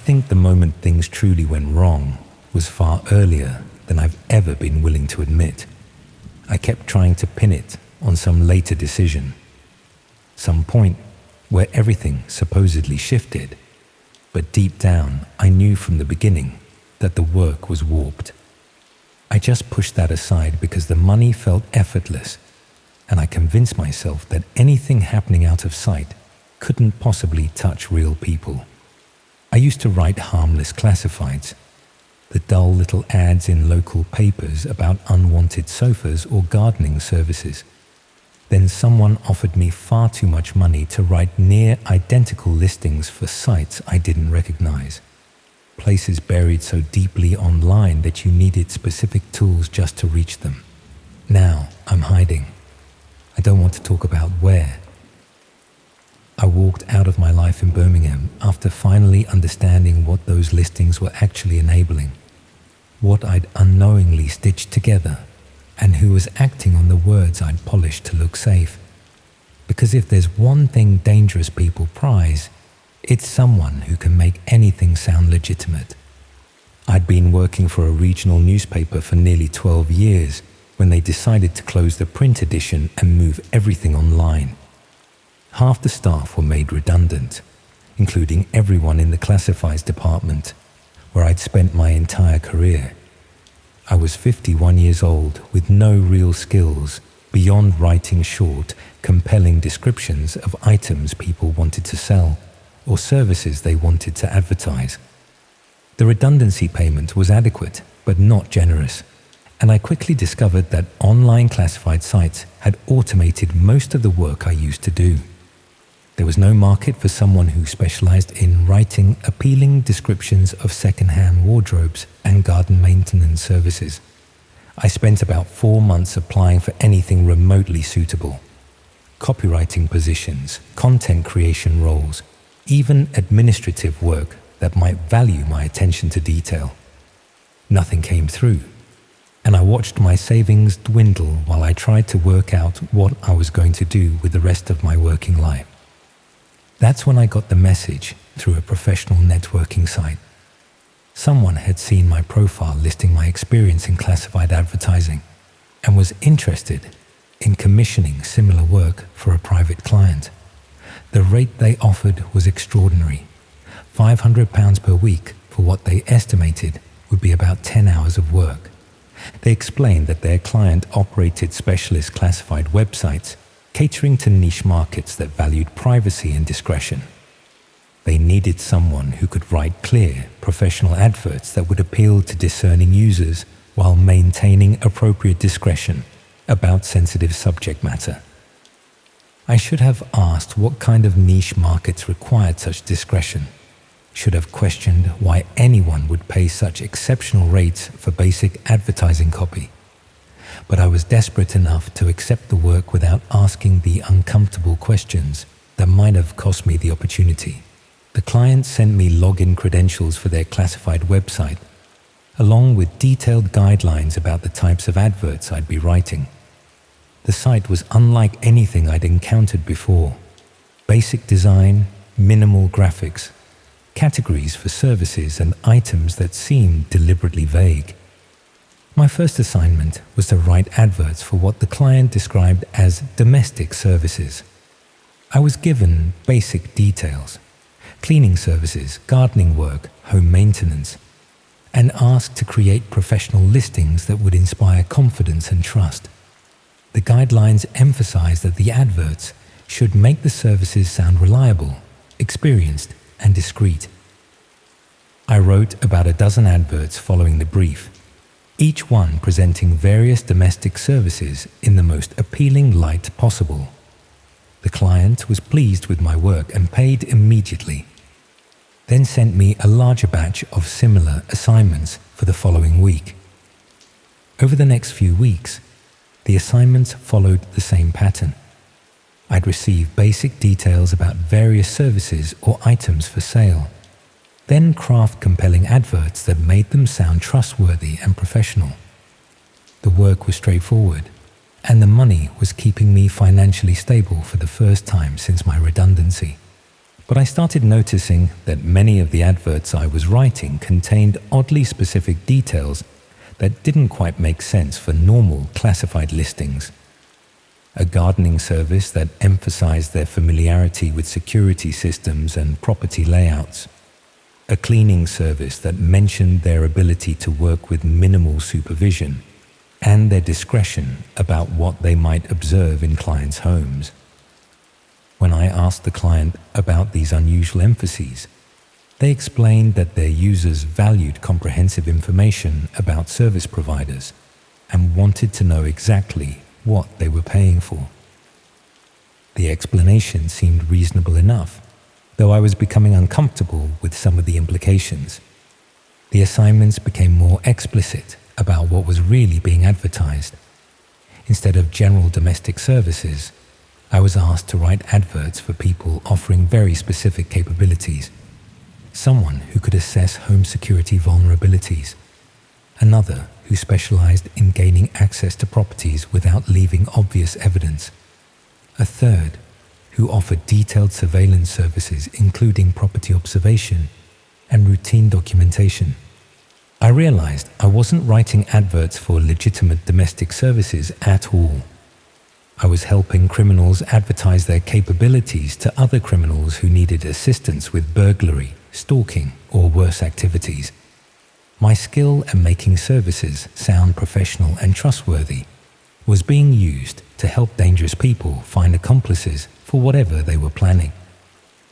think the moment things truly went wrong was far earlier than I've ever been willing to admit. I kept trying to pin it on some later decision, some point where everything supposedly shifted, but deep down I knew from the beginning that the work was warped. I just pushed that aside because the money felt effortless, and I convinced myself that anything happening out of sight couldn't possibly touch real people. I used to write harmless classifieds, the dull little ads in local papers about unwanted sofas or gardening services. Then someone offered me far too much money to write near identical listings for sites I didn't recognize, places buried so deeply online that you needed specific tools just to reach them. Now I'm hiding. I don't want to talk about where. I walked out of my life in Birmingham after finally understanding what those listings were actually enabling, what I'd unknowingly stitched together, and who was acting on the words I'd polished to look safe. Because if there's one thing dangerous people prize, it's someone who can make anything sound legitimate. I'd been working for a regional newspaper for nearly 12 years when they decided to close the print edition and move everything online. Half the staff were made redundant, including everyone in the classifieds department, where I'd spent my entire career. I was 51 years old with no real skills beyond writing short, compelling descriptions of items people wanted to sell or services they wanted to advertise. The redundancy payment was adequate but not generous, and I quickly discovered that online classified sites had automated most of the work I used to do. There was no market for someone who specialized in writing appealing descriptions of second-hand wardrobes and garden maintenance services. I spent about 4 months applying for anything remotely suitable. Copywriting positions, content creation roles, even administrative work that might value my attention to detail. Nothing came through, and I watched my savings dwindle while I tried to work out what I was going to do with the rest of my working life. That's when I got the message through a professional networking site. Someone had seen my profile listing my experience in classified advertising and was interested in commissioning similar work for a private client. The rate they offered was extraordinary, £500 per week for what they estimated would be about 10 hours of work. They explained that their client operated specialist classified websites catering to niche markets that valued privacy and discretion. They needed someone who could write clear, professional adverts that would appeal to discerning users while maintaining appropriate discretion about sensitive subject matter. I should have asked what kind of niche markets required such discretion, should have questioned why anyone would pay such exceptional rates for basic advertising copy. But I was desperate enough to accept the work without asking the uncomfortable questions that might have cost me the opportunity. The client sent me login credentials for their classified website, along with detailed guidelines about the types of adverts I'd be writing. The site was unlike anything I'd encountered before. Basic design, minimal graphics, categories for services and items that seemed deliberately vague. My first assignment was to write adverts for what the client described as domestic services. I was given basic details: cleaning services, gardening work, home maintenance, and asked to create professional listings that would inspire confidence and trust. The guidelines emphasized that the adverts should make the services sound reliable, experienced, and discreet. I wrote about a dozen adverts following the brief, each one presenting various domestic services in the most appealing light possible. The client was pleased with my work and paid immediately, then sent me a larger batch of similar assignments for the following week. Over the next few weeks, the assignments followed the same pattern. I'd receive basic details about various services or items for sale, then craft compelling adverts that made them sound trustworthy and professional. The work was straightforward, and the money was keeping me financially stable for the first time since my redundancy. But I started noticing that many of the adverts I was writing contained oddly specific details that didn't quite make sense for normal classified listings. A gardening service that emphasized their familiarity with security systems and property layouts. A cleaning service that mentioned their ability to work with minimal supervision and their discretion about what they might observe in clients' homes. When I asked the client about these unusual emphases, they explained that their users valued comprehensive information about service providers and wanted to know exactly what they were paying for. The explanation seemed reasonable enough, though I was becoming uncomfortable with some of the implications. The assignments became more explicit about what was really being advertised. Instead of general domestic services, I was asked to write adverts for people offering very specific capabilities. Someone who could assess home security vulnerabilities. Another who specialized in gaining access to properties without leaving obvious evidence. A third who offered detailed surveillance services including property observation and routine documentation. I realized I wasn't writing adverts for legitimate domestic services at all. I was helping criminals advertise their capabilities to other criminals who needed assistance with burglary, stalking, or worse activities. My skill at making services sound professional and trustworthy was being used to help dangerous people find accomplices for whatever they were planning.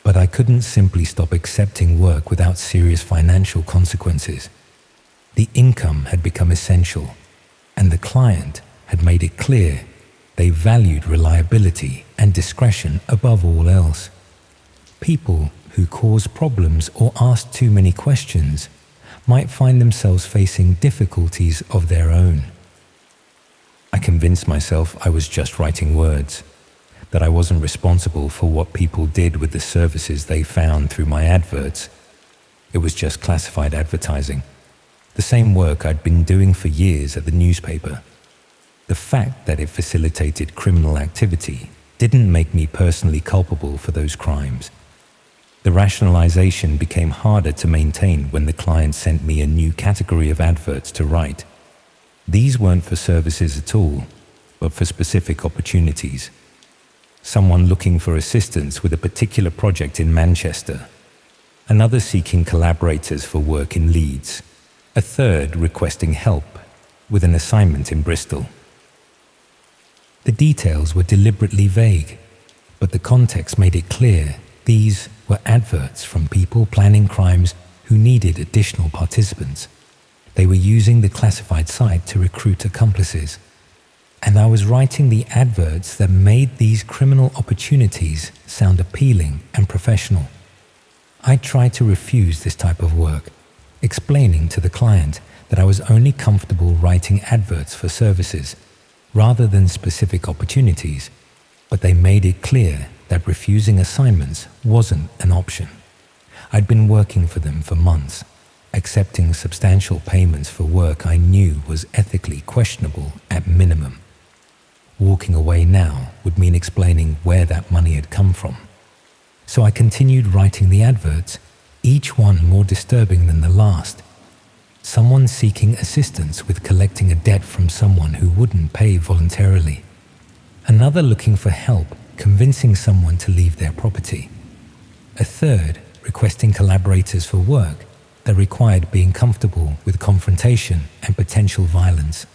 But I couldn't simply stop accepting work without serious financial consequences. The income had become essential, and the client had made it clear they valued reliability and discretion above all else. People who caused problems or asked too many questions might find themselves facing difficulties of their own. I convinced myself I was just writing words, that I wasn't responsible for what people did with the services they found through my adverts. It was just classified advertising. The same work I'd been doing for years at the newspaper. The fact that it facilitated criminal activity didn't make me personally culpable for those crimes. The rationalization became harder to maintain when the client sent me a new category of adverts to write. These weren't for services at all, but for specific opportunities. Someone looking for assistance with a particular project in Manchester. Another seeking collaborators for work in Leeds. A third requesting help with an assignment in Bristol. The details were deliberately vague, but the context made it clear these were adverts from people planning crimes who needed additional participants. They were using the classified site to recruit accomplices. And I was writing the adverts that made these criminal opportunities sound appealing and professional. I tried to refuse this type of work, explaining to the client that I was only comfortable writing adverts for services rather than specific opportunities, but they made it clear that refusing assignments wasn't an option. I'd been working for them for months, accepting substantial payments for work I knew was ethically questionable at minimum. Walking away now would mean explaining where that money had come from. So I continued writing the adverts, each one more disturbing than the last. Someone seeking assistance with collecting a debt from someone who wouldn't pay voluntarily. Another looking for help convincing someone to leave their property. A third requesting collaborators for work that required being comfortable with confrontation and potential violence.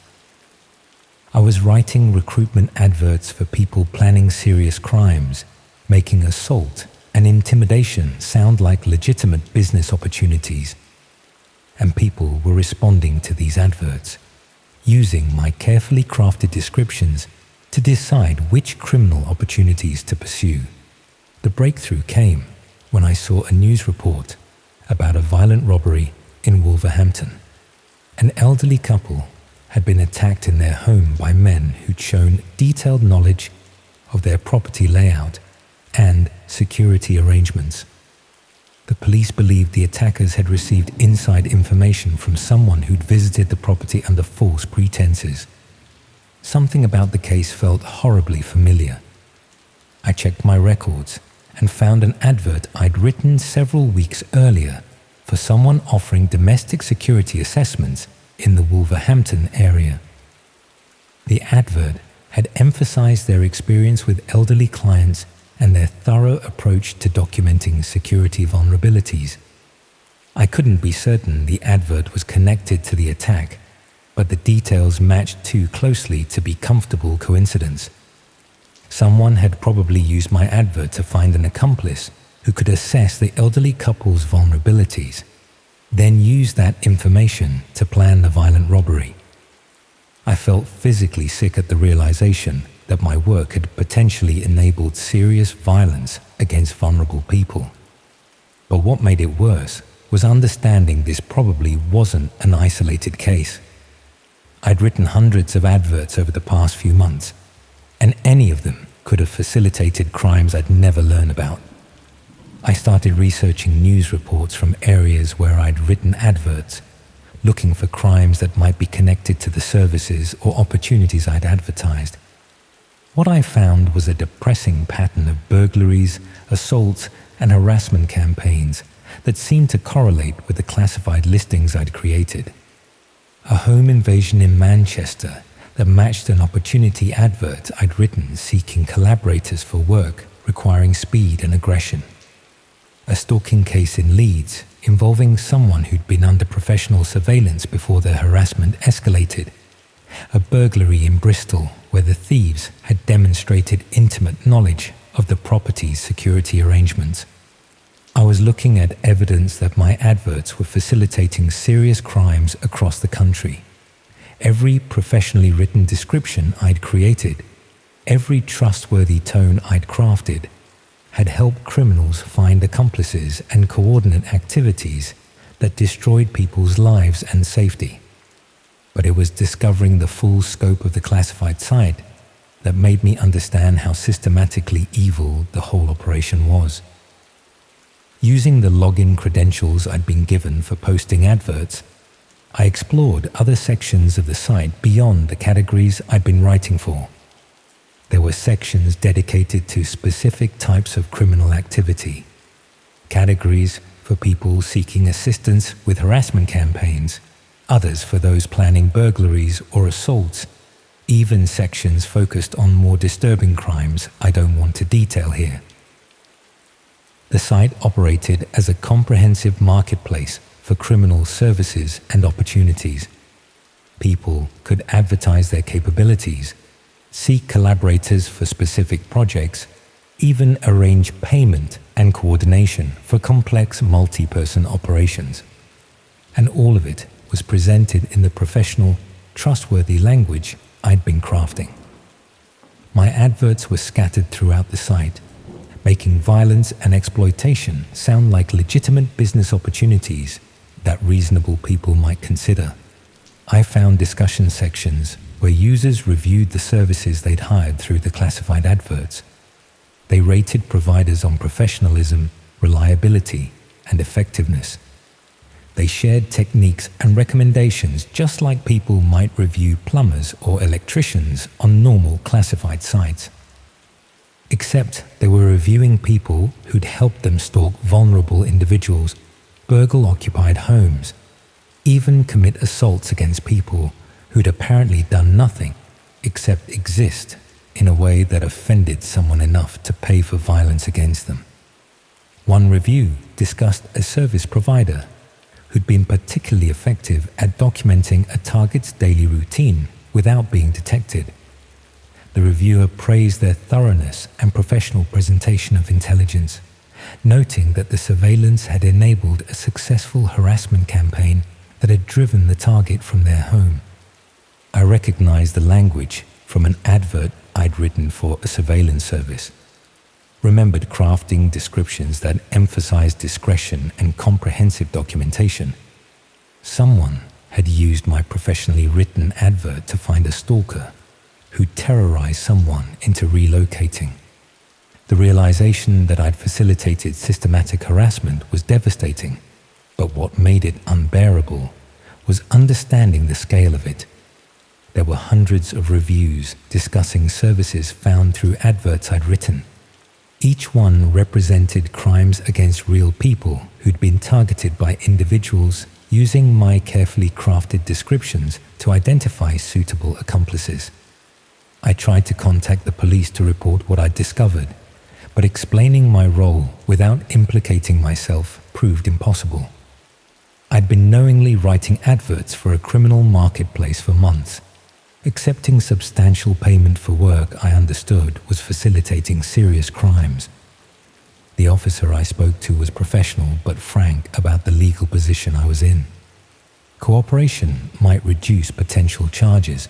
I was writing recruitment adverts for people planning serious crimes, making assault and intimidation sound like legitimate business opportunities. And people were responding to these adverts, using my carefully crafted descriptions to decide which criminal opportunities to pursue. The breakthrough came when I saw a news report about a violent robbery in Wolverhampton. An elderly couple had been attacked in their home by men who'd shown detailed knowledge of their property layout and security arrangements. The police believed the attackers had received inside information from someone who'd visited the property under false pretenses. Something about the case felt horribly familiar. I checked my records and found an advert I'd written several weeks earlier for someone offering domestic security assessments in the Wolverhampton area. The advert had emphasized their experience with elderly clients and their thorough approach to documenting security vulnerabilities. I couldn't be certain the advert was connected to the attack, but the details matched too closely to be comfortable coincidence. Someone had probably used my advert to find an accomplice who could assess the elderly couple's vulnerabilities, then use that information to plan the violent robbery. I felt physically sick at the realization that my work had potentially enabled serious violence against vulnerable people. But what made it worse was understanding this probably wasn't an isolated case. I'd written hundreds of adverts over the past few months, and any of them could have facilitated crimes I'd never learned about. I started researching news reports from areas where I'd written adverts, looking for crimes that might be connected to the services or opportunities I'd advertised. What I found was a depressing pattern of burglaries, assaults, and harassment campaigns that seemed to correlate with the classified listings I'd created. A home invasion in Manchester that matched an opportunity advert I'd written seeking collaborators for work requiring speed and aggression. A stalking case in Leeds involving someone who'd been under professional surveillance before their harassment escalated. A burglary in Bristol where the thieves had demonstrated intimate knowledge of the property's security arrangements. I was looking at evidence that my adverts were facilitating serious crimes across the country. Every professionally written description I'd created, every trustworthy tone I'd crafted, had helped criminals find accomplices and coordinate activities that destroyed people's lives and safety. But it was discovering the full scope of the classified site that made me understand how systematically evil the whole operation was. Using the login credentials I'd been given for posting adverts, I explored other sections of the site beyond the categories I'd been writing for. There were sections dedicated to specific types of criminal activity, categories for people seeking assistance with harassment campaigns, others for those planning burglaries or assaults, even sections focused on more disturbing crimes I don't want to detail here. The site operated as a comprehensive marketplace for criminal services and opportunities. People could advertise their capabilities, seek collaborators for specific projects, even arrange payment and coordination for complex multi-person operations. And all of it was presented in the professional, trustworthy language I'd been crafting. My adverts were scattered throughout the site, making violence and exploitation sound like legitimate business opportunities that reasonable people might consider. I found discussion sections where users reviewed the services they'd hired through the classified adverts. They rated providers on professionalism, reliability, and effectiveness. They shared techniques and recommendations just like people might review plumbers or electricians on normal classified sites. Except they were reviewing people who'd helped them stalk vulnerable individuals, burgle occupied homes, even commit assaults against people who'd apparently done nothing except exist in a way that offended someone enough to pay for violence against them. One review discussed a service provider who'd been particularly effective at documenting a target's daily routine without being detected. The reviewer praised their thoroughness and professional presentation of intelligence, noting that the surveillance had enabled a successful harassment campaign that had driven the target from their home. I recognized the language from an advert I'd written for a surveillance service, remembered crafting descriptions that emphasized discretion and comprehensive documentation. Someone had used my professionally written advert to find a stalker who terrorized someone into relocating. The realization that I'd facilitated systematic harassment was devastating, but what made it unbearable was understanding the scale of it. There were hundreds of reviews discussing services found through adverts I'd written. Each one represented crimes against real people who'd been targeted by individuals using my carefully crafted descriptions to identify suitable accomplices. I tried to contact the police to report what I'd discovered, but explaining my role without implicating myself proved impossible. I'd been knowingly writing adverts for a criminal marketplace for months. Accepting substantial payment for work I understood was facilitating serious crimes. The officer I spoke to was professional but frank about the legal position I was in. Cooperation might reduce potential charges,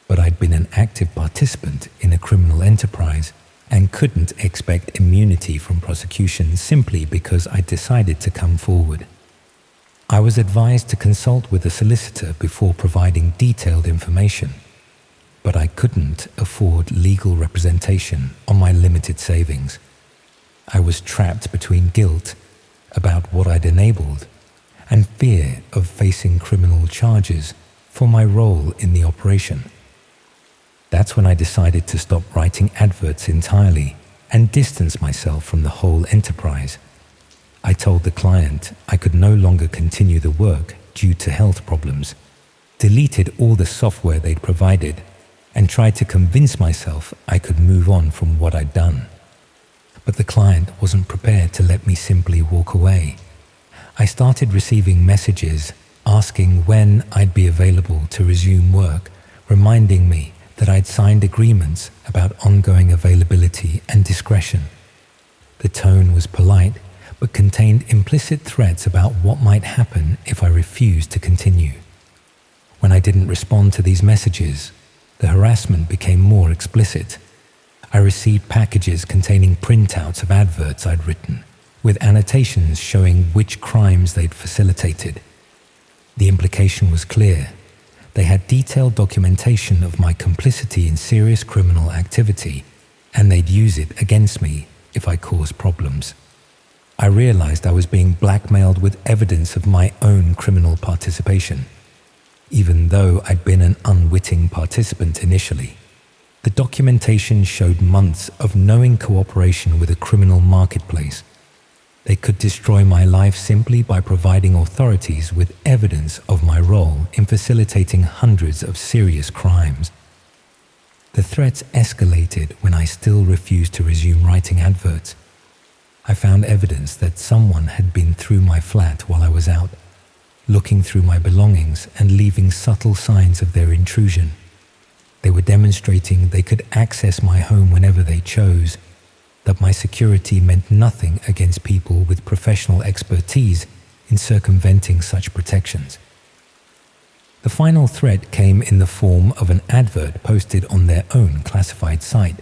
but I'd been an active participant in a criminal enterprise and couldn't expect immunity from prosecution simply because I decided to come forward. I was advised to consult with a solicitor before providing detailed information, but I couldn't afford legal representation on my limited savings. I was trapped between guilt about what I'd enabled and fear of facing criminal charges for my role in the operation. That's when I decided to stop writing adverts entirely and distance myself from the whole enterprise. I told the client I could no longer continue the work due to health problems, deleted all the software they'd provided, and tried to convince myself I could move on from what I'd done. But the client wasn't prepared to let me simply walk away. I started receiving messages asking when I'd be available to resume work, reminding me that I'd signed agreements about ongoing availability and discretion. The tone was polite, but contained implicit threats about what might happen if I refused to continue. When I didn't respond to these messages, the harassment became more explicit. I received packages containing printouts of adverts I'd written, with annotations showing which crimes they'd facilitated. The implication was clear. They had detailed documentation of my complicity in serious criminal activity, and they'd use it against me if I caused problems. I realized I was being blackmailed with evidence of my own criminal participation. Even though I'd been an unwitting participant initially, the documentation showed months of knowing cooperation with a criminal marketplace. They could destroy my life simply by providing authorities with evidence of my role in facilitating hundreds of serious crimes. The threats escalated when I still refused to resume writing adverts. I found evidence that someone had been through my flat while I was out, looking through my belongings and leaving subtle signs of their intrusion. They were demonstrating they could access my home whenever they chose, that my security meant nothing against people with professional expertise in circumventing such protections. The final threat came in the form of an advert posted on their own classified site.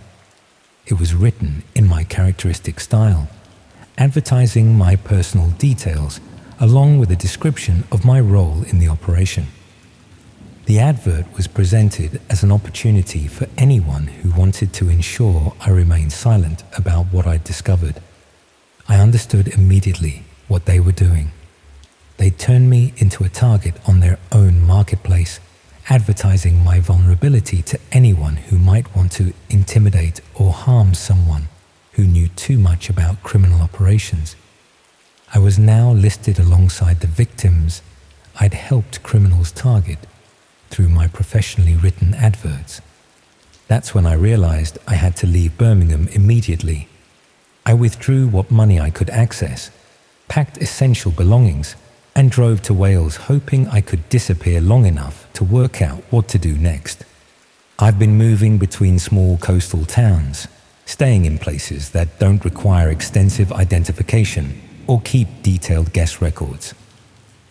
It was written in my characteristic style, advertising my personal details along with a description of my role in the operation. The advert was presented as an opportunity for anyone who wanted to ensure I remained silent about what I'd discovered. I understood immediately what they were doing. They turned me into a target on their own marketplace, advertising my vulnerability to anyone who might want to intimidate or harm someone who knew too much about criminal operations. I was now listed alongside the victims I'd helped criminals target through my professionally written adverts. That's when I realized I had to leave Birmingham immediately. I withdrew what money I could access, packed essential belongings, and drove to Wales hoping I could disappear long enough to work out what to do next. I've been moving between small coastal towns, staying in places that don't require extensive identification or keep detailed guest records.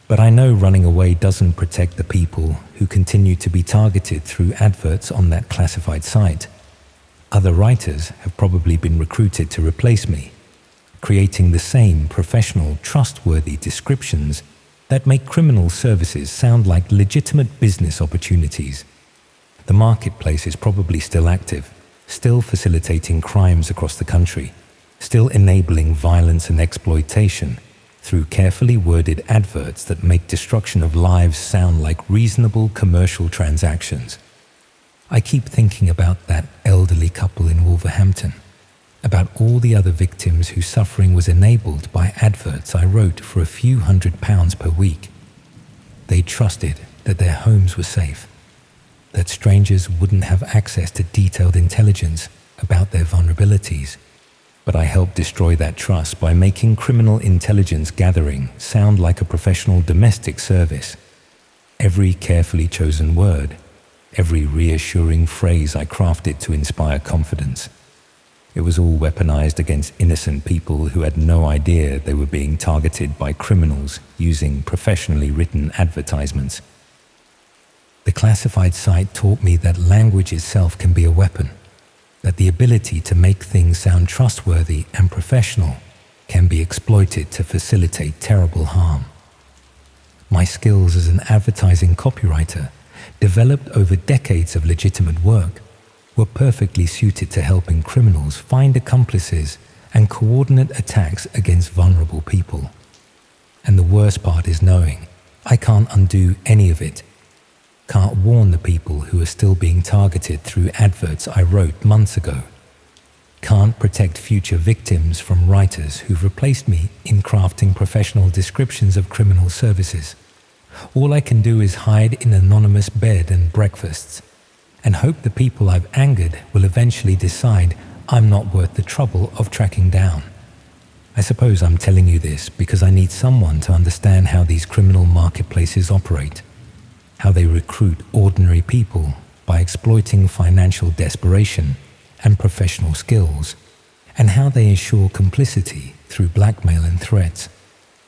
But I know running away doesn't protect the people who continue to be targeted through adverts on that classified site. Other writers have probably been recruited to replace me, creating the same professional, trustworthy descriptions that make criminal services sound like legitimate business opportunities. The marketplace is probably still active, still facilitating crimes across the country, still enabling violence and exploitation through carefully worded adverts that make destruction of lives sound like reasonable commercial transactions. I keep thinking about that elderly couple in Wolverhampton. about all the other victims whose suffering was enabled by adverts I wrote for a few £100s per week. They trusted that their homes were safe, that strangers wouldn't have access to detailed intelligence about their vulnerabilities. But I helped destroy that trust by making criminal intelligence gathering sound like a professional domestic service. Every carefully chosen word, every reassuring phrase I crafted to inspire confidence. It was all weaponized against innocent people who had no idea they were being targeted by criminals using professionally written advertisements. The classified site taught me that language itself can be a weapon, that the ability to make things sound trustworthy and professional can be exploited to facilitate terrible harm. My skills as an advertising copywriter, developed over decades of legitimate work, were perfectly suited to helping criminals find accomplices and coordinate attacks against vulnerable people. And the worst part is knowing I can't undo any of it. Can't warn the people who are still being targeted through adverts I wrote months ago. Can't protect future victims from writers who've replaced me in crafting professional descriptions of criminal services. All I can do is hide in anonymous bed and breakfasts, and hope the people I've angered will eventually decide I'm not worth the trouble of tracking down. I suppose I'm telling you this because I need someone to understand how these criminal marketplaces operate, how they recruit ordinary people by exploiting financial desperation and professional skills, and how they ensure complicity through blackmail and threats.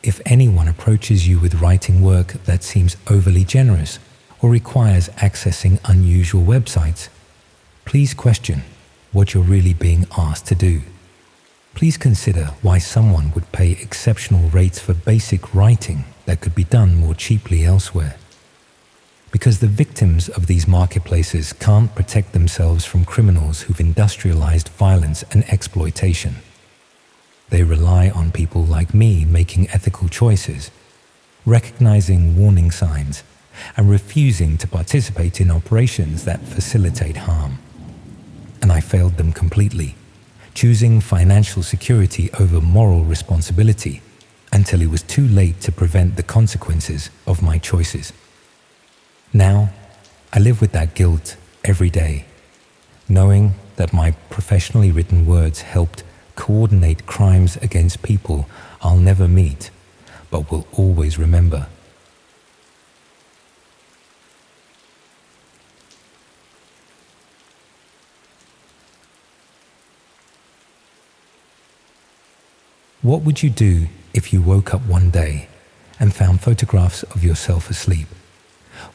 If anyone approaches you with writing work that seems overly generous or requires accessing unusual websites, please question what you're really being asked to do. Please consider why someone would pay exceptional rates for basic writing that could be done more cheaply elsewhere. Because the victims of these marketplaces can't protect themselves from criminals who've industrialized violence and exploitation. They rely on people like me making ethical choices, recognizing warning signs, and refusing to participate in operations that facilitate harm. And I failed them completely, choosing financial security over moral responsibility until it was too late to prevent the consequences of my choices. Now, I live with that guilt every day, knowing that my professionally written words helped coordinate crimes against people I'll never meet, but will always remember. What would you do if you woke up one day and found photographs of yourself asleep?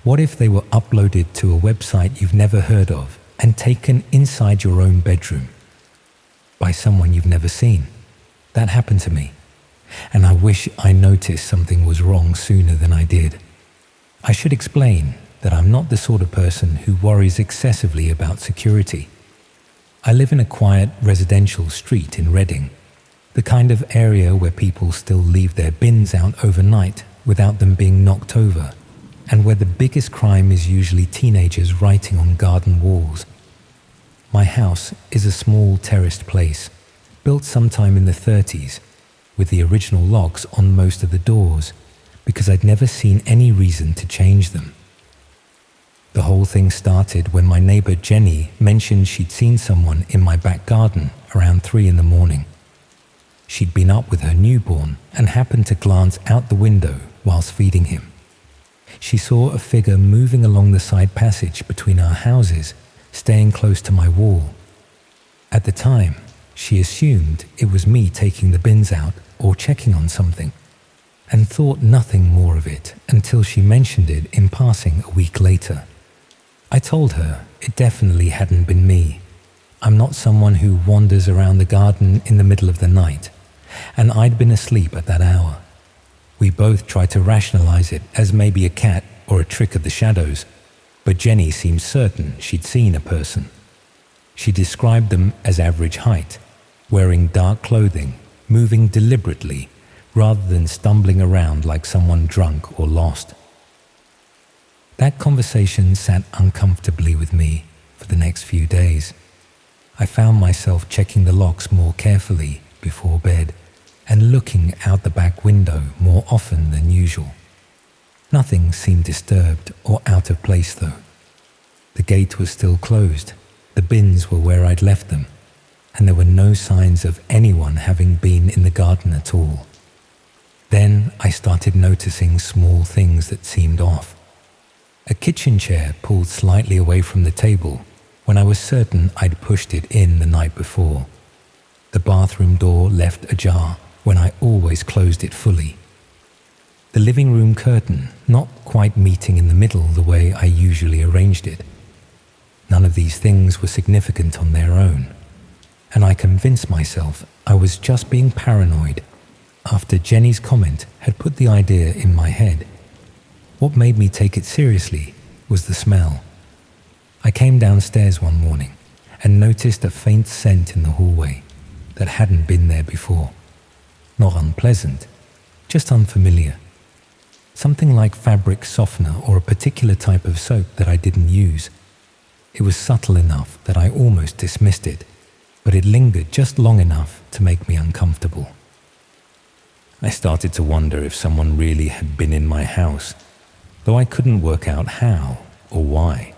What if they were uploaded to a website you've never heard of and taken inside your own bedroom by someone you've never seen? That happened to me, and I wish I noticed something was wrong sooner than I did. I should explain that I'm not the sort of person who worries excessively about security. I live in a quiet residential street in Reading, the kind of area where people still leave their bins out overnight without them being knocked over, and where the biggest crime is usually teenagers writing on garden walls. My house is a small terraced place, built sometime in the 30s, with the original locks on most of the doors, because I'd never seen any reason to change them. The whole thing started when my neighbor Jenny mentioned she'd seen someone in my back garden around 3 a.m. She'd been up with her newborn and happened to glance out the window whilst feeding him. She saw a figure moving along the side passage between our houses, staying close to my wall. At the time, she assumed it was me taking the bins out or checking on something, and thought nothing more of it until she mentioned it in passing a week later. I told her it definitely hadn't been me. I'm not someone who wanders around the garden in the middle of the night, and I'd been asleep at that hour. We both tried to rationalize it as maybe a cat or a trick of the shadows, but Jenny seemed certain she'd seen a person. She described them as average height, wearing dark clothing, moving deliberately, rather than stumbling around like someone drunk or lost. That conversation sat uncomfortably with me for the next few days. I found myself checking the locks more carefully before bed and looking out the back window more often than usual. Nothing seemed disturbed or out of place though. The gate was still closed, the bins were where I'd left them, and there were no signs of anyone having been in the garden at all. Then I started noticing small things that seemed off. A kitchen chair pulled slightly away from the table when I was certain I'd pushed it in the night before. The bathroom door left ajar when I always closed it fully. The living room curtain not quite meeting in the middle the way I usually arranged it. None of these things were significant on their own, and I convinced myself I was just being paranoid after Jenny's comment had put the idea in my head. What made me take it seriously was the smell. I came downstairs one morning and noticed a faint scent in the hallway that hadn't been there before. Not unpleasant, just unfamiliar. Something like fabric softener or a particular type of soap that I didn't use. It was subtle enough that I almost dismissed it, but it lingered just long enough to make me uncomfortable. I started to wonder if someone really had been in my house, though I couldn't work out how or why.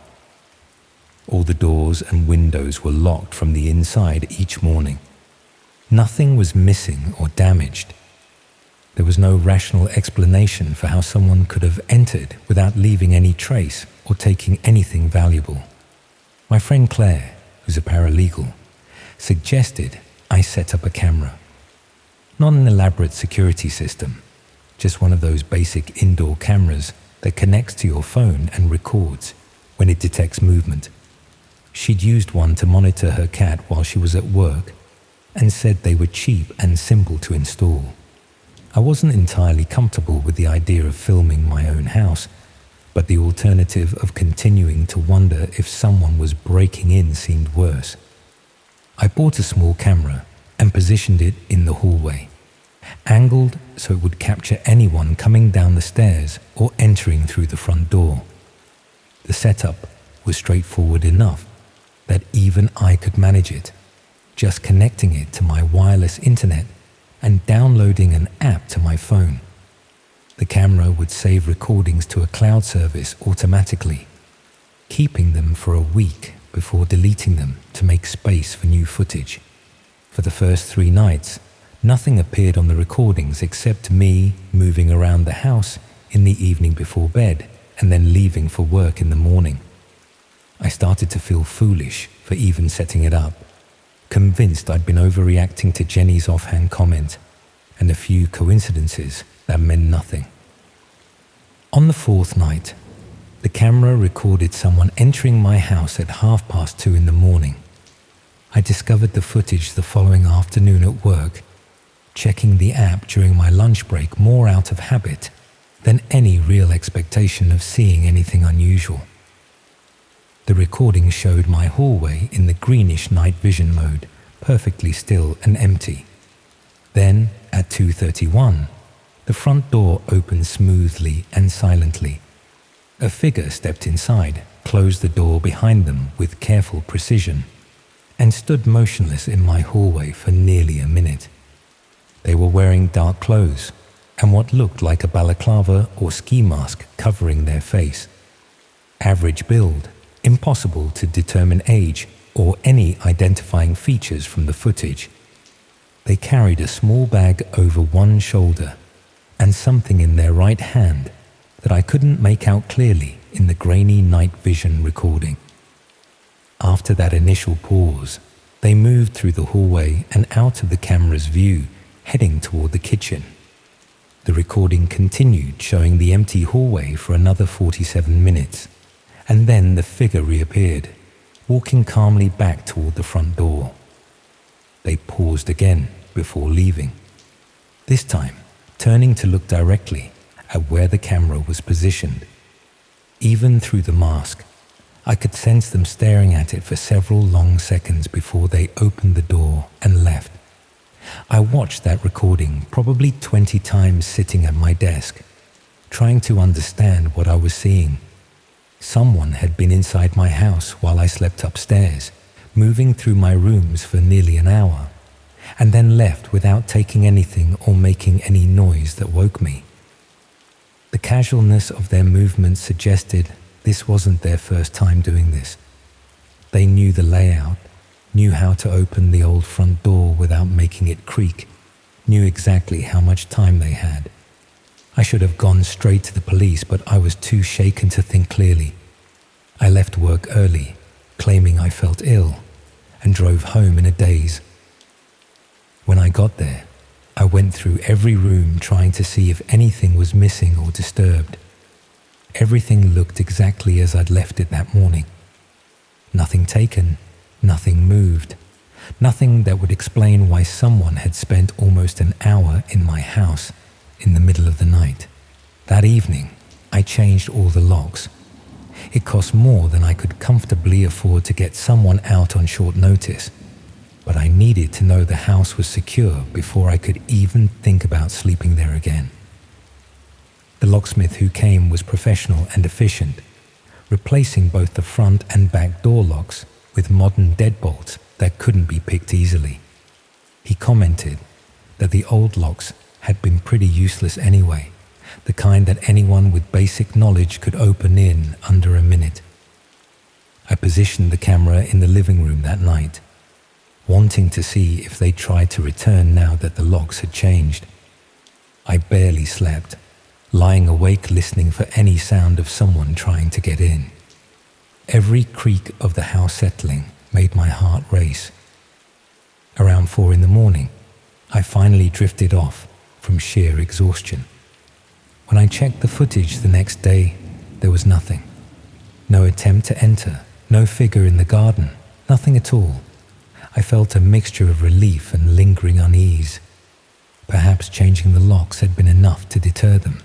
All the doors and windows were locked from the inside each morning. Nothing was missing or damaged. There was no rational explanation for how someone could have entered without leaving any trace or taking anything valuable. My friend Claire, who's a paralegal, suggested I set up a camera. Not an elaborate security system, just one of those basic indoor cameras that connects to your phone and records when it detects movement. She'd used one to monitor her cat while she was at work and said they were cheap and simple to install. I wasn't entirely comfortable with the idea of filming my own house, but the alternative of continuing to wonder if someone was breaking in seemed worse. I bought a small camera and positioned it in the hallway, angled so it would capture anyone coming down the stairs or entering through the front door. The setup was straightforward enough that even I could manage it, just connecting it to my wireless internet and downloading an app to my phone. The camera would save recordings to a cloud service automatically, keeping them for a week before deleting them to make space for new footage. For the first 3 nights, nothing appeared on the recordings except me moving around the house in the evening before bed and then leaving for work in the morning. I started to feel foolish for even setting it up, convinced I'd been overreacting to Jenny's offhand comment and a few coincidences that meant nothing. On the 4th night, the camera recorded someone entering my house at 2:30 in the morning. I discovered the footage the following afternoon at work, checking the app during my lunch break more out of habit than any real expectation of seeing anything unusual. The recording showed my hallway in the greenish night vision mode, perfectly still and empty. Then, at 2:31, the front door opened smoothly and silently. A figure stepped inside, closed the door behind them with careful precision, and stood motionless in my hallway for nearly a minute. They were wearing dark clothes and what looked like a balaclava or ski mask covering their face. Average build, impossible to determine age or any identifying features from the footage. They carried a small bag over one shoulder and something in their right hand that I couldn't make out clearly in the grainy night vision recording. After that initial pause, they moved through the hallway and out of the camera's view, heading toward the kitchen. The recording continued, showing the empty hallway for another 47 minutes, and then the figure reappeared, walking calmly back toward the front door. They paused again before leaving, this time turning to look directly at where the camera was positioned. Even through the mask, I could sense them staring at it for several long seconds before they opened the door and left. I watched that recording probably 20 times sitting at my desk, trying to understand what I was seeing. Someone had been inside my house while I slept upstairs, moving through my rooms for nearly an hour, and then left without taking anything or making any noise that woke me. The casualness of their movements suggested this wasn't their first time doing this. They knew the layout, knew how to open the old front door without making it creak, knew exactly how much time they had. I should have gone straight to the police, but I was too shaken to think clearly. I left work early, claiming I felt ill, and drove home in a daze. When I got there, I went through every room trying to see if anything was missing or disturbed. Everything looked exactly as I'd left it that morning. Nothing taken, nothing moved, nothing that would explain why someone had spent almost an hour in my house in the middle of the night. That evening, I changed all the locks. It cost more than I could comfortably afford to get someone out on short notice, but I needed to know the house was secure before I could even think about sleeping there again. The locksmith who came was professional and efficient, replacing both the front and back door locks with modern deadbolts that couldn't be picked easily. He commented that the old locks had been pretty useless anyway, the kind that anyone with basic knowledge could open in under a minute. I positioned the camera in the living room that night, wanting to see if they tried to return now that the locks had changed. I barely slept, lying awake listening for any sound of someone trying to get in. Every creak of the house settling made my heart race. Around 4 a.m, I finally drifted off from sheer exhaustion. When I checked the footage the next day, there was nothing. No attempt to enter, no figure in the garden, nothing at all. I felt a mixture of relief and lingering unease. Perhaps changing the locks had been enough to deter them.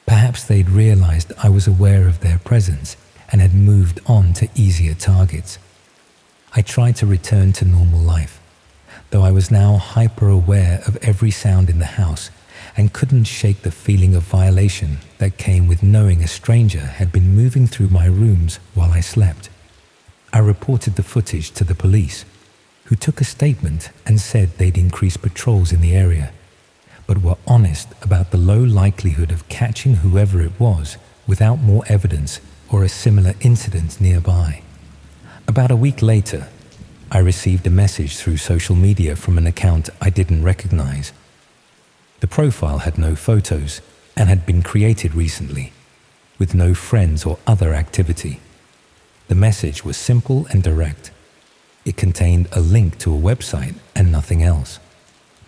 Perhaps they'd realized I was aware of their presence and had moved on to easier targets. I tried to return to normal life, though I was now hyper-aware of every sound in the house and couldn't shake the feeling of violation that came with knowing a stranger had been moving through my rooms while I slept. I reported the footage to the police, who took a statement and said they'd increased patrols in the area, but were honest about the low likelihood of catching whoever it was without more evidence or a similar incident nearby. About a week later, I received a message through social media from an account I didn't recognize. The profile had no photos and had been created recently, with no friends or other activity. The message was simple and direct. It contained a link to a website and nothing else.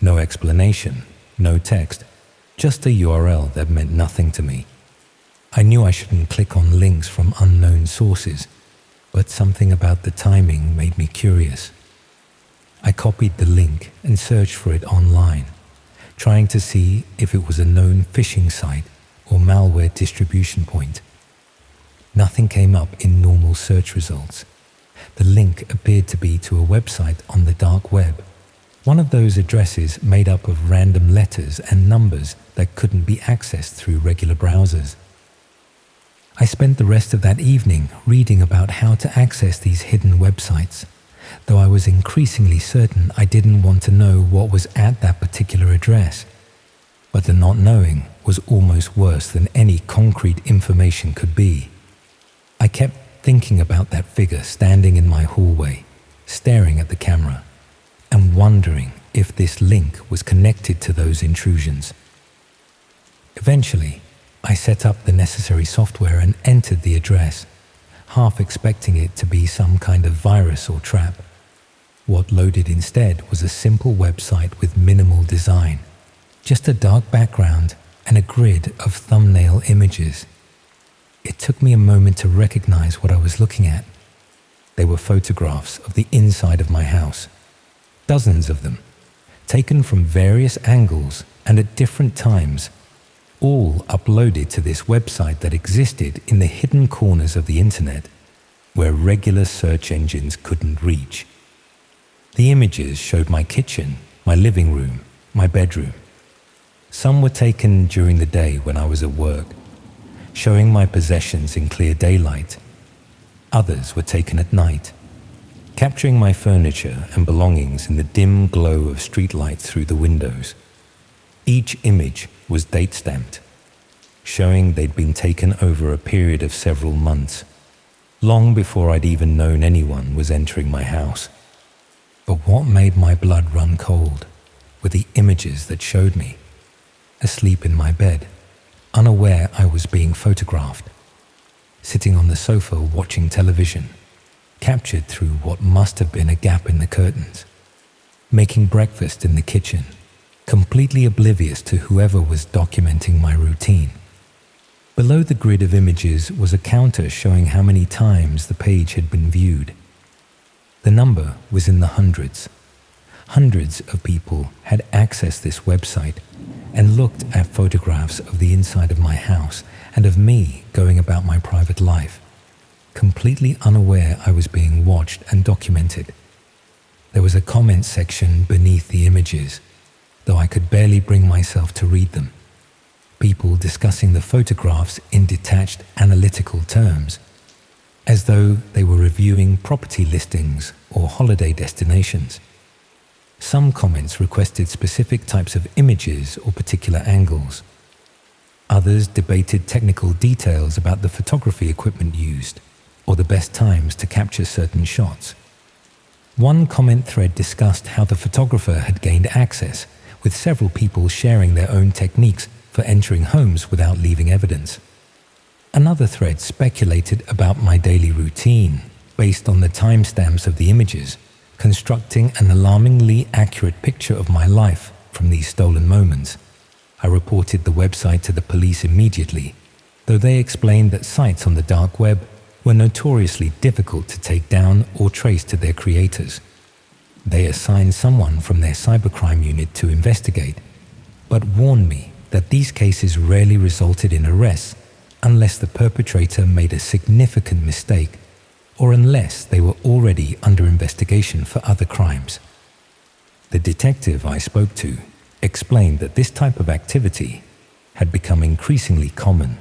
No explanation, no text, just a URL that meant nothing to me. I knew I shouldn't click on links from unknown sources, but something about the timing made me curious. I copied the link and searched for it online, trying to see if it was a known phishing site or malware distribution point. Nothing came up in normal search results. The link appeared to be to a website on the dark web, one of those addresses made up of random letters and numbers that couldn't be accessed through regular browsers. I spent the rest of that evening reading about how to access these hidden websites, though I was increasingly certain I didn't want to know what was at that particular address. But the not knowing was almost worse than any concrete information could be. I kept thinking about that figure standing in my hallway, staring at the camera, and wondering if this link was connected to those intrusions. Eventually, I set up the necessary software and entered the address, half expecting it to be some kind of virus or trap. What loaded instead was a simple website with minimal design, just a dark background and a grid of thumbnail images. It took me a moment to recognize what I was looking at. They were photographs of the inside of my house, dozens of them, taken from various angles and at different times, all uploaded to this website that existed in the hidden corners of the internet, where regular search engines couldn't reach. The images showed my kitchen, my living room, my bedroom. Some were taken during the day when I was at work, showing my possessions in clear daylight. Others were taken at night, capturing my furniture and belongings in the dim glow of streetlights through the windows. Each image was date-stamped, showing they'd been taken over a period of several months, long before I'd even known anyone was entering my house. But what made my blood run cold were the images that showed me, asleep in my bed, unaware I was being photographed, sitting on the sofa watching television, captured through what must have been a gap in the curtains, making breakfast in the kitchen, completely oblivious to whoever was documenting my routine. Below the grid of images was a counter showing how many times the page had been viewed. The number was in the hundreds. Hundreds of people had accessed this website and looked at photographs of the inside of my house and of me going about my private life, completely unaware I was being watched and documented. There was a comment section beneath the images, though I could barely bring myself to read them. People discussing the photographs in detached analytical terms, as though they were reviewing property listings or holiday destinations. Some comments requested specific types of images or particular angles. Others debated technical details about the photography equipment used or the best times to capture certain shots. One comment thread discussed how the photographer had gained access, with several people sharing their own techniques for entering homes without leaving evidence. Another thread speculated about my daily routine based on the timestamps of the images, constructing an alarmingly accurate picture of my life from these stolen moments. I reported the website to the police immediately, though they explained that sites on the dark web were notoriously difficult to take down or trace to their creators. They assigned someone from their cybercrime unit to investigate, but warned me that these cases rarely resulted in arrests unless the perpetrator made a significant mistake or unless they were already under investigation for other crimes. The detective I spoke to explained that this type of activity had become increasingly common,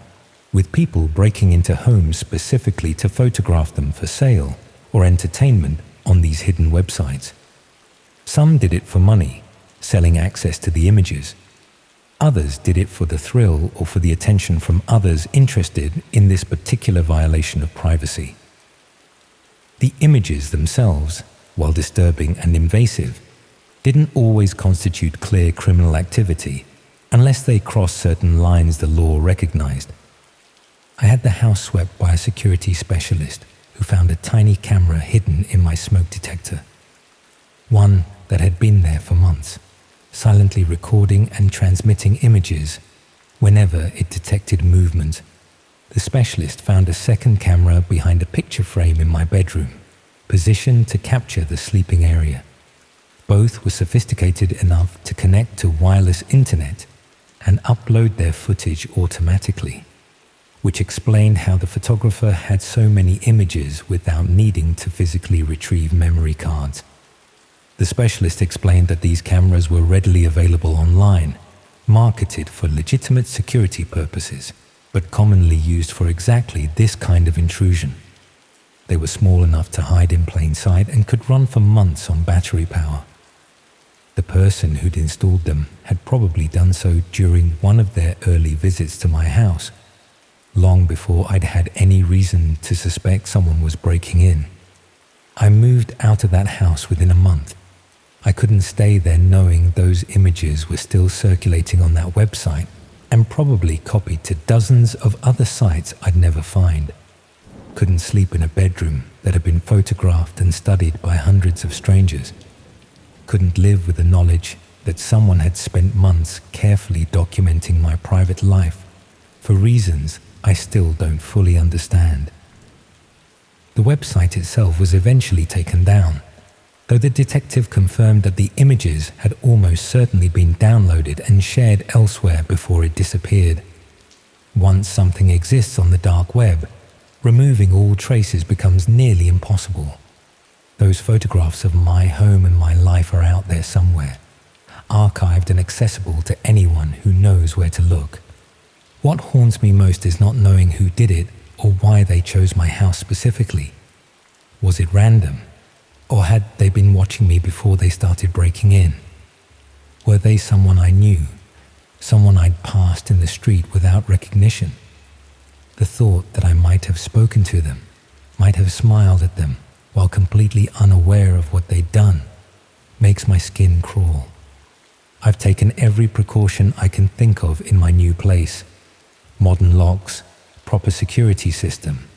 with people breaking into homes specifically to photograph them for sale or entertainment on these hidden websites. Some did it for money, selling access to the images. Others did it for the thrill or for the attention from others interested in this particular violation of privacy. The images themselves, while disturbing and invasive, didn't always constitute clear criminal activity unless they crossed certain lines the law recognized. I had the house swept by a security specialist who found a tiny camera hidden in my smoke detector. One that had been there for months, silently recording and transmitting images whenever it detected movement. The specialist found a second camera behind a picture frame in my bedroom, positioned to capture the sleeping area. Both were sophisticated enough to connect to wireless internet and upload their footage automatically, which explained how the photographer had so many images without needing to physically retrieve memory cards. The specialist explained that these cameras were readily available online, marketed for legitimate security purposes, but commonly used for exactly this kind of intrusion. They were small enough to hide in plain sight and could run for months on battery power. The person who'd installed them had probably done so during one of their early visits to my house, long before I'd had any reason to suspect someone was breaking in. I moved out of that house within a month. I couldn't stay there knowing those images were still circulating on that website and probably copied to dozens of other sites I'd never find. Couldn't sleep in a bedroom that had been photographed and studied by hundreds of strangers. Couldn't live with the knowledge that someone had spent months carefully documenting my private life for reasons I still don't fully understand. The website itself was eventually taken down, though the detective confirmed that the images had almost certainly been downloaded and shared elsewhere before it disappeared. Once something exists on the dark web, removing all traces becomes nearly impossible. Those photographs of my home and my life are out there somewhere, archived and accessible to anyone who knows where to look. What haunts me most is not knowing who did it or why they chose my house specifically. Was it random? Or had they been watching me before they started breaking in? Were they someone I knew, someone I'd passed in the street without recognition? The thought that I might have spoken to them, might have smiled at them while completely unaware of what they'd done, makes my skin crawl. I've taken every precaution I can think of in my new place. Modern locks, proper security system,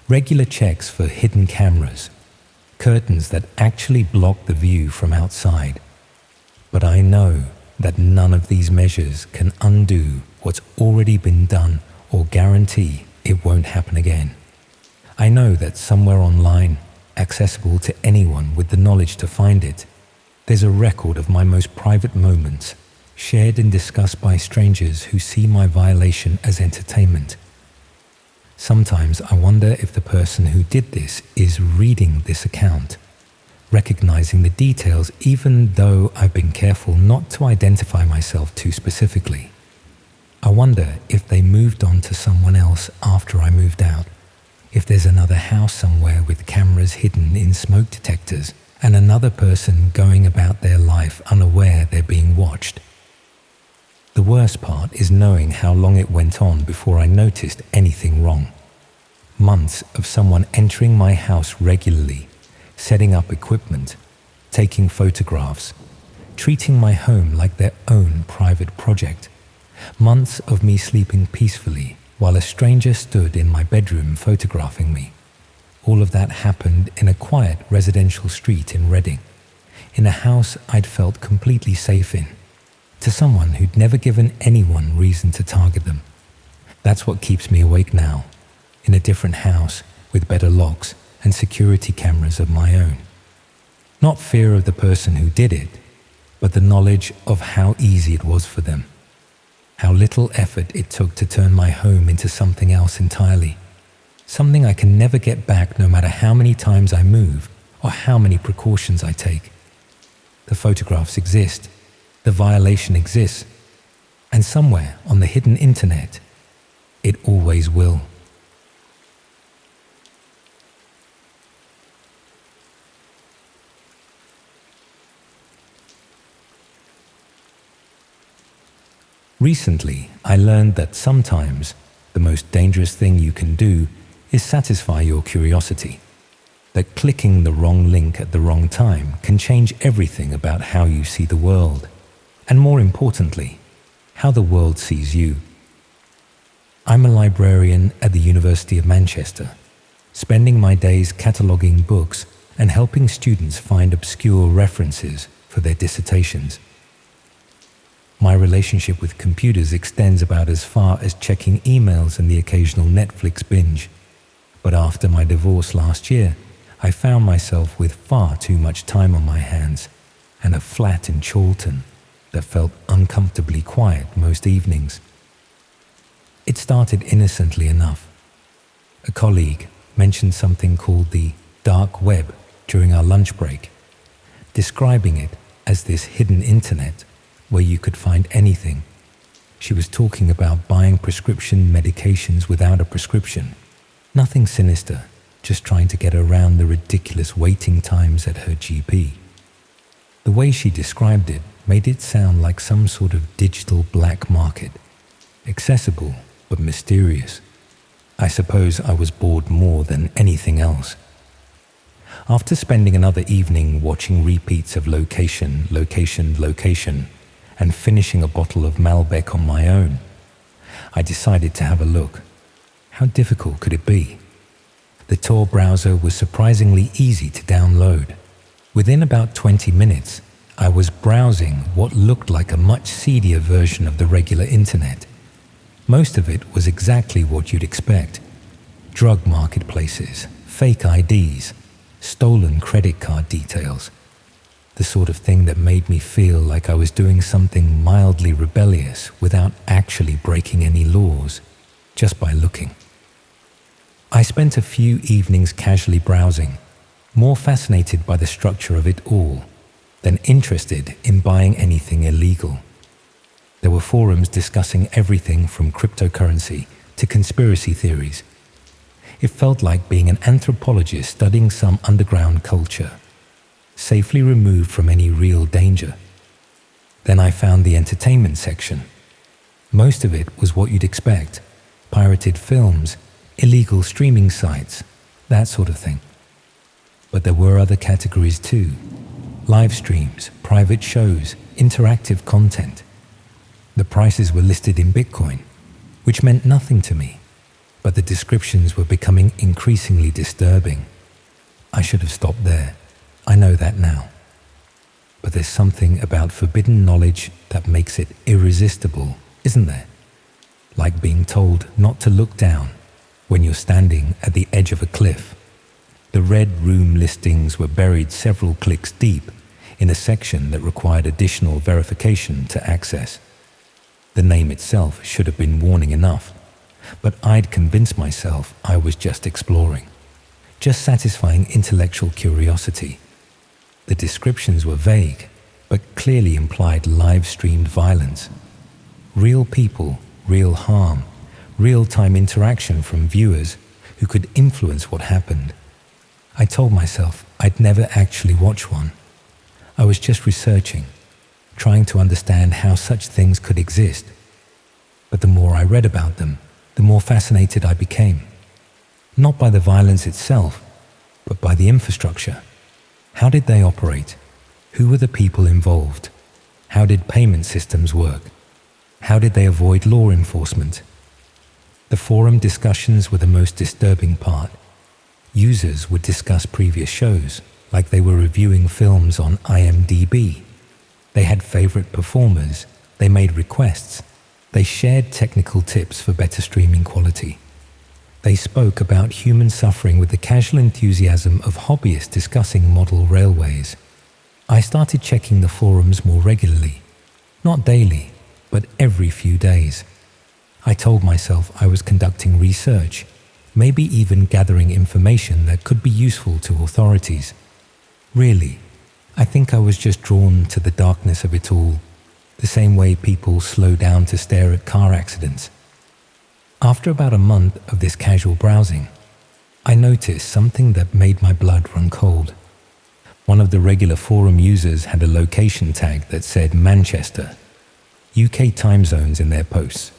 regular checks for hidden cameras, curtains that actually block the view from outside. But I know that none of these measures can undo what's already been done or guarantee it won't happen again. I know that somewhere online, accessible to anyone with the knowledge to find it, there's a record of my most private moments, shared and discussed by strangers who see my violation as entertainment. Sometimes I wonder if the person who did this is reading this account, recognizing the details even though I've been careful not to identify myself too specifically. I wonder if they moved on to someone else after I moved out, if there's another house somewhere with cameras hidden in smoke detectors and another person going about their life unaware they're being watched. The worst part is knowing how long it went on before I noticed anything wrong. Months of someone entering my house regularly, setting up equipment, taking photographs, treating my home like their own private project. Months of me sleeping peacefully while a stranger stood in my bedroom photographing me. All of that happened in a quiet residential street in Reading, in a house I'd felt completely safe in, to someone who'd never given anyone reason to target them. That's what keeps me awake now, in a different house with better locks and security cameras of my own. Not fear of the person who did it, but the knowledge of how easy it was for them, how little effort it took to turn my home into something else entirely. Something I can never get back no matter how many times I move or how many precautions I take. The photographs exist, the violation exists, and somewhere on the hidden internet, it always will. Recently, I learned that sometimes the most dangerous thing you can do is satisfy your curiosity. That clicking the wrong link at the wrong time can change everything about how you see the world, and more importantly, how the world sees you. I'm a librarian at the University of Manchester, spending my days cataloguing books and helping students find obscure references for their dissertations. My relationship with computers extends about as far as checking emails and the occasional Netflix binge. But after my divorce last year, I found myself with far too much time on my hands and a flat in Chorlton that felt uncomfortably quiet most evenings. It started innocently enough. A colleague mentioned something called the dark web during our lunch break, describing it as this hidden internet where you could find anything. She was talking about buying prescription medications without a prescription. Nothing sinister, just trying to get around the ridiculous waiting times at her GP. The way she described it made it sound like some sort of digital black market, accessible but mysterious. I suppose I was bored more than anything else. After spending another evening watching repeats of Location, and finishing a bottle of Malbec on my own, I decided to have a look. How difficult could it be? The Tor browser was surprisingly easy to download. Within about 20 minutes, I was browsing what looked like a much seedier version of the regular internet. Most of it was exactly what you'd expect. Drug marketplaces, fake IDs, stolen credit card details. The sort of thing that made me feel like I was doing something mildly rebellious without actually breaking any laws, just by looking. I spent a few evenings casually browsing, more fascinated by the structure of it all than interested in buying anything illegal. There were forums discussing everything from cryptocurrency to conspiracy theories. It felt like being an anthropologist studying some underground culture. safely removed from any real danger. Then I found the entertainment section. Most of it was what you'd expect: pirated films, illegal streaming sites, that sort of thing. But there were other categories too: live streams, private shows, interactive content. The prices were listed in Bitcoin, which meant nothing to me, but the descriptions were becoming increasingly disturbing. I should have stopped there. I know that now. But there's something about forbidden knowledge that makes it irresistible, isn't there? Like being told not to look down when you're standing at the edge of a cliff. The red room listings were buried several clicks deep in a section that required additional verification to access. The name itself should have been warning enough, but I'd convinced myself I was just exploring, just satisfying intellectual curiosity. The descriptions were vague, but clearly implied live-streamed violence. Real people, real harm, real-time interaction from viewers who could influence what happened. I told myself I'd never actually watch one. I was just researching, trying to understand how such things could exist. But the more I read about them, the more fascinated I became. Not by the violence itself, but by the infrastructure. How did they operate? Who were the people involved? How did payment systems work? How did they avoid law enforcement? The forum discussions were the most disturbing part. Users would discuss previous shows, like they were reviewing films on IMDb. They had favorite performers, they made requests, they shared technical tips for better streaming quality. They spoke about human suffering with the casual enthusiasm of hobbyists discussing model railways. I started checking the forums more regularly, not daily, but every few days. I told myself I was conducting research, maybe even gathering information that could be useful to authorities. Really, I think I was just drawn to the darkness of it all, the same way people slow down to stare at car accidents. After about a month of this casual browsing, I noticed something that made my blood run cold. One of the regular forum users had a location tag that said Manchester, UK time zones in their posts,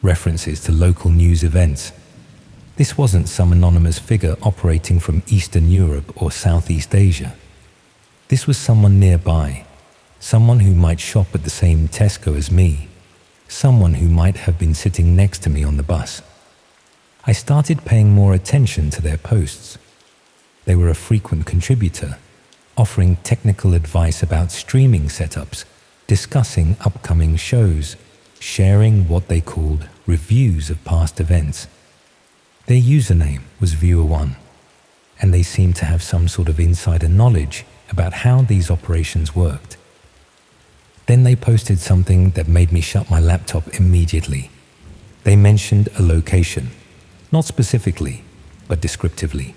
references to local news events. This wasn't some anonymous figure operating from Eastern Europe or Southeast Asia. This was someone nearby, someone who might shop at the same Tesco as me, someone who might have been sitting next to me on the bus. I started paying more attention to their posts. They were a frequent contributor, offering technical advice about streaming setups, discussing upcoming shows, sharing what they called reviews of past events. Their username was Viewer1, and they seemed to have some sort of insider knowledge about how these operations worked. Then they posted something that made me shut my laptop immediately. They mentioned a location, not specifically, but descriptively,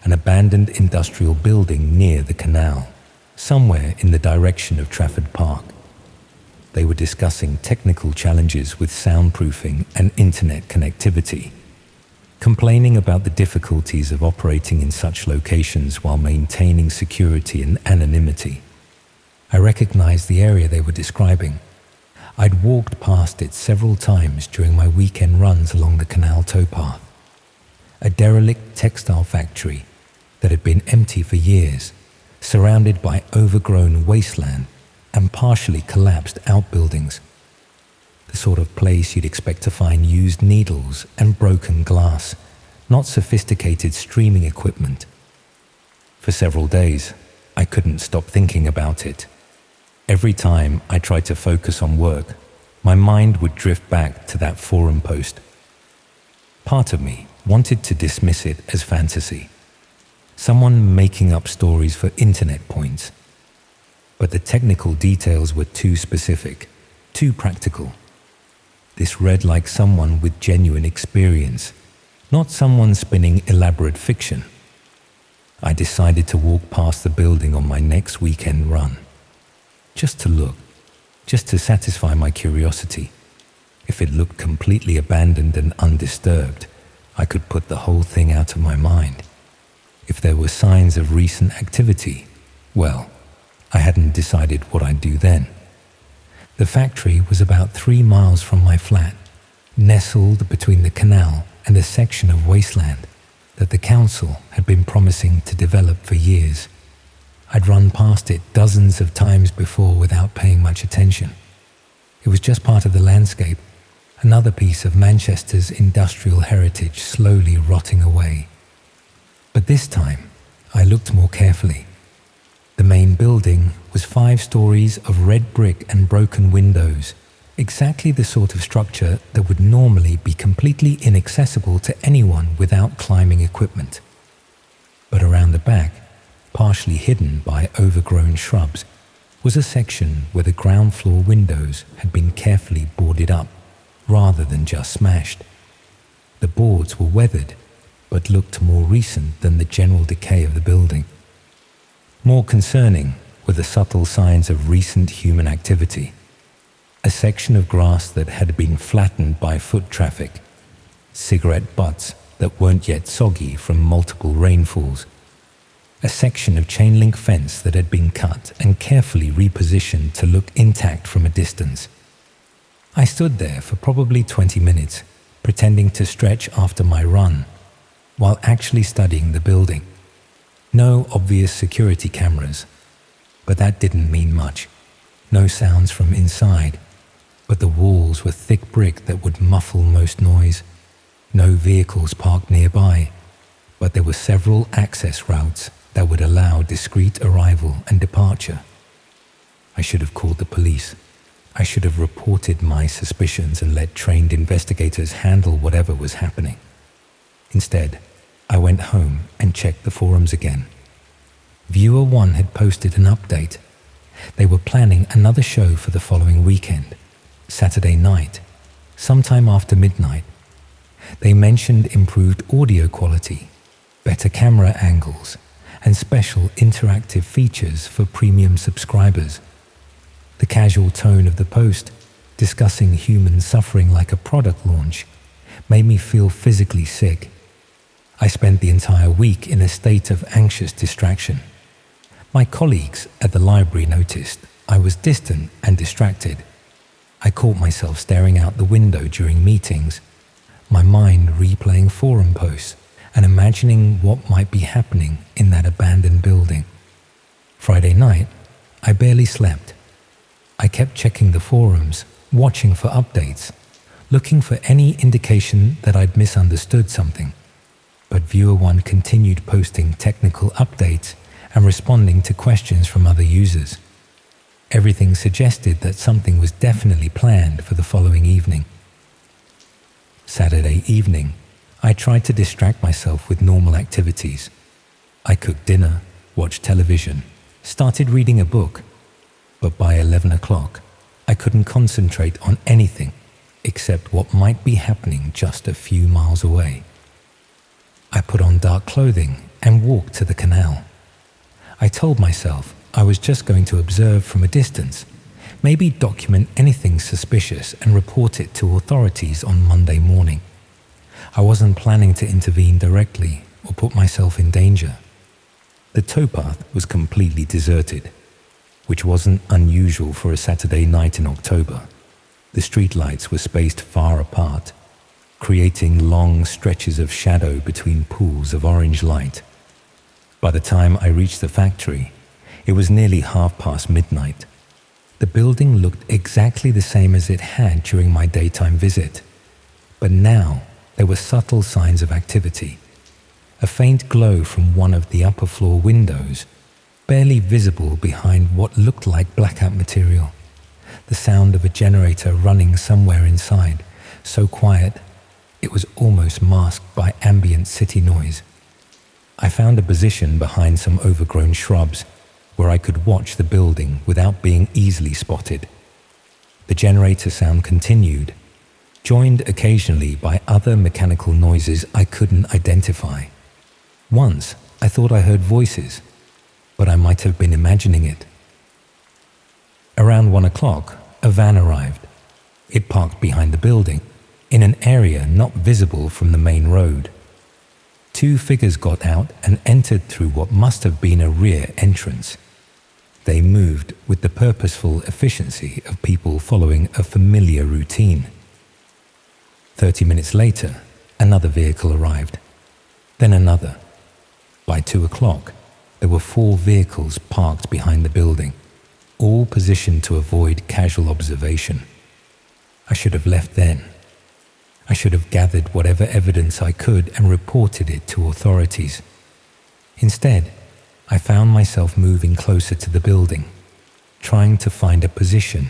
an abandoned industrial building near the canal, somewhere in the direction of Trafford Park. They were discussing technical challenges with soundproofing and internet connectivity, complaining about the difficulties of operating in such locations while maintaining security and anonymity. I recognized the area they were describing. I'd walked past it several times during my weekend runs along the canal towpath. A derelict textile factory that had been empty for years, surrounded by overgrown wasteland and partially collapsed outbuildings. The sort of place you'd expect to find used needles and broken glass, not sophisticated streaming equipment. For several days, I couldn't stop thinking about it. Every time I tried to focus on work, my mind would drift back to that forum post. Part of me wanted to dismiss it as fantasy, someone making up stories for internet points. But the technical details were too specific, too practical. This read like someone with genuine experience, not someone spinning elaborate fiction. I decided to walk past the building on my next weekend run. Just to look, just to satisfy my curiosity. If it looked completely abandoned and undisturbed, I could put the whole thing out of my mind. If there were signs of recent activity, Well, I hadn't decided what I'd do then. The factory was about 3 miles from my flat, nestled between the canal and a section of wasteland that the council had been promising to develop for years. I'd run past it dozens of times before without paying much attention. It was just part of the landscape, another piece of Manchester's industrial heritage slowly rotting away. But this time, I looked more carefully. The main building was 5 stories of red brick and broken windows, exactly the sort of structure that would normally be completely inaccessible to anyone without climbing equipment. But around the back, partially hidden by overgrown shrubs, was a section where the ground floor windows had been carefully boarded up, rather than just smashed. The boards were weathered, but looked more recent than the general decay of the building. More concerning were the subtle signs of recent human activity. A section of grass that had been flattened by foot traffic, cigarette butts that weren't yet soggy from multiple rainfalls, a section of chain link fence that had been cut and carefully repositioned to look intact from a distance. I stood there for probably 20 minutes, pretending to stretch after my run, while actually studying the building. No obvious security cameras, but that didn't mean much. No sounds from inside, but the walls were thick brick that would muffle most noise. No vehicles parked nearby, but there were several access routes that would allow discreet arrival and departure. I should have called the police. I should have reported my suspicions and let trained investigators handle whatever was happening. Instead, I went home and checked the forums again. Viewer 1 had posted an update. They were planning another show for the following weekend, Saturday night, sometime after midnight. They mentioned improved audio quality, better camera angles, and special interactive features for premium subscribers. The casual tone of the post, discussing human suffering like a product launch, made me feel physically sick. I spent the entire week in a state of anxious distraction. My colleagues at the library noticed I was distant and distracted. I caught myself staring out the window during meetings, my mind replaying forum posts and imagining what might be happening in that abandoned building. Friday night, I barely slept. I kept checking the forums, watching for updates, looking for any indication that I'd misunderstood something. But Viewer 1 continued posting technical updates and responding to questions from other users. Everything suggested that something was definitely planned for the following evening. Saturday evening, I tried to distract myself with normal activities. I cooked dinner, watched television, started reading a book, but by 11 o'clock, I couldn't concentrate on anything except what might be happening just a few miles away. I put on dark clothing and walked to the canal. I told myself I was just going to observe from a distance, maybe document anything suspicious and report it to authorities on Monday morning. I wasn't planning to intervene directly or put myself in danger. The towpath was completely deserted, which wasn't unusual for a Saturday night in October. The streetlights were spaced far apart, creating long stretches of shadow between pools of orange light. By the time I reached the factory, it was nearly midnight. The building looked exactly the same as it had during my daytime visit, but now there were subtle signs of activity. A faint glow from one of the upper floor windows, barely visible behind what looked like blackout material. The sound of a generator running somewhere inside, so quiet it was almost masked by ambient city noise. I found a position behind some overgrown shrubs where I could watch the building without being easily spotted. The generator sound continued, joined occasionally by other mechanical noises I couldn't identify. Once, I thought I heard voices, but I might have been imagining it. Around 1 o'clock, a van arrived. It parked behind the building, in an area not visible from the main road. 2 figures got out and entered through what must have been a rear entrance. They moved with the purposeful efficiency of people following a familiar routine. 30 minutes later, another vehicle arrived, then another. By 2 o'clock, there were 4 vehicles parked behind the building, all positioned to avoid casual observation. I should have left then. I should have gathered whatever evidence I could and reported it to authorities. Instead, I found myself moving closer to the building, trying to find a position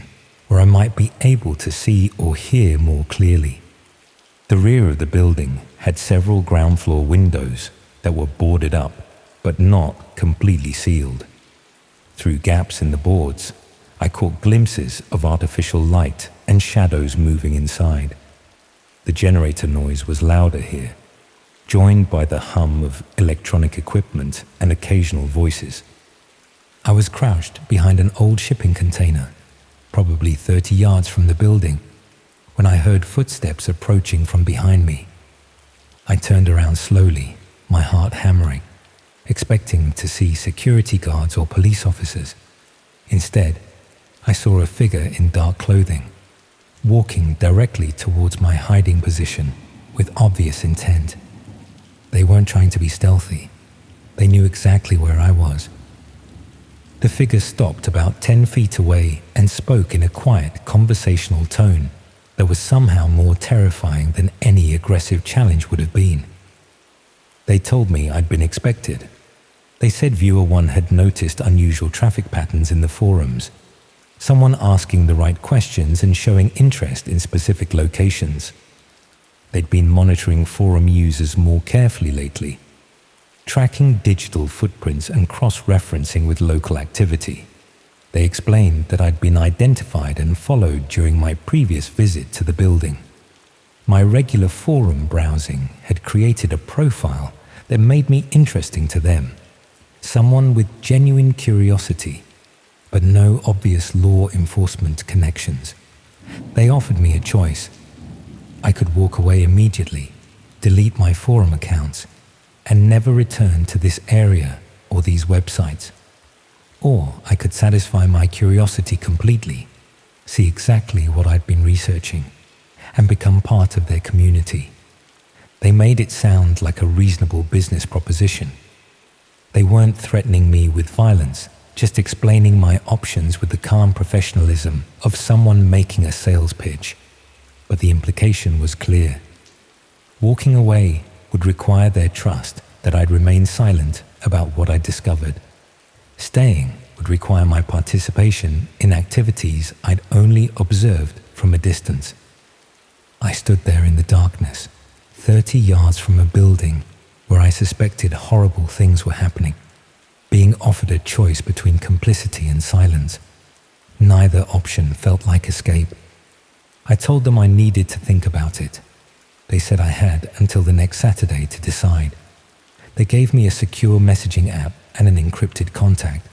where I might be able to see or hear more clearly. The rear of the building had several ground floor windows that were boarded up, but not completely sealed. Through gaps in the boards, I caught glimpses of artificial light and shadows moving inside. The generator noise was louder here, joined by the hum of electronic equipment and occasional voices. I was crouched behind an old shipping container, probably 30 yards from the building, when I heard footsteps approaching from behind me. I turned around slowly, my heart hammering, expecting to see security guards or police officers. Instead, I saw a figure in dark clothing, walking directly towards my hiding position with obvious intent. They weren't trying to be stealthy. They knew exactly where I was. The figure stopped about 10 feet away and spoke in a quiet, conversational tone that was somehow more terrifying than any aggressive challenge would have been. They told me I'd been expected. They said Viewer 1 had noticed unusual traffic patterns in the forums, someone asking the right questions and showing interest in specific locations. They'd been monitoring forum users more carefully lately, tracking digital footprints and cross-referencing with local activity. They explained that I'd been identified and followed during my previous visit to the building. My regular forum browsing had created a profile that made me interesting to them, someone with genuine curiosity, but no obvious law enforcement connections. They offered me a choice. I could walk away immediately, delete my forum accounts, and never return to this area or these websites. Or I could satisfy my curiosity completely, see exactly what I'd been researching, and become part of their community. They made it sound like a reasonable business proposition. They weren't threatening me with violence, just explaining my options with the calm professionalism of someone making a sales pitch. But the implication was clear. Walking away would require their trust that I'd remain silent about what I'd discovered. Staying would require my participation in activities I'd only observed from a distance. I stood there in the darkness, 30 yards from a building where I suspected horrible things were happening, being offered a choice between complicity and silence. Neither option felt like escape. I told them I needed to think about it. They said I had until the next Saturday to decide. They gave me a secure messaging app and an encrypted contact.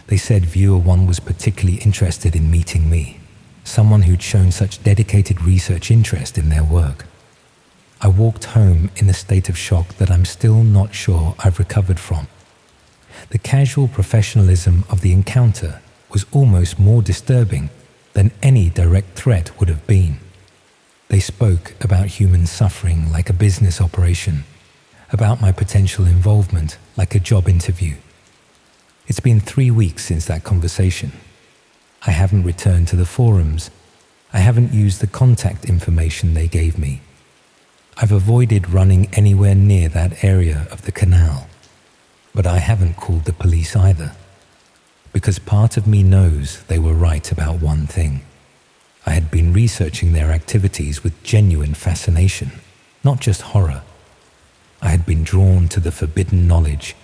They said Viewer 1 was particularly interested in meeting me, someone who'd shown such dedicated research interest in their work. I walked home in a state of shock that I'm still not sure I've recovered from. The casual professionalism of the encounter was almost more disturbing than any direct threat would have been. They spoke about human suffering like a business operation, about my potential involvement like a job interview. It's been 3 weeks since that conversation. I haven't returned to the forums. I haven't used the contact information they gave me. I've avoided running anywhere near that area of the canal. But I haven't called the police either, because part of me knows they were right about one thing. I had been researching their activities with genuine fascination, not just horror. I had been drawn to the forbidden knowledge,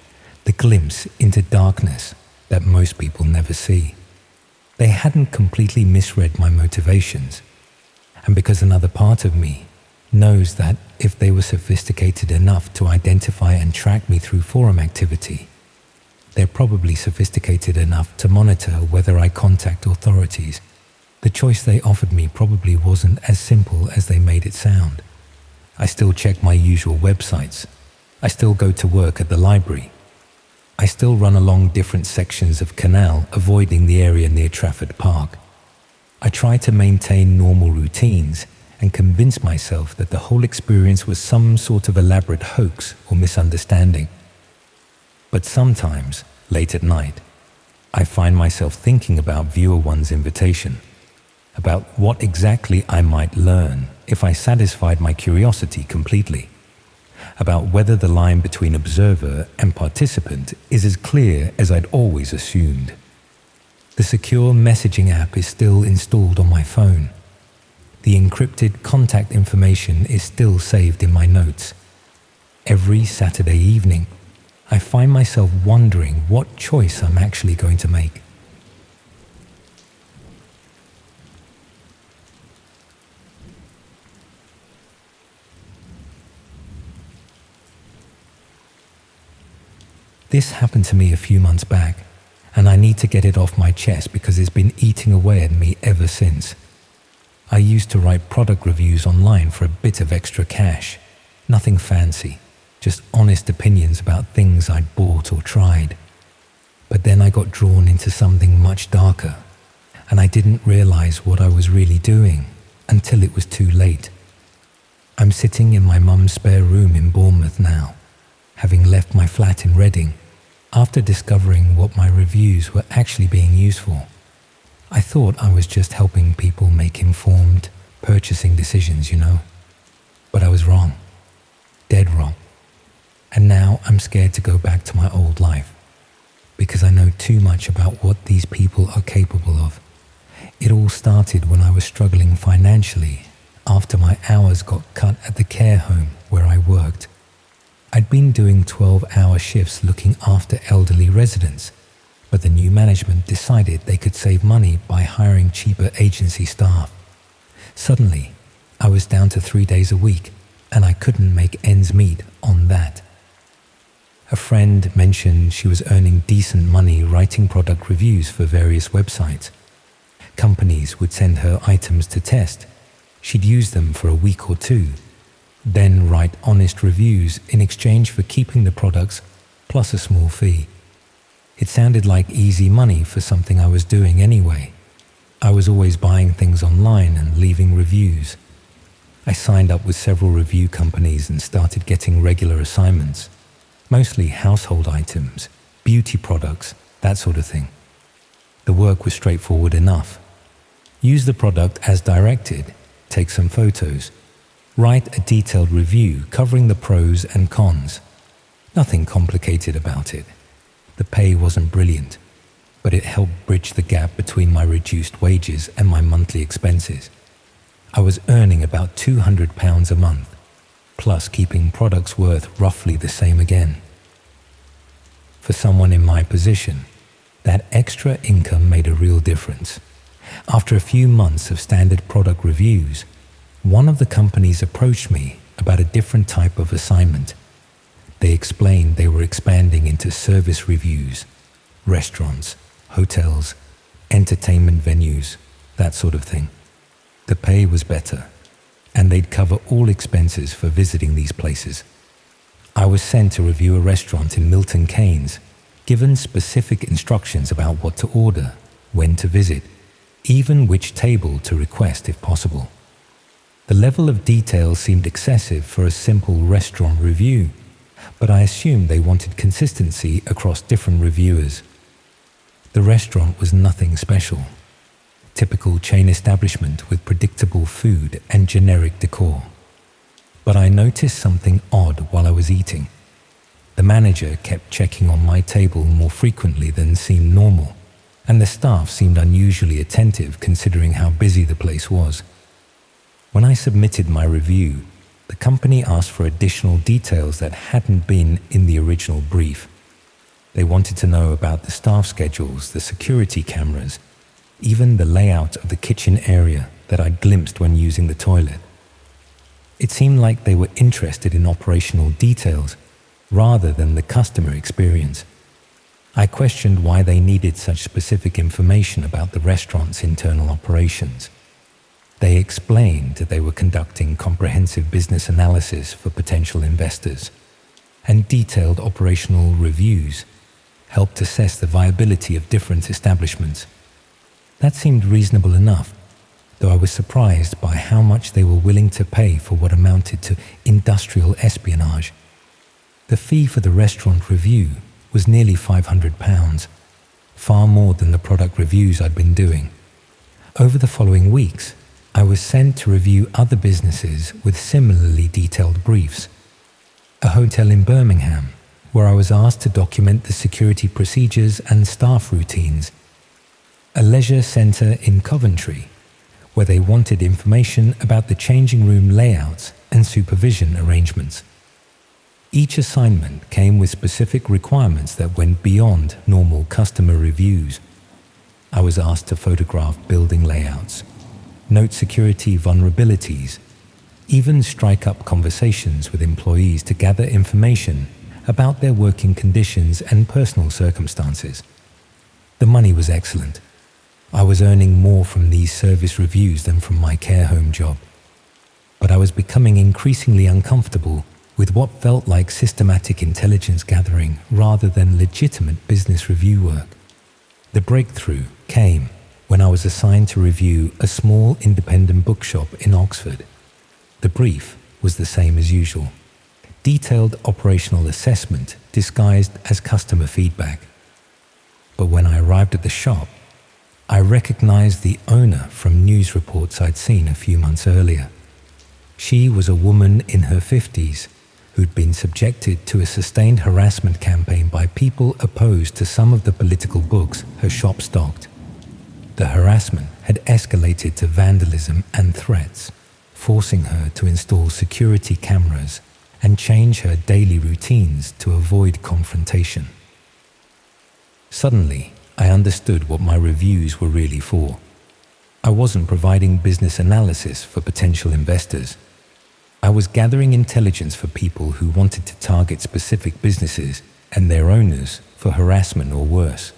the glimpse into darkness that most people never see. They hadn't completely misread my motivations, and because another part of me knows that if they were sophisticated enough to identify and track me through forum activity, they're probably sophisticated enough to monitor whether I contact authorities. The choice they offered me probably wasn't as simple as they made it sound. I still check my usual websites. I still go to work at the library. I still run along different sections of canal, avoiding the area near Trafford Park. I try to maintain normal routines and convince myself that the whole experience was some sort of elaborate hoax or misunderstanding. But sometimes, late at night, I find myself thinking about Viewer One's invitation, about what exactly I might learn if I satisfied my curiosity completely, about whether the line between observer and participant is as clear as I'd always assumed. The secure messaging app is still installed on my phone. The encrypted contact information is still saved in my notes. Every Saturday evening, I find myself wondering what choice I'm actually going to make. This happened to me a few months back, and I need to get it off my chest because it's been eating away at me ever since. I used to write product reviews online for a bit of extra cash. Nothing fancy, just honest opinions about things I'd bought or tried. But then I got drawn into something much darker, and I didn't realize what I was really doing until it was too late. I'm sitting in my mum's spare room in Bournemouth now, having left my flat in Reading, after discovering what my reviews were actually being used for. I thought I was just helping people make informed purchasing decisions, But I was wrong. Dead wrong. And now I'm scared to go back to my old life, because I know too much about what these people are capable of. It all started when I was struggling financially after my hours got cut at the care home where I worked. I'd been doing 12-hour shifts looking after elderly residents, but the new management decided they could save money by hiring cheaper agency staff. Suddenly, I was down to 3 days a week, and I couldn't make ends meet on that. A friend mentioned she was earning decent money writing product reviews for various websites. Companies would send her items to test. She'd use them for a week or two, then write honest reviews in exchange for keeping the products plus a small fee. It sounded like easy money for something I was doing anyway. I was always buying things online and leaving reviews. I signed up with several review companies and started getting regular assignments, mostly household items, beauty products, that sort of thing. The work was straightforward enough. Use the product as directed, take some photos, write a detailed review covering the pros and cons. Nothing complicated about it. The pay wasn't brilliant, but it helped bridge the gap between my reduced wages and my monthly expenses. I was earning about £200 a month, plus keeping products worth roughly the same again. For someone in my position, that extra income made a real difference. After a few months of standard product reviews, one of the companies approached me about a different type of assignment. They explained they were expanding into service reviews, restaurants, hotels, entertainment venues, that sort of thing. The pay was better, and they'd cover all expenses for visiting these places. I was sent to review a restaurant in Milton Keynes, given specific instructions about what to order, when to visit, even which table to request if possible. The level of detail seemed excessive for a simple restaurant review, but I assumed they wanted consistency across different reviewers. The restaurant was nothing special. Typical chain establishment with predictable food and generic decor. But I noticed something odd while I was eating. The manager kept checking on my table more frequently than seemed normal, and the staff seemed unusually attentive considering how busy the place was. When I submitted my review, the company asked for additional details that hadn't been in the original brief. They wanted to know about the staff schedules, the security cameras, even the layout of the kitchen area that I glimpsed when using the toilet. It seemed like they were interested in operational details rather than the customer experience. I questioned why they needed such specific information about the restaurant's internal operations. They explained that they were conducting comprehensive business analysis for potential investors and detailed operational reviews, helped assess the viability of different establishments. That seemed reasonable enough, though I was surprised by how much they were willing to pay for what amounted to industrial espionage. The fee for the restaurant review was nearly £500, far more than the product reviews I'd been doing. Over the following weeks, I was sent to review other businesses with similarly detailed briefs. A hotel in Birmingham, where I was asked to document the security procedures and staff routines. A leisure centre in Coventry, where they wanted information about the changing room layouts and supervision arrangements. Each assignment came with specific requirements that went beyond normal customer reviews. I was asked to photograph building layouts, note security vulnerabilities, even strike up conversations with employees to gather information about their working conditions and personal circumstances. The money was excellent. I was earning more from these service reviews than from my care home job. But I was becoming increasingly uncomfortable with what felt like systematic intelligence gathering rather than legitimate business review work. The breakthrough came when I was assigned to review a small independent bookshop in Oxford. The brief was the same as usual. Detailed operational assessment disguised as customer feedback. But when I arrived at the shop, I recognized the owner from news reports I'd seen a few months earlier. She was a woman in her 50s who'd been subjected to a sustained harassment campaign by people opposed to some of the political books her shop stocked. The harassment had escalated to vandalism and threats, forcing her to install security cameras and change her daily routines to avoid confrontation. Suddenly, I understood what my reviews were really for. I wasn't providing business analysis for potential investors. I was gathering intelligence for people who wanted to target specific businesses and their owners for harassment or worse.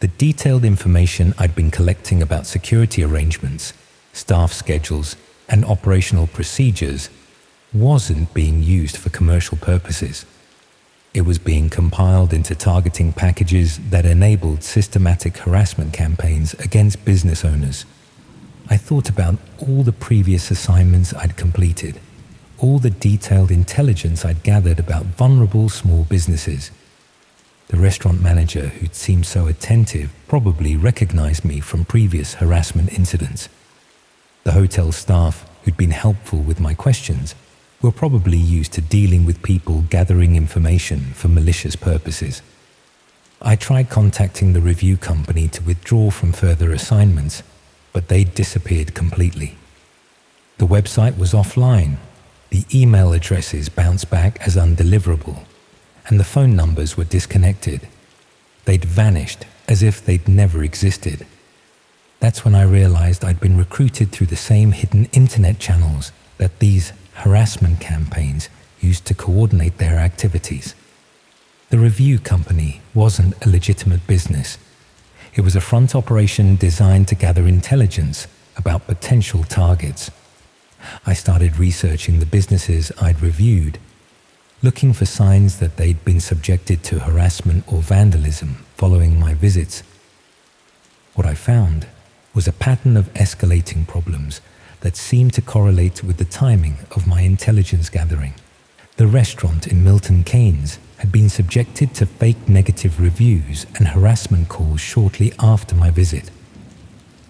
The detailed information I'd been collecting about security arrangements, staff schedules, and operational procedures wasn't being used for commercial purposes. It was being compiled into targeting packages that enabled systematic harassment campaigns against business owners. I thought about all the previous assignments I'd completed, all the detailed intelligence I'd gathered about vulnerable small businesses. The restaurant manager who'd seemed so attentive probably recognized me from previous harassment incidents. The hotel staff who'd been helpful with my questions were probably used to dealing with people gathering information for malicious purposes. I tried contacting the review company to withdraw from further assignments, but they'd disappeared completely. The website was offline, the email addresses bounced back as undeliverable, and the phone numbers were disconnected. They'd vanished as if they'd never existed. That's when I realized I'd been recruited through the same hidden internet channels that these harassment campaigns used to coordinate their activities. The review company wasn't a legitimate business. It was a front operation designed to gather intelligence about potential targets. I started researching the businesses I'd reviewed, looking for signs that they'd been subjected to harassment or vandalism following my visits. What I found was a pattern of escalating problems that seemed to correlate with the timing of my intelligence gathering. The restaurant in Milton Keynes had been subjected to fake negative reviews and harassment calls shortly after my visit.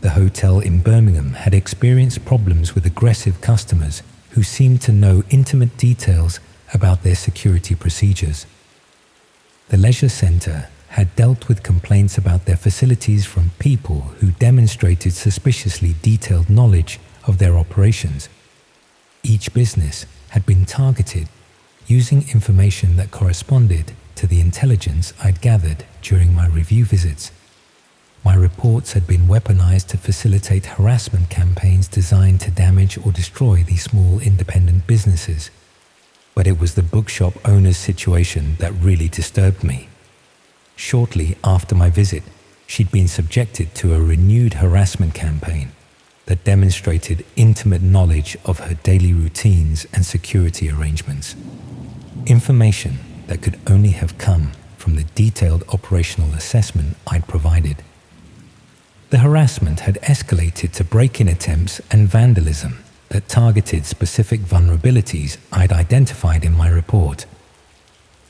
The hotel in Birmingham had experienced problems with aggressive customers who seemed to know intimate details about their security procedures. The leisure centre had dealt with complaints about their facilities from people who demonstrated suspiciously detailed knowledge of their operations. Each business had been targeted using information that corresponded to the intelligence I'd gathered during my review visits. My reports had been weaponized to facilitate harassment campaigns designed to damage or destroy these small independent businesses. But it was the bookshop owner's situation that really disturbed me. Shortly after my visit, she'd been subjected to a renewed harassment campaign that demonstrated intimate knowledge of her daily routines and security arrangements. Information that could only have come from the detailed operational assessment I'd provided. The harassment had escalated to break-in attempts and vandalism that targeted specific vulnerabilities I'd identified in my report.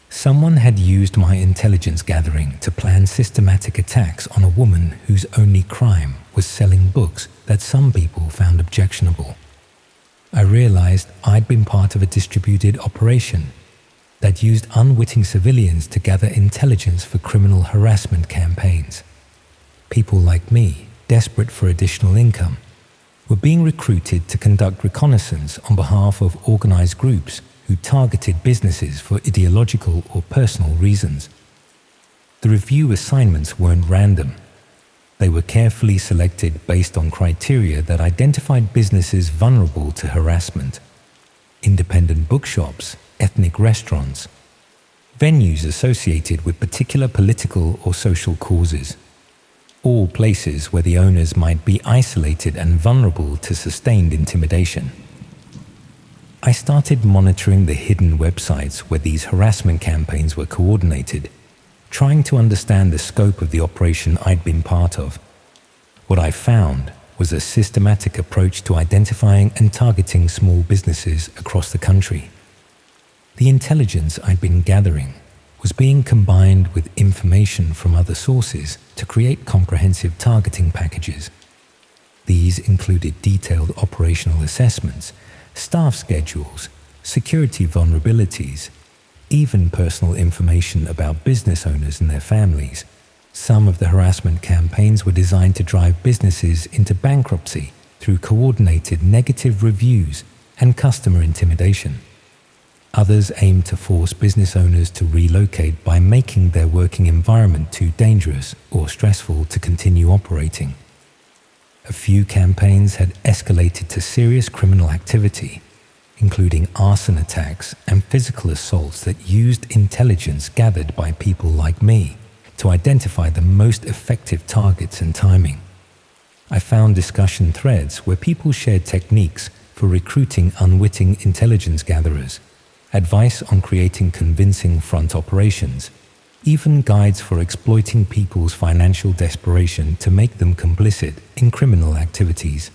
Someone had used my intelligence gathering to plan systematic attacks on a woman whose only crime was selling books that some people found objectionable. I realized I'd been part of a distributed operation that used unwitting civilians to gather intelligence for criminal harassment campaigns. People like me, desperate for additional income, were being recruited to conduct reconnaissance on behalf of organized groups who targeted businesses for ideological or personal reasons. The review assignments weren't random. They were carefully selected based on criteria that identified businesses vulnerable to harassment: independent bookshops, ethnic restaurants, venues associated with particular political or social causes, all places where the owners might be isolated and vulnerable to sustained intimidation. I started monitoring the hidden websites where these harassment campaigns were coordinated, trying to understand the scope of the operation I'd been part of. What I found was a systematic approach to identifying and targeting small businesses across the country. The intelligence I'd been gathering was being combined with information from other sources to create comprehensive targeting packages. These included detailed operational assessments, staff schedules, security vulnerabilities, even personal information about business owners and their families. Some of the harassment campaigns were designed to drive businesses into bankruptcy through coordinated negative reviews and customer intimidation. Others aimed to force business owners to relocate by making their working environment too dangerous or stressful to continue operating. A few campaigns had escalated to serious criminal activity, including arson attacks and physical assaults that used intelligence gathered by people like me to identify the most effective targets and timing. I found discussion threads where people shared techniques for recruiting unwitting intelligence gatherers, advice on creating convincing front operations, even guides for exploiting people's financial desperation to make them complicit in criminal activities.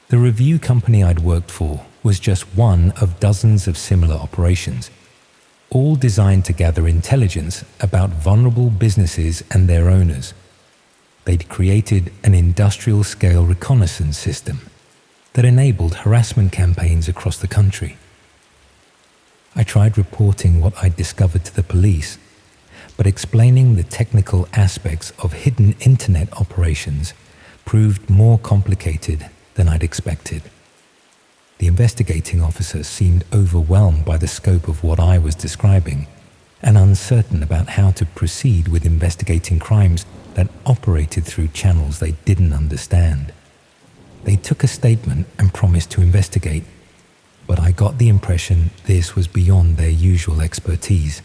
The review company I'd worked for was just one of dozens of similar operations, all designed to gather intelligence about vulnerable businesses and their owners. They'd created an industrial-scale reconnaissance system that enabled harassment campaigns across the country. I tried reporting what I'd discovered to the police, but explaining the technical aspects of hidden internet operations proved more complicated than I'd expected. The investigating officer seemed overwhelmed by the scope of what I was describing and uncertain about how to proceed with investigating crimes that operated through channels they didn't understand. They took a statement and promised to investigate, but I got the impression this was beyond their usual expertise.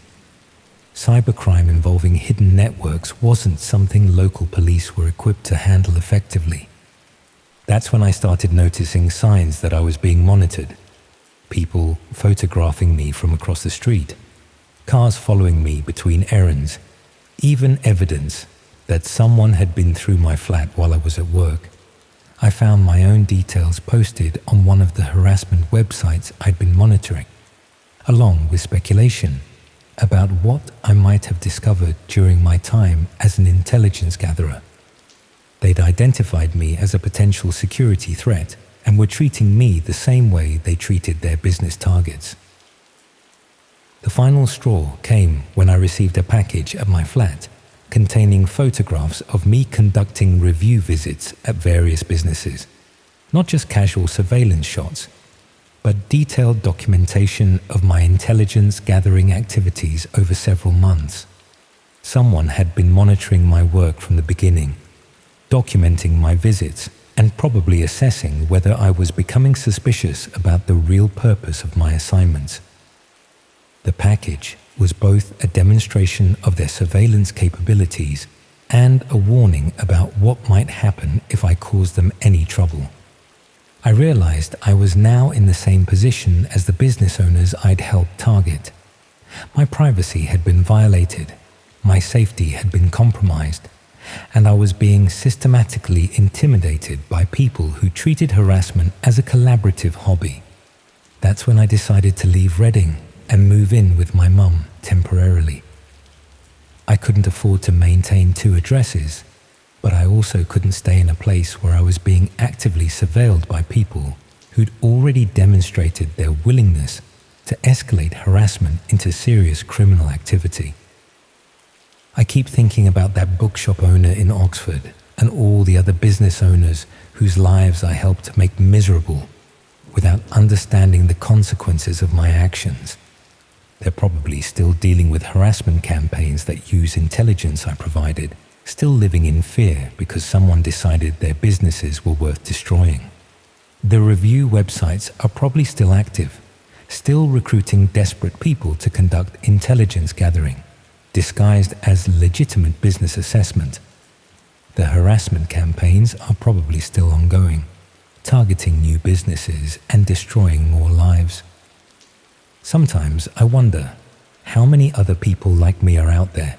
Cybercrime involving hidden networks wasn't something local police were equipped to handle effectively. That's when I started noticing signs that I was being monitored. People photographing me from across the street, cars following me between errands, even evidence that someone had been through my flat while I was at work. I found my own details posted on one of the harassment websites I'd been monitoring, along with speculation about what I might have discovered during my time as an intelligence gatherer. They'd identified me as a potential security threat and were treating me the same way they treated their business targets. The final straw came when I received a package at my flat containing photographs of me conducting review visits at various businesses, not just casual surveillance shots, but detailed documentation of my intelligence gathering activities over several months. Someone had been monitoring my work from the beginning, documenting my visits and probably assessing whether I was becoming suspicious about the real purpose of my assignments. The package was both a demonstration of their surveillance capabilities and a warning about what might happen if I caused them any trouble. I realized I was now in the same position as the business owners I'd helped target. My privacy had been violated, my safety had been compromised, and I was being systematically intimidated by people who treated harassment as a collaborative hobby. That's when I decided to leave Reading and move in with my mum temporarily. I couldn't afford to maintain 2 addresses, but I also couldn't stay in a place where I was being actively surveilled by people who'd already demonstrated their willingness to escalate harassment into serious criminal activity. I keep thinking about that bookshop owner in Oxford and all the other business owners whose lives I helped make miserable without understanding the consequences of my actions. They're probably still dealing with harassment campaigns that use intelligence I provided, still living in fear because someone decided their businesses were worth destroying. The review websites are probably still active, still recruiting desperate people to conduct intelligence gathering, disguised as legitimate business assessment. The harassment campaigns are probably still ongoing, targeting new businesses and destroying more lives. Sometimes I wonder how many other people like me are out there,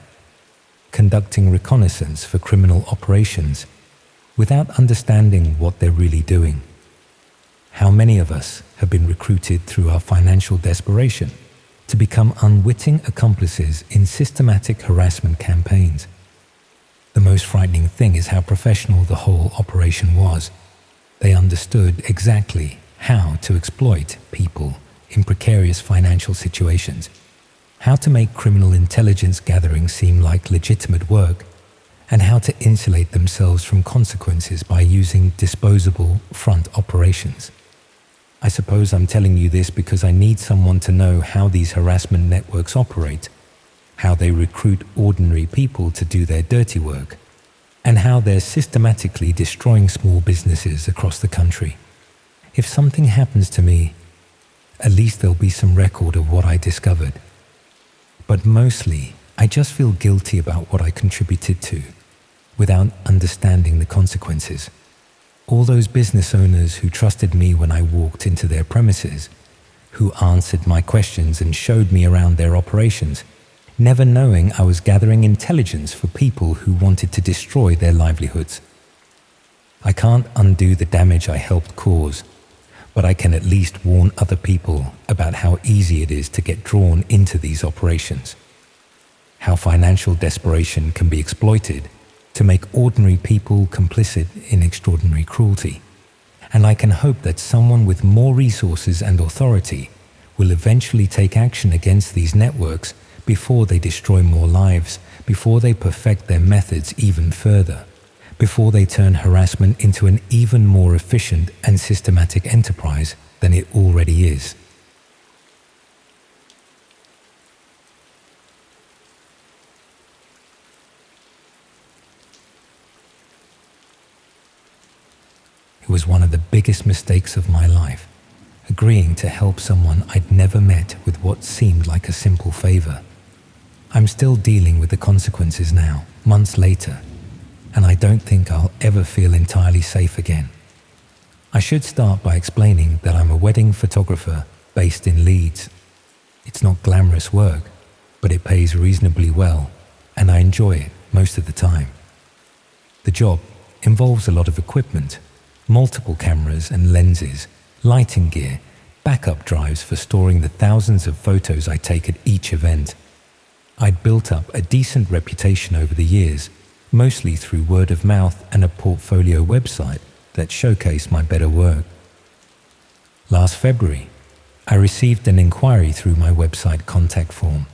conducting reconnaissance for criminal operations without understanding what they're really doing. How many of us have been recruited through our financial desperation to become unwitting accomplices in systematic harassment campaigns? The most frightening thing is how professional the whole operation was. They understood exactly how to exploit people in precarious financial situations, how to make criminal intelligence gathering seem like legitimate work, and how to insulate themselves from consequences by using disposable front operations. I suppose I'm telling you this because I need someone to know how these harassment networks operate, how they recruit ordinary people to do their dirty work, and how they're systematically destroying small businesses across the country. If something happens to me, at least there'll be some record of what I discovered. But mostly, I just feel guilty about what I contributed to, without understanding the consequences. All those business owners who trusted me when I walked into their premises, who answered my questions and showed me around their operations, never knowing I was gathering intelligence for people who wanted to destroy their livelihoods. I can't undo the damage I helped cause, but I can at least warn other people about how easy it is to get drawn into these operations, how financial desperation can be exploited to make ordinary people complicit in extraordinary cruelty. And I can hope that someone with more resources and authority will eventually take action against these networks before they destroy more lives, before they perfect their methods even further, before they turn harassment into an even more efficient and systematic enterprise than it already is. It was one of the biggest mistakes of my life, agreeing to help someone I'd never met with what seemed like a simple favor. I'm still dealing with the consequences now, months later, and I don't think I'll ever feel entirely safe again. I should start by explaining that I'm a wedding photographer based in Leeds. It's not glamorous work, but it pays reasonably well, and I enjoy it most of the time. The job involves a lot of equipment, multiple cameras and lenses, lighting gear, backup drives for storing the thousands of photos I take at each event. I'd built up a decent reputation over the years, mostly through word of mouth and a portfolio website that showcased my better work. Last February, I received an inquiry through my website contact form.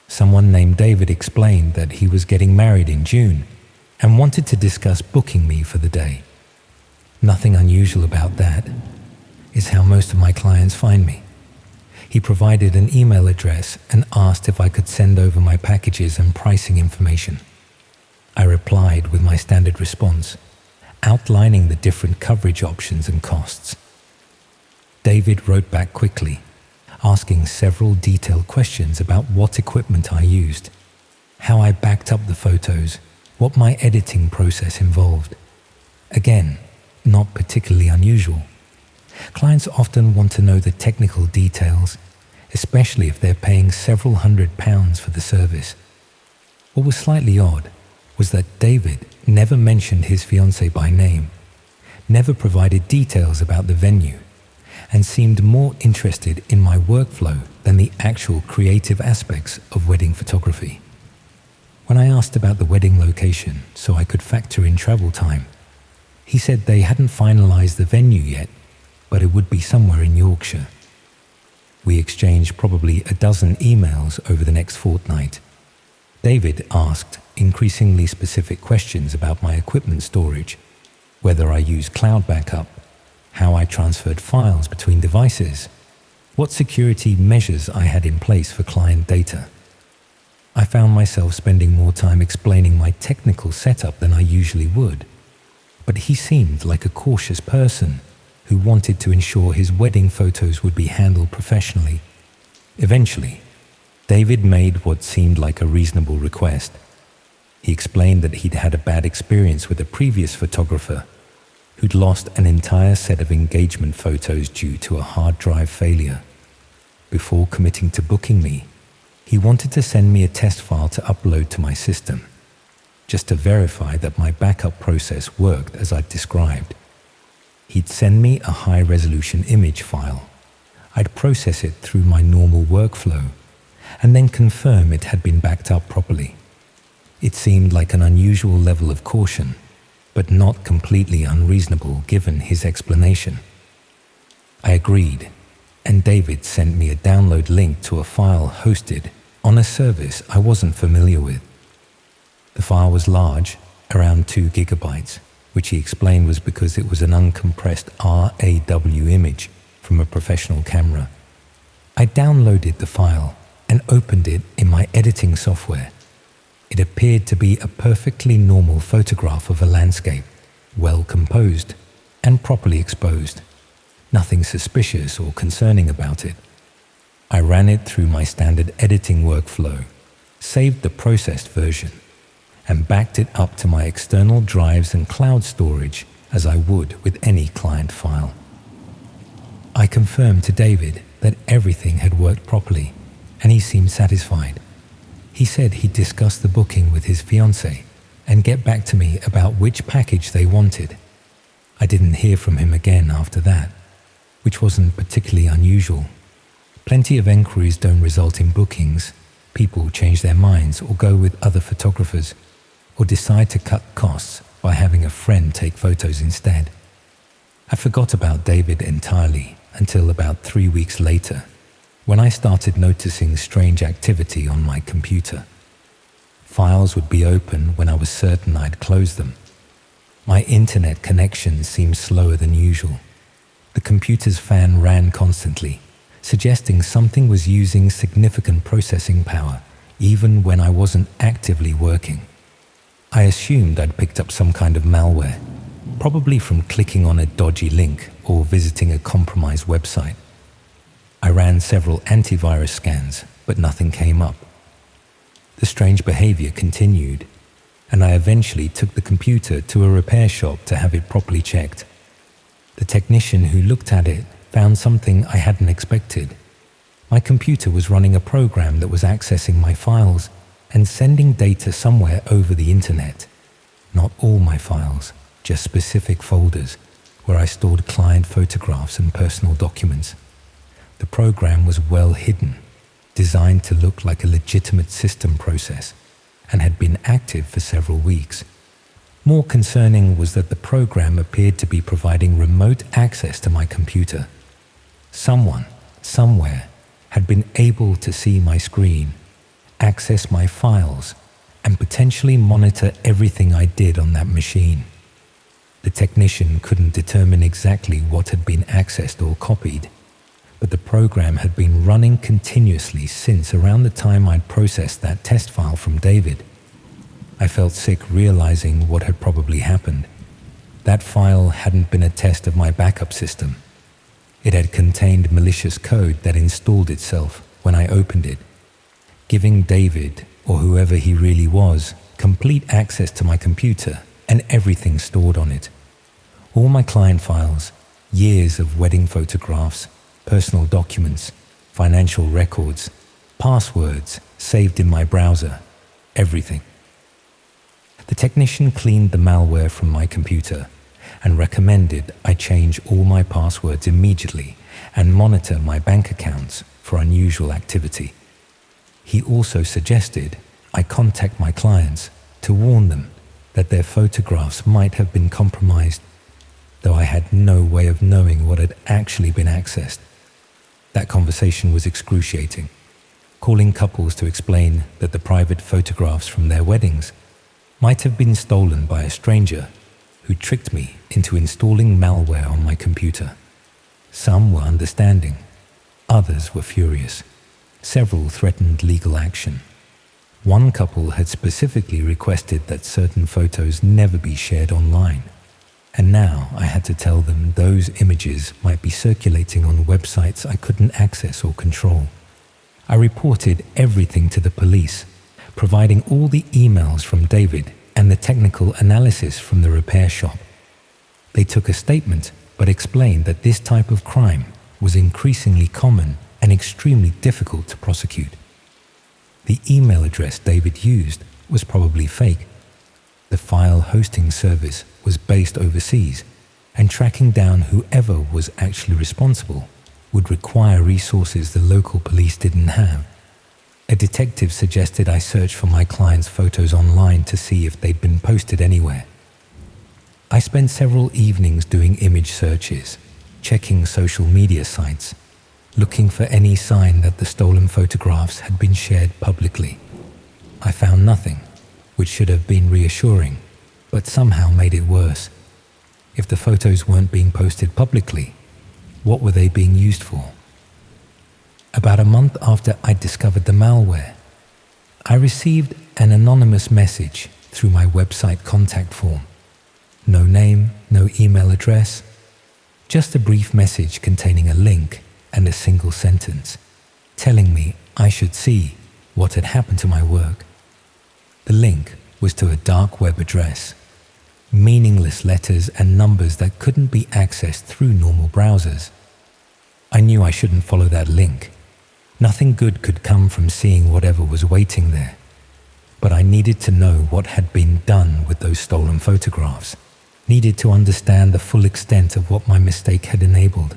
Someone named David explained that he was getting married in June and wanted to discuss booking me for the day. Nothing unusual about that. It's how most of my clients find me. He provided an email address and asked if I could send over my packages and pricing information. I replied with my standard response, outlining the different coverage options and costs. David wrote back quickly, asking several detailed questions about what equipment I used, how I backed up the photos, what my editing process involved. Again, not particularly unusual. Clients often want to know the technical details, especially if they're paying several £100s for the service. What was slightly odd was that David never mentioned his fiancée by name, never provided details about the venue, and seemed more interested in my workflow than the actual creative aspects of wedding photography. When I asked about the wedding location so I could factor in travel time, he said they hadn't finalized the venue yet, but it would be somewhere in Yorkshire. We exchanged probably a dozen emails over the next fortnight. David asked increasingly specific questions about my equipment storage, whether I use cloud backup, how I transferred files between devices, what security measures I had in place for client data. I found myself spending more time explaining my technical setup than I usually would, but he seemed like a cautious person who wanted to ensure his wedding photos would be handled professionally. Eventually, David made what seemed like a reasonable request. He explained that he'd had a bad experience with a previous photographer who'd lost an entire set of engagement photos due to a hard drive failure. Before committing to booking me, he wanted to send me a test file to upload to my system, just to verify that my backup process worked as I'd described. He'd send me a high-resolution image file. I'd process it through my normal workflow, and then confirm it had been backed up properly. It seemed like an unusual level of caution, but not completely unreasonable given his explanation. I agreed, and David sent me a download link to a file hosted on a service I wasn't familiar with. The file was large, around 2 gigabytes, which he explained was because it was an uncompressed RAW image from a professional camera. I downloaded the file and opened it in my editing software. It appeared to be a perfectly normal photograph of a landscape, well composed and properly exposed. Nothing suspicious or concerning about it. I ran it through my standard editing workflow, saved the processed version, and backed it up to my external drives and cloud storage as I would with any client file. I confirmed to David that everything had worked properly, and he seemed satisfied. He said he'd discuss the booking with his fiancée and get back to me about which package they wanted. I didn't hear from him again after that, which wasn't particularly unusual. Plenty of enquiries don't result in bookings. People change their minds or go with other photographers, or decide to cut costs by having a friend take photos instead. I forgot about David entirely until about 3 weeks later, when I started noticing strange activity on my computer. Files would be open when I was certain I'd closed them. My internet connection seemed slower than usual. The computer's fan ran constantly, suggesting something was using significant processing power, even when I wasn't actively working. I assumed I'd picked up some kind of malware, probably from clicking on a dodgy link or visiting a compromised website. I ran several antivirus scans, but nothing came up. The strange behavior continued, and I eventually took the computer to a repair shop to have it properly checked. The technician who looked at it found something I hadn't expected. My computer was running a program that was accessing my files and sending data somewhere over the internet. Not all my files, just specific folders where I stored client photographs and personal documents. The program was well hidden, designed to look like a legitimate system process, and had been active for several weeks. More concerning was that the program appeared to be providing remote access to my computer. Someone, somewhere, had been able to see my screen, access my files, and potentially monitor everything I did on that machine. The technician couldn't determine exactly what had been accessed or copied, but the program had been running continuously since around the time I'd processed that test file from David. I felt sick realizing what had probably happened. That file hadn't been a test of my backup system. It had contained malicious code that installed itself when I opened it, giving David, or whoever he really was, complete access to my computer and everything stored on it. All my client files, years of wedding photographs, personal documents, financial records, passwords saved in my browser. everything. The technician cleaned the malware from my computer and recommended I change all my passwords immediately and monitor my bank accounts for unusual activity. He also suggested I contact my clients to warn them that their photographs might have been compromised, though I had no way of knowing what had actually been accessed. That conversation was excruciating, calling couples to explain that the private photographs from their weddings might have been stolen by a stranger who tricked me into installing malware on my computer. Some were understanding, others were furious. Several threatened legal action. One couple had specifically requested that certain photos never be shared online, and now I had to tell them those images might be circulating on websites I couldn't access or control. I reported everything to the police, providing all the emails from David and the technical analysis from the repair shop. They took a statement but explained that this type of crime was increasingly common and extremely difficult to prosecute. The email address David used was probably fake. The file hosting service was based overseas, and tracking down whoever was actually responsible would require resources the local police didn't have. A detective suggested I search for my client's photos online to see if they'd been posted anywhere. I spent several evenings doing image searches, checking social media sites, looking for any sign that the stolen photographs had been shared publicly. I found nothing, which should have been reassuring, but somehow made it worse. If the photos weren't being posted publicly, what were they being used for? About a month after I discovered the malware, I received an anonymous message through my website contact form. No name, no email address, just a brief message containing a link and a single sentence, telling me I should see what had happened to my work. The link was to a dark web address, meaningless letters and numbers that couldn't be accessed through normal browsers. I knew I shouldn't follow that link. Nothing good could come from seeing whatever was waiting there. But I needed to know what had been done with those stolen photographs, needed to understand the full extent of what my mistake had enabled.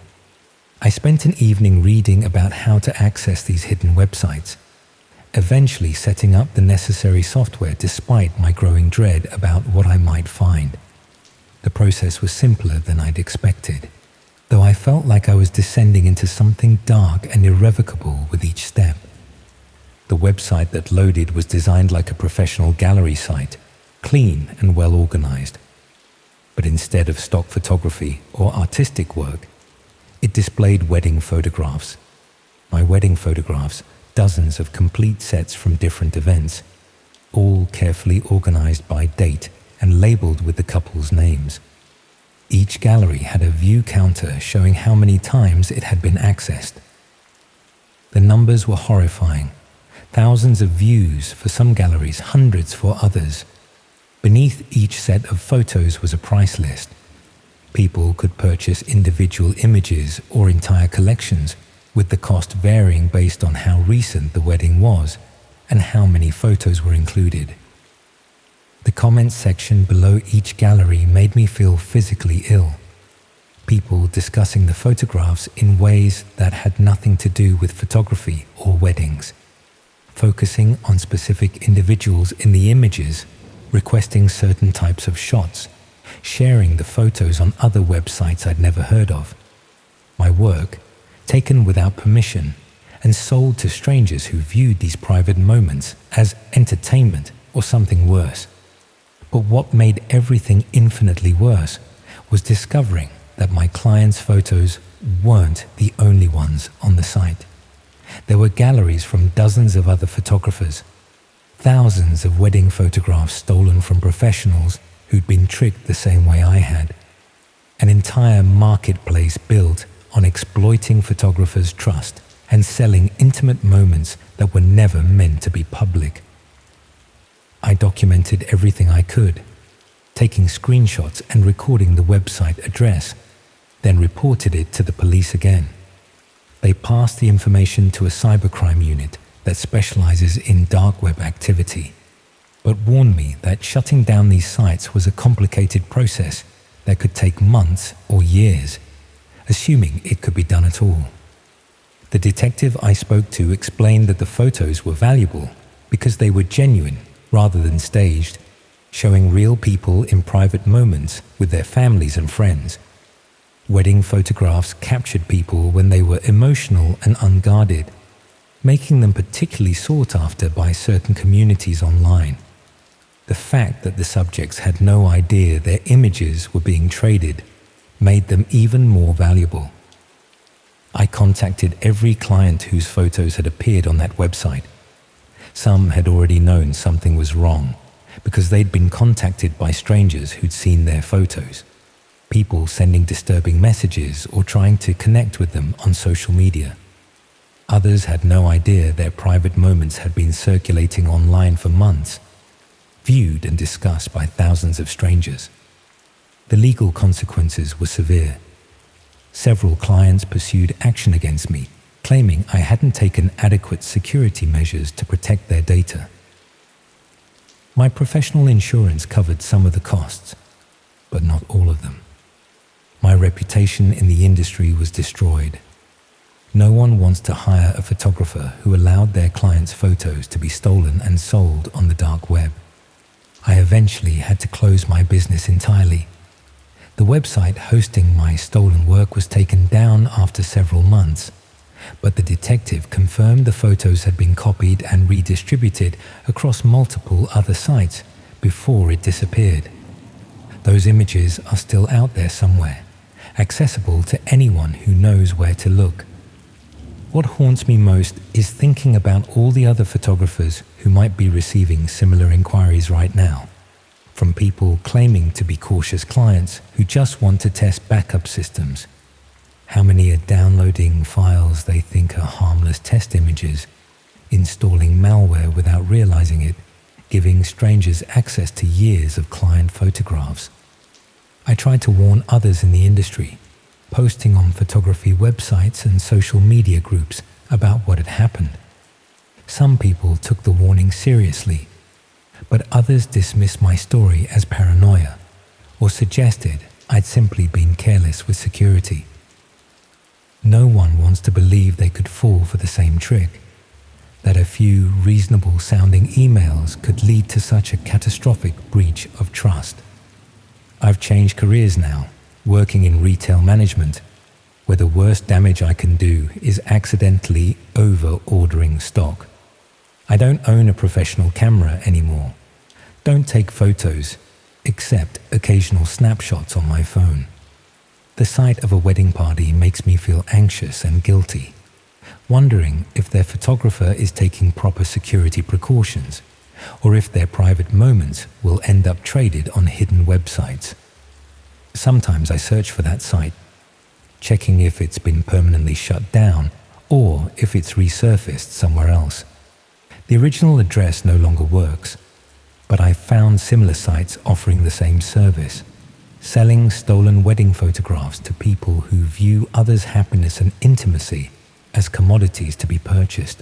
I spent an evening reading about how to access these hidden websites, eventually setting up the necessary software despite my growing dread about what I might find. The process was simpler than I'd expected, though I felt like I was descending into something dark and irrevocable with each step. The website that loaded was designed like a professional gallery site, clean and well organized. But instead of stock photography or artistic work, it displayed wedding photographs. My wedding photographs, dozens of complete sets from different events, all carefully organized by date and labeled with the couple's names. Each gallery had a view counter showing how many times it had been accessed. The numbers were horrifying. Thousands of views for some galleries, hundreds for others. Beneath each set of photos was a price list. People could purchase individual images or entire collections, with the cost varying based on how recent the wedding was and how many photos were included. The comments section below each gallery made me feel physically ill. People discussing the photographs in ways that had nothing to do with photography or weddings, focusing on specific individuals in the images, requesting certain types of shots, sharing the photos on other websites I'd never heard of. My work, taken without permission and sold to strangers who viewed these private moments as entertainment or something worse. But what made everything infinitely worse was discovering that my clients' photos weren't the only ones on the site. There were galleries from dozens of other photographers, thousands of wedding photographs stolen from professionals who'd been tricked the same way I had. An entire marketplace built on exploiting photographers' trust and selling intimate moments that were never meant to be public. I documented everything I could, taking screenshots and recording the website address, then reported it to the police again. They passed the information to a cybercrime unit that specializes in dark web activity. but warned me that shutting down these sites was a complicated process that could take months or years, assuming it could be done at all. The detective I spoke to explained that the photos were valuable because they were genuine rather than staged, showing real people in private moments with their families and friends. Wedding photographs captured people when they were emotional and unguarded, making them particularly sought after by certain communities online. The fact that the subjects had no idea their images were being traded made them even more valuable. I contacted every client whose photos had appeared on that website. Some had already known something was wrong because they'd been contacted by strangers who'd seen their photos, people sending disturbing messages or trying to connect with them on social media. Others had no idea their private moments had been circulating online for months, viewed and discussed by thousands of strangers. The legal consequences were severe. Several clients pursued action against me, claiming I hadn't taken adequate security measures to protect their data. My professional insurance covered some of the costs, but not all of them. My reputation in the industry was destroyed. No one wants to hire a photographer who allowed their clients' photos to be stolen and sold on the dark web. I eventually had to close my business entirely. The website hosting my stolen work was taken down after several months, but the detective confirmed the photos had been copied and redistributed across multiple other sites before it disappeared. Those images are still out there somewhere, accessible to anyone who knows where to look. What haunts me most is thinking about all the other photographers who might be receiving similar inquiries right now, from people claiming to be cautious clients who just want to test backup systems. How many are downloading files they think are harmless test images, installing malware without realizing it, giving strangers access to years of client photographs? I tried to warn others in the industry, posting on photography websites and social media groups about what had happened. Some people took the warning seriously, but others dismissed my story as paranoia or suggested I'd simply been careless with security. No one wants to believe they could fall for the same trick, that a few reasonable-sounding emails could lead to such a catastrophic breach of trust. I've changed careers now, working in retail management, where the worst damage I can do is accidentally over-ordering stock. I don't own a professional camera anymore. Don't take photos, except occasional snapshots on my phone. The sight of a wedding party makes me feel anxious and guilty, wondering if their photographer is taking proper security precautions, or if their private moments will end up traded on hidden websites. Sometimes I search for that site, checking if it's been permanently shut down or if it's resurfaced somewhere else. The original address no longer works, but I've found similar sites offering the same service, selling stolen wedding photographs to people who view others' happiness and intimacy as commodities to be purchased.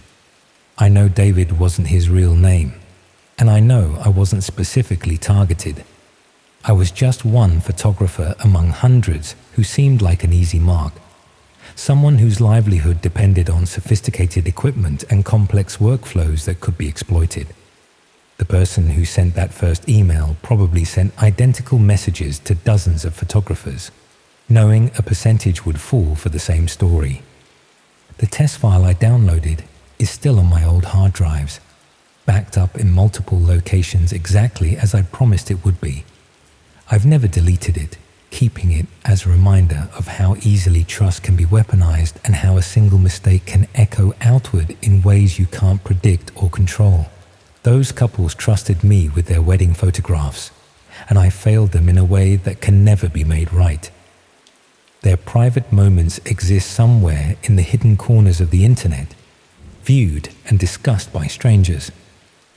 I know David wasn't his real name, and I know I wasn't specifically targeted. I was just one photographer among hundreds who seemed like an easy mark, someone whose livelihood depended on sophisticated equipment and complex workflows that could be exploited. The person who sent that first email probably sent identical messages to dozens of photographers, knowing a percentage would fall for the same story. The test file I downloaded is still on my old hard drives, backed up in multiple locations exactly as I promised it would be. I've never deleted it, keeping it as a reminder of how easily trust can be weaponized and how a single mistake can echo outward in ways you can't predict or control. Those couples trusted me with their wedding photographs, and I failed them in a way that can never be made right. Their private moments exist somewhere in the hidden corners of the internet, viewed and discussed by strangers,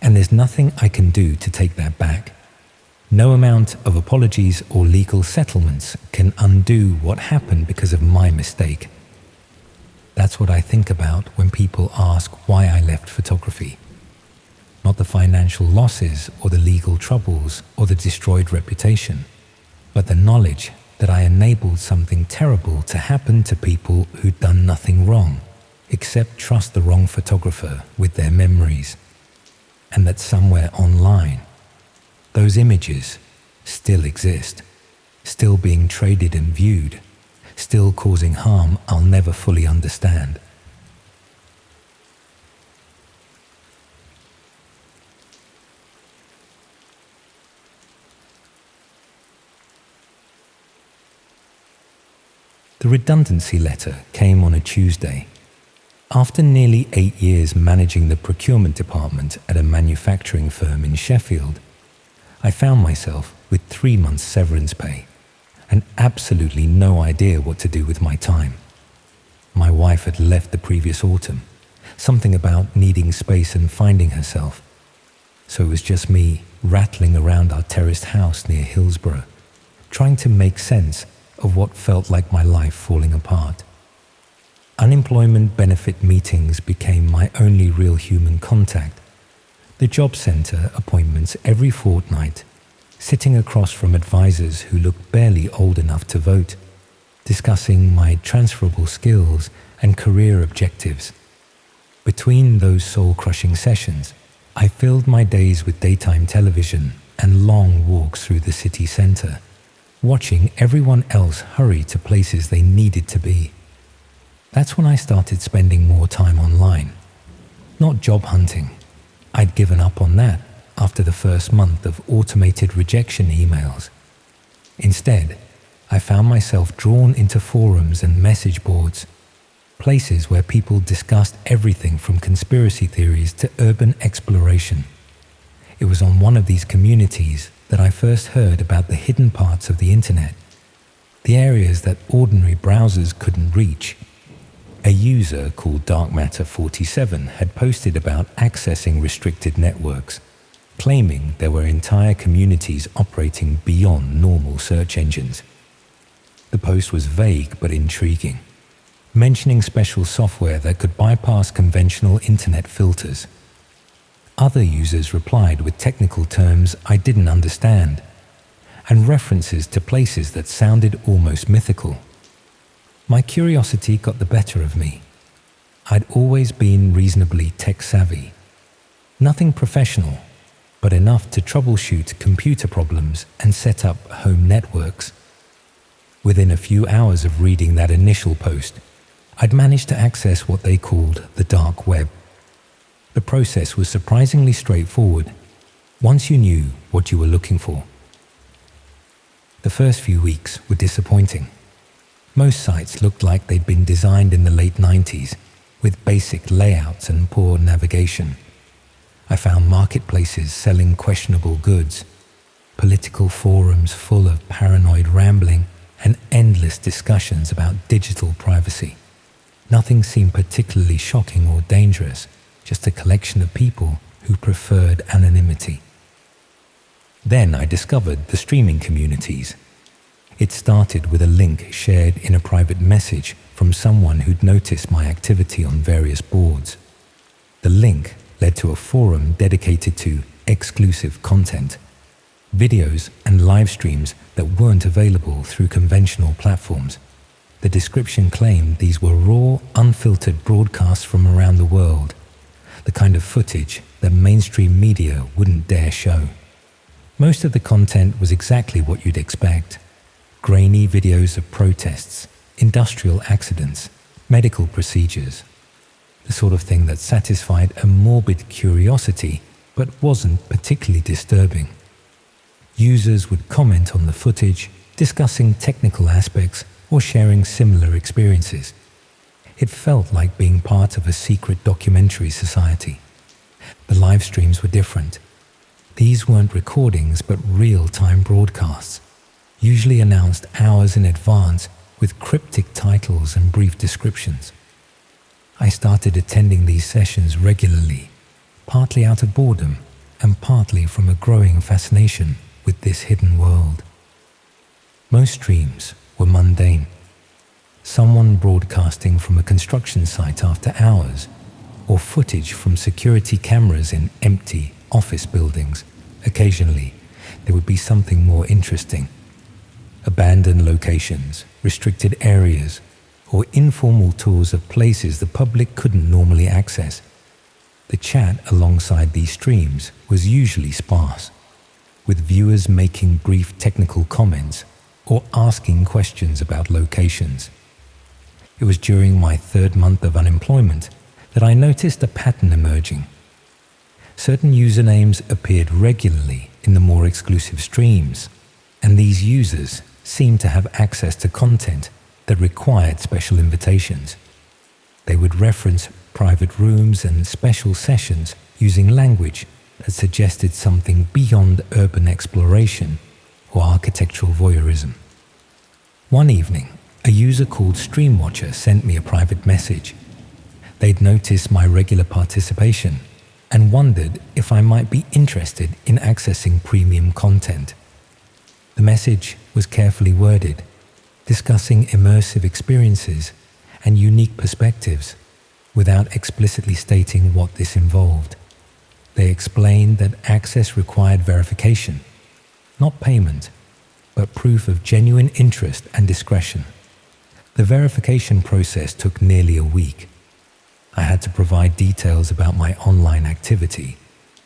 and there's nothing I can do to take that back. No amount of apologies or legal settlements can undo what happened because of my mistake. That's what I think about when people ask why I left photography. not the financial losses or the legal troubles or the destroyed reputation, but the knowledge that I enabled something terrible to happen to people who'd done nothing wrong except trust the wrong photographer with their memories, and that somewhere online, those images still exist, still being traded and viewed, still causing harm I'll never fully understand. The redundancy letter came on a Tuesday. After nearly 8 years managing the procurement department at a manufacturing firm in Sheffield, I found myself with 3 months severance pay and absolutely no idea what to do with my time. My wife had left the previous autumn, something about needing space and finding herself. So it was just me rattling around our terraced house near Hillsborough, trying to make sense of what felt like my life falling apart. Unemployment benefit meetings became my only real human contact. The job centre appointments every fortnight, sitting across from advisors who looked barely old enough to vote, discussing my transferable skills and career objectives. Between those soul-crushing sessions, I filled my days with daytime television and long walks through the city centre, watching everyone else hurry to places they needed to be. That's when I started spending more time online. Not job hunting. I'd given up on that after the first month of automated rejection emails. Instead, I found myself drawn into forums and message boards, places where people discussed everything from conspiracy theories to urban exploration. It was on one of these communities that I first heard about the hidden parts of the internet, the areas that ordinary browsers couldn't reach. A user called DarkMatter47 had posted about accessing restricted networks, claiming there were entire communities operating beyond normal search engines. The post was vague but intriguing, mentioning special software that could bypass conventional internet filters. Other users replied with technical terms I didn't understand, and references to places that sounded almost mythical. My curiosity got the better of me. I'd always been reasonably tech-savvy. Nothing professional, but enough to troubleshoot computer problems and set up home networks. Within a few hours of reading that initial post, I'd managed to access what they called the dark web. The process was surprisingly straightforward, once you knew what you were looking for. The first few weeks were disappointing. Most sites looked like they'd been designed in the late 90s, with basic layouts and poor navigation. I found marketplaces selling questionable goods, political forums full of paranoid rambling, and endless discussions about digital privacy. Nothing seemed particularly shocking or dangerous, just a collection of people who preferred anonymity. Then I discovered the streaming communities. It started with a link shared in a private message from someone who'd noticed my activity on various boards. The link led to a forum dedicated to exclusive content, videos and live streams that weren't available through conventional platforms. The description claimed these were raw, unfiltered broadcasts from around the world, the kind of footage that mainstream media wouldn't dare show. Most of the content was exactly what you'd expect. Grainy videos of protests, industrial accidents, medical procedures, the sort of thing that satisfied a morbid curiosity but wasn't particularly disturbing. Users would comment on the footage, discussing technical aspects or sharing similar experiences. It felt like being part of a secret documentary society. The live streams were different. These weren't recordings but real-time broadcasts, usually announced hours in advance with cryptic titles and brief descriptions. I started attending these sessions regularly, partly out of boredom and partly from a growing fascination with this hidden world. Most streams were mundane. Someone broadcasting from a construction site after hours, or footage from security cameras in empty, office buildings. Occasionally, there would be something more interesting. Abandoned locations, restricted areas, or informal tours of places the public couldn't normally access. The chat alongside these streams was usually sparse, with viewers making brief technical comments or asking questions about locations. It was during my 3rd month of unemployment that I noticed a pattern emerging. Certain usernames appeared regularly in the more exclusive streams, and these users seemed to have access to content that required special invitations. They would reference private rooms and special sessions using language that suggested something beyond urban exploration or architectural voyeurism. One evening, a user called Streamwatcher sent me a private message. They'd noticed my regular participation and wondered if I might be interested in accessing premium content. The message was carefully worded, discussing immersive experiences and unique perspectives without explicitly stating what this involved. They explained that access required verification, not payment, but proof of genuine interest and discretion. The verification process took nearly a week. I had to provide details about my online activity,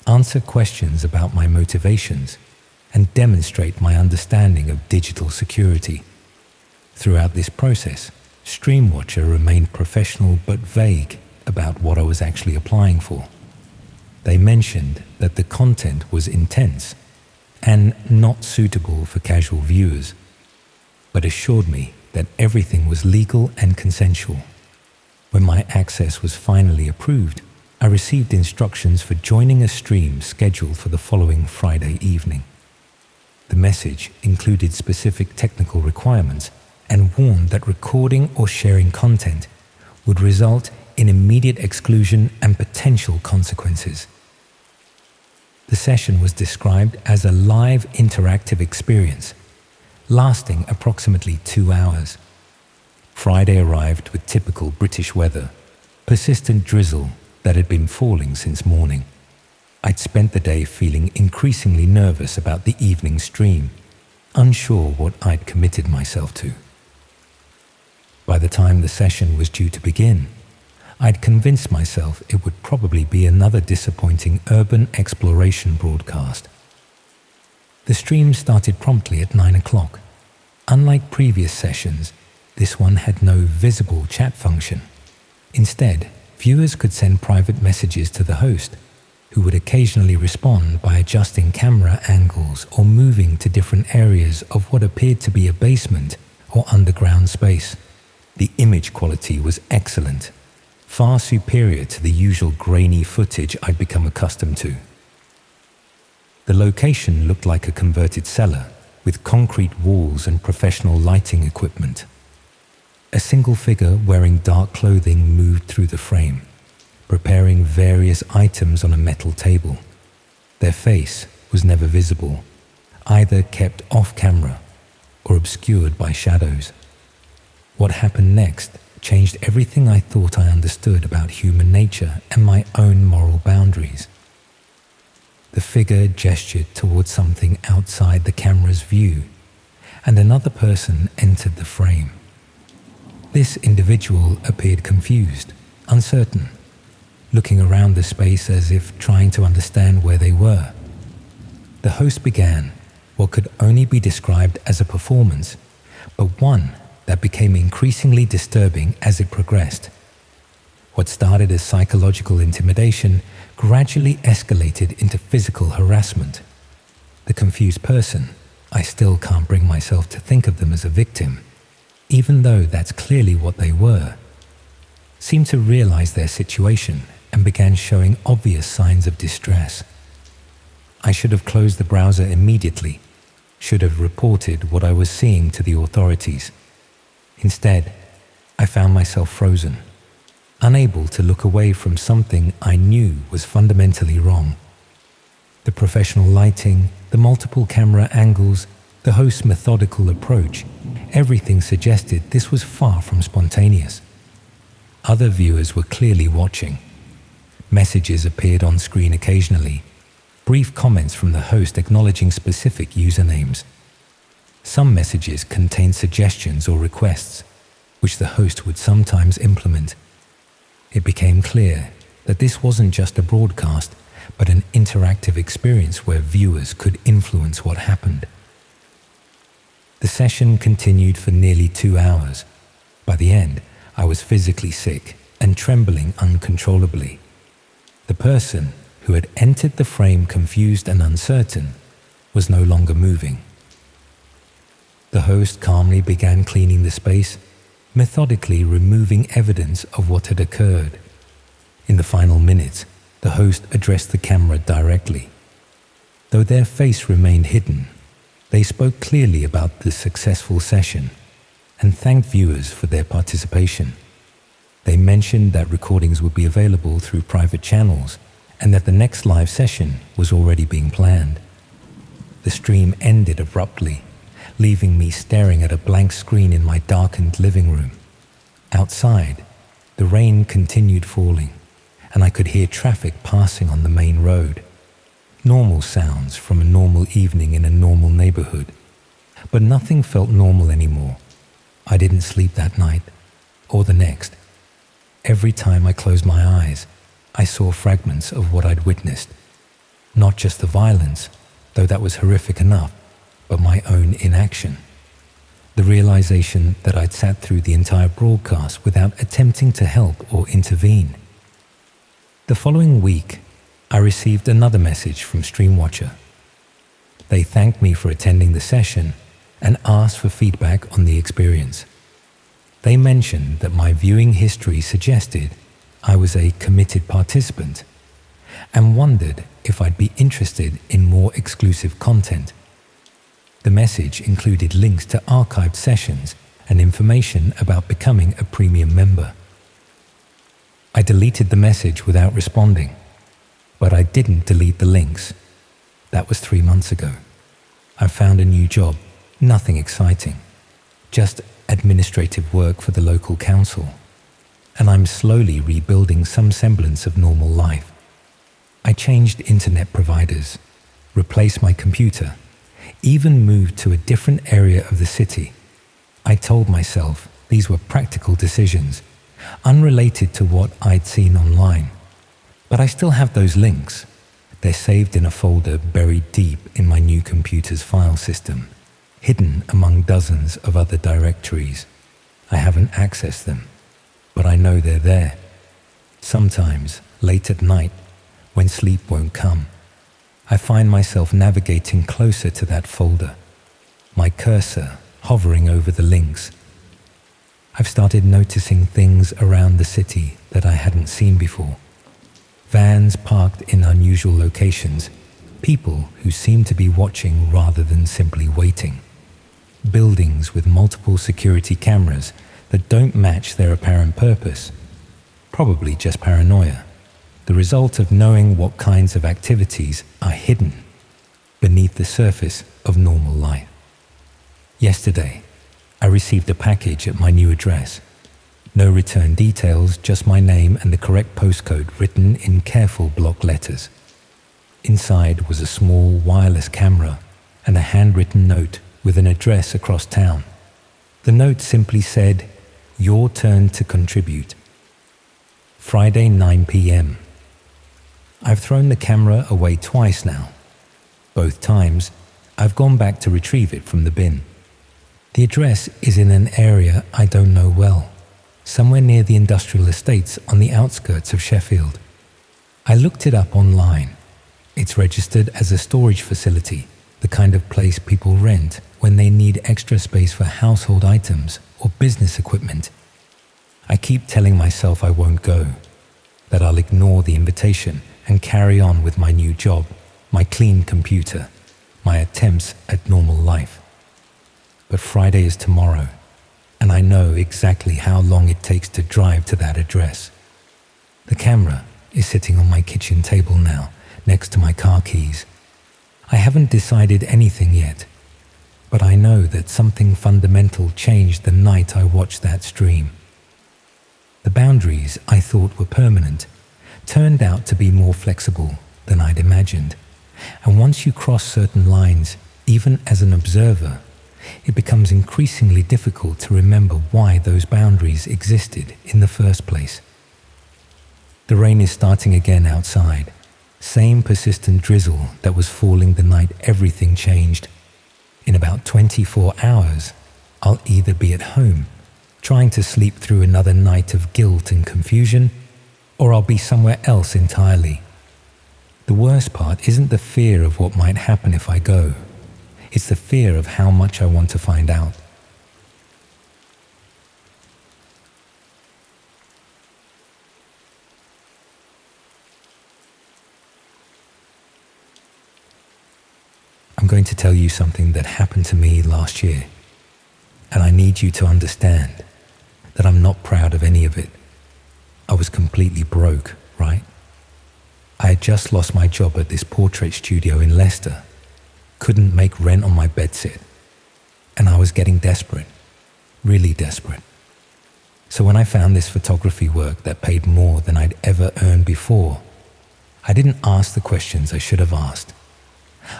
answer questions about my motivations, and demonstrate my understanding of digital security. Throughout this process, Streamwatcher remained professional but vague about what I was actually applying for. They mentioned that the content was intense and not suitable for casual viewers, but assured me that everything was legal and consensual. When my access was finally approved, I received instructions for joining a stream scheduled for the following Friday evening. The message included specific technical requirements and warned that recording or sharing content would result in immediate exclusion and potential consequences. The session was described as a live interactive experience, lasting approximately 2 hours. Friday arrived with typical British weather, persistent drizzle that had been falling since morning. I'd spent the day feeling increasingly nervous about the evening stream, unsure what I'd committed myself to. By the time the session was due to begin, I'd convinced myself it would probably be another disappointing urban exploration broadcast. The stream started promptly at 9 o'clock. Unlike previous sessions, this one had no visible chat function. Instead, viewers could send private messages to the host, who would occasionally respond by adjusting camera angles or moving to different areas of what appeared to be a basement or underground space. The image quality was excellent, far superior to the usual grainy footage I'd become accustomed to. The location looked like a converted cellar with concrete walls and professional lighting equipment. A single figure wearing dark clothing moved through the frame, preparing various items on a metal table. Their face was never visible, either kept off camera or obscured by shadows. What happened next changed everything I thought I understood about human nature and my own moral boundaries. The figure gestured towards something outside the camera's view, and another person entered the frame. This individual appeared confused, uncertain, looking around the space as if trying to understand where they were. The host began what could only be described as a performance, but one that became increasingly disturbing as it progressed. What started as psychological intimidation gradually escalated into physical harassment. The confused person, I still can't bring myself to think of them as a victim, even though that's clearly what they were, seemed to realize their situation and began showing obvious signs of distress. I should have closed the browser immediately, should have reported what I was seeing to the authorities. Instead, I found myself frozen, unable to look away from something I knew was fundamentally wrong. The professional lighting, the multiple camera angles, the host's methodical approach, everything suggested this was far from spontaneous. Other viewers were clearly watching. Messages appeared on screen occasionally, brief comments from the host acknowledging specific usernames. Some messages contained suggestions or requests, which the host would sometimes implement. It became clear that this wasn't just a broadcast, but an interactive experience where viewers could influence what happened. The session continued for nearly 2 hours. By the end, I was physically sick and trembling uncontrollably. The person who had entered the frame confused and uncertain was no longer moving. The host calmly began cleaning the space, methodically removing evidence of what had occurred. In the final minutes, the host addressed the camera directly. Though their face remained hidden, they spoke clearly about the successful session and thanked viewers for their participation. They mentioned that recordings would be available through private channels and that the next live session was already being planned. The stream ended abruptly, leaving me staring at a blank screen in my darkened living room. Outside, the rain continued falling, and I could hear traffic passing on the main road. Normal sounds from a normal evening in a normal neighborhood. But nothing felt normal anymore. I didn't sleep that night, or the next. Every time I closed my eyes, I saw fragments of what I'd witnessed. Not just the violence, though that was horrific enough, but my own inaction. The realization that I'd sat through the entire broadcast without attempting to help or intervene. The following week, I received another message from Streamwatcher. They thanked me for attending the session and asked for feedback on the experience. They mentioned that my viewing history suggested I was a committed participant and wondered if I'd be interested in more exclusive content. The message included links to archived sessions and information about becoming a premium member. I deleted the message without responding, but I didn't delete the links. That was 3 months ago. I found a new job, nothing exciting, just administrative work for the local council, and I'm slowly rebuilding some semblance of normal life. I changed internet providers, replaced my computer, even moved to a different area of the city. I told myself these were practical decisions, unrelated to what I'd seen online. But I still have those links. They're saved in a folder buried deep in my new computer's file system, hidden among dozens of other directories. I haven't accessed them, but I know they're there. Sometimes, late at night, when sleep won't come, I find myself navigating closer to that folder, my cursor hovering over the links. I've started noticing things around the city that I hadn't seen before. Vans parked in unusual locations, people who seem to be watching rather than simply waiting. Buildings with multiple security cameras that don't match their apparent purpose. Probably just paranoia, the result of knowing what kinds of activities are hidden beneath the surface of normal life. Yesterday, I received a package at my new address. No return details, just my name and the correct postcode written in careful block letters. Inside was a small wireless camera and a handwritten note with an address across town. The note simply said, "Your turn to contribute." Friday 9 p.m. I've thrown the camera away twice now. Both times, I've gone back to retrieve it from the bin. The address is in an area I don't know well, somewhere near the industrial estates on the outskirts of Sheffield. I looked it up online. It's registered as a storage facility, the kind of place people rent when they need extra space for household items or business equipment. I keep telling myself I won't go, that I'll ignore the invitation and carry on with my new job, my clean computer, my attempts at normal life. But Friday is tomorrow, and I know exactly how long it takes to drive to that address. The camera is sitting on my kitchen table now, next to my car keys. I haven't decided anything yet, but I know that something fundamental changed the night I watched that stream. The boundaries I thought were permanent turned out to be more flexible than I'd imagined, And once you cross certain lines, even as an observer, it becomes increasingly difficult to remember why those boundaries existed in the first place. The rain is starting again outside. Same persistent drizzle that was falling the night everything changed. In about 24 hours, I'll either be at home, trying to sleep through another night of guilt and confusion, or I'll be somewhere else entirely. The worst part isn't the fear of what might happen if I go. It's the fear of how much I want to find out. I'm going to tell you something that happened to me last year, and I need you to understand that I'm not proud of any of it. I was completely broke, right? I had just lost my job at this portrait studio in Leicester, couldn't make rent on my bedsit, and I was getting desperate, really desperate. So when I found this photography work that paid more than I'd ever earned before, I didn't ask the questions I should have asked.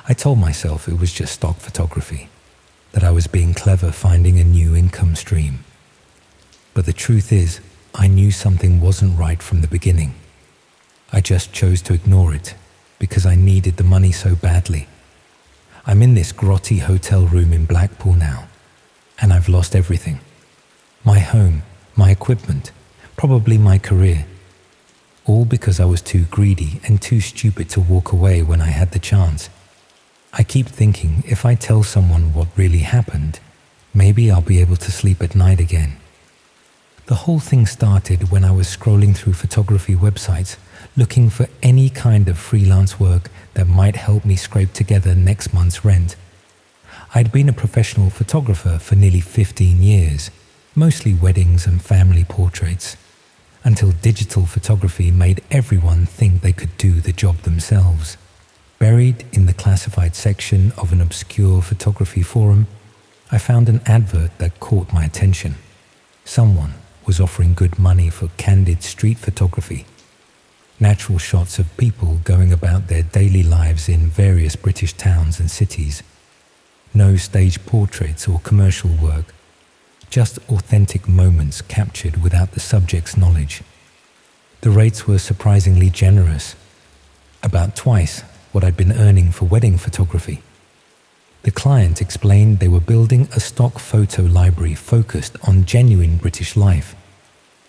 I told myself it was just stock photography, that I was being clever finding a new income stream. But the truth is, I knew something wasn't right from the beginning. I just chose to ignore it because I needed the money so badly. I'm in this grotty hotel room in Blackpool now, and I've lost everything. My home, my equipment, probably my career. All because I was too greedy and too stupid to walk away when I had the chance. I keep thinking if I tell someone what really happened, maybe I'll be able to sleep at night again. The whole thing started when I was scrolling through photography websites looking for any kind of freelance work that might help me scrape together next month's rent. I'd been a professional photographer for nearly 15 years, mostly weddings and family portraits, until digital photography made everyone think they could do the job themselves. Buried in the classified section of an obscure photography forum, I found an advert that caught my attention. Someone was offering good money for candid street photography. Natural shots of people going about their daily lives in various British towns and cities. No staged portraits or commercial work, just authentic moments captured without the subject's knowledge. The rates were surprisingly generous, about twice what I'd been earning for wedding photography. The client explained they were building a stock photo library focused on genuine British life,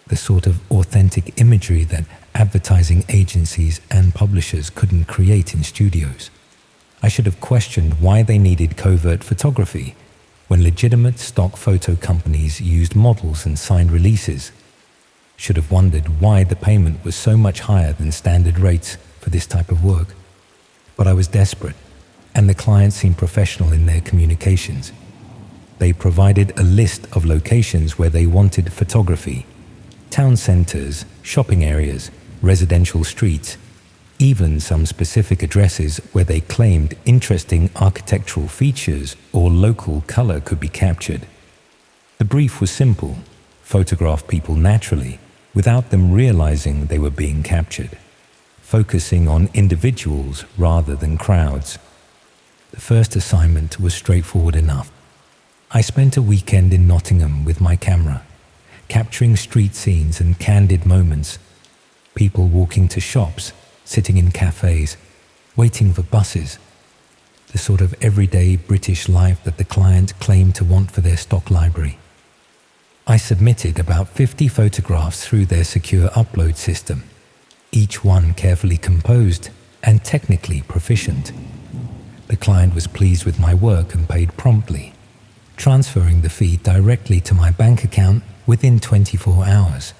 the sort of authentic imagery that advertising agencies and publishers couldn't create in studios. I should have questioned why they needed covert photography when legitimate stock photo companies used models and signed releases. Should have wondered why the payment was so much higher than standard rates for this type of work. But I was desperate, and the client seemed professional in their communications. They provided a list of locations where they wanted photography: town centres, shopping areas, residential streets, even some specific addresses where they claimed interesting architectural features or local colour could be captured. The brief was simple: photograph people naturally, without them realising they were being captured, focusing on individuals rather than crowds. The first assignment was straightforward enough. I spent a weekend in Nottingham with my camera, capturing street scenes and candid moments. People walking to shops, sitting in cafes, waiting for buses. The sort of everyday British life that the client claimed to want for their stock library. I submitted about 50 photographs through their secure upload system, each one carefully composed and technically proficient. The client was pleased with my work and paid promptly, transferring the fee directly to my bank account within 24 hours.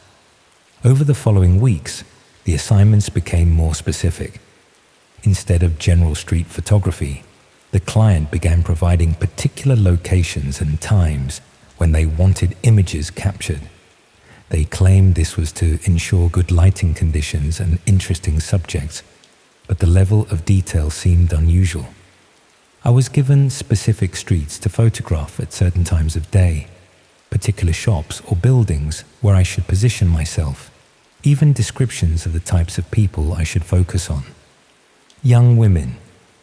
Over the following weeks, the assignments became more specific. Instead of general street photography, the client began providing particular locations and times when they wanted images captured. They claimed this was to ensure good lighting conditions and interesting subjects, but the level of detail seemed unusual. I was given specific streets to photograph at certain times of day, particular shops or buildings where I should position myself, even descriptions of the types of people I should focus on. Young women,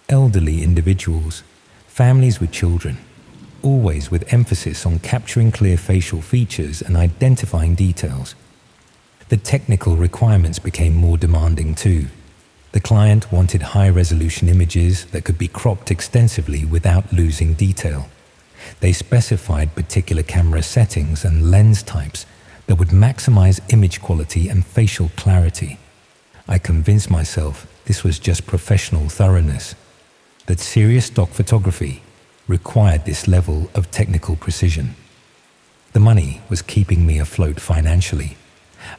elderly individuals, families with children, always with emphasis on capturing clear facial features and identifying details. The technical requirements became more demanding too. The client wanted high-resolution images that could be cropped extensively without losing detail. They specified particular camera settings and lens types that would maximize image quality and facial clarity. I convinced myself this was just professional thoroughness, that serious stock photography required this level of technical precision. The money was keeping me afloat financially,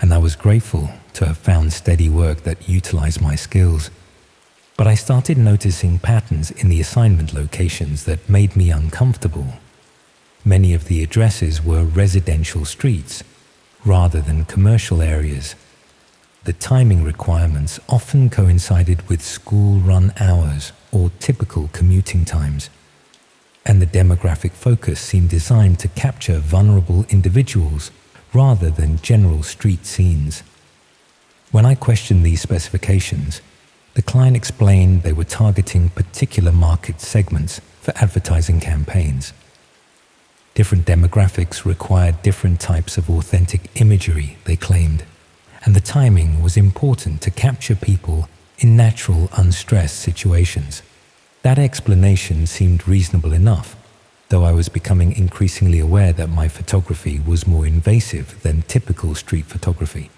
and I was grateful to have found steady work that utilized my skills. But I started noticing patterns in the assignment locations that made me uncomfortable. Many of the addresses were residential streets rather than commercial areas. The timing requirements often coincided with school-run hours or typical commuting times, and the demographic focus seemed designed to capture vulnerable individuals rather than general street scenes. When I questioned these specifications, the client explained they were targeting particular market segments for advertising campaigns. Different demographics required different types of authentic imagery, they claimed, and the timing was important to capture people in natural, unstressed situations. That explanation seemed reasonable enough, though I was becoming increasingly aware that my photography was more invasive than typical street photography.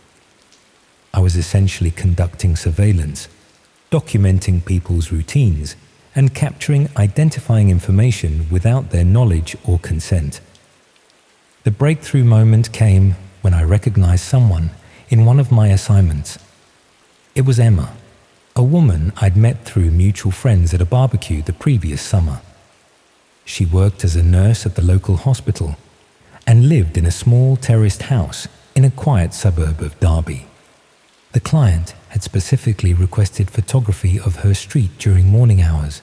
I was essentially conducting surveillance, documenting people's routines, and capturing identifying information without their knowledge or consent. The breakthrough moment came when I recognized someone in one of my assignments. It was Emma, a woman I'd met through mutual friends at a barbecue the previous summer. She worked as a nurse at the local hospital and lived in a small terraced house in a quiet suburb of Derby. The client had specifically requested photography of her street during morning hours,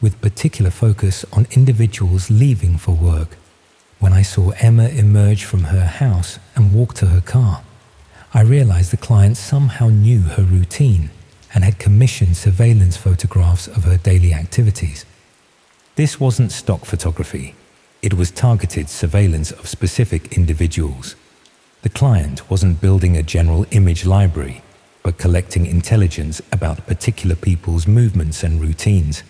with particular focus on individuals leaving for work. When I saw Emma emerge from her house and walk to her car, I realized the client somehow knew her routine and had commissioned surveillance photographs of her daily activities. This wasn't stock photography. It was targeted surveillance of specific individuals. The client wasn't building a general image library, but collecting intelligence about particular people's movements and routines.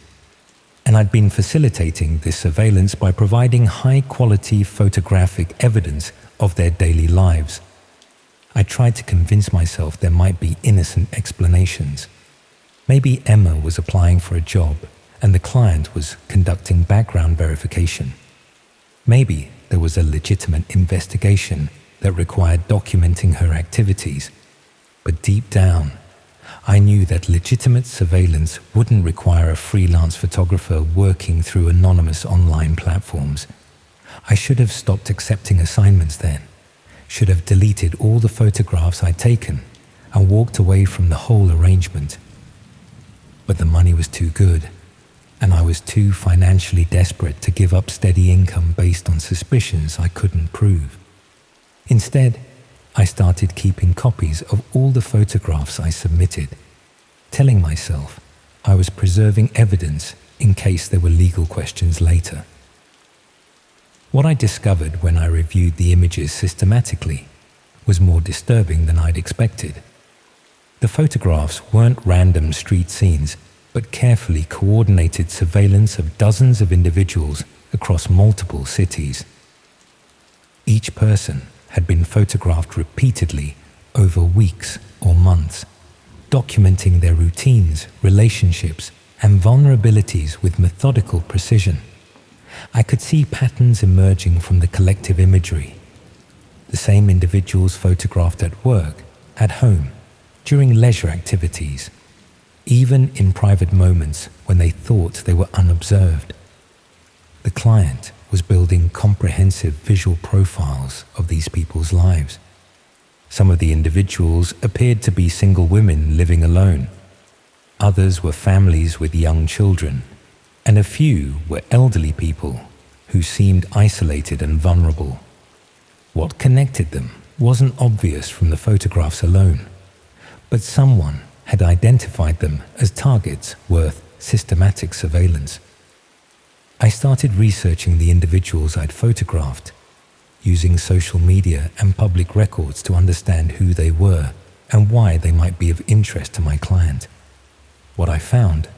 And I'd been facilitating this surveillance by providing high-quality photographic evidence of their daily lives. I tried to convince myself there might be innocent explanations. Maybe Emma was applying for a job and the client was conducting background verification. Maybe there was a legitimate investigation that required documenting her activities. But deep down, I knew that legitimate surveillance wouldn't require a freelance photographer working through anonymous online platforms. I should have stopped accepting assignments then, should have deleted all the photographs I'd taken and walked away from the whole arrangement. But the money was too good, and I was too financially desperate to give up steady income based on suspicions I couldn't prove. Instead, I started keeping copies of all the photographs I submitted, telling myself I was preserving evidence in case there were legal questions later. What I discovered when I reviewed the images systematically was more disturbing than I'd expected. The photographs weren't random street scenes, but carefully coordinated surveillance of dozens of individuals across multiple cities. Each person had been photographed repeatedly over weeks or months, documenting their routines, relationships, and vulnerabilities with methodical precision. I could see patterns emerging from the collective imagery. The same individuals photographed at work, at home, during leisure activities, even in private moments when they thought they were unobserved. The client was building comprehensive visual profiles of these people's lives. Some of the individuals appeared to be single women living alone. Others were families with young children, and a few were elderly people who seemed isolated and vulnerable. What connected them wasn't obvious from the photographs alone, but someone had identified them as targets worth systematic surveillance. I started researching the individuals I'd photographed, using social media and public records to understand who they were and why they might be of interest to my client. What I found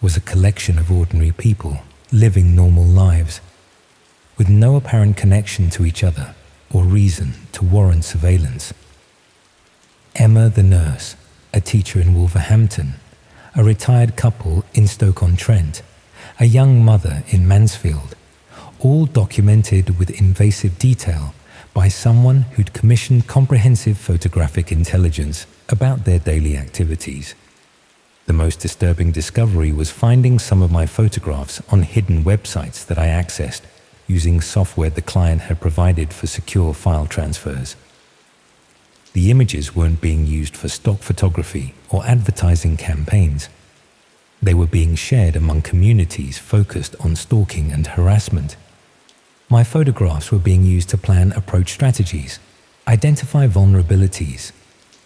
was a collection of ordinary people living normal lives, with no apparent connection to each other or reason to warrant surveillance. Emma the nurse, a teacher in Wolverhampton, a retired couple in Stoke-on-Trent, a young mother in Mansfield, all documented with invasive detail by someone who'd commissioned comprehensive photographic intelligence about their daily activities. The most disturbing discovery was finding some of my photographs on hidden websites that I accessed using software the client had provided for secure file transfers. The images weren't being used for stock photography or advertising campaigns. They were being shared among communities focused on stalking and harassment. My photographs were being used to plan approach strategies, identify vulnerabilities,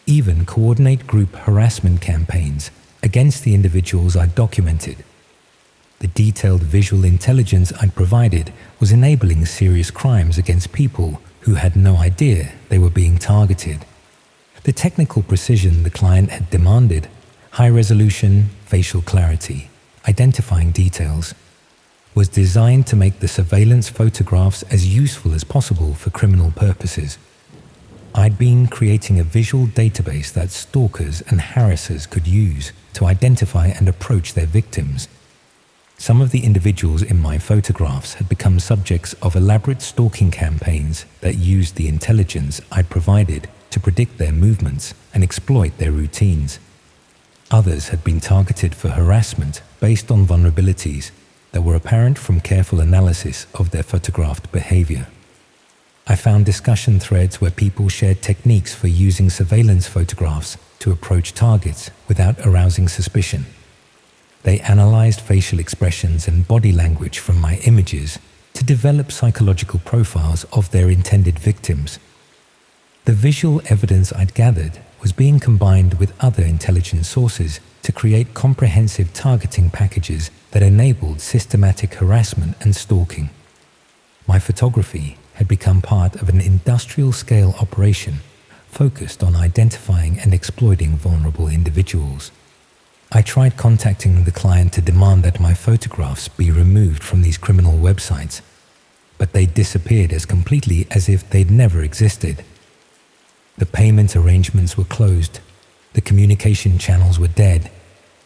even coordinate group harassment campaigns against the individuals I'd documented. The detailed visual intelligence I'd provided was enabling serious crimes against people who had no idea they were being targeted. The technical precision the client had demanded, high resolution, facial clarity, identifying details, was designed to make the surveillance photographs as useful as possible for criminal purposes. I'd been creating a visual database that stalkers and harassers could use to identify and approach their victims. Some of the individuals in my photographs had become subjects of elaborate stalking campaigns that used the intelligence I'd provided to predict their movements and exploit their routines. Others had been targeted for harassment based on vulnerabilities that were apparent from careful analysis of their photographed behavior. I found discussion threads where people shared techniques for using surveillance photographs to approach targets without arousing suspicion. They analyzed facial expressions and body language from my images to develop psychological profiles of their intended victims. The visual evidence I'd gathered was being combined with other intelligence sources to create comprehensive targeting packages that enabled systematic harassment and stalking. My photography had become part of an industrial-scale operation focused on identifying and exploiting vulnerable individuals. I tried contacting the client to demand that my photographs be removed from these criminal websites, but they disappeared as completely as if they'd never existed. The payment arrangements were closed, the communication channels were dead,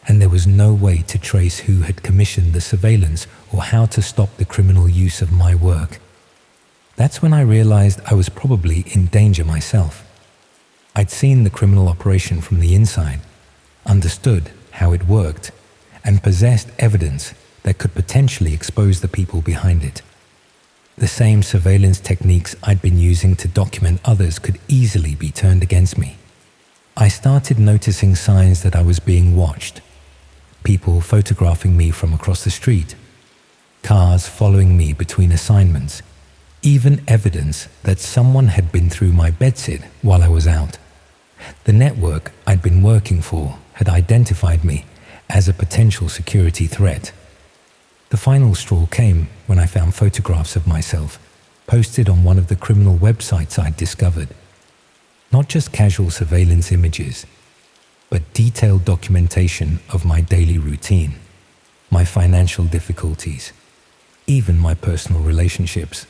and there was no way to trace who had commissioned the surveillance or how to stop the criminal use of my work. That's when I realized I was probably in danger myself. I'd seen the criminal operation from the inside, understood how it worked, and possessed evidence that could potentially expose the people behind it. The same surveillance techniques I'd been using to document others could easily be turned against me. I started noticing signs that I was being watched. People photographing me from across the street, cars following me between assignments, even evidence that someone had been through my bedsit while I was out. The network I'd been working for had identified me as a potential security threat. The final straw came when I found photographs of myself posted on one of the criminal websites I'd discovered. Not just casual surveillance images, but detailed documentation of my daily routine, my financial difficulties, even my personal relationships.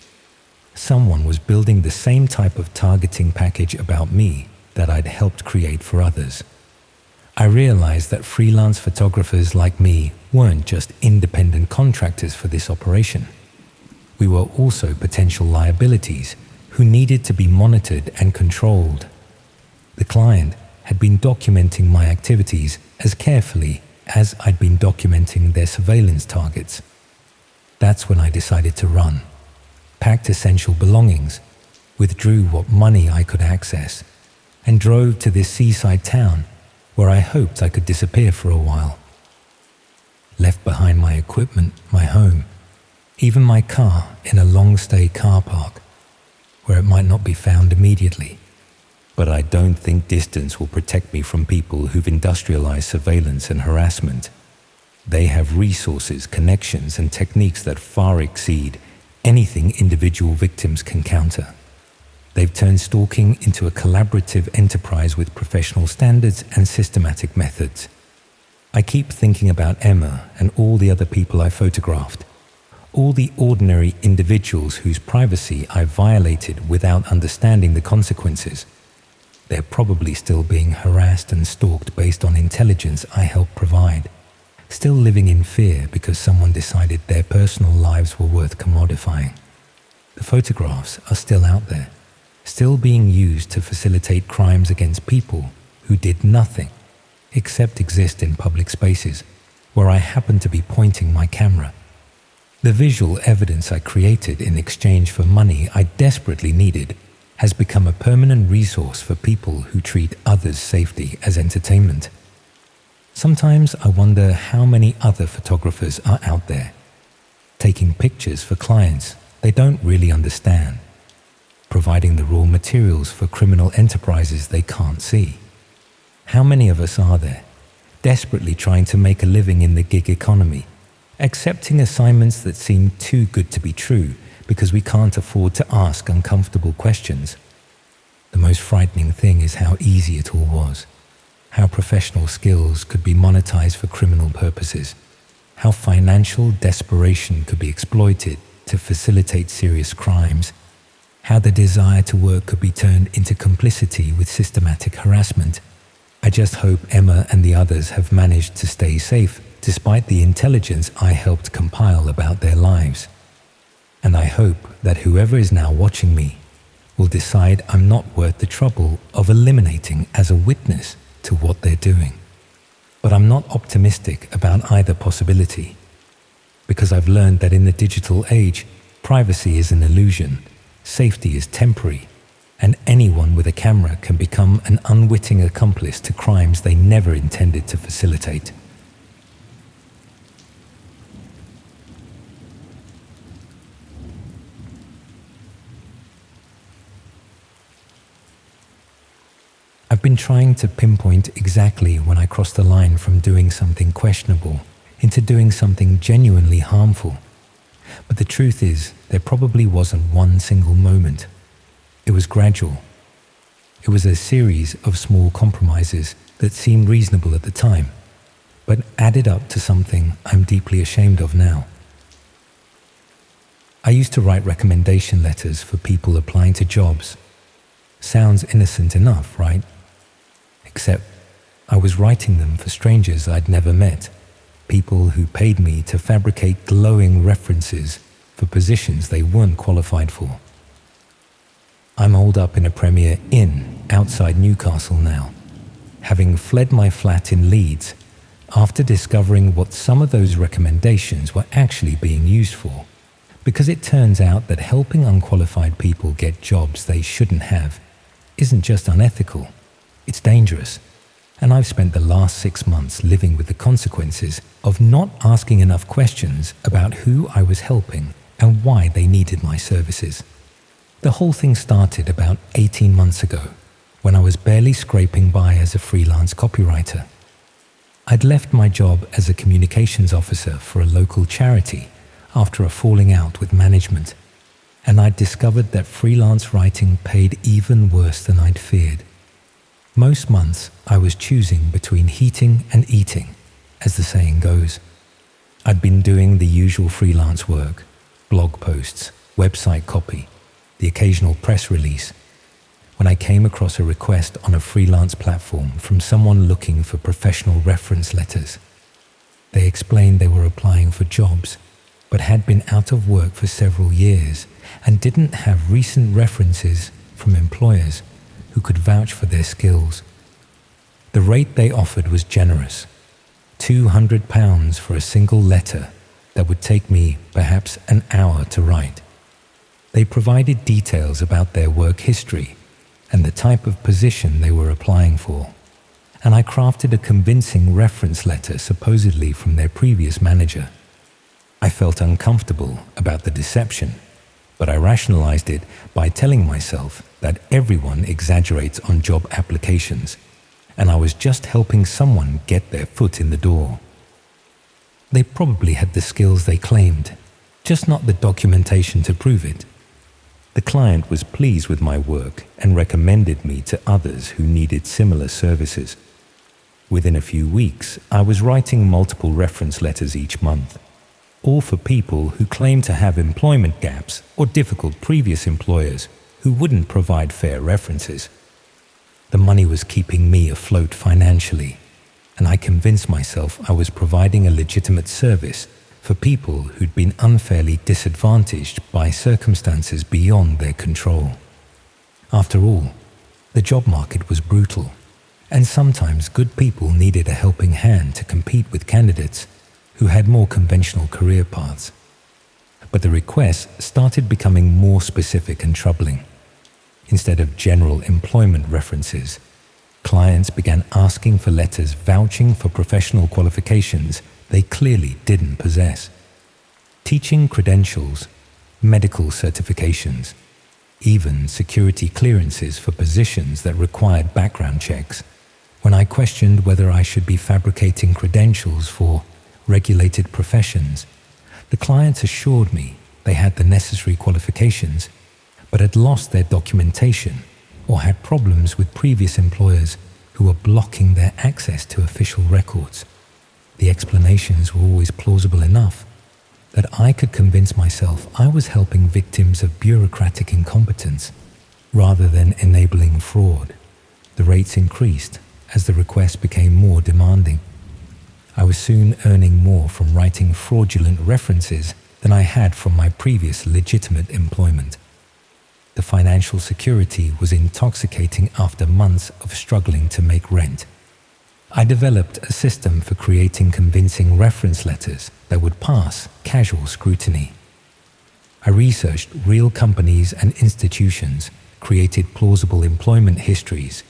Someone was building the same type of targeting package about me that I'd helped create for others. I realized that freelance photographers like me weren't just independent contractors for this operation. We were also potential liabilities who needed to be monitored and controlled. The client had been documenting my activities as carefully as I'd been documenting their surveillance targets. That's when I decided to run, packed essential belongings, withdrew what money I could access, and drove to this seaside town where I hoped I could disappear for a while. Left behind my equipment, my home, even my car in a long-stay car park, where it might not be found immediately. But I don't think distance will protect me from people who've industrialized surveillance and harassment. They have resources, connections, and techniques that far exceed anything individual victims can counter. They've turned stalking into a collaborative enterprise with professional standards and systematic methods. I keep thinking about Emma and all the other people I photographed, all the ordinary individuals whose privacy I violated without understanding the consequences. They're probably still being harassed and stalked based on intelligence I helped provide, still living in fear because someone decided their personal lives were worth commodifying. The photographs are still out there, still being used to facilitate crimes against people who did nothing except exist in public spaces where I happen to be pointing my camera. The visual evidence I created in exchange for money I desperately needed has become a permanent resource for people who treat others' safety as entertainment. Sometimes I wonder how many other photographers are out there, taking pictures for clients they don't really understand, providing the raw materials for criminal enterprises they can't see. How many of us are there, desperately trying to make a living in the gig economy, accepting assignments that seem too good to be true because we can't afford to ask uncomfortable questions? The most frightening thing is how easy it all was, how professional skills could be monetized for criminal purposes, how financial desperation could be exploited to facilitate serious crimes, how the desire to work could be turned into complicity with systematic harassment. I just hope Emma and the others have managed to stay safe despite the intelligence I helped compile about their lives. And I hope that whoever is now watching me will decide I'm not worth the trouble of eliminating as a witness to what they're doing. But I'm not optimistic about either possibility, because I've learned that in the digital age, privacy is an illusion, safety is temporary, and anyone with a camera can become an unwitting accomplice to crimes they never intended to facilitate. I've been trying to pinpoint exactly when I crossed the line from doing something questionable into doing something genuinely harmful. But the truth is, there probably wasn't one single moment. It was gradual. It was a series of small compromises that seemed reasonable at the time, but added up to something I'm deeply ashamed of now. I used to write recommendation letters for people applying to jobs. Sounds innocent enough, right? Except I was writing them for strangers I'd never met, people who paid me to fabricate glowing references for positions they weren't qualified for. I'm holed up in a Premier Inn outside Newcastle now, having fled my flat in Leeds after discovering what some of those recommendations were actually being used for, because it turns out that helping unqualified people get jobs they shouldn't have isn't just unethical, it's dangerous. And I've spent the last 6 months living with the consequences of not asking enough questions about who I was helping and why they needed my services. The whole thing started about 18 months ago, when I was barely scraping by as a freelance copywriter. I'd left my job as a communications officer for a local charity after a falling out with management, and I'd discovered that freelance writing paid even worse than I'd feared. Most months, I was choosing between heating and eating, as the saying goes. I'd been doing the usual freelance work, blog posts, website copy, the occasional press release, when I came across a request on a freelance platform from someone looking for professional reference letters. They explained they were applying for jobs, but had been out of work for several years and didn't have recent references from employers who could vouch for their skills. The rate they offered was generous, £200 for a single letter that would take me perhaps an hour to write. They provided details about their work history and the type of position they were applying for, and I crafted a convincing reference letter supposedly from their previous manager. I felt uncomfortable about the deception, but I rationalized it by telling myself that everyone exaggerates on job applications, and I was just helping someone get their foot in the door. They probably had the skills they claimed, just not the documentation to prove it. The client was pleased with my work and recommended me to others who needed similar services. Within a few weeks, I was writing multiple reference letters each month, all for people who claimed to have employment gaps or difficult previous employers who wouldn't provide fair references. The money was keeping me afloat financially, and I convinced myself I was providing a legitimate service for people who'd been unfairly disadvantaged by circumstances beyond their control. After all, the job market was brutal, and sometimes good people needed a helping hand to compete with candidates who had more conventional career paths. But the requests started becoming more specific and troubling. Instead of general employment references, clients began asking for letters vouching for professional qualifications they clearly didn't possess. Teaching credentials, medical certifications, even security clearances for positions that required background checks. When I questioned whether I should be fabricating credentials for regulated professions, the clients assured me they had the necessary qualifications, but had lost their documentation or had problems with previous employers who were blocking their access to official records. The explanations were always plausible enough that I could convince myself I was helping victims of bureaucratic incompetence rather than enabling fraud. The rates increased as the requests became more demanding. I was soon earning more from writing fraudulent references than I had from my previous legitimate employment. The financial security was intoxicating after months of struggling to make rent. I developed a system for creating convincing reference letters that would pass casual scrutiny. I researched real companies and institutions, created plausible employment histories,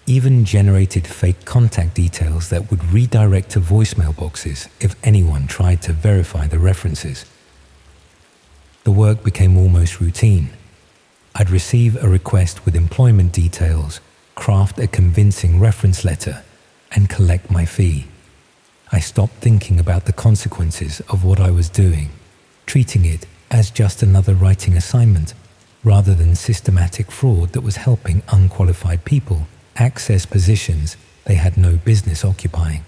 even generated fake contact details that would redirect to voicemail boxes if anyone tried to verify the references. The work became almost routine. I'd receive a request with employment details, craft a convincing reference letter, and collect my fee. I stopped thinking about the consequences of what I was doing, treating it as just another writing assignment, rather than systematic fraud that was helping unqualified people access positions they had no business occupying.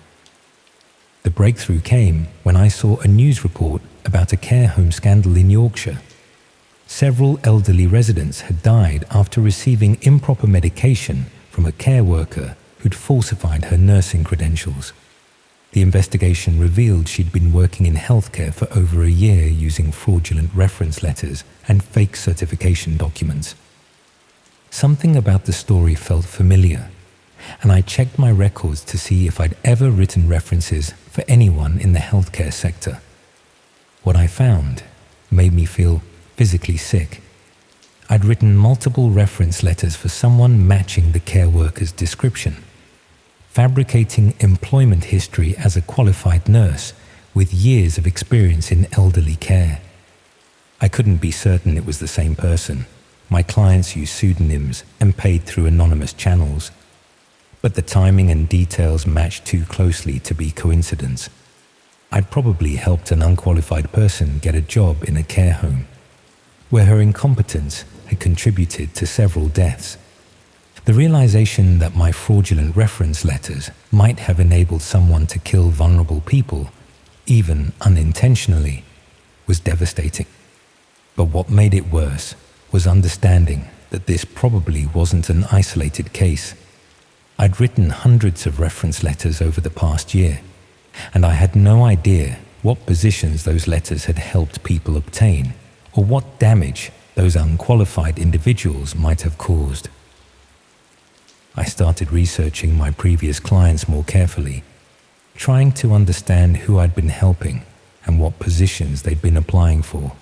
The breakthrough came when I saw a news report about a care home scandal in Yorkshire. Several elderly residents had died after receiving improper medication from a care worker who'd falsified her nursing credentials. The investigation revealed she'd been working in healthcare for over a year using fraudulent reference letters and fake certification documents. Something about the story felt familiar, and I checked my records to see if I'd ever written references for anyone in the healthcare sector. What I found made me feel physically sick. I'd written multiple reference letters for someone matching the care worker's description, fabricating employment history as a qualified nurse with years of experience in elderly care. I couldn't be certain it was the same person. My clients used pseudonyms and paid through anonymous channels, but the timing and details matched too closely to be coincidence. I'd probably helped an unqualified person get a job in a care home, where her incompetence had contributed to several deaths. The realization that my fraudulent reference letters might have enabled someone to kill vulnerable people, even unintentionally, was devastating. But what made it worse was understanding that this probably wasn't an isolated case. I'd written hundreds of reference letters over the past year, and I had no idea what positions those letters had helped people obtain, or what damage those unqualified individuals might have caused. I started researching my previous clients more carefully, trying to understand who I'd been helping and what positions they'd been applying for.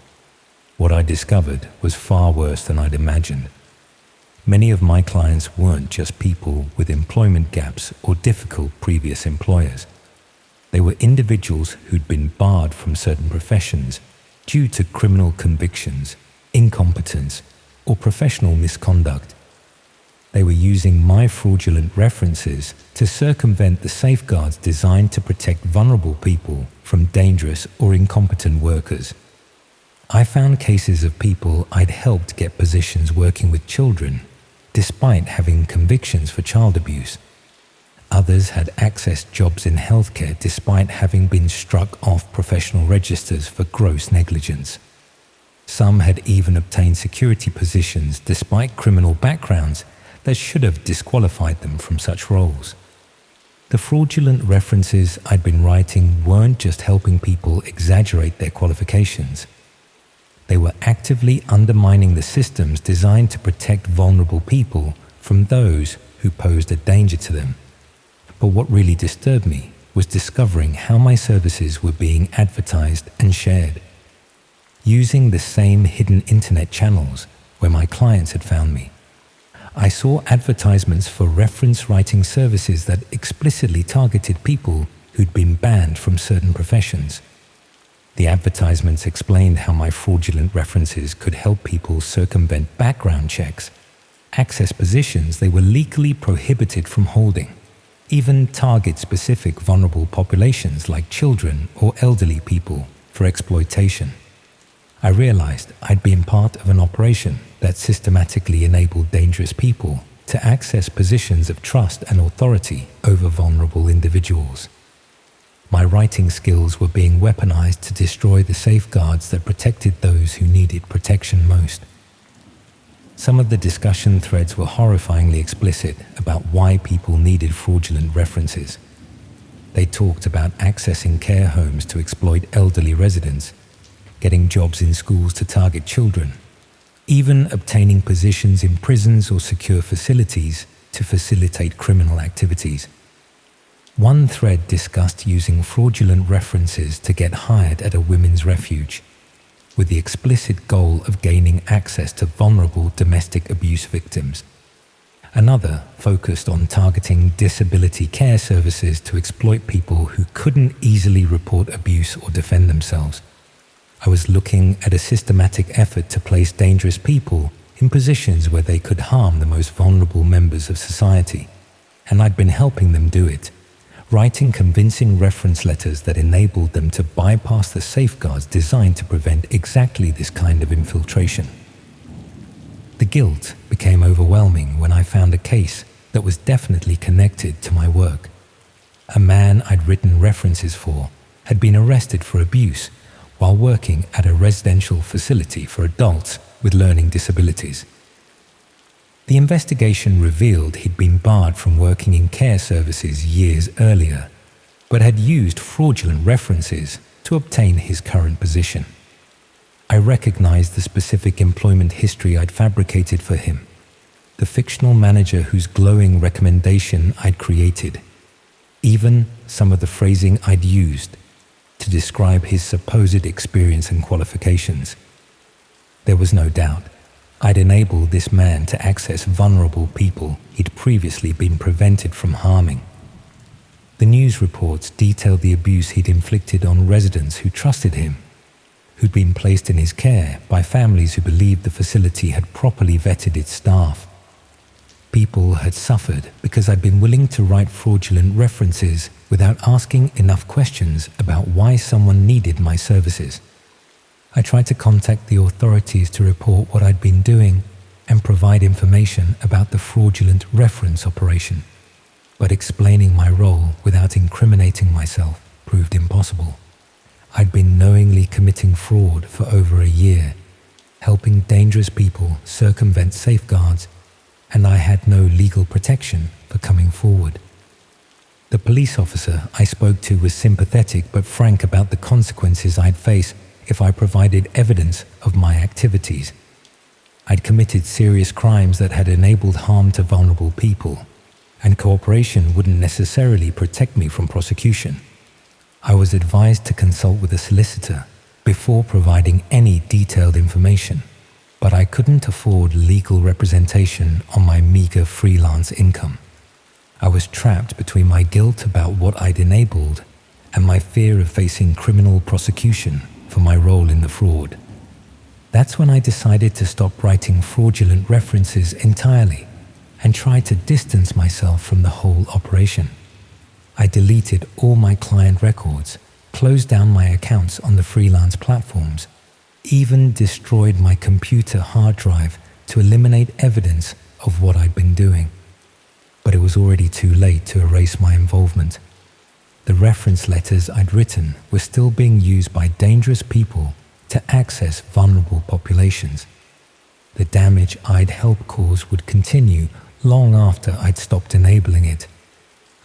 What I discovered was far worse than I'd imagined. Many of my clients weren't just people with employment gaps or difficult previous employers. They were individuals who'd been barred from certain professions due to criminal convictions, incompetence, or professional misconduct. They were using my fraudulent references to circumvent the safeguards designed to protect vulnerable people from dangerous or incompetent workers. I found cases of people I'd helped get positions working with children, despite having convictions for child abuse. Others had accessed jobs in healthcare despite having been struck off professional registers for gross negligence. Some had even obtained security positions despite criminal backgrounds that should have disqualified them from such roles. The fraudulent references I'd been writing weren't just helping people exaggerate their qualifications. They were actively undermining the systems designed to protect vulnerable people from those who posed a danger to them. But what really disturbed me was discovering how my services were being advertised and shared. Using the same hidden internet channels where my clients had found me, I saw advertisements for reference writing services that explicitly targeted people who'd been banned from certain professions. The advertisements explained how my fraudulent references could help people circumvent background checks, access positions they were legally prohibited from holding, even target specific vulnerable populations like children or elderly people for exploitation. I realized I'd been part of an operation that systematically enabled dangerous people to access positions of trust and authority over vulnerable individuals. My writing skills were being weaponized to destroy the safeguards that protected those who needed protection most. Some of the discussion threads were horrifyingly explicit about why people needed fraudulent references. They talked about accessing care homes to exploit elderly residents, getting jobs in schools to target children, even obtaining positions in prisons or secure facilities to facilitate criminal activities. One thread discussed using fraudulent references to get hired at a women's refuge, with the explicit goal of gaining access to vulnerable domestic abuse victims. Another focused on targeting disability care services to exploit people who couldn't easily report abuse or defend themselves. I was looking at a systematic effort to place dangerous people in positions where they could harm the most vulnerable members of society, and I'd been helping them do it, writing convincing reference letters that enabled them to bypass the safeguards designed to prevent exactly this kind of infiltration. The guilt became overwhelming when I found a case that was definitely connected to my work. A man I'd written references for had been arrested for abuse while working at a residential facility for adults with learning disabilities. The investigation revealed he'd been barred from working in care services years earlier, but had used fraudulent references to obtain his current position. I recognized the specific employment history I'd fabricated for him, the fictional manager whose glowing recommendation I'd created, even some of the phrasing I'd used to describe his supposed experience and qualifications. There was no doubt I'd enabled this man to access vulnerable people he'd previously been prevented from harming. The news reports detailed the abuse he'd inflicted on residents who trusted him, who'd been placed in his care by families who believed the facility had properly vetted its staff. People had suffered because I'd been willing to write fraudulent references without asking enough questions about why someone needed my services. I tried to contact the authorities to report what I'd been doing and provide information about the fraudulent reference operation, but explaining my role without incriminating myself proved impossible. I'd been knowingly committing fraud for over a year, helping dangerous people circumvent safeguards, and I had no legal protection for coming forward. The police officer I spoke to was sympathetic but frank about the consequences I'd face if I provided evidence of my activities. I'd committed serious crimes that had enabled harm to vulnerable people, and cooperation wouldn't necessarily protect me from prosecution. I was advised to consult with a solicitor before providing any detailed information, but I couldn't afford legal representation on my meager freelance income. I was trapped between my guilt about what I'd enabled and my fear of facing criminal prosecution for my role in the fraud. That's when I decided to stop writing fraudulent references entirely and tried to distance myself from the whole operation. I deleted all my client records, closed down my accounts on the freelance platforms, even destroyed my computer hard drive to eliminate evidence of what I'd been doing. But it was already too late to erase my involvement. The reference letters I'd written were still being used by dangerous people to access vulnerable populations. The damage I'd helped cause would continue long after I'd stopped enabling it.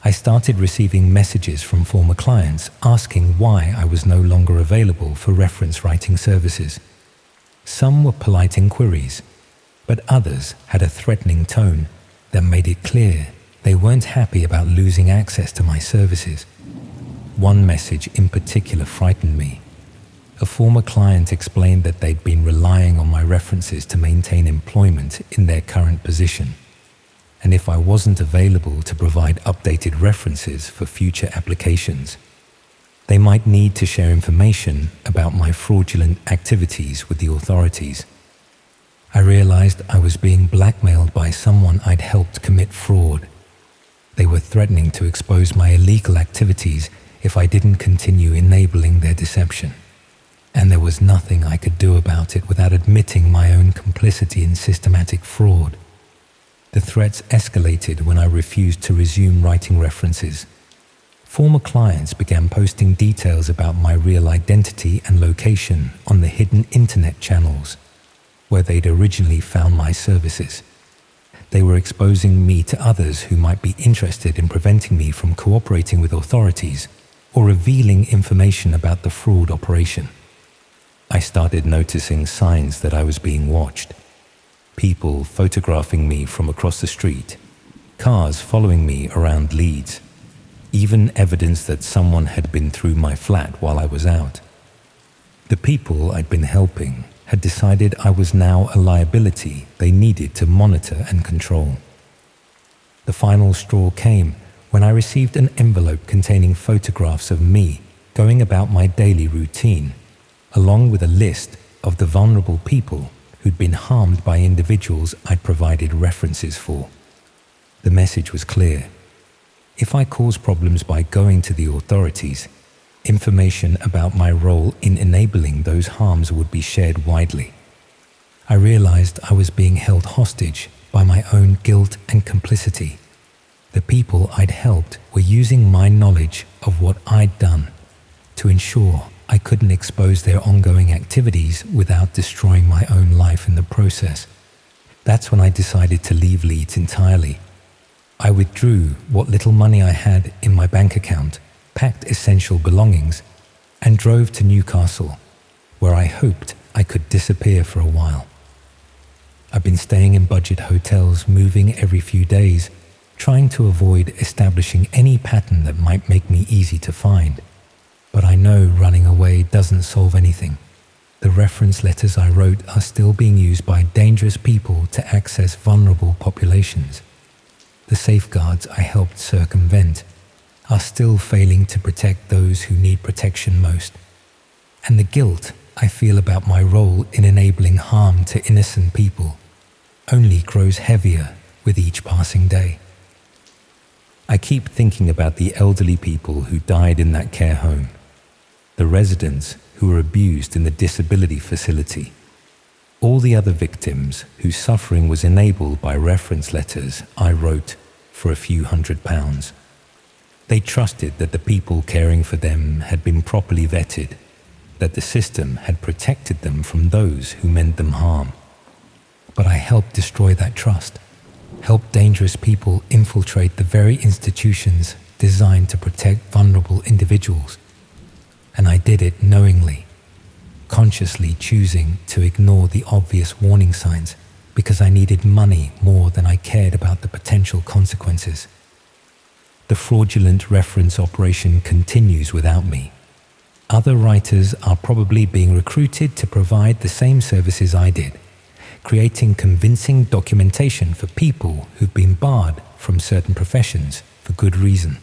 I started receiving messages from former clients asking why I was no longer available for reference writing services. Some were polite inquiries, but others had a threatening tone that made it clear they weren't happy about losing access to my services. One message in particular frightened me. A former client explained that they'd been relying on my references to maintain employment in their current position, and if I wasn't available to provide updated references for future applications, they might need to share information about my fraudulent activities with the authorities. I realized I was being blackmailed by someone I'd helped commit fraud. They were threatening to expose my illegal activities if I didn't continue enabling their deception. And there was nothing I could do about it without admitting my own complicity in systematic fraud. The threats escalated when I refused to resume writing references. Former clients began posting details about my real identity and location on the hidden internet channels where they'd originally found my services. They were exposing me to others who might be interested in preventing me from cooperating with authorities or revealing information about the fraud operation. I started noticing signs that I was being watched. People photographing me from across the street, cars following me around Leeds, even evidence that someone had been through my flat while I was out. The people I'd been helping had decided I was now a liability they needed to monitor and control. The final straw came when I received an envelope containing photographs of me going about my daily routine, along with a list of the vulnerable people who'd been harmed by individuals I'd provided references for. The message was clear. If I caused problems by going to the authorities, information about my role in enabling those harms would be shared widely. I realized I was being held hostage by my own guilt and complicity. The people I'd helped were using my knowledge of what I'd done to ensure I couldn't expose their ongoing activities without destroying my own life in the process. That's when I decided to leave Leeds entirely. I withdrew what little money I had in my bank account, packed essential belongings, and drove to Newcastle, where I hoped I could disappear for a while. I've been staying in budget hotels, moving every few days, trying to avoid establishing any pattern that might make me easy to find. But I know running away doesn't solve anything. The reference letters I wrote are still being used by dangerous people to access vulnerable populations. The safeguards I helped circumvent are still failing to protect those who need protection most. And the guilt I feel about my role in enabling harm to innocent people only grows heavier with each passing day. I keep thinking about the elderly people who died in that care home, the residents who were abused in the disability facility, all the other victims whose suffering was enabled by reference letters I wrote for a few £100s. They trusted that the people caring for them had been properly vetted, that the system had protected them from those who meant them harm. But I helped destroy that trust, helped dangerous people infiltrate the very institutions designed to protect vulnerable individuals. And I did it knowingly, consciously choosing to ignore the obvious warning signs because I needed money more than I cared about the potential consequences. The fraudulent reference operation continues without me. Other writers are probably being recruited to provide the same services I did, creating convincing documentation for people who've been barred from certain professions for good reason.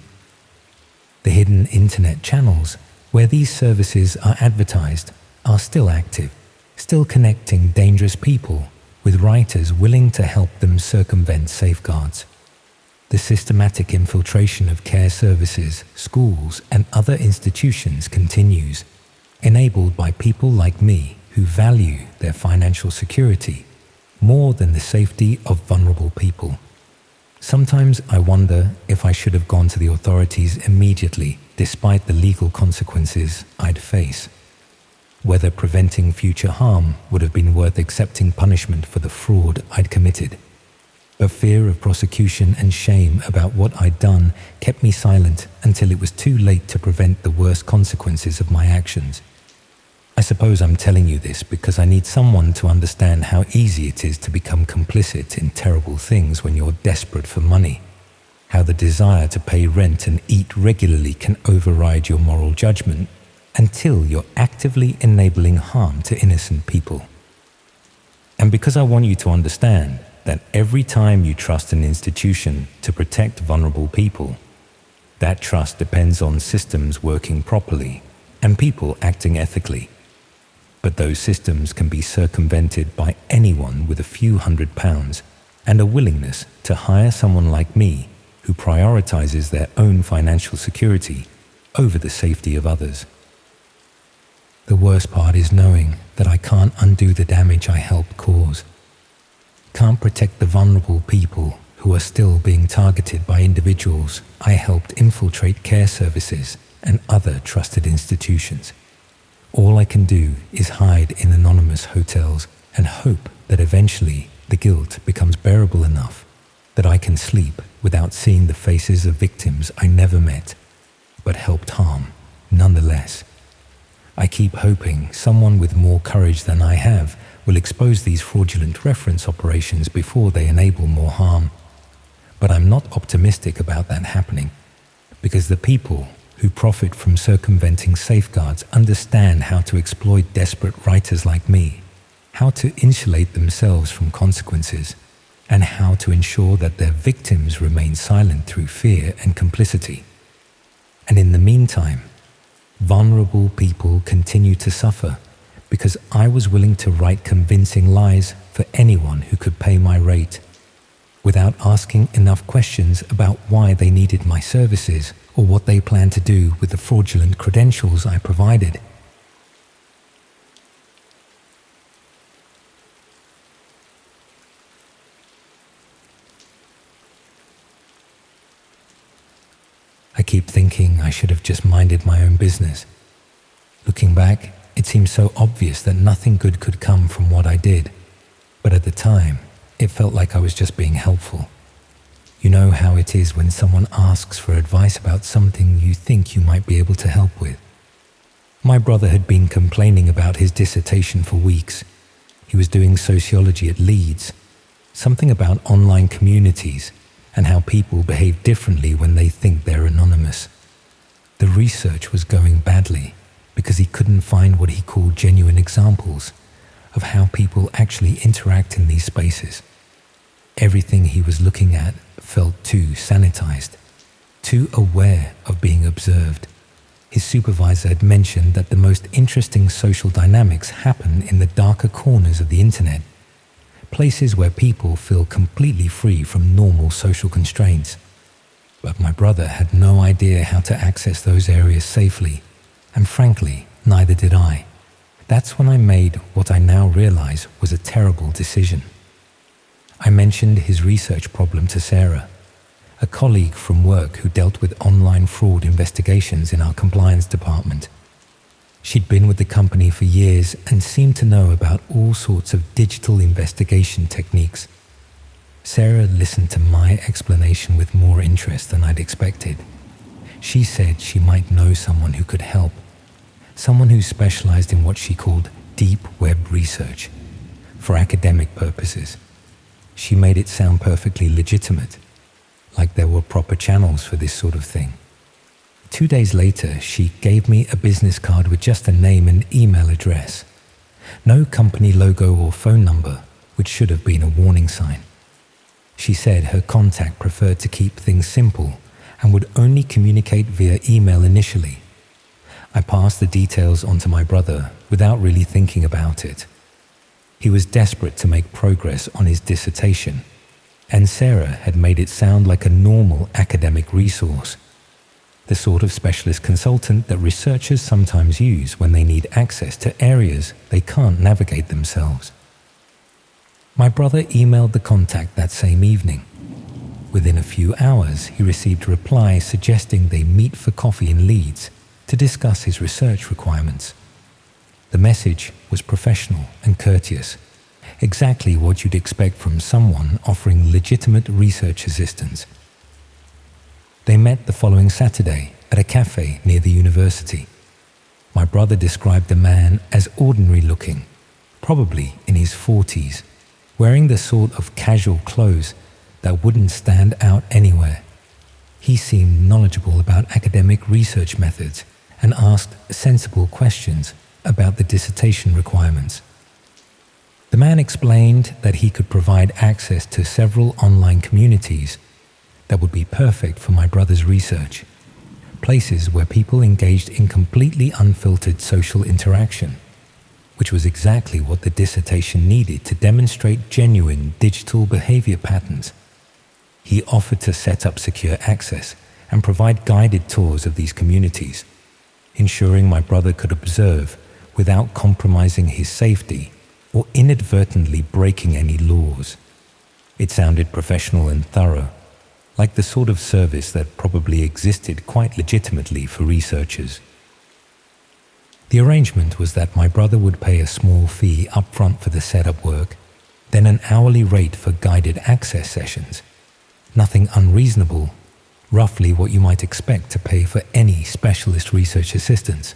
The hidden internet channels where these services are advertised are still active, still connecting dangerous people with writers willing to help them circumvent safeguards. The systematic infiltration of care services, schools, and other institutions continues, enabled by people like me who value their financial security more than the safety of vulnerable people. Sometimes I wonder if I should have gone to the authorities immediately, despite the legal consequences I'd face. Whether preventing future harm would have been worth accepting punishment for the fraud I'd committed. But fear of prosecution and shame about what I'd done kept me silent until it was too late to prevent the worst consequences of my actions. I suppose I'm telling you this because I need someone to understand how easy it is to become complicit in terrible things when you're desperate for money, how the desire to pay rent and eat regularly can override your moral judgment until you're actively enabling harm to innocent people. And because I want you to understand that every time you trust an institution to protect vulnerable people, that trust depends on systems working properly and people acting ethically. But those systems can be circumvented by anyone with a few £100 and a willingness to hire someone like me who prioritizes their own financial security over the safety of others. The worst part is knowing that I can't undo the damage I helped cause. Can't protect the vulnerable people who are still being targeted by individuals I helped infiltrate care services and other trusted institutions. All I can do is hide in anonymous hotels and hope that eventually the guilt becomes bearable enough that I can sleep without seeing the faces of victims I never met, but helped harm nonetheless. I keep hoping someone with more courage than I have will expose these fraudulent reference operations before they enable more harm. But I'm not optimistic about that happening, because the people who profit from circumventing safeguards understand how to exploit desperate writers like me, how to insulate themselves from consequences, and how to ensure that their victims remain silent through fear and complicity. And in the meantime, vulnerable people continue to suffer because I was willing to write convincing lies for anyone who could pay my rate, without asking enough questions about why they needed my services or what they planned to do with the fraudulent credentials I provided. I keep thinking I should have just minded my own business. Looking back, it seems so obvious that nothing good could come from what I did, but at the time, it felt like I was just being helpful. You know how it is when someone asks for advice about something you think you might be able to help with. My brother had been complaining about his dissertation for weeks. He was doing sociology at Leeds, something about online communities and how people behave differently when they think they're anonymous. The research was going badly because he couldn't find what he called genuine examples of how people actually interact in these spaces. Everything he was looking at felt too sanitized, too aware of being observed. His supervisor had mentioned that the most interesting social dynamics happen in the darker corners of the internet, places where people feel completely free from normal social constraints. But my brother had no idea how to access those areas safely, and frankly, neither did I. That's when I made what I now realize was a terrible decision. I mentioned his research problem to Sarah, a colleague from work who dealt with online fraud investigations in our compliance department. She'd been with the company for years and seemed to know about all sorts of digital investigation techniques. Sarah listened to my explanation with more interest than I'd expected. She said she might know someone who could help, someone who specialized in what she called deep web research for academic purposes. She made it sound perfectly legitimate, like there were proper channels for this sort of thing. 2 days later, she gave me a business card with just a name and email address. No company logo or phone number, which should have been a warning sign. She said her contact preferred to keep things simple and would only communicate via email initially. I passed the details on to my brother without really thinking about it. He was desperate to make progress on his dissertation, and Sarah had made it sound like a normal academic resource, the sort of specialist consultant that researchers sometimes use when they need access to areas they can't navigate themselves. My brother emailed the contact that same evening. Within a few hours, he received a reply suggesting they meet for coffee in Leeds to discuss his research requirements. The message was professional and courteous, exactly what you'd expect from someone offering legitimate research assistance. They met the following Saturday at a cafe near the university. My brother described the man as ordinary looking, probably in his 40s, wearing the sort of casual clothes that wouldn't stand out anywhere. He seemed knowledgeable about academic research methods and asked sensible questions about the dissertation requirements. The man explained that he could provide access to several online communities that would be perfect for my brother's research, places where people engaged in completely unfiltered social interaction, which was exactly what the dissertation needed to demonstrate genuine digital behavior patterns. He offered to set up secure access and provide guided tours of these communities, ensuring my brother could observe without compromising his safety or inadvertently breaking any laws. It sounded professional and thorough, like the sort of service that probably existed quite legitimately for researchers. The arrangement was that my brother would pay a small fee upfront for the setup work, then an hourly rate for guided access sessions. Nothing unreasonable, roughly what you might expect to pay for any specialist research assistance.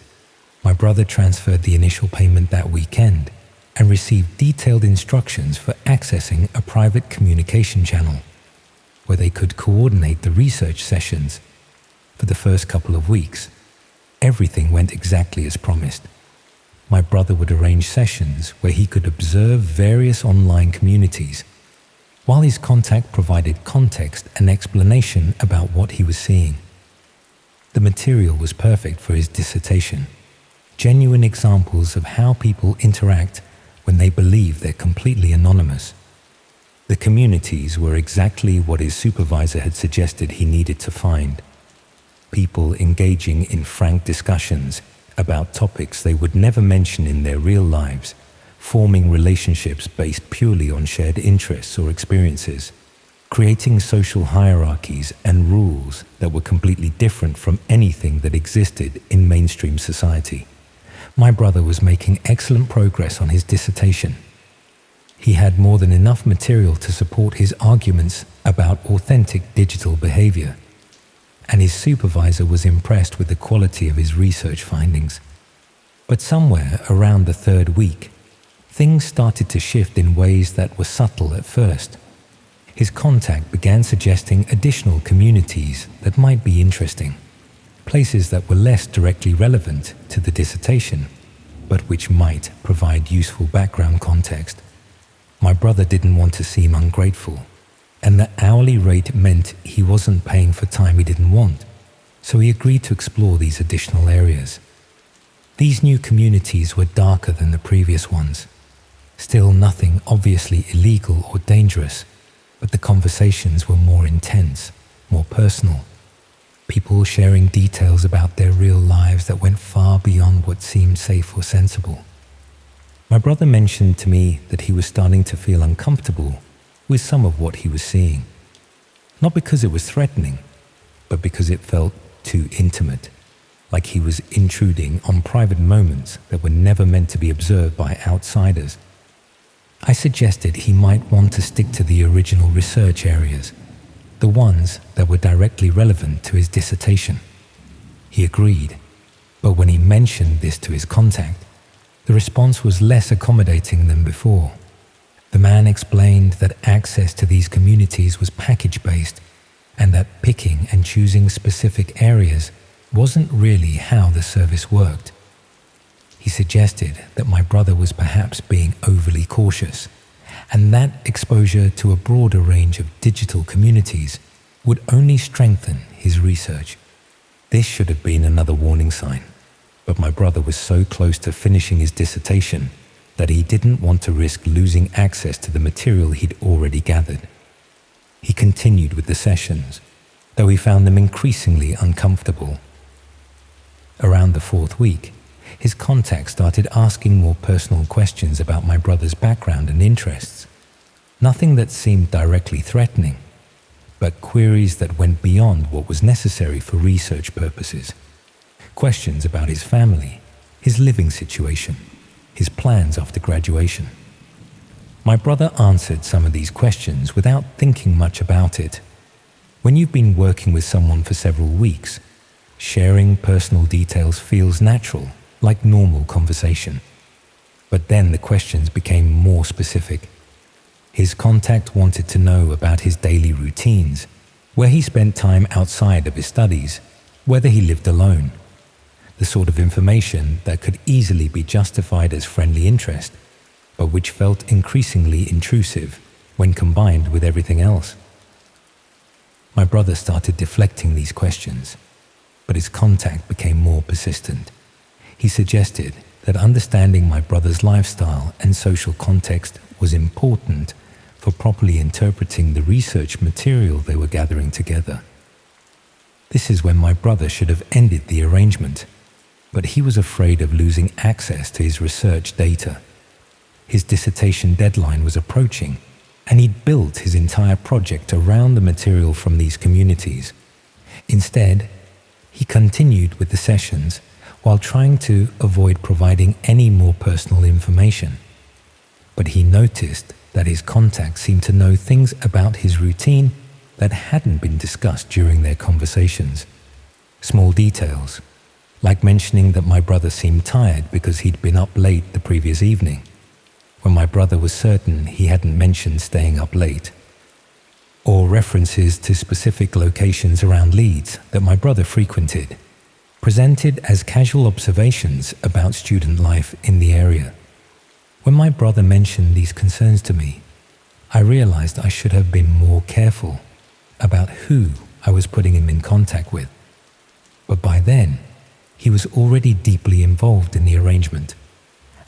My brother transferred the initial payment that weekend and received detailed instructions for accessing a private communication channel where they could coordinate the research sessions. For the first couple of weeks, everything went exactly as promised. My brother would arrange sessions where he could observe various online communities, while his contact provided context and explanation about what he was seeing. The material was perfect for his dissertation, genuine examples of how people interact when they believe they're completely anonymous. The communities were exactly what his supervisor had suggested he needed to find. People engaging in frank discussions about topics they would never mention in their real lives, forming relationships based purely on shared interests or experiences, creating social hierarchies and rules that were completely different from anything that existed in mainstream society. My brother was making excellent progress on his dissertation. He had more than enough material to support his arguments about authentic digital behavior, and his supervisor was impressed with the quality of his research findings. But somewhere around the third week, things started to shift in ways that were subtle at first. His contact began suggesting additional communities that might be interesting, places that were less directly relevant to the dissertation, but which might provide useful background context. My brother didn't want to seem ungrateful, and the hourly rate meant he wasn't paying for time he didn't want, so he agreed to explore these additional areas. These new communities were darker than the previous ones. Still nothing obviously illegal or dangerous, but the conversations were more intense, more personal. People sharing details about their real lives that went far beyond what seemed safe or sensible. My brother mentioned to me that he was starting to feel uncomfortable with some of what he was seeing. Not because it was threatening, but because it felt too intimate, like he was intruding on private moments that were never meant to be observed by outsiders. I suggested he might want to stick to the original research areas, the ones that were directly relevant to his dissertation. He agreed, but when he mentioned this to his contact, the response was less accommodating than before. The man explained that access to these communities was package-based and that picking and choosing specific areas wasn't really how the service worked. He suggested that my brother was perhaps being overly cautious and that exposure to a broader range of digital communities would only strengthen his research. This should have been another warning sign, but my brother was so close to finishing his dissertation that he didn't want to risk losing access to the material he'd already gathered. He continued with the sessions, though he found them increasingly uncomfortable. Around the fourth week, his contact started asking more personal questions about my brother's background and interests. Nothing that seemed directly threatening, but queries that went beyond what was necessary for research purposes. Questions about his family, his living situation, his plans after graduation. My brother answered some of these questions without thinking much about it. When you've been working with someone for several weeks, sharing personal details feels natural, like normal conversation. But then the questions became more specific. His contact wanted to know about his daily routines, where he spent time outside of his studies, whether he lived alone. The sort of information that could easily be justified as friendly interest, but which felt increasingly intrusive when combined with everything else. My brother started deflecting these questions, but his contact became more persistent. He suggested that understanding my brother's lifestyle and social context was important for properly interpreting the research material they were gathering together. This is when my brother should have ended the arrangement, but he was afraid of losing access to his research data. His dissertation deadline was approaching, and he'd built his entire project around the material from these communities. Instead, he continued with the sessions while trying to avoid providing any more personal information. But he noticed that his contact seemed to know things about his routine that hadn't been discussed during their conversations. Small details, like mentioning that my brother seemed tired because he'd been up late the previous evening, when my brother was certain he hadn't mentioned staying up late. Or references to specific locations around Leeds that my brother frequented, presented as casual observations about student life in the area. When my brother mentioned these concerns to me, I realized I should have been more careful about who I was putting him in contact with. But by then, he was already deeply involved in the arrangement,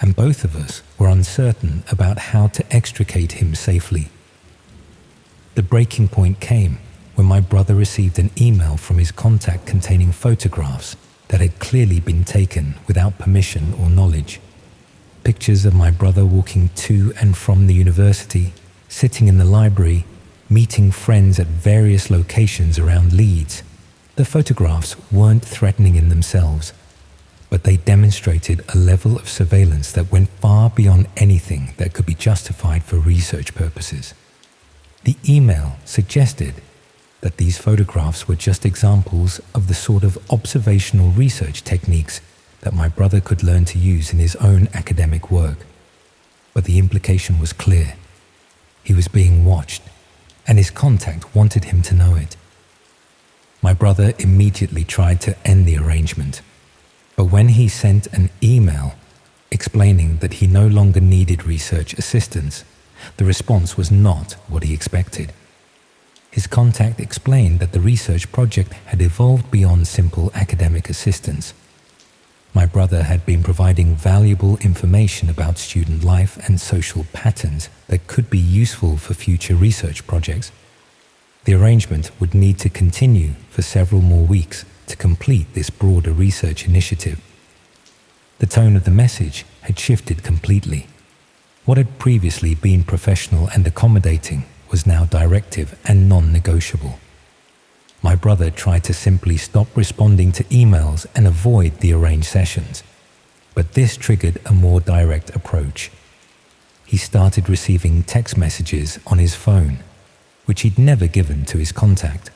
and both of us were uncertain about how to extricate him safely. The breaking point came when my brother received an email from his contact containing photographs that had clearly been taken without permission or knowledge. Pictures of my brother walking to and from the university, sitting in the library, meeting friends at various locations around Leeds. The photographs weren't threatening in themselves, but they demonstrated a level of surveillance that went far beyond anything that could be justified for research purposes. The email suggested that these photographs were just examples of the sort of observational research techniques that my brother could learn to use in his own academic work. But the implication was clear. He was being watched, and his contact wanted him to know it. My brother immediately tried to end the arrangement, but when he sent an email explaining that he no longer needed research assistance, the response was not what he expected. His contact explained that the research project had evolved beyond simple academic assistance. My brother had been providing valuable information about student life and social patterns that could be useful for future research projects. The arrangement would need to continue for several more weeks to complete this broader research initiative. The tone of the message had shifted completely. What had previously been professional and accommodating was now directive and non-negotiable. My brother tried to simply stop responding to emails and avoid the arranged sessions, but this triggered a more direct approach. He started receiving text messages on his phone, which he'd never given to his contact.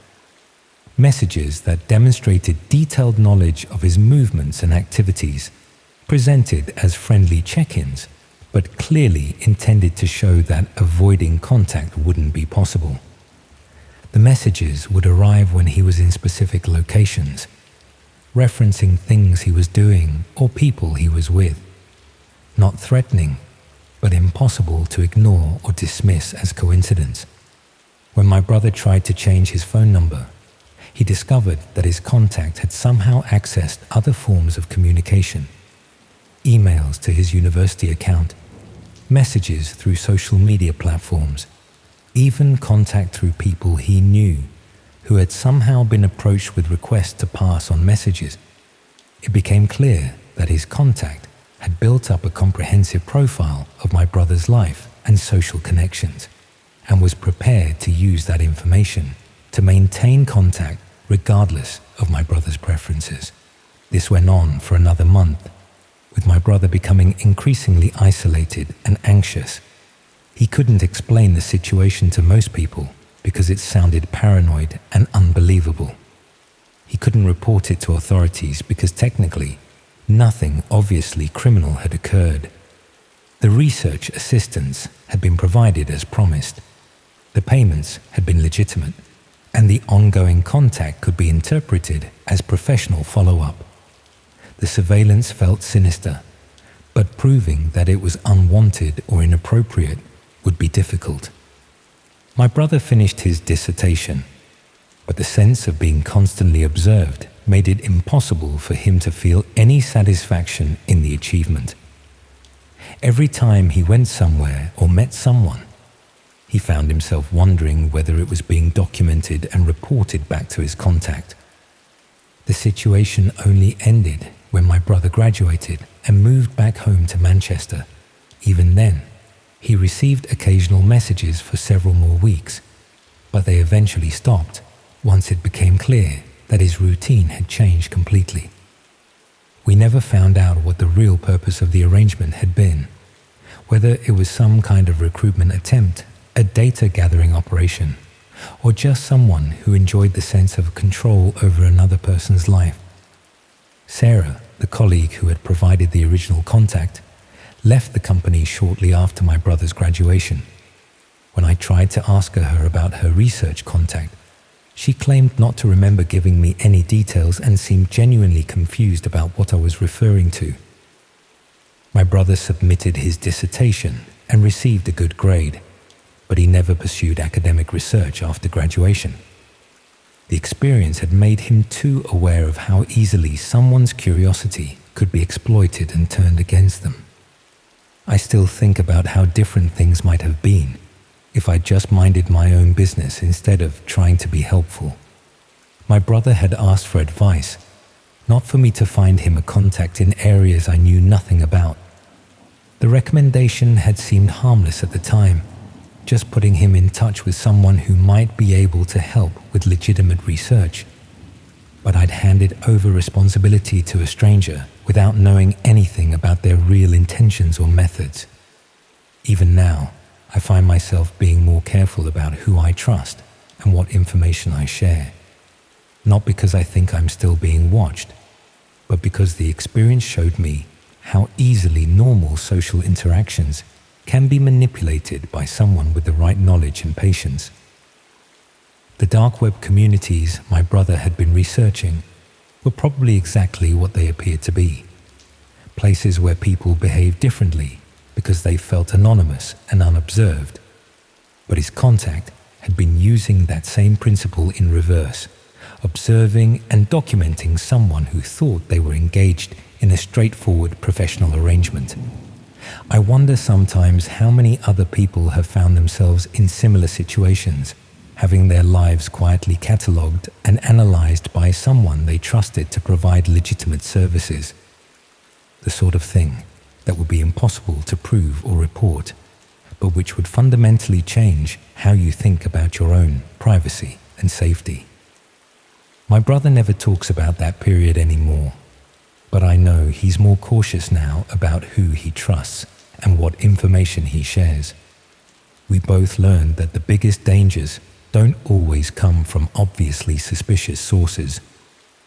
Messages that demonstrated detailed knowledge of his movements and activities, presented as friendly check-ins, but clearly intended to show that avoiding contact wouldn't be possible. The messages would arrive when he was in specific locations, referencing things he was doing or people he was with. Not threatening, but impossible to ignore or dismiss as coincidence. When my brother tried to change his phone number, he discovered that his contact had somehow accessed other forms of communication, emails to his university account, messages through social media platforms, even contact through people he knew who had somehow been approached with requests to pass on messages. It became clear that his contact had built up a comprehensive profile of my brother's life and social connections, and was prepared to use that information to maintain contact regardless of my brother's preferences. This went on for another month, with my brother becoming increasingly isolated and anxious. He couldn't explain the situation to most people because it sounded paranoid and unbelievable. He couldn't report it to authorities because technically, nothing obviously criminal had occurred. The research assistance had been provided as promised. The payments had been legitimate, and the ongoing contact could be interpreted as professional follow-up. The surveillance felt sinister, but proving that it was unwanted or inappropriate would be difficult. My brother finished his dissertation, but the sense of being constantly observed made it impossible for him to feel any satisfaction in the achievement. Every time he went somewhere or met someone, he found himself wondering whether it was being documented and reported back to his contact. The situation only ended when my brother graduated and moved back home to Manchester. Even then, he received occasional messages for several more weeks, but they eventually stopped once it became clear that his routine had changed completely. We never found out what the real purpose of the arrangement had been, whether it was some kind of recruitment attempt, a data gathering operation, or just someone who enjoyed the sense of control over another person's life. Sarah, the colleague who had provided the original contact, left the company shortly after my brother's graduation. When I tried to ask her about her research contact, she claimed not to remember giving me any details and seemed genuinely confused about what I was referring to. My brother submitted his dissertation and received a good grade, but he never pursued academic research after graduation. The experience had made him too aware of how easily someone's curiosity could be exploited and turned against them. I still think about how different things might have been if I just minded my own business instead of trying to be helpful. My brother had asked for advice, not for me to find him a contact in areas I knew nothing about. The recommendation had seemed harmless at the time, just putting him in touch with someone who might be able to help with legitimate research. But I'd handed over responsibility to a stranger without knowing anything about their real intentions or methods. Even now, I find myself being more careful about who I trust and what information I share. Not because I think I'm still being watched, but because the experience showed me how easily normal social interactions can be manipulated by someone with the right knowledge and patience. The dark web communities my brother had been researching were probably exactly what they appeared to be. Places where people behaved differently because they felt anonymous and unobserved. But his contact had been using that same principle in reverse, observing and documenting someone who thought they were engaged in a straightforward professional arrangement. I wonder sometimes how many other people have found themselves in similar situations, having their lives quietly catalogued and analyzed by someone they trusted to provide legitimate services. The sort of thing that would be impossible to prove or report, but which would fundamentally change how you think about your own privacy and safety. My brother never talks about that period anymore, but I know he's more cautious now about who he trusts and what information he shares. We both learned that the biggest dangers don't always come from obviously suspicious sources,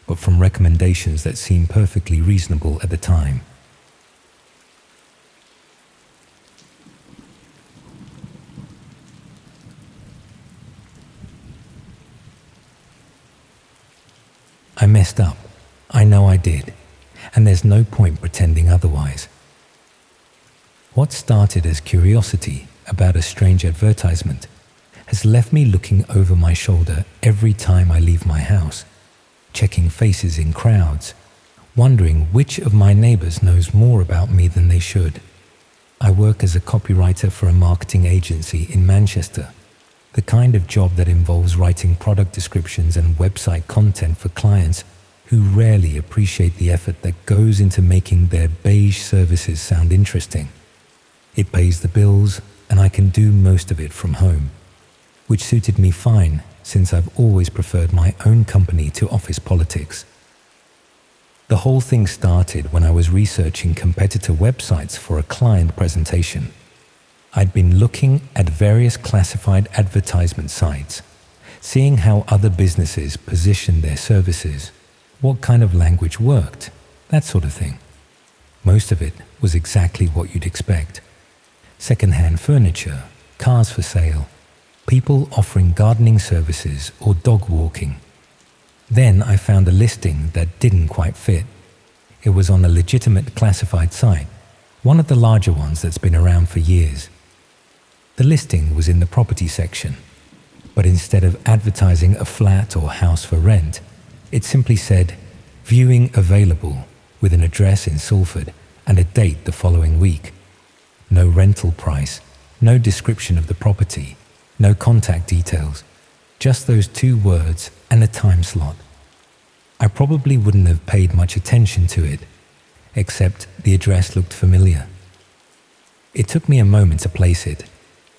but from recommendations that seem perfectly reasonable at the time. I messed up. I know I did. And there's no point pretending otherwise. What started as curiosity about a strange advertisement has left me looking over my shoulder every time I leave my house, checking faces in crowds, wondering which of my neighbors knows more about me than they should. I work as a copywriter for a marketing agency in Manchester, the kind of job that involves writing product descriptions and website content for clients who rarely appreciate the effort that goes into making their beige services sound interesting. It pays the bills, and I can do most of it from home, which suited me fine since I've always preferred my own company to office politics. The whole thing started when I was researching competitor websites for a client presentation. I'd been looking at various classified advertisement sites, seeing how other businesses positioned their services, what kind of language worked, that sort of thing. Most of it was exactly what you'd expect. Second-hand furniture, cars for sale, people offering gardening services or dog walking. Then I found a listing that didn't quite fit. It was on a legitimate classified site, one of the larger ones that's been around for years. The listing was in the property section, but instead of advertising a flat or house for rent, it simply said, "Viewing available," with an address in Salford and a date the following week. No rental price, no description of the property, no contact details, just those 2 words and a time slot. I probably wouldn't have paid much attention to it, except the address looked familiar. It took me a moment to place it,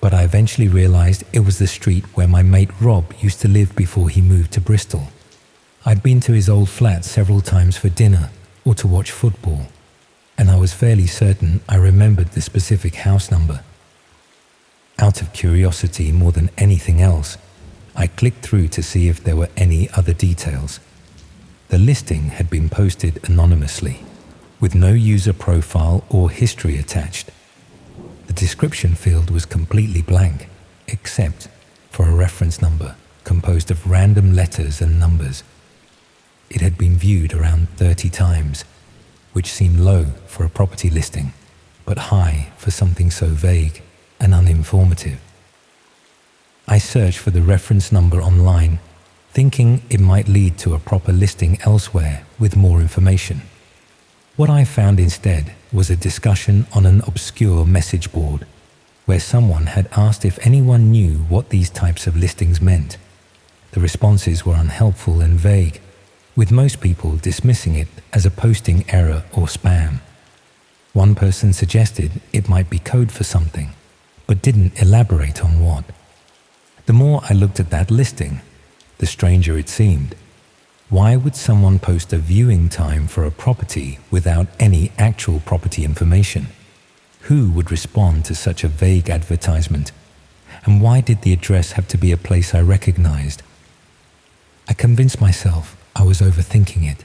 but I eventually realized it was the street where my mate Rob used to live before he moved to Bristol. I'd been to his old flat several times for dinner or to watch football, and I was fairly certain I remembered the specific house number. Out of curiosity more than anything else, I clicked through to see if there were any other details. The listing had been posted anonymously, with no user profile or history attached. The description field was completely blank, except for a reference number composed of random letters and numbers. It had been viewed around 30 times, which seemed low for a property listing, but high for something so vague and uninformative. I searched for the reference number online, thinking it might lead to a proper listing elsewhere with more information. What I found instead was a discussion on an obscure message board, where someone had asked if anyone knew what these types of listings meant. The responses were unhelpful and vague, with most people dismissing it as a posting error or spam. One person suggested it might be code for something, but didn't elaborate on what. The more I looked at that listing, the stranger it seemed. Why would someone post a viewing time for a property without any actual property information? Who would respond to such a vague advertisement? And why did the address have to be a place I recognized? I convinced myself I was overthinking it.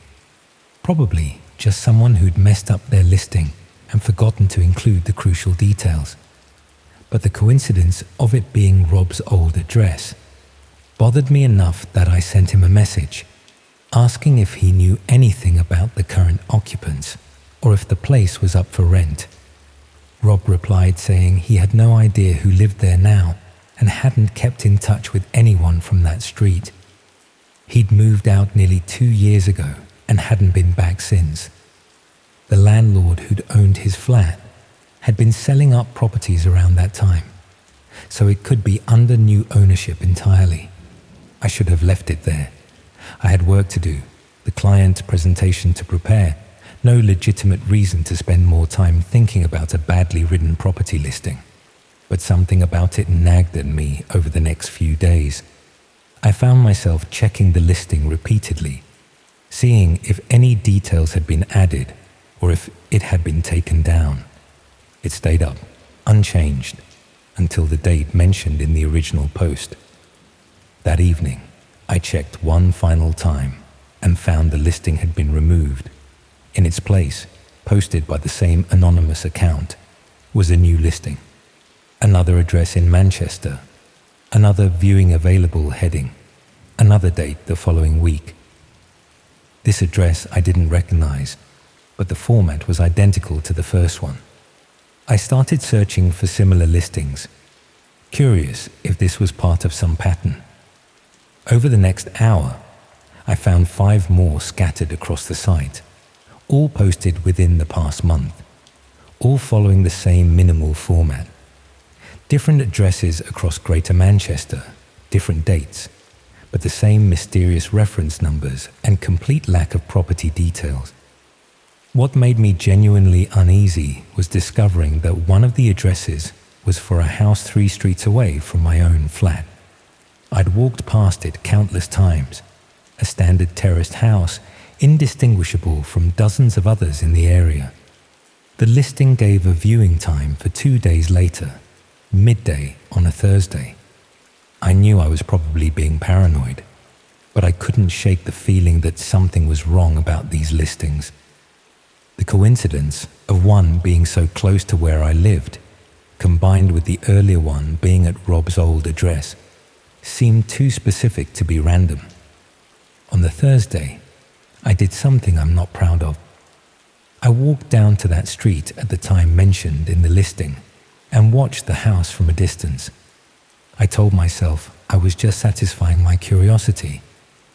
Probably just someone who'd messed up their listing and forgotten to include the crucial details. But the coincidence of it being Rob's old address bothered me enough that I sent him a message, asking if he knew anything about the current occupants or if the place was up for rent. Rob replied saying he had no idea who lived there now and hadn't kept in touch with anyone from that street. He'd moved out nearly 2 years ago and hadn't been back since. The landlord who'd owned his flat had been selling up properties around that time, so it could be under new ownership entirely. I should have left it there. I had work to do, the client presentation to prepare, no legitimate reason to spend more time thinking about a badly written property listing. But something about it nagged at me over the next few days. I found myself checking the listing repeatedly, seeing if any details had been added or if it had been taken down. It stayed up, unchanged, until the date mentioned in the original post. That evening, I checked one final time and found the listing had been removed. In its place, posted by the same anonymous account, was a new listing. Another address in Manchester, another viewing available heading, another date the following week. This address I didn't recognize, but the format was identical to the first one. I started searching for similar listings, curious if this was part of some pattern. Over the next hour, I found 5 more scattered across the site, all posted within the past month, all following the same minimal format. Different addresses across Greater Manchester, different dates, but the same mysterious reference numbers and complete lack of property details. What made me genuinely uneasy was discovering that one of the addresses was for a house 3 streets away from my own flat. I'd walked past it countless times, a standard terraced house indistinguishable from dozens of others in the area. The listing gave a viewing time for 2 days later, midday on a Thursday. I knew I was probably being paranoid, but I couldn't shake the feeling that something was wrong about these listings. The coincidence of one being so close to where I lived, combined with the earlier one being at Rob's old address, seemed too specific to be random. On the Thursday, I did something I'm not proud of. I walked down to that street at the time mentioned in the listing and watched the house from a distance. I told myself I was just satisfying my curiosity,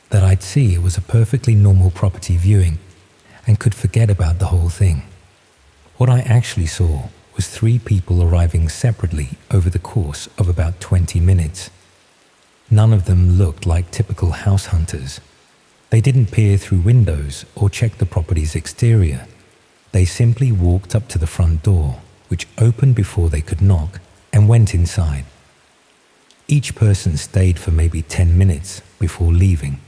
that I'd see it was a perfectly normal property viewing and could forget about the whole thing. What I actually saw was 3 people arriving separately over the course of about 20 minutes. None of them looked like typical house hunters. They didn't peer through windows or check the property's exterior. They simply walked up to the front door, which opened before they could knock, and went inside. Each person stayed for maybe 10 minutes before leaving,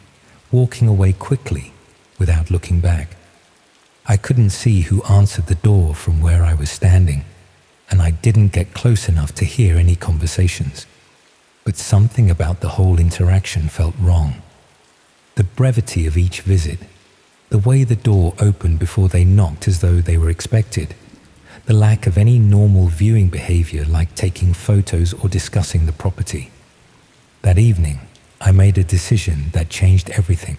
walking away quickly without looking back. I couldn't see who answered the door from where I was standing, and I didn't get close enough to hear any conversations. But something about the whole interaction felt wrong. The brevity of each visit, the way the door opened before they knocked as though they were expected, the lack of any normal viewing behavior like taking photos or discussing the property. That evening, I made a decision that changed everything.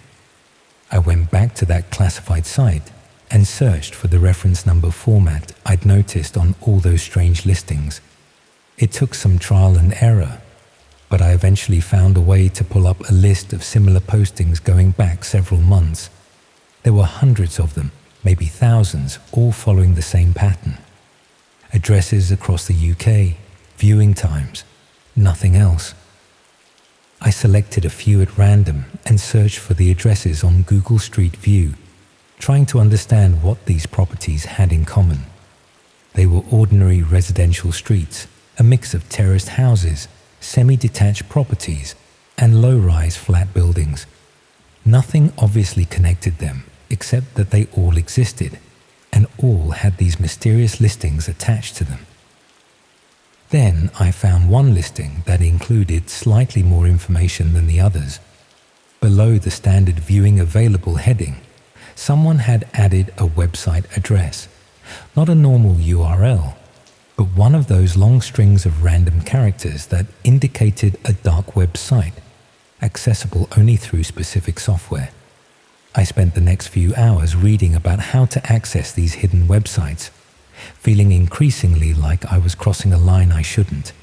I went back to that classified site and searched for the reference number format I'd noticed on all those strange listings. It took some trial and error, but I eventually found a way to pull up a list of similar postings going back several months. There were hundreds of them, maybe thousands, all following the same pattern. Addresses across the UK, viewing times, nothing else. I selected a few at random and searched for the addresses on Google Street View, trying to understand what these properties had in common. They were ordinary residential streets, a mix of terraced houses, semi-detached properties, and low-rise flat buildings. Nothing obviously connected them, except that they all existed, and all had these mysterious listings attached to them. Then I found one listing that included slightly more information than the others. Below the standard viewing available heading, someone had added a website address, not a normal URL, but one of those long strings of random characters that indicated a dark web site, accessible only through specific software. I spent the next few hours reading about how to access these hidden websites, feeling increasingly like I was crossing a line I shouldn't.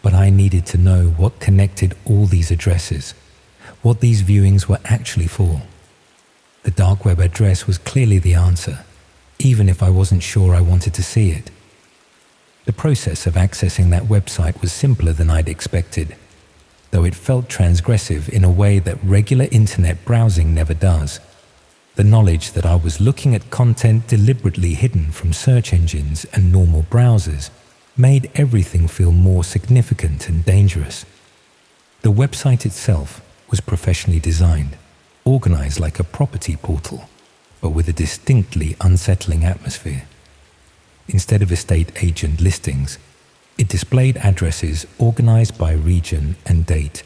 But I needed to know what connected all these addresses, what these viewings were actually for. The dark web address was clearly the answer, even if I wasn't sure I wanted to see it. The process of accessing that website was simpler than I'd expected, though it felt transgressive in a way that regular internet browsing never does. The knowledge that I was looking at content deliberately hidden from search engines and normal browsers made everything feel more significant and dangerous. The website itself was professionally designed, organized like a property portal, but with a distinctly unsettling atmosphere. Instead of estate agent listings, it displayed addresses organized by region and date.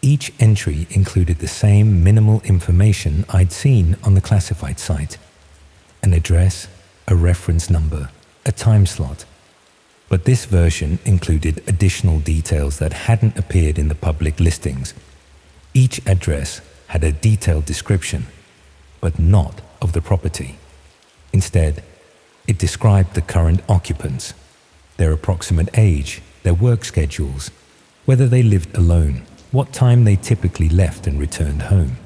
Each entry included the same minimal information I'd seen on the classified site: an address, a reference number, a time slot. But this version included additional details that hadn't appeared in the public listings. Each address had a detailed description, but not of the property. Instead, it described the current occupants, their approximate age, their work schedules, whether they lived alone, what time they typically left and returned home.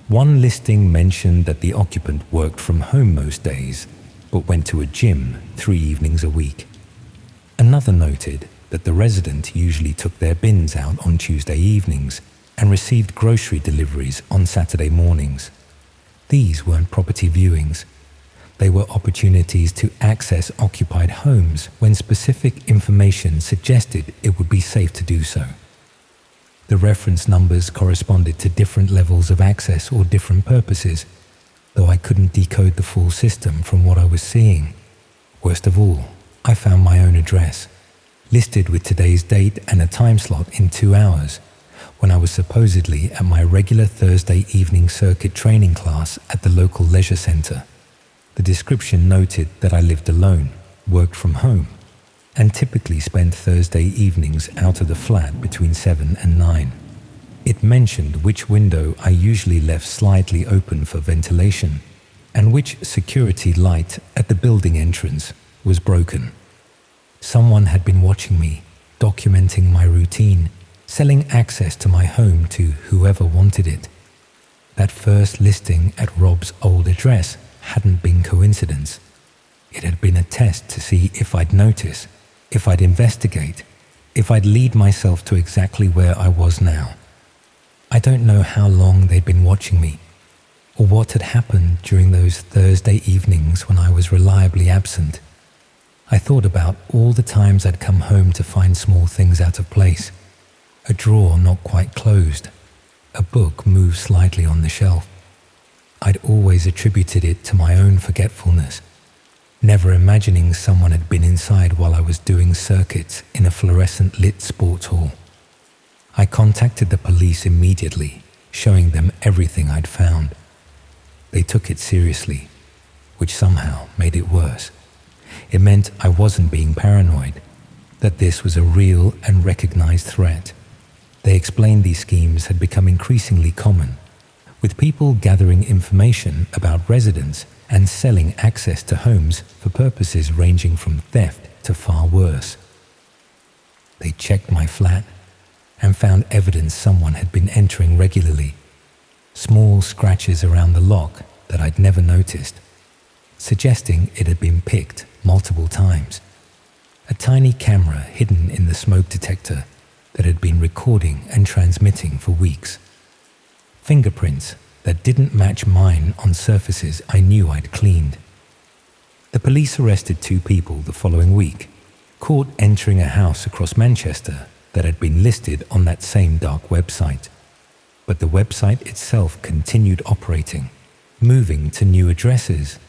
One listing mentioned that the occupant worked from home most days, but went to a gym 3 evenings a week. Another noted that the resident usually took their bins out on Tuesday evenings and received grocery deliveries on Saturday mornings. These weren't property viewings. They were opportunities to access occupied homes when specific information suggested it would be safe to do so. The reference numbers corresponded to different levels of access or different purposes, though I couldn't decode the full system from what I was seeing. Worst of all, I found my own address, listed with today's date and a time slot in 2 hours, when I was supposedly at my regular Thursday evening circuit training class at the local leisure centre. The description noted that I lived alone, worked from home, and typically spent Thursday evenings out of the flat between 7 and 9. It mentioned which window I usually left slightly open for ventilation, and which security light at the building entrance was broken. Someone had been watching me, documenting my routine, selling access to my home to whoever wanted it. That first listing at Rob's old address hadn't been coincidence. It had been a test to see if I'd notice, if I'd investigate, if I'd lead myself to exactly where I was now. I don't know how long they'd been watching me, or what had happened during those Thursday evenings when I was reliably absent. I thought about all the times I'd come home to find small things out of place. A drawer not quite closed, a book moved slightly on the shelf. I'd always attributed it to my own forgetfulness, never imagining someone had been inside while I was doing circuits in a fluorescent lit sports hall. I contacted the police immediately, showing them everything I'd found. They took it seriously, which somehow made it worse. It meant I wasn't being paranoid, that this was a real and recognized threat. They explained these schemes had become increasingly common, with people gathering information about residents and selling access to homes for purposes ranging from theft to far worse. They checked my flat and found evidence someone had been entering regularly. Small scratches around the lock that I'd never noticed, suggesting it had been picked multiple times. A tiny camera hidden in the smoke detector that had been recording and transmitting for weeks. Fingerprints that didn't match mine on surfaces I knew I'd cleaned. The police arrested 2 people the following week, caught entering a house across Manchester that had been listed on that same dark website. But the website itself continued operating, moving to new addresses,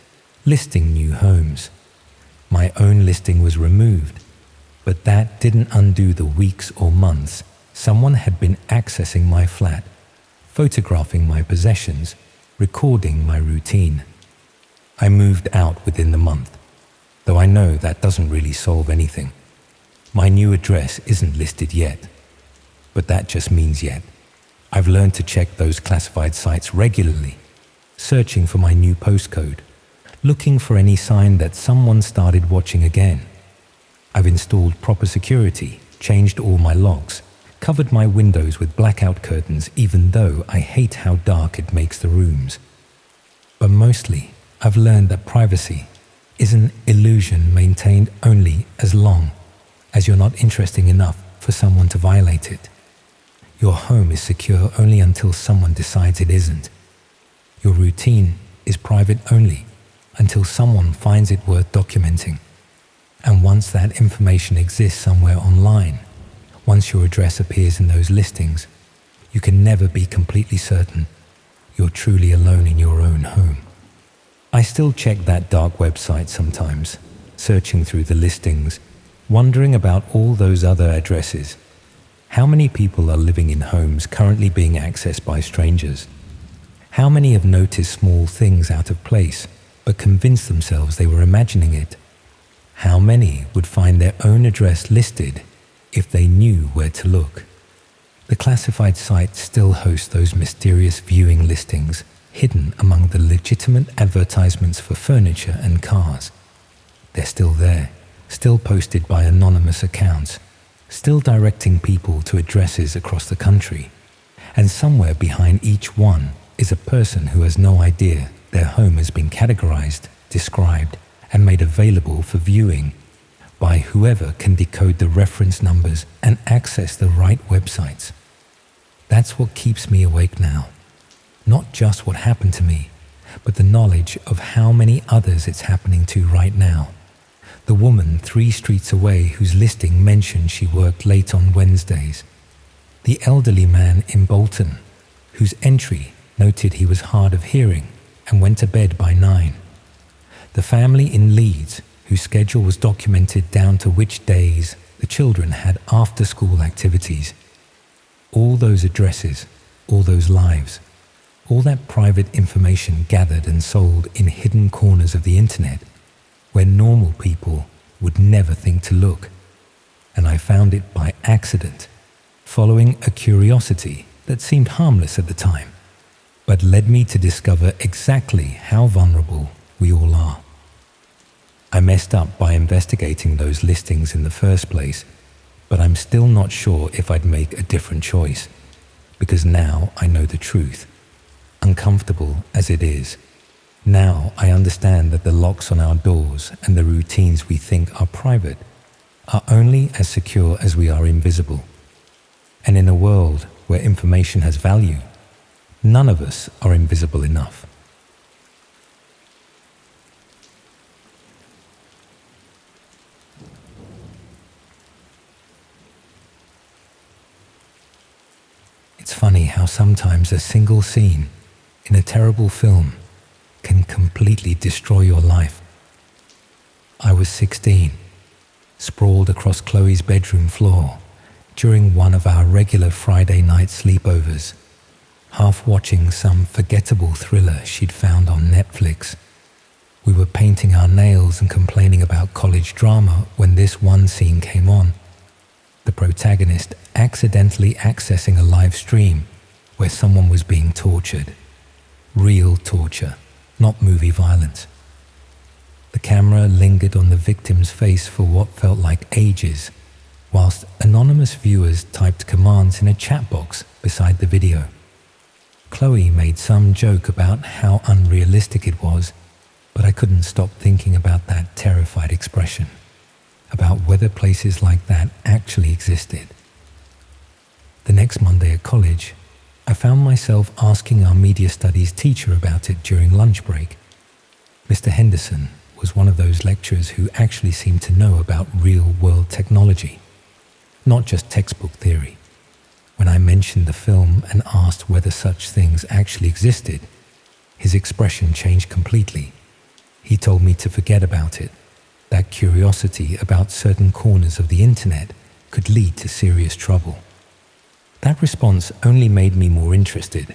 listing new homes. My own listing was removed, but that didn't undo the weeks or months someone had been accessing my flat, photographing my possessions, recording my routine. I moved out within the month, though I know that doesn't really solve anything. My new address isn't listed yet, but that just means yet. I've learned to check those classified sites regularly, searching for my new postcode, looking for any sign that someone started watching again. I've installed proper security, changed all my locks, covered my windows with blackout curtains even though I hate how dark it makes the rooms. But mostly, I've learned that privacy is an illusion maintained only as long as you're not interesting enough for someone to violate it. Your home is secure only until someone decides it isn't. Your routine is private only until someone finds it worth documenting. And once that information exists somewhere online, once your address appears in those listings, you can never be completely certain you're truly alone in your own home. I still check that dark website sometimes, searching through the listings, wondering about all those other addresses. How many people are living in homes currently being accessed by strangers? How many have noticed small things out of place, but convinced themselves they were imagining it? How many would find their own address listed if they knew where to look? The classified site still hosts those mysterious viewing listings hidden among the legitimate advertisements for furniture and cars. They're still there, still posted by anonymous accounts, still directing people to addresses across the country. And somewhere behind each one is a person who has no idea their home has been categorized, described, and made available for viewing by whoever can decode the reference numbers and access the right websites. That's what keeps me awake now. Not just what happened to me, but the knowledge of how many others it's happening to right now. The woman 3 streets away whose listing mentioned she worked late on Wednesdays. The elderly man in Bolton, whose entry noted he was hard of hearing and went to bed by 9. The family in Leeds, whose schedule was documented down to which days the children had after-school activities. All those addresses, all those lives, all that private information gathered and sold in hidden corners of the internet where normal people would never think to look. And I found it by accident, following a curiosity that seemed harmless at the time, but led me to discover exactly how vulnerable we all are. I messed up by investigating those listings in the first place, but I'm still not sure if I'd make a different choice, because now I know the truth. Uncomfortable as it is, now I understand that the locks on our doors and the routines we think are private are only as secure as we are invisible. And in a world where information has value, none of us are invisible enough. It's funny how sometimes a single scene in a terrible film can completely destroy your life. I was 16, sprawled across Chloe's bedroom floor during one of our regular Friday night sleepovers, half watching some forgettable thriller she'd found on Netflix. We were painting our nails and complaining about college drama when this one scene came on. The protagonist accidentally accessing a live stream where someone was being tortured. Real torture, not movie violence. The camera lingered on the victim's face for what felt like ages, whilst anonymous viewers typed commands in a chat box beside the video. Chloe made some joke about how unrealistic it was, but I couldn't stop thinking about that terrified expression, about whether places like that actually existed. The next Monday at college, I found myself asking our media studies teacher about it during lunch break. Mr. Henderson was one of those lecturers who actually seemed to know about real-world technology, not just textbook theory. When I mentioned the film and asked whether such things actually existed, his expression changed completely. He told me to forget about it, that curiosity about certain corners of the internet could lead to serious trouble. That response only made me more interested.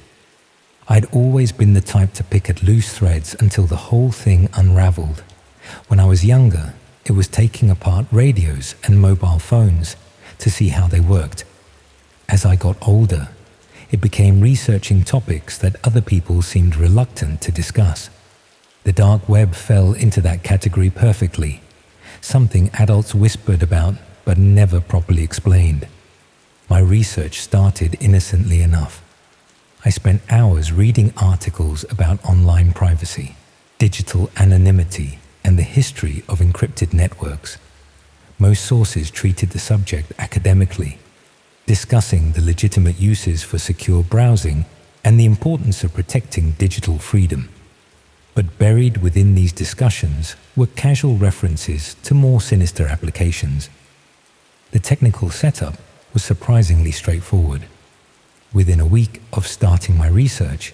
I'd always been the type to pick at loose threads until the whole thing unraveled. When I was younger, it was taking apart radios and mobile phones to see how they worked. As I got older, it became researching topics that other people seemed reluctant to discuss. The dark web fell into that category perfectly, something adults whispered about but never properly explained. My research started innocently enough. I spent hours reading articles about online privacy, digital anonymity, and the history of encrypted networks. Most sources treated the subject academically, discussing the legitimate uses for secure browsing and the importance of protecting digital freedom. But buried within these discussions were casual references to more sinister applications. The technical setup was surprisingly straightforward. Within a week of starting my research,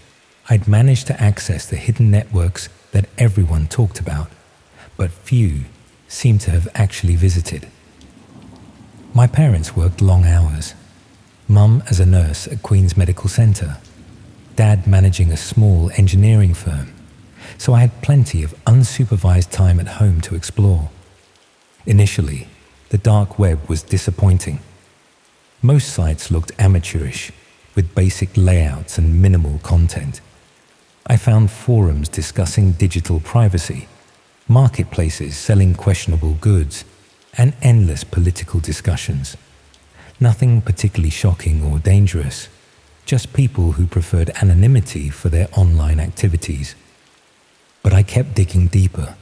I'd managed to access the hidden networks that everyone talked about, but few seemed to have actually visited. My parents worked long hours. Mum as a nurse at Queen's Medical Centre, Dad managing a small engineering firm, so I had plenty of unsupervised time at home to explore. Initially, the dark web was disappointing. Most sites looked amateurish, with basic layouts and minimal content. I found forums discussing digital privacy, marketplaces selling questionable goods, and endless political discussions. Nothing particularly shocking or dangerous, just people who preferred anonymity for their online activities. But I kept digging deeper.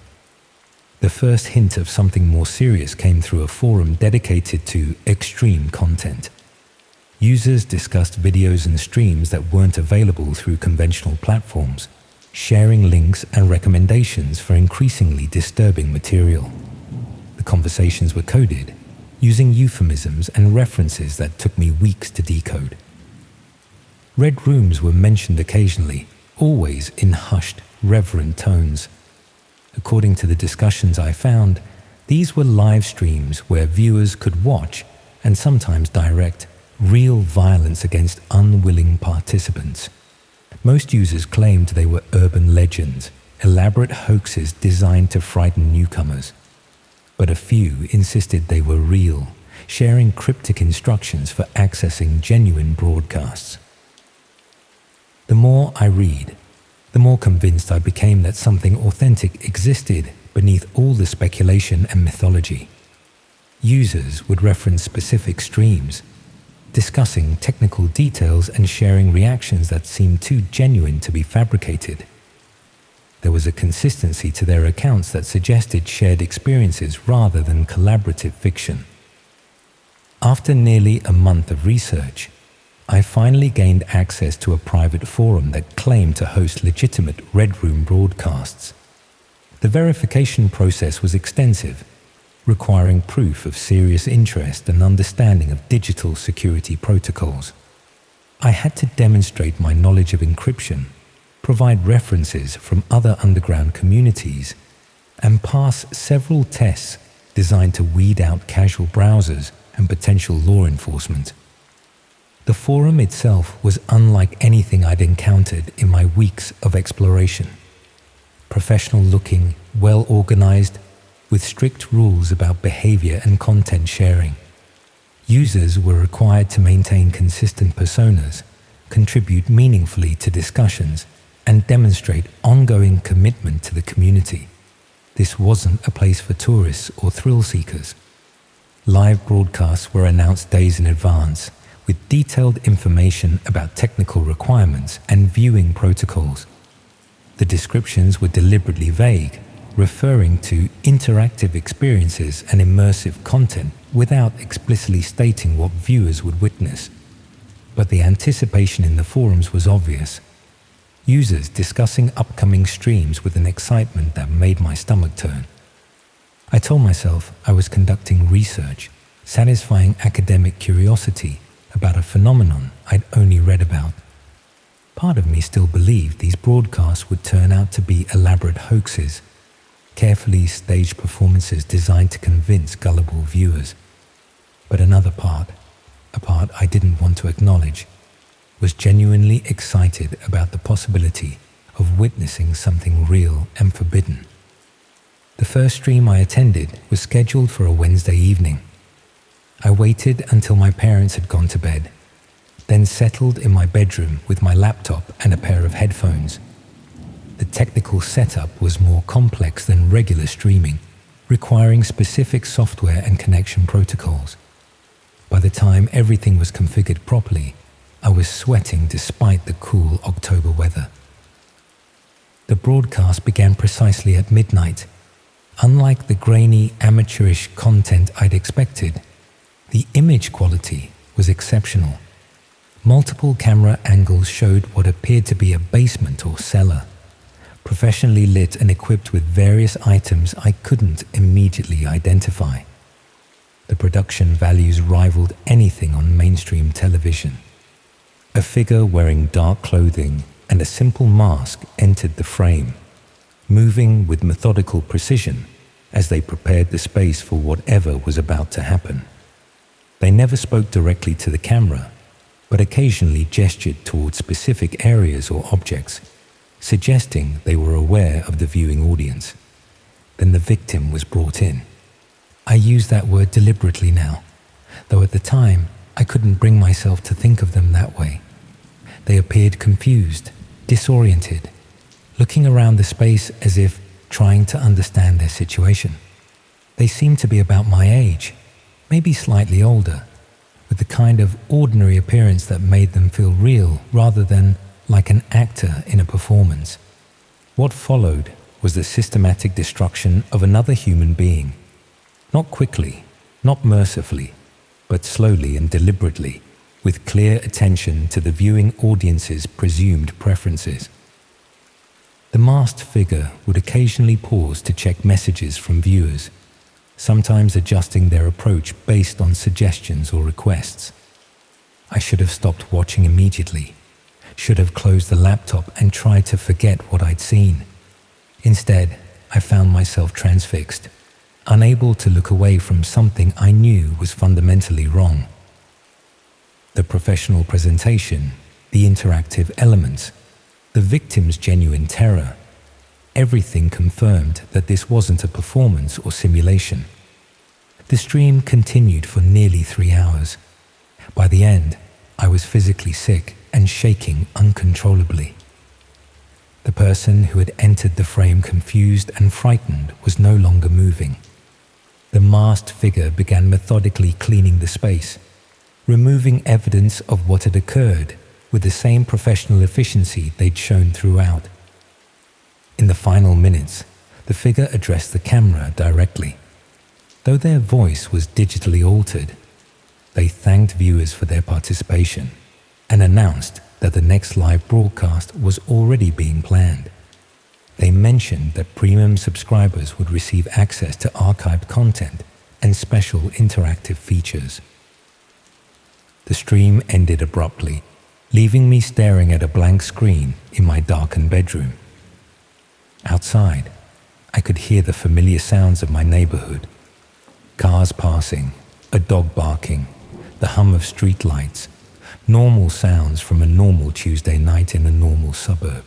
The first hint of something more serious came through a forum dedicated to extreme content. Users discussed videos and streams that weren't available through conventional platforms, sharing links and recommendations for increasingly disturbing material. The conversations were coded, using euphemisms and references that took me weeks to decode. Red rooms were mentioned occasionally, always in hushed, reverent tones. According to the discussions I found, these were live streams where viewers could watch, and sometimes direct, real violence against unwilling participants. Most users claimed they were urban legends, elaborate hoaxes designed to frighten newcomers. But a few insisted they were real, sharing cryptic instructions for accessing genuine broadcasts. The more I read, the more convinced I became that something authentic existed beneath all the speculation and mythology. Users would reference specific streams, discussing technical details and sharing reactions that seemed too genuine to be fabricated. There was a consistency to their accounts that suggested shared experiences rather than collaborative fiction. After nearly a month of research, I finally gained access to a private forum that claimed to host legitimate Red Room broadcasts. The verification process was extensive, requiring proof of serious interest and understanding of digital security protocols. I had to demonstrate my knowledge of encryption, provide references from other underground communities, and pass several tests designed to weed out casual browsers and potential law enforcement. The forum itself was unlike anything I'd encountered in my weeks of exploration. Professional-looking, well-organized, with strict rules about behavior and content sharing. Users were required to maintain consistent personas, contribute meaningfully to discussions, and demonstrate ongoing commitment to the community. This wasn't a place for tourists or thrill seekers. Live broadcasts were announced days in advance, with detailed information about technical requirements and viewing protocols. The descriptions were deliberately vague, referring to interactive experiences and immersive content without explicitly stating what viewers would witness. But the anticipation in the forums was obvious. Users discussing upcoming streams with an excitement that made my stomach turn. I told myself I was conducting research, satisfying academic curiosity about a phenomenon I'd only read about. Part of me still believed these broadcasts would turn out to be elaborate hoaxes, carefully staged performances designed to convince gullible viewers. But another part, a part I didn't want to acknowledge, was genuinely excited about the possibility of witnessing something real and forbidden. The first stream I attended was scheduled for a Wednesday evening. I waited until my parents had gone to bed, then settled in my bedroom with my laptop and a pair of headphones. The technical setup was more complex than regular streaming, requiring specific software and connection protocols. By the time everything was configured properly, I was sweating despite the cool October weather. The broadcast began precisely at midnight. Unlike the grainy, amateurish content I'd expected, the image quality was exceptional. Multiple camera angles showed what appeared to be a basement or cellar, professionally lit and equipped with various items I couldn't immediately identify. The production values rivaled anything on mainstream television. A figure wearing dark clothing and a simple mask entered the frame, moving with methodical precision as they prepared the space for whatever was about to happen. They never spoke directly to the camera, but occasionally gestured towards specific areas or objects, suggesting they were aware of the viewing audience. Then the victim was brought in. I use that word deliberately now, though at the time I couldn't bring myself to think of them that way. They appeared confused, disoriented, looking around the space as if trying to understand their situation. They seemed to be about my age, maybe slightly older, with the kind of ordinary appearance that made them feel real rather than like an actor in a performance. What followed was the systematic destruction of another human being. Not quickly, not mercifully, but slowly and deliberately, with clear attention to the viewing audience's presumed preferences. The masked figure would occasionally pause to check messages from viewers, sometimes adjusting their approach based on suggestions or requests. I should have stopped watching immediately, should have closed the laptop and tried to forget what I'd seen. Instead, I found myself transfixed, unable to look away from something I knew was fundamentally wrong. The professional presentation, the interactive elements, the victim's genuine terror, everything confirmed that this wasn't a performance or simulation. The stream continued for nearly 3 hours. By the end, I was physically sick and shaking uncontrollably. The person who had entered the frame confused and frightened was no longer moving. The masked figure began methodically cleaning the space, removing evidence of what had occurred with the same professional efficiency they'd shown throughout. In the final minutes, the figure addressed the camera directly. Though their voice was digitally altered, they thanked viewers for their participation and announced that the next live broadcast was already being planned. They mentioned that premium subscribers would receive access to archived content and special interactive features. The stream ended abruptly, leaving me staring at a blank screen in my darkened bedroom. Outside, I could hear the familiar sounds of my neighborhood. Cars passing, a dog barking, the hum of street lights, normal sounds from a normal Tuesday night in a normal suburb.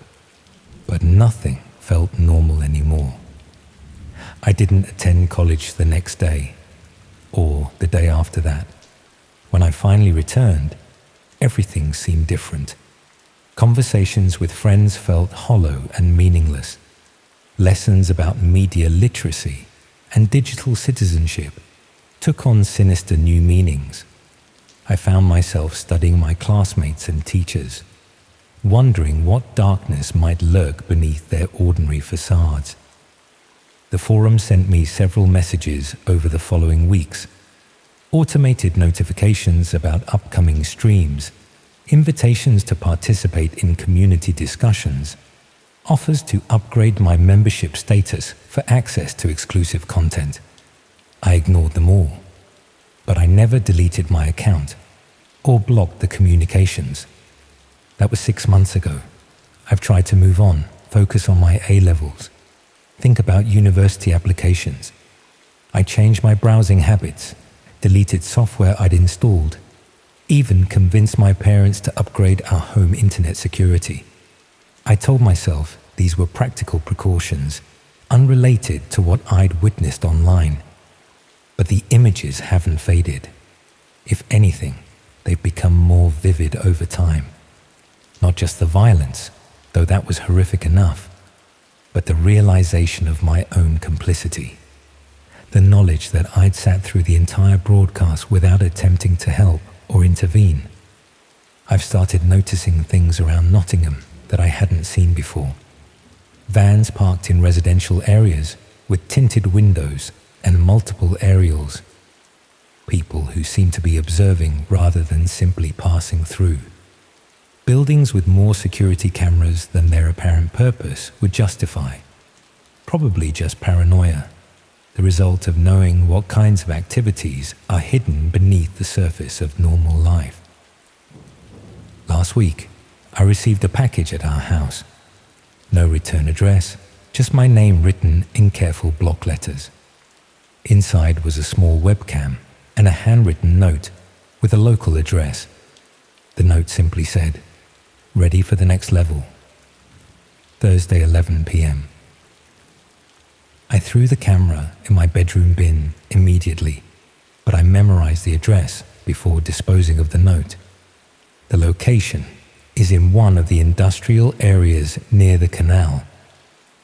But nothing felt normal anymore. I didn't attend college the next day, or the day after that. When I finally returned, everything seemed different. Conversations with friends felt hollow and meaningless. Lessons about media literacy and digital citizenship took on sinister new meanings. I found myself studying my classmates and teachers, wondering what darkness might lurk beneath their ordinary facades. The forum sent me several messages over the following weeks, automated notifications about upcoming streams, invitations to participate in community discussions, offers to upgrade my membership status for access to exclusive content. I ignored them all, but I never deleted my account or blocked the communications. That was 6 months ago. I've tried to move on, focus on my A-levels, think about university applications. I changed my browsing habits, deleted software I'd installed, even convinced my parents to upgrade our home internet security. I told myself these were practical precautions, unrelated to what I'd witnessed online. But the images haven't faded. If anything, they've become more vivid over time. Not just the violence, though that was horrific enough, but the realization of my own complicity. The knowledge that I'd sat through the entire broadcast without attempting to help or intervene. I've started noticing things around Nottingham that I hadn't seen before. Vans parked in residential areas with tinted windows and multiple aerials. People who seem to be observing rather than simply passing through. Buildings with more security cameras than their apparent purpose would justify. Probably just paranoia, the result of knowing what kinds of activities are hidden beneath the surface of normal life. Last week, I received a package at our house. No return address, just my name written in careful block letters. Inside was a small webcam and a handwritten note with a local address. The note simply said, "Ready for the next level. Thursday 11 p.m. I threw the camera in my bedroom bin immediately, but I memorized the address before disposing of the note. The location is in one of the industrial areas near the canal,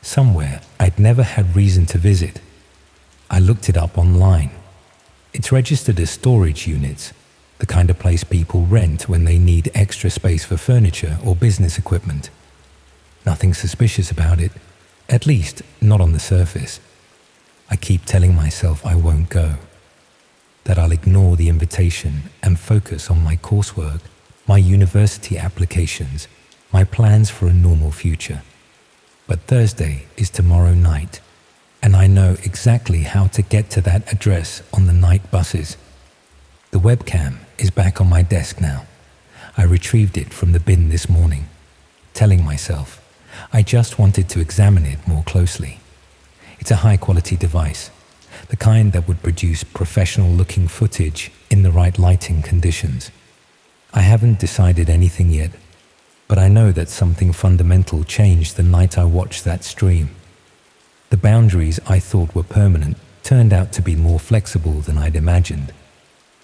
somewhere I'd never had reason to visit. I looked it up online. It's registered as storage units, the kind of place people rent when they need extra space for furniture or business equipment. Nothing suspicious about it, At least, not on the surface. I keep telling myself I won't go, that I'll ignore the invitation and focus on my coursework, my university applications, my plans for a normal future. But Thursday is tomorrow night, and I know exactly how to get to that address on the night buses. The webcam is back on my desk now. I retrieved it from the bin this morning, telling myself I just wanted to examine it more closely. It's a high-quality device, the kind that would produce professional-looking footage in the right lighting conditions. I haven't decided anything yet, but I know that something fundamental changed the night I watched that stream. The boundaries I thought were permanent turned out to be more flexible than I'd imagined.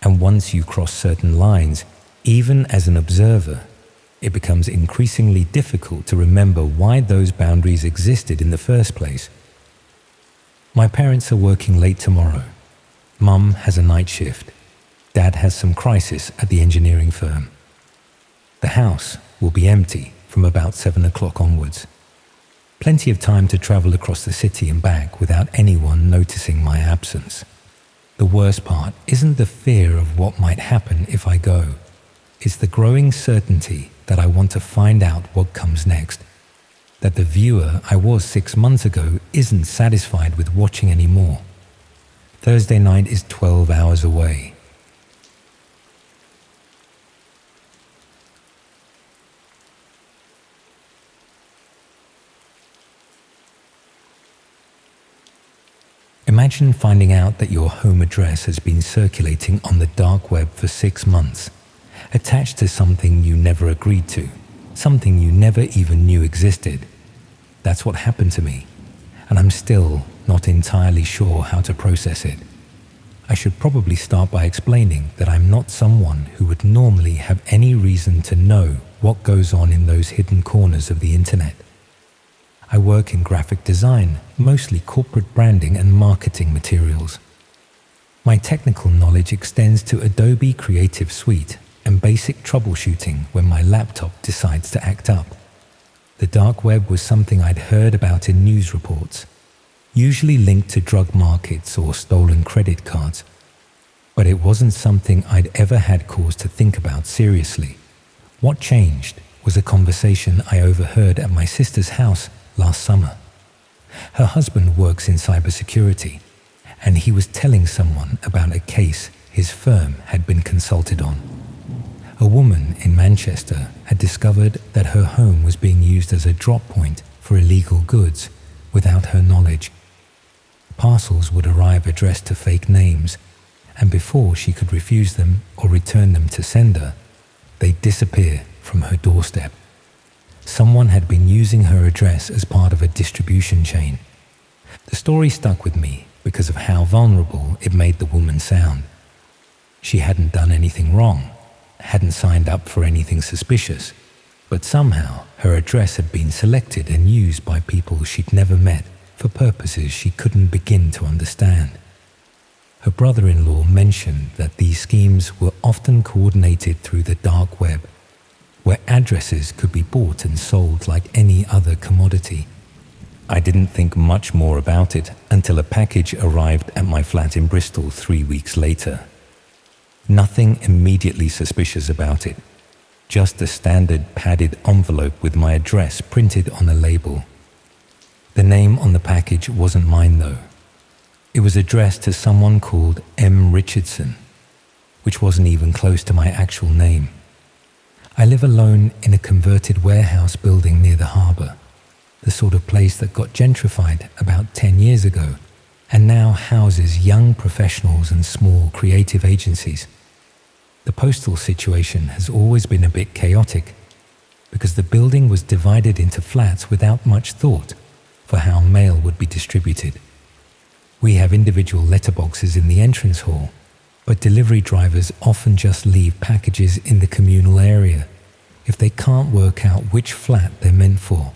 And once you cross certain lines, even as an observer, it becomes increasingly difficult to remember why those boundaries existed in the first place. My parents are working late tomorrow. Mum has a night shift. Dad has some crisis at the engineering firm. The house will be empty from about 7 o'clock onwards. Plenty of time to travel across the city and back without anyone noticing my absence. The worst part isn't the fear of what might happen if I go. It's the growing certainty that I want to find out what comes next. That the viewer I was 6 months ago isn't satisfied with watching anymore. Thursday night is 12 hours away. Imagine finding out that your home address has been circulating on the dark web for 6 months, attached to something you never agreed to, something you never even knew existed. That's what happened to me, and I'm still not entirely sure how to process it. I should probably start by explaining that I'm not someone who would normally have any reason to know what goes on in those hidden corners of the internet. I work in graphic design, mostly corporate branding and marketing materials. My technical knowledge extends to Adobe Creative Suite and basic troubleshooting when my laptop decides to act up. The dark web was something I'd heard about in news reports, usually linked to drug markets or stolen credit cards. But it wasn't something I'd ever had cause to think about seriously. What changed was a conversation I overheard at my sister's house last summer. Her husband works in cybersecurity, and he was telling someone about a case his firm had been consulted on. A woman in Manchester had discovered that her home was being used as a drop point for illegal goods without her knowledge. Parcels would arrive addressed to fake names, and before she could refuse them or return them to sender, they'd disappear from her doorstep. Someone had been using her address as part of a distribution chain. The story stuck with me because of how vulnerable it made the woman sound. She hadn't done anything wrong, hadn't signed up for anything suspicious, but somehow her address had been selected and used by people she'd never met for purposes she couldn't begin to understand. Her brother-in-law mentioned that these schemes were often coordinated through the dark web, where addresses could be bought and sold like any other commodity. I didn't think much more about it until a package arrived at my flat in Bristol 3 weeks later. Nothing immediately suspicious about it, just a standard padded envelope with my address printed on a label. The name on the package wasn't mine though. It was addressed to someone called M. Richardson, which wasn't even close to my actual name. I live alone in a converted warehouse building near the harbour, the sort of place that got gentrified about 10 years ago and now houses young professionals and small creative agencies. The postal situation has always been a bit chaotic because the building was divided into flats without much thought for how mail would be distributed. We have individual letterboxes in the entrance hall, but delivery drivers often just leave packages in the communal area if they can't work out which flat they're meant for.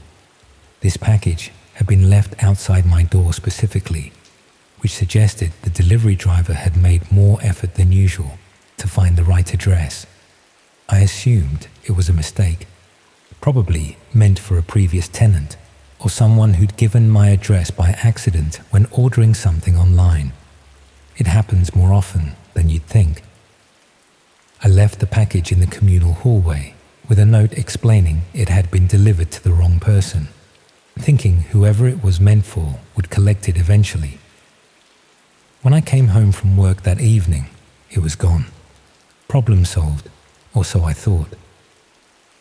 This package had been left outside my door specifically, which suggested the delivery driver had made more effort than usual to find the right address. I assumed it was a mistake, probably meant for a previous tenant, or someone who'd given my address by accident when ordering something online. It happens more often than you'd think. I left the package in the communal hallway with a note explaining it had been delivered to the wrong person, thinking whoever it was meant for would collect it eventually. When I came home from work that evening, it was gone. Problem solved, or so I thought.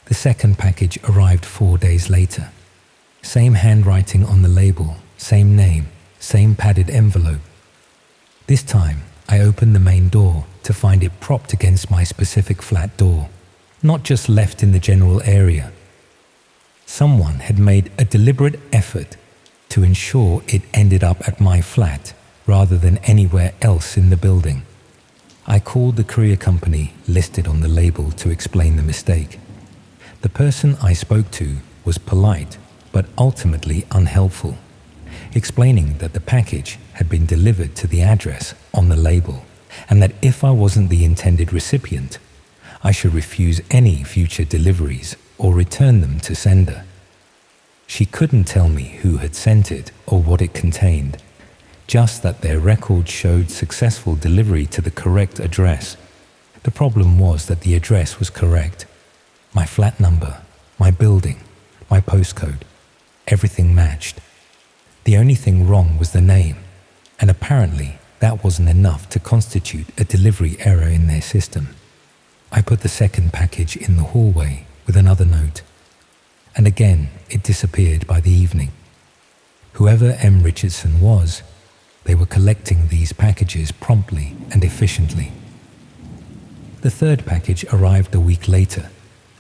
The second package arrived 4 days later. Same handwriting on the label, same name, same padded envelope. This time, I opened the main door to find it propped against my specific flat door, not just left in the general area. Someone had made a deliberate effort to ensure it ended up at my flat rather than anywhere else in the building. I called the courier company listed on the label to explain the mistake. The person I spoke to was polite but ultimately unhelpful, explaining that the package had been delivered to the address on the label and that if I wasn't the intended recipient, I should refuse any future deliveries or return them to sender. She couldn't tell me who had sent it or what it contained, just that their record showed successful delivery to the correct address. The problem was that the address was correct. My flat number, my building, my postcode, everything matched. The only thing wrong was the name, and apparently that wasn't enough to constitute a delivery error in their system. I put the second package in the hallway with another note, and again it disappeared by the evening. Whoever M. Richardson was, they were collecting these packages promptly and efficiently. The third package arrived a week later,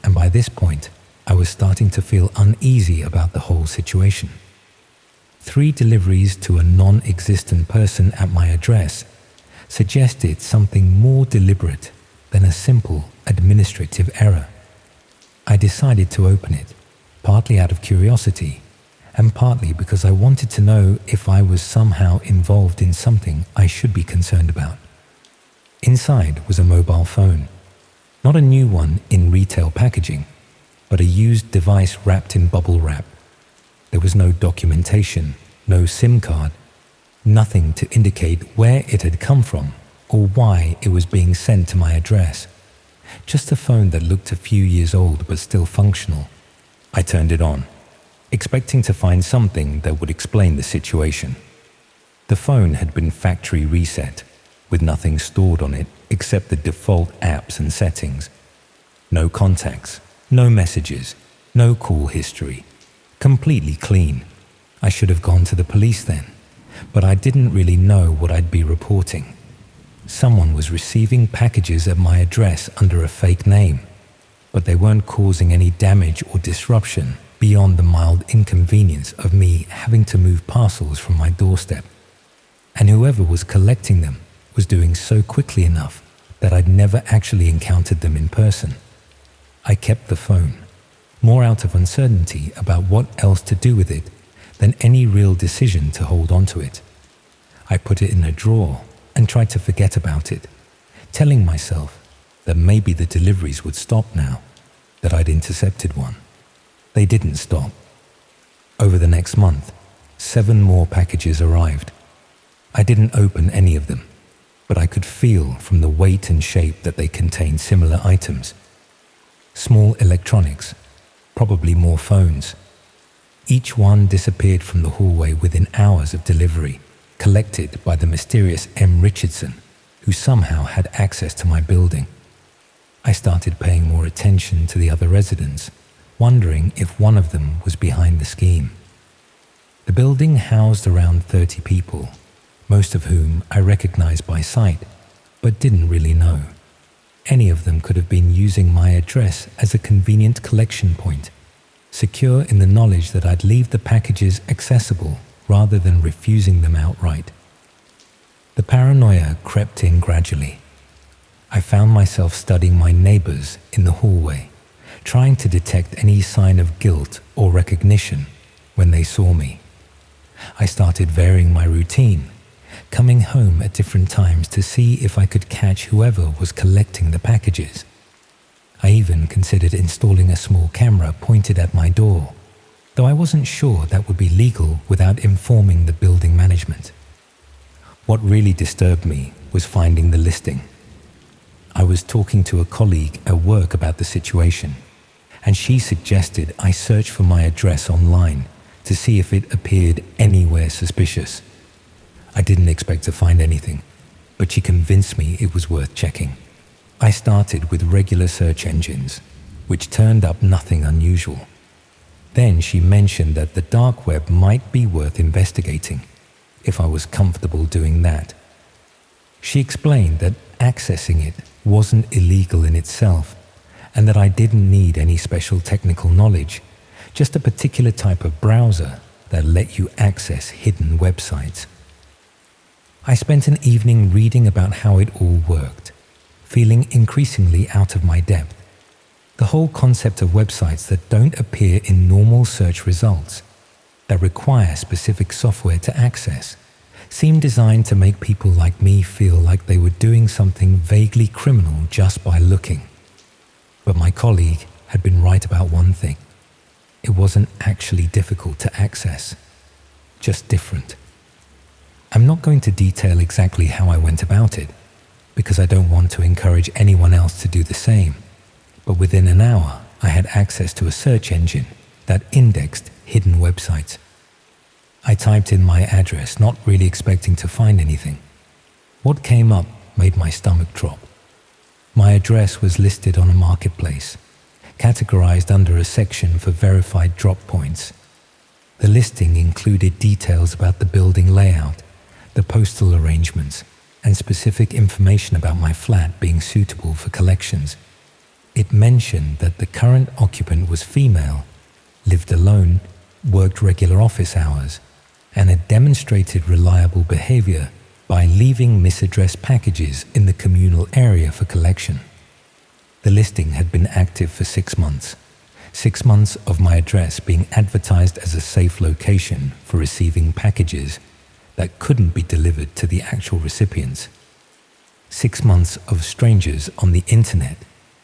and by this point, I was starting to feel uneasy about the whole situation. 3 deliveries to a non-existent person at my address suggested something more deliberate than a simple administrative error. I decided to open it, partly out of curiosity, and partly because I wanted to know if I was somehow involved in something I should be concerned about. Inside was a mobile phone, not a new one in retail packaging, but a used device wrapped in bubble wrap. There was no documentation, no SIM card, nothing to indicate where it had come from or why it was being sent to my address. Just a phone that looked a few years old but still functional. I turned it on, expecting to find something that would explain the situation. The phone had been factory reset, with nothing stored on it except the default apps and settings. No contacts, no messages, no call history. Completely clean. I should have gone to the police then, but I didn't really know what I'd be reporting. Someone was receiving packages at my address under a fake name, but they weren't causing any damage or disruption beyond the mild inconvenience of me having to move parcels from my doorstep. And whoever was collecting them was doing so quickly enough that I'd never actually encountered them in person. I kept the phone, more out of uncertainty about what else to do with it than any real decision to hold on to it. I put it in a drawer and tried to forget about it, telling myself that maybe the deliveries would stop now, that I'd intercepted one. They didn't stop. Over the next month, 7 more packages arrived. I didn't open any of them, but I could feel from the weight and shape that they contained similar items. Small electronics, probably more phones. Each one disappeared from the hallway within hours of delivery, collected by the mysterious M. Richardson, who somehow had access to my building. I started paying more attention to the other residents, wondering if one of them was behind the scheme. The building housed around 30 people, most of whom I recognized by sight, but didn't really know. Any of them could have been using my address as a convenient collection point, secure in the knowledge that I'd leave the packages accessible rather than refusing them outright. The paranoia crept in gradually. I found myself studying my neighbors in the hallway, trying to detect any sign of guilt or recognition when they saw me. I started varying my routine, coming home at different times to see if I could catch whoever was collecting the packages. I even considered installing a small camera pointed at my door, though I wasn't sure that would be legal without informing the building management. What really disturbed me was finding the listing. I was talking to a colleague at work about the situation, and she suggested I search for my address online to see if it appeared anywhere suspicious. I didn't expect to find anything, but she convinced me it was worth checking. I started with regular search engines, which turned up nothing unusual. Then she mentioned that the dark web might be worth investigating if I was comfortable doing that. She explained that accessing it wasn't illegal in itself, and that I didn't need any special technical knowledge, just a particular type of browser that let you access hidden websites. I spent an evening reading about how it all worked, feeling increasingly out of my depth. The whole concept of websites that don't appear in normal search results, that require specific software to access, seemed designed to make people like me feel like they were doing something vaguely criminal just by looking. But my colleague had been right about one thing. It wasn't actually difficult to access, just different. I'm not going to detail exactly how I went about it, because I don't want to encourage anyone else to do the same. But within an hour, I had access to a search engine that indexed hidden websites. I typed in my address, not really expecting to find anything. What came up made my stomach drop. My address was listed on a marketplace, categorized under a section for verified drop points. The listing included details about the building layout, the postal arrangements, and specific information about my flat being suitable for collections. It mentioned that the current occupant was female, lived alone, worked regular office hours, and had demonstrated reliable behavior by leaving misaddressed packages in the communal area for collection. The listing had been active for 6 months. 6 months of my address being advertised as a safe location for receiving packages that couldn't be delivered to the actual recipients. 6 months of strangers on the internet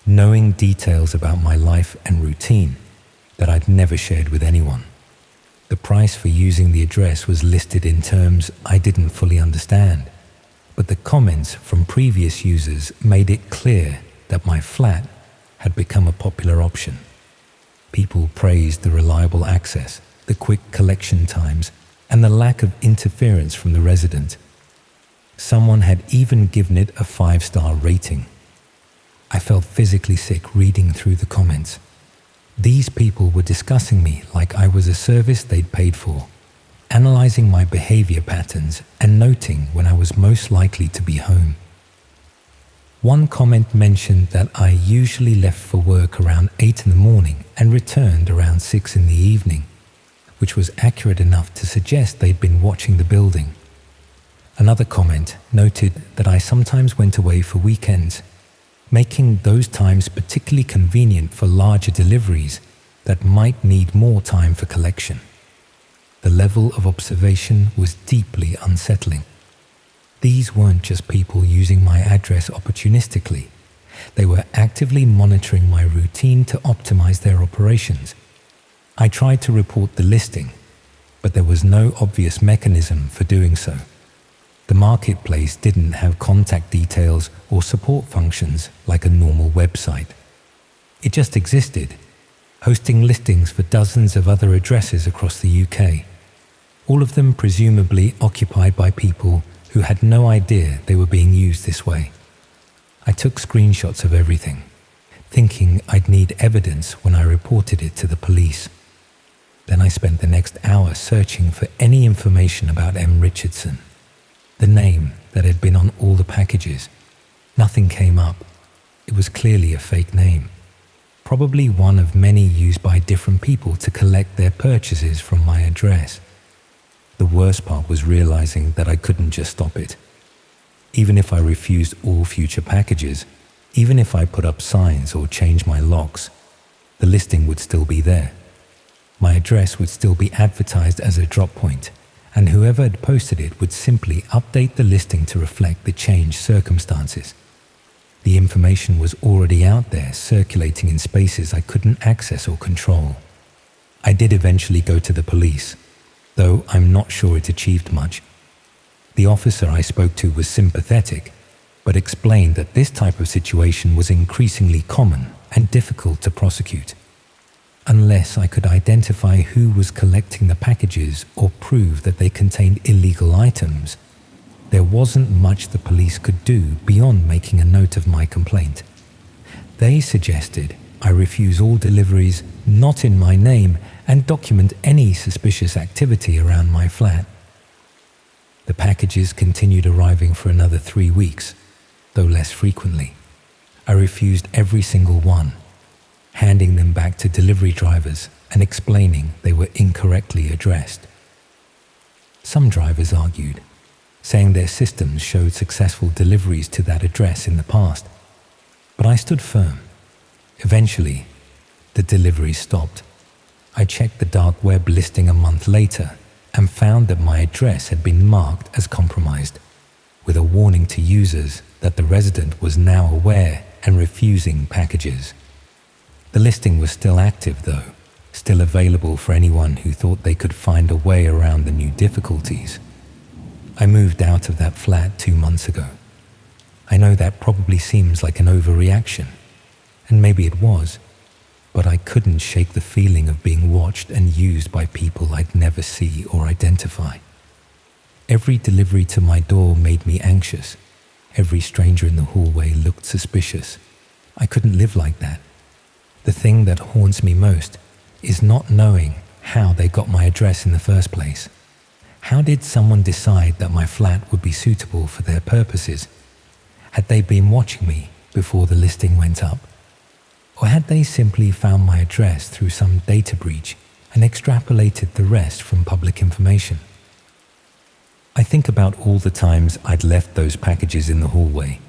knowing details about my life and routine that I'd never shared with anyone. The price for using the address was listed in terms I didn't fully understand, but the comments from previous users made it clear that my flat had become a popular option. People praised the reliable access, the quick collection times, and the lack of interference from the resident. Someone had even given it a 5-star rating. I felt physically sick reading through the comments. These people were discussing me like I was a service they'd paid for, analyzing my behavior patterns and noting when I was most likely to be home. One comment mentioned that I usually left for work around 8 in the morning and returned around 6 in the evening, which was accurate enough to suggest they'd been watching the building. Another comment noted that I sometimes went away for weekends, making those times particularly convenient for larger deliveries that might need more time for collection. The level of observation was deeply unsettling. These weren't just people using my address opportunistically. They were actively monitoring my routine to optimize their operations. I tried to report the listing, but there was no obvious mechanism for doing so. The marketplace didn't have contact details or support functions like a normal website. It just existed, hosting listings for dozens of other addresses across the UK, all of them presumably occupied by people who had no idea they were being used this way. I took screenshots of everything, thinking I'd need evidence when I reported it to the police. Then I spent the next hour searching for any information about M. Richardson, the name that had been on all the packages. Nothing came up. It was clearly a fake name, probably one of many used by different people to collect their purchases from my address. The worst part was realizing that I couldn't just stop it. Even if I refused all future packages, even if I put up signs or changed my locks, the listing would still be there. My address would still be advertised as a drop point, and whoever had posted it would simply update the listing to reflect the changed circumstances. The information was already out there, circulating in spaces I couldn't access or control. I did eventually go to the police, though I'm not sure it achieved much. The officer I spoke to was sympathetic, but explained that this type of situation was increasingly common and difficult to prosecute. Unless I could identify who was collecting the packages or prove that they contained illegal items, there wasn't much the police could do beyond making a note of my complaint. They suggested I refuse all deliveries not in my name and document any suspicious activity around my flat. The packages continued arriving for another 3 weeks, though less frequently. I refused every single one, handing them back to delivery drivers and explaining they were incorrectly addressed. Some drivers argued, saying their systems showed successful deliveries to that address in the past, but I stood firm. Eventually, the deliveries stopped. I checked the dark web listing a month later and found that my address had been marked as compromised, with a warning to users that the resident was now aware and refusing packages. The listing was still active though, still available for anyone who thought they could find a way around the new difficulties. I moved out of that flat 2 months ago. I know that probably seems like an overreaction, and maybe it was, but I couldn't shake the feeling of being watched and used by people I'd never see or identify. Every delivery to my door made me anxious. Every stranger in the hallway looked suspicious. I couldn't live like that. The thing that haunts me most is not knowing how they got my address in the first place. How did someone decide that my flat would be suitable for their purposes? Had they been watching me before the listing went up? Or had they simply found my address through some data breach and extrapolated the rest from public information? I think about all the times I'd left those packages in the hallway,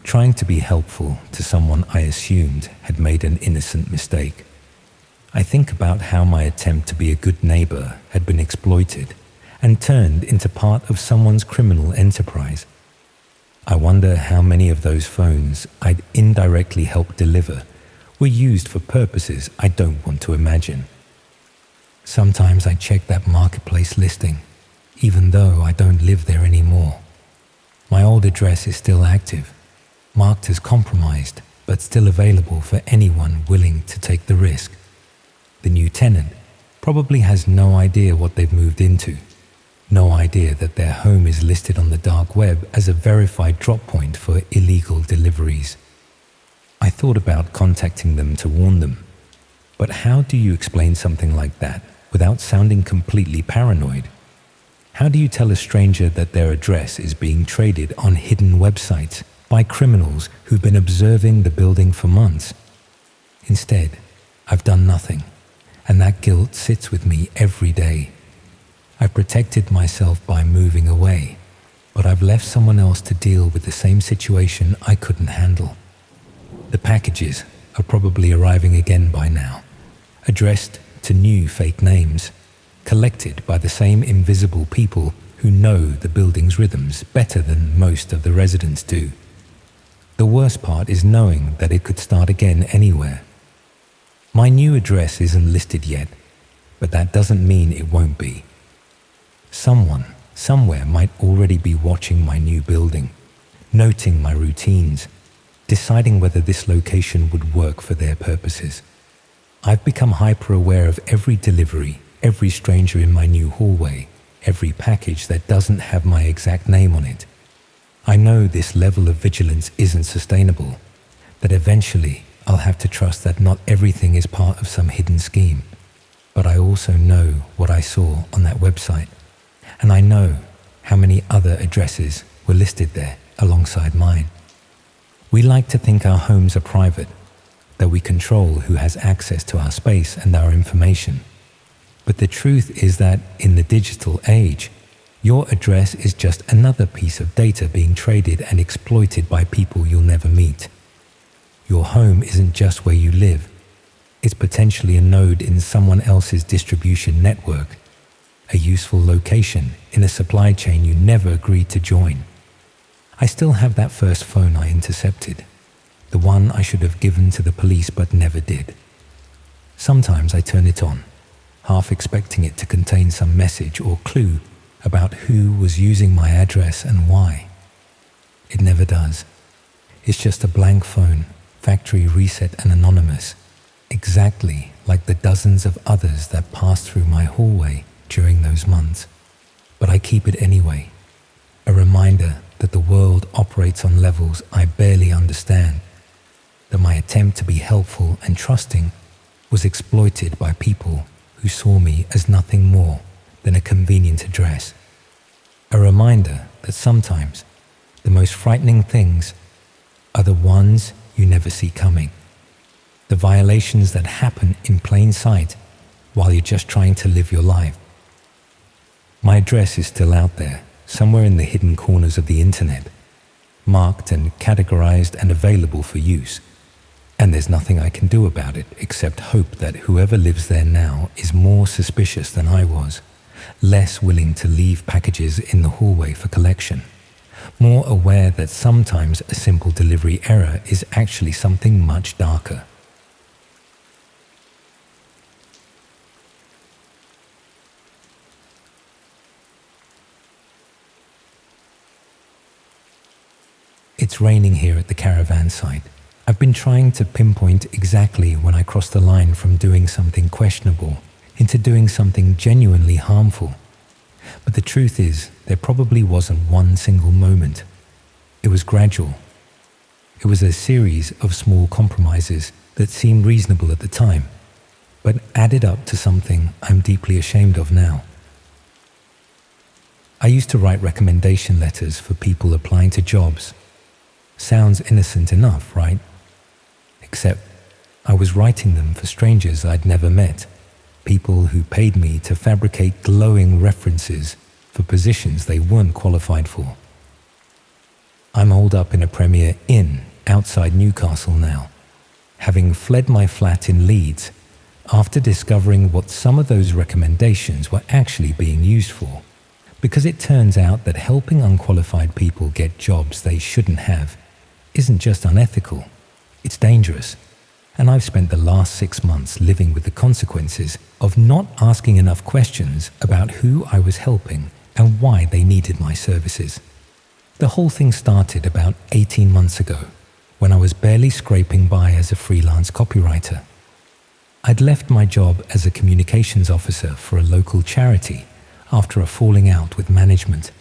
trying to be helpful to someone I assumed had made an innocent mistake. I think about how my attempt to be a good neighbor had been exploited and turned into part of someone's criminal enterprise. I wonder how many of those phones I'd indirectly helped deliver were used for purposes I don't want to imagine. Sometimes I check that marketplace listing, even though I don't live there anymore. My old address is still active, marked as compromised, but still available for anyone willing to take the risk. The new tenant probably has no idea what they've moved into, no idea that their home is listed on the dark web as a verified drop point for illegal deliveries. I thought about contacting them to warn them, but how do you explain something like that without sounding completely paranoid? How do you tell a stranger that their address is being traded on hidden websites by criminals who've been observing the building for months? Instead, I've done nothing, and that guilt sits with me every day. I've protected myself by moving away, but I've left someone else to deal with the same situation I couldn't handle. The packages are probably arriving again by now, addressed to new fake names, collected by the same invisible people who know the building's rhythms better than most of the residents do. The worst part is knowing that it could start again anywhere. My new address isn't listed yet, but that doesn't mean it won't be. Someone, somewhere might already be watching my new building, noting my routines, deciding whether this location would work for their purposes. I've become hyper-aware of every delivery, every stranger in my new hallway, every package that doesn't have my exact name on it. I know this level of vigilance isn't sustainable, that eventually I'll have to trust that not everything is part of some hidden scheme. But I also know what I saw on that website, and I know how many other addresses were listed there alongside mine. We like to think our homes are private, that we control who has access to our space and our information. But the truth is that in the digital age, your address is just another piece of data being traded and exploited by people you'll never meet. Your home isn't just where you live. It's potentially a node in someone else's distribution network, a useful location in a supply chain you never agreed to join. I still have that first phone I intercepted, the one I should have given to the police but never did. Sometimes I turn it on, half expecting it to contain some message or clue about who was using my address and why. It never does. It's just a blank phone, factory reset and anonymous, exactly like the dozens of others that passed through my hallway during those months. But I keep it anyway, a reminder that the world operates on levels I barely understand, that my attempt to be helpful and trusting was exploited by people who saw me as nothing more than a convenient address. A reminder that sometimes the most frightening things are the ones you never see coming. The violations that happen in plain sight while you're just trying to live your life. My address is still out there, somewhere in the hidden corners of the internet, marked and categorized and available for use. And there's nothing I can do about it except hope that whoever lives there now is more suspicious than I was, less willing to leave packages in the hallway for collection, more aware that sometimes a simple delivery error is actually something much darker. It's raining here at the caravan site. I've been trying to pinpoint exactly when I crossed the line from doing something questionable into doing something genuinely harmful. But the truth is, there probably wasn't one single moment. It was gradual. It was a series of small compromises that seemed reasonable at the time, but added up to something I'm deeply ashamed of now. I used to write recommendation letters for people applying to jobs. Sounds innocent enough, right? Except I was writing them for strangers I'd never met, people who paid me to fabricate glowing references for positions they weren't qualified for. I'm holed up in a Premier Inn outside Newcastle now, having fled my flat in Leeds after discovering what some of those recommendations were actually being used for, because it turns out that helping unqualified people get jobs they shouldn't have isn't just unethical. It's dangerous, and I've spent the last 6 months living with the consequences of not asking enough questions about who I was helping and why they needed my services. The whole thing started about 18 months ago, when I was barely scraping by as a freelance copywriter. I'd left my job as a communications officer for a local charity after a falling out with management,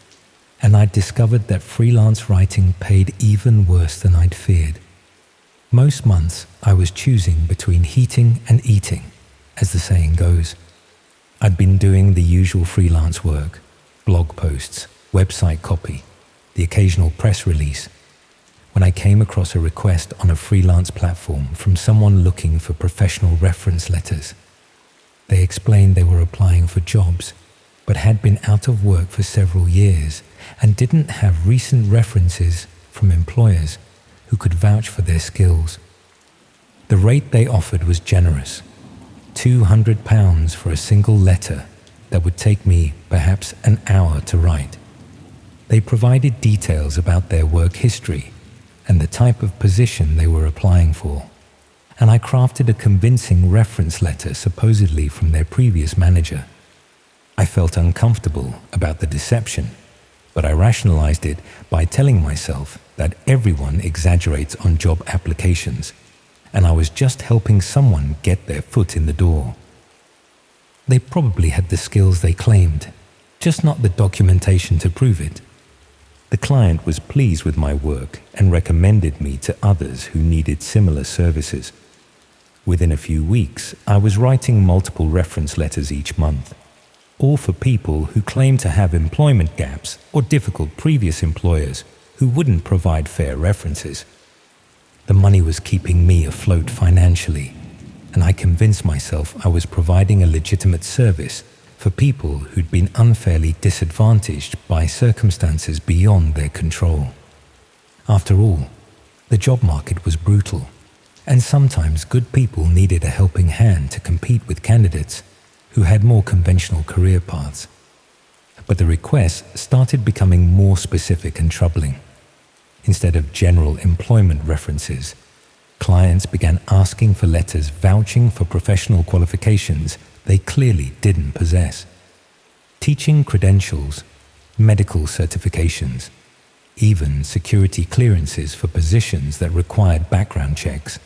and I'd discovered that freelance writing paid even worse than I'd feared. Most months, I was choosing between heating and eating, as the saying goes. I'd been doing the usual freelance work, blog posts, website copy, the occasional press release, when I came across a request on a freelance platform from someone looking for professional reference letters. They explained they were applying for jobs, but had been out of work for several years and didn't have recent references from employers who could vouch for their skills. The rate they offered was generous, £200 for a single letter that would take me perhaps an hour to write. They provided details about their work history and the type of position they were applying for, and I crafted a convincing reference letter supposedly from their previous manager. I felt uncomfortable about the deception, but I rationalized it by telling myself that everyone exaggerates on job applications, and I was just helping someone get their foot in the door. They probably had the skills they claimed, just not the documentation to prove it. The client was pleased with my work and recommended me to others who needed similar services. Within a few weeks, I was writing multiple reference letters each month, all for people who claimed to have employment gaps or difficult previous employers who wouldn't provide fair references. The money was keeping me afloat financially, and I convinced myself I was providing a legitimate service for people who'd been unfairly disadvantaged by circumstances beyond their control. After all, the job market was brutal, and sometimes good people needed a helping hand to compete with candidates who had more conventional career paths. But the requests started becoming more specific and troubling. Instead of general employment references, clients began asking for letters vouching for professional qualifications they clearly didn't possess. Teaching credentials, medical certifications, even security clearances for positions that required background checks.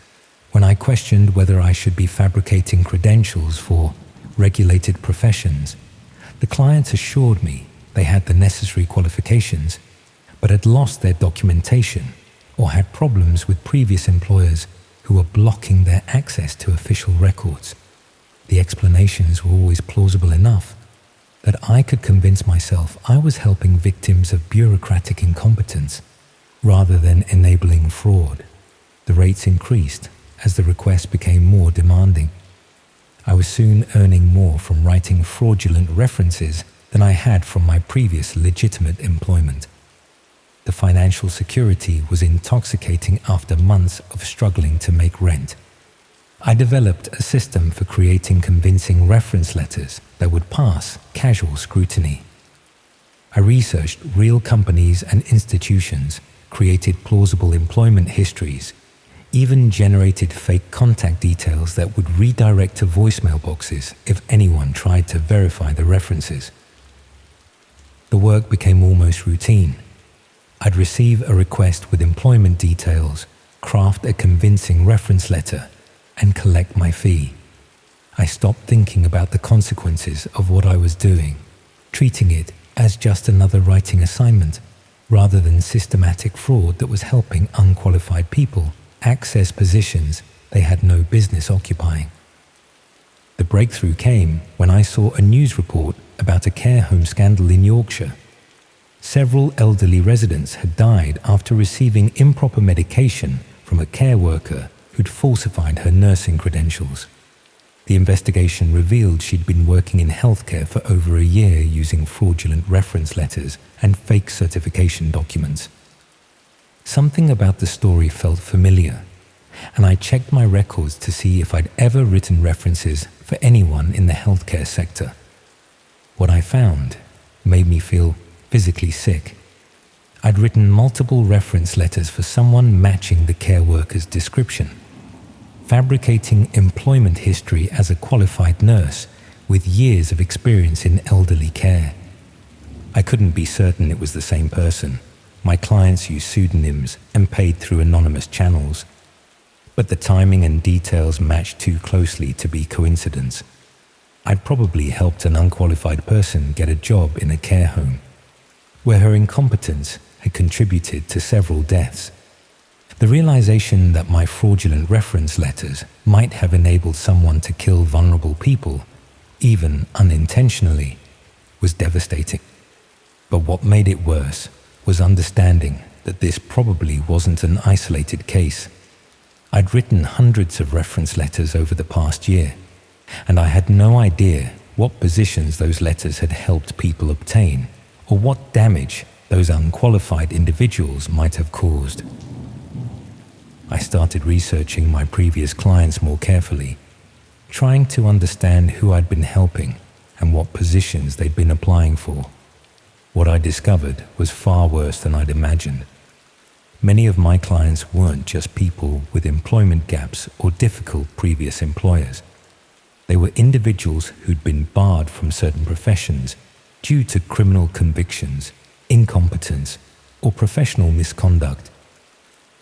When I questioned whether I should be fabricating credentials for regulated professions, the clients assured me they had the necessary qualifications, but had lost their documentation or had problems with previous employers who were blocking their access to official records. The explanations were always plausible enough that I could convince myself I was helping victims of bureaucratic incompetence rather than enabling fraud. The rates increased as the requests became more demanding. I was soon earning more from writing fraudulent references than I had from my previous legitimate employment. The financial security was intoxicating after months of struggling to make rent. I developed a system for creating convincing reference letters that would pass casual scrutiny. I researched real companies and institutions, created plausible employment histories, even generated fake contact details that would redirect to voicemail boxes if anyone tried to verify the references. The work became almost routine. I'd receive a request with employment details, craft a convincing reference letter, and collect my fee. I stopped thinking about the consequences of what I was doing, treating it as just another writing assignment, rather than systematic fraud that was helping unqualified people access positions they had no business occupying. The breakthrough came when I saw a news report about a care home scandal in Yorkshire. Several elderly residents had died after receiving improper medication from a care worker who'd falsified her nursing credentials. The investigation revealed she'd been working in healthcare for over a year using fraudulent reference letters and fake certification documents. Something about the story felt familiar, and I checked my records to see if I'd ever written references for anyone in the healthcare sector. What I found made me feel physically sick. I'd written multiple reference letters for someone matching the care worker's description, fabricating employment history as a qualified nurse with years of experience in elderly care. I couldn't be certain it was the same person. My clients used pseudonyms and paid through anonymous channels, but the timing and details matched too closely to be coincidence. I'd probably helped an unqualified person get a job in a care home, where her incompetence had contributed to several deaths. The realization that my fraudulent reference letters might have enabled someone to kill vulnerable people, even unintentionally, was devastating. But what made it worse was understanding that this probably wasn't an isolated case. I'd written hundreds of reference letters over the past year, and I had no idea what positions those letters had helped people obtain, or what damage those unqualified individuals might have caused. I started researching my previous clients more carefully, trying to understand who I'd been helping and what positions they'd been applying for. What I discovered was far worse than I'd imagined. Many of my clients weren't just people with employment gaps or difficult previous employers. They were individuals who'd been barred from certain professions due to criminal convictions, incompetence, or professional misconduct.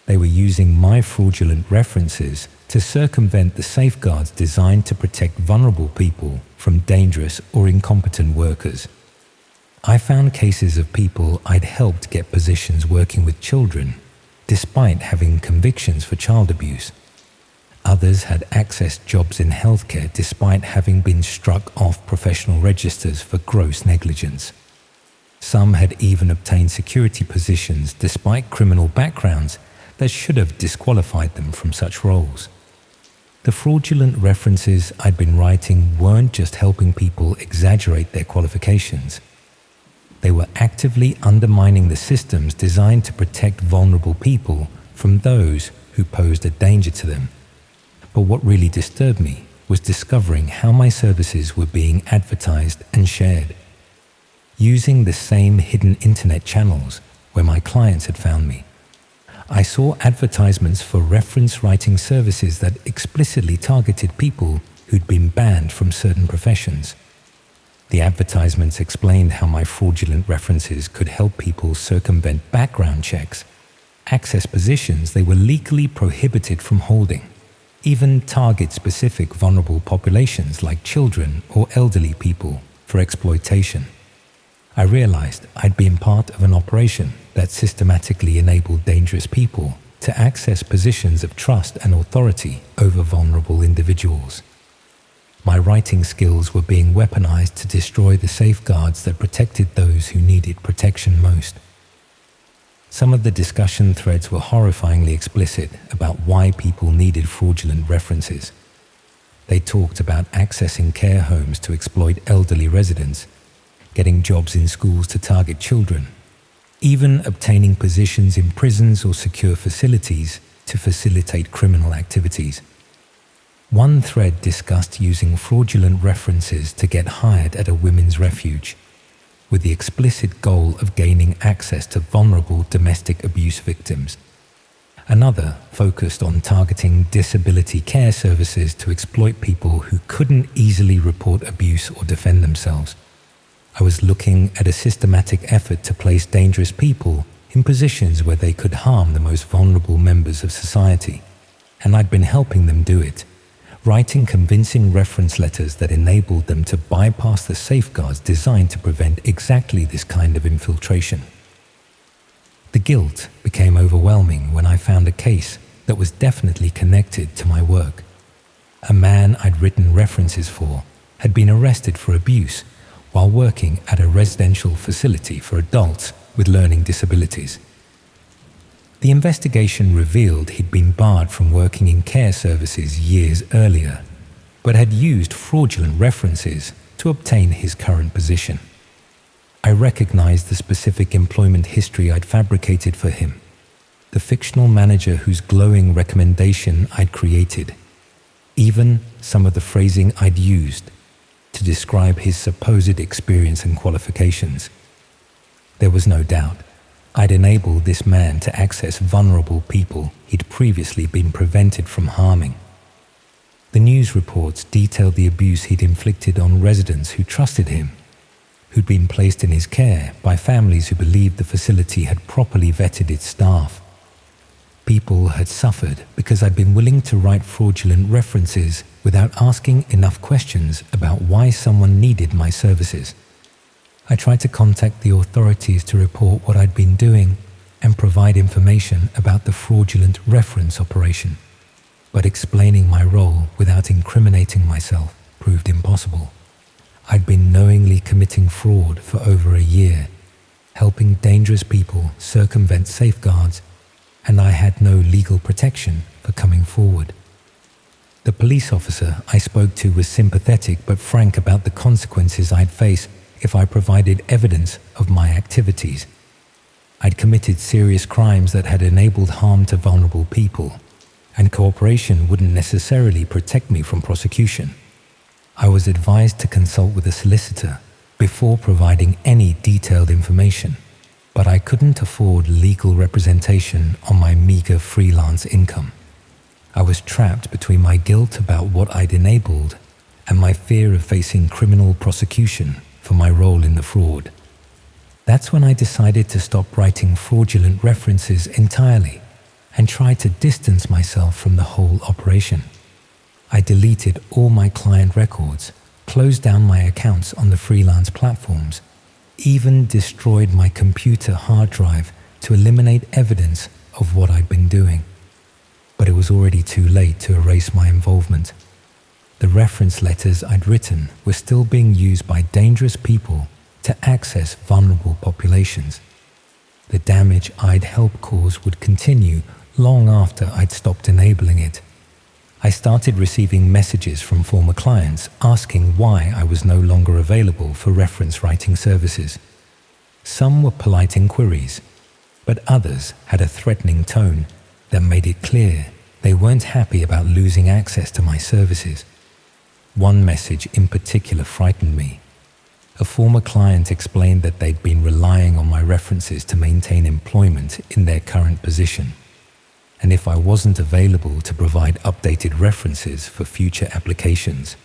They were using my fraudulent references to circumvent the safeguards designed to protect vulnerable people from dangerous or incompetent workers. I found cases of people I'd helped get positions working with children, despite having convictions for child abuse. Others had accessed jobs in healthcare despite having been struck off professional registers for gross negligence. Some had even obtained security positions despite criminal backgrounds that should have disqualified them from such roles. The fraudulent references I'd been writing weren't just helping people exaggerate their qualifications. They were actively undermining the systems designed to protect vulnerable people from those who posed a danger to them. But what really disturbed me was discovering how my services were being advertised and shared. Using the same hidden internet channels where my clients had found me, I saw advertisements for reference writing services that explicitly targeted people who'd been banned from certain professions. The advertisements explained how my fraudulent references could help people circumvent background checks, access positions they were legally prohibited from holding, even target specific vulnerable populations like children or elderly people for exploitation. I realized I'd been part of an operation that systematically enabled dangerous people to access positions of trust and authority over vulnerable individuals. My writing skills were being weaponized to destroy the safeguards that protected those who needed protection most. Some of the discussion threads were horrifyingly explicit about why people needed fraudulent references. They talked about accessing care homes to exploit elderly residents, getting jobs in schools to target children, even obtaining positions in prisons or secure facilities to facilitate criminal activities. One thread discussed using fraudulent references to get hired at a women's refuge, with the explicit goal of gaining access to vulnerable domestic abuse victims. Another focused on targeting disability care services to exploit people who couldn't easily report abuse or defend themselves. I was looking at a systematic effort to place dangerous people in positions where they could harm the most vulnerable members of society, and I'd been helping them do it, writing convincing reference letters that enabled them to bypass the safeguards designed to prevent exactly this kind of infiltration. The guilt became overwhelming when I found a case that was definitely connected to my work. A man I'd written references for had been arrested for abuse while working at a residential facility for adults with learning disabilities. The investigation revealed he'd been barred from working in care services years earlier, but had used fraudulent references to obtain his current position. I recognized the specific employment history I'd fabricated for him, the fictional manager whose glowing recommendation I'd created, even some of the phrasing I'd used to describe his supposed experience and qualifications. There was no doubt I'd enabled this man to access vulnerable people he'd previously been prevented from harming. The news reports detailed the abuse he'd inflicted on residents who trusted him, who'd been placed in his care by families who believed the facility had properly vetted its staff. People had suffered because I'd been willing to write fraudulent references without asking enough questions about why someone needed my services. I tried to contact the authorities to report what I'd been doing and provide information about the fraudulent reference operation, but explaining my role without incriminating myself proved impossible. I'd been knowingly committing fraud for over a year, helping dangerous people circumvent safeguards, and I had no legal protection for coming forward. The police officer I spoke to was sympathetic but frank about the consequences I'd face if I provided evidence of my activities. I'd committed serious crimes that had enabled harm to vulnerable people, and cooperation wouldn't necessarily protect me from prosecution. I was advised to consult with a solicitor before providing any detailed information, but I couldn't afford legal representation on my meager freelance income. I was trapped between my guilt about what I'd enabled and my fear of facing criminal prosecution for my role in the fraud. That's when I decided to stop writing fraudulent references entirely and try to distance myself from the whole operation. I deleted all my client records, closed down my accounts on the freelance platforms, even destroyed my computer hard drive to eliminate evidence of what I'd been doing. But it was already too late to erase my involvement. The reference letters I'd written were still being used by dangerous people to access vulnerable populations. The damage I'd helped cause would continue long after I'd stopped enabling it. I started receiving messages from former clients asking why I was no longer available for reference writing services. Some were polite inquiries, but others had a threatening tone that made it clear they weren't happy about losing access to my services. One message in particular frightened me. A former client explained that they'd been relying on my references to maintain employment in their current position. and if I wasn't available to provide updated references for future applications,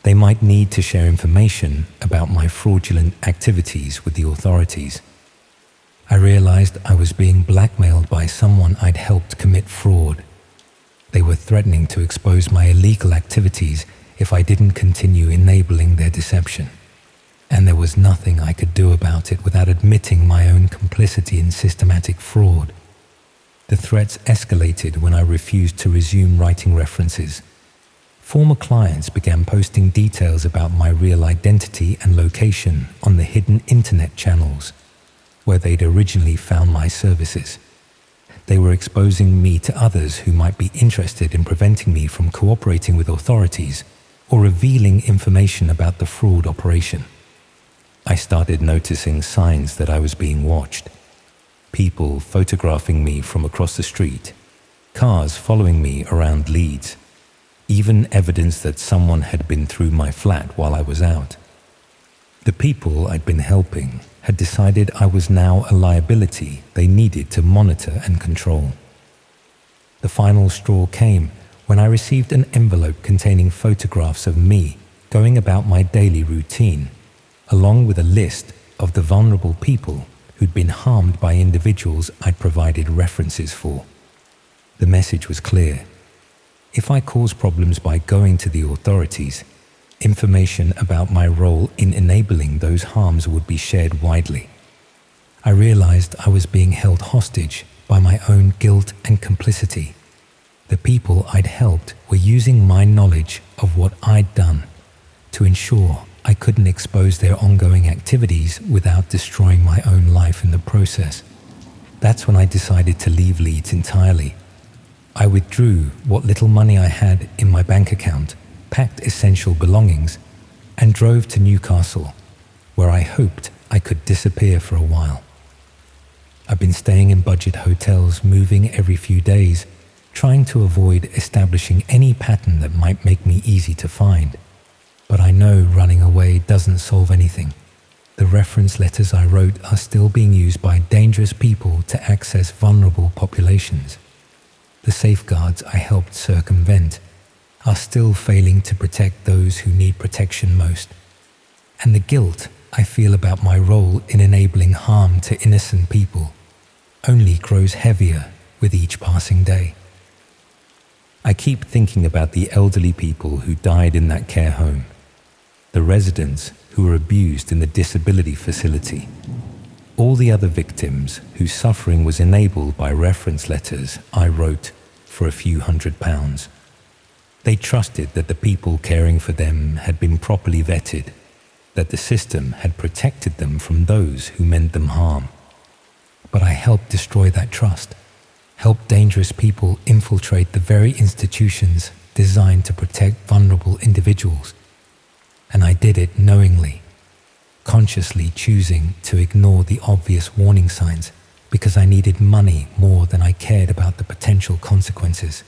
they might need to share information about my fraudulent activities with the authorities. I realized I was being blackmailed by someone I'd helped commit fraud. They were threatening to expose my illegal activities if I didn't continue enabling their deception. And there was nothing I could do about it without admitting my own complicity in systematic fraud. The threats escalated when I refused to resume writing references. Former clients began posting details about my real identity and location on the hidden internet channels where they'd originally found my services. They were exposing me to others who might be interested in preventing me from cooperating with authorities or revealing information about the fraud operation. I started noticing signs that I was being watched. People photographing me from across the street, cars following me around Leeds, even evidence that someone had been through my flat while I was out. The people I'd been helping had decided I was now a liability they needed to monitor and control. The final straw came when I received an envelope containing photographs of me going about my daily routine, along with a list of the vulnerable people who'd been harmed by individuals I'd provided references for. The message was clear. If I caused problems by going to the authorities, information about my role in enabling those harms would be shared widely. I realized I was being held hostage by my own guilt and complicity. The people I'd helped were using my knowledge of what I'd done to ensure I couldn't expose their ongoing activities without destroying my own life in the process. That's when I decided to leave Leeds entirely. I withdrew what little money I had in my bank account, packed essential belongings, and drove to Newcastle, where I hoped I could disappear for a while. I've been staying in budget hotels, moving every few days, trying to avoid establishing any pattern that might make me easy to find. But I know running away doesn't solve anything. The reference letters I wrote are still being used by dangerous people to access vulnerable populations. The safeguards I helped circumvent are still failing to protect those who need protection most. And the guilt I feel about my role in enabling harm to innocent people only grows heavier with each passing day. I keep thinking about the elderly people who died in that care home, the residents who were abused in the disability facility, all the other victims whose suffering was enabled by reference letters I wrote for a few £100s. They trusted that the people caring for them had been properly vetted, that the system had protected them from those who meant them harm. But I helped destroy that trust, helped dangerous people infiltrate the very institutions designed to protect vulnerable individuals. And I did it knowingly, consciously choosing to ignore the obvious warning signs because I needed money more than I cared about the potential consequences.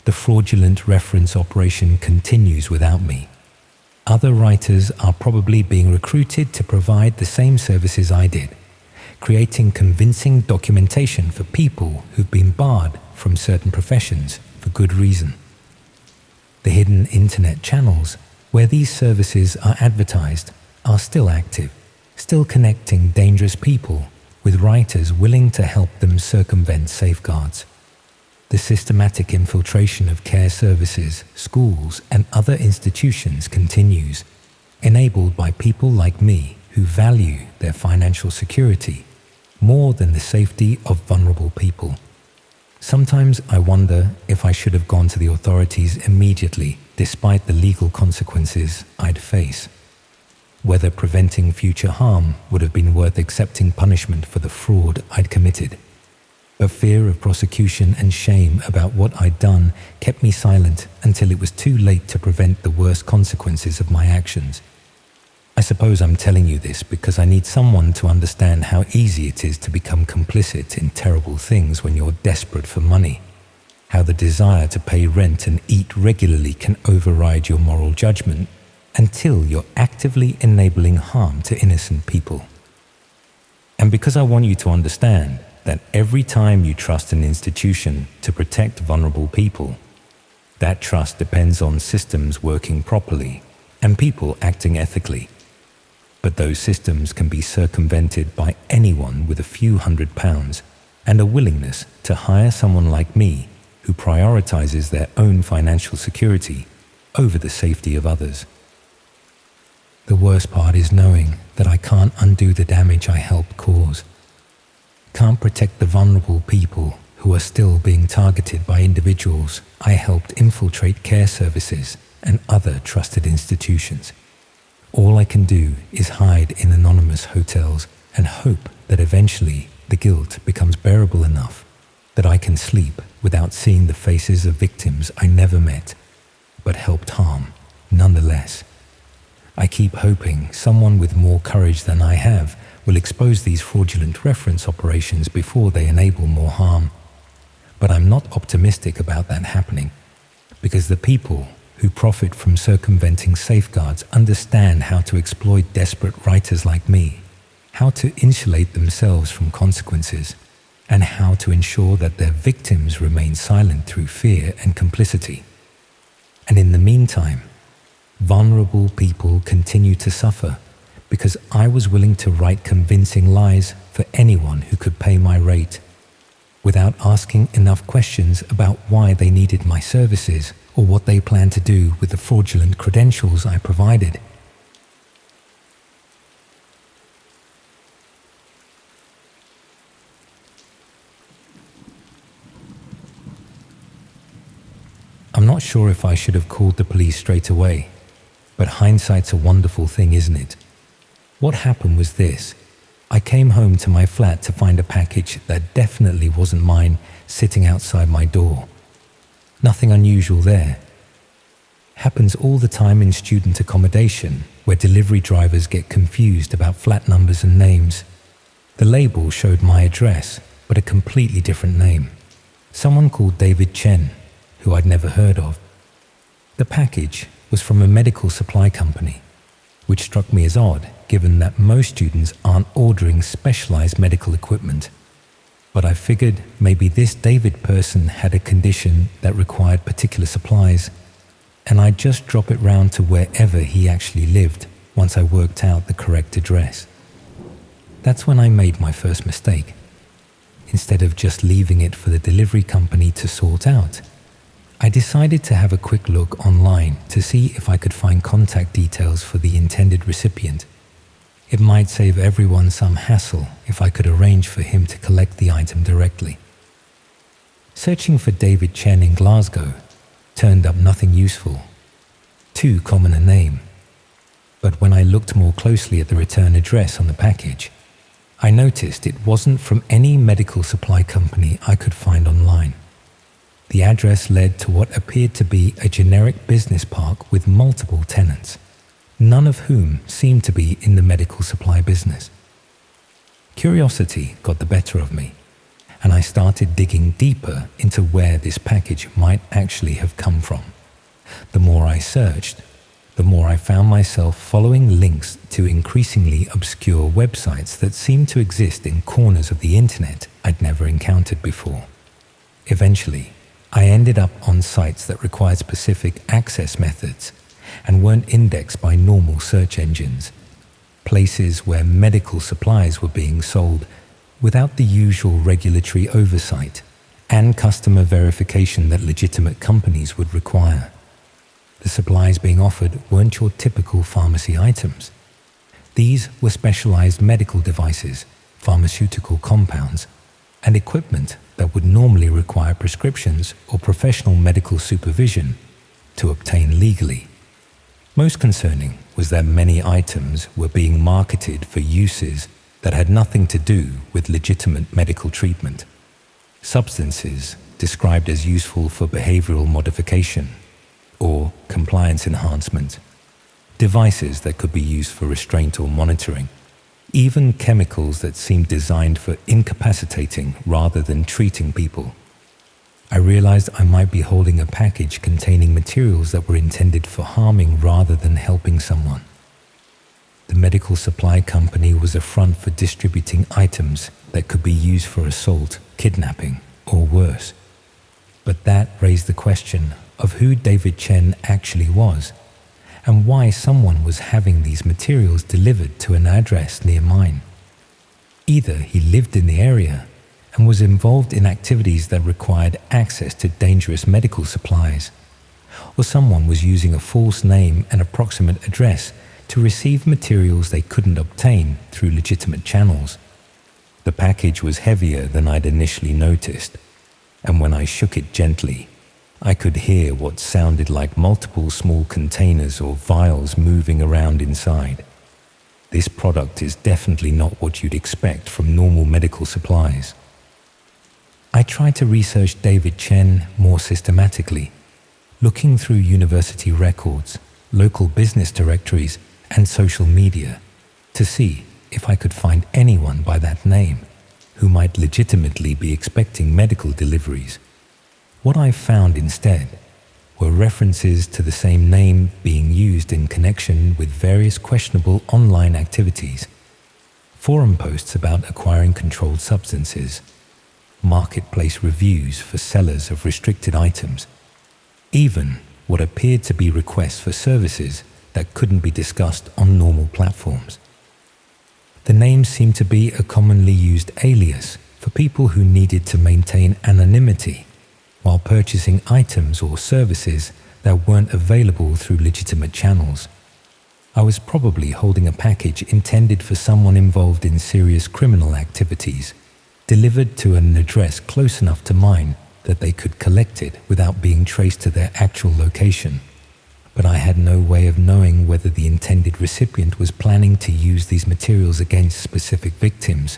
The fraudulent reference operation continues without me. Other writers are probably being recruited to provide the same services I did, creating convincing documentation for people who've been barred from certain professions for good reason. The hidden internet channels where these services are advertised are still active, still connecting dangerous people with writers willing to help them circumvent safeguards. The systematic infiltration of care services, schools, and other institutions continues, enabled by people like me who value their financial security more than the safety of vulnerable people. Sometimes I wonder if I should have gone to the authorities immediately, despite the legal consequences I'd face. Whether preventing future harm would have been worth accepting punishment for the fraud I'd committed. But fear of prosecution and shame about what I'd done kept me silent until it was too late to prevent the worst consequences of my actions. I suppose I'm telling you this because I need someone to understand how easy it is to become complicit in terrible things when you're desperate for money, how the desire to pay rent and eat regularly can override your moral judgment until you're actively enabling harm to innocent people. And because I want you to understand that every time you trust an institution to protect vulnerable people, that trust depends on systems working properly and people acting ethically. But those systems can be circumvented by anyone with a few £100 and a willingness to hire someone like me who prioritizes their own financial security over the safety of others. The worst part is knowing that I can't undo the damage I helped cause. Can't protect the vulnerable people who are still being targeted by individuals I helped infiltrate care services and other trusted institutions. All I can do is hide in anonymous hotels and hope that eventually the guilt becomes bearable enough that I can sleep without seeing the faces of victims I never met, but helped harm nonetheless. I keep hoping someone with more courage than I have will expose these fraudulent reference operations before they enable more harm. But I'm not optimistic about that happening, because the people who profit from circumventing safeguards understand how to exploit desperate writers like me, how to insulate themselves from consequences, and how to ensure that their victims remain silent through fear and complicity. And in the meantime, vulnerable people continue to suffer because I was willing to write convincing lies for anyone who could pay my rate, without asking enough questions about why they needed my services or what they planned to do with the fraudulent credentials I provided. I'm not sure if I should have called the police straight away, but hindsight's a wonderful thing, isn't it? What happened was this. I came home to my flat to find a package that definitely wasn't mine sitting outside my door. Nothing unusual there. Happens all the time in student accommodation, where delivery drivers get confused about flat numbers and names. The label showed my address, but a completely different name. Someone called David Chen, who I'd never heard of. The package was from a medical supply company, which struck me as odd given that most students aren't ordering specialized medical equipment. But I figured maybe this David person had a condition that required particular supplies, and I'd just drop it round to wherever he actually lived once I worked out the correct address. That's when I made my first mistake. Instead of just leaving it for the delivery company to sort out, I decided to have a quick look online to see if I could find contact details for the intended recipient. It might save everyone some hassle if I could arrange for him to collect the item directly. Searching for David Chen in Glasgow turned up nothing useful. Too common a name. But when I looked more closely at the return address on the package, I noticed it wasn't from any medical supply company I could find online. The address led to what appeared to be a generic business park with multiple tenants, none of whom seemed to be in the medical supply business. Curiosity got the better of me, and I started digging deeper into where this package might actually have come from. The more I searched, the more I found myself following links to increasingly obscure websites that seemed to exist in corners of the internet I'd never encountered before. Eventually, I ended up on sites that required specific access methods and weren't indexed by normal search engines. Places where medical supplies were being sold without the usual regulatory oversight and customer verification that legitimate companies would require. The supplies being offered weren't your typical pharmacy items. These were specialized medical devices, pharmaceutical compounds, and equipment that would normally require prescriptions or professional medical supervision to obtain legally. Most concerning was that many items were being marketed for uses that had nothing to do with legitimate medical treatment. Substances described as useful for behavioral modification or compliance enhancement, devices that could be used for restraint or monitoring, even chemicals that seemed designed for incapacitating rather than treating people. I realized I might be holding a package containing materials that were intended for harming rather than helping someone. the medical supply company was a front for distributing items that could be used for assault, kidnapping, or worse. But that raised the question of who David Chen actually was, and why someone was having these materials delivered to an address near mine. Either he lived in the area and was involved in activities that required access to dangerous medical supplies, or someone was using a false name and approximate address to receive materials they couldn't obtain through legitimate channels. The package was heavier than I'd initially noticed, and when I shook it gently, I could hear what sounded like multiple small containers or vials moving around inside. This product is definitely not what you'd expect from normal medical supplies. I tried to research David Chen more systematically, looking through university records, local business directories, and social media to see if I could find anyone by that name who might legitimately be expecting medical deliveries. What I found instead were references to the same name being used in connection with various questionable online activities, forum posts about acquiring controlled substances, marketplace reviews for sellers of restricted items, even what appeared to be requests for services that couldn't be discussed on normal platforms. The name seemed to be a commonly used alias for people who needed to maintain anonymity while purchasing items or services that weren't available through legitimate channels. I was probably holding a package intended for someone involved in serious criminal activities, delivered to an address close enough to mine that they could collect it without being traced to their actual location. But I had no way of knowing whether the intended recipient was planning to use these materials against specific victims,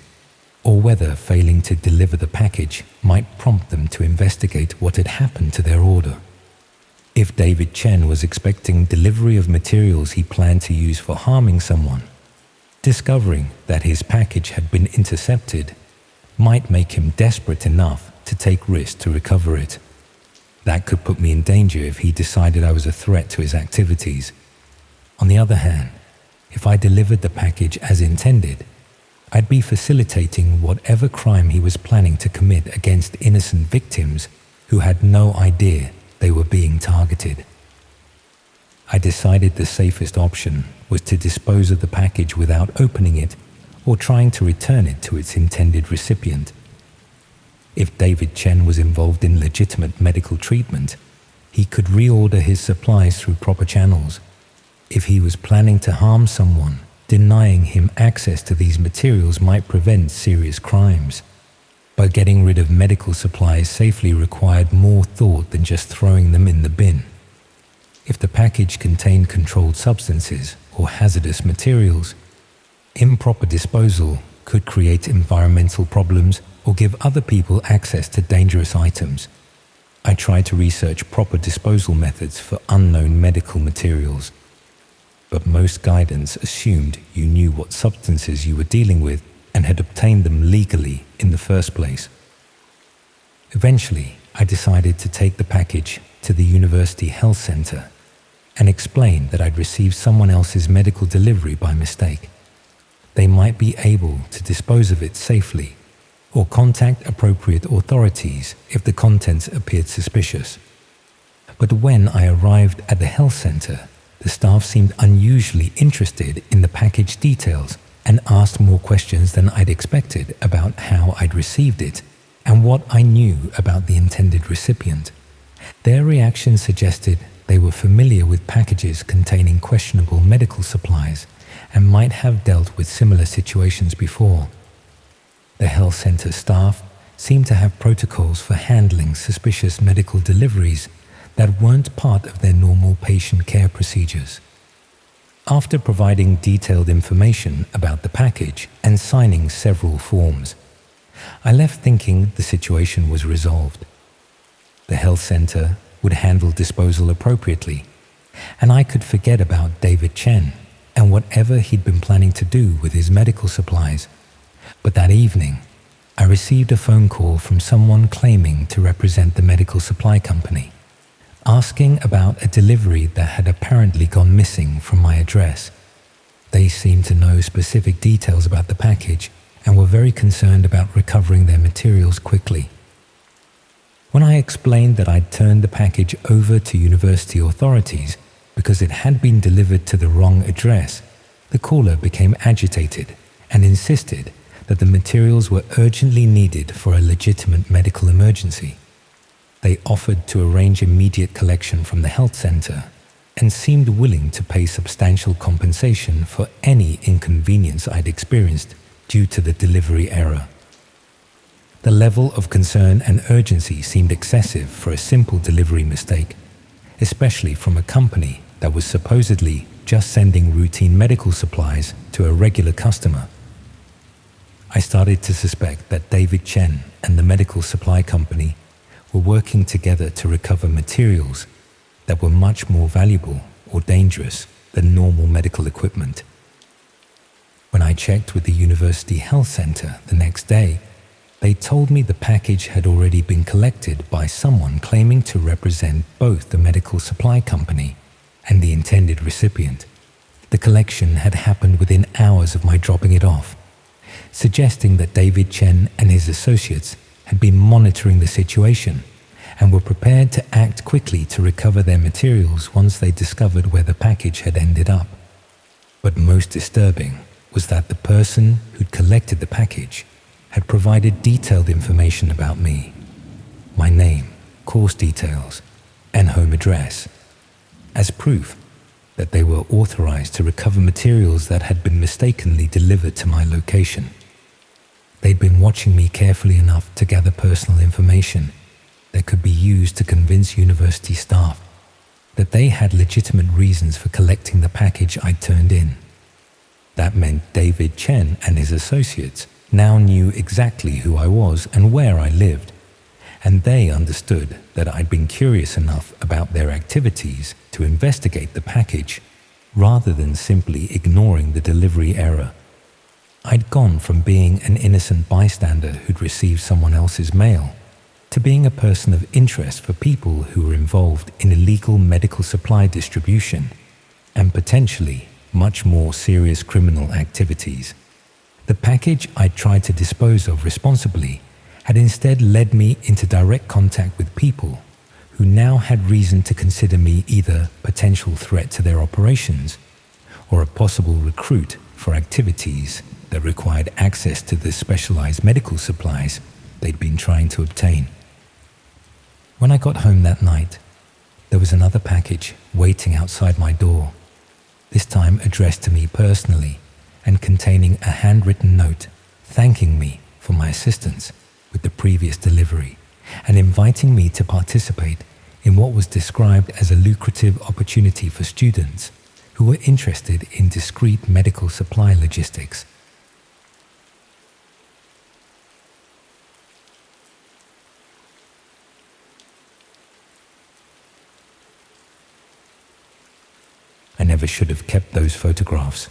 or whether failing to deliver the package might prompt them to investigate what had happened to their order. If David Chen was expecting delivery of materials he planned to use for harming someone, discovering that his package had been intercepted might make him desperate enough to take risks to recover it. That could put me in danger if he decided I was a threat to his activities. On the other hand, if I delivered the package as intended, I'd be facilitating whatever crime he was planning to commit against innocent victims who had no idea they were being targeted. I decided the safest option was to dispose of the package without opening it or trying to return it to its intended recipient. If David Chen was involved in legitimate medical treatment, he could reorder his supplies through proper channels. If he was planning to harm someone, denying him access to these materials might prevent serious crimes. But getting rid of medical supplies safely required more thought than just throwing them in the bin. If the package contained controlled substances or hazardous materials, improper disposal could create environmental problems or give other people access to dangerous items. I tried to research proper disposal methods for unknown medical materials, but most guidance assumed you knew what substances you were dealing with and had obtained them legally in the first place. Eventually, I decided to take the package to the university health center and explain that I'd received someone else's medical delivery by mistake. They might be able to dispose of it safely or contact appropriate authorities if the contents appeared suspicious. But when I arrived at the health center, the staff seemed unusually interested in the package details and asked more questions than I'd expected about how I'd received it and what I knew about the intended recipient. Their reaction suggested they were familiar with packages containing questionable medical supplies and might have dealt with similar situations before. The health center staff seemed to have protocols for handling suspicious medical deliveries that weren't part of their normal patient care procedures. After providing detailed information about the package and signing several forms, I left thinking the situation was resolved. The health center would handle disposal appropriately, and I could forget about David Chen and whatever he'd been planning to do with his medical supplies. But that evening, I received a phone call from someone claiming to represent the medical supply company, asking about a delivery that had apparently gone missing from my address. They seemed to know specific details about the package and were very concerned about recovering their materials quickly. When I explained that I'd turned the package over to university authorities because it had been delivered to the wrong address, the caller became agitated and insisted that the materials were urgently needed for a legitimate medical emergency. They offered to arrange immediate collection from the health center and seemed willing to pay substantial compensation for any inconvenience I'd experienced due to the delivery error. The level of concern and urgency seemed excessive for a simple delivery mistake, especially from a company that was supposedly just sending routine medical supplies to a regular customer. I started to suspect that David Chen and the medical supply company were working together to recover materials that were much more valuable or dangerous than normal medical equipment. When I checked with the University Health Center the next day, they told me the package had already been collected by someone claiming to represent both the medical supply company and the intended recipient. The collection had happened within hours of my dropping it off, suggesting that David Chen and his associates had been monitoring the situation and were prepared to act quickly to recover their materials once they discovered where the package had ended up. But most disturbing was that the person who'd collected the package had provided detailed information about me, my name, course details, and home address, as proof that they were authorized to recover materials that had been mistakenly delivered to my location. They'd been watching me carefully enough to gather personal information that could be used to convince university staff that they had legitimate reasons for collecting the package I'd turned in. That meant David Chen and his associates now knew exactly who I was and where I lived, and they understood that I'd been curious enough about their activities to investigate the package rather than simply ignoring the delivery error. I'd gone from being an innocent bystander who'd received someone else's mail to being a person of interest for people who were involved in illegal medical supply distribution and potentially much more serious criminal activities. The package I'd tried to dispose of responsibly had instead led me into direct contact with people who now had reason to consider me either a potential threat to their operations or a possible recruit for activities that required access to the specialized medical supplies they'd been trying to obtain. When I got home that night, there was another package waiting outside my door, this time addressed to me personally and containing a handwritten note thanking me for my assistance with the previous delivery and inviting me to participate in what was described as a lucrative opportunity for students who were interested in discrete medical supply logistics. I never should have kept those photographs.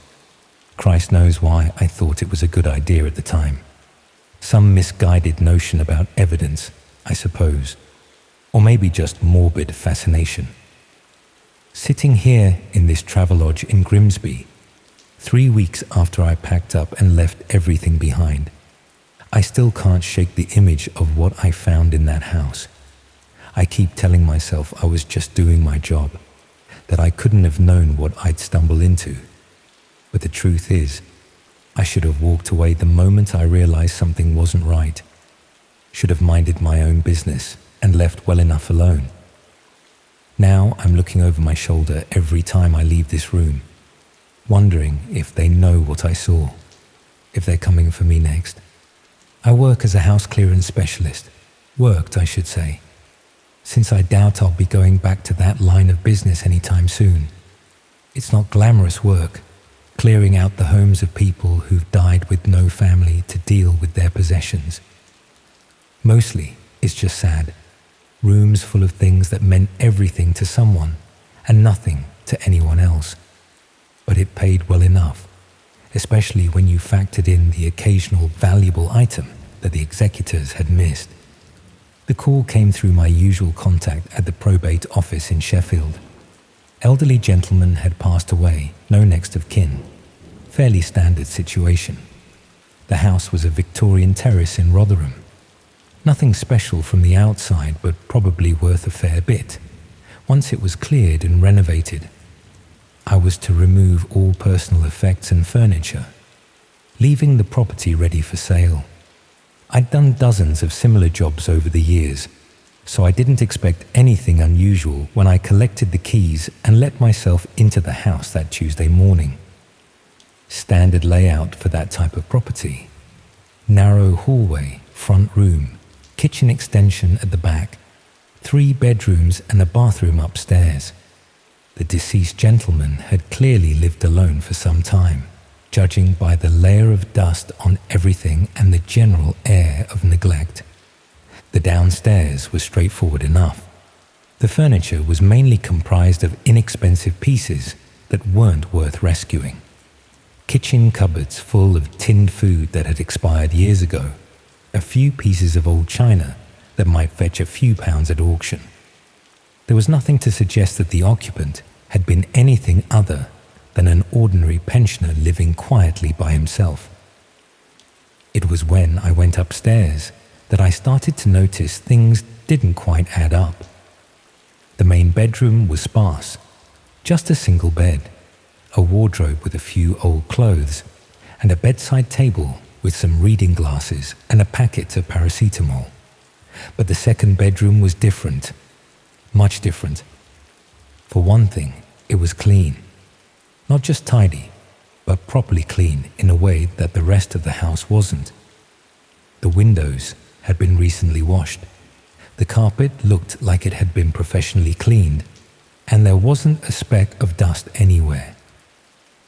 Christ knows why I thought it was a good idea at the time. Some misguided notion about evidence, I suppose, or maybe just morbid fascination. Sitting here in this travelogue in Grimsby, 3 weeks after I packed up and left everything behind, I still can't shake the image of what I found in that house. I keep telling myself I was just doing my job, that I couldn't have known what I'd stumble into. But the truth is, I should have walked away the moment I realized something wasn't right. Should have minded my own business and left well enough alone. Now I'm looking over my shoulder every time I leave this room, wondering if they know what I saw, if they're coming for me next. I work as a house clearance specialist, worked I should say, since I doubt I'll be going back to that line of business anytime soon. It's not glamorous work, clearing out the homes of people who've died with no family to deal with their possessions. Mostly, it's just sad. Rooms full of things that meant everything to someone and nothing to anyone else. But it paid well enough, especially when you factored in the occasional valuable item that the executors had missed. The call came through my usual contact at the probate office in Sheffield. Elderly gentleman had passed away, no next of kin. fairly standard situation. The house was a Victorian terrace in Rotherham. Nothing special from the outside, but probably worth a fair bit. Once it was cleared and renovated, I was to remove all personal effects and furniture, leaving the property ready for sale. I'd done dozens of similar jobs over the years, so I didn't expect anything unusual when I collected the keys and let myself into the house that Tuesday morning. Standard layout for that type of property. Narrow hallway, front room, kitchen extension at the back, 3 bedrooms and a bathroom upstairs. The deceased gentleman had clearly lived alone for some time, judging by the layer of dust on everything and the general air of neglect. The downstairs was straightforward enough. The furniture was mainly comprised of inexpensive pieces that weren't worth rescuing. Kitchen cupboards full of tinned food that had expired years ago, a few pieces of old china that might fetch a few pounds at auction. There was nothing to suggest that the occupant had been anything other than an ordinary pensioner living quietly by himself. It was when I went upstairs that I started to notice things didn't quite add up. The main bedroom was sparse, just a single bed, a wardrobe with a few old clothes, and a bedside table with some reading glasses and a packet of paracetamol. But the second bedroom was different, much different. For one thing, it was clean. Not just tidy, but properly clean in a way that the rest of the house wasn't. The windows had been recently washed. The carpet looked like it had been professionally cleaned, and there wasn't a speck of dust anywhere.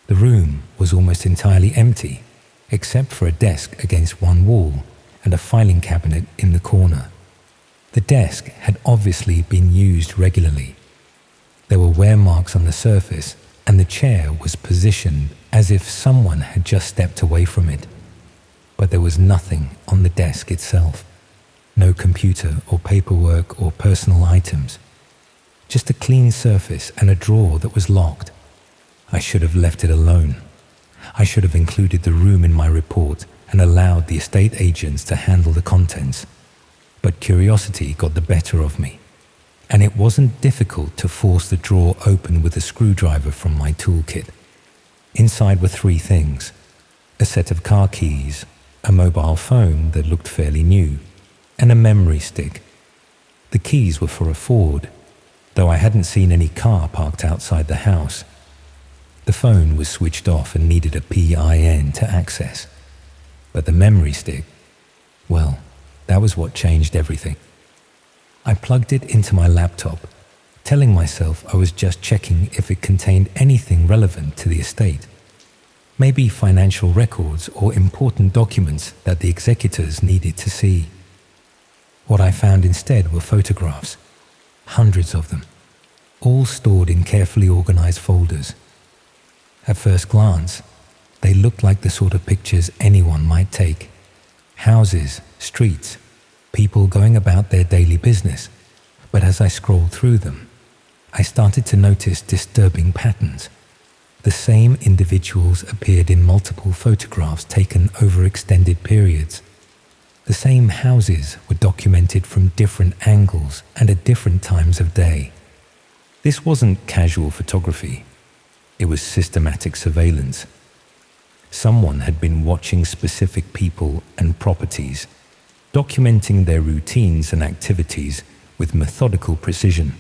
The room was almost entirely empty, except for a desk against one wall and a filing cabinet in the corner. The desk had obviously been used regularly. There were wear marks on the surface, and the chair was positioned as if someone had just stepped away from it. But there was nothing on the desk itself. No computer or paperwork or personal items. Just a clean surface and a drawer that was locked. I should have left it alone. I should have included the room in my report and allowed the estate agents to handle the contents. But curiosity got the better of me, and it wasn't difficult to force the drawer open with a screwdriver from my toolkit. Inside were 3 things: a set of car keys, a mobile phone that looked fairly new, and a memory stick. The keys were for a Ford, though I hadn't seen any car parked outside the house. The phone was switched off and needed a PIN to access. But the memory stick, well, that was what changed everything. I plugged it into my laptop, telling myself I was just checking if it contained anything relevant to the estate. Maybe financial records or important documents that the executors needed to see. What I found instead were photographs, hundreds of them, all stored in carefully organized folders. At first glance, they looked like the sort of pictures anyone might take. Houses, streets, people going about their daily business. But as I scrolled through them, I started to notice disturbing patterns. The same individuals appeared in multiple photographs taken over extended periods. The same houses were documented from different angles and at different times of day. This wasn't casual photography. It was systematic surveillance. Someone had been watching specific people and properties, documenting their routines and activities with methodical precision.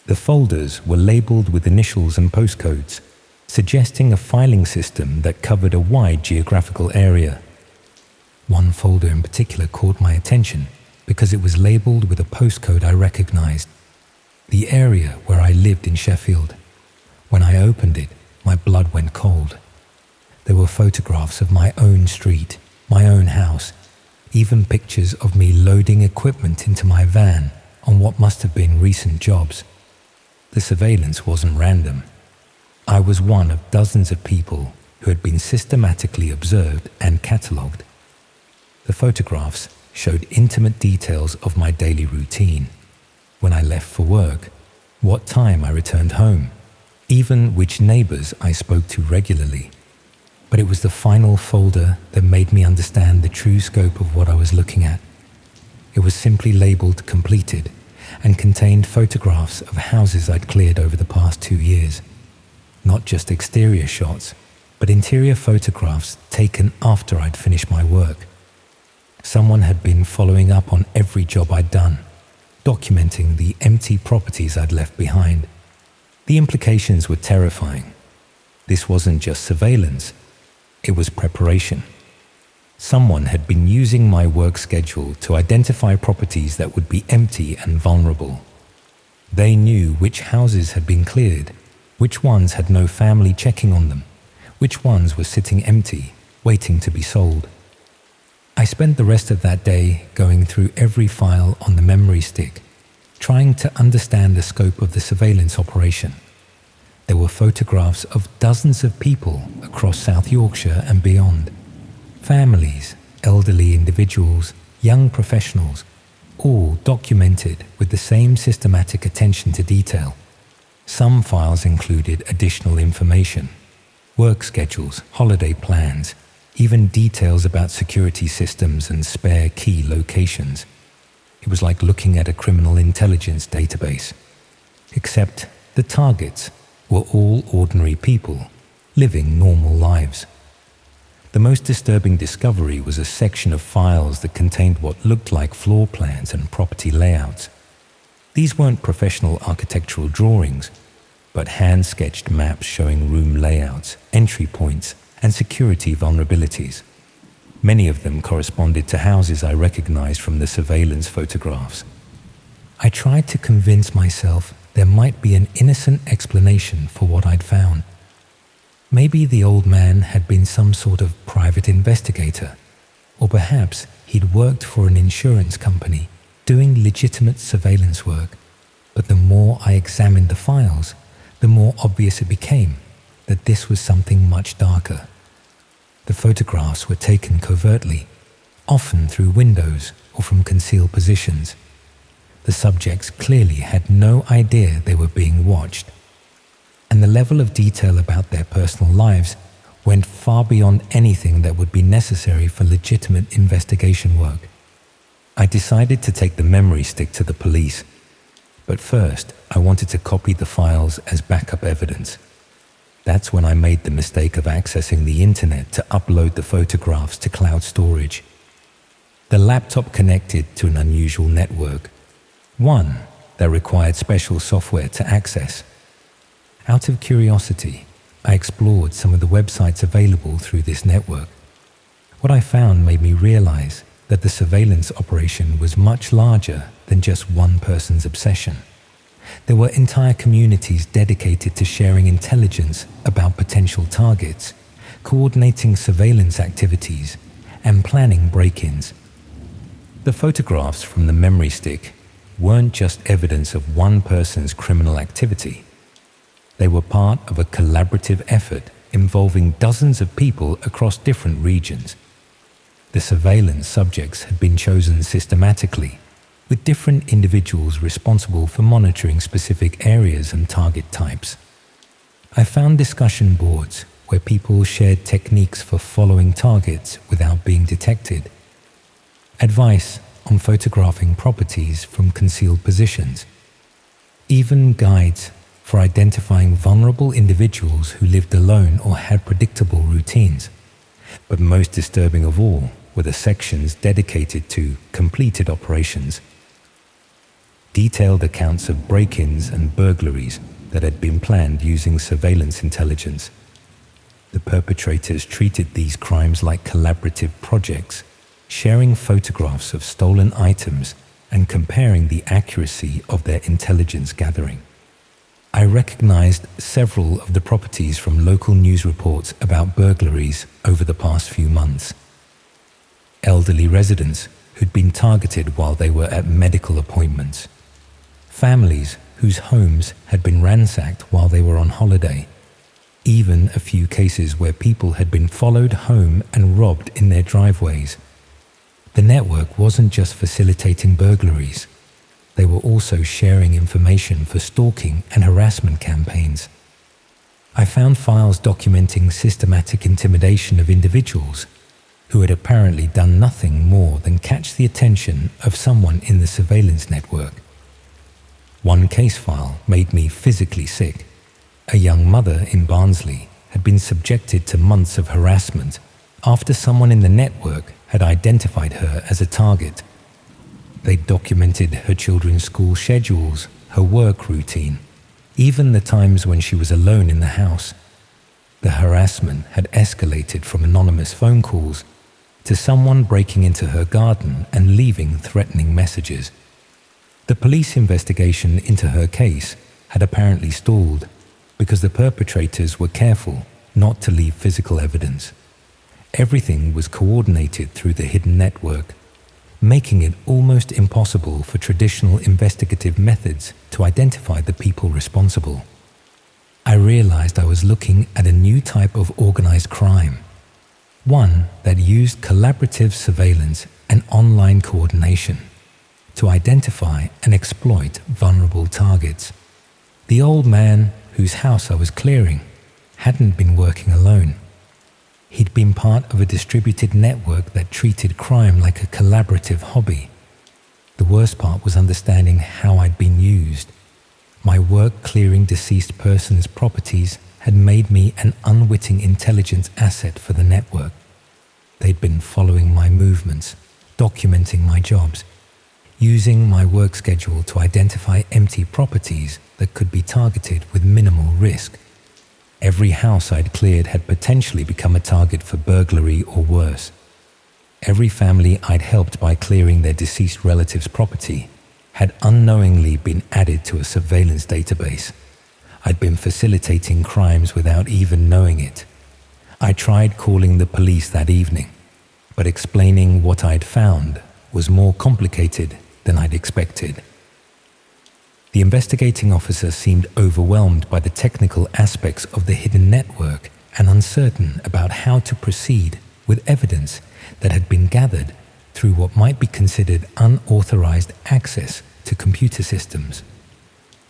The folders were labeled with initials and postcodes, suggesting a filing system that covered a wide geographical area. One folder in particular caught my attention because it was labeled with a postcode I recognized, the area where I lived in Sheffield. When I opened it, my blood went cold. There were photographs of my own street, my own house, even pictures of me loading equipment into my van on what must have been recent jobs. The surveillance wasn't random. I was one of dozens of people who had been systematically observed and catalogued. The photographs showed intimate details of my daily routine, when I left for work, what time I returned home, even which neighbors I spoke to regularly. but it was the final folder that made me understand the true scope of what I was looking at. It was simply labeled completed and contained photographs of houses I'd cleared over the past 2 years. Not just exterior shots, but interior photographs taken after I'd finished my work. Someone had been following up on every job I'd done, documenting the empty properties I'd left behind. The implications were terrifying. This wasn't just surveillance, it was preparation. Someone had been using my work schedule to identify properties that would be empty and vulnerable. They knew which houses had been cleared, which ones had no family checking on them, which ones were sitting empty, waiting to be sold. I spent the rest of that day going through every file on the memory stick, trying to understand the scope of the surveillance operation. There were photographs of dozens of people across South Yorkshire and beyond. Families, elderly individuals, young professionals, all documented with the same systematic attention to detail. Some files included additional information, work schedules, holiday plans, even details about security systems and spare key locations. It was like looking at a criminal intelligence database. Except the targets were all ordinary people, living normal lives. The most disturbing discovery was a section of files that contained what looked like floor plans and property layouts. These weren't professional architectural drawings, but hand-sketched maps showing room layouts, entry points, and security vulnerabilities. Many of them corresponded to houses I recognized from the surveillance photographs. I tried to convince myself there might be an innocent explanation for what I'd found. Maybe the old man had been some sort of private investigator, or perhaps he'd worked for an insurance company doing legitimate surveillance work. But the more I examined the files, the more obvious it became that this was something much darker. The photographs were taken covertly, often through windows or from concealed positions. The subjects clearly had no idea they were being watched, and the level of detail about their personal lives went far beyond anything that would be necessary for legitimate investigation work. I decided to take the memory stick to the police, but first I wanted to copy the files as backup evidence. That's when I made the mistake of accessing the internet to upload the photographs to cloud storage. The laptop connected to an unusual network, one that required special software to access. Out of curiosity, I explored some of the websites available through this network. What I found made me realize that the surveillance operation was much larger than just one person's obsession. There were entire communities dedicated to sharing intelligence about potential targets, coordinating surveillance activities, and planning break-ins. The photographs from the memory stick weren't just evidence of one person's criminal activity. They were part of a collaborative effort involving dozens of people across different regions. The surveillance subjects had been chosen systematically, with different individuals responsible for monitoring specific areas and target types. I found discussion boards where people shared techniques for following targets without being detected, advice on photographing properties from concealed positions, even guides for identifying vulnerable individuals who lived alone or had predictable routines. But most disturbing of all were the sections dedicated to completed operations. Detailed accounts of break-ins and burglaries that had been planned using surveillance intelligence. The perpetrators treated these crimes like collaborative projects, sharing photographs of stolen items and comparing the accuracy of their intelligence gathering. I recognized several of the properties from local news reports about burglaries over the past few months. Elderly residents who'd been targeted while they were at medical appointments. Families whose homes had been ransacked while they were on holiday. Even a few cases where people had been followed home and robbed in their driveways. The network wasn't just facilitating burglaries. They were also sharing information for stalking and harassment campaigns. I found files documenting systematic intimidation of individuals who had apparently done nothing more than catch the attention of someone in the surveillance network. One case file made me physically sick. A young mother in Barnsley had been subjected to months of harassment after someone in the network had identified her as a target. They documented her children's school schedules, her work routine, even the times when she was alone in the house. The harassment had escalated from anonymous phone calls to someone breaking into her garden and leaving threatening messages. The police investigation into her case had apparently stalled because the perpetrators were careful not to leave physical evidence. Everything was coordinated through the hidden network, making it almost impossible for traditional investigative methods to identify the people responsible. I realized I was looking at a new type of organized crime, one that used collaborative surveillance and online coordination to identify and exploit vulnerable targets. The old man whose house I was clearing hadn't been working alone. He'd been part of a distributed network that treated crime like a collaborative hobby. The worst part was understanding how I'd been used. My work clearing deceased persons' properties had made me an unwitting intelligence asset for the network. They'd been following my movements, documenting my jobs, using my work schedule to identify empty properties that could be targeted with minimal risk. Every house I'd cleared had potentially become a target for burglary or worse. Every family I'd helped by clearing their deceased relative's property had unknowingly been added to a surveillance database. I'd been facilitating crimes without even knowing it. I tried calling the police that evening, but explaining what I'd found was more complicated than I'd expected. The investigating officer seemed overwhelmed by the technical aspects of the hidden network and uncertain about how to proceed with evidence that had been gathered through what might be considered unauthorized access to computer systems.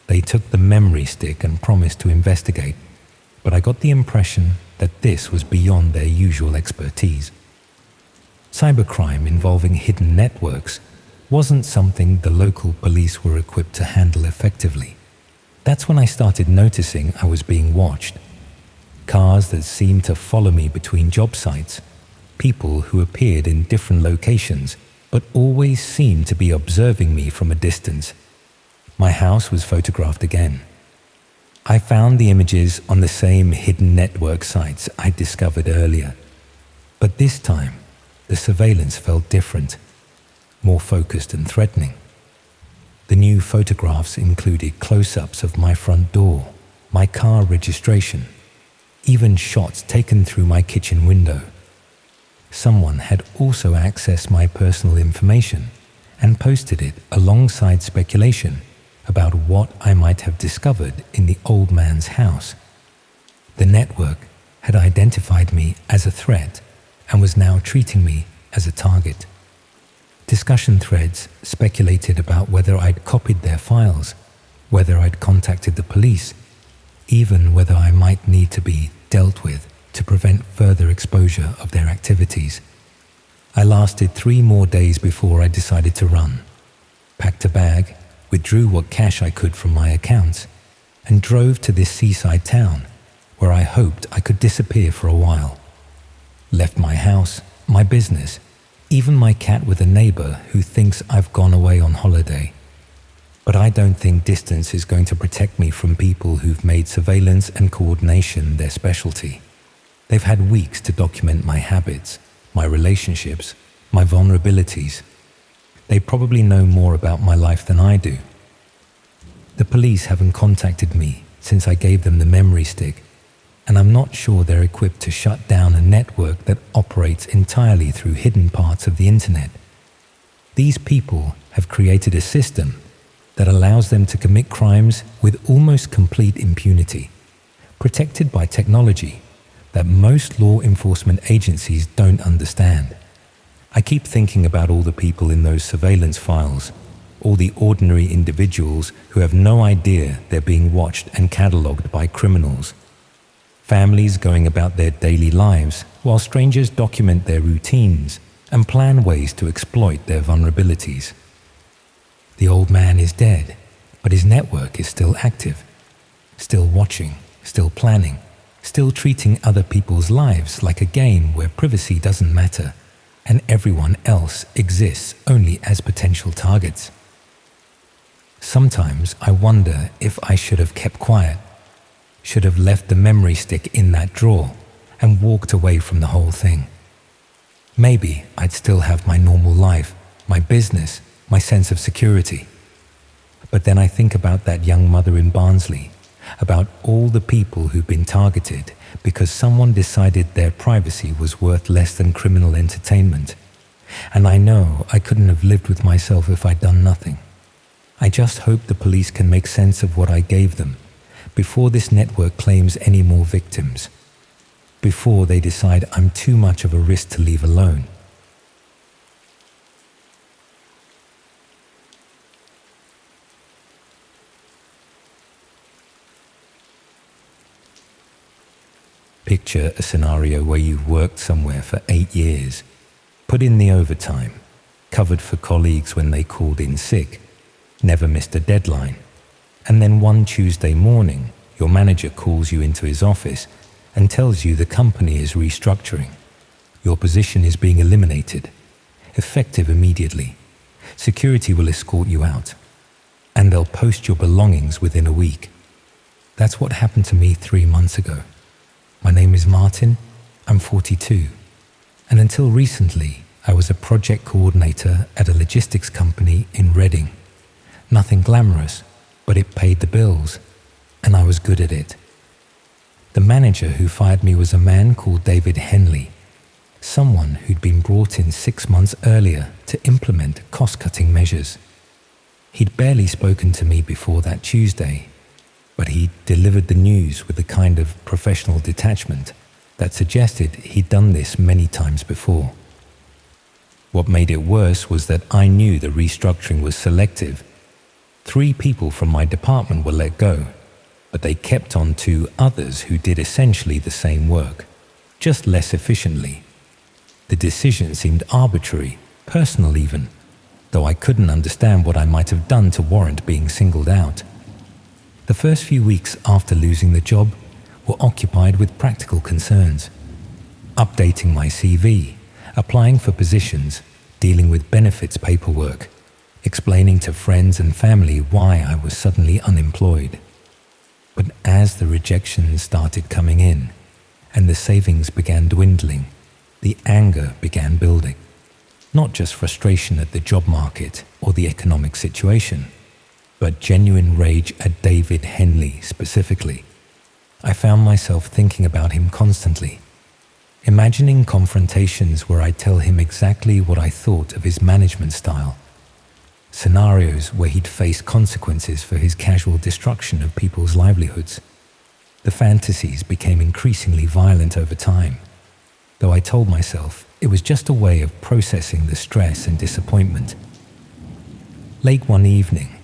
They took the memory stick and promised to investigate, but I got the impression that this was beyond their usual expertise. Cybercrime involving hidden networks wasn't something the local police were equipped to handle effectively. That's when I started noticing I was being watched. Cars that seemed to follow me between job sites, people who appeared in different locations but always seemed to be observing me from a distance. My house was photographed again. I found the images on the same hidden network sites I'd discovered earlier, but this time the surveillance felt different, more focused and threatening. The new photographs included close-ups of my front door, my car registration, even shots taken through my kitchen window. Someone had also accessed my personal information and posted it alongside speculation about what I might have discovered in the old man's house. The network had identified me as a threat and was now treating me as a target. Discussion threads speculated about whether I'd copied their files, whether I'd contacted the police, even whether I might need to be dealt with to prevent further exposure of their activities. I lasted 3 more days before I decided to run, packed a bag, withdrew what cash I could from my accounts, and drove to this seaside town where I hoped I could disappear for a while. Left my house, my business, even my cat with a neighbor who thinks I've gone away on holiday. But I don't think distance is going to protect me from people who've made surveillance and coordination their specialty. They've had weeks to document my habits, my relationships, my vulnerabilities. They probably know more about my life than I do. The police haven't contacted me since I gave them the memory stick, and I'm not sure they're equipped to shut down a network that operates entirely through hidden parts of the internet. These people have created a system that allows them to commit crimes with almost complete impunity, protected by technology that most law enforcement agencies don't understand. I keep thinking about all the people in those surveillance files, all the ordinary individuals who have no idea they're being watched and catalogued by criminals. families going about their daily lives while strangers document their routines and plan ways to exploit their vulnerabilities. The old man is dead, but his network is still active, still watching, still planning, still treating other people's lives like a game where privacy doesn't matter and everyone else exists only as potential targets. Sometimes I wonder if I should have kept quiet, should have left the memory stick in that drawer and walked away from the whole thing. Maybe I'd still have my normal life, my business, my sense of security. But then I think about that young mother in Barnsley, about all the people who've been targeted because someone decided their privacy was worth less than criminal entertainment. And I know I couldn't have lived with myself if I'd done nothing. I just hope the police can make sense of what I gave them before this network claims any more victims, before they decide I'm too much of a risk to leave alone. Picture a scenario where you've worked somewhere for 8 years, put in the overtime, covered for colleagues when they called in sick, never missed a deadline, and then one Tuesday morning, your manager calls you into his office and tells you the company is restructuring. Your position is being eliminated, effective immediately. Security will escort you out, and they'll post your belongings within a week. That's what happened to me 3 months ago. My name is Martin, I'm 42, and until recently, I was a project coordinator at a logistics company in Reading. Nothing glamorous, but it paid the bills, and I was good at it. The manager who fired me was a man called David Henley, someone who'd been brought in 6 months earlier to implement cost-cutting measures. He'd barely spoken to me before that Tuesday, but he delivered the news with a kind of professional detachment that suggested he'd done this many times before. What made it worse was that I knew the restructuring was selective. 3 people from my department were let go, but they kept on 2 others who did essentially the same work, just less efficiently. The decision seemed arbitrary, personal even, though I couldn't understand what I might have done to warrant being singled out. The first few weeks after losing the job were occupied with practical concerns, updating my CV, applying for positions, dealing with benefits paperwork, explaining to friends and family why I was suddenly unemployed. But as the rejections started coming in and the savings began dwindling, the anger began building. Not just frustration at the job market or the economic situation, but genuine rage at David Henley specifically. I found myself thinking about him constantly, imagining confrontations where I'd tell him exactly what I thought of his management style, scenarios where he'd face consequences for his casual destruction of people's livelihoods. The fantasies became increasingly violent over time, though I told myself it was just a way of processing the stress and disappointment. Late one evening,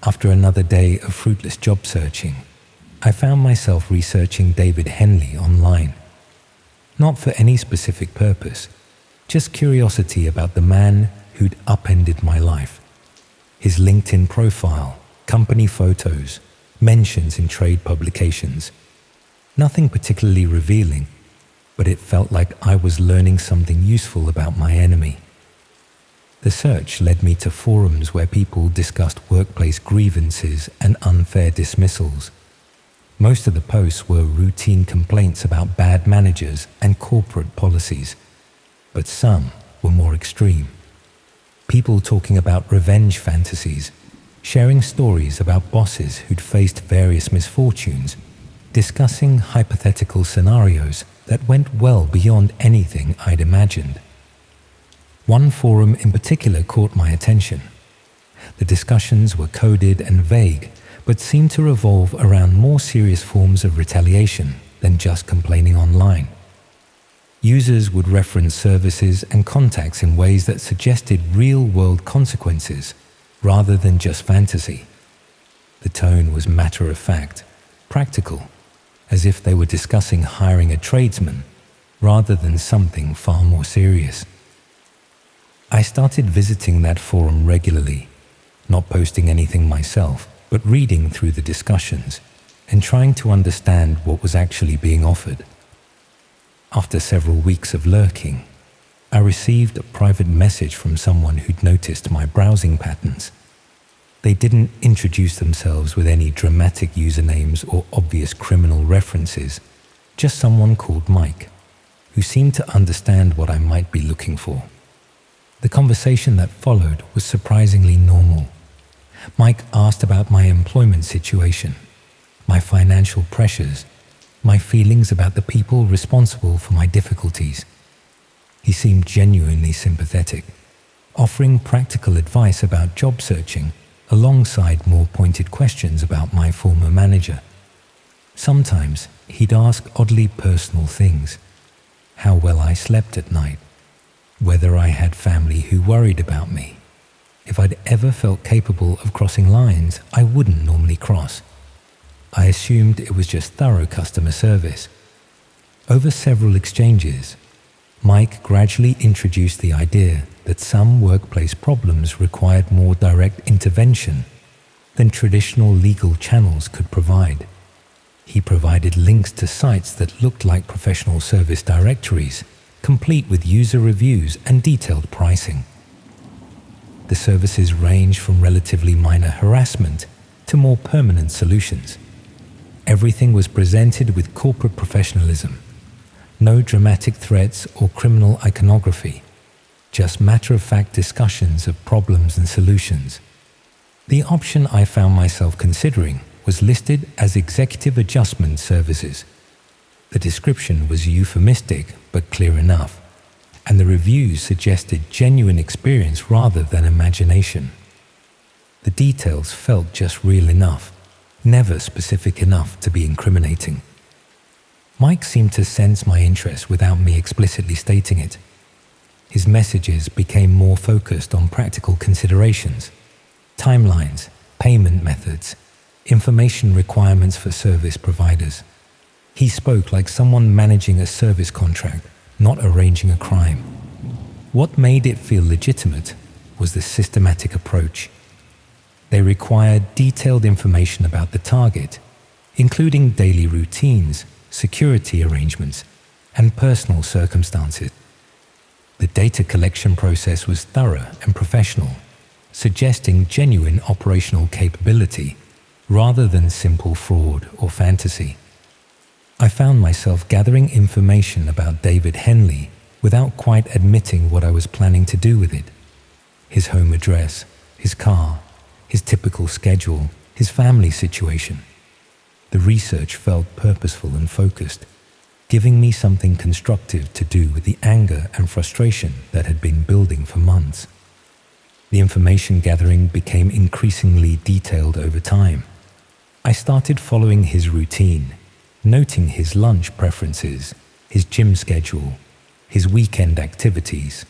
after another day of fruitless job searching, I found myself researching David Henley online. Not for any specific purpose, just curiosity about the man who'd upended my life. His LinkedIn profile, company photos, mentions in trade publications. Nothing particularly revealing, but it felt like I was learning something useful about my enemy. The search led me to forums where people discussed workplace grievances and unfair dismissals. Most of the posts were routine complaints about bad managers and corporate policies, but some were more extreme. People talking about revenge fantasies, sharing stories about bosses who'd faced various misfortunes, discussing hypothetical scenarios that went well beyond anything I'd imagined. One forum in particular caught my attention. The discussions were coded and vague, but seemed to revolve around more serious forms of retaliation than just complaining online. Users would reference services and contacts in ways that suggested real-world consequences rather than just fantasy. The tone was matter-of-fact, practical, as if they were discussing hiring a tradesman rather than something far more serious. I started visiting that forum regularly, not posting anything myself, but reading through the discussions and trying to understand what was actually being offered. After several weeks of lurking, I received a private message from someone who'd noticed my browsing patterns. They didn't introduce themselves with any dramatic usernames or obvious criminal references, just someone called Mike, who seemed to understand what I might be looking for. The conversation that followed was surprisingly normal. Mike asked about my employment situation, my financial pressures, my feelings about the people responsible for my difficulties. He seemed genuinely sympathetic, offering practical advice about job searching alongside more pointed questions about my former manager. Sometimes he'd ask oddly personal things: how well I slept at night, whether I had family who worried about me, if I'd ever felt capable of crossing lines I wouldn't normally cross. I assumed it was just thorough customer service. Over several exchanges, Mike gradually introduced the idea that some workplace problems required more direct intervention than traditional legal channels could provide. He provided links to sites that looked like professional service directories, complete with user reviews and detailed pricing. The services range from relatively minor harassment to more permanent solutions. Everything was presented with corporate professionalism. No dramatic threats or criminal iconography, just matter-of-fact discussions of problems and solutions. The option I found myself considering was listed as executive adjustment services. The description was euphemistic but clear enough, and the reviews suggested genuine experience rather than imagination. The details felt just real enough, never specific enough to be incriminating. Mike seemed to sense my interest without me explicitly stating it. His messages became more focused on practical considerations, timelines, payment methods, information requirements for service providers. He spoke like someone managing a service contract, not arranging a crime. What made it feel legitimate was the systematic approach. They required detailed information about the target, including daily routines, security arrangements, and personal circumstances. The data collection process was thorough and professional, suggesting genuine operational capability rather than simple fraud or fantasy. I found myself gathering information about David Henley without quite admitting what I was planning to do with it. His home address, his car, his typical schedule, his family situation. The research felt purposeful and focused, giving me something constructive to do with the anger and frustration that had been building for months. The information gathering became increasingly detailed over time. I started following his routine, noting his lunch preferences, his gym schedule, his weekend activities.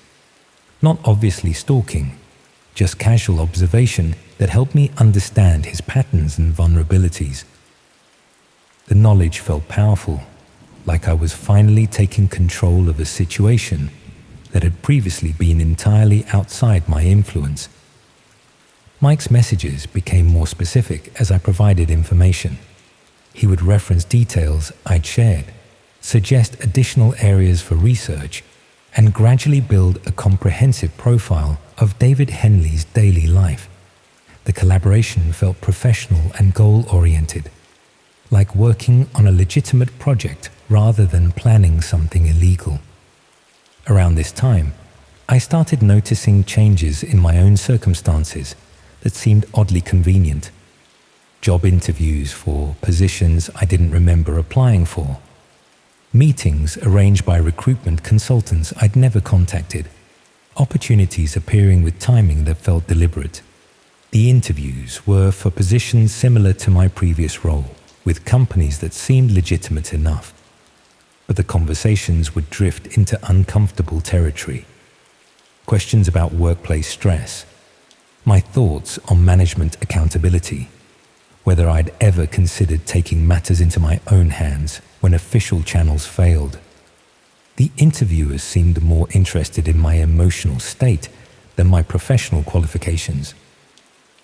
Not obviously stalking, just casual observation that helped me understand his patterns and vulnerabilities. The knowledge felt powerful, like I was finally taking control of a situation that had previously been entirely outside my influence. Mike's messages became more specific as I provided information. He would reference details I'd shared, suggest additional areas for research, and gradually build a comprehensive profile of David Henley's daily life. The collaboration felt professional and goal-oriented, like working on a legitimate project rather than planning something illegal. Around this time, I started noticing changes in my own circumstances that seemed oddly convenient. Job interviews for positions I didn't remember applying for. Meetings arranged by recruitment consultants I'd never contacted. Opportunities appearing with timing that felt deliberate. The interviews were for positions similar to my previous role, with companies that seemed legitimate enough. But the conversations would drift into uncomfortable territory. Questions about workplace stress, my thoughts on management accountability, whether I'd ever considered taking matters into my own hands when official channels failed. The interviewers seemed more interested in my emotional state than my professional qualifications.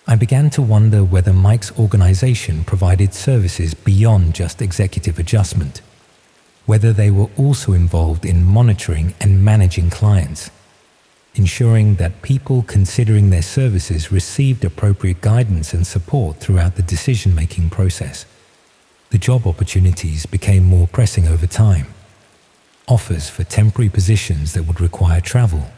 I began to wonder whether Mike's organization provided services beyond just executive adjustment, whether they were also involved in monitoring and managing clients, ensuring that people considering their services received appropriate guidance and support throughout the decision-making process. The job opportunities became more pressing over time. Offers for temporary positions that would require travel,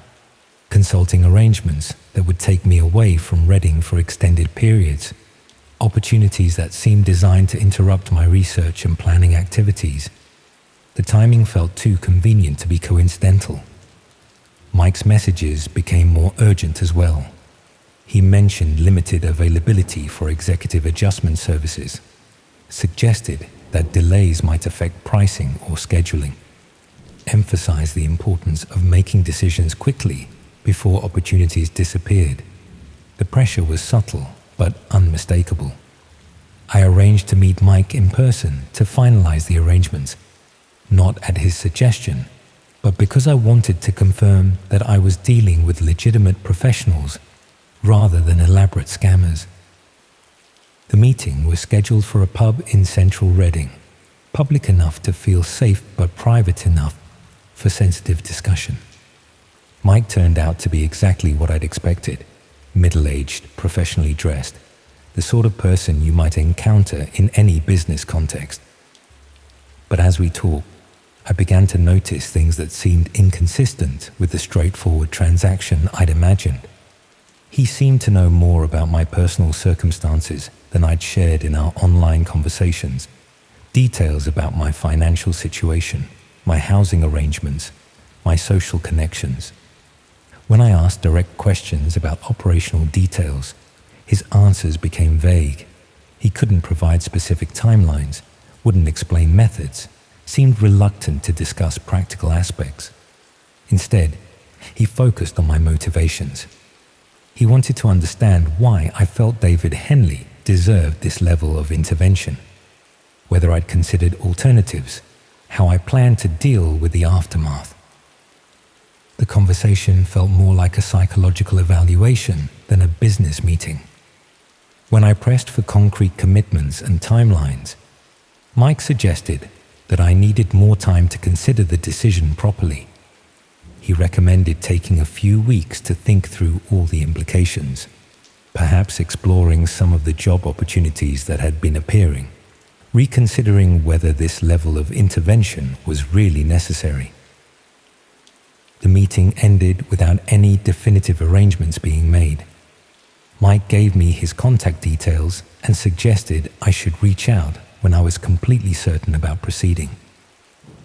consulting arrangements that would take me away from Reading for extended periods, opportunities that seemed designed to interrupt my research and planning activities. The timing felt too convenient to be coincidental. Mike's messages became more urgent as well. He mentioned limited availability for executive adjustment services, suggested that delays might affect pricing or scheduling, emphasized the importance of making decisions quickly before opportunities disappeared. The pressure was subtle but unmistakable. I arranged to meet Mike in person to finalize the arrangements, not at his suggestion, but because I wanted to confirm that I was dealing with legitimate professionals rather than elaborate scammers. The meeting was scheduled for a pub in central Reading, public enough to feel safe but private enough for sensitive discussion. Mike turned out to be exactly what I'd expected, middle-aged, professionally dressed, the sort of person you might encounter in any business context. But as we talked, I began to notice things that seemed inconsistent with the straightforward transaction I'd imagined. He seemed to know more about my personal circumstances than I'd shared in our online conversations, details about my financial situation, my housing arrangements, my social connections. When I asked direct questions about operational details, his answers became vague. He couldn't provide specific timelines, wouldn't explain methods, seemed reluctant to discuss practical aspects. Instead, he focused on my motivations. He wanted to understand why I felt David Henley deserved this level of intervention, whether I'd considered alternatives, how I planned to deal with the aftermath. The conversation felt more like a psychological evaluation than a business meeting. When I pressed for concrete commitments and timelines, Mike suggested that I needed more time to consider the decision properly. He recommended taking a few weeks to think through all the implications, perhaps exploring some of the job opportunities that had been appearing, reconsidering whether this level of intervention was really necessary. The meeting ended without any definitive arrangements being made. Mike gave me his contact details and suggested I should reach out when I was completely certain about proceeding.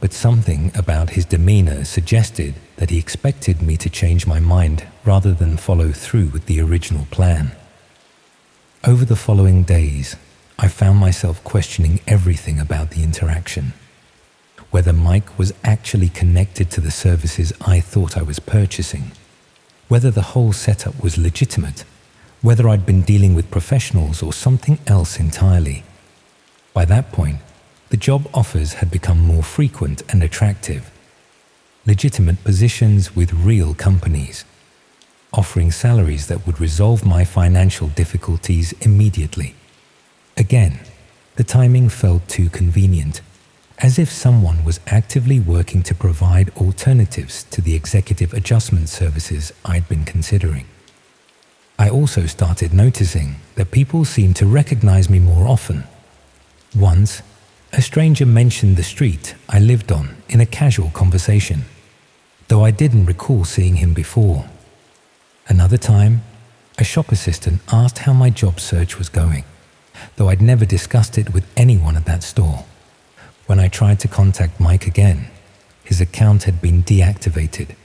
But something about his demeanor suggested that he expected me to change my mind rather than follow through with the original plan. Over the following days, I found myself questioning everything about the interaction. Whether Mike was actually connected to the services I thought I was purchasing, whether the whole setup was legitimate, whether I'd been dealing with professionals or something else entirely. By that point, the job offers had become more frequent and attractive. Legitimate positions with real companies, offering salaries that would resolve my financial difficulties immediately. Again, the timing felt too convenient, as if someone was actively working to provide alternatives to the executive adjustment services I'd been considering. I also started noticing that people seemed to recognize me more often. Once, a stranger mentioned the street I lived on in a casual conversation, though I didn't recall seeing him before. Another time, a shop assistant asked how my job search was going, though I'd never discussed it with anyone at that store. When I tried to contact Mike again, his account had been deactivated.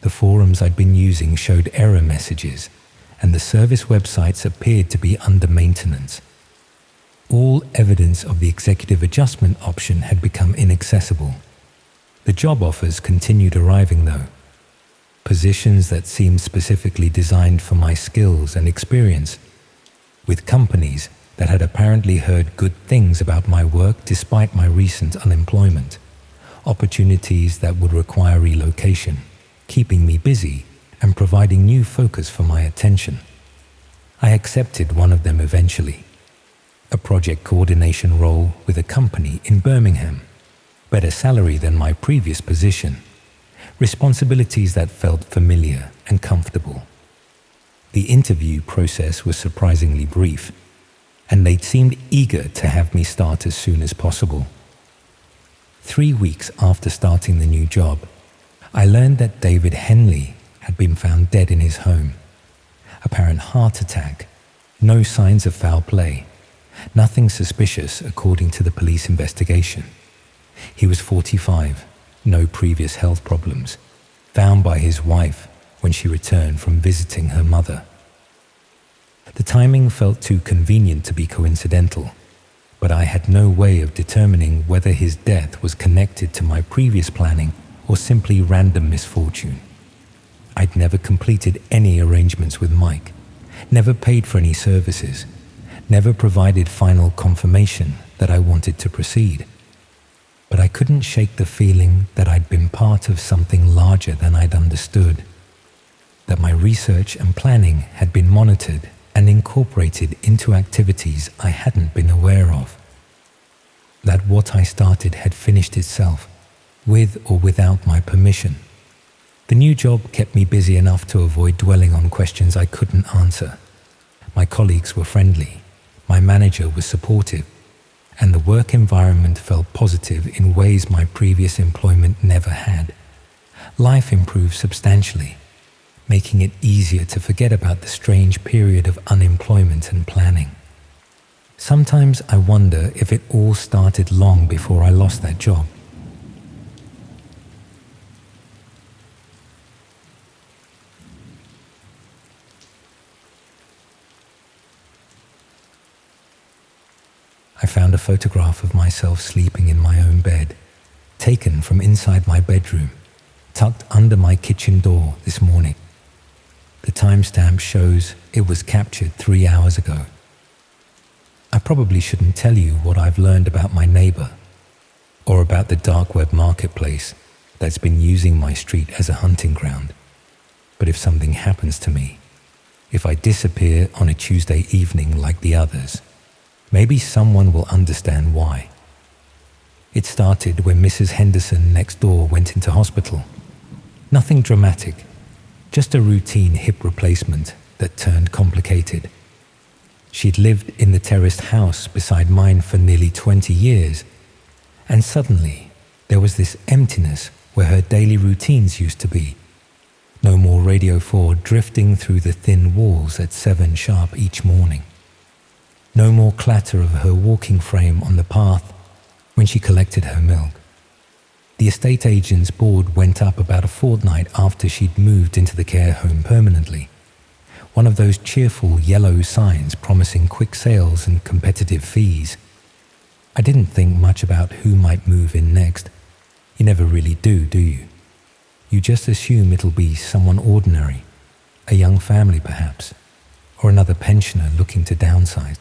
The forums I'd been using showed error messages, and the service websites appeared to be under maintenance. All evidence of the executive adjustment option had become inaccessible. The job offers continued arriving though. Positions that seemed specifically designed for my skills and experience, with companies that had apparently heard good things about my work despite my recent unemployment, opportunities that would require relocation, keeping me busy and providing new focus for my attention. I accepted one of them eventually, a project coordination role with a company in Birmingham, better salary than my previous position, responsibilities that felt familiar and comfortable. The interview process was surprisingly brief, and they seemed eager to have me start as soon as possible. 3 weeks after starting the new job, I learned that David Henley had been found dead in his home. Apparent heart attack, no signs of foul play, nothing suspicious according to the police investigation. He was 45, no previous health problems, found by his wife when she returned from visiting her mother. The timing felt too convenient to be coincidental, but I had no way of determining whether his death was connected to my previous planning or simply random misfortune. I'd never completed any arrangements with Mike, never paid for any services, never provided final confirmation that I wanted to proceed. But I couldn't shake the feeling that I'd been part of something larger than I'd understood, that my research and planning had been monitored and incorporated into activities I hadn't been aware of, that what I started had finished itself, with or without my permission. The new job kept me busy enough to avoid dwelling on questions I couldn't answer. My colleagues were friendly, my manager was supportive, and the work environment felt positive in ways my previous employment never had. Life improved substantially, making it easier to forget about the strange period of unemployment and planning. Sometimes I wonder if it all started long before I lost that job. I found a photograph of myself sleeping in my own bed, taken from inside my bedroom, tucked under my kitchen door this morning. The timestamp shows it was captured 3 hours ago. I probably shouldn't tell you what I've learned about my neighbor, or about the dark web marketplace that's been using my street as a hunting ground. But if something happens to me, if I disappear on a Tuesday evening like the others, maybe someone will understand why. It started when Mrs. Henderson next door went into hospital. Nothing dramatic, just a routine hip replacement that turned complicated. She'd lived in the terraced house beside mine for nearly 20 years, and suddenly there was this emptiness where her daily routines used to be. No more Radio 4 drifting through the thin walls at 7 sharp each morning. No more clatter of her walking frame on the path when she collected her milk. The estate agent's board went up about a fortnight after she'd moved into the care home permanently. One of those cheerful yellow signs promising quick sales and competitive fees. I didn't think much about who might move in next. You never really do you? You just assume it'll be someone ordinary, a young family perhaps, or another pensioner looking to downsize.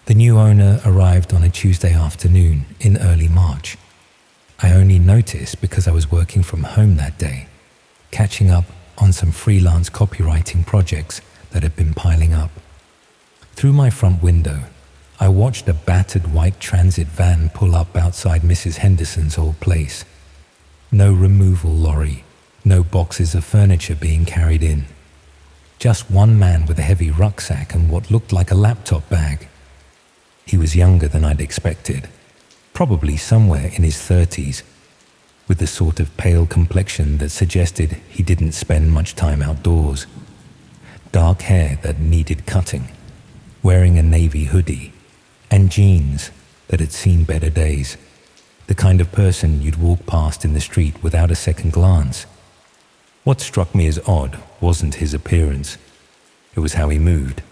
The new owner arrived on a Tuesday afternoon in early March. I only noticed because I was working from home that day, catching up on some freelance copywriting projects that had been piling up. Through my front window, I watched a battered white transit van pull up outside Mrs. Henderson's old place. No removal lorry, no boxes of furniture being carried in. Just one man with a heavy rucksack and what looked like a laptop bag. He was younger than I'd expected, probably somewhere in his 30s, with the sort of pale complexion that suggested he didn't spend much time outdoors. Dark hair that needed cutting, wearing a navy hoodie, and jeans that had seen better days. The kind of person you'd walk past in the street without a second glance. What struck me as odd wasn't his appearance. It was how he moved.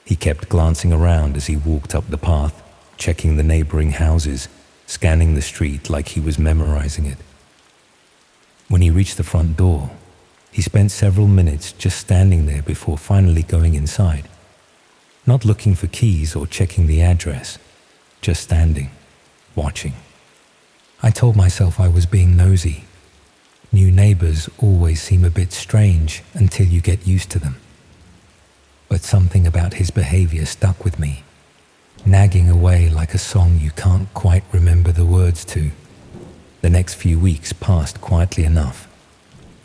He kept glancing around as he walked up the path, checking the neighboring houses, scanning the street like he was memorizing it. When he reached the front door, he spent several minutes just standing there before finally going inside. not looking for keys or checking the address, just standing, watching. I told myself I was being nosy. New neighbors always seem a bit strange until you get used to them. But something about his behavior stuck with me, nagging away like a song you can't quite remember the words to. The next few weeks passed quietly enough.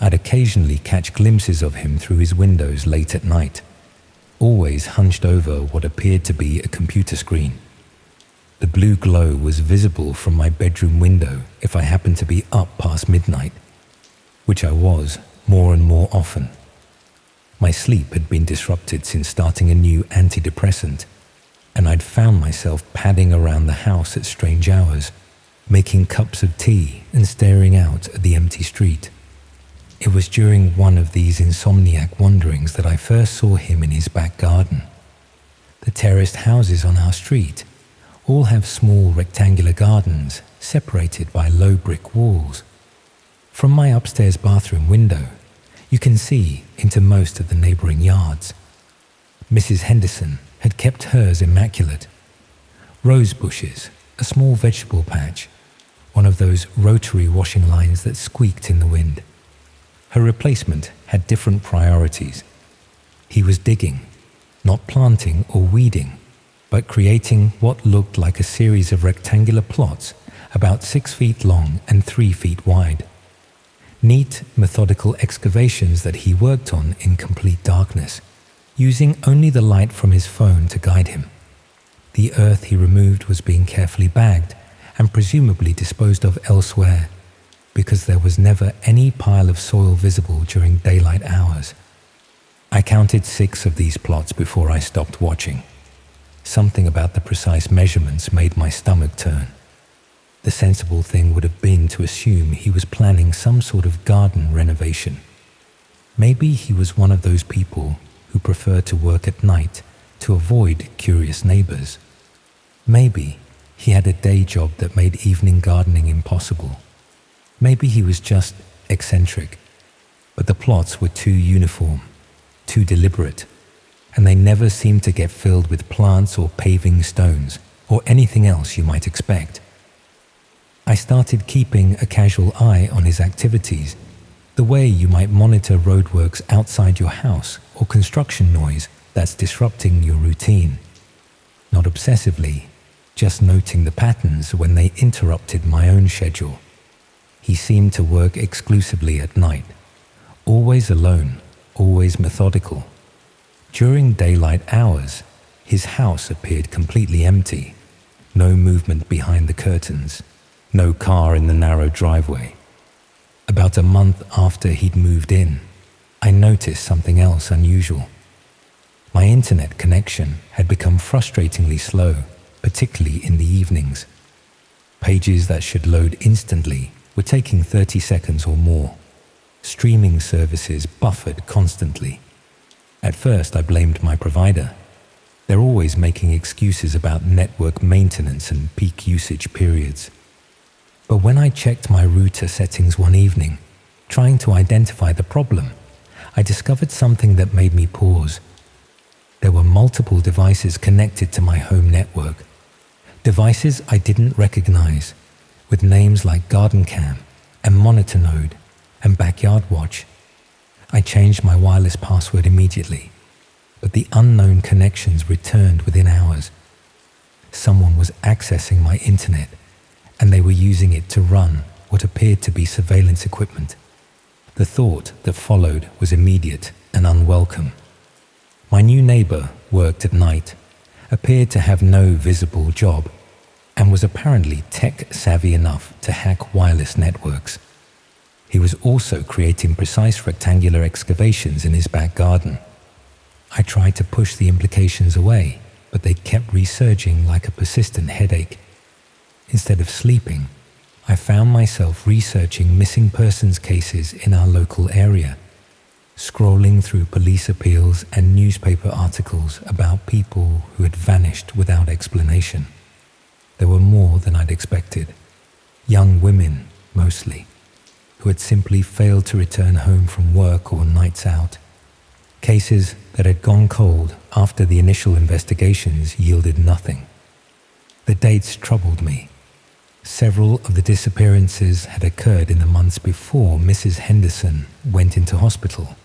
I'd occasionally catch glimpses of him through his windows late at night, always hunched over what appeared to be a computer screen. The blue glow was visible from my bedroom window if I happened to be up past midnight, which I was more and more often. My sleep had been disrupted since starting a new antidepressant, and I'd found myself padding around the house at strange hours, making cups of tea and staring out at the empty street. It was during one of these insomniac wanderings that I first saw him in his back garden. The terraced houses on our street all have small rectangular gardens separated by low brick walls. From my upstairs bathroom window, you can see into most of the neighboring yards. Mrs. Henderson had kept hers immaculate. Rose bushes, a small vegetable patch, one of those rotary washing lines that squeaked in the wind. Her replacement had different priorities. He was digging, not planting or weeding, but creating what looked like a series of rectangular plots about 6 feet long and 3 feet wide. Neat, methodical excavations that he worked on in complete darkness, using only the light from his phone to guide him. The earth he removed was being carefully bagged and presumably disposed of elsewhere, because there was never any pile of soil visible during daylight hours. I counted 6 of these plots before I stopped watching. Something about the precise measurements made my stomach turn. The sensible thing would have been to assume he was planning some sort of garden renovation. Maybe he was one of those people who prefer to work at night to avoid curious neighbors. Maybe he had a day job that made evening gardening impossible. Maybe he was just eccentric, but the plots were too uniform, too deliberate, and they never seemed to get filled with plants or paving stones or anything else you might expect. I started keeping a casual eye on his activities, the way you might monitor roadworks outside your house or construction noise that's disrupting your routine. Not obsessively, just noting the patterns when they interrupted my own schedule. He seemed to work exclusively at night, always alone, always methodical. During daylight hours, his house appeared completely empty, no movement behind the curtains, no car in the narrow driveway. About a month after he'd moved in, I noticed something else unusual. My internet connection had become frustratingly slow, particularly in the evenings. Pages that should load instantly were taking 30 seconds or more. Streaming services buffered constantly. At first, I blamed my provider. They're always making excuses about network maintenance and peak usage periods. But when I checked my router settings one evening, trying to identify the problem, I discovered something that made me pause. There were multiple devices connected to my home network. Devices I didn't recognize, with names like Garden Cam and Monitor Node and Backyard Watch. I changed my wireless password immediately, but the unknown connections returned within hours. Someone was accessing my internet, and they were using it to run what appeared to be surveillance equipment. The thought that followed was immediate and unwelcome. My new neighbor worked at night, appeared to have no visible job, and was apparently tech-savvy enough to hack wireless networks. He was also creating precise rectangular excavations in his back garden. I tried to push the implications away, but they kept resurging like a persistent headache. Instead of sleeping, I found myself researching missing persons cases in our local area, scrolling through police appeals and newspaper articles about people who had vanished without explanation. There were more than I'd expected. Young women, mostly, who had simply failed to return home from work or nights out. Cases that had gone cold after the initial investigations yielded nothing. The dates troubled me. Several of the disappearances had occurred in the months before Mrs. Henderson went into hospital,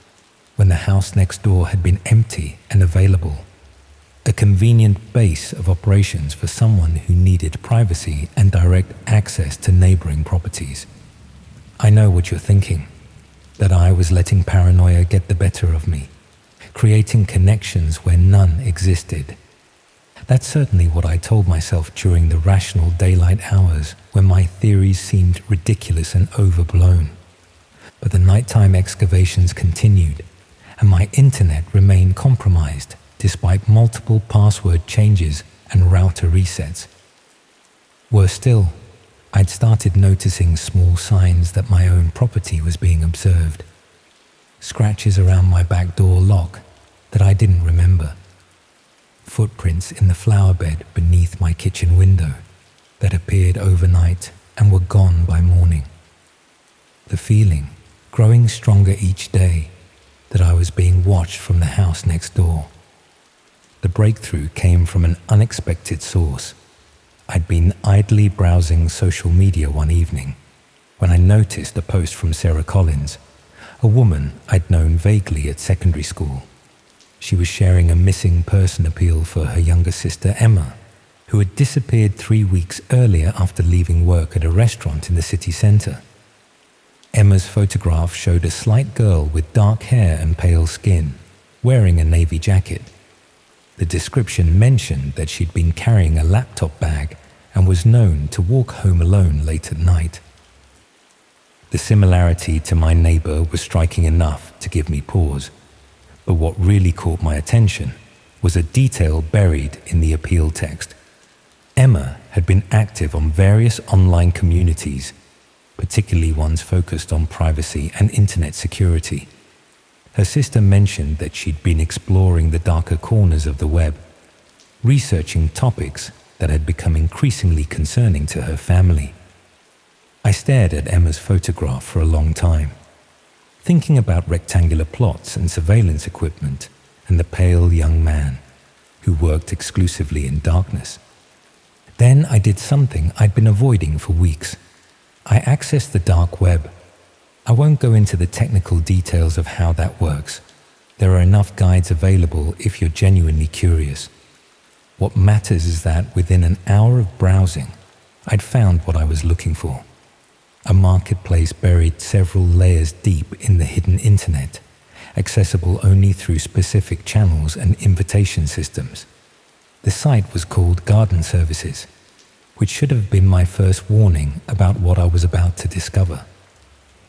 when the house next door had been empty and available, a convenient base of operations for someone who needed privacy and direct access to neighboring properties. I know what you're thinking, that I was letting paranoia get the better of me, creating connections where none existed. That's certainly what I told myself during the rational daylight hours when my theories seemed ridiculous and overblown. But the nighttime excavations continued, and my internet remained compromised despite multiple password changes and router resets. Worse still, I'd started noticing small signs that my own property was being observed. Scratches around my back door lock that I didn't remember. Footprints in the flower bed beneath my kitchen window that appeared overnight and were gone by morning. The feeling, growing stronger each day, that I was being watched from the house next door. The breakthrough came from an unexpected source. I'd been idly browsing social media one evening when I noticed a post from Sarah Collins, a woman I'd known vaguely at secondary school. She was sharing a missing person appeal for her younger sister Emma, who had disappeared 3 weeks earlier after leaving work at a restaurant in the city centre. Emma's photograph showed a slight girl with dark hair and pale skin, wearing a navy jacket. The description mentioned that she'd been carrying a laptop bag and was known to walk home alone late at night. The similarity to my neighbour was striking enough to give me pause. But what really caught my attention was a detail buried in the appeal text. Emma had been active on various online communities, particularly ones focused on privacy and internet security. Her sister mentioned that she'd been exploring the darker corners of the web, researching topics that had become increasingly concerning to her family. I stared at Emma's photograph for a long time, thinking about rectangular plots and surveillance equipment and the pale young man who worked exclusively in darkness. Then I did something I'd been avoiding for weeks. I accessed the dark web. I won't go into the technical details of how that works. There are enough guides available if you're genuinely curious. What matters is that within an hour of browsing, I'd found what I was looking for. A marketplace buried several layers deep in the hidden internet, accessible only through specific channels and invitation systems. The site was called Garden Services, which should have been my first warning about what I was about to discover.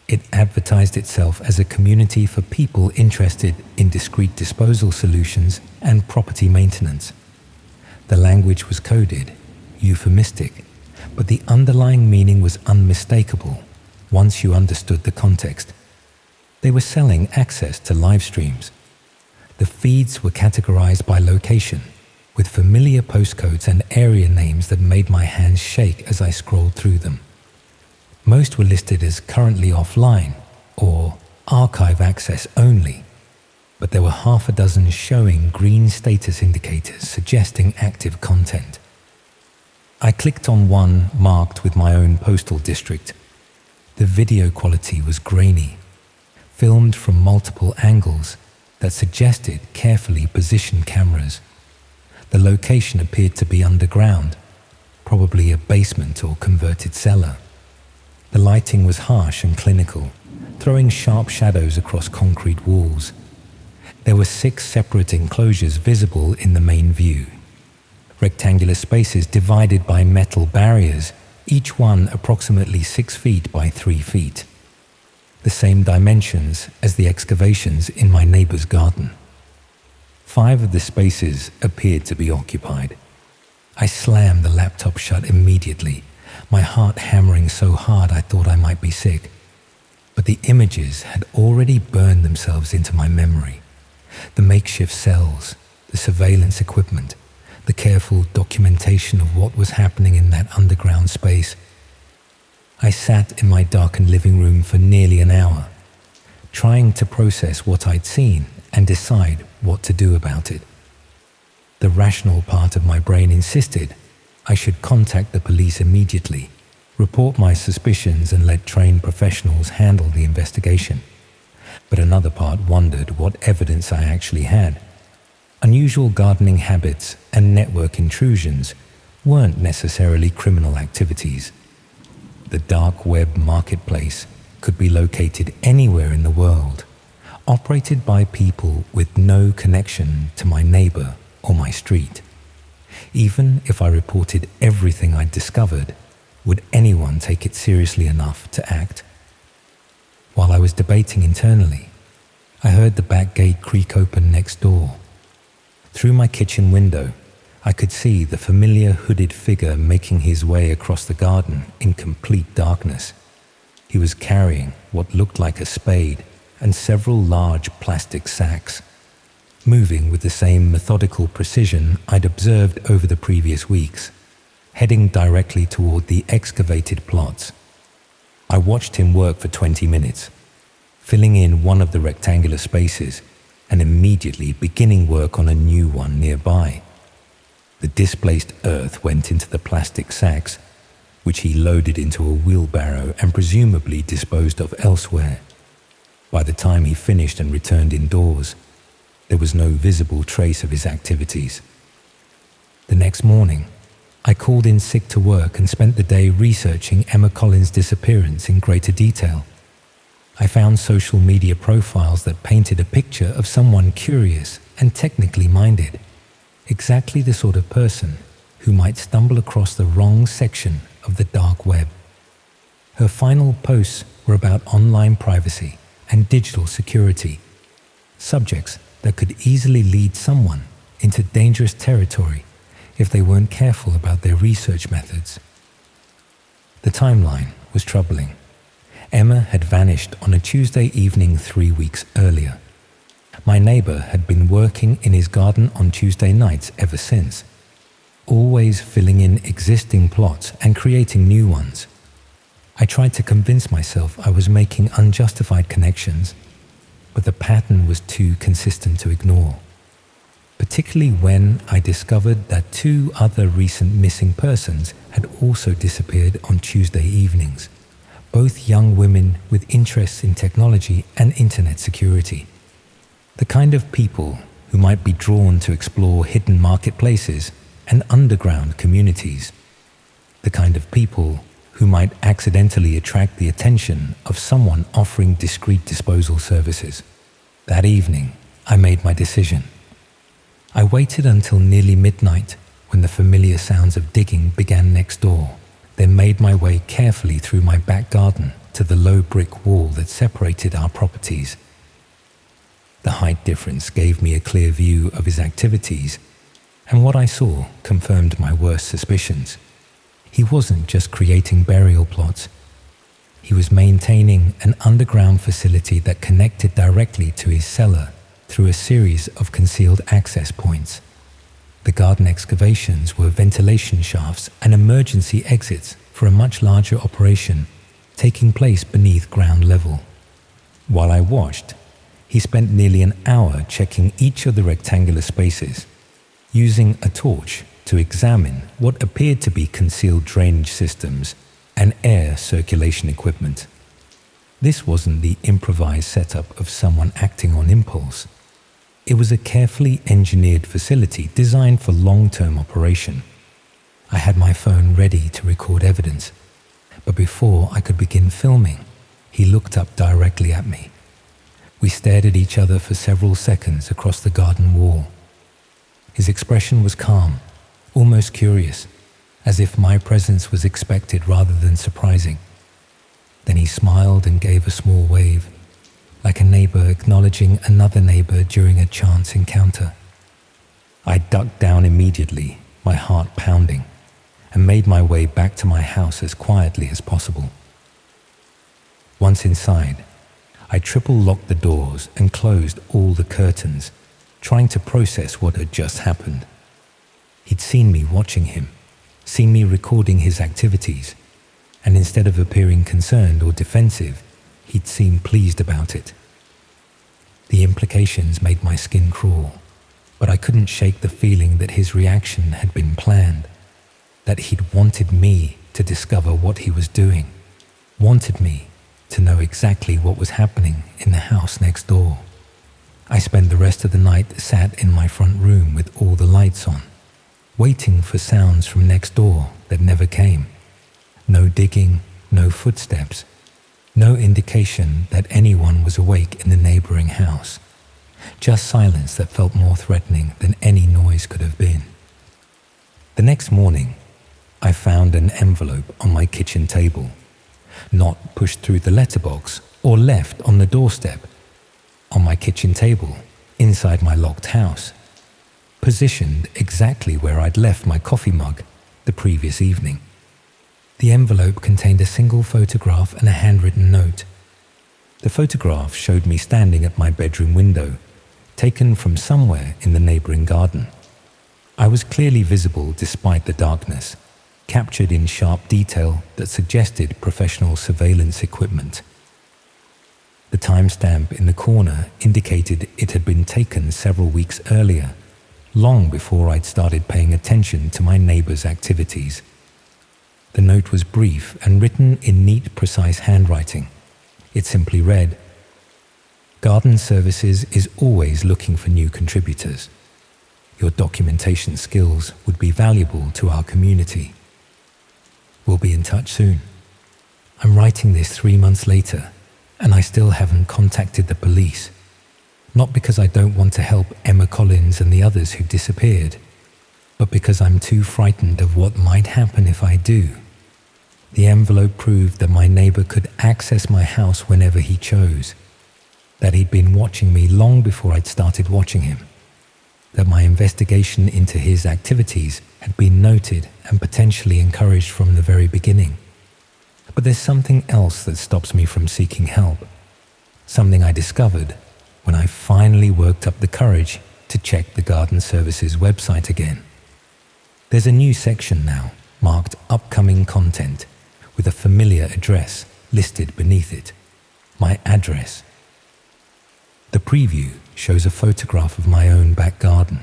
It advertised itself as a community for people interested in discreet disposal solutions and property maintenance. The language was coded, euphemistic, but the underlying meaning was unmistakable once you understood the context. They were selling access to live streams. The feeds were categorized by location, with familiar postcodes and area names that made my hands shake as I scrolled through them. Most were listed as currently offline or archive access only, but there were half a dozen showing green status indicators suggesting active content. I clicked on one marked with my own postal district. The video quality was grainy, filmed from multiple angles that suggested carefully positioned cameras. The location appeared to be underground, probably a basement or converted cellar. The lighting was harsh and clinical, throwing sharp shadows across concrete walls. There were 6 separate enclosures visible in the main view. Rectangular spaces divided by metal barriers, each one approximately 6 feet by 3 feet. The same dimensions as the excavations in my neighbor's garden. 5 of the spaces appeared to be occupied. I slammed the laptop shut immediately, my heart hammering so hard I thought I might be sick. But the images had already burned themselves into my memory. The makeshift cells, the surveillance equipment, the careful documentation of what was happening in that underground space. I sat in my darkened living room for nearly an hour, trying to process what I'd seen and decide what to do about it. The rational part of my brain insisted I should contact the police immediately, report my suspicions and let trained professionals handle the investigation. But another part wondered what evidence I actually had. Unusual gardening habits and network intrusions weren't necessarily criminal activities. The dark web marketplace could be located anywhere in the world, operated by people with no connection to my neighbor or my street. Even if I reported everything I'd discovered, would anyone take it seriously enough to act? While I was debating internally, I heard the back gate creak open next door. Through my kitchen window, I could see the familiar hooded figure making his way across the garden in complete darkness. He was carrying what looked like a spade and several large plastic sacks, moving with the same methodical precision I'd observed over the previous weeks, heading directly toward the excavated plots. I watched him work for 20 minutes, filling in one of the rectangular spaces and immediately beginning work on a new one nearby. The displaced earth went into the plastic sacks, which he loaded into a wheelbarrow and presumably disposed of elsewhere. By the time he finished and returned indoors, there was no visible trace of his activities. The next morning, I called in sick to work and spent the day researching Emma Collins' disappearance in greater detail. I found social media profiles that painted a picture of someone curious and technically minded, exactly the sort of person who might stumble across the wrong section of the dark web. Her final posts were about online privacy and digital security, subjects that could easily lead someone into dangerous territory if they weren't careful about their research methods. The timeline was troubling. Emma had vanished on a Tuesday evening 3 weeks earlier. My neighbor had been working in his garden on Tuesday nights ever since, always filling in existing plots and creating new ones. I tried to convince myself I was making unjustified connections, but the pattern was too consistent to ignore, particularly when I discovered that 2 other recent missing persons had also disappeared on Tuesday evenings, both young women with interests in technology and internet security. The kind of people who might be drawn to explore hidden marketplaces and underground communities. The kind of people who might accidentally attract the attention of someone offering discreet disposal services. That evening, I made my decision. I waited until nearly midnight when the familiar sounds of digging began next door, then made my way carefully through my back garden to the low brick wall that separated our properties. The height difference gave me a clear view of his activities, and what I saw confirmed my worst suspicions. He wasn't just creating burial plots. He was maintaining an underground facility that connected directly to his cellar through a series of concealed access points. The garden excavations were ventilation shafts and emergency exits for a much larger operation taking place beneath ground level. While I watched, he spent nearly an hour checking each of the rectangular spaces, using a torch to examine what appeared to be concealed drainage systems and air circulation equipment. This wasn't the improvised setup of someone acting on impulse. It was a carefully engineered facility designed for long-term operation. I had my phone ready to record evidence, but before I could begin filming, he looked up directly at me. We stared at each other for several seconds across the garden wall. His expression was calm, almost curious, as if my presence was expected rather than surprising. Then he smiled and gave a small wave, like a neighbor acknowledging another neighbor during a chance encounter. I ducked down immediately, my heart pounding, and made my way back to my house as quietly as possible. Once inside, I triple-locked the doors and closed all the curtains, trying to process what had just happened. He'd seen me watching him, seen me recording his activities, and instead of appearing concerned or defensive, he'd seemed pleased about it. The implications made my skin crawl, but I couldn't shake the feeling that his reaction had been planned, that he'd wanted me to discover what he was doing, wanted me to know exactly what was happening in the house next door. I spent the rest of the night sat in my front room with all the lights on, waiting for sounds from next door that never came. No digging, no footsteps, no indication that anyone was awake in the neighboring house. Just silence that felt more threatening than any noise could have been. The next morning, I found an envelope on my kitchen table, not pushed through the letterbox or left on the doorstep. On my kitchen table, inside my locked house, positioned exactly where I'd left my coffee mug the previous evening. The envelope contained a single photograph and a handwritten note. The photograph showed me standing at my bedroom window, taken from somewhere in the neighboring garden. I was clearly visible despite the darkness, captured in sharp detail that suggested professional surveillance equipment. The timestamp in the corner indicated it had been taken several weeks earlier, long before I'd started paying attention to my neighbor's activities. The note was brief and written in neat, precise handwriting. It simply read, "Garden Services is always looking for new contributors. Your documentation skills would be valuable to our community. We'll be in touch soon." I'm writing this 3 months later, and I still haven't contacted the police. Not because I don't want to help Emma Collins and the others who disappeared, but because I'm too frightened of what might happen if I do. The envelope proved that my neighbor could access my house whenever he chose, that he'd been watching me long before I'd started watching him, that my investigation into his activities had been noted and potentially encouraged from the very beginning. But there's something else that stops me from seeking help, something I discovered when I finally worked up the courage to check the Garden Services website again. There's a new section now, marked Upcoming Content, with a familiar address listed beneath it, my address. The preview shows a photograph of my own back garden,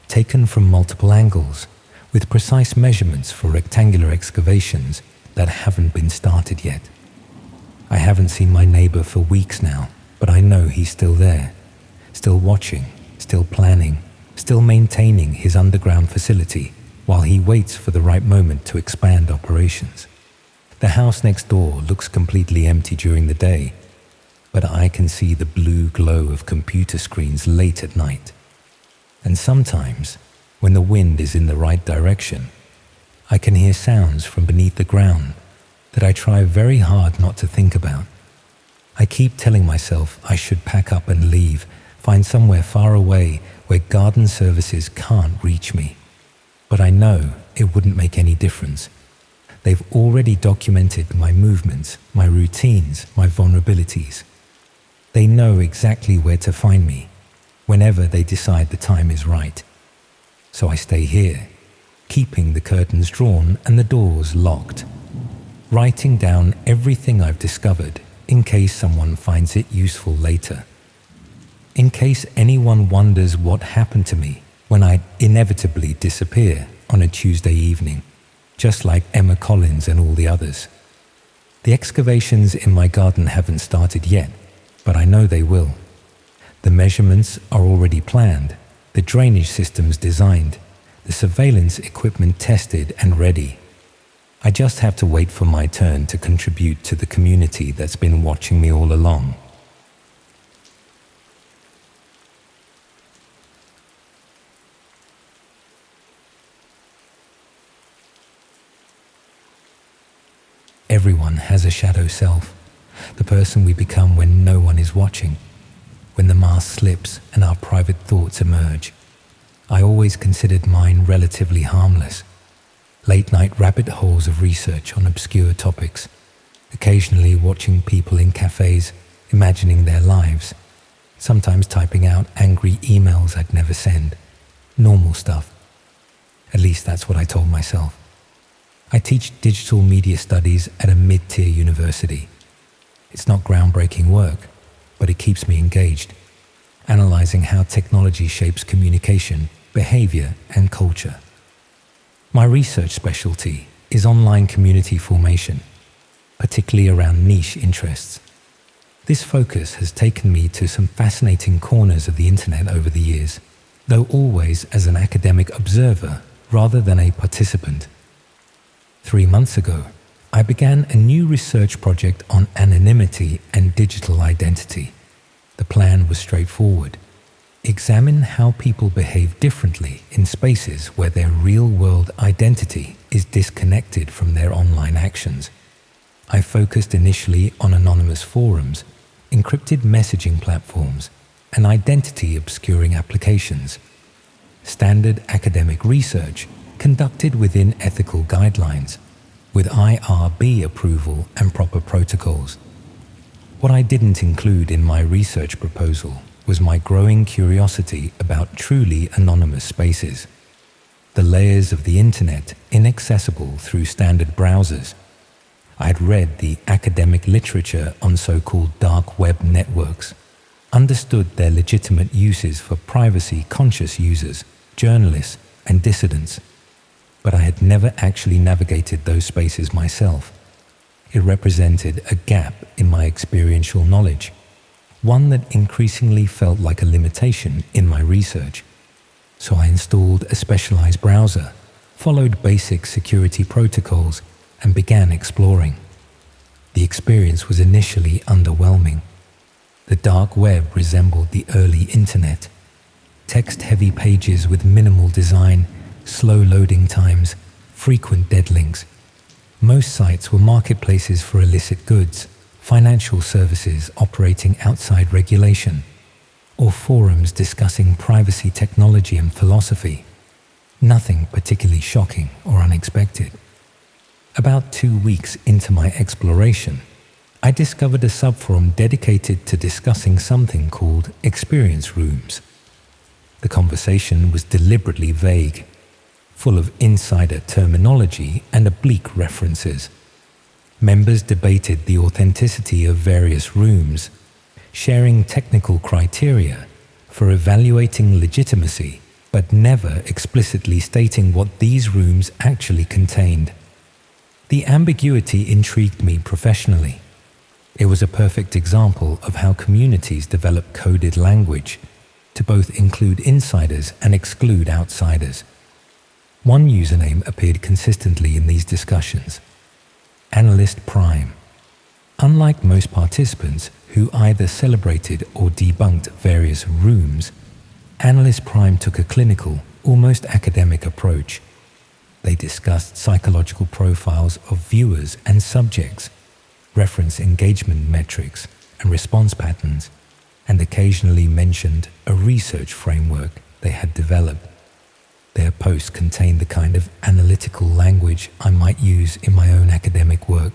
taken from multiple angles, with precise measurements for rectangular excavations that haven't been started yet. I haven't seen my neighbor for weeks now, but I know he's still there, still watching, still planning, still maintaining his underground facility while he waits for the right moment to expand operations. The house next door looks completely empty during the day, but I can see the blue glow of computer screens late at night. And sometimes, when the wind is in the right direction, I can hear sounds from beneath the ground that I try very hard not to think about. I keep telling myself I should pack up and leave, find somewhere far away where Garden Services can't reach me. But I know it wouldn't make any difference. They've already documented my movements, my routines, my vulnerabilities. They know exactly where to find me whenever they decide the time is right. So I stay here, keeping the curtains drawn and the doors locked, writing down everything I've discovered in case someone finds it useful later. In case anyone wonders what happened to me when I inevitably disappear on a Tuesday evening, just like Emma Collins and all the others. The excavations in my garden haven't started yet, but I know they will. The measurements are already planned, the drainage systems designed, the surveillance equipment tested and ready. I just have to wait for my turn to contribute to the community that's been watching me all along. Everyone has a shadow self, the person we become when no one is watching, when the mask slips and our private thoughts emerge. I always considered mine relatively harmless. Late-night rabbit holes of research on obscure topics, occasionally watching people in cafes, imagining their lives, sometimes typing out angry emails I'd never send. Normal stuff. At least that's what I told myself. I teach digital media studies at a mid-tier university. It's not groundbreaking work, but it keeps me engaged. analyzing how technology shapes communication, behavior, and culture. My research specialty is online community formation, particularly around niche interests. This focus has taken me to some fascinating corners of the internet over the years, though always as an academic observer rather than a participant. 3 months ago, I began a new research project on anonymity and digital identity. The plan was straightforward. Examine how people behave differently in spaces where their real-world identity is disconnected from their online actions. I focused initially on anonymous forums, encrypted messaging platforms, and identity-obscuring applications. Standard academic research conducted within ethical guidelines, with IRB approval and proper protocols. What I didn't include in my research proposal was my growing curiosity about truly anonymous spaces, the layers of the internet inaccessible through standard browsers. I had read the academic literature on so-called dark web networks, understood their legitimate uses for privacy-conscious users, journalists, and dissidents, but I had never actually navigated those spaces myself. It represented a gap in my experiential knowledge, one that increasingly felt like a limitation in my research. So I installed a specialized browser, followed basic security protocols, and began exploring. The experience was initially underwhelming. The dark web resembled the early internet. Text-heavy pages with minimal design, slow loading times, frequent dead links. Most sites were marketplaces for illicit goods, financial services operating outside regulation, or forums discussing privacy technology and philosophy. Nothing particularly shocking or unexpected. About 2 weeks into my exploration, I discovered a subforum dedicated to discussing something called experience rooms. The conversation was deliberately vague, full of insider terminology and oblique references. Members debated the authenticity of various rooms, sharing technical criteria for evaluating legitimacy, but never explicitly stating what these rooms actually contained. The ambiguity intrigued me professionally. It was a perfect example of how communities develop coded language to both include insiders and exclude outsiders. One username appeared consistently in these discussions: Analyst Prime. Unlike most participants who either celebrated or debunked various rooms, Analyst Prime took a clinical, almost academic approach. They discussed psychological profiles of viewers and subjects, reference engagement metrics and response patterns, and occasionally mentioned a research framework they had developed. Their posts contained the kind of analytical language I might use in my own academic work,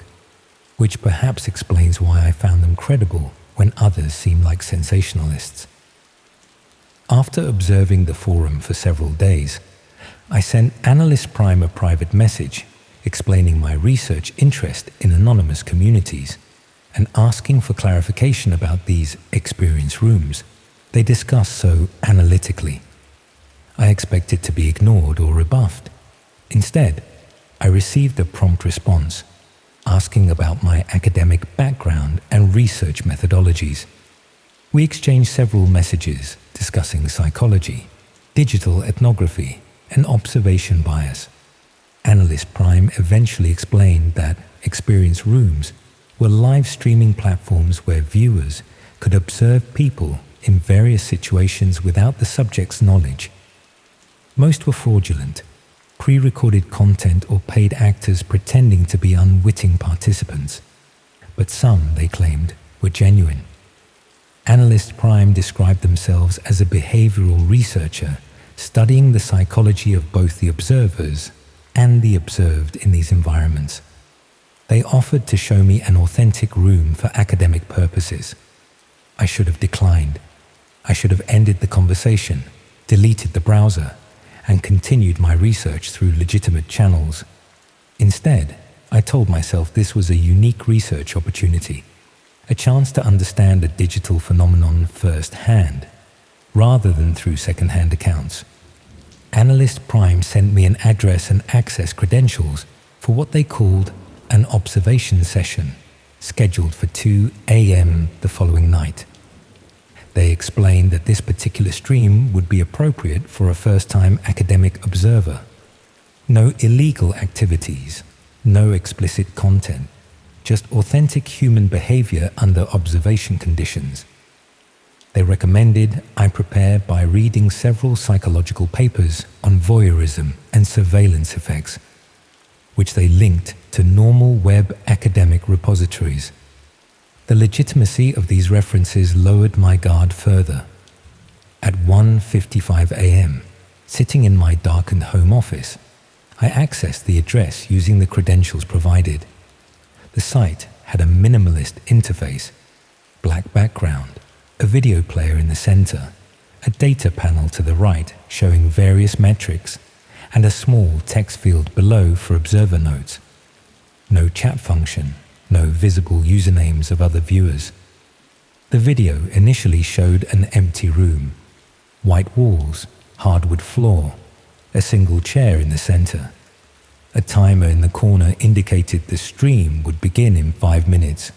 which perhaps explains why I found them credible when others seemed like sensationalists. After observing the forum for several days, I sent Analyst Prime a private message explaining my research interest in anonymous communities and asking for clarification about these experience rooms they discussed so analytically. I expected to be ignored or rebuffed. Instead, I received a prompt response, asking about my academic background and research methodologies. We exchanged several messages discussing psychology, digital ethnography, and observation bias. Analyst Prime eventually explained that experience rooms were live streaming platforms where viewers could observe people in various situations without the subject's knowledge. Most were fraudulent, pre-recorded content or paid actors pretending to be unwitting participants. But some, they claimed, were genuine. Analyst Prime described themselves as a behavioral researcher studying the psychology of both the observers and the observed in these environments. They offered to show me an authentic room for academic purposes. I should have declined. I should have ended the conversation, deleted the browser, and continued my research through legitimate channels. Instead, I told myself this was a unique research opportunity, a chance to understand a digital phenomenon firsthand, rather than through second-hand accounts. Analyst Prime sent me an address and access credentials for what they called an observation session, scheduled for 2 a.m. the following night. They explained that this particular stream would be appropriate for a first-time academic observer. No illegal activities, no explicit content, just authentic human behavior under observation conditions. They recommended I prepare by reading several psychological papers on voyeurism and surveillance effects, which they linked to normal web academic repositories. The legitimacy of these references lowered my guard further. At 1:55 a.m., sitting in my darkened home office, I accessed the address using the credentials provided. The site had a minimalist interface, black background, a video player in the center, a data panel to the right showing various metrics, and a small text field below for observer notes. No chat function, no visible usernames of other viewers. The video initially showed an empty room, white walls, hardwood floor, a single chair in the center. A timer in the corner indicated the stream would begin in 5 minutes.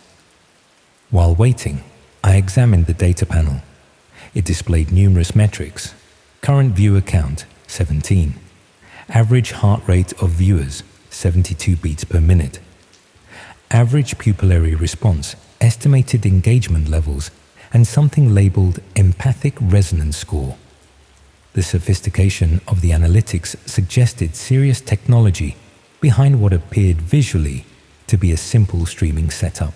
While waiting, I examined the data panel. It displayed numerous metrics. Current viewer count, 17. Average heart rate of viewers, 72 beats per minute. Average pupillary response, estimated engagement levels, and something labeled empathic resonance score. The sophistication of the analytics suggested serious technology behind what appeared visually to be a simple streaming setup.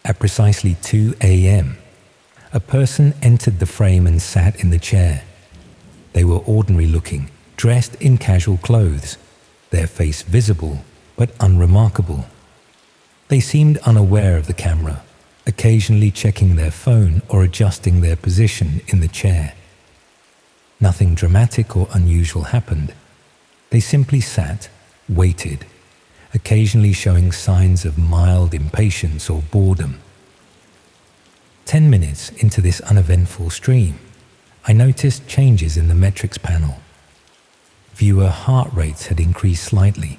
At precisely 2 a.m., a person entered the frame and sat in the chair. They were ordinary looking, dressed in casual clothes, their face visible but unremarkable. They seemed unaware of the camera, occasionally checking their phone or adjusting their position in the chair. Nothing dramatic or unusual happened. They simply sat, waited, occasionally showing signs of mild impatience or boredom. 10 minutes into this uneventful stream, I noticed changes in the metrics panel. Viewer heart rates had increased slightly.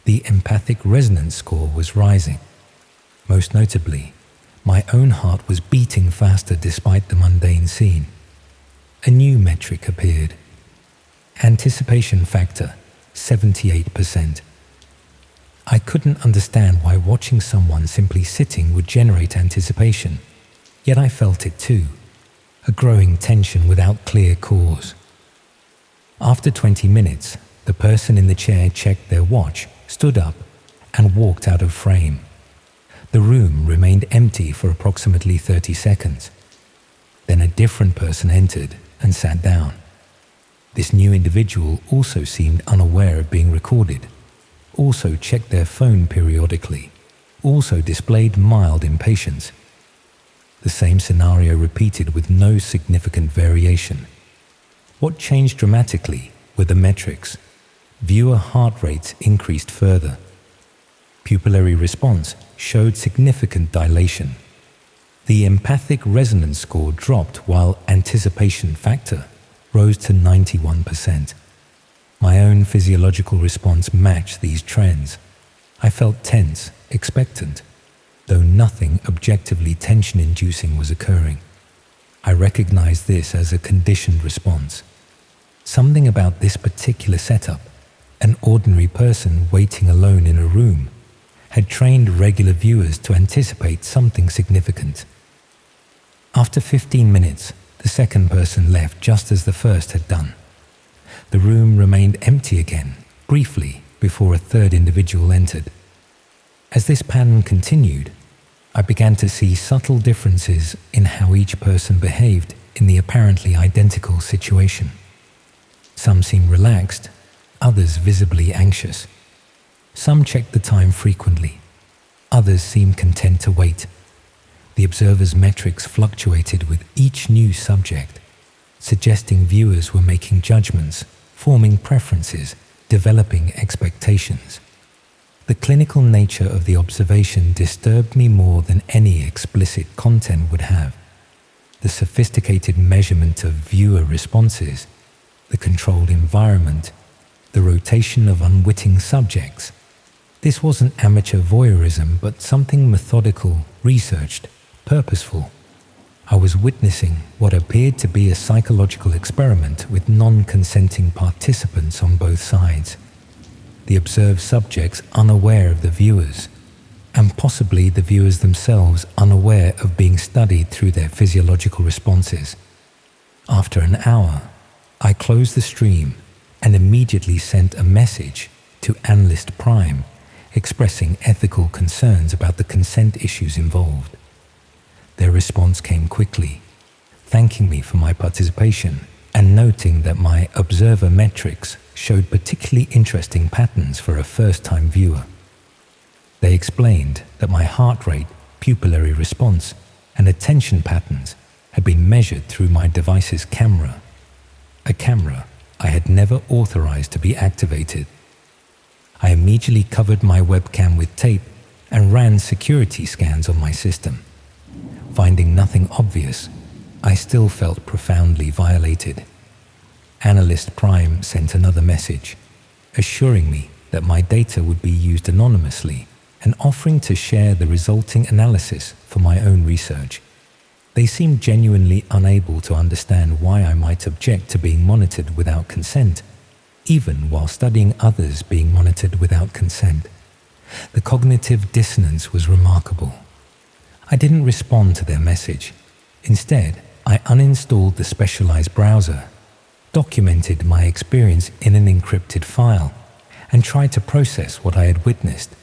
The empathic resonance score was rising. Most notably, my own heart was beating faster despite the mundane scene. A new metric appeared. Anticipation factor, 78%. I couldn't understand why watching someone simply sitting would generate anticipation, yet I felt it too, a growing tension without clear cause. After 20 minutes, the person in the chair checked their watch, stood up, and walked out of frame. The room remained empty for approximately 30 seconds. Then a different person entered and sat down. This new individual also seemed unaware of being recorded, also checked their phone periodically, also displayed mild impatience. The same scenario repeated with no significant variation. What changed dramatically were the metrics. Viewer heart rates increased further. Pupillary response showed significant dilation. The empathic resonance score dropped while anticipation factor rose to 91%. My own physiological response matched these trends. I felt tense, expectant, though nothing objectively tension-inducing was occurring. I recognized this as a conditioned response. Something about this particular setup, an ordinary person waiting alone in a room, had trained regular viewers to anticipate something significant. After 15 minutes, the second person left just as the first had done. The room remained empty again, briefly, before a third individual entered. As this pattern continued, I began to see subtle differences in how each person behaved in the apparently identical situation. Some seemed relaxed, others visibly anxious. Some checked the time frequently. Others seemed content to wait. The observer's metrics fluctuated with each new subject, suggesting viewers were making judgments, forming preferences, developing expectations. The clinical nature of the observation disturbed me more than any explicit content would have. the sophisticated measurement of viewer responses, the controlled environment, the rotation of unwitting subjects. This wasn't amateur voyeurism, but something methodical, researched, purposeful. I was witnessing what appeared to be a psychological experiment with non-consenting participants on both sides. The observed subjects unaware of the viewers, and possibly the viewers themselves unaware of being studied through their physiological responses. After an hour, I closed the stream and immediately sent a message to Analyst Prime expressing ethical concerns about the consent issues involved. Their response came quickly, thanking me for my participation and noting that my observer metrics showed particularly interesting patterns for a first-time viewer. They explained that my heart rate, pupillary response, and attention patterns had been measured through my device's camera, a camera I had never authorized to be activated. I immediately covered my webcam with tape and ran security scans on my system. Finding nothing obvious, I still felt profoundly violated. Analyst Prime sent another message, assuring me that my data would be used anonymously and offering to share the resulting analysis for my own research. They seemed genuinely unable to understand why I might object to being monitored without consent, even while studying others being monitored without consent. The cognitive dissonance was remarkable. I didn't respond to their message. Instead, I uninstalled the specialized browser, documented my experience in an encrypted file, and tried to process what I had witnessed.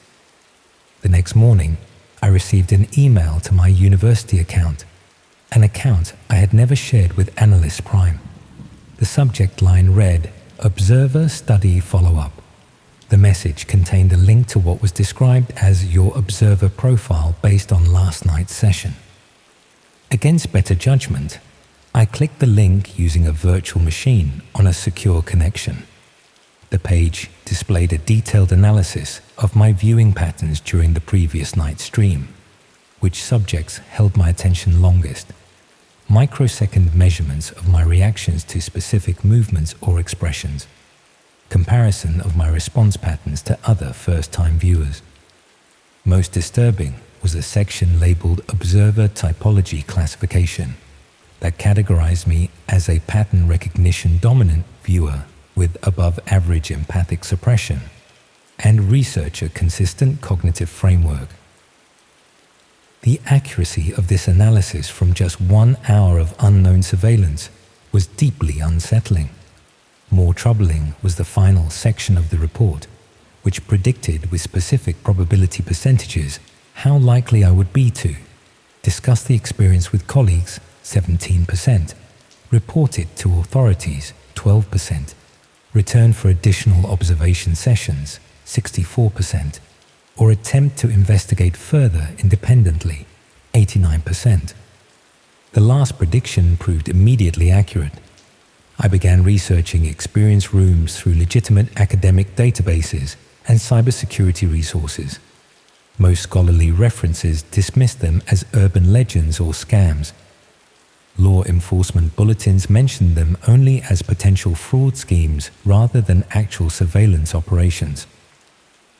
The next morning, I received an email to my university account, an account I had never shared with Analyst Prime. The subject line read, "Observer Study Follow-up." The message contained a link to what was described as your observer profile based on last night's session. Against better judgment, I clicked the link using a virtual machine on a secure connection. The page displayed a detailed analysis of my viewing patterns during the previous night's stream, which subjects held my attention longest, microsecond measurements of my reactions to specific movements or expressions, comparison of my response patterns to other first-time viewers. Most disturbing was a section labeled Observer Typology Classification that categorized me as a pattern recognition dominant viewer with above-average empathic suppression and researcher consistent cognitive framework. The accuracy of this analysis from just 1 hour of unknown surveillance was deeply unsettling. More troubling was the final section of the report, which predicted with specific probability percentages how likely I would be to discuss the experience with colleagues, 17%, report it to authorities, 12%, return for additional observation sessions, 64%, or attempt to investigate further independently, 89%. The last prediction proved immediately accurate. I began researching experience rooms through legitimate academic databases and cybersecurity resources. Most scholarly references dismissed them as urban legends or scams. Law enforcement bulletins mentioned them only as potential fraud schemes rather than actual surveillance operations.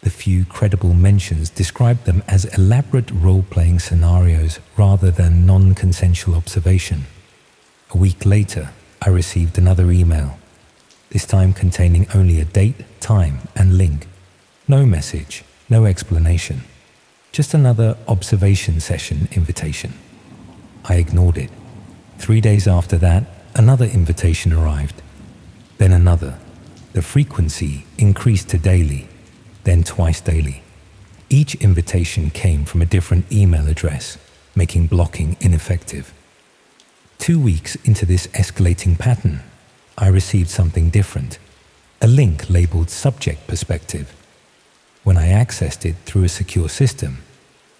The few credible mentions described them as elaborate role-playing scenarios rather than non-consensual observation. A week later, I received another email, this time containing only a date, time, and link. No message, no explanation. Just another observation session invitation. I ignored it. 3 days after that, another invitation arrived. Then another. The frequency increased to daily, then twice daily. Each invitation came from a different email address, making blocking ineffective. 2 weeks into this escalating pattern, I received something different, a link labeled Subject Perspective. When I accessed it through a secure system,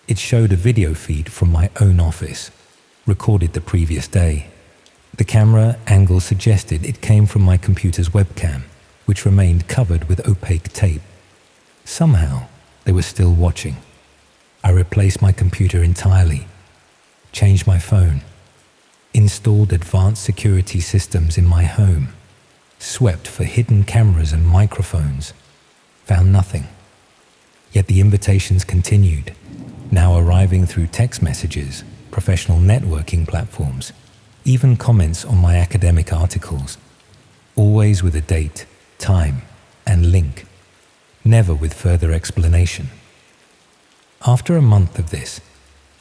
it showed a video feed from my own office, recorded the previous day. The camera angle suggested it came from my computer's webcam, which remained covered with opaque tape. Somehow, they were still watching. I replaced my computer entirely, changed my phone. installed advanced security systems in my home, swept for hidden cameras and microphones, found nothing. Yet the invitations continued, now arriving through text messages, professional networking platforms, even comments on my academic articles, always with a date, time, and link, never with further explanation. After a month of this,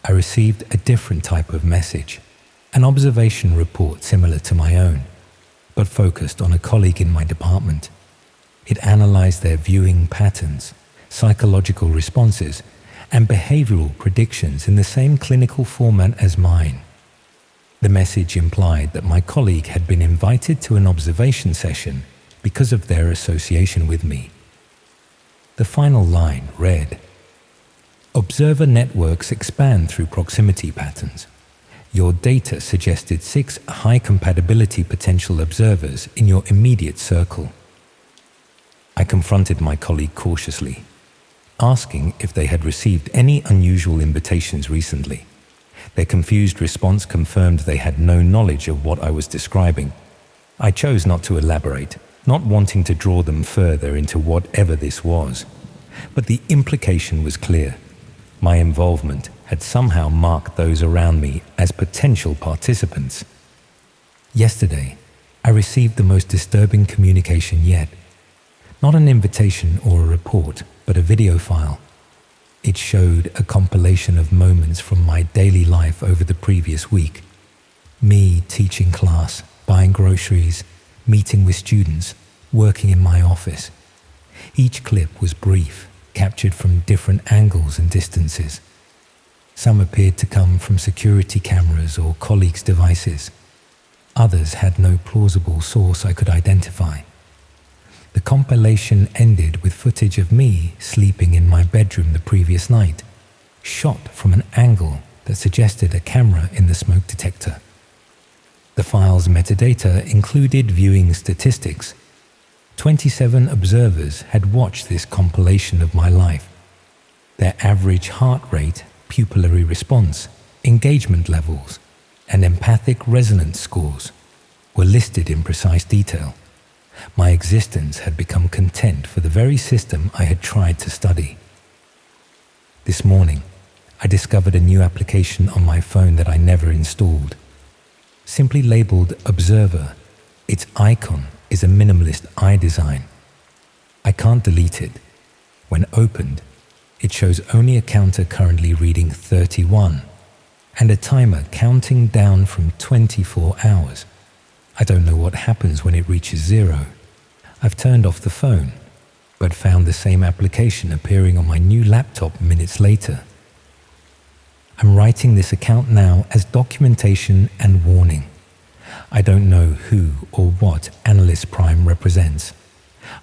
I received a different type of message, an observation report similar to my own, but focused on a colleague in my department. It analyzed their viewing patterns, psychological responses, and behavioral predictions in the same clinical format as mine. The message implied that my colleague had been invited to an observation session because of their association with me. The final line read, "Observer networks expand through proximity patterns. Your data suggested 6 high compatibility potential observers in your immediate circle." I confronted my colleague cautiously, asking if they had received any unusual invitations recently. Their confused response confirmed they had no knowledge of what I was describing. I chose not to elaborate, not wanting to draw them further into whatever this was. But the implication was clear. My involvement had somehow marked those around me as potential participants. Yesterday, I received the most disturbing communication yet. Not an invitation or a report, but a video file. It showed a compilation of moments from my daily life over the previous week. Me teaching class, buying groceries, meeting with students, working in my office. Each clip was brief, captured from different angles and distances. Some appeared to come from security cameras or colleagues' devices. Others had no plausible source I could identify. The compilation ended with footage of me sleeping in my bedroom the previous night, shot from an angle that suggested a camera in the smoke detector. The file's metadata included viewing statistics. 27 observers had watched this compilation of my life. Their average heart rate, pupillary response, engagement levels, and empathic resonance scores were listed in precise detail. My existence had become content for the very system I had tried to study. This morning, I discovered a new application on my phone that I never installed. Simply labeled Observer, its icon is a minimalist eye design. I can't delete it. When opened, it shows only a counter currently reading 31 and a timer counting down from 24 hours. I don't know what happens when it reaches 0. I've turned off the phone, but found the same application appearing on my new laptop minutes later. I'm writing this account now as documentation and warning. I don't know who or what Analyst Prime represents.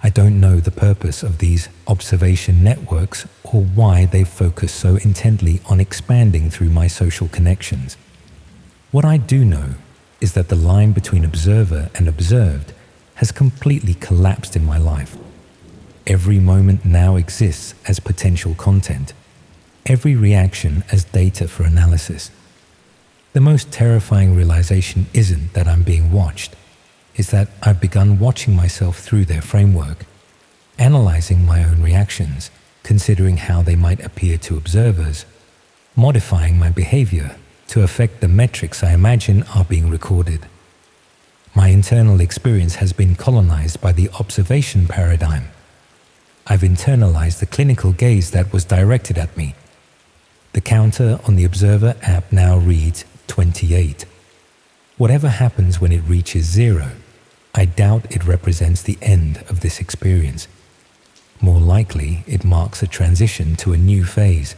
I don't know the purpose of these observation networks or why they focus so intently on expanding through my social connections. What I do know is that the line between observer and observed has completely collapsed in my life. Every moment now exists as potential content, every reaction as data for analysis. The most terrifying realization isn't that I'm being watched, is that I've begun watching myself through their framework, analyzing my own reactions, considering how they might appear to observers, modifying my behavior to affect the metrics I imagine are being recorded. My internal experience has been colonized by the observation paradigm. I've internalized the clinical gaze that was directed at me. The counter on the Observer app now reads 28. Whatever happens when it reaches 0, I doubt it represents the end of this experience. More likely, it marks a transition to a new phase,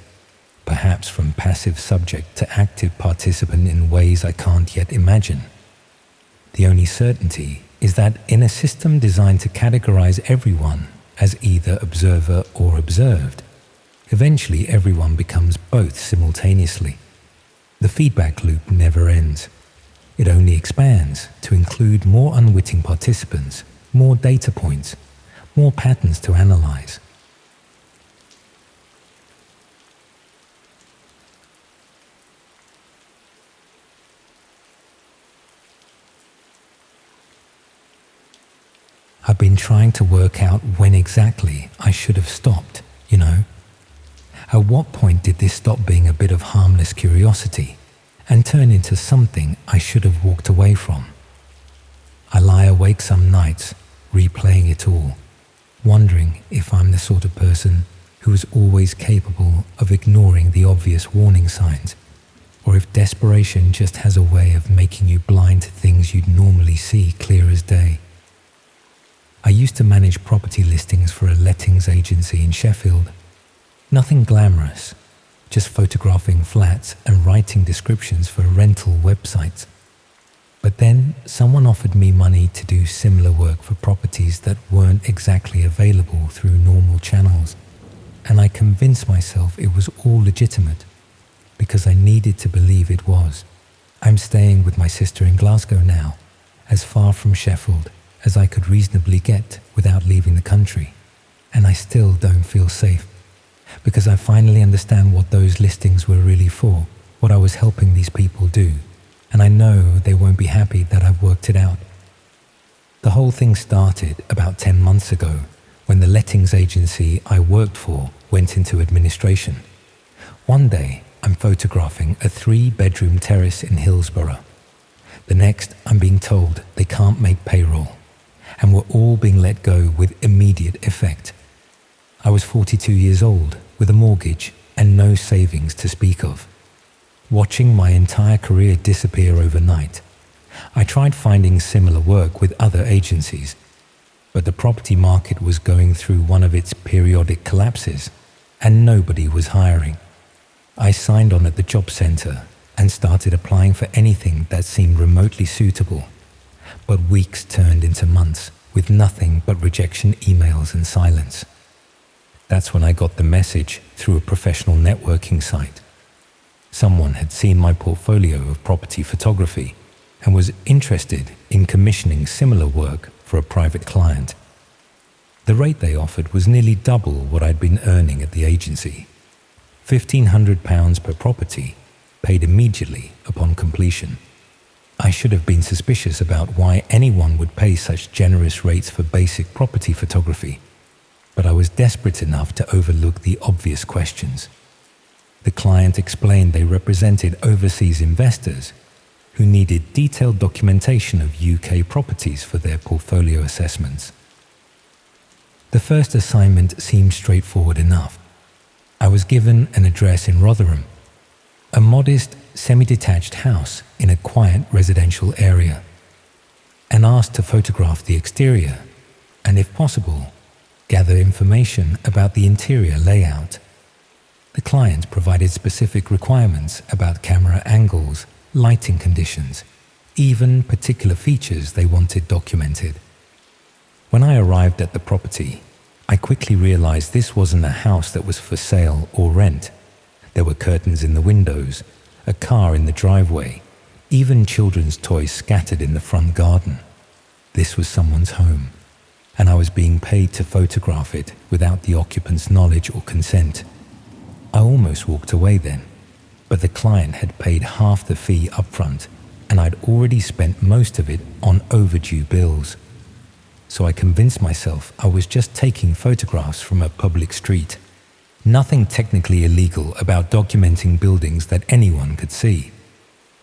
perhaps from passive subject to active participant in ways I can't yet imagine. The only certainty is that in a system designed to categorize everyone as either observer or observed, eventually everyone becomes both simultaneously. The feedback loop never ends. It only expands to include more unwitting participants, more data points, more patterns to analyze. been trying to work out when exactly I should have stopped, you know? At what point did this stop being a bit of harmless curiosity and turn into something I should have walked away from? I lie awake some nights, replaying it all, wondering if I'm the sort of person who is always capable of ignoring the obvious warning signs, or if desperation just has a way of making you blind to things you'd normally see clear as day. I used to manage property listings for a lettings agency in Sheffield. Nothing glamorous, just photographing flats and writing descriptions for rental websites. But then someone offered me money to do similar work for properties that weren't exactly available through normal channels, and I convinced myself it was all legitimate because I needed to believe it was. I'm staying with my sister in Glasgow now, as far from Sheffield as I could reasonably get without leaving the country, and I still don't feel safe because I finally understand what those listings were really for, what I was helping these people do, and I know they won't be happy that I've worked it out. The whole thing started about 10 months ago when the lettings agency I worked for went into administration. One day, I'm photographing a 3-bedroom terrace in Hillsborough. The next, I'm being told they can't make payroll, and we're all being let go with immediate effect. I was 42 years old, with a mortgage and no savings to speak of. Watching my entire career disappear overnight, I tried finding similar work with other agencies, but the property market was going through one of its periodic collapses, and nobody was hiring. I signed on at the job centre and started applying for anything that seemed remotely suitable, but weeks turned into months with nothing but rejection emails and silence. That's when I got the message through a professional networking site. Someone had seen my portfolio of property photography and was interested in commissioning similar work for a private client. The rate they offered was nearly double what I'd been earning at the agency. £1,500 per property, paid immediately upon completion. I should have been suspicious about why anyone would pay such generous rates for basic property photography, but I was desperate enough to overlook the obvious questions. The client explained they represented overseas investors who needed detailed documentation of UK properties for their portfolio assessments. The first assignment seemed straightforward enough. I was given an address in Rotherham, a modest, semi-detached house in a quiet residential area, and asked to photograph the exterior and, if possible, gather information about the interior layout. The client provided specific requirements about camera angles, lighting conditions, even particular features they wanted documented. When I arrived at the property, I quickly realized this wasn't a house that was for sale or rent. There were curtains in the windows, a car in the driveway, even children's toys scattered in the front garden. This was someone's home, and I was being paid to photograph it without the occupant's knowledge or consent. I almost walked away then, but the client had paid half the fee upfront, and I'd already spent most of it on overdue bills. So I convinced myself I was just taking photographs from a public street. Nothing technically illegal about documenting buildings that anyone could see.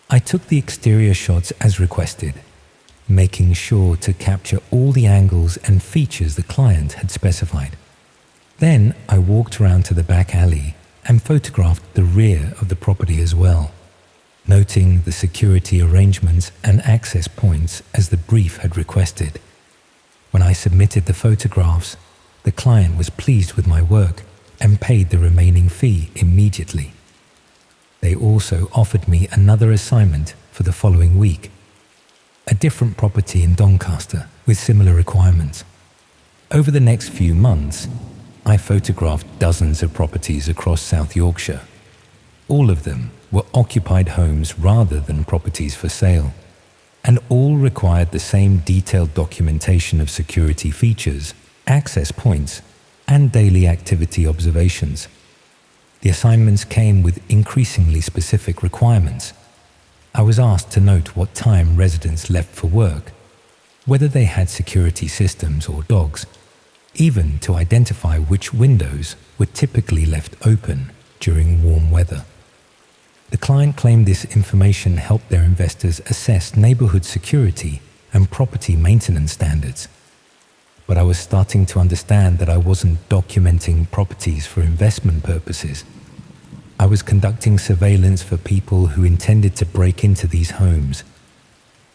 I took the exterior shots as requested, making sure to capture all the angles and features the client had specified. Then I walked around to the back alley and photographed the rear of the property as well, noting the security arrangements and access points as the brief had requested. When I submitted the photographs, the client was pleased with my work and paid the remaining fee immediately. They also offered me another assignment for the following week, a different property in Doncaster with similar requirements. Over the next few months, I photographed dozens of properties across South Yorkshire. All of them were occupied homes rather than properties for sale, and all required the same detailed documentation of security features, access points, and daily activity observations. The assignments came with increasingly specific requirements. I was asked to note what time residents left for work, whether they had security systems or dogs, even to identify which windows were typically left open during warm weather. The client claimed this information helped their investors assess neighborhood security and property maintenance standards. But I was starting to understand that I wasn't documenting properties for investment purposes. I was conducting surveillance for people who intended to break into these homes.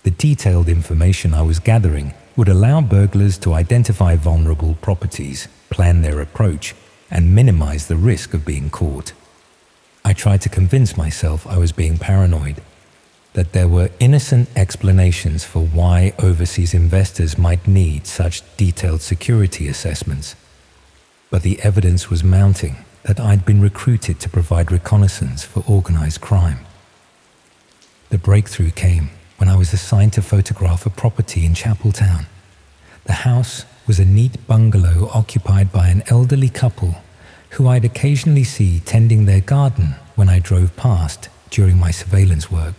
The detailed information I was gathering would allow burglars to identify vulnerable properties, plan their approach, and minimize the risk of being caught. I tried to convince myself I was being paranoid, that there were innocent explanations for why overseas investors might need such detailed security assessments. But the evidence was mounting that I'd been recruited to provide reconnaissance for organized crime. The breakthrough came when I was assigned to photograph a property in Chapeltown. The house was a neat bungalow occupied by an elderly couple who I'd occasionally see tending their garden when I drove past during my surveillance work.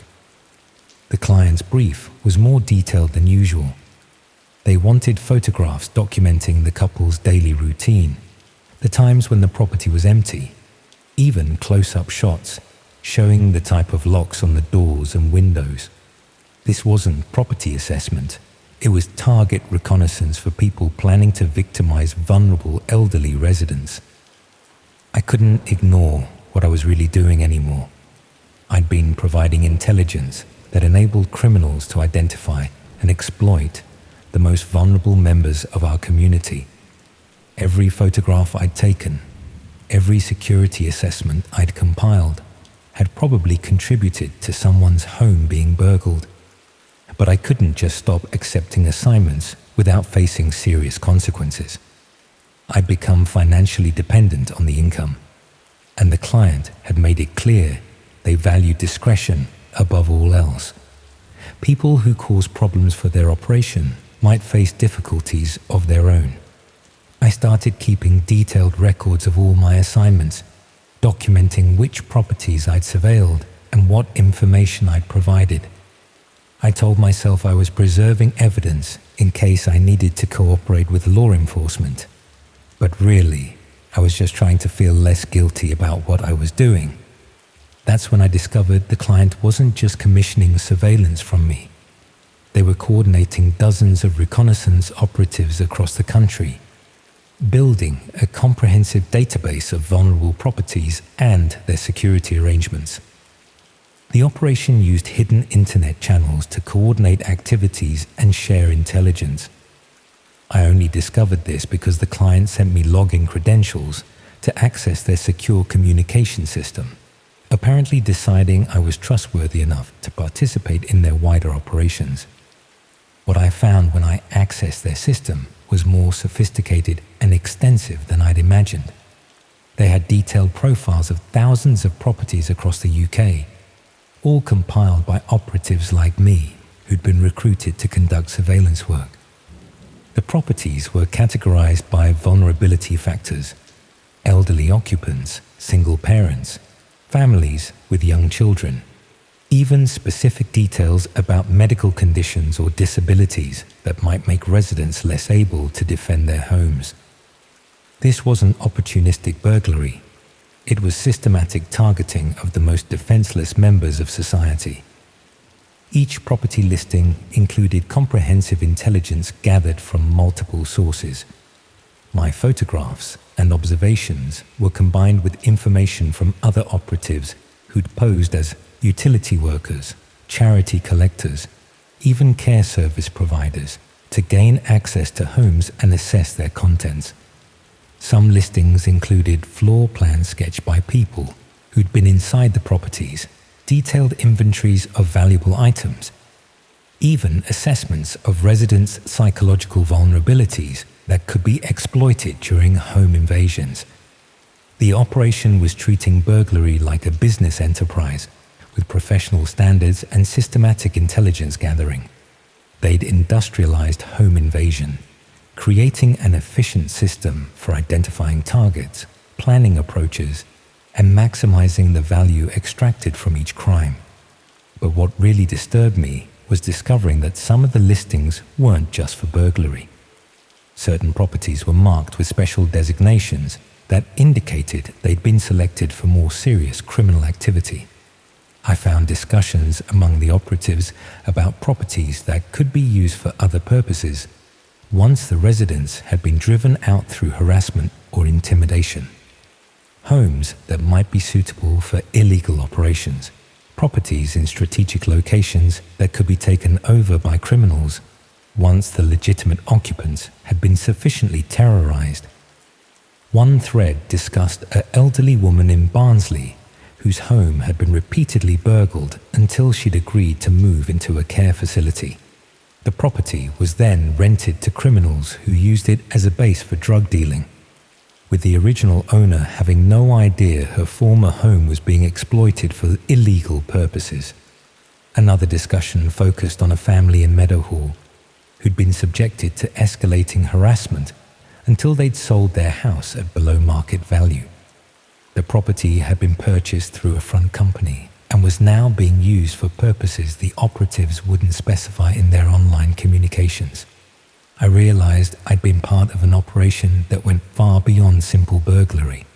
The client's brief was more detailed than usual. They wanted photographs documenting the couple's daily routine, the times when the property was empty, even close-up shots showing the type of locks on the doors and windows. This wasn't property assessment. It was target reconnaissance for people planning to victimize vulnerable elderly residents. I couldn't ignore what I was really doing anymore. I'd been providing intelligence that enabled criminals to identify and exploit the most vulnerable members of our community. Every photograph I'd taken, every security assessment I'd compiled, had probably contributed to someone's home being burgled. But I couldn't just stop accepting assignments without facing serious consequences. I'd become financially dependent on the income, and the client had made it clear they valued discretion above all else. People who cause problems for their operation might face difficulties of their own. I started keeping detailed records of all my assignments, documenting which properties I'd surveilled and what information I'd provided. I told myself I was preserving evidence in case I needed to cooperate with law enforcement. But really, I was just trying to feel less guilty about what I was doing. That's when I discovered the client wasn't just commissioning surveillance from me. They were coordinating dozens of reconnaissance operatives across the country, building a comprehensive database of vulnerable properties and their security arrangements. The operation used hidden internet channels to coordinate activities and share intelligence. I only discovered this because the client sent me login credentials to access their secure communication system, apparently deciding I was trustworthy enough to participate in their wider operations. What I found when I accessed their system was more sophisticated and extensive than I'd imagined. They had detailed profiles of thousands of properties across the UK, all compiled by operatives like me who'd been recruited to conduct surveillance work. The properties were categorized by vulnerability factors: elderly occupants, single parents, families with young children, even specific details about medical conditions or disabilities that might make residents less able to defend their homes. This wasn't opportunistic burglary. It was systematic targeting of the most defenseless members of society. Each property listing included comprehensive intelligence gathered from multiple sources. My photographs and observations were combined with information from other operatives who'd posed as utility workers, charity collectors, even care service providers to gain access to homes and assess their contents. Some listings included floor plans sketched by people who'd been inside the properties, detailed inventories of valuable items, even assessments of residents' psychological vulnerabilities that could be exploited during home invasions. The operation was treating burglary like a business enterprise, with professional standards and systematic intelligence gathering. They'd industrialized home invasion, creating an efficient system for identifying targets, planning approaches, and maximizing the value extracted from each crime. But what really disturbed me was discovering that some of the listings weren't just for burglary. Certain properties were marked with special designations that indicated they'd been selected for more serious criminal activity. I found discussions among the operatives about properties that could be used for other purposes once the residents had been driven out through harassment or intimidation. Homes that might be suitable for illegal operations, properties in strategic locations that could be taken over by criminals once the legitimate occupants had been sufficiently terrorized. One thread discussed an elderly woman in Barnsley whose home had been repeatedly burgled until she'd agreed to move into a care facility. The property was then rented to criminals who used it as a base for drug dealing, with the original owner having no idea her former home was being exploited for illegal purposes. Another discussion focused on a family in Meadowhall who'd been subjected to escalating harassment until they'd sold their house at below market value. The property had been purchased through a front company and was now being used for purposes the operatives wouldn't specify in their online communications. I realized I'd been part of an operation that went far beyond simple burglary.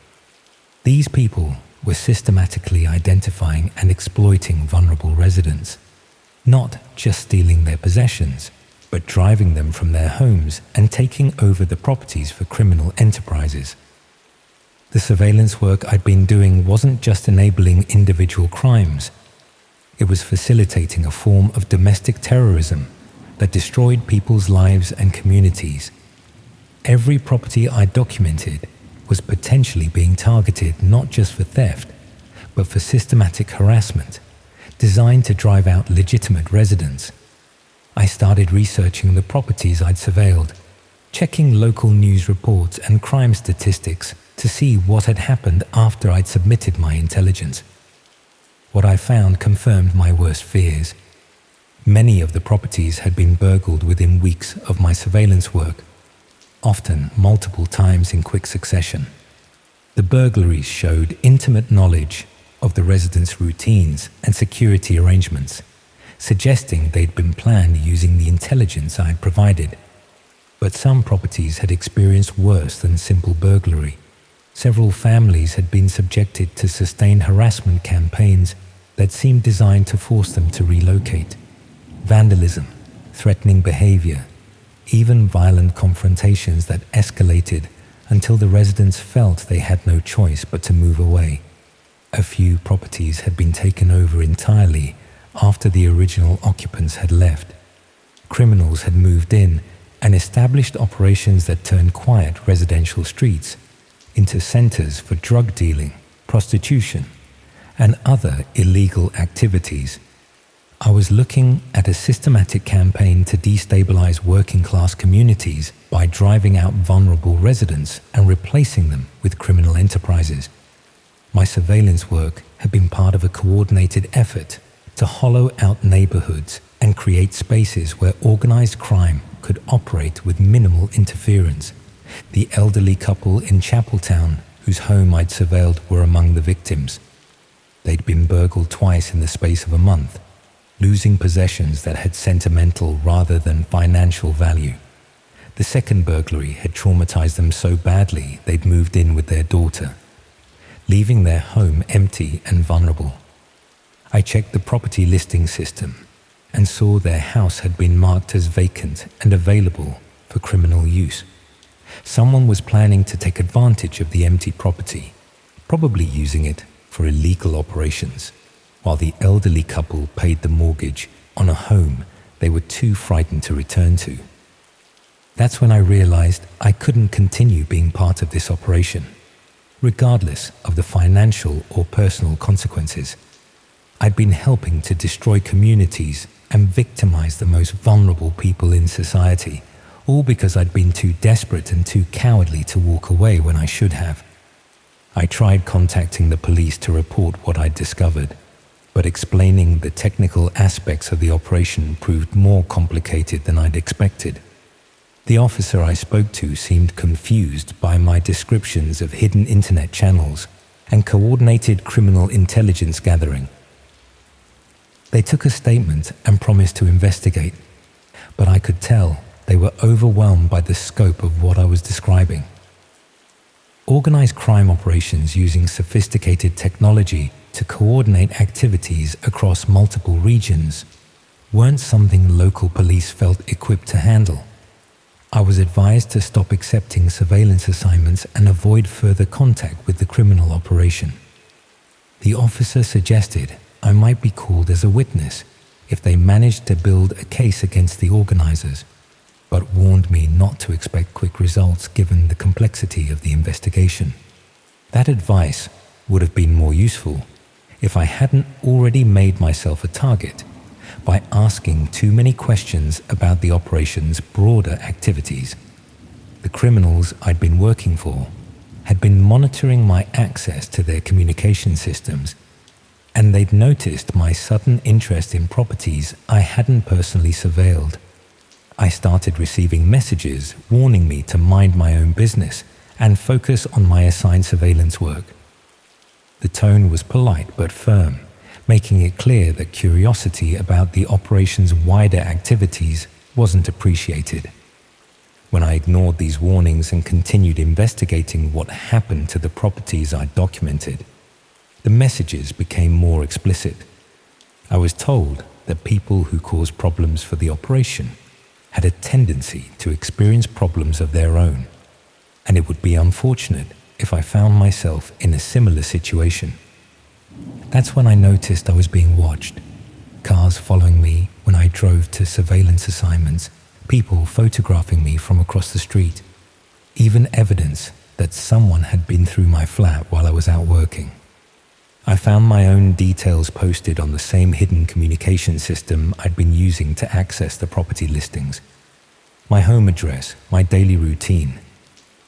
These people were systematically identifying and exploiting vulnerable residents, not just stealing their possessions, but driving them from their homes and taking over the properties for criminal enterprises. The surveillance work I'd been doing wasn't just enabling individual crimes. It was facilitating a form of domestic terrorism that destroyed people's lives and communities. Every property I documented was potentially being targeted not just for theft, but for systematic harassment, designed to drive out legitimate residents. I started researching the properties I'd surveilled, checking local news reports and crime statistics to see what had happened after I'd submitted my intelligence. What I found confirmed my worst fears. Many of the properties had been burgled within weeks of my surveillance work, often multiple times in quick succession. The burglaries showed intimate knowledge of the residents' routines and security arrangements, suggesting they'd been planned using the intelligence I had provided. But some properties had experienced worse than simple burglary. Several families had been subjected to sustained harassment campaigns that seemed designed to force them to relocate. Vandalism, threatening behavior, even violent confrontations that escalated until the residents felt they had no choice but to move away. A few properties had been taken over entirely after the original occupants had left. Criminals had moved in and established operations that turned quiet residential streets into centers for drug dealing, prostitution, and other illegal activities. I was looking at a systematic campaign to destabilize working-class communities by driving out vulnerable residents and replacing them with criminal enterprises. My surveillance work had been part of a coordinated effort to hollow out neighborhoods and create spaces where organized crime could operate with minimal interference. The elderly couple in Chapeltown, whose home I'd surveilled, were among the victims. They'd been burgled twice in the space of a month, losing possessions that had sentimental rather than financial value. The second burglary had traumatized them so badly they'd moved in with their daughter, leaving their home empty and vulnerable. I checked the property listing system and saw their house had been marked as vacant and available for criminal use. Someone was planning to take advantage of the empty property, probably using it for illegal operations, while the elderly couple paid the mortgage on a home they were too frightened to return to. That's when I realized I couldn't continue being part of this operation, regardless of the financial or personal consequences. I'd been helping to destroy communities and victimize the most vulnerable people in society, all because I'd been too desperate and too cowardly to walk away when I should have. I tried contacting the police to report what I'd discovered, but explaining the technical aspects of the operation proved more complicated than I'd expected. The officer I spoke to seemed confused by my descriptions of hidden internet channels and coordinated criminal intelligence gathering. They took a statement and promised to investigate, but I could tell they were overwhelmed by the scope of what I was describing. Organized crime operations using sophisticated technology to coordinate activities across multiple regions weren't something local police felt equipped to handle. I was advised to stop accepting surveillance assignments and avoid further contact with the criminal operation. The officer suggested I might be called as a witness if they managed to build a case against the organizers, but warned me not to expect quick results given the complexity of the investigation. That advice would have been more useful if I hadn't already made myself a target by asking too many questions about the operation's broader activities. The criminals I'd been working for had been monitoring my access to their communication systems, and they'd noticed my sudden interest in properties I hadn't personally surveilled. I started receiving messages warning me to mind my own business and focus on my assigned surveillance work. The tone was polite but firm, making it clear that curiosity about the operation's wider activities wasn't appreciated. When I ignored these warnings and continued investigating what happened to the properties I documented, the messages became more explicit. I was told that people who caused problems for the operation had a tendency to experience problems of their own, and it would be unfortunate if I found myself in a similar situation. That's when I noticed I was being watched. Cars following me when I drove to surveillance assignments, people photographing me from across the street, even evidence that someone had been through my flat while I was out working. I found my own details posted on the same hidden communication system I'd been using to access the property listings. My home address, my daily routine,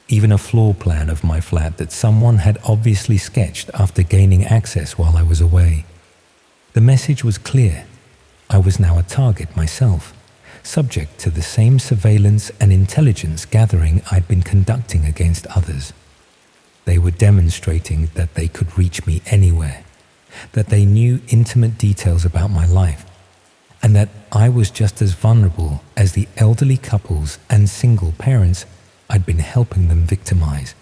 even a floor plan of my flat that someone had obviously sketched after gaining access while I was away. The message was clear. I was now a target myself, subject to the same surveillance and intelligence gathering I'd been conducting against others. They were demonstrating that they could reach me anywhere, that they knew intimate details about my life, and that I was just as vulnerable as the elderly couples and single parents I'd been helping them victimize.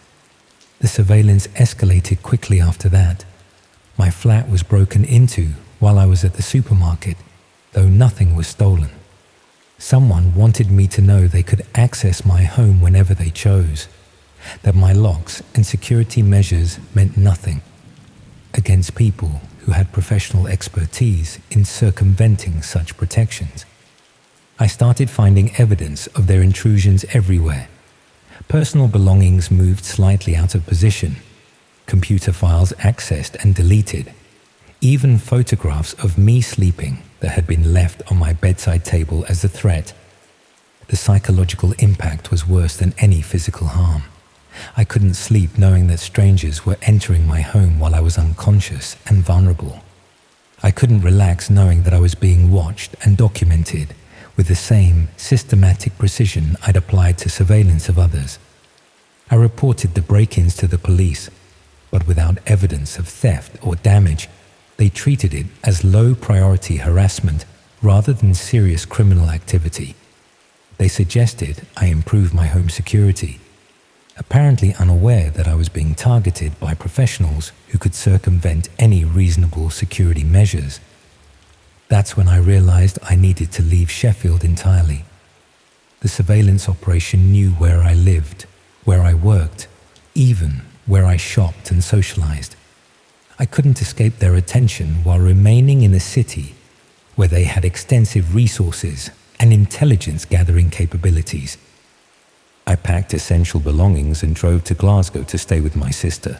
The surveillance escalated quickly after that. My flat was broken into while I was at the supermarket, though nothing was stolen. Someone wanted me to know they could access my home whenever they chose, that my locks and security measures meant nothing against people who had professional expertise in circumventing such protections. I started finding evidence of their intrusions everywhere. Personal belongings moved slightly out of position, computer files accessed and deleted, even photographs of me sleeping that had been left on my bedside table as a threat. The psychological impact was worse than any physical harm. I couldn't sleep knowing that strangers were entering my home while I was unconscious and vulnerable. I couldn't relax knowing that I was being watched and documented with the same systematic precision I'd applied to surveillance of others. I reported the break-ins to the police, but without evidence of theft or damage, they treated it as low-priority harassment rather than serious criminal activity. They suggested I improve my home security, apparently unaware that I was being targeted by professionals who could circumvent any reasonable security measures. That's when I realized I needed to leave Sheffield entirely. The surveillance operation knew where I lived, where I worked, even where I shopped and socialized. I couldn't escape their attention while remaining in a city where they had extensive resources and intelligence gathering capabilities. I packed essential belongings and drove to Glasgow to stay with my sister,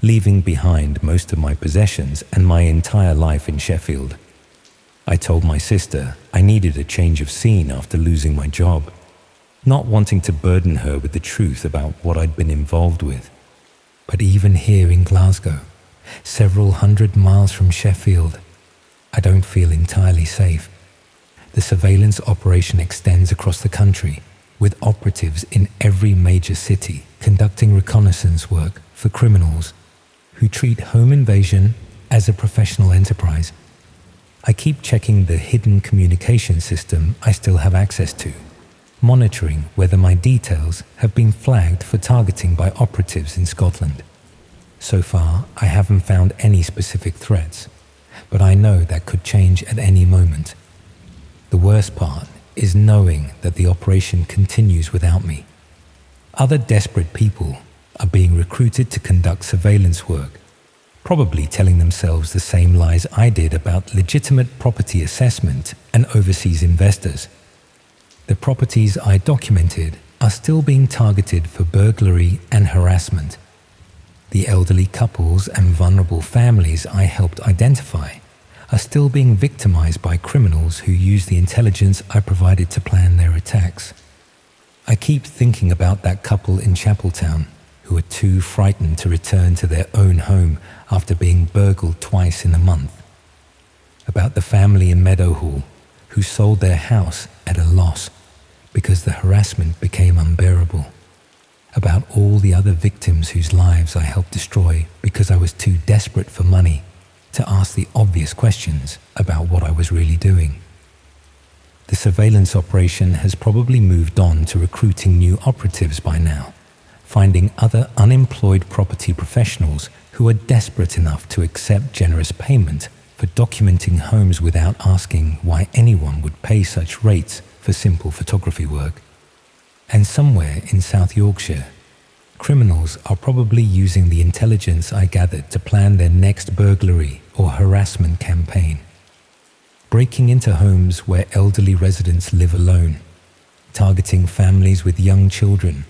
leaving behind most of my possessions and my entire life in Sheffield. I told my sister I needed a change of scene after losing my job, not wanting to burden her with the truth about what I'd been involved with. But even here in Glasgow, several hundred miles from Sheffield, I don't feel entirely safe. The surveillance operation extends across the country, with operatives in every major city conducting reconnaissance work for criminals who treat home invasion as a professional enterprise. I keep checking the hidden communication system I still have access to, monitoring whether my details have been flagged for targeting by operatives in Scotland. So far, I haven't found any specific threats, but I know that could change at any moment. The worst part is knowing that the operation continues without me. Other desperate people are being recruited to conduct surveillance work, probably telling themselves the same lies I did about legitimate property assessment and overseas investors. The properties I documented are still being targeted for burglary and harassment. The elderly couples and vulnerable families I helped identify are still being victimized by criminals who use the intelligence I provided to plan their attacks. I keep thinking about that couple in Chapeltown who are too frightened to return to their own home after being burgled twice in a month. About the family in Meadowhall who sold their house at a loss because the harassment became unbearable. About all the other victims whose lives I helped destroy because I was too desperate for money to ask the obvious questions about what I was really doing. The surveillance operation has probably moved on to recruiting new operatives by now, finding other unemployed property professionals who are desperate enough to accept generous payment for documenting homes without asking why anyone would pay such rates for simple photography work. And somewhere in South Yorkshire, criminals are probably using the intelligence I gathered to plan their next burglary or harassment campaign. Breaking into homes where elderly residents live alone, targeting families with young children,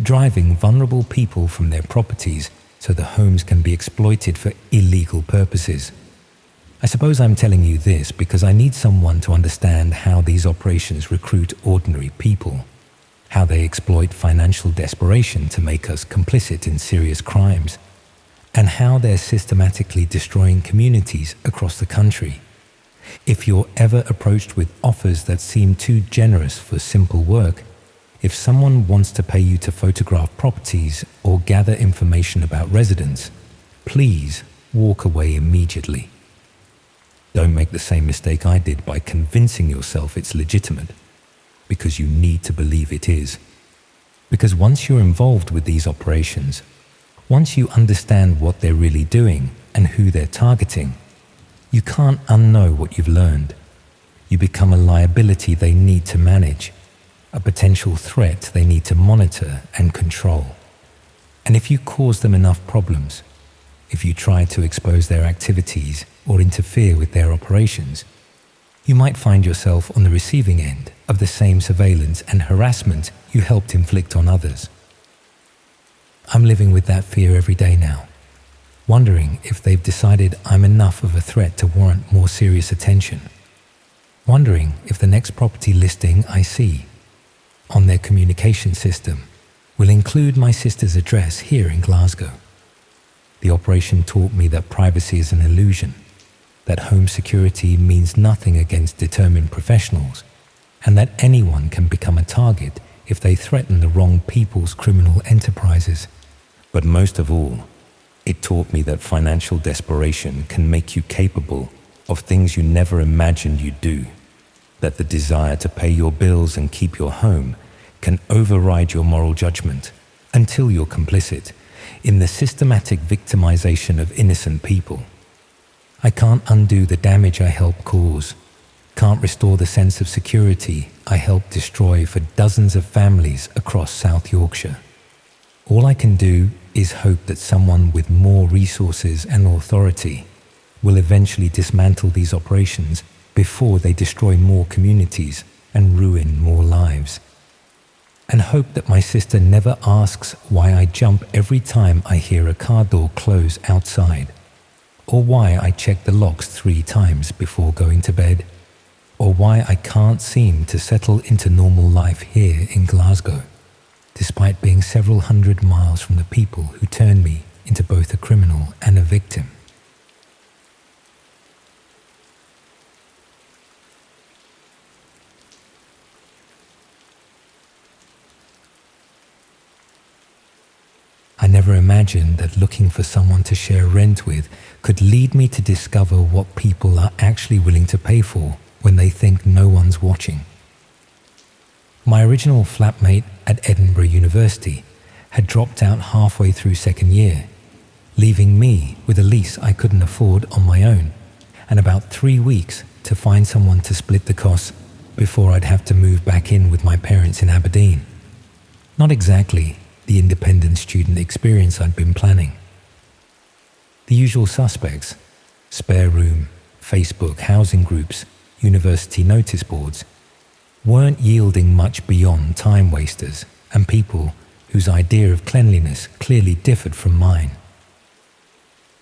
driving vulnerable people from their properties so the homes can be exploited for illegal purposes. I suppose I'm telling you this because I need someone to understand how these operations recruit ordinary people, how they exploit financial desperation to make us complicit in serious crimes, and how they're systematically destroying communities across the country. If you're ever approached with offers that seem too generous for simple work, if someone wants to pay you to photograph properties or gather information about residents, please walk away immediately. Don't make the same mistake I did by convincing yourself it's legitimate, because you need to believe it is. Because once you're involved with these operations, once you understand what they're really doing and who they're targeting, you can't unknow what you've learned. You become a liability they need to manage, a potential threat they need to monitor and control. And if you cause them enough problems, if you try to expose their activities or interfere with their operations, you might find yourself on the receiving end of the same surveillance and harassment you helped inflict on others. I'm living with that fear every day now, wondering if they've decided I'm enough of a threat to warrant more serious attention, wondering if the next property listing I see on their communication system will include my sister's address here in Glasgow. The operation taught me that privacy is an illusion, that home security means nothing against determined professionals, and that anyone can become a target if they threaten the wrong people's criminal enterprises. But most of all, it taught me that financial desperation can make you capable of things you never imagined you'd do, that the desire to pay your bills and keep your home can override your moral judgment until you're complicit in the systematic victimization of innocent people. I can't undo the damage I helped cause, can't restore the sense of security I helped destroy for dozens of families across South Yorkshire. All I can do is hope that someone with more resources and authority will eventually dismantle these operations before they destroy more communities and ruin more lives. And hope that my sister never asks why I jump every time I hear a car door close outside, or why I check the locks 3 times before going to bed, or why I can't seem to settle into normal life here in Glasgow, despite being several hundred miles from the people who turned me into both a criminal and a victim. I never imagined that looking for someone to share rent with could lead me to discover what people are actually willing to pay for when they think no one's watching. My original flatmate at Edinburgh University had dropped out halfway through second year, leaving me with a lease I couldn't afford on my own, and about 3 weeks to find someone to split the costs before I'd have to move back in with my parents in Aberdeen. Not exactly the independent student experience I'd been planning. The usual suspects: spare room, Facebook housing groups, university notice boards, weren't yielding much beyond time wasters and people whose idea of cleanliness clearly differed from mine.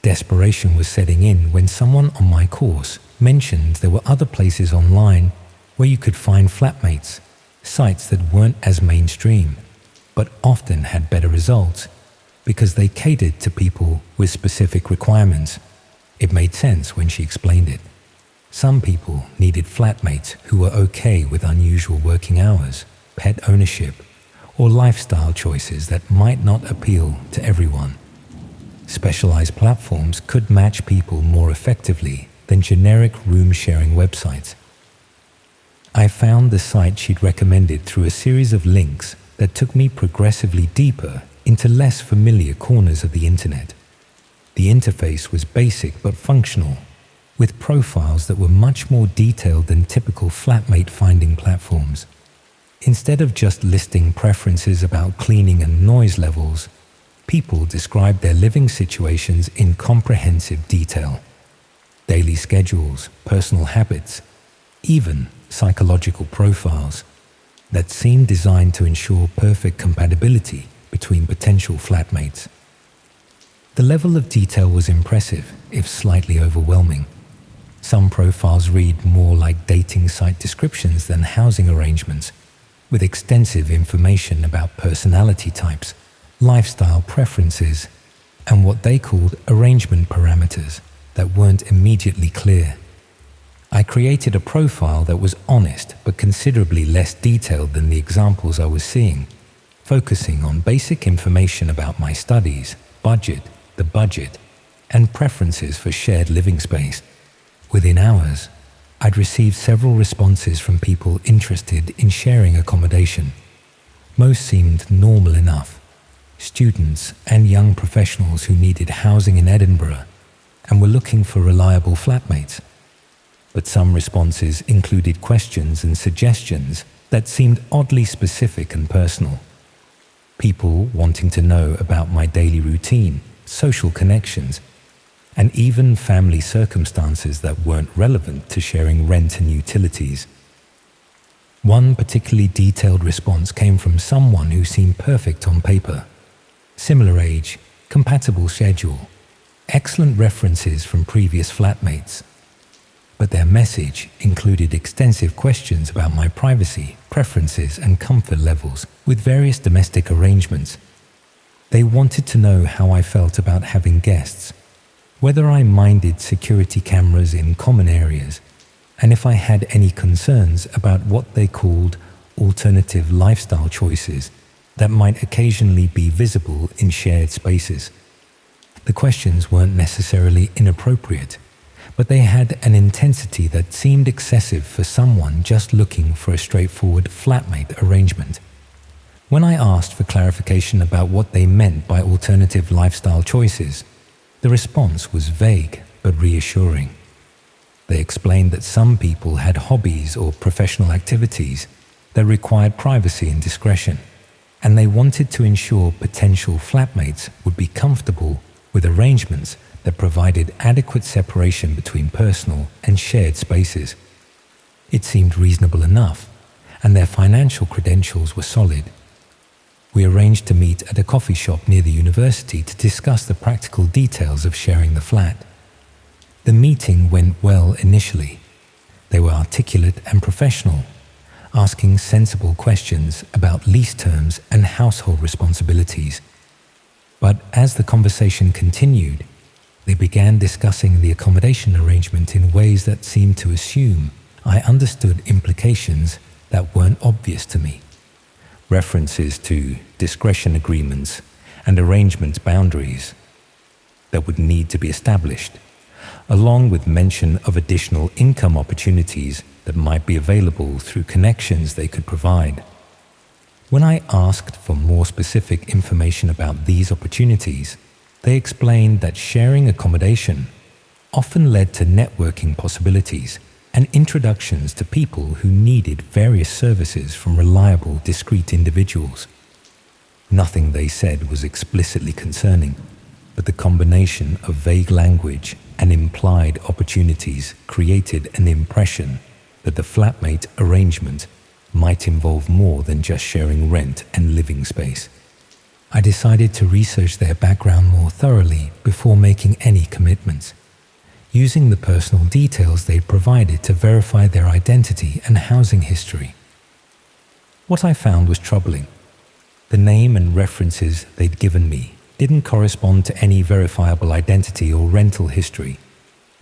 Desperation was setting in when someone on my course mentioned there were other places online where you could find flatmates, sites that weren't as mainstream, but often had better results because they catered to people with specific requirements. It made sense when she explained it. Some people needed flatmates who were okay with unusual working hours, pet ownership, or lifestyle choices that might not appeal to everyone. Specialized platforms could match people more effectively than generic room-sharing websites. I found the site she'd recommended through a series of links that took me progressively deeper into less familiar corners of the internet. The interface was basic but functional, with profiles that were much more detailed than typical flatmate finding platforms. Instead of just listing preferences about cleaning and noise levels, people described their living situations in comprehensive detail. Daily schedules, personal habits, even psychological profiles that seemed designed to ensure perfect compatibility between potential flatmates. The level of detail was impressive, if slightly overwhelming. Some profiles read more like dating site descriptions than housing arrangements, with extensive information about personality types, lifestyle preferences, and what they called arrangement parameters that weren't immediately clear. I created a profile that was honest but considerably less detailed than the examples I was seeing, focusing on basic information about my studies, the budget, and preferences for shared living space. Within hours, I'd received several responses from people interested in sharing accommodation. Most seemed normal enough: students and young professionals who needed housing in Edinburgh and were looking for reliable flatmates. But some responses included questions and suggestions that seemed oddly specific and personal. People wanting to know about my daily routine, social connections, and even family circumstances that weren't relevant to sharing rent and utilities. One particularly detailed response came from someone who seemed perfect on paper. Similar age, compatible schedule, excellent references from previous flatmates. But their message included extensive questions about my privacy, preferences, and comfort levels with various domestic arrangements. They wanted to know how I felt about having guests, whether I minded security cameras in common areas, and if I had any concerns about what they called alternative lifestyle choices that might occasionally be visible in shared spaces. The questions weren't necessarily inappropriate, but they had an intensity that seemed excessive for someone just looking for a straightforward flatmate arrangement. When I asked for clarification about what they meant by alternative lifestyle choices, the response was vague but reassuring. They explained that some people had hobbies or professional activities that required privacy and discretion, and they wanted to ensure potential flatmates would be comfortable with arrangements that provided adequate separation between personal and shared spaces. It seemed reasonable enough, and their financial credentials were solid. We arranged to meet at a coffee shop near the university to discuss the practical details of sharing the flat. The meeting went well initially. They were articulate and professional, asking sensible questions about lease terms and household responsibilities. But as the conversation continued, they began discussing the accommodation arrangement in ways that seemed to assume I understood implications that weren't obvious to me. References to discretion agreements and arrangement boundaries that would need to be established, along with mention of additional income opportunities that might be available through connections they could provide. When I asked for more specific information about these opportunities, they explained that sharing accommodation often led to networking possibilities and introductions to people who needed various services from reliable, discreet individuals. Nothing they said was explicitly concerning, but the combination of vague language and implied opportunities created an impression that the flatmate arrangement might involve more than just sharing rent and living space. I decided to research their background more thoroughly before making any commitments, using the personal details they'd provided to verify their identity and housing history. What I found was troubling. The name and references they'd given me didn't correspond to any verifiable identity or rental history.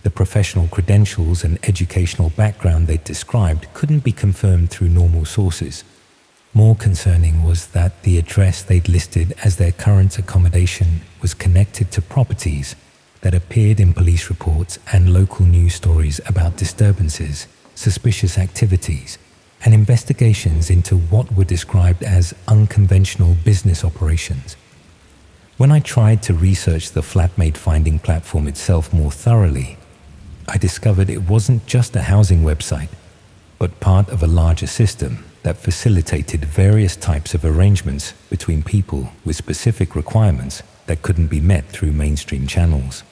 The professional credentials and educational background they'd described couldn't be confirmed through normal sources. More concerning was that the address they'd listed as their current accommodation was connected to properties that appeared in police reports and local news stories about disturbances, suspicious activities, and investigations into what were described as unconventional business operations. When I tried to research the flatmate finding platform itself more thoroughly, I discovered it wasn't just a housing website, but part of a larger system that facilitated various types of arrangements between people with specific requirements that couldn't be met through mainstream channels.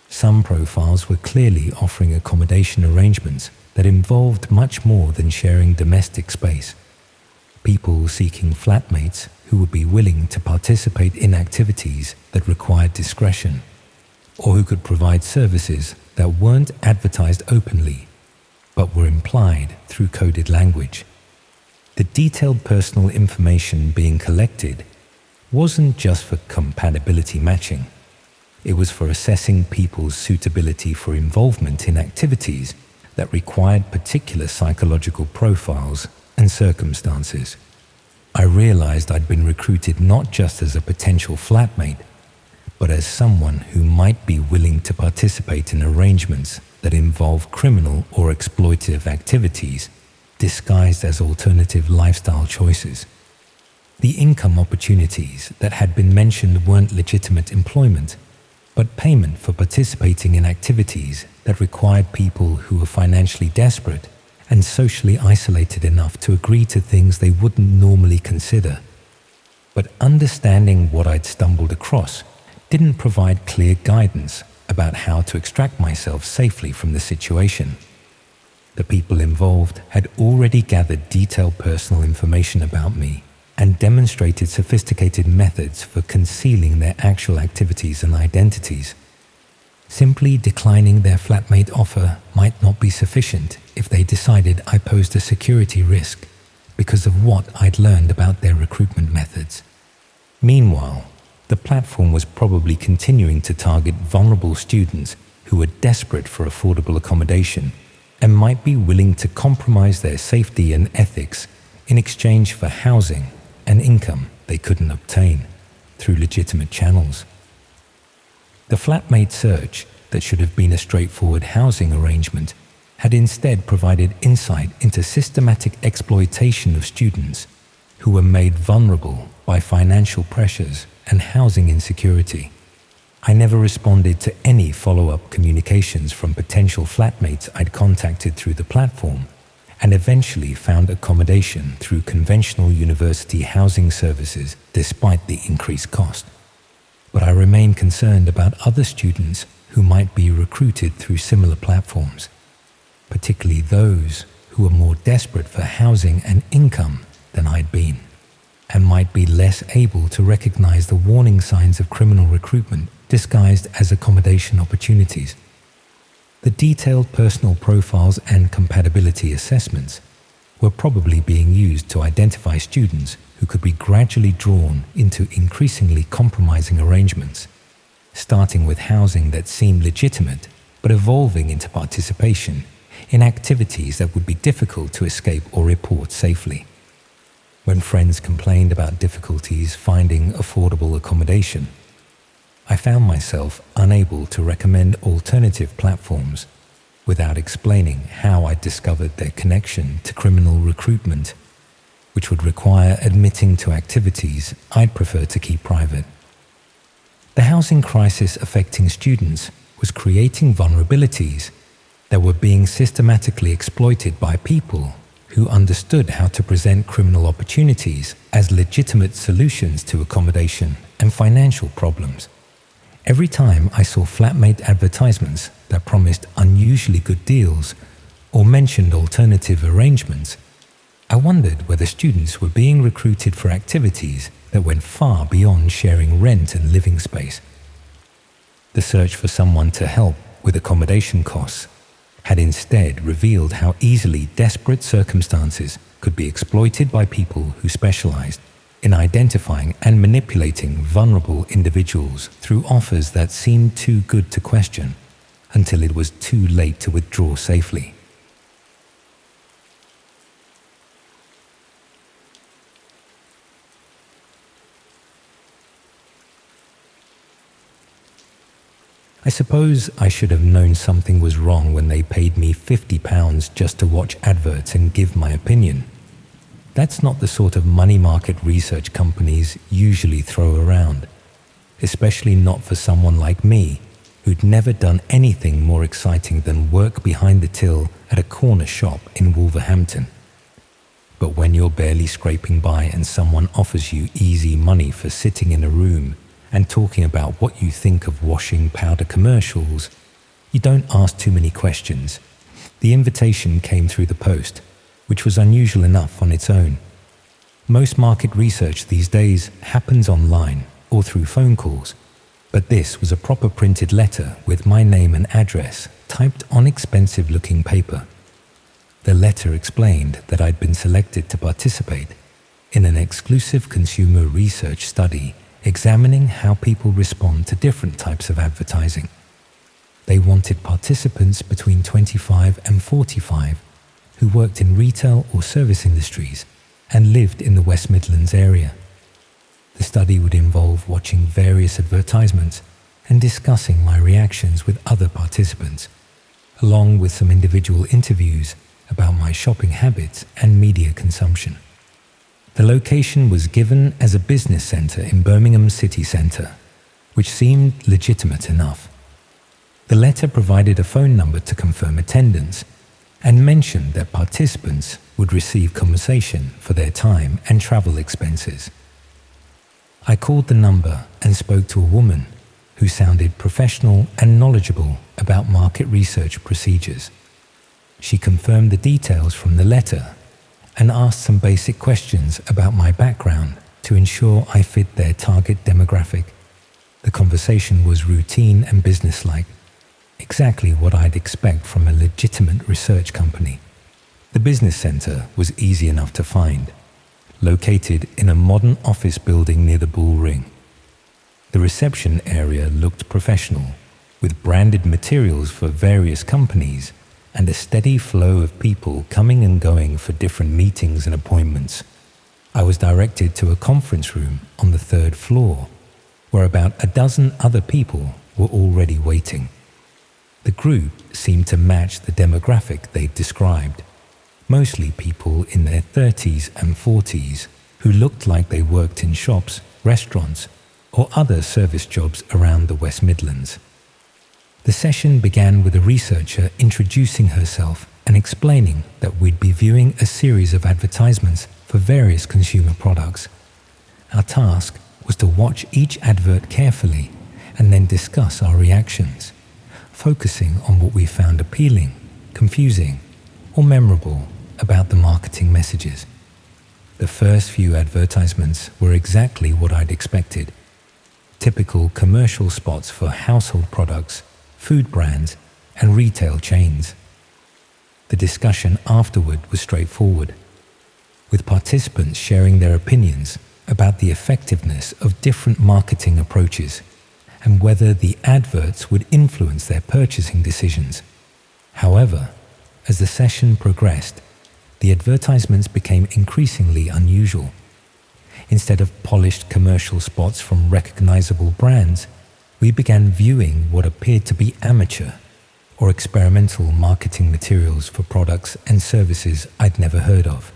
Some profiles were clearly offering accommodation arrangements that involved much more than sharing domestic space. People seeking flatmates who would be willing to participate in activities that required discretion, or who could provide services that weren't advertised openly, but were implied through coded language. The detailed personal information being collected wasn't just for compatibility matching. It was for assessing people's suitability for involvement in activities that required particular psychological profiles and circumstances. I realized I'd been recruited not just as a potential flatmate, but as someone who might be willing to participate in arrangements that involve criminal or exploitative activities disguised as alternative lifestyle choices. The income opportunities that had been mentioned weren't legitimate employment, but payment for participating in activities that required people who were financially desperate and socially isolated enough to agree to things they wouldn't normally consider. But understanding what I'd stumbled across didn't provide clear guidance about how to extract myself safely from the situation. The people involved had already gathered detailed personal information about me and demonstrated sophisticated methods for concealing their actual activities and identities. Simply declining their flatmate offer might not be sufficient if they decided I posed a security risk because of what I'd learned about their recruitment methods. Meanwhile, the platform was probably continuing to target vulnerable students who were desperate for affordable accommodation and might be willing to compromise their safety and ethics in exchange for housing and income they couldn't obtain through legitimate channels. The flatmate search that should have been a straightforward housing arrangement had instead provided insight into systematic exploitation of students who were made vulnerable by financial pressures and housing insecurity. I never responded to any follow-up communications from potential flatmates I'd contacted through the platform, and eventually found accommodation through conventional university housing services despite the increased cost. But I remain concerned about other students who might be recruited through similar platforms, particularly those who were more desperate for housing and income than I'd been, and might be less able to recognize the warning signs of criminal recruitment disguised as accommodation opportunities. The detailed personal profiles and compatibility assessments were probably being used to identify students who could be gradually drawn into increasingly compromising arrangements, starting with housing that seemed legitimate but evolving into participation in activities that would be difficult to escape or report safely. when friends complained about difficulties finding affordable accommodation, I found myself unable to recommend alternative platforms without explaining how I discovered their connection to criminal recruitment, which would require admitting to activities I'd prefer to keep private. The housing crisis affecting students was creating vulnerabilities that were being systematically exploited by people who understood how to present criminal opportunities as legitimate solutions to accommodation and financial problems. Every time I saw flatmate advertisements that promised unusually good deals or mentioned alternative arrangements, I wondered whether students were being recruited for activities that went far beyond sharing rent and living space. The search for someone to help with accommodation costs had instead revealed how easily desperate circumstances could be exploited by people who specialized in identifying and manipulating vulnerable individuals through offers that seemed too good to question until it was too late to withdraw safely. I suppose I should have known something was wrong when they paid me £50 just to watch adverts and give my opinion. That's not the sort of money market research companies usually throw around, especially not for someone like me who'd never done anything more exciting than work behind the till at a corner shop in Wolverhampton. But when you're barely scraping by and someone offers you easy money for sitting in a room and talking about what you think of washing powder commercials, you don't ask too many questions. The invitation came through the post, which was unusual enough on its own. Most market research these days happens online or through phone calls, but this was a proper printed letter with my name and address typed on expensive-looking paper. The letter explained that I'd been selected to participate in an exclusive consumer research study examining how people respond to different types of advertising. They wanted participants between 25 and 45 who worked in retail or service industries and lived in the West Midlands area. The study would involve watching various advertisements and discussing my reactions with other participants, along with some individual interviews about my shopping habits and media consumption. The location was given as a business centre in Birmingham city centre, which seemed legitimate enough. The letter provided a phone number to confirm attendance and mentioned that participants would receive compensation for their time and travel expenses. I called the number and spoke to a woman who sounded professional and knowledgeable about market research procedures. She confirmed the details from the letter and asked some basic questions about my background to ensure I fit their target demographic. The conversation was routine and businesslike, exactly what I'd expect from a legitimate research company. The business centre was easy enough to find, located in a modern office building near the Bull Ring. The reception area looked professional, with branded materials for various companies and a steady flow of people coming and going for different meetings and appointments. I was directed to a conference room on the 3rd floor, where about a dozen other people were already waiting. The group seemed to match the demographic they'd described, mostly people in their 30s and 40s who looked like they worked in shops, restaurants, or other service jobs around the West Midlands. The session began with a researcher introducing herself and explaining that we'd be viewing a series of advertisements for various consumer products. Our task was to watch each advert carefully and then discuss our reactions, focusing on what we found appealing, confusing, or memorable about the marketing messages. The first few advertisements were exactly what I'd expected. Typical commercial spots for household products, food brands, and retail chains. The discussion afterward was straightforward, with participants sharing their opinions about the effectiveness of different marketing approaches and whether the adverts would influence their purchasing decisions. However, as the session progressed, the advertisements became increasingly unusual. Instead of polished commercial spots from recognizable brands, we began viewing what appeared to be amateur or experimental marketing materials for products and services I'd never heard of.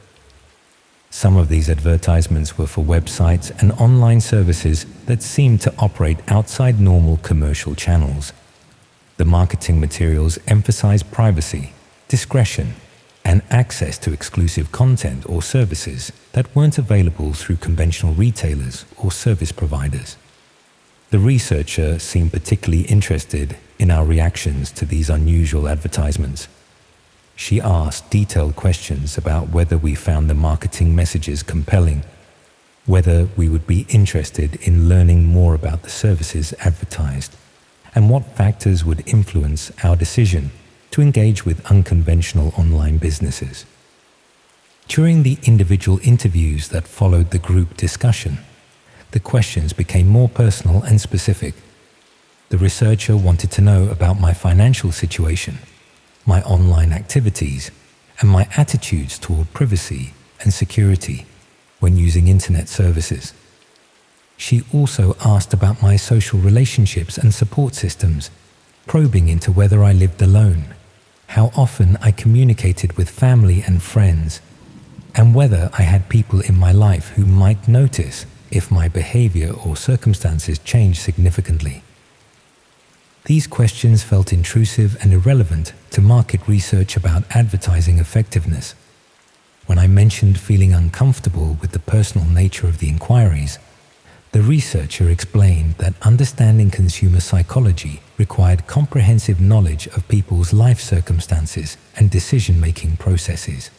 Some of these advertisements were for websites and online services that seemed to operate outside normal commercial channels. The marketing materials emphasized privacy, discretion, and access to exclusive content or services that weren't available through conventional retailers or service providers. The researcher seemed particularly interested in our reactions to these unusual advertisements. She asked detailed questions about whether we found the marketing messages compelling, whether we would be interested in learning more about the services advertised, and what factors would influence our decision to engage with unconventional online businesses. During the individual interviews that followed the group discussion, the questions became more personal and specific. The researcher wanted to know about my financial situation, my online activities, and my attitudes toward privacy and security when using internet services. She also asked about my social relationships and support systems, probing into whether I lived alone, how often I communicated with family and friends, and whether I had people in my life who might notice if my behavior or circumstances changed significantly. These questions felt intrusive and irrelevant to market research about advertising effectiveness. When I mentioned feeling uncomfortable with the personal nature of the inquiries, the researcher explained that understanding consumer psychology required comprehensive knowledge of people's life circumstances and decision-making processes.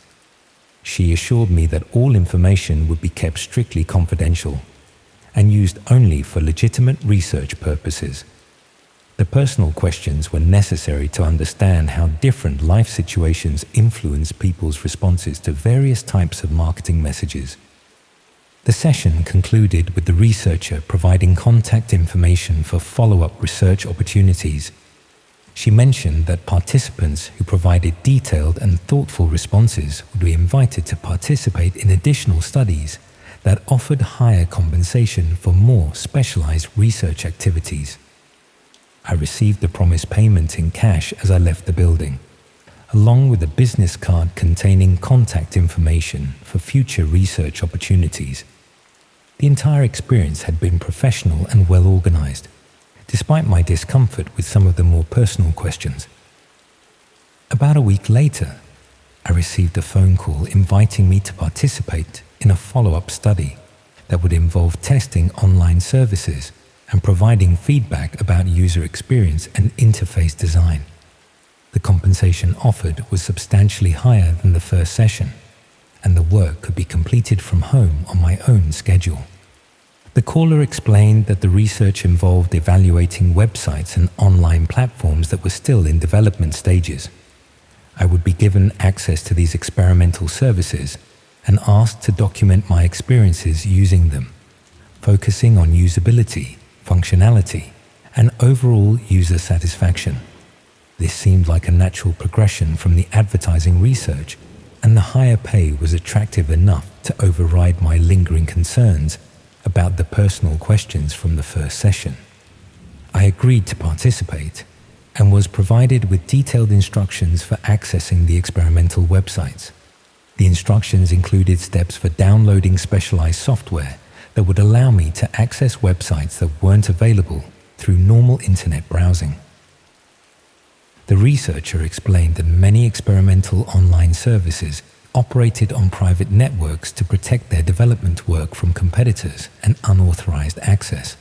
She assured me that all information would be kept strictly confidential and used only for legitimate research purposes. The personal questions were necessary to understand how different life situations influence people's responses to various types of marketing messages. The session concluded with the researcher providing contact information for follow-up research opportunities. She mentioned that participants who provided detailed and thoughtful responses would be invited to participate in additional studies that offered higher compensation for more specialized research activities. I received the promised payment in cash as I left the building, along with a business card containing contact information for future research opportunities. The entire experience had been professional and well organized, despite my discomfort with some of the more personal questions. About a week later, I received a phone call inviting me to participate in a follow-up study that would involve testing online services and providing feedback about user experience and interface design. The compensation offered was substantially higher than the first session, and the work could be completed from home on my own schedule. The caller explained that the research involved evaluating websites and online platforms that were still in development stages. I would be given access to these experimental services and asked to document my experiences using them, focusing on usability, functionality, and overall user satisfaction. This seemed like a natural progression from the advertising research, and the higher pay was attractive enough to override my lingering concerns about the personal questions from the first session. I agreed to participate and was provided with detailed instructions for accessing the experimental websites. The instructions included steps for downloading specialized software that would allow me to access websites that weren't available through normal internet browsing. The researcher explained that many experimental online services operated on private networks to protect their development work from competitors and unauthorized access.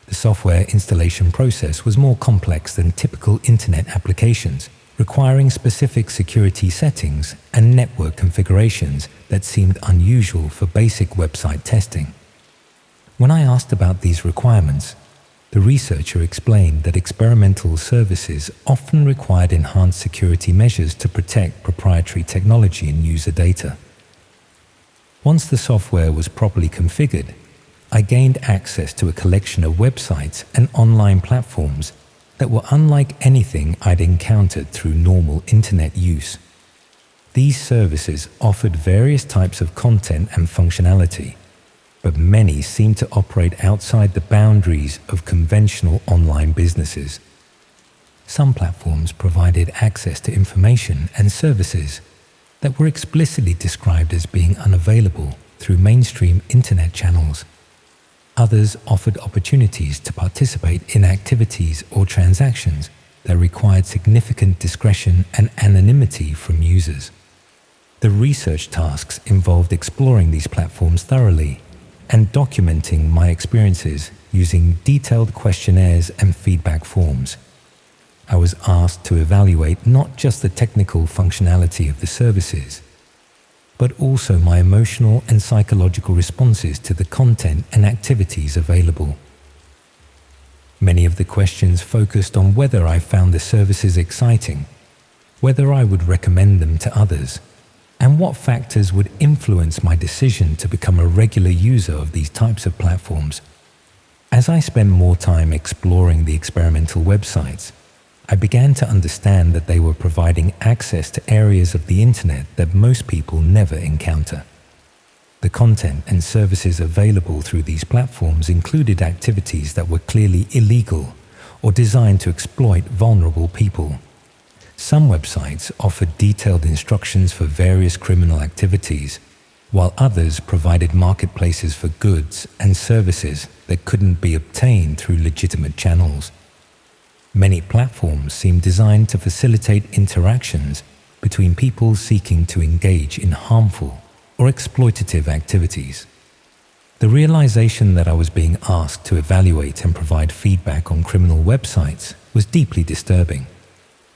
The software installation process was more complex than typical internet applications, requiring specific security settings and network configurations that seemed unusual for basic website testing. When I asked about these requirements, the researcher explained that experimental services often required enhanced security measures to protect proprietary technology and user data. Once the software was properly configured, I gained access to a collection of websites and online platforms that were unlike anything I'd encountered through normal internet use. These services offered various types of content and functionality, but many seem to operate outside the boundaries of conventional online businesses. Some platforms provided access to information and services that were explicitly described as being unavailable through mainstream internet channels. Others offered opportunities to participate in activities or transactions that required significant discretion and anonymity from users. The research tasks involved exploring these platforms thoroughly and documenting my experiences using detailed questionnaires and feedback forms. I was asked to evaluate not just the technical functionality of the services, but also my emotional and psychological responses to the content and activities available. Many of the questions focused on whether I found the services exciting, whether I would recommend them to others, and what factors would influence my decision to become a regular user of these types of platforms. As I spent more time exploring the experimental websites, I began to understand that they were providing access to areas of the internet that most people never encounter. The content and services available through these platforms included activities that were clearly illegal or designed to exploit vulnerable people. Some websites offered detailed instructions for various criminal activities, while others provided marketplaces for goods and services that couldn't be obtained through legitimate channels. Many platforms seem designed to facilitate interactions between people seeking to engage in harmful or exploitative activities. The realization that I was being asked to evaluate and provide feedback on criminal websites was deeply disturbing.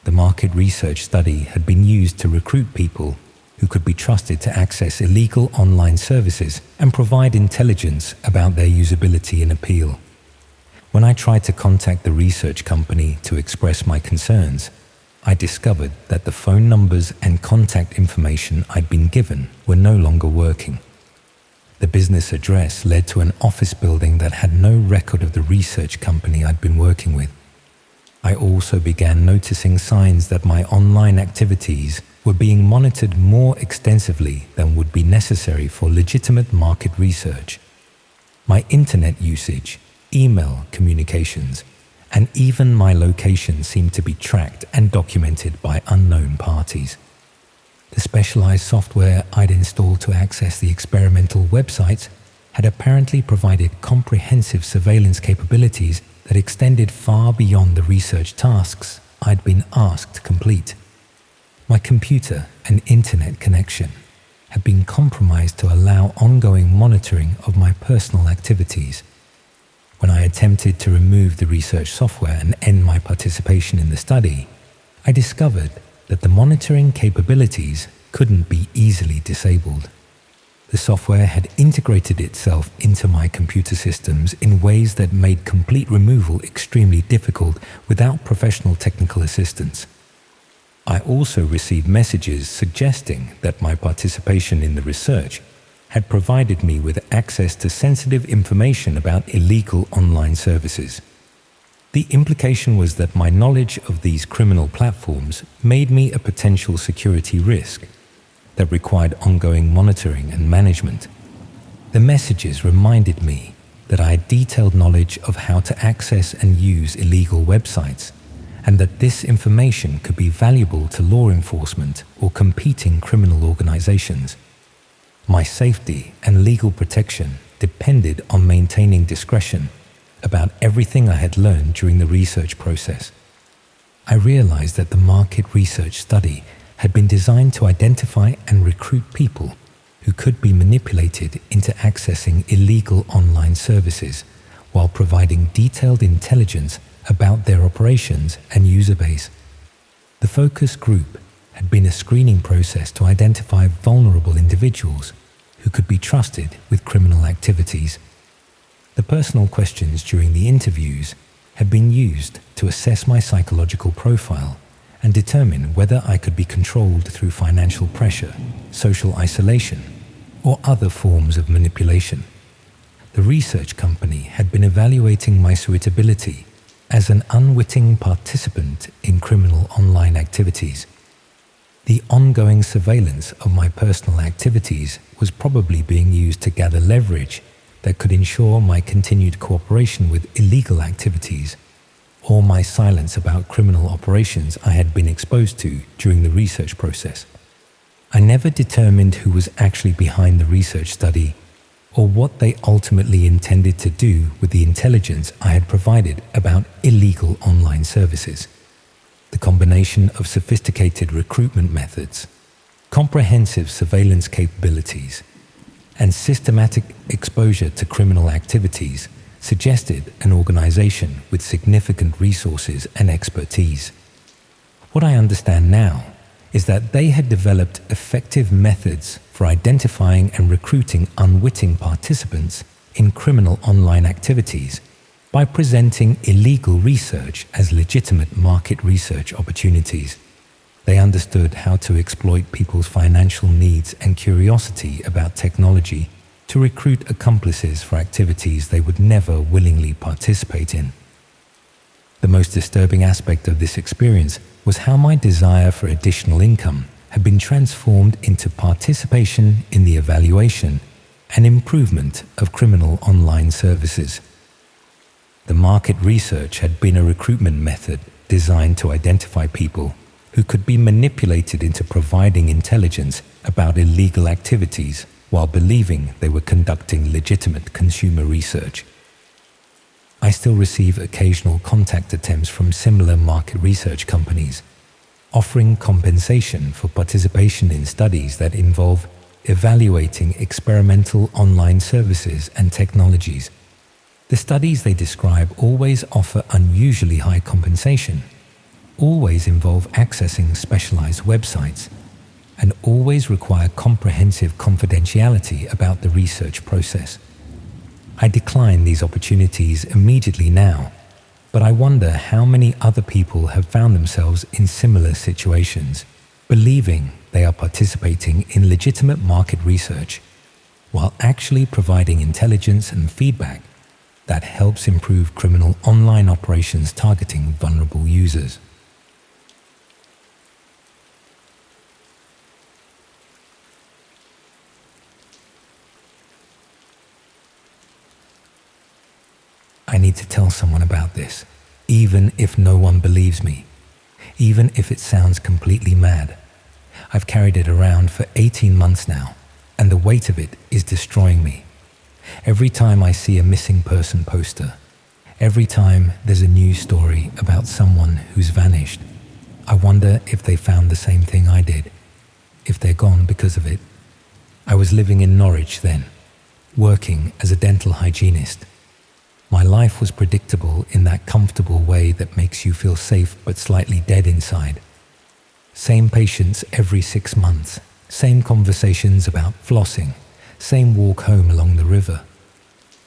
The market research study had been used to recruit people who could be trusted to access illegal online services and provide intelligence about their usability and appeal. When I tried to contact the research company to express my concerns, I discovered that the phone numbers and contact information I'd been given were no longer working. The business address led to an office building that had no record of the research company I'd been working with. I also began noticing signs that my online activities were being monitored more extensively than would be necessary for legitimate market research. My internet usage, email communications, and even my location seemed to be tracked and documented by unknown parties. The specialized software I'd installed to access the experimental websites had apparently provided comprehensive surveillance capabilities that extended far beyond the research tasks I'd been asked to complete. My computer and internet connection had been compromised to allow ongoing monitoring of my personal activities. When I attempted to remove the research software and end my participation in the study, I discovered that the monitoring capabilities couldn't be easily disabled. The software had integrated itself into my computer systems in ways that made complete removal extremely difficult without professional technical assistance. I also received messages suggesting that my participation in the research had provided me with access to sensitive information about illegal online services. The implication was that my knowledge of these criminal platforms made me a potential security risk that required ongoing monitoring and management. The messages reminded me that I had detailed knowledge of how to access and use illegal websites, and that this information could be valuable to law enforcement or competing criminal organizations. My safety and legal protection depended on maintaining discretion about everything I had learned during the research process. I realized that the market research study had been designed to identify and recruit people who could be manipulated into accessing illegal online services while providing detailed intelligence about their operations and user base. The focus group had been a screening process to identify vulnerable individuals who could be trusted with criminal activities. The personal questions during the interviews had been used to assess my psychological profile and determine whether I could be controlled through financial pressure, social isolation, or other forms of manipulation. The research company had been evaluating my suitability as an unwitting participant in criminal online activities. The ongoing surveillance of my personal activities was probably being used to gather leverage that could ensure my continued cooperation with illegal activities or my silence about criminal operations I had been exposed to during the research process. I never determined who was actually behind the research study or what they ultimately intended to do with the intelligence I had provided about illegal online services. The combination of sophisticated recruitment methods, comprehensive surveillance capabilities, and systematic exposure to criminal activities suggested an organization with significant resources and expertise. What I understand now is that they had developed effective methods for identifying and recruiting unwitting participants in criminal online activities by presenting illegal research as legitimate market research opportunities. They understood how to exploit people's financial needs and curiosity about technology to recruit accomplices for activities they would never willingly participate in. The most disturbing aspect of this experience was how my desire for additional income had been transformed into participation in the evaluation and improvement of criminal online services. The market research had been a recruitment method designed to identify people who could be manipulated into providing intelligence about illegal activities while believing they were conducting legitimate consumer research. I still receive occasional contact attempts from similar market research companies, offering compensation for participation in studies that involve evaluating experimental online services and technologies. The studies they describe always offer unusually high compensation, always involve accessing specialized websites, and always require comprehensive confidentiality about the research process. I decline these opportunities immediately now, but I wonder how many other people have found themselves in similar situations, believing they are participating in legitimate market research, while actually providing intelligence and feedback that helps improve criminal online operations targeting vulnerable users. I need to tell someone about this, even if no one believes me, even if it sounds completely mad. I've carried it around for 18 months now, and the weight of it is destroying me. Every time I see a missing person poster, every time there's a news story about someone who's vanished, I wonder if they found the same thing I did, if they're gone because of it. I was living in Norwich then, working as a dental hygienist. My life was predictable in that comfortable way that makes you feel safe but slightly dead inside. Same patients every 6 months, same conversations about flossing, same walk home along the river.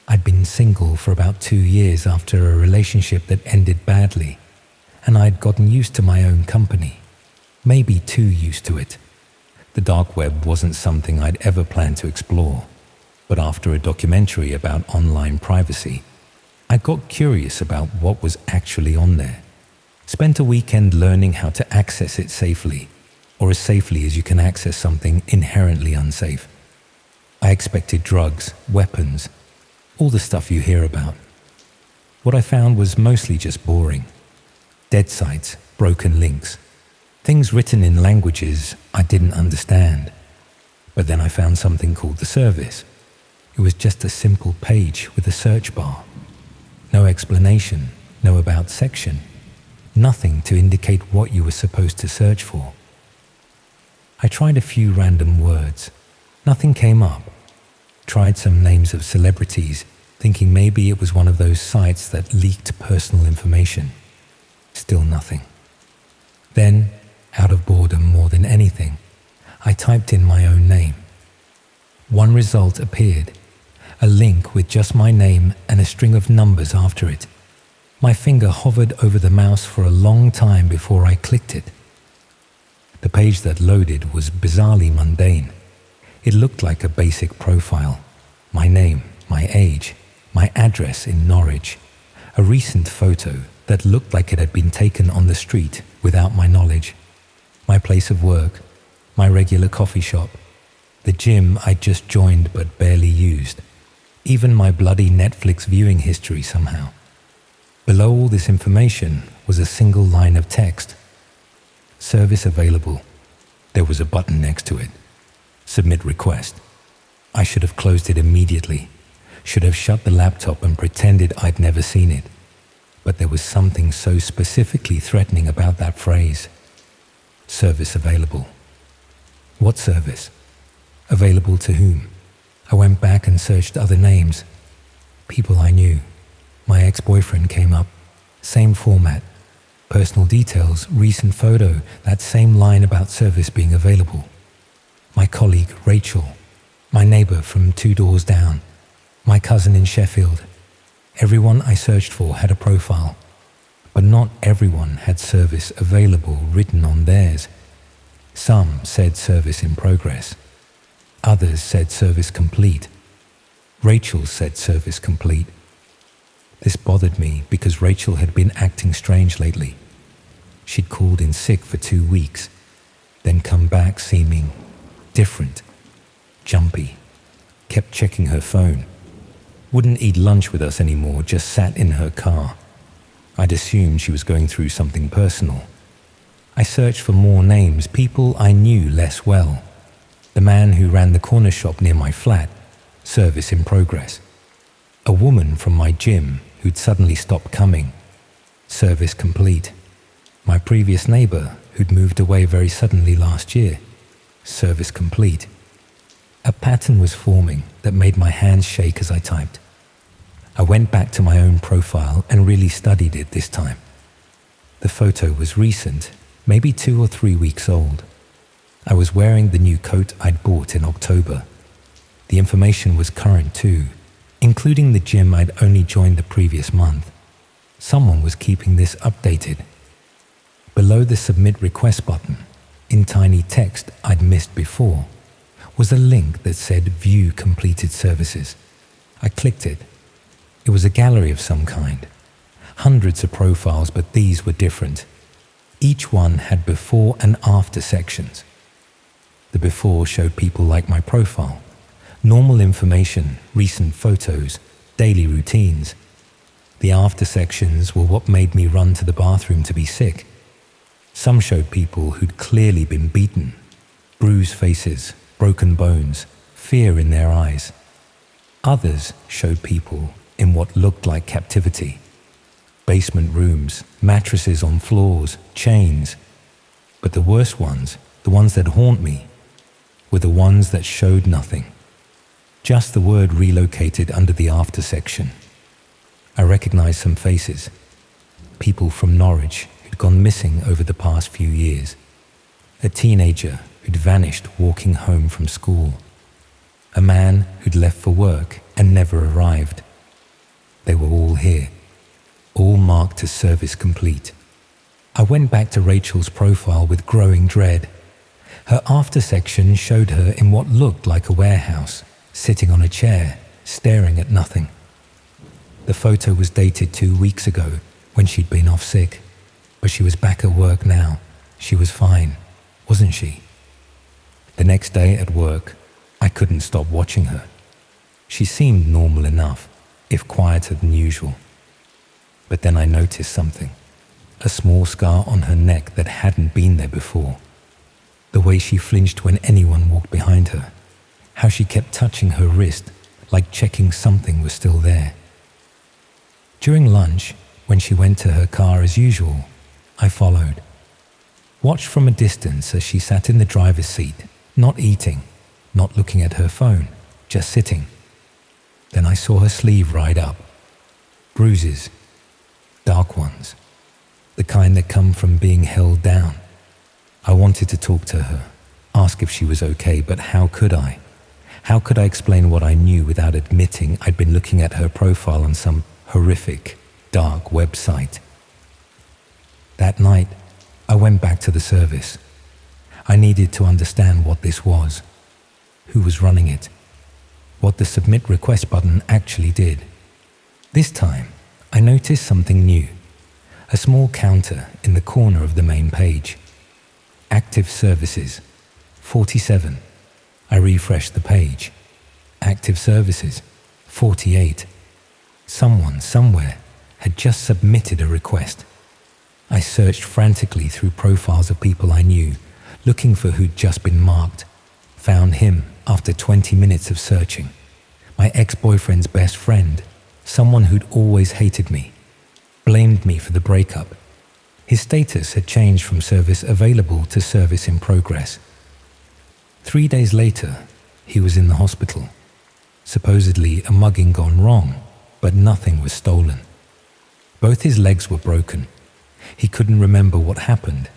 I'd been single for about 2 years after a relationship that ended badly, and I'd gotten used to my own company, maybe too used to it. The dark web wasn't something I'd ever planned to explore, but after a documentary about online privacy, I got curious about what was actually on there. Spent a weekend learning how to access it safely, or as safely as you can access something inherently unsafe. I expected drugs, weapons, all the stuff you hear about. What I found was mostly just boring. Dead sites, broken links, things written in languages I didn't understand. But then I found something called the service. It was just a simple page with a search bar. No explanation, no about section, nothing to indicate what you were supposed to search for. I tried a few random words. Nothing came up. Tried some names of celebrities, thinking maybe it was one of those sites that leaked personal information. Still nothing. Then, out of boredom more than anything, I typed in my own name. One result appeared. A link with just my name and a string of numbers after it. My finger hovered over the mouse for a long time before I clicked it. The page that loaded was bizarrely mundane. It looked like a basic profile. My name, my age, my address in Norwich, a recent photo that looked like it had been taken on the street without my knowledge, my place of work, my regular coffee shop, the gym I'd just joined but barely used, even my bloody Netflix viewing history somehow. Below all this information was a single line of text. Service available. There was a button next to it. Submit request. I should have closed it immediately. Should have shut the laptop and pretended I'd never seen it. But there was something so specifically threatening about that phrase. Service available. What service? Available to whom? I went back and searched other names. People I knew. My ex-boyfriend came up. Same format. Personal details, recent photo, that same line about service being available. My colleague, Rachel. My neighbor from 2 doors down. My cousin in Sheffield. Everyone I searched for had a profile. But not everyone had service available written on theirs. Some said service in progress. Others said service complete. Rachel said service complete. This bothered me because Rachel had been acting strange lately. She'd called in sick for 2 weeks, then come back seeming different, jumpy, kept checking her phone. Wouldn't eat lunch with us anymore, just sat in her car. I'd assumed she was going through something personal. I searched for more names, people I knew less well. The man who ran the corner shop near my flat, service in progress. A woman from my gym who'd suddenly stopped coming, service complete. My previous neighbor who'd moved away very suddenly last year, service complete. A pattern was forming that made my hands shake as I typed. I went back to my own profile and really studied it this time. The photo was recent, maybe 2 or 3 weeks old. I was wearing the new coat I'd bought in October. The information was current too, including the gym I'd only joined the previous month. Someone was keeping this updated. Below the submit request button, in tiny text I'd missed before, was a link that said view completed services. I clicked it. It was a gallery of some kind. Hundreds of profiles, but these were different. Each one had before and after sections. The before showed people like my profile, normal information, recent photos, daily routines. The after sections were what made me run to the bathroom to be sick. Some showed people who'd clearly been beaten, bruised faces, broken bones, fear in their eyes. Others showed people in what looked like captivity. Basement rooms, mattresses on floors, chains. But the worst ones, the ones that haunt me, were the ones that showed nothing. Just the word relocated under the after section. I recognized some faces. People from Norwich who'd gone missing over the past few years. A teenager who'd vanished walking home from school. A man who'd left for work and never arrived. They were all here, all marked as service complete. I went back to Rachel's profile with growing dread. Her after section showed her in what looked like a warehouse, sitting on a chair, staring at nothing. The photo was dated 2 weeks ago when she'd been off sick, but she was back at work now. She was fine, wasn't she? The next day at work, I couldn't stop watching her. She seemed normal enough, if quieter than usual. But then I noticed something, a small scar on her neck that hadn't been there before. The way she flinched when anyone walked behind her, how she kept touching her wrist, like checking something was still there. During lunch, when she went to her car as usual, I followed. Watched from a distance as she sat in the driver's seat, not eating, not looking at her phone, just sitting. Then I saw her sleeve ride up. Bruises, dark ones, the kind that come from being held down. I wanted to talk to her, ask if she was okay, but how could I? How could I explain what I knew without admitting I'd been looking at her profile on some horrific, dark website? That night, I went back to the service. I needed to understand what this was, who was running it, what the submit request button actually did. This time, I noticed something new, a small counter in the corner of the main page. Active services, 47. I refreshed the page. Active services, 48. Someone, somewhere, had just submitted a request. I searched frantically through profiles of people I knew, looking for who'd just been marked. Found him after 20 minutes of searching. My ex-boyfriend's best friend, someone who'd always hated me, blamed me for the breakup. His status had changed from service available to service in progress. 3 days later, he was in the hospital. Supposedly a mugging gone wrong, but nothing was stolen. Both his legs were broken. He couldn't remember what happened,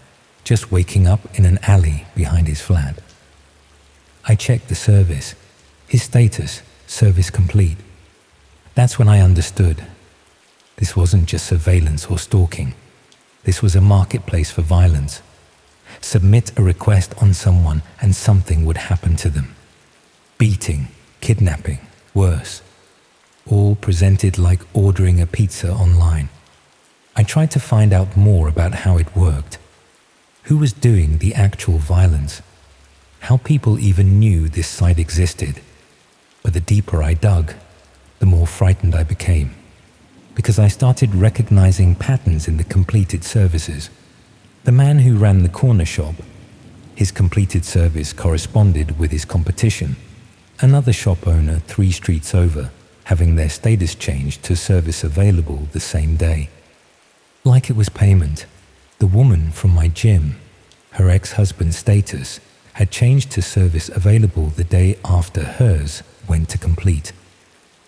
just waking up in an alley behind his flat. I checked the service. His status, service complete. That's when I understood. This wasn't just surveillance or stalking. This was a marketplace for violence. Submit a request on someone and something would happen to them. Beating, kidnapping, worse. All presented like ordering a pizza online. I tried to find out more about how it worked. Who was doing the actual violence? How people even knew this site existed. But the deeper I dug, the more frightened I became, because I started recognizing patterns in the completed services. The man who ran the corner shop, his completed service corresponded with his competition, another shop owner 3 streets over, having their status changed to service available the same day. Like it was payment, the woman from my gym, her ex-husband's status, had changed to service available the day after hers went to complete.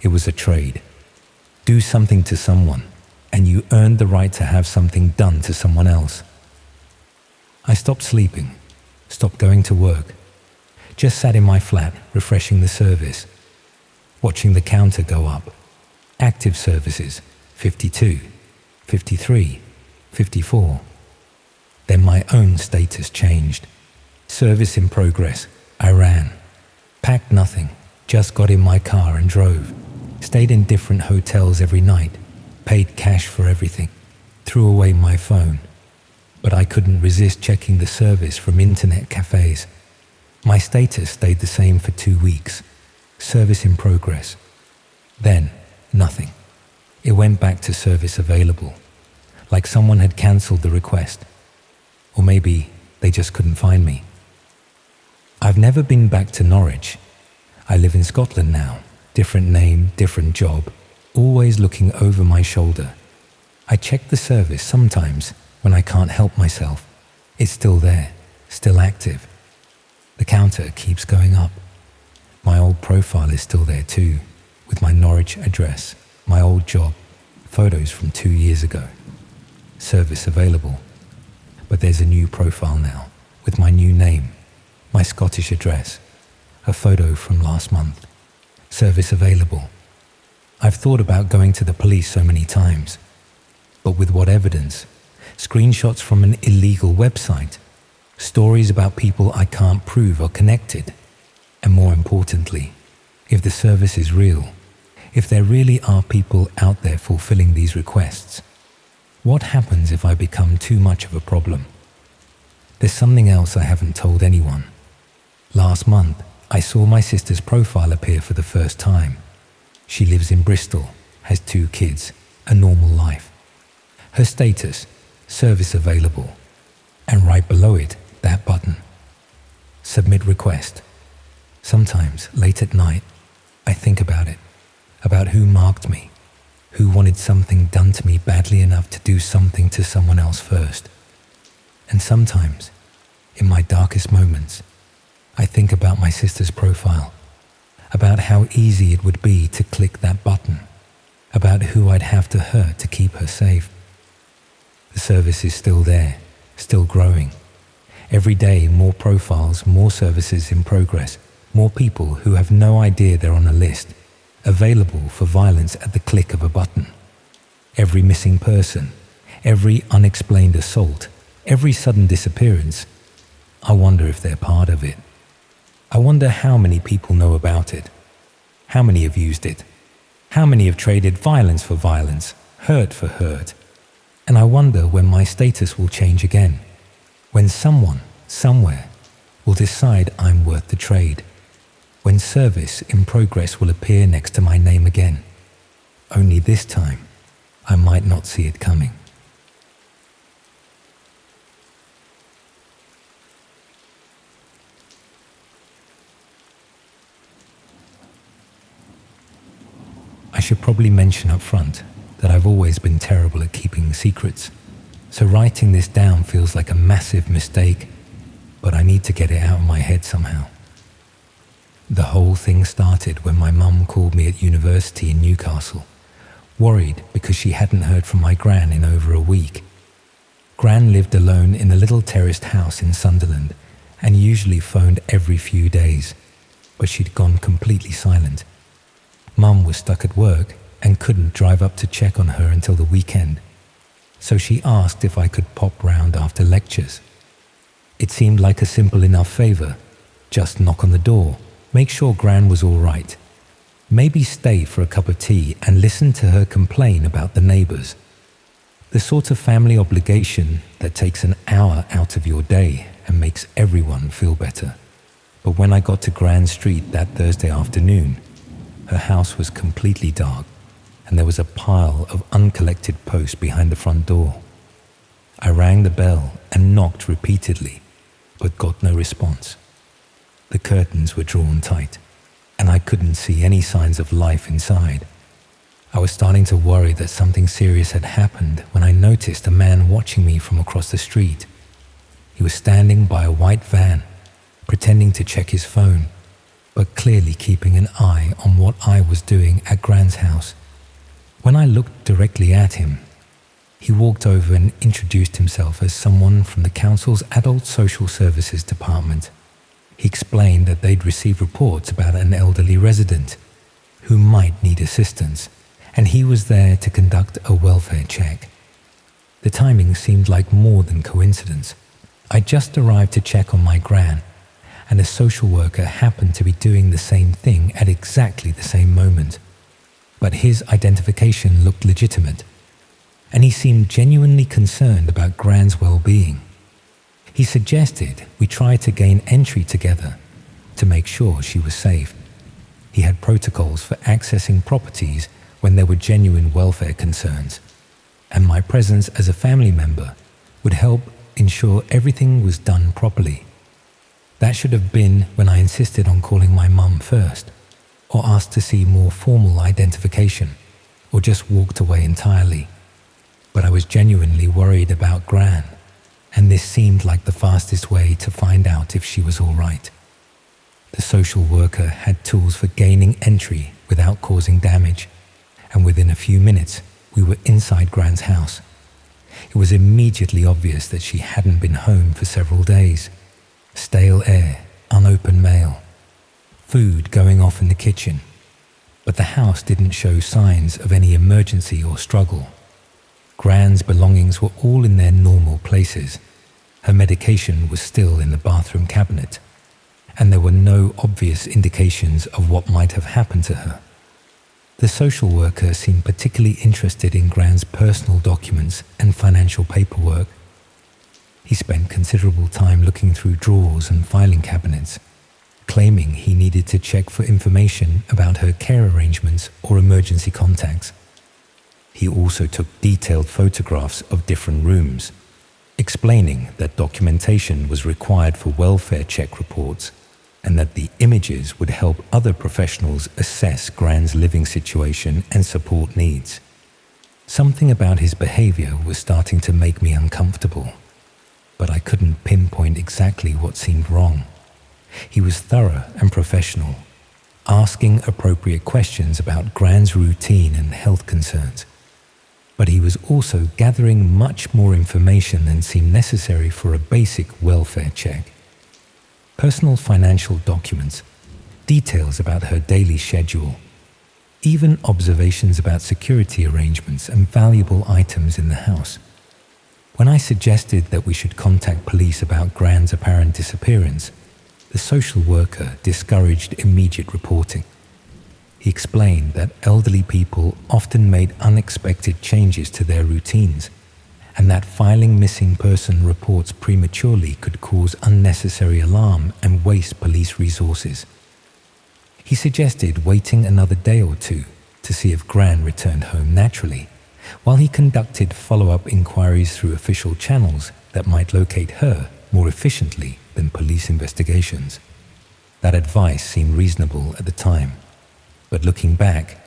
It was a trade. Do something to someone, and you earned the right to have something done to someone else. I stopped sleeping, stopped going to work, just sat in my flat refreshing the service, watching the counter go up. Active services, 52, 53, 54. Then my own status changed. Service in progress. I ran. Packed nothing, just got in my car and drove. Stayed in different hotels every night. Paid cash for everything. Threw away my phone. But I couldn't resist checking the service from internet cafes. My status stayed the same for 2 weeks. Service in progress. Then, nothing. It went back to service available. Like someone had cancelled the request. Or maybe they just couldn't find me. I've never been back to Norwich. I live in Scotland now. Different name, different job. Always looking over my shoulder. I check the service sometimes when I can't help myself. It's still there, still active. The counter keeps going up. My old profile is still there too, with my Norwich address, my old job, photos from 2 years ago. Service available. But there's a new profile now, with my new name, my Scottish address, a photo from last month. Service available. I've thought about going to the police so many times, but with what evidence? Screenshots from an illegal website, stories about people I can't prove are connected, and more importantly, if the service is real, if there really are people out there fulfilling these requests, what happens if I become too much of a problem? There's something else I haven't told anyone. Last month, I saw my sister's profile appear for the first time. She lives in Bristol, has 2 kids, a normal life. Her status, service available, and right below it, that button. Submit request. Sometimes, late at night, I think about it, about who marked me, who wanted something done to me badly enough to do something to someone else first. And sometimes, in my darkest moments, I think about my sister's profile, about how easy it would be to click that button, about who I'd have to hurt to keep her safe. The service is still there, still growing. Every day, more profiles, more services in progress, more people who have no idea they're on a list, available for violence at the click of a button. Every missing person, every unexplained assault, every sudden disappearance, I wonder if they're part of it. I wonder how many people know about it. How many have used it? How many have traded violence for violence, hurt for hurt? And I wonder when my status will change again, when someone, somewhere, will decide I'm worth the trade. when service in progress will appear next to my name again. Only this time, I might not see it coming. I should probably mention up front that I've always been terrible at keeping secrets, so writing this down feels like a massive mistake, but I need to get it out of my head somehow. The whole thing started when my mum called me at university in Newcastle, worried because she hadn't heard from my gran in over a week. Gran lived alone in a little terraced house in Sunderland and usually phoned every few days, but she'd gone completely silent. Mum was stuck at work and couldn't drive up to check on her until the weekend, so she asked if I could pop round after lectures. It seemed like a simple enough favour. Just knock on the door, make sure Gran was all right, maybe stay for a cup of tea and listen to her complain about the neighbours. The sort of family obligation that takes an hour out of your day and makes everyone feel better. But when I got to Grand Street that Thursday afternoon, her house was completely dark, and there was a pile of uncollected posts behind the front door. I rang the bell and knocked repeatedly, but got no response. The curtains were drawn tight, and I couldn't see any signs of life inside. I was starting to worry that something serious had happened when I noticed a man watching me from across the street. He was standing by a white van, pretending to check his phone, but clearly keeping an eye on what I was doing at Gran's house. When I looked directly at him, he walked over and introduced himself as someone from the council's Adult Social Services Department. He explained that they'd received reports about an elderly resident who might need assistance, and he was there to conduct a welfare check. The timing seemed like more than coincidence. I just arrived to check on my gran, and a social worker happened to be doing the same thing at exactly the same moment. But his identification looked legitimate, and he seemed genuinely concerned about Gran's well-being. He suggested we try to gain entry together to make sure she was safe. He had protocols for accessing properties when there were genuine welfare concerns, and my presence as a family member would help ensure everything was done properly. That should have been when I insisted on calling my mum first, or asked to see more formal identification, or just walked away entirely. But I was genuinely worried about Gran, and this seemed like the fastest way to find out if she was all right. The social worker had tools for gaining entry without causing damage, and within a few minutes, we were inside Gran's house. It was immediately obvious that she hadn't been home for several days. Stale air, unopened mail, food going off in the kitchen. But the house didn't show signs of any emergency or struggle. Gran's belongings were all in their normal places. Her medication was still in the bathroom cabinet, and there were no obvious indications of what might have happened to her. The social worker seemed particularly interested in Gran's personal documents and financial paperwork. He spent considerable time looking through drawers and filing cabinets, claiming he needed to check for information about her care arrangements or emergency contacts. He also took detailed photographs of different rooms, explaining that documentation was required for welfare check reports and that the images would help other professionals assess Gran's living situation and support needs. Something about his behavior was starting to make me uncomfortable, but I couldn't pinpoint exactly what seemed wrong. He was thorough and professional, asking appropriate questions about Gran's routine and health concerns. But he was also gathering much more information than seemed necessary for a basic welfare check. Personal financial documents, details about her daily schedule, even observations about security arrangements and valuable items in the house. When I suggested that we should contact police about Gran's apparent disappearance, the social worker discouraged immediate reporting. He explained that elderly people often made unexpected changes to their routines, and that filing missing person reports prematurely could cause unnecessary alarm and waste police resources. He suggested waiting another day or two to see if Gran returned home naturally, while he conducted follow-up inquiries through official channels that might locate her more efficiently than police investigations. That advice seemed reasonable at the time, but looking back,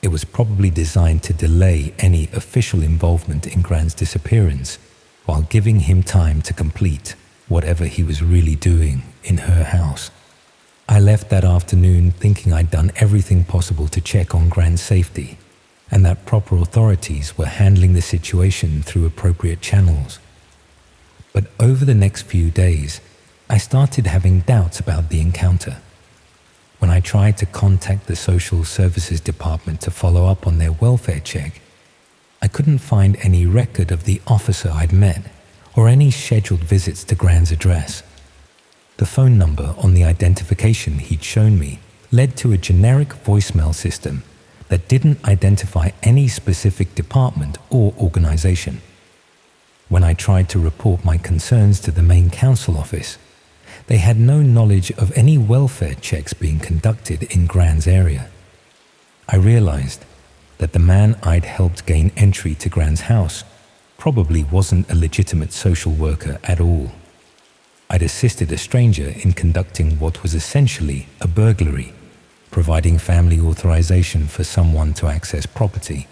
it was probably designed to delay any official involvement in Gran's disappearance while giving him time to complete whatever he was really doing in her house. I left that afternoon thinking I'd done everything possible to check on Gran's safety and that proper authorities were handling the situation through appropriate channels. But over the next few days, I started having doubts about the encounter. When I tried to contact the social services department to follow up on their welfare check, I couldn't find any record of the officer I'd met or any scheduled visits to Gran's address. The phone number on the identification he'd shown me led to a generic voicemail system that didn't identify any specific department or organization. When I tried to report my concerns to the main council office, they had no knowledge of any welfare checks being conducted in Gran's area. I realized that the man I'd helped gain entry to Gran's house probably wasn't a legitimate social worker at all. I'd assisted a stranger in conducting what was essentially a burglary, providing family authorization for someone to access property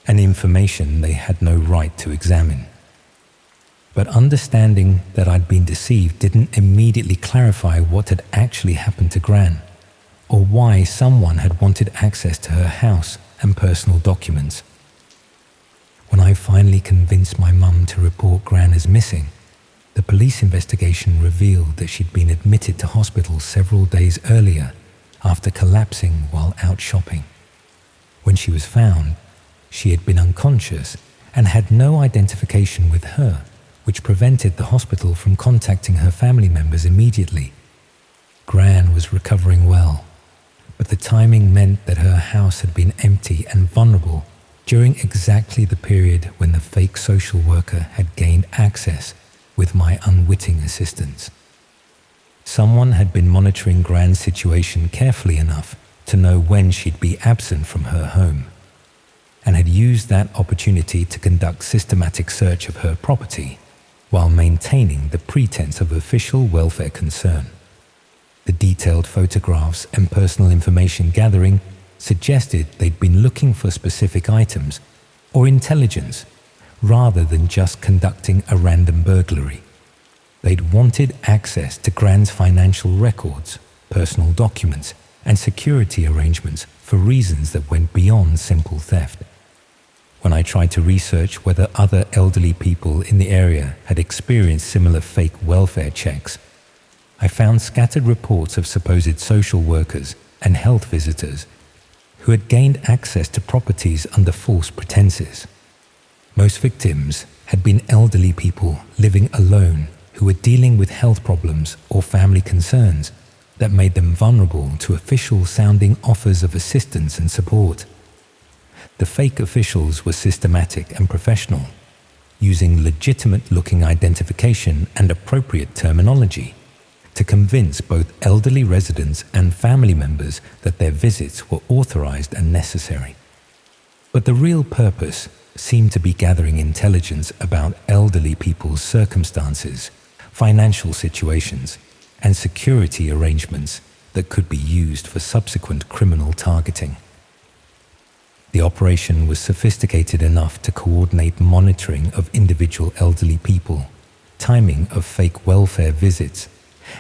and information they had no right to examine. But understanding that I'd been deceived didn't immediately clarify what had actually happened to Gran, or why someone had wanted access to her house and personal documents. When I finally convinced my mum to report Gran as missing, the police investigation revealed that she'd been admitted to hospital several days earlier after collapsing while out shopping. When she was found, she had been unconscious and had no identification with her, which prevented the hospital from contacting her family members immediately. Gran was recovering well, but the timing meant that her house had been empty and vulnerable during exactly the period when the fake social worker had gained access with my unwitting assistance. Someone had been monitoring Gran's situation carefully enough to know when she'd be absent from her home, and had used that opportunity to conduct systematic search of her property while maintaining the pretense of official welfare concern. The detailed photographs and personal information gathering suggested they'd been looking for specific items or intelligence rather than just conducting a random burglary. They'd wanted access to Gran's financial records, personal documents, and security arrangements for reasons that went beyond simple theft. When I tried to research whether other elderly people in the area had experienced similar fake welfare checks, I found scattered reports of supposed social workers and health visitors who had gained access to properties under false pretenses. Most victims had been elderly people living alone who were dealing with health problems or family concerns that made them vulnerable to official-sounding offers of assistance and support. The fake officials were systematic and professional, using legitimate-looking identification and appropriate terminology to convince both elderly residents and family members that their visits were authorized and necessary. But the real purpose seemed to be gathering intelligence about elderly people's circumstances, financial situations, and security arrangements that could be used for subsequent criminal targeting. The operation was sophisticated enough to coordinate monitoring of individual elderly people, timing of fake welfare visits,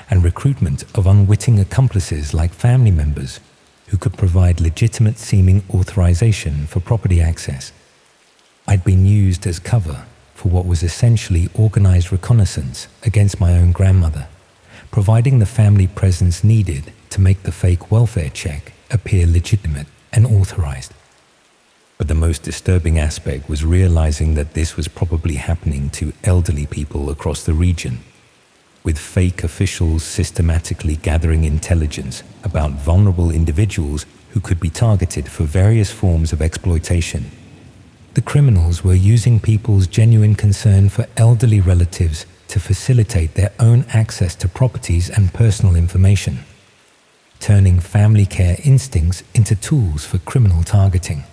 and recruitment of unwitting accomplices like family members who could provide legitimate-seeming authorization for property access. I'd been used as cover for what was essentially organized reconnaissance against my own grandmother, providing the family presence needed to make the fake welfare check appear legitimate and authorized. But the most disturbing aspect was realizing that this was probably happening to elderly people across the region, with fake officials systematically gathering intelligence about vulnerable individuals who could be targeted for various forms of exploitation. The criminals were using people's genuine concern for elderly relatives to facilitate their own access to properties and personal information. turning family care instincts into tools for criminal targeting.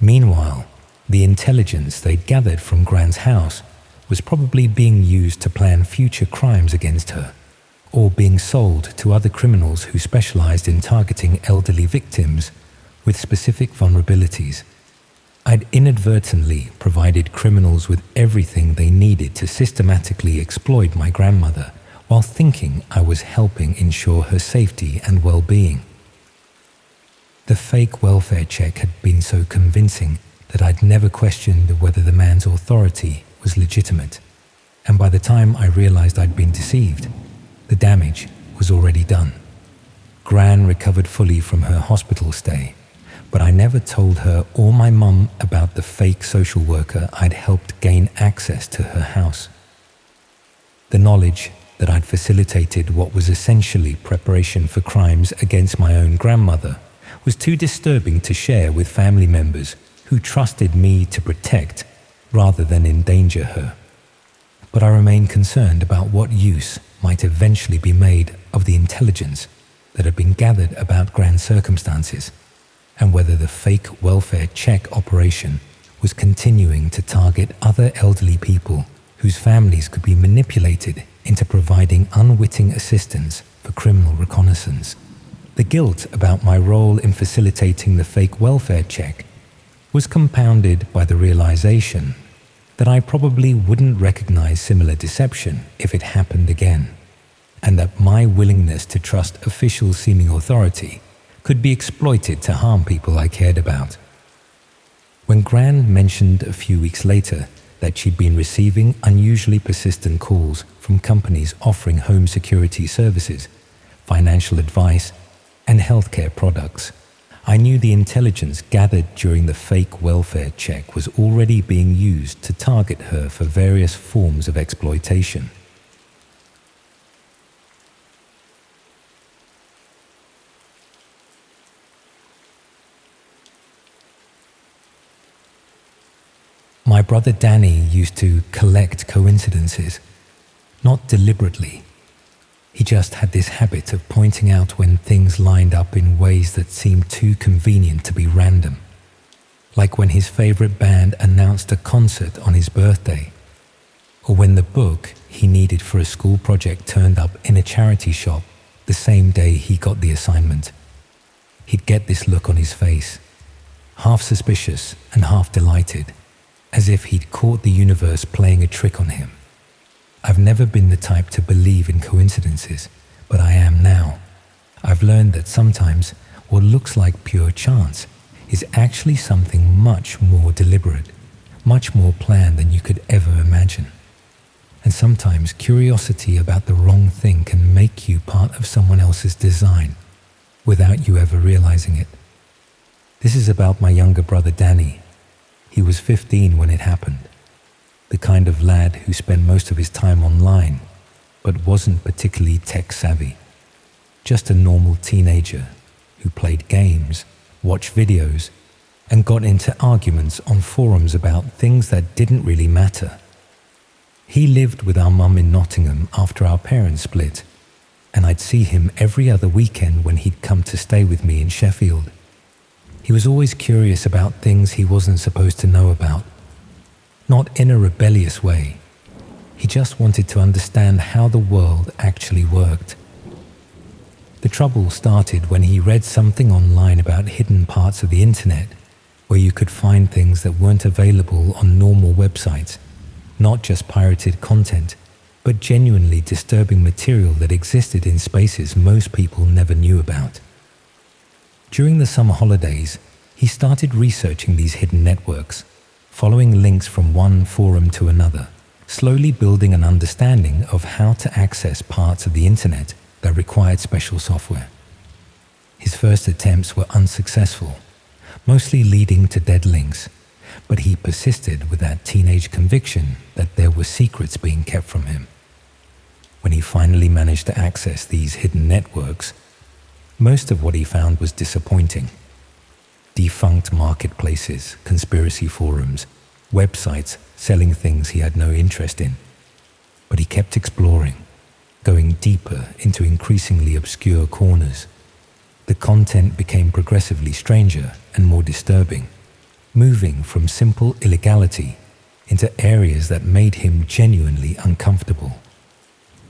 Meanwhile, the intelligence they'd gathered from Gran's house was probably being used to plan future crimes against her, or being sold to other criminals who specialized in targeting elderly victims with specific vulnerabilities. I'd inadvertently provided criminals with everything they needed to systematically exploit my grandmother while thinking I was helping ensure her safety and well-being. The fake welfare check had been so convincing that I'd never questioned whether the man's authority was legitimate, and by the time I realized I'd been deceived, the damage was already done. Gran recovered fully from her hospital stay, but I never told her or my mum about the fake social worker I'd helped gain access to her house. The knowledge that I'd facilitated what was essentially preparation for crimes against my own grandmother was too disturbing to share with family members who trusted me to protect rather than endanger her. But I remain concerned about what use might eventually be made of the intelligence that had been gathered about Gran's circumstances, and whether the fake welfare check operation was continuing to target other elderly people whose families could be manipulated into providing unwitting assistance for criminal reconnaissance. The guilt about my role in facilitating the fake welfare check was compounded by the realization that I probably wouldn't recognize similar deception if it happened again, and that my willingness to trust official seeming authority could be exploited to harm people I cared about. When Gran mentioned a few weeks later that she'd been receiving unusually persistent calls from companies offering home security services, financial advice, and healthcare products, I knew the intelligence gathered during the fake welfare check was already being used to target her for various forms of exploitation. My brother Danny used to collect coincidences, not deliberately. He just had this habit of pointing out when things lined up in ways that seemed too convenient to be random, like when his favorite band announced a concert on his birthday, or when the book he needed for a school project turned up in a charity shop the same day he got the assignment. He'd get this look on his face, half suspicious and half delighted, as if he'd caught the universe playing a trick on him. I've never been the type to believe in coincidences, but I am now. I've learned that sometimes what looks like pure chance is actually something much more deliberate, much more planned than you could ever imagine. And sometimes curiosity about the wrong thing can make you part of someone else's design without you ever realizing it. This is about my younger brother Danny. He was 15 when it happened. The kind of lad who spent most of his time online, but wasn't particularly tech-savvy. Just a normal teenager who played games, watched videos, and got into arguments on forums about things that didn't really matter. He lived with our mum in Nottingham after our parents split, and I'd see him every other weekend when he'd come to stay with me in Sheffield. He was always curious about things he wasn't supposed to know about. Not in a rebellious way. He just wanted to understand how the world actually worked. The trouble started when he read something online about hidden parts of the internet where you could find things that weren't available on normal websites, not just pirated content, but genuinely disturbing material that existed in spaces most people never knew about. During the summer holidays, he started researching these hidden networks, following links from one forum to another, slowly building an understanding of how to access parts of the internet that required special software. His first attempts were unsuccessful, mostly leading to dead links, but he persisted with that teenage conviction that there were secrets being kept from him. When he finally managed to access these hidden networks, most of what he found was disappointing. Defunct marketplaces, conspiracy forums, websites selling things he had no interest in. But he kept exploring, going deeper into increasingly obscure corners, The content became progressively stranger and more disturbing, moving from simple illegality into areas that made him genuinely uncomfortable.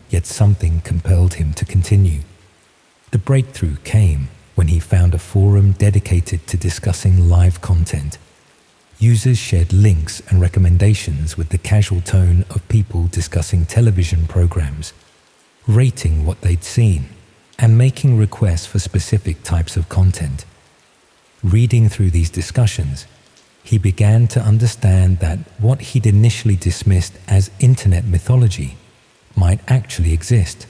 Yet something compelled him to continue. The breakthrough came when he found a forum dedicated to discussing live content. Users shared links and recommendations with the casual tone of people discussing television programs, rating what they'd seen, and making requests for specific types of content. Reading through these discussions, he began to understand that what he'd initially dismissed as internet mythology might actually exist.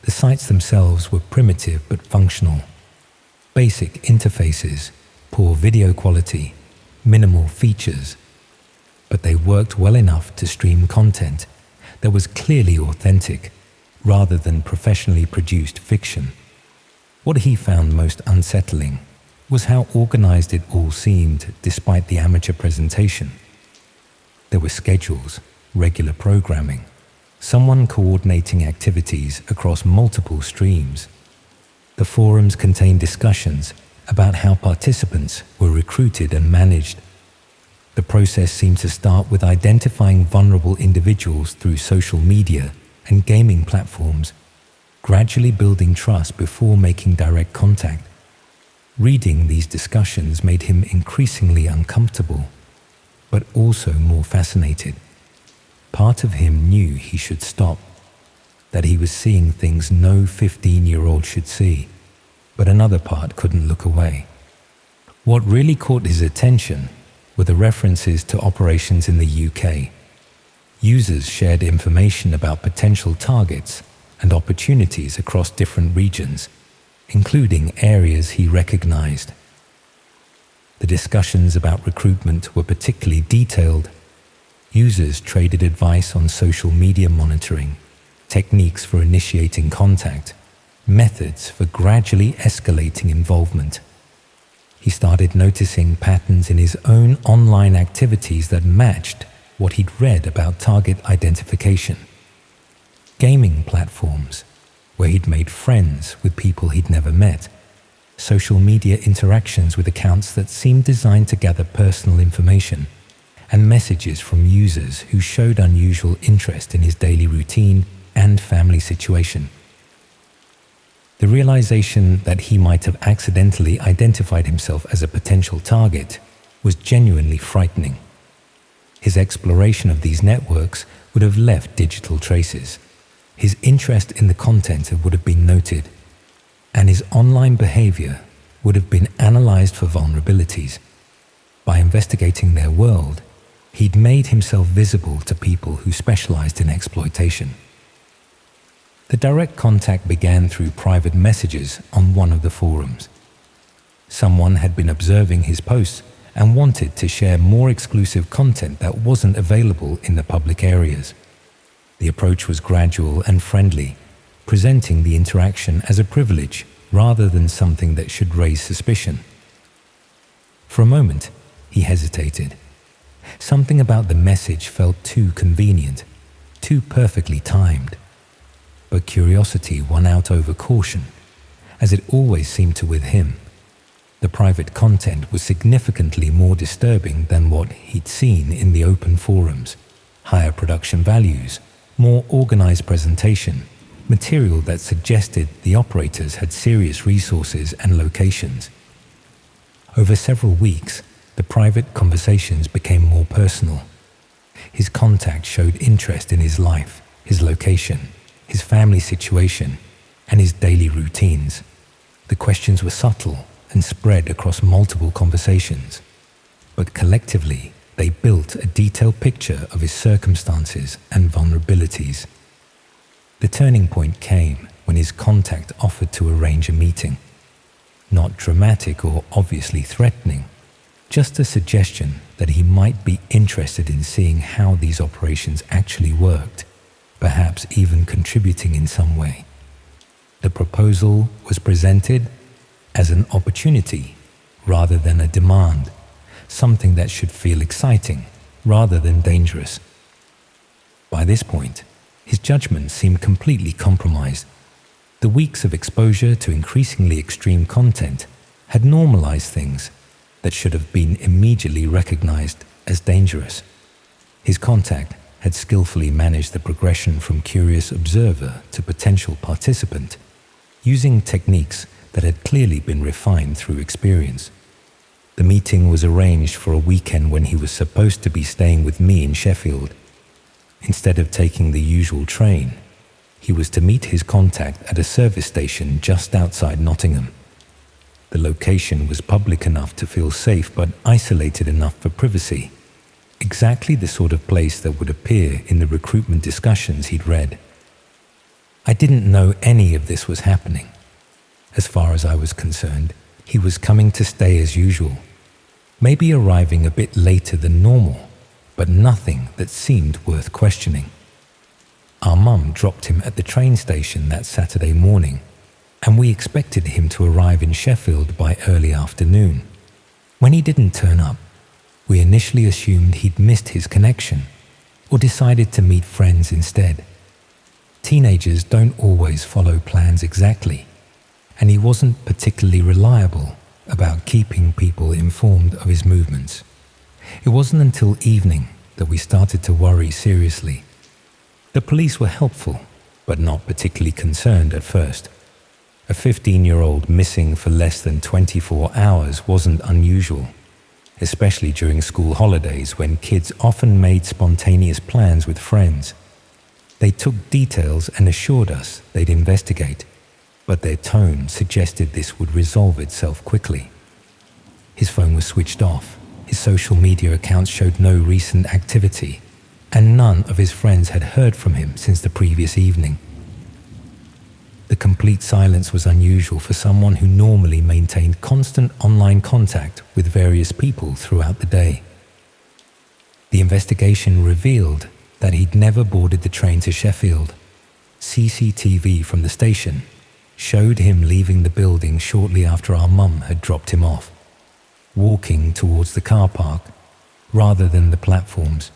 The sites themselves were primitive but functional. Basic interfaces, poor video quality, minimal features. But they worked well enough to stream content that was clearly authentic, rather than professionally produced fiction. What he found most unsettling was how organized it all seemed despite the amateur presentation. There were schedules, regular programming, someone coordinating activities across multiple streams. The forums contained discussions about how participants were recruited and managed. The process seemed to start with identifying vulnerable individuals through social media and gaming platforms, gradually building trust before making direct contact. Reading these discussions made him increasingly uncomfortable, but also more fascinated. Part of him knew he should stop, that he was seeing things no 15-year-old should see, but another part couldn't look away. What really caught his attention were the references to operations in the UK. Users shared information about potential targets and opportunities across different regions, including areas he recognized. The discussions about recruitment were particularly detailed. Users traded advice on social media monitoring, techniques for initiating contact, methods for gradually escalating involvement. He started noticing patterns in his own online activities that matched what he'd read about target identification. Gaming platforms, where he'd made friends with people he'd never met. Social media interactions with accounts that seemed designed to gather personal information, and messages from users who showed unusual interest in his daily routine and family situation. The realization that he might have accidentally identified himself as a potential target was genuinely frightening. His exploration of these networks would have left digital traces. His interest in the content would have been noted, and his online behavior would have been analyzed for vulnerabilities. By investigating their world, he'd made himself visible to people who specialized in exploitation. The direct contact began through private messages on one of the forums. Someone had been observing his posts and wanted to share more exclusive content that wasn't available in the public areas. The approach was gradual and friendly, presenting the interaction as a privilege rather than something that should raise suspicion. For a moment, he hesitated. Something about the message felt too convenient, too perfectly timed. But curiosity won out over caution, as it always seemed to with him. The private content was significantly more disturbing than what he'd seen in the open forums. Higher production values, more organized presentation, material that suggested the operators had serious resources and locations. Over several weeks, the private conversations became more personal. His contact showed interest in his life, his location, his family situation, and his daily routines. The questions were subtle and spread across multiple conversations, but collectively they built a detailed picture of his circumstances and vulnerabilities. The turning point came when his contact offered to arrange a meeting. Not dramatic or obviously threatening, just a suggestion that he might be interested in seeing how these operations actually worked, perhaps even contributing in some way. The proposal was presented as an opportunity rather than a demand, something that should feel exciting rather than dangerous. By this point, his judgment seemed completely compromised. The weeks of exposure to increasingly extreme content had normalized things that should have been immediately recognized as dangerous. His contact had skillfully managed the progression from curious observer to potential participant, using techniques that had clearly been refined through experience. The meeting was arranged for a weekend when he was supposed to be staying with me in Sheffield. Instead of taking the usual train, he was to meet his contact at a service station just outside Nottingham. The location was public enough to feel safe but isolated enough for privacy. Exactly the sort of place that would appear in the recruitment discussions he'd read. I didn't know any of this was happening. As far as I was concerned, he was coming to stay as usual, maybe arriving a bit later than normal, but nothing that seemed worth questioning. Our mum dropped him at the train station that Saturday morning, and we expected him to arrive in Sheffield by early afternoon. When he didn't turn up, we initially assumed he'd missed his connection or decided to meet friends instead. Teenagers don't always follow plans exactly, and he wasn't particularly reliable about keeping people informed of his movements. It wasn't until evening that we started to worry seriously. The police were helpful, but not particularly concerned at first. A 15-year-old missing for less than 24 hours wasn't unusual, especially during school holidays when kids often made spontaneous plans with friends. They took details and assured us they'd investigate, but their tone suggested this would resolve itself quickly. His phone was switched off, his social media accounts showed no recent activity, and none of his friends had heard from him since the previous evening. The complete silence was unusual for someone who normally maintained constant online contact with various people throughout the day. The investigation revealed that he'd never boarded the train to Sheffield. CCTV from the station showed him leaving the building shortly after our mum had dropped him off, walking towards the car park rather than the platforms.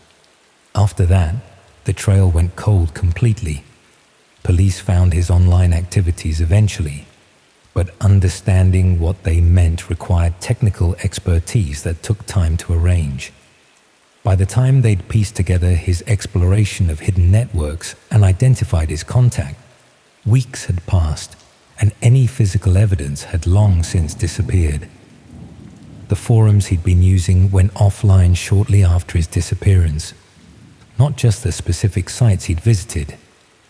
After that, the trail went cold completely. Police found his online activities eventually, but understanding what they meant required technical expertise that took time to arrange. By the time they'd pieced together his exploration of hidden networks and identified his contact, weeks had passed and any physical evidence had long since disappeared. The forums he'd been using went offline shortly after his disappearance. Not just the specific sites he'd visited,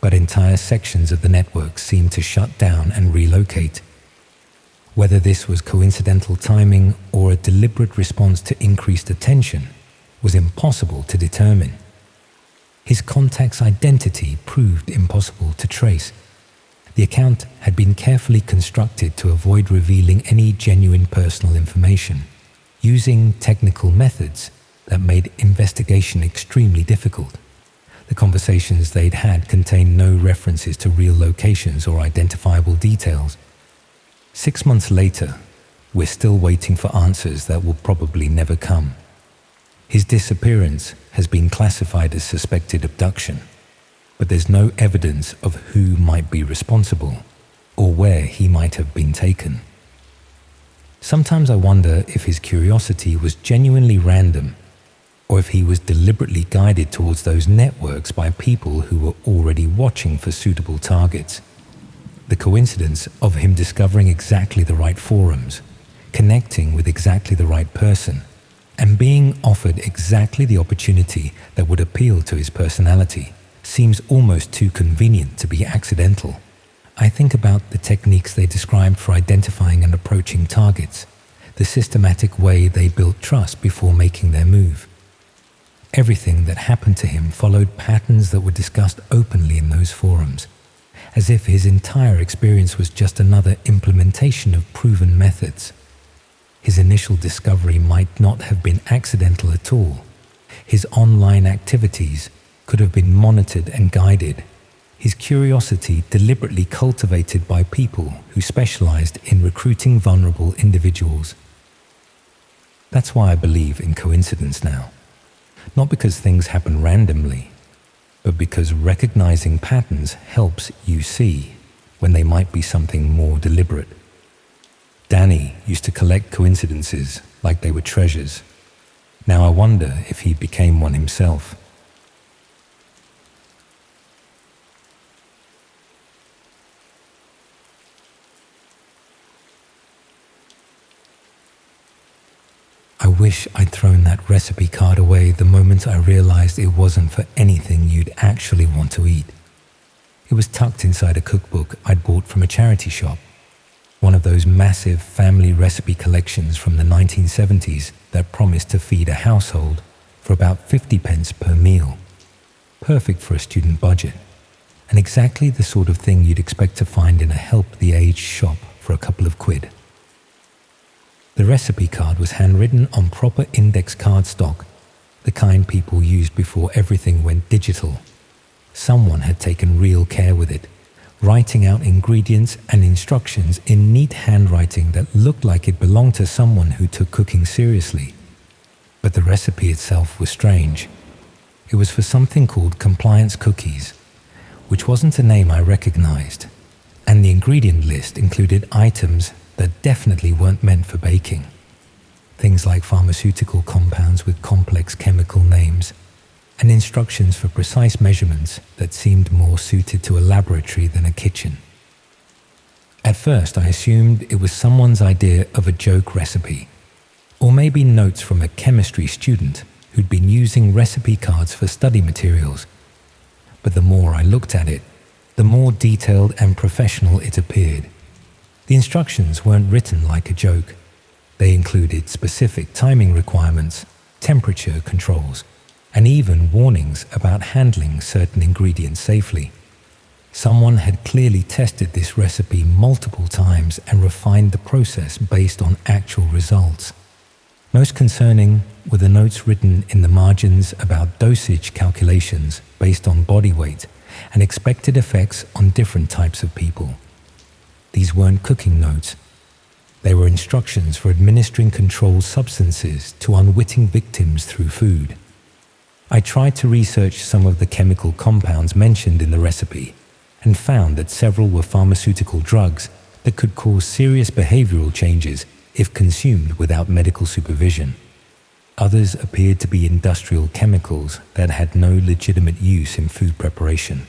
but entire sections of the network seemed to shut down and relocate. Whether this was coincidental timing or a deliberate response to increased attention was impossible to determine. His contact's identity proved impossible to trace. The account had been carefully constructed to avoid revealing any genuine personal information, using technical methods that made investigation extremely difficult. The conversations they'd had contained no references to real locations or identifiable details. 6 months later, we're still waiting for answers that will probably never come. His disappearance has been classified as suspected abduction, but there's no evidence of who might be responsible or where he might have been taken. Sometimes I wonder if his curiosity was genuinely random, or if he was deliberately guided towards those networks by people who were already watching for suitable targets. The coincidence of him discovering exactly the right forums, connecting with exactly the right person, and being offered exactly the opportunity that would appeal to his personality seems almost too convenient to be accidental. I think about the techniques they described for identifying and approaching targets, the systematic way they built trust before making their move. Everything that happened to him followed patterns that were discussed openly in those forums, as if his entire experience was just another implementation of proven methods. His initial discovery might not have been accidental at all. His online activities could have been monitored and guided. His curiosity deliberately cultivated by people who specialized in recruiting vulnerable individuals. That's why I believe in coincidence now. Not because things happen randomly, but because recognizing patterns helps you see when they might be something more deliberate. Danny used to collect coincidences like they were treasures. Now I wonder if he became one himself. I wish I'd thrown that recipe card away the moment I realized it wasn't for anything you'd actually want to eat. It was tucked inside a cookbook I'd bought from a charity shop, one of those massive family recipe collections from the 1970s that promised to feed a household for about 50 pence per meal. Perfect for a student budget, and exactly the sort of thing you'd expect to find in a help-the-aged shop for a couple of quid. The recipe card was handwritten on proper index cardstock, the kind people used before everything went digital. Someone had taken real care with it, writing out ingredients and instructions in neat handwriting that looked like it belonged to someone who took cooking seriously. But the recipe itself was strange. It was for something called compliance cookies, which wasn't a name I recognized, and the ingredient list included items that definitely weren't meant for baking. Things like pharmaceutical compounds with complex chemical names, and instructions for precise measurements that seemed more suited to a laboratory than a kitchen. At first, I assumed it was someone's idea of a joke recipe, or maybe notes from a chemistry student who'd been using recipe cards for study materials. But the more I looked at it, the more detailed and professional it appeared. The instructions weren't written like a joke. They included specific timing requirements, temperature controls, and even warnings about handling certain ingredients safely. Someone had clearly tested this recipe multiple times and refined the process based on actual results. Most concerning were the notes written in the margins about dosage calculations based on body weight and expected effects on different types of people. These weren't cooking notes. They were instructions for administering controlled substances to unwitting victims through food. I tried to research some of the chemical compounds mentioned in the recipe and found that several were pharmaceutical drugs that could cause serious behavioral changes if consumed without medical supervision. Others appeared to be industrial chemicals that had no legitimate use in food preparation.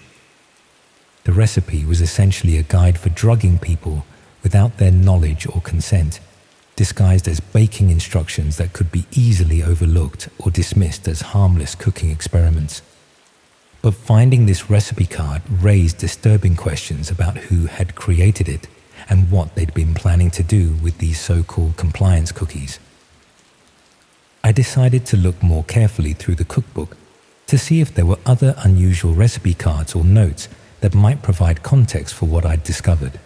The recipe was essentially a guide for drugging people without their knowledge or consent, disguised as baking instructions that could be easily overlooked or dismissed as harmless cooking experiments. But finding this recipe card raised disturbing questions about who had created it and what they'd been planning to do with these so-called compliance cookies. I decided to look more carefully through the cookbook to see if there were other unusual recipe cards or notes that might provide context for what I'd discovered.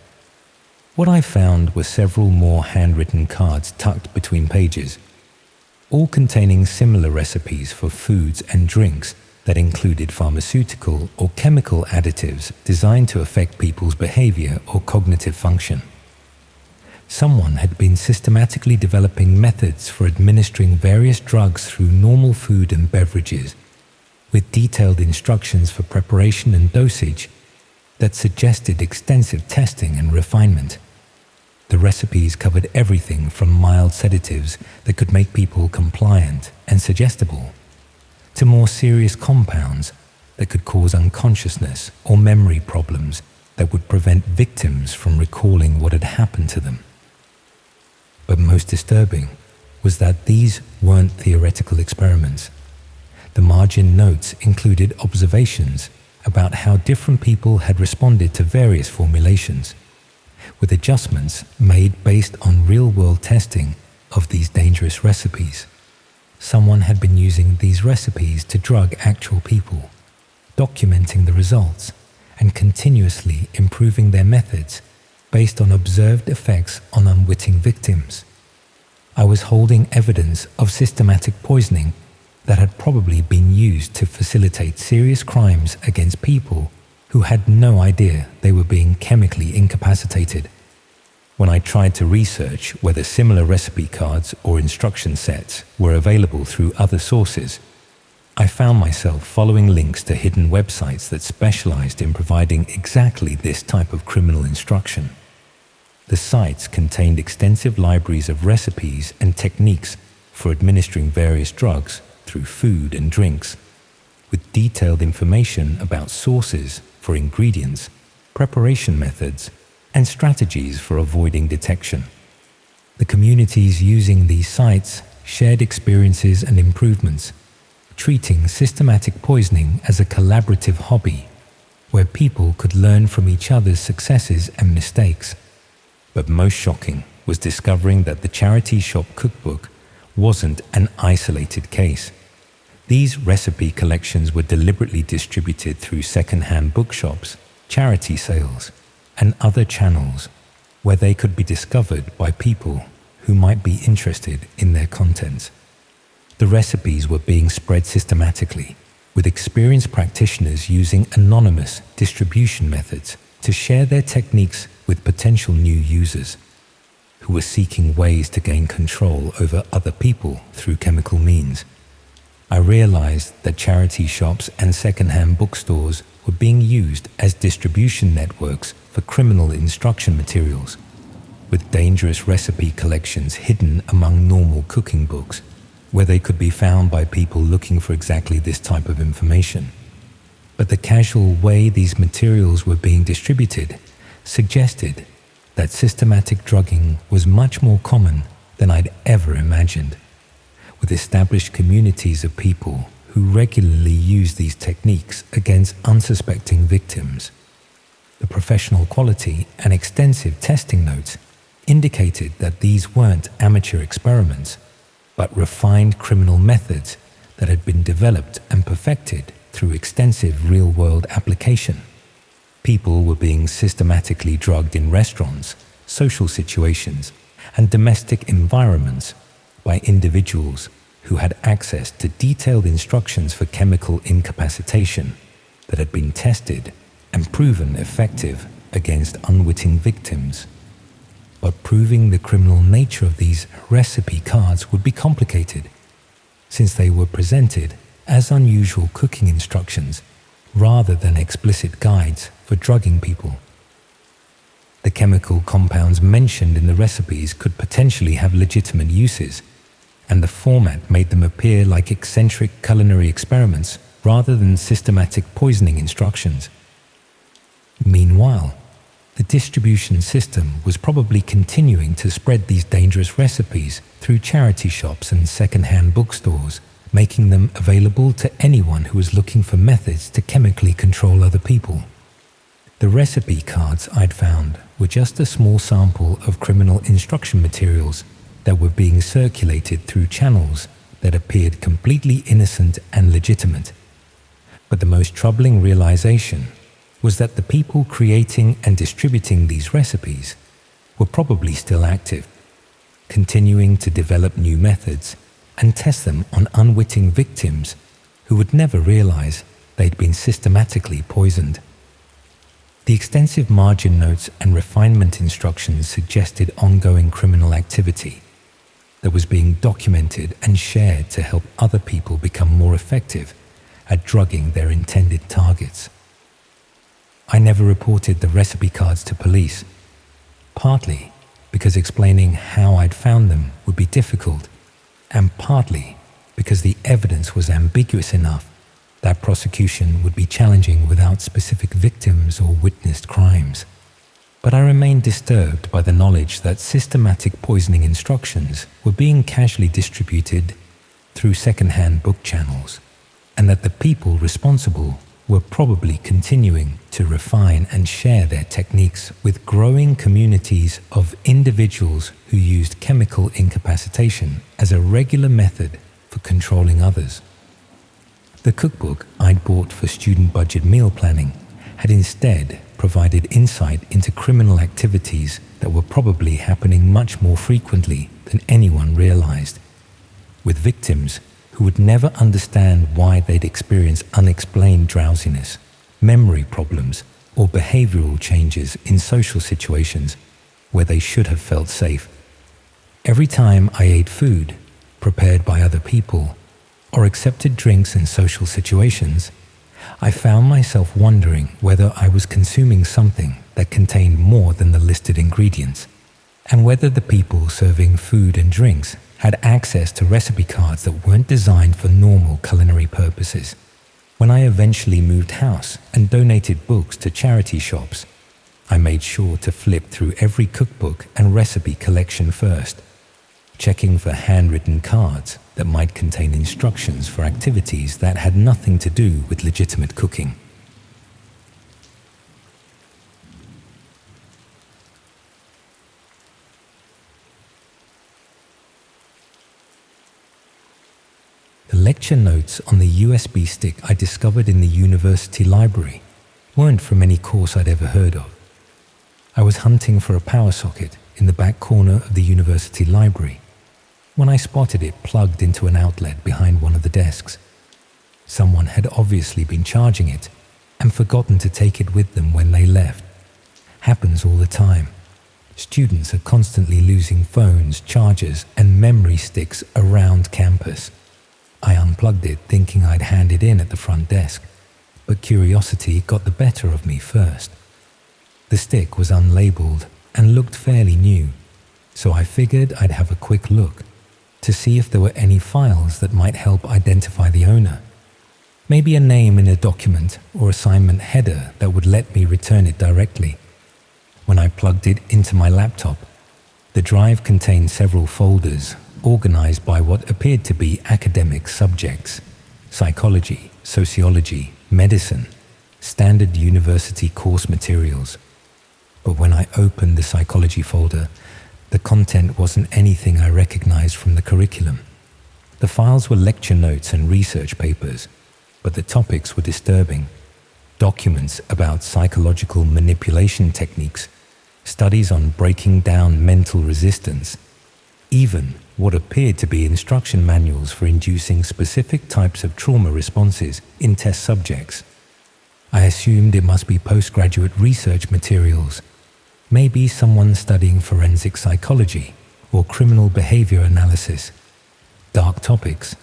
What I found were several more handwritten cards tucked between pages, all containing similar recipes for foods and drinks that included pharmaceutical or chemical additives designed to affect people's behavior or cognitive function. Someone had been systematically developing methods for administering various drugs through normal food and beverages, with detailed instructions for preparation and dosage that suggested extensive testing and refinement. The recipes covered everything from mild sedatives that could make people compliant and suggestible, to more serious compounds that could cause unconsciousness or memory problems that would prevent victims from recalling what had happened to them. But most disturbing was that these weren't theoretical experiments. The margin notes included observations about how different people had responded to various formulations, with adjustments made based on real-world testing of these dangerous recipes. Someone had been using these recipes to drug actual people, documenting the results and continuously improving their methods based on observed effects on unwitting victims. I was holding evidence of systematic poisoning that had probably been used to facilitate serious crimes against people who had no idea they were being chemically incapacitated. When I tried to research whether similar recipe cards or instruction sets were available through other sources, I found myself following links to hidden websites that specialized in providing exactly this type of criminal instruction. The sites contained extensive libraries of recipes and techniques for administering various drugs through food and drinks, with detailed information about sources for ingredients, preparation methods, and strategies for avoiding detection. The communities using these sites shared experiences and improvements, treating systematic poisoning as a collaborative hobby where people could learn from each other's successes and mistakes. But most shocking was discovering that the charity shop cookbook wasn't an isolated case. These recipe collections were deliberately distributed through second-hand bookshops, charity sales, and other channels where they could be discovered by people who might be interested in their contents. The recipes were being spread systematically, with experienced practitioners using anonymous distribution methods to share their techniques with potential new users who were seeking ways to gain control over other people through chemical means. I realized that charity shops and second-hand bookstores were being used as distribution networks for criminal instruction materials, with dangerous recipe collections hidden among normal cooking books, where they could be found by people looking for exactly this type of information. But the casual way these materials were being distributed suggested that systematic drugging was much more common than I'd ever imagined, with established communities of people who regularly use these techniques against unsuspecting victims. The professional quality and extensive testing notes indicated that these weren't amateur experiments, but refined criminal methods that had been developed and perfected through extensive real-world application. People were being systematically drugged in restaurants, social situations, and domestic environments by individuals who had access to detailed instructions for chemical incapacitation that had been tested and proven effective against unwitting victims. But proving the criminal nature of these recipe cards would be complicated, since they were presented as unusual cooking instructions rather than explicit guides for drugging people. The chemical compounds mentioned in the recipes could potentially have legitimate uses, and the format made them appear like eccentric culinary experiments rather than systematic poisoning instructions. Meanwhile, the distribution system was probably continuing to spread these dangerous recipes through charity shops and second-hand bookstores, making them available to anyone who was looking for methods to chemically control other people. The recipe cards I'd found were just a small sample of criminal instruction materials that were being circulated through channels that appeared completely innocent and legitimate. But the most troubling realization was that the people creating and distributing these recipes were probably still active, continuing to develop new methods and test them on unwitting victims who would never realize they'd been systematically poisoned. The extensive margin notes and refinement instructions suggested ongoing criminal activity that was being documented and shared to help other people become more effective at drugging their intended targets. I never reported the recipe cards to police, partly because explaining how I'd found them would be difficult, and partly because the evidence was ambiguous enough that prosecution would be challenging without specific victims or witnessed crimes. But I remained disturbed by the knowledge that systematic poisoning instructions were being casually distributed through second-hand book channels, and that the people responsible were probably continuing to refine and share their techniques with growing communities of individuals who used chemical incapacitation as a regular method for controlling others. The cookbook I'd bought for student budget meal planning had instead provided insight into criminal activities that were probably happening much more frequently than anyone realized, with victims who would never understand why they'd experience unexplained drowsiness, memory problems, or behavioral changes in social situations where they should have felt safe. Every time I ate food prepared by other people, or accepted drinks in social situations, I found myself wondering whether I was consuming something that contained more than the listed ingredients, and whether the people serving food and drinks had access to recipe cards that weren't designed for normal culinary purposes. When I eventually moved house and donated books to charity shops, I made sure to flip through every cookbook and recipe collection first, checking for handwritten cards that might contain instructions for activities that had nothing to do with legitimate cooking. The lecture notes on the USB stick I discovered in the university library weren't from any course I'd ever heard of. I was hunting for a power socket in the back corner of the university library when I spotted it plugged into an outlet behind one of the desks. Someone had obviously been charging it and forgotten to take it with them when they left. Happens all the time. Students are constantly losing phones, chargers, and memory sticks around campus. I unplugged it thinking I'd hand it in at the front desk, but curiosity got the better of me first. The stick was unlabeled and looked fairly new, so I figured I'd have a quick look to see if there were any files that might help identify the owner. Maybe a name in a document or assignment header that would let me return it directly. When I plugged it into my laptop, the drive contained several folders organized by what appeared to be academic subjects: psychology, sociology, medicine, standard university course materials. But when I opened the psychology folder, the content wasn't anything I recognized from the curriculum. The files were lecture notes and research papers, but the topics were disturbing. Documents about psychological manipulation techniques, studies on breaking down mental resistance, even what appeared to be instruction manuals for inducing specific types of trauma responses in test subjects. I assumed it must be postgraduate research materials, maybe someone studying forensic psychology or criminal behavior analysis. Dark topics,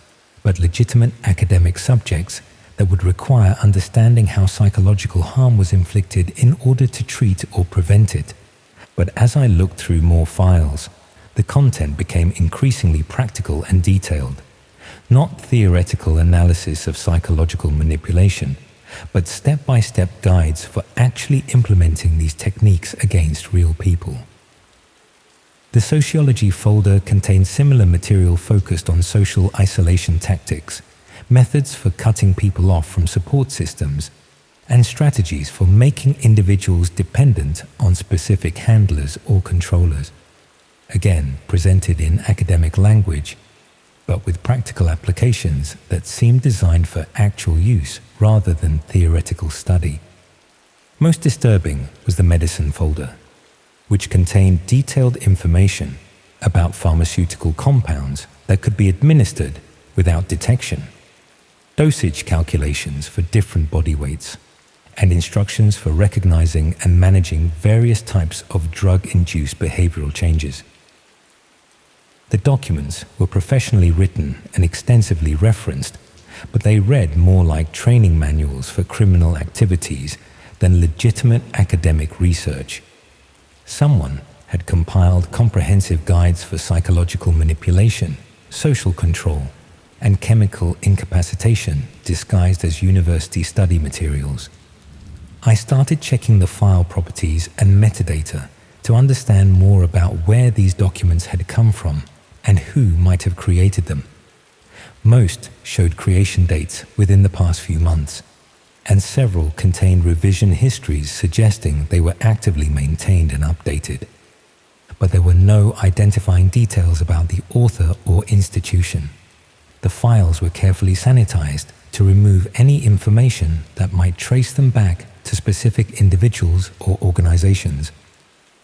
but legitimate academic subjects that would require understanding how psychological harm was inflicted in order to treat or prevent it. But as I looked through more files, the content became increasingly practical and detailed. Not theoretical analysis of psychological manipulation, but step-by-step guides for actually implementing these techniques against real people. The sociology folder contained similar material focused on social isolation tactics, methods for cutting people off from support systems, and strategies for making individuals dependent on specific handlers or controllers. Again, presented in academic language, but with practical applications that seemed designed for actual use rather than theoretical study. Most disturbing was the medicine folder, which contained detailed information about pharmaceutical compounds that could be administered without detection, dosage calculations for different body weights, and instructions for recognizing and managing various types of drug-induced behavioral changes. The documents were professionally written and extensively referenced, but they read more like training manuals for criminal activities than legitimate academic research. Someone had compiled comprehensive guides for psychological manipulation, social control, and chemical incapacitation disguised as university study materials. I started checking the file properties and metadata to understand more about where these documents had come from and who might have created them. Most showed creation dates within the past few months, and several contained revision histories suggesting they were actively maintained and updated. But there were no identifying details about the author or institution. The files were carefully sanitized to remove any information that might trace them back to specific individuals or organizations.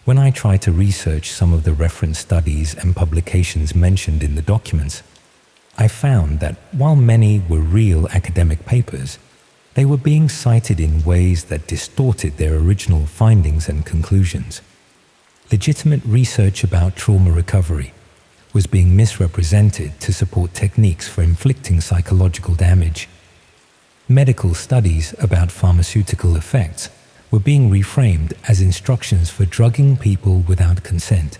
When I tried to research some of the reference studies and publications mentioned in the documents, I found that while many were real academic papers, they were being cited in ways that distorted their original findings and conclusions. Legitimate research about trauma recovery, was being misrepresented to support techniques for inflicting psychological damage. Medical studies about pharmaceutical effects were being reframed as instructions for drugging people without consent.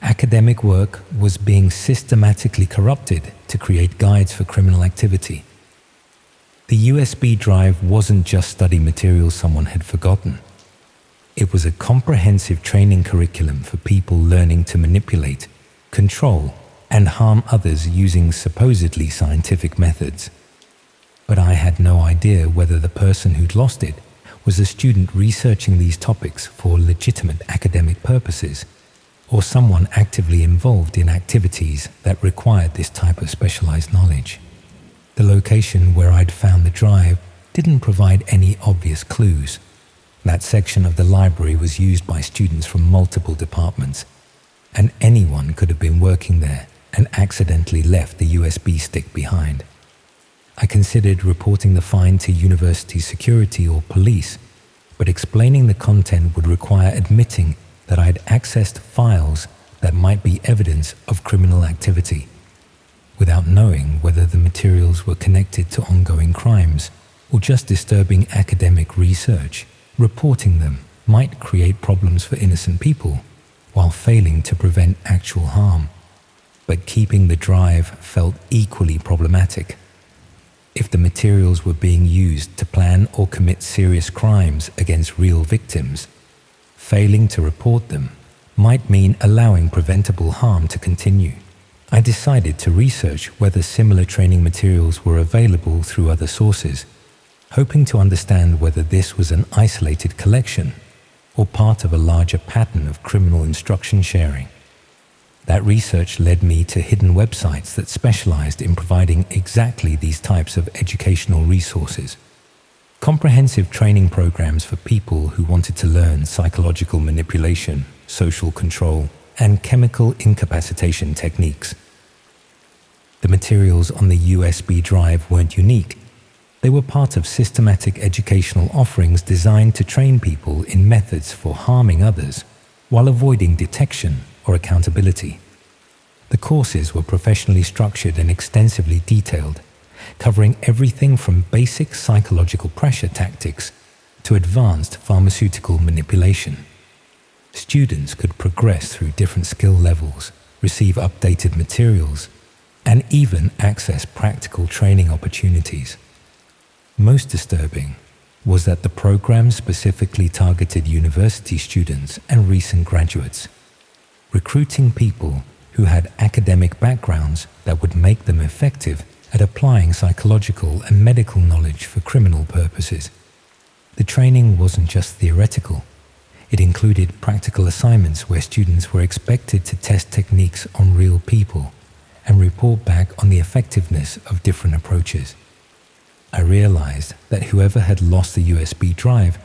Academic work was being systematically corrupted to create guides for criminal activity. The USB drive wasn't just study material someone had forgotten. It was a comprehensive training curriculum for people learning to manipulate, control, and harm others using supposedly scientific methods. But I had no idea whether the person who'd lost it was a student researching these topics for legitimate academic purposes, or someone actively involved in activities that required this type of specialized knowledge. The location where I'd found the drive didn't provide any obvious clues. That section of the library was used by students from multiple departments, and anyone could have been working there and accidentally left the USB stick behind. I considered reporting the find to university security or police, but explaining the content would require admitting that I'd accessed files that might be evidence of criminal activity. Without knowing whether the materials were connected to ongoing crimes or just disturbing academic research, reporting them might create problems for innocent people while failing to prevent actual harm. But keeping the drive felt equally problematic. If the materials were being used to plan or commit serious crimes against real victims, failing to report them might mean allowing preventable harm to continue. I decided to research whether similar training materials were available through other sources, hoping to understand whether this was an isolated collection or part of a larger pattern of criminal instruction sharing. That research led me to hidden websites that specialized in providing exactly these types of educational resources. Comprehensive training programs for people who wanted to learn psychological manipulation, social control, and chemical incapacitation techniques. The materials on the USB drive weren't unique. They were part of systematic educational offerings designed to train people in methods for harming others while avoiding detection or accountability. The courses were professionally structured and extensively detailed, covering everything from basic psychological pressure tactics to advanced pharmaceutical manipulation. Students could progress through different skill levels, receive updated materials, and even access practical training opportunities. Most disturbing was that the program specifically targeted university students and recent graduates, recruiting people who had academic backgrounds that would make them effective at applying psychological and medical knowledge for criminal purposes. The training wasn't just theoretical. It included practical assignments where students were expected to test techniques on real people and report back on the effectiveness of different approaches. I realized that whoever had lost the USB drive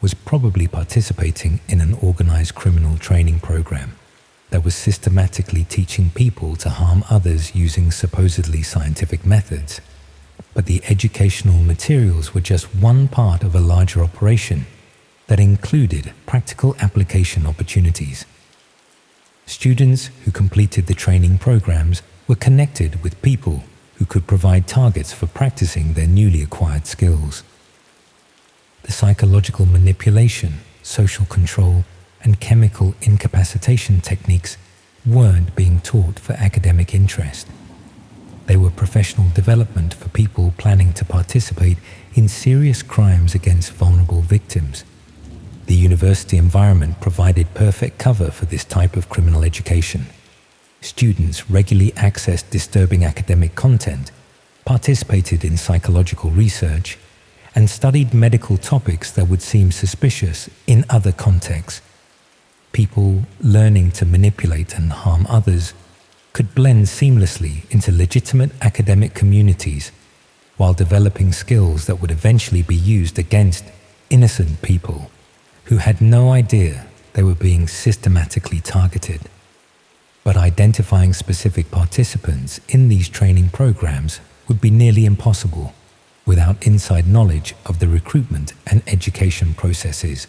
was probably participating in an organized criminal training program that was systematically teaching people to harm others using supposedly scientific methods. But the educational materials were just one part of a larger operation that included practical application opportunities. Students who completed the training programs were connected with people who could provide targets for practicing their newly acquired skills. The psychological manipulation, social control, and chemical incapacitation techniques weren't being taught for academic interest. They were professional development for people planning to participate in serious crimes against vulnerable victims. The university environment provided perfect cover for this type of criminal education. Students regularly accessed disturbing academic content, participated in psychological research, and studied medical topics that would seem suspicious in other contexts. People learning to manipulate and harm others could blend seamlessly into legitimate academic communities while developing skills that would eventually be used against innocent people who had no idea they were being systematically targeted. But identifying specific participants in these training programs would be nearly impossible without inside knowledge of the recruitment and education processes.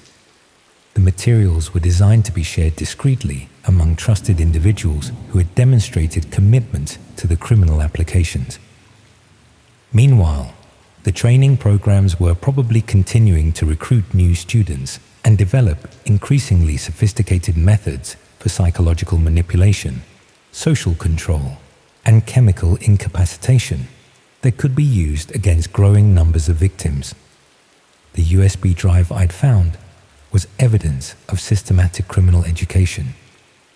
The materials were designed to be shared discreetly among trusted individuals who had demonstrated commitment to the criminal applications. Meanwhile, the training programs were probably continuing to recruit new students and develop increasingly sophisticated methods for psychological manipulation, social control, and chemical incapacitation that could be used against growing numbers of victims. The USB drive I'd found was evidence of systematic criminal education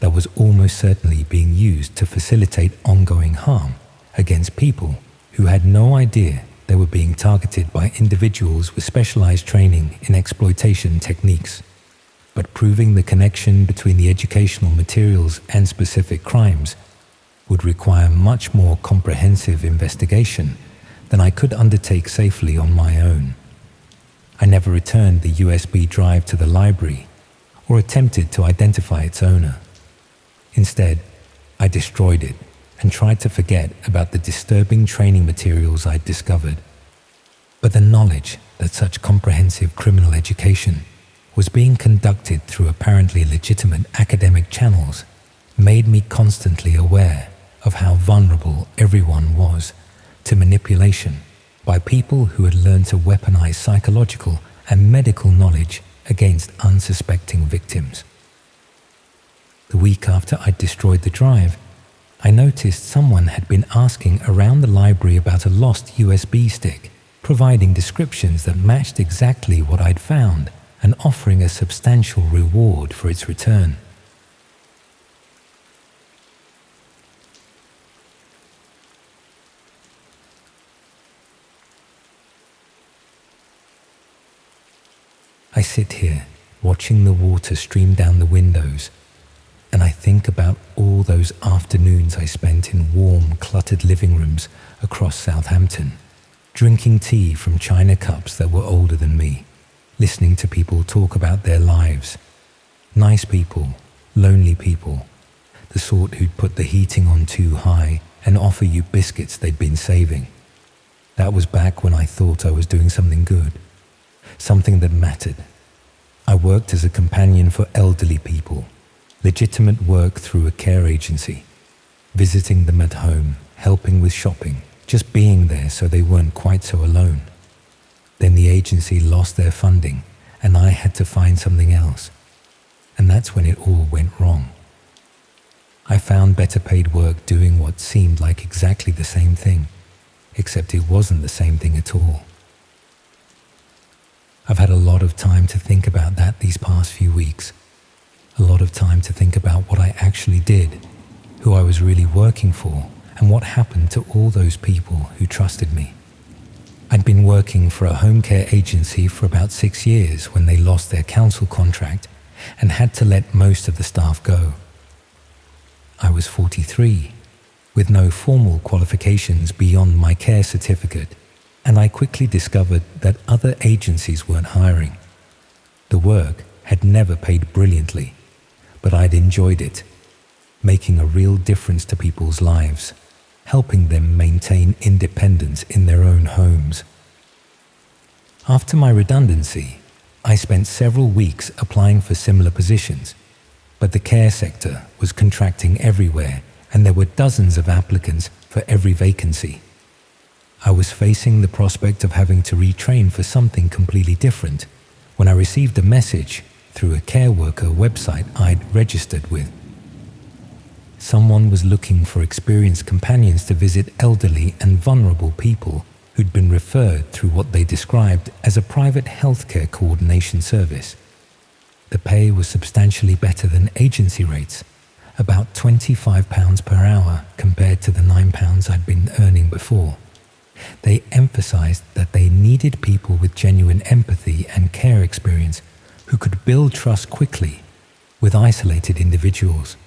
that was almost certainly being used to facilitate ongoing harm against people who had no idea they were being targeted by individuals with specialized training in exploitation techniques. But proving the connection between the educational materials and specific crimes would require much more comprehensive investigation than I could undertake safely on my own. I never returned the USB drive to the library or attempted to identify its owner. Instead, I destroyed it and tried to forget about the disturbing training materials I'd discovered. But the knowledge that such comprehensive criminal education was being conducted through apparently legitimate academic channels made me constantly aware of how vulnerable everyone was to manipulation by people who had learned to weaponize psychological and medical knowledge against unsuspecting victims. The week after I'd destroyed the drive, I noticed someone had been asking around the library about a lost USB stick, providing descriptions that matched exactly what I'd found and offering a substantial reward for its return. I sit here, watching the water stream down the windows, and I think about all those afternoons I spent in warm, cluttered living rooms across Southampton, drinking tea from china cups that were older than me, listening to people talk about their lives. Nice people, lonely people, the sort who'd put the heating on too high and offer you biscuits they'd been saving. That was back when I thought I was doing something good, something that mattered. I worked as a companion for elderly people, legitimate work through a care agency, visiting them at home, helping with shopping, just being there so they weren't quite so alone. Then the agency lost their funding and I had to find something else. And that's when it all went wrong. I found better paid work doing what seemed like exactly the same thing, except it wasn't the same thing at all. I've had a lot of time to think about that these past few weeks. A lot of time to think about what I actually did, who I was really working for, and what happened to all those people who trusted me. I'd been working for a home care agency for about 6 years when they lost their council contract and had to let most of the staff go. I was 43, with no formal qualifications beyond my care certificate, and I quickly discovered that other agencies weren't hiring. The work had never paid brilliantly, but I'd enjoyed it, making a real difference to people's lives, helping them maintain independence in their own homes. After my redundancy, I spent several weeks applying for similar positions, but the care sector was contracting everywhere and there were dozens of applicants for every vacancy. I was facing the prospect of having to retrain for something completely different when I received a message through a care worker website I'd registered with. Someone was looking for experienced companions to visit elderly and vulnerable people who'd been referred through what they described as a private healthcare coordination service. The pay was substantially better than agency rates, about £25 per hour compared to the £9 I'd been earning before. They emphasized that they needed people with genuine empathy and care experience who could build trust quickly with isolated individuals.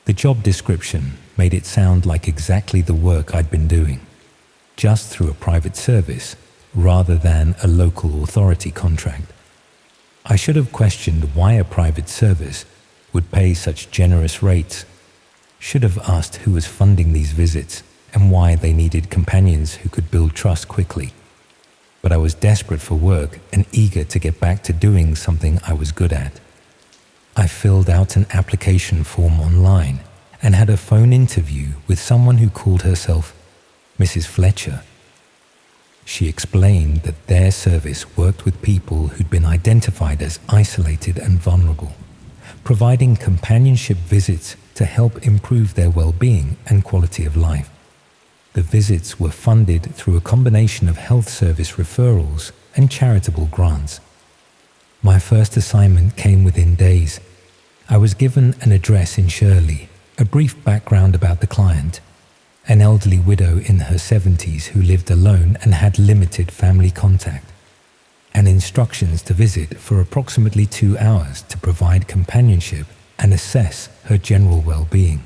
The job description made it sound like exactly the work I'd been doing, just through a private service rather than a local authority contract. I should have questioned why a private service would pay such generous rates, should have asked who was funding these visits and why they needed companions who could build trust quickly. but I was desperate for work and eager to get back to doing something I was good at. I filled out an application form online and had a phone interview with someone who called herself Mrs. Fletcher. She explained that their service worked with people who'd been identified as isolated and vulnerable, providing companionship visits to help improve their well-being and quality of life. The visits were funded through a combination of health service referrals and charitable grants. My first assignment came within days. I was given an address in Shirley, a brief background about the client, an elderly widow in her 70s who lived alone and had limited family contact, and instructions to visit for approximately 2 hours to provide companionship and assess her general well-being.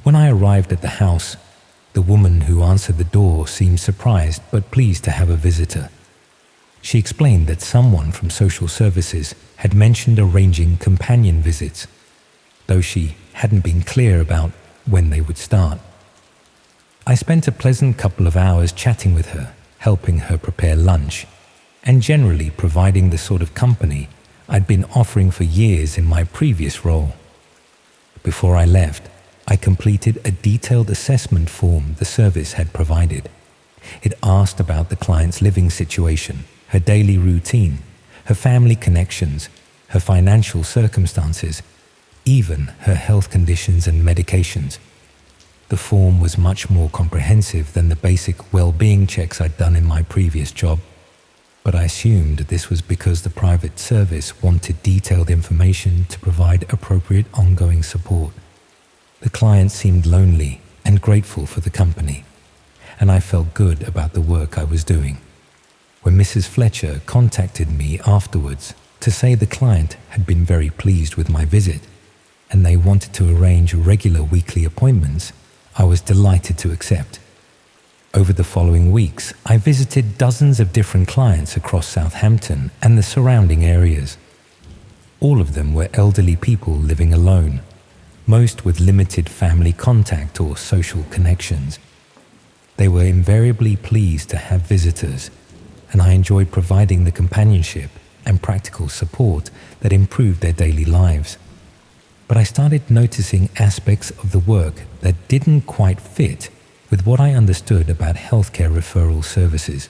When I arrived at the house, the woman who answered the door seemed surprised but pleased to have a visitor. She explained that someone from social services had mentioned arranging companion visits, though she hadn't been clear about when they would start. I spent a pleasant couple of hours chatting with her, helping her prepare lunch, and generally providing the sort of company I'd been offering for years in my previous role. Before I left, I completed a detailed assessment form the service had provided. It asked about the client's living situation, her daily routine, her family connections, her financial circumstances, even her health conditions and medications. The form was much more comprehensive than the basic well-being checks I'd done in my previous job, but I assumed this was because the private service wanted detailed information to provide appropriate ongoing support. The client seemed lonely and grateful for the company, and I felt good about the work I was doing. When Mrs. Fletcher contacted me afterwards to say the client had been very pleased with my visit and they wanted to arrange regular weekly appointments, I was delighted to accept. Over the following weeks, I visited dozens of different clients across Southampton and the surrounding areas. All of them were elderly people living alone, most with limited family contact or social connections. They were invariably pleased to have visitors, and I enjoyed providing the companionship and practical support that improved their daily lives. But I started noticing aspects of the work that didn't quite fit with what I understood about healthcare referral services.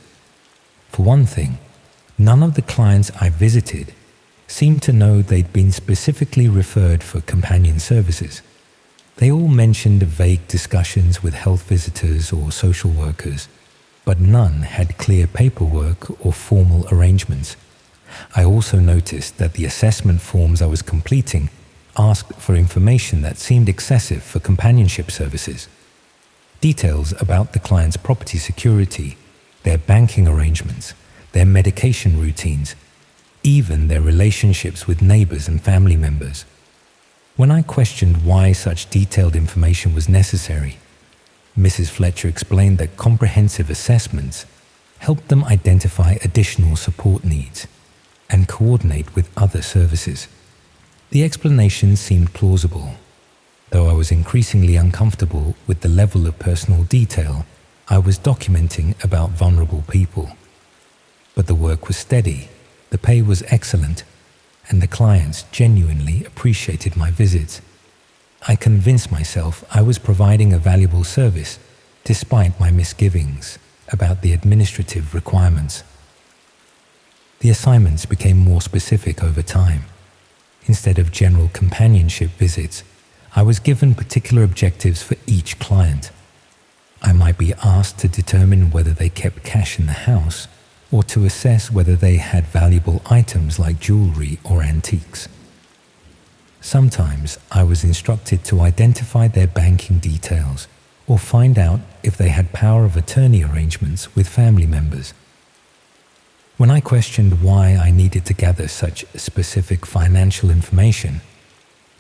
For one thing, none of the clients I visited seemed to know they'd been specifically referred for companion services. They all mentioned vague discussions with health visitors or social workers, but none had clear paperwork or formal arrangements. I also noticed that the assessment forms I was completing asked for information that seemed excessive for companionship services. Details about the client's property security, their banking arrangements, their medication routines, even their relationships with neighbors and family members. When I questioned why such detailed information was necessary, Mrs. Fletcher explained that comprehensive assessments helped them identify additional support needs and coordinate with other services. The explanation seemed plausible, though I was increasingly uncomfortable with the level of personal detail I was documenting about vulnerable people. But the work was steady, the pay was excellent, and the clients genuinely appreciated my visits. I convinced myself I was providing a valuable service despite my misgivings about the administrative requirements. The assignments became more specific over time. Instead of general companionship visits, I was given particular objectives for each client. I might be asked to determine whether they kept cash in the house or to assess whether they had valuable items like jewelry or antiques. Sometimes I was instructed to identify their banking details or find out if they had power of attorney arrangements with family members. When I questioned why I needed to gather such specific financial information,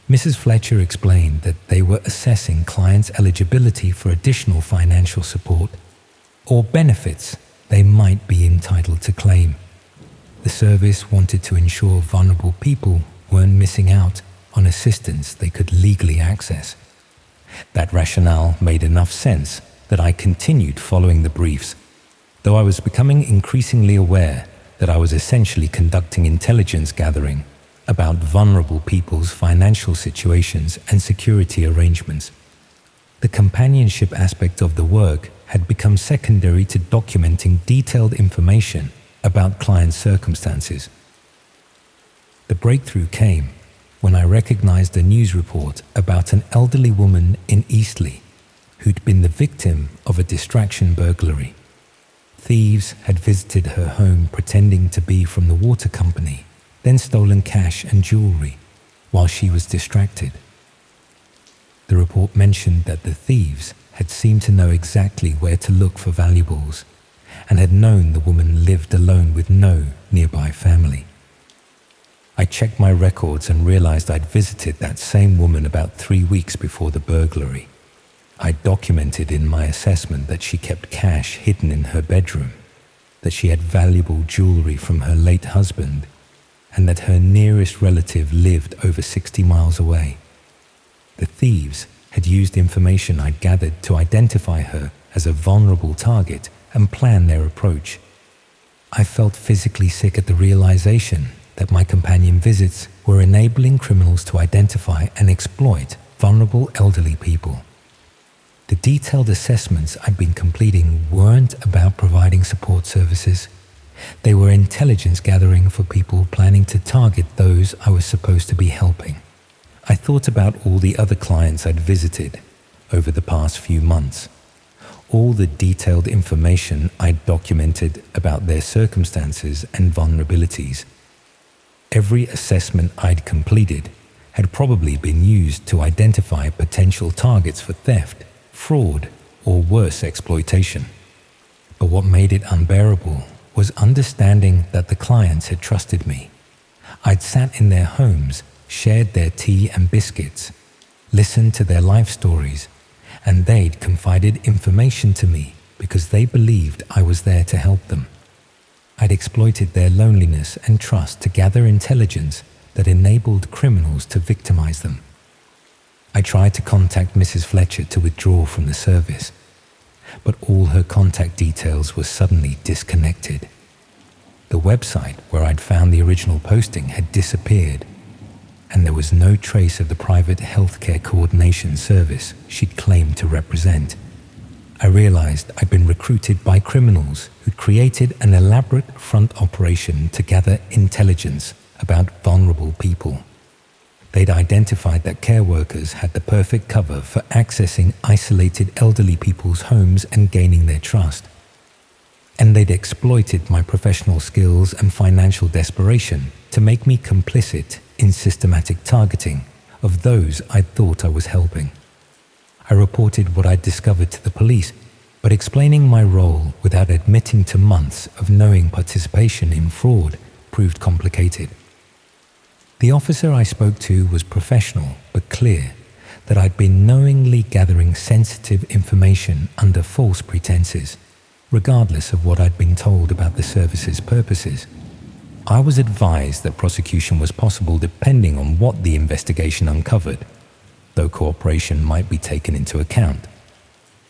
Mrs. Fletcher explained that they were assessing clients' eligibility for additional financial support or benefits they might be entitled to claim. The service wanted to ensure vulnerable people weren't missing out on assistance they could legally access. That rationale made enough sense that I continued following the briefs. Though I was becoming increasingly aware that I was essentially conducting intelligence gathering about vulnerable people's financial situations and security arrangements, the companionship aspect of the work had become secondary to documenting detailed information about clients' circumstances. The breakthrough came when I recognized a news report about an elderly woman in Eastleigh who'd been the victim of a distraction burglary. Thieves had visited her home pretending to be from the water company, then stolen cash and jewelry while she was distracted. The report mentioned that the thieves had seemed to know exactly where to look for valuables and had known the woman lived alone with no nearby family. I checked my records and realized I'd visited that same woman about 3 weeks before the burglary. I documented in my assessment that she kept cash hidden in her bedroom, that she had valuable jewelry from her late husband, and that her nearest relative lived over 60 miles away. The thieves had used information I'd gathered to identify her as a vulnerable target and plan their approach. I felt physically sick at the realization that my companion visits were enabling criminals to identify and exploit vulnerable elderly people. The detailed assessments I'd been completing weren't about providing support services. They were intelligence gathering for people planning to target those I was supposed to be helping. I thought about all the other clients I'd visited over the past few months, all the detailed information I'd documented about their circumstances and vulnerabilities. Every assessment I'd completed had probably been used to identify potential targets for theft, fraud, or worse, exploitation. But what made it unbearable was understanding that the clients had trusted me. I'd sat in their homes, shared their tea and biscuits, listened to their life stories, and they'd confided information to me because they believed I was there to help them. I'd exploited their loneliness and trust to gather intelligence that enabled criminals to victimize them. I tried to contact Mrs. Fletcher to withdraw from the service, but all her contact details were suddenly disconnected. The website where I'd found the original posting had disappeared, and there was no trace of the private healthcare coordination service she'd claimed to represent. I realized I'd been recruited by criminals who'd created an elaborate front operation to gather intelligence about vulnerable people. They'd identified that care workers had the perfect cover for accessing isolated elderly people's homes and gaining their trust. And they'd exploited my professional skills and financial desperation to make me complicit in systematic targeting of those I thought I was helping. I reported what I'd discovered to the police, but explaining my role without admitting to months of knowing participation in fraud proved complicated. The officer I spoke to was professional but clear that I'd been knowingly gathering sensitive information under false pretenses, regardless of what I'd been told about the service's purposes. I was advised that prosecution was possible depending on what the investigation uncovered, though cooperation might be taken into account.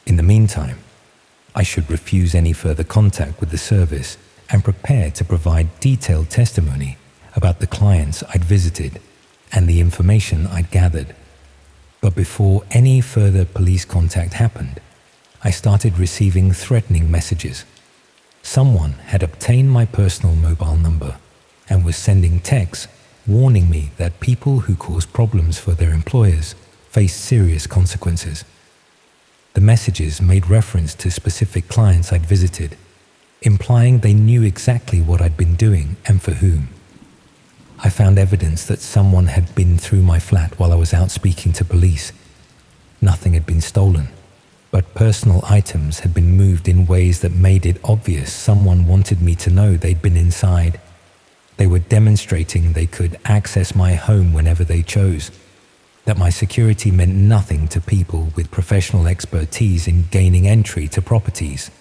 In the meantime, I should refuse any further contact with the service and prepare to provide detailed testimony about the clients I'd visited and the information I'd gathered. But before any further police contact happened, I started receiving threatening messages. Someone had obtained my personal mobile number and was sending texts warning me that people who cause problems for their employers face serious consequences. The messages made reference to specific clients I'd visited, implying they knew exactly what I'd been doing and for whom. I found evidence that someone had been through my flat while I was out speaking to police. Nothing had been stolen, but personal items had been moved in ways that made it obvious someone wanted me to know they'd been inside. They were demonstrating they could access my home whenever they chose, that my security meant nothing to people with professional expertise in gaining entry to properties.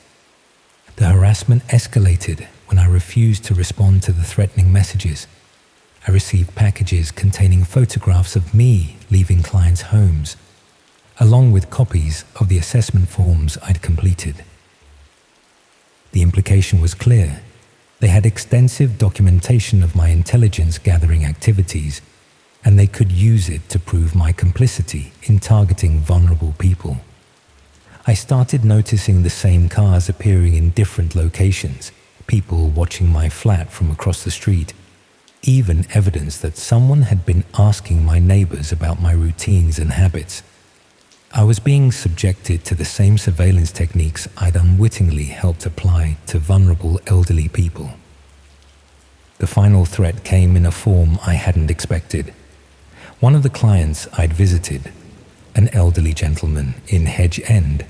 The harassment escalated when I refused to respond to the threatening messages. I received packages containing photographs of me leaving clients' homes, along with copies of the assessment forms I'd completed. The implication was clear. They had extensive documentation of my intelligence gathering activities, and they could use it to prove my complicity in targeting vulnerable people. I started noticing the same cars appearing in different locations, people watching my flat from across the street, even evidence that someone had been asking my neighbors about my routines and habits. I was being subjected to the same surveillance techniques I'd unwittingly helped apply to vulnerable elderly people. The final threat came in a form I hadn't expected. One of the clients I'd visited, an elderly gentleman in Hedge End,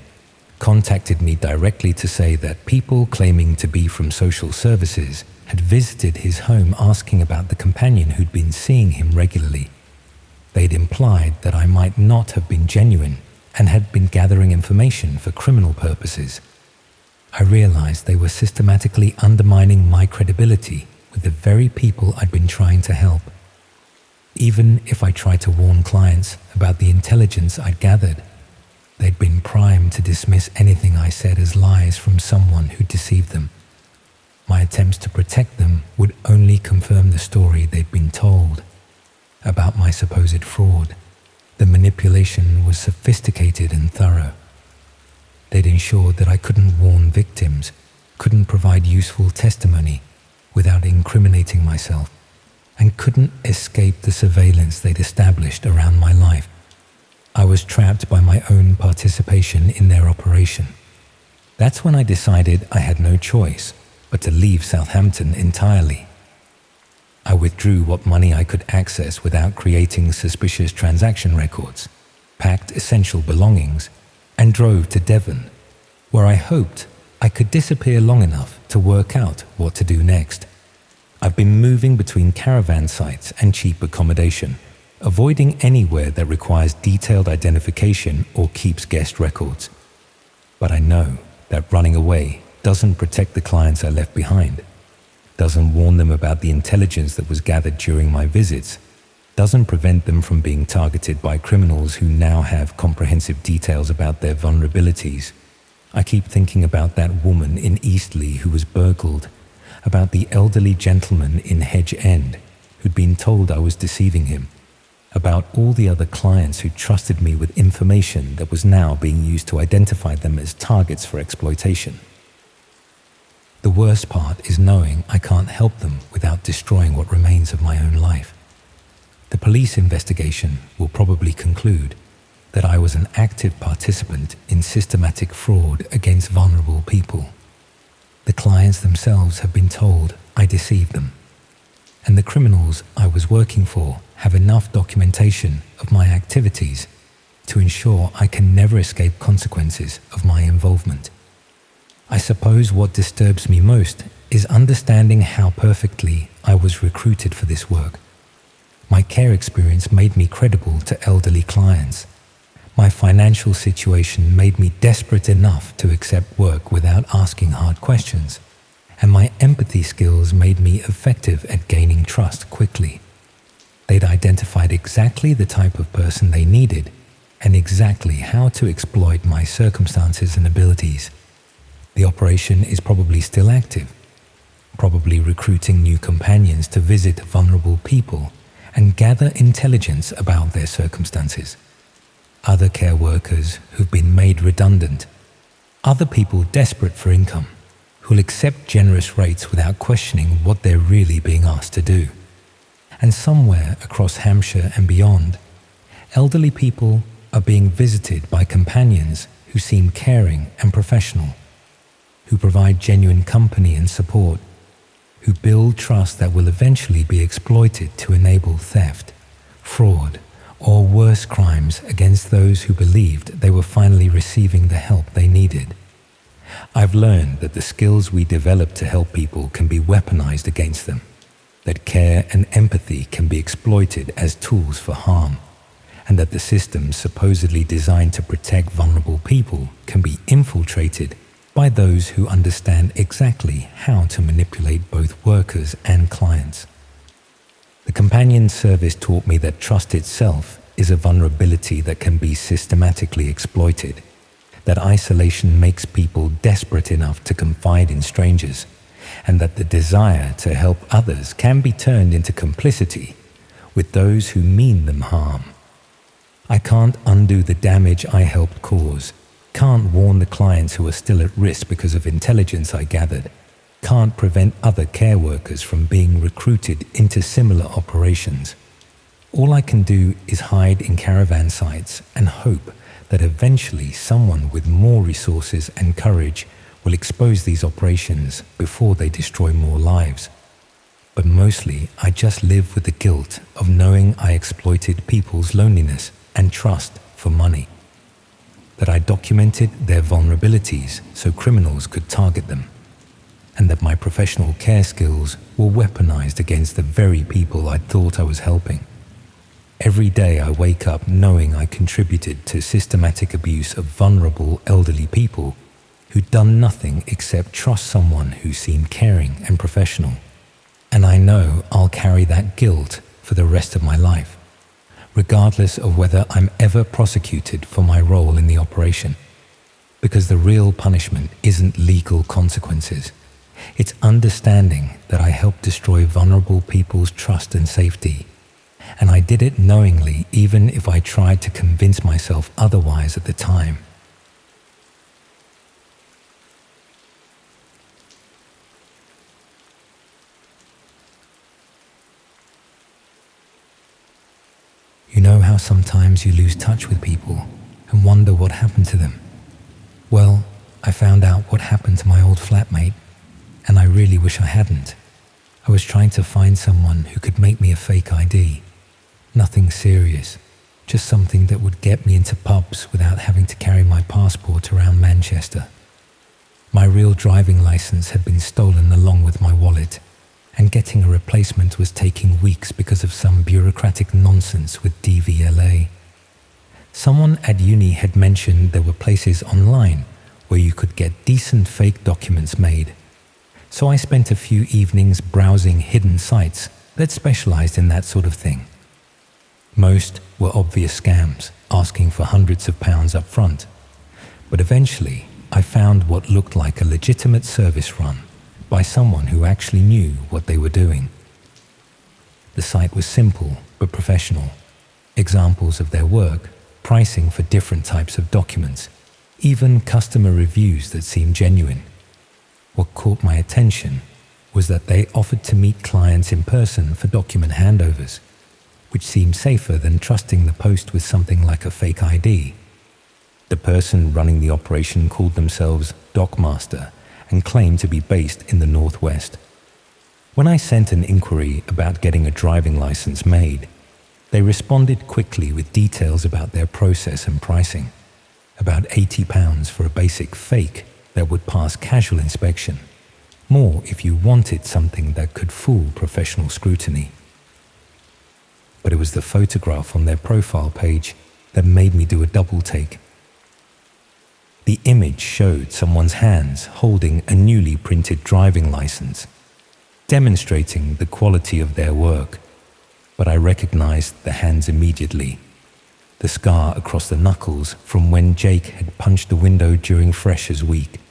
contacted me directly to say that people claiming to be from social services had visited his home asking about the companion who'd been seeing him regularly. They'd implied that I might not have been genuine and had been gathering information for criminal purposes. I realized they were systematically undermining my credibility with the very people I'd been trying to help. Even if I tried to warn clients about the intelligence I'd gathered, they'd been primed to dismiss anything I said as lies from someone who deceived them. My attempts to protect them would only confirm the story they'd been told about my supposed fraud. The manipulation was sophisticated and thorough. They'd ensured that I couldn't warn victims, couldn't provide useful testimony without incriminating myself, and couldn't escape the surveillance they'd established around my life. I was trapped by my own participation in their operation. That's when I decided I had no choice but to leave Southampton entirely. I withdrew what money I could access without creating suspicious transaction records, packed essential belongings, and drove to Devon, where I hoped I could disappear long enough to work out what to do next. I've been moving between caravan sites and cheap accommodation, avoiding anywhere that requires detailed identification or keeps guest records. But I know that running away doesn't protect the clients I left behind, doesn't warn them about the intelligence that was gathered during my visits, doesn't prevent them from being targeted by criminals who now have comprehensive details about their vulnerabilities. I keep thinking about that woman in Eastleigh who was burgled, about the elderly gentleman in Hedge End who'd been told I was deceiving him, about all the other clients who trusted me with information that was now being used to identify them as targets for exploitation. The worst part is knowing I can't help them without destroying what remains of my own life. The police investigation will probably conclude that I was an active participant in systematic fraud against vulnerable people. The clients themselves have been told I deceived them, and the criminals I was working for have enough documentation of my activities to ensure I can never escape consequences of my involvement. I suppose what disturbs me most is understanding how perfectly I was recruited for this work. My care experience made me credible to elderly clients. My financial situation made me desperate enough to accept work without asking hard questions, and my empathy skills made me effective at gaining trust quickly. They'd identified exactly the type of person they needed and exactly how to exploit my circumstances and abilities. The operation is probably still active, probably recruiting new companions to visit vulnerable people and gather intelligence about their circumstances. Other care workers who've been made redundant, other people desperate for income, who'll accept generous rates without questioning what they're really being asked to do. And somewhere across Hampshire and beyond, elderly people are being visited by companions who seem caring and professional, who provide genuine company and support, who build trust that will eventually be exploited to enable theft, fraud, or worse crimes against those who believed they were finally receiving the help they needed. I've learned that the skills we develop to help people can be weaponized against them, that care and empathy can be exploited as tools for harm, and that the systems supposedly designed to protect vulnerable people can be infiltrated by those who understand exactly how to manipulate both workers and clients. The companion service taught me that trust itself is a vulnerability that can be systematically exploited, that isolation makes people desperate enough to confide in strangers, and that the desire to help others can be turned into complicity with those who mean them harm. I can't undo the damage I helped cause, can't warn the clients who are still at risk because of intelligence I gathered, can't prevent other care workers from being recruited into similar operations. All I can do is hide in caravan sites and hope that eventually someone with more resources and courage will expose these operations before they destroy more lives. But mostly, I just live with the guilt of knowing I exploited people's loneliness and trust for money. That I documented their vulnerabilities so criminals could target them. And that my professional care skills were weaponized against the very people I thought I was helping. Every day I wake up knowing I contributed to systematic abuse of vulnerable elderly people who'd done nothing except trust someone who seemed caring and professional. And I know I'll carry that guilt for the rest of my life, regardless of whether I'm ever prosecuted for my role in the operation. Because the real punishment isn't legal consequences. It's understanding that I helped destroy vulnerable people's trust and safety. And I did it knowingly, even if I tried to convince myself otherwise at the time. You know how sometimes you lose touch with people and wonder what happened to them? Well, I found out what happened to my old flatmate, and I really wish I hadn't. I was trying to find someone who could make me a fake ID. Nothing serious, just something that would get me into pubs without having to carry my passport around Manchester. My real driving license had been stolen along with my wallet, and getting a replacement was taking weeks because of some bureaucratic nonsense with DVLA. Someone at uni had mentioned there were places online where you could get decent fake documents made. So I spent a few evenings browsing hidden sites that specialized in that sort of thing. Most were obvious scams, asking for hundreds of pounds up front. But eventually, I found what looked like a legitimate service run by someone who actually knew what they were doing. The site was simple but professional. Examples of their work, pricing for different types of documents, even customer reviews that seemed genuine. What caught my attention was that they offered to meet clients in person for document handovers, which seemed safer than trusting the post with something like a fake ID. The person running the operation called themselves Dockmaster and claimed to be based in the Northwest. When I sent an inquiry about getting a driving license made, they responded quickly with details about their process and pricing. About £80 for a basic fake that would pass casual inspection. More if you wanted something that could fool professional scrutiny. But it was the photograph on their profile page that made me do a double take. The image showed someone's hands holding a newly printed driving license, demonstrating the quality of their work. But I recognized the hands immediately. The scar across the knuckles from when Jake had punched the window during Freshers Week.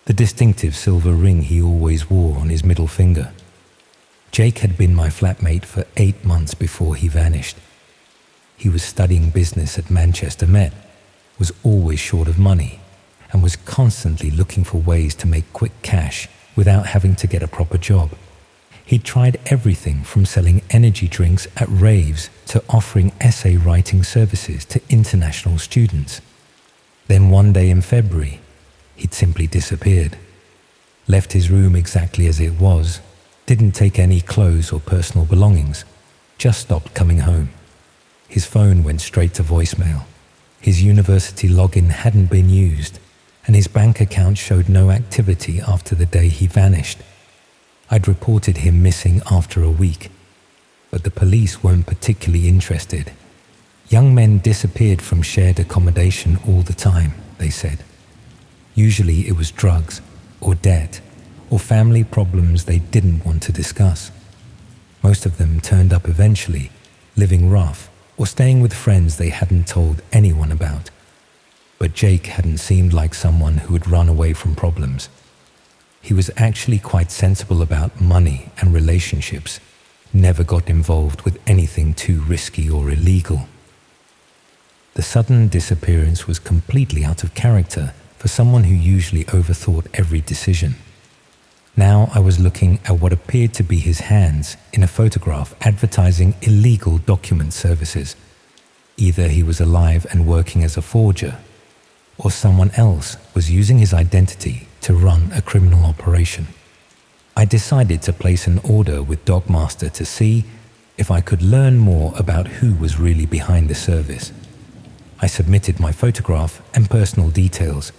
The distinctive silver ring he always wore on his middle finger. Jake had been my flatmate for 8 months before he vanished. He was studying business at Manchester Met, was always short of money, and was constantly looking for ways to make quick cash without having to get a proper job. He'd tried everything from selling energy drinks at raves to offering essay writing services to international students. Then one day in February, he'd simply disappeared. Left his room exactly as it was, didn't take any clothes or personal belongings, just stopped coming home. His phone went straight to voicemail. His university login hadn't been used, and his bank account showed no activity after the day he vanished. I'd reported him missing after a week, but the police weren't particularly interested. Young men disappeared from shared accommodation all the time, they said. Usually it was drugs, or debt, or family problems they didn't want to discuss. Most of them turned up eventually, living rough, or staying with friends they hadn't told anyone about. but Jake hadn't seemed like someone who would run away from problems. He was actually quite sensible about money and relationships, never got involved with anything too risky or illegal. The sudden disappearance was completely out of character for someone who usually overthought every decision. Now I was looking at what appeared to be his hands in a photograph advertising illegal document services. Either he was alive and working as a forger, or someone else was using his identity to run a criminal operation. I decided to place an order with Dogmaster to see if I could learn more about who was really behind the service. I submitted my photograph and personal details,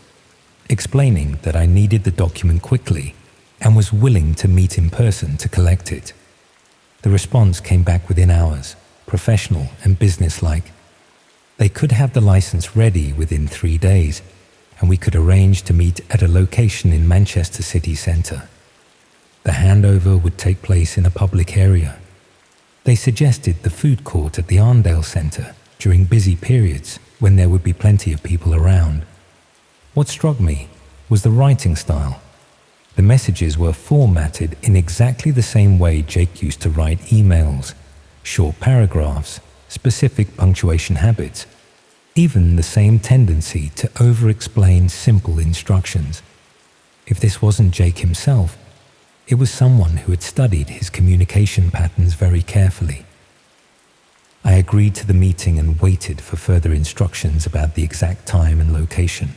explaining that I needed the document quickly and was willing to meet in person to collect it. The response came back within hours, professional and businesslike. They could have the license ready within 3 days, and we could arrange to meet at a location in Manchester city centre. The handover would take place in a public area. They suggested the food court at the Arndale Centre during busy periods when there would be plenty of people around. What struck me was the writing style. The messages were formatted in exactly the same way Jake used to write emails, short paragraphs, specific punctuation habits, even the same tendency to over-explain simple instructions. If this wasn't Jake himself, it was someone who had studied his communication patterns very carefully. I agreed to the meeting and waited for further instructions about the exact time and location.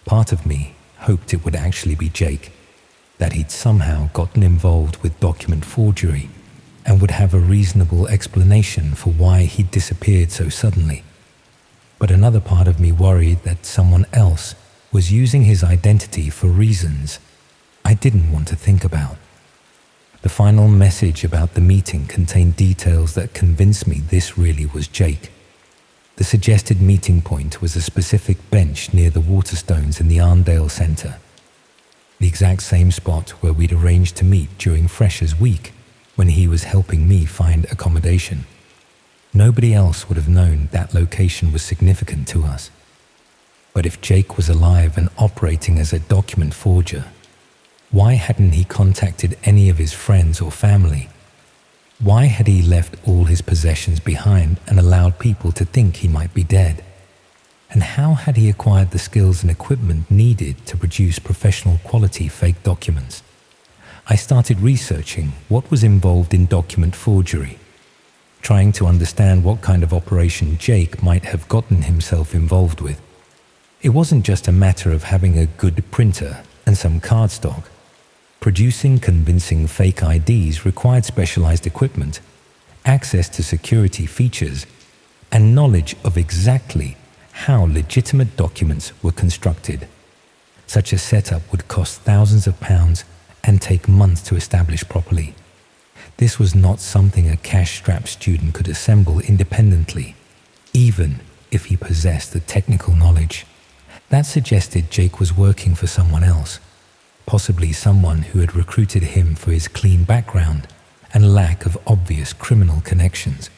Part of me hoped it would actually be Jake, that he'd somehow gotten involved with document forgery and would have a reasonable explanation for why he'd disappeared so suddenly. But another part of me worried that someone else was using his identity for reasons I didn't want to think about. The final message about the meeting contained details that convinced me this really was Jake. The suggested meeting point was a specific bench near the Waterstones in the Arndale Centre, the exact same spot where we'd arranged to meet during Freshers' Week when he was helping me find accommodation. Nobody else would have known that location was significant to us. But if Jake was alive and operating as a document forger, why hadn't he contacted any of his friends or family? Why had he left all his possessions behind and allowed people to think he might be dead? And how had he acquired the skills and equipment needed to produce professional quality fake documents? I started researching what was involved in document forgery, trying to understand what kind of operation Jake might have gotten himself involved with. It wasn't just a matter of having a good printer and some cardstock. Producing convincing fake IDs required specialized equipment, access to security features, and knowledge of exactly how legitimate documents were constructed. Such a setup would cost thousands of pounds and take months to establish properly. This was not something a cash-strapped student could assemble independently, even if he possessed the technical knowledge. That suggested Jake was working for someone else, possibly someone who had recruited him for his clean background and lack of obvious criminal connections.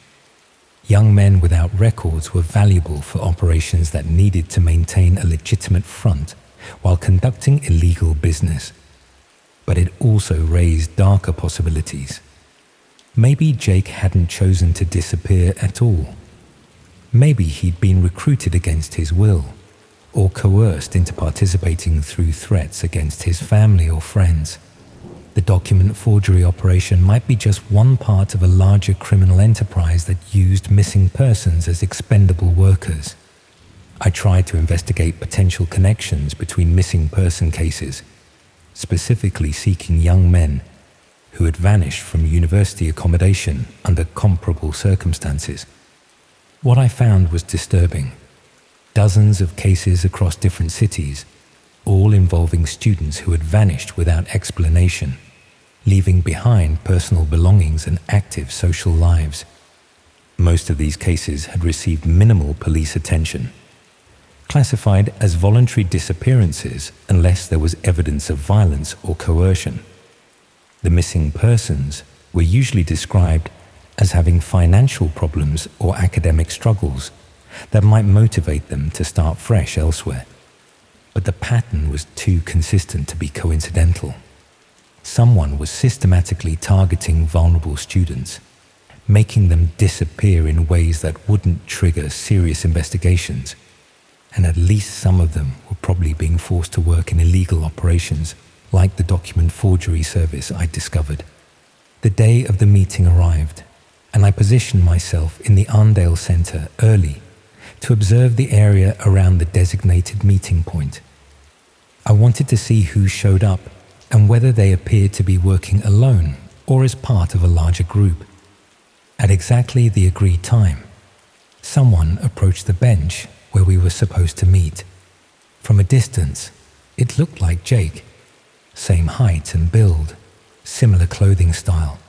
Young men without records were valuable for operations that needed to maintain a legitimate front while conducting illegal business. But it also raised darker possibilities. Maybe Jake hadn't chosen to disappear at all. Maybe he'd been recruited against his will, or coerced into participating through threats against his family or friends. The document forgery operation might be just one part of a larger criminal enterprise that used missing persons as expendable workers. I tried to investigate potential connections between missing person cases, specifically seeking young men who had vanished from university accommodation under comparable circumstances. What I found was disturbing. Dozens of cases across different cities, all involving students who had vanished without explanation, leaving behind personal belongings and active social lives. Most of these cases had received minimal police attention, classified as voluntary disappearances unless there was evidence of violence or coercion. The missing persons were usually described as having financial problems or academic struggles, that might motivate them to start fresh elsewhere. But the pattern was too consistent to be coincidental. Someone was systematically targeting vulnerable students, making them disappear in ways that wouldn't trigger serious investigations, and at least some of them were probably being forced to work in illegal operations like the document forgery service I'd discovered. The day of the meeting arrived, and I positioned myself in the Arndale Centre early to observe the area around the designated meeting point. I wanted to see who showed up and whether they appeared to be working alone or as part of a larger group. At exactly the agreed time, someone approached the bench where we were supposed to meet. From a distance, it looked like Jake. Same height and build, similar clothing style,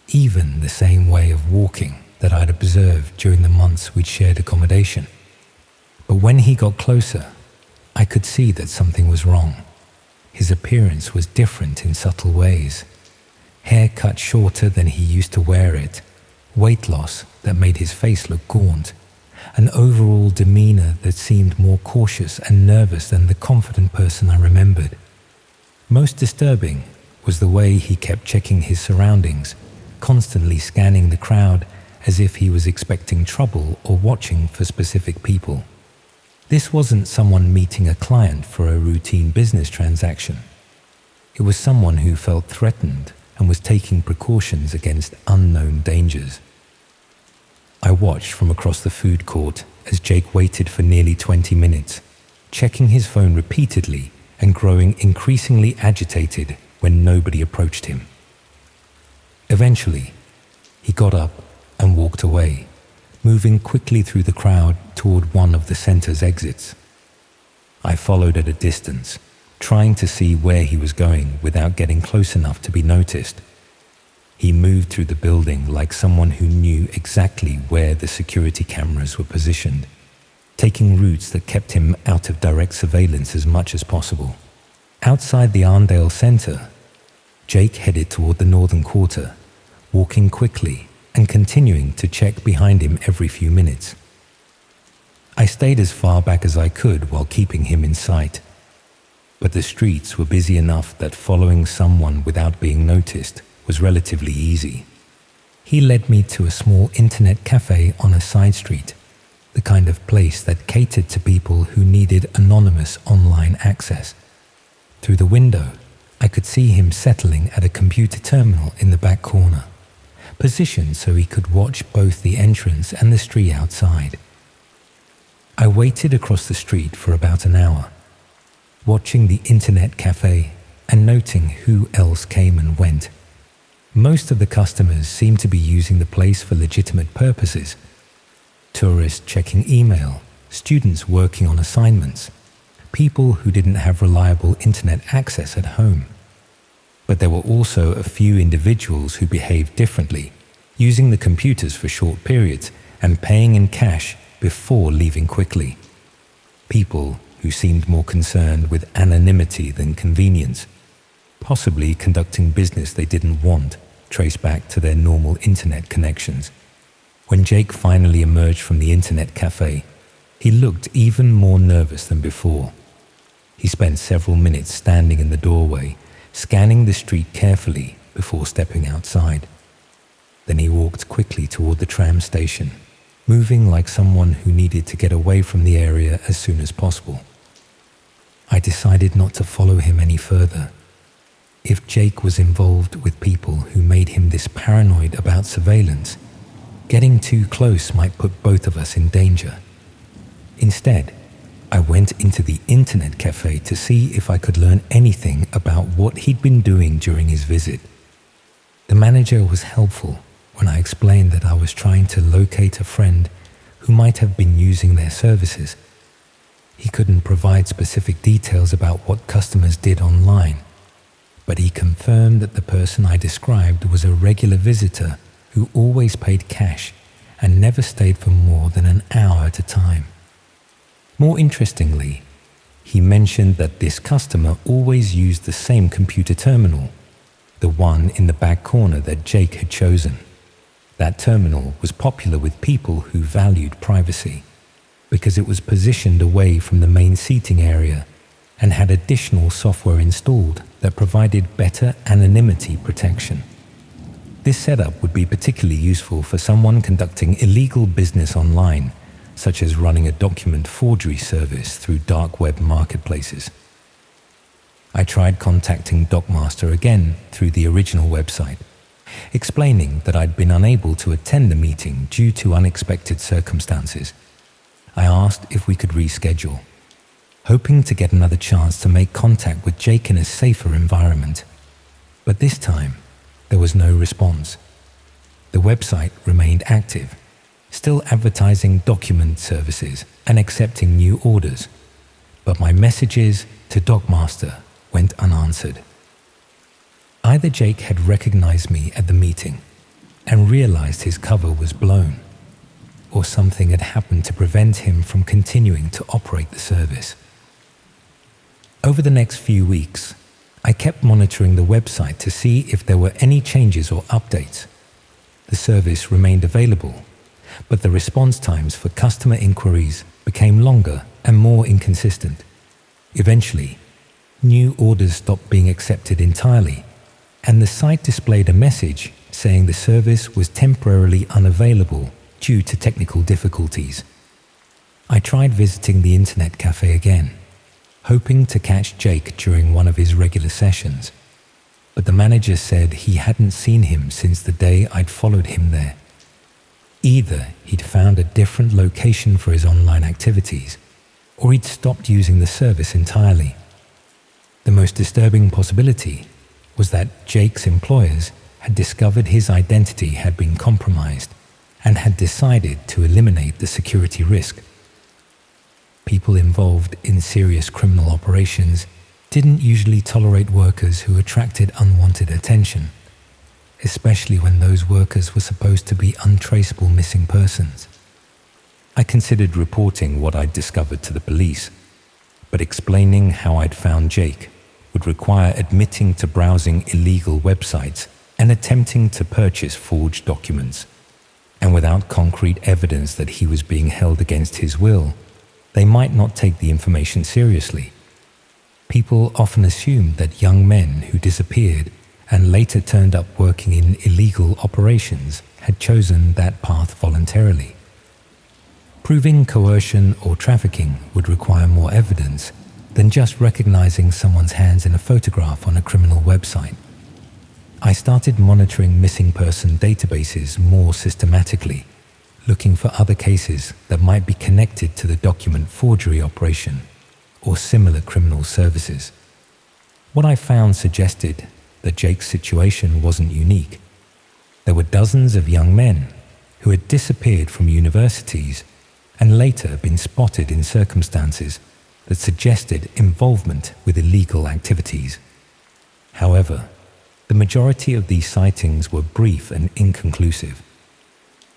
even the same way of walking that I'd observed during the months we'd shared accommodation. But when he got closer, I could see that something was wrong. His appearance was different in subtle ways. Hair cut shorter than he used to wear it, weight loss that made his face look gaunt, an overall demeanor that seemed more cautious and nervous than the confident person I remembered. Most disturbing was the way he kept checking his surroundings, constantly scanning the crowd as if he was expecting trouble or watching for specific people. This wasn't someone meeting a client for a routine business transaction. It was someone who felt threatened and was taking precautions against unknown dangers. I watched from across the food court as Jake waited for nearly 20 minutes, checking his phone repeatedly and growing increasingly agitated when nobody approached him. Eventually, he got up and walked away, moving quickly through the crowd toward one of the center's exits. I followed at a distance, trying to see where he was going without getting close enough to be noticed. He moved through the building like someone who knew exactly where the security cameras were positioned, taking routes that kept him out of direct surveillance as much as possible. Outside the Arndale Centre, Jake headed toward the northern quarter, walking quickly and continuing to check behind him every few minutes. I stayed as far back as I could while keeping him in sight, but the streets were busy enough that following someone without being noticed was relatively easy. He led me to a small internet cafe on a side street, the kind of place that catered to people who needed anonymous online access. Through the window, I could see him settling at a computer terminal in the back corner, positioned so he could watch both the entrance and the street outside. I waited across the street for about an hour, watching the internet cafe and noting who else came and went. Most of the customers seemed to be using the place for legitimate purposes. Tourists checking email, students working on assignments, people who didn't have reliable internet access at home. But there were also a few individuals who behaved differently, using the computers for short periods and paying in cash before leaving quickly. People who seemed more concerned with anonymity than convenience, possibly conducting business they didn't want traced back to their normal internet connections. When Jake finally emerged from the internet cafe, he looked even more nervous than before. He spent several minutes standing in the doorway, scanning the street carefully before stepping outside. Then he walked quickly toward the tram station, moving like someone who needed to get away from the area as soon as possible. I decided not to follow him any further. If Jake was involved with people who made him this paranoid about surveillance, getting too close might put both of us in danger. Instead, I went into the internet cafe to see if I could learn anything about what he'd been doing during his visit. The manager was helpful when I explained that I was trying to locate a friend who might have been using their services. He couldn't provide specific details about what customers did online, but he confirmed that the person I described was a regular visitor who always paid cash and never stayed for more than an hour at a time. More interestingly, he mentioned that this customer always used the same computer terminal, the one in the back corner that Jake had chosen. That terminal was popular with people who valued privacy. because it was positioned away from the main seating area and had additional software installed that provided better anonymity protection. This setup would be particularly useful for someone conducting illegal business online, such as running a document forgery service through dark web marketplaces. I tried contacting Dockmaster again through the original website, explaining that I'd been unable to attend the meeting due to unexpected circumstances. I asked if we could reschedule, hoping to get another chance to make contact with Jake in a safer environment. But this time, there was no response. The website remained active, still advertising document services and accepting new orders, but my messages to Dockmaster went unanswered. Either Jake had recognized me at the meeting and realized his cover was blown, or something had happened to prevent him from continuing to operate the service. Over the next few weeks, I kept monitoring the website to see if there were any changes or updates. The service remained available, but the response times for customer inquiries became longer and more inconsistent. Eventually, new orders stopped being accepted entirely, and the site displayed a message saying the service was temporarily unavailable due to technical difficulties. I tried visiting the internet cafe again, hoping to catch Jake during one of his regular sessions, but the manager said he hadn't seen him since the day I'd followed him there. Either he'd found a different location for his online activities, or he'd stopped using the service entirely. The most disturbing possibility was that Jake's employers had discovered his identity had been compromised and had decided to eliminate the security risk. People involved in serious criminal operations didn't usually tolerate workers who attracted unwanted attention, especially when those workers were supposed to be untraceable missing persons. I considered reporting what I'd discovered to the police, but explaining how I'd found Jake would require admitting to browsing illegal websites and attempting to purchase forged documents. And without concrete evidence that he was being held against his will, they might not take the information seriously. People often assumed that young men who disappeared and later turned up working in illegal operations had chosen that path voluntarily. Proving coercion or trafficking would require more evidence than just recognizing someone's hands in a photograph on a criminal website. I started monitoring missing person databases more systematically, looking for other cases that might be connected to the document forgery operation or similar criminal services. What I found suggested that Jake's situation wasn't unique. There were dozens of young men who had disappeared from universities and later been spotted in circumstances that suggested involvement with illegal activities. However, the majority of these sightings were brief and inconclusive.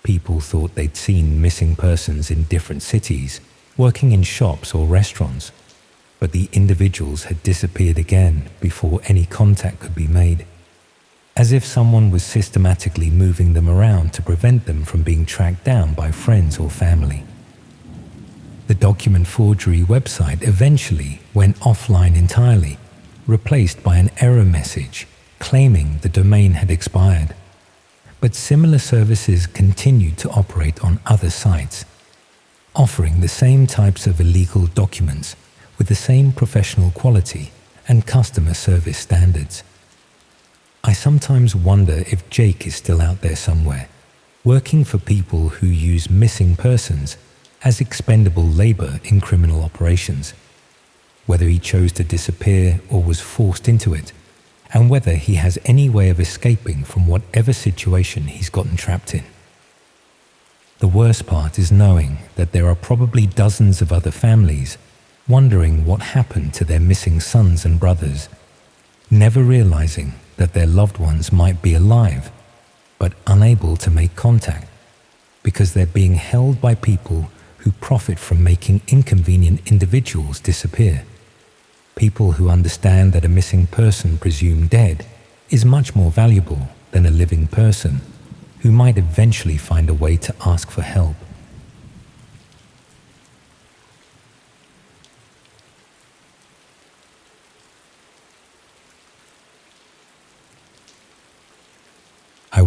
People thought they'd seen missing persons in different cities, working in shops or restaurants, but the individuals had disappeared again before any contact could be made, as if someone was systematically moving them around to prevent them from being tracked down by friends or family. The document forgery website eventually went offline entirely, replaced by an error message claiming the domain had expired. But similar services continued to operate on other sites, offering the same types of illegal documents with the same professional quality and customer service standards. I sometimes wonder if Jake is still out there somewhere, working for people who use missing persons as expendable labor in criminal operations, whether he chose to disappear or was forced into it, and whether he has any way of escaping from whatever situation he's gotten trapped in. The worst part is knowing that there are probably dozens of other families wondering what happened to their missing sons and brothers, never realizing that their loved ones might be alive, but unable to make contact because they're being held by people who profit from making inconvenient individuals disappear. People who understand that a missing person presumed dead is much more valuable than a living person who might eventually find a way to ask for help.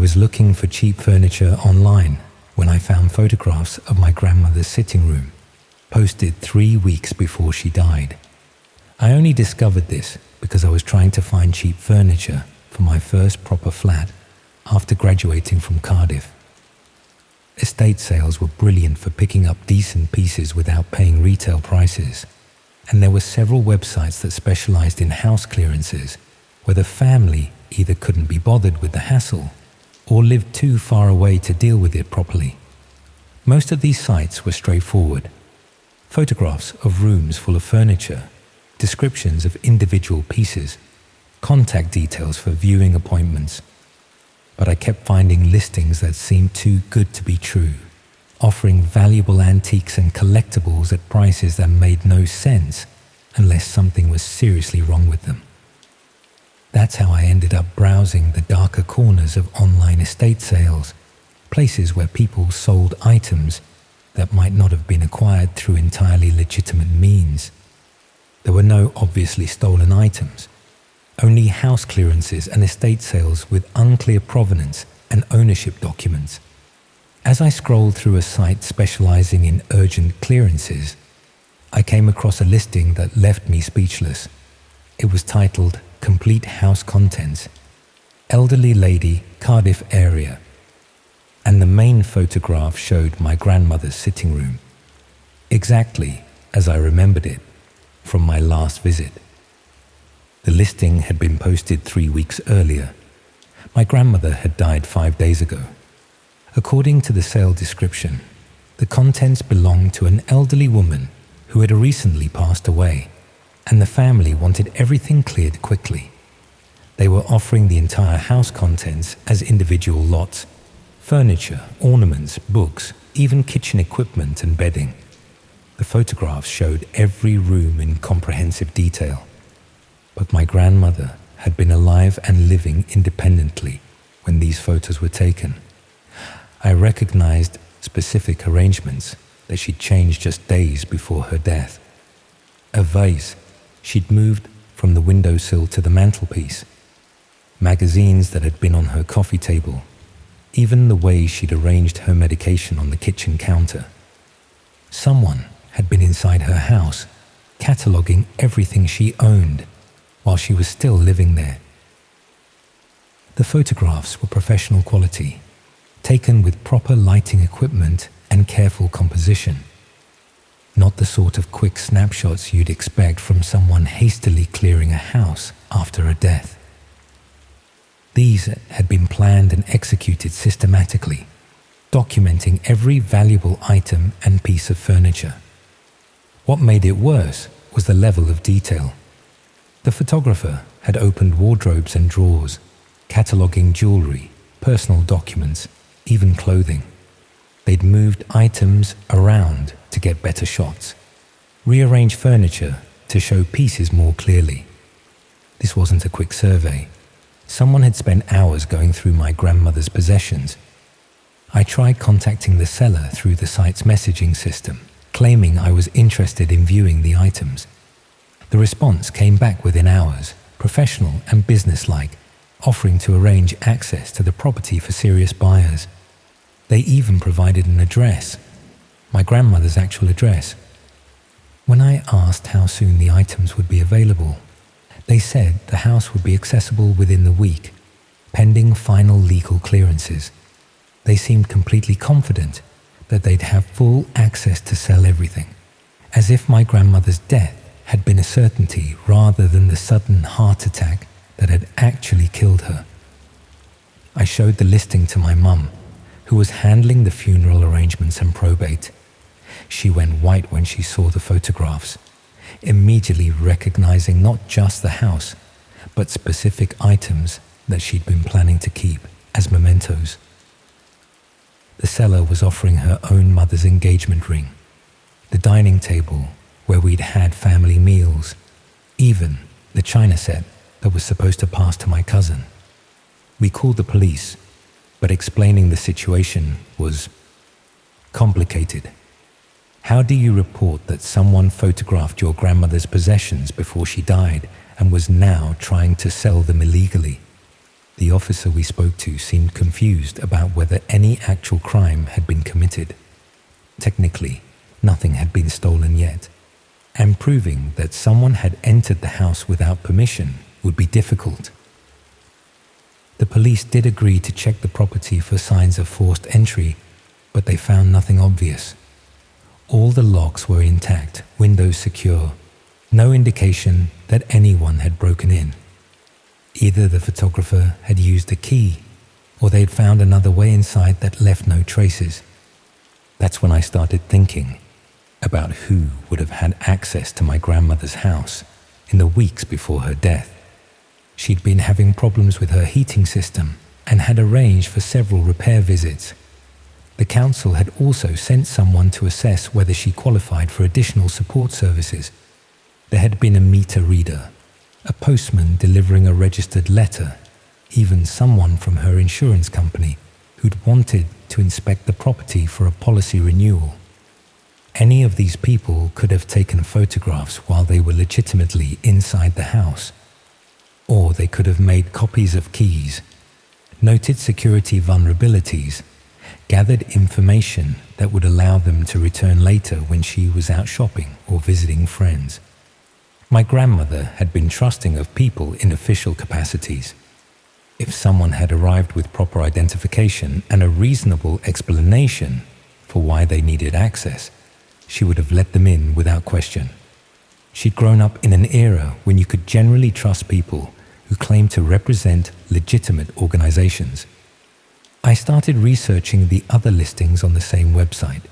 was looking for cheap furniture online when I found photographs of my grandmother's sitting room, posted 3 weeks before she died. I only discovered this because I was trying to find cheap furniture for my first proper flat after graduating from Cardiff. Estate sales were brilliant for picking up decent pieces without paying retail prices, and there were several websites that specialized in house clearances where the family either couldn't be bothered with the hassle or lived too far away to deal with it properly. Most of these sites were straightforward. Photographs of rooms full of furniture, descriptions of individual pieces, contact details for viewing appointments. But I kept finding listings that seemed too good to be true, offering valuable antiques and collectibles at prices that made no sense unless something was seriously wrong with them. That's how I ended up browsing the darker corners of online estate sales, places where people sold items that might not have been acquired through entirely legitimate means. There were no obviously stolen items, only house clearances and estate sales with unclear provenance and ownership documents. As I scrolled through a site specializing in urgent clearances, I came across a listing that left me speechless. It was titled Complete House Contents, Elderly Lady, Cardiff Area, and the main photograph showed my grandmother's sitting room, exactly as I remembered it from my last visit. The listing had been posted 3 weeks earlier. My grandmother had died 5 days ago. According to the sale description, the contents belonged to an elderly woman who had recently passed away, and the family wanted everything cleared quickly. They were offering the entire house contents as individual lots: furniture, ornaments, books, even kitchen equipment and bedding. The photographs showed every room in comprehensive detail. But my grandmother had been alive and living independently when these photos were taken. I recognized specific arrangements that she'd changed just days before her death. A vase she'd moved from the windowsill to the mantelpiece, magazines that had been on her coffee table, even the way she'd arranged her medication on the kitchen counter. Someone had been inside her house, cataloging everything she owned while she was still living there. The photographs were professional quality, taken with proper lighting equipment and careful composition. Not the sort of quick snapshots you'd expect from someone hastily clearing a house after a death. These had been planned and executed systematically, documenting every valuable item and piece of furniture. What made it worse was the level of detail. The photographer had opened wardrobes and drawers, cataloging jewelry, personal documents, even clothing. They'd moved items around to get better shots, rearranged furniture to show pieces more clearly. This wasn't a quick survey. Someone had spent hours going through my grandmother's possessions. I tried contacting the seller through the site's messaging system, claiming I was interested in viewing the items. The response came back within hours, professional and businesslike, offering to arrange access to the property for serious buyers. They even provided an address, my grandmother's actual address. When I asked how soon the items would be available, they said the house would be accessible within the week, pending final legal clearances. They seemed completely confident that they'd have full access to sell everything, as if my grandmother's death had been a certainty rather than the sudden heart attack that had actually killed her. I showed the listing to my mum, who was handling the funeral arrangements and probate. She went white when she saw the photographs, immediately recognizing not just the house, but specific items that she'd been planning to keep as mementos. The seller was offering her own mother's engagement ring, the dining table where we'd had family meals, even the china set that was supposed to pass to my cousin. We called the police, but explaining the situation was complicated. How do you report that someone photographed your grandmother's possessions before she died and was now trying to sell them illegally? The officer we spoke to seemed confused about whether any actual crime had been committed. Technically, nothing had been stolen yet, and proving that someone had entered the house without permission would be difficult. The police did agree to check the property for signs of forced entry, but they found nothing obvious. All the locks were intact, windows secure, no indication that anyone had broken in. Either the photographer had used a key, or they had found another way inside that left no traces. That's when I started thinking about who would have had access to my grandmother's house in the weeks before her death. She'd been having problems with her heating system and had arranged for several repair visits. The council had also sent someone to assess whether she qualified for additional support services. There had been a meter reader, a postman delivering a registered letter, even someone from her insurance company who'd wanted to inspect the property for a policy renewal. Any of these people could have taken photographs while they were legitimately inside the house, or they could have made copies of keys, noted security vulnerabilities, gathered information that would allow them to return later when she was out shopping or visiting friends. My grandmother had been trusting of people in official capacities. If someone had arrived with proper identification and a reasonable explanation for why they needed access, she would have let them in without question. She'd grown up in an era when you could generally trust people who claimed to represent legitimate organizations. I started researching the other listings on the same website,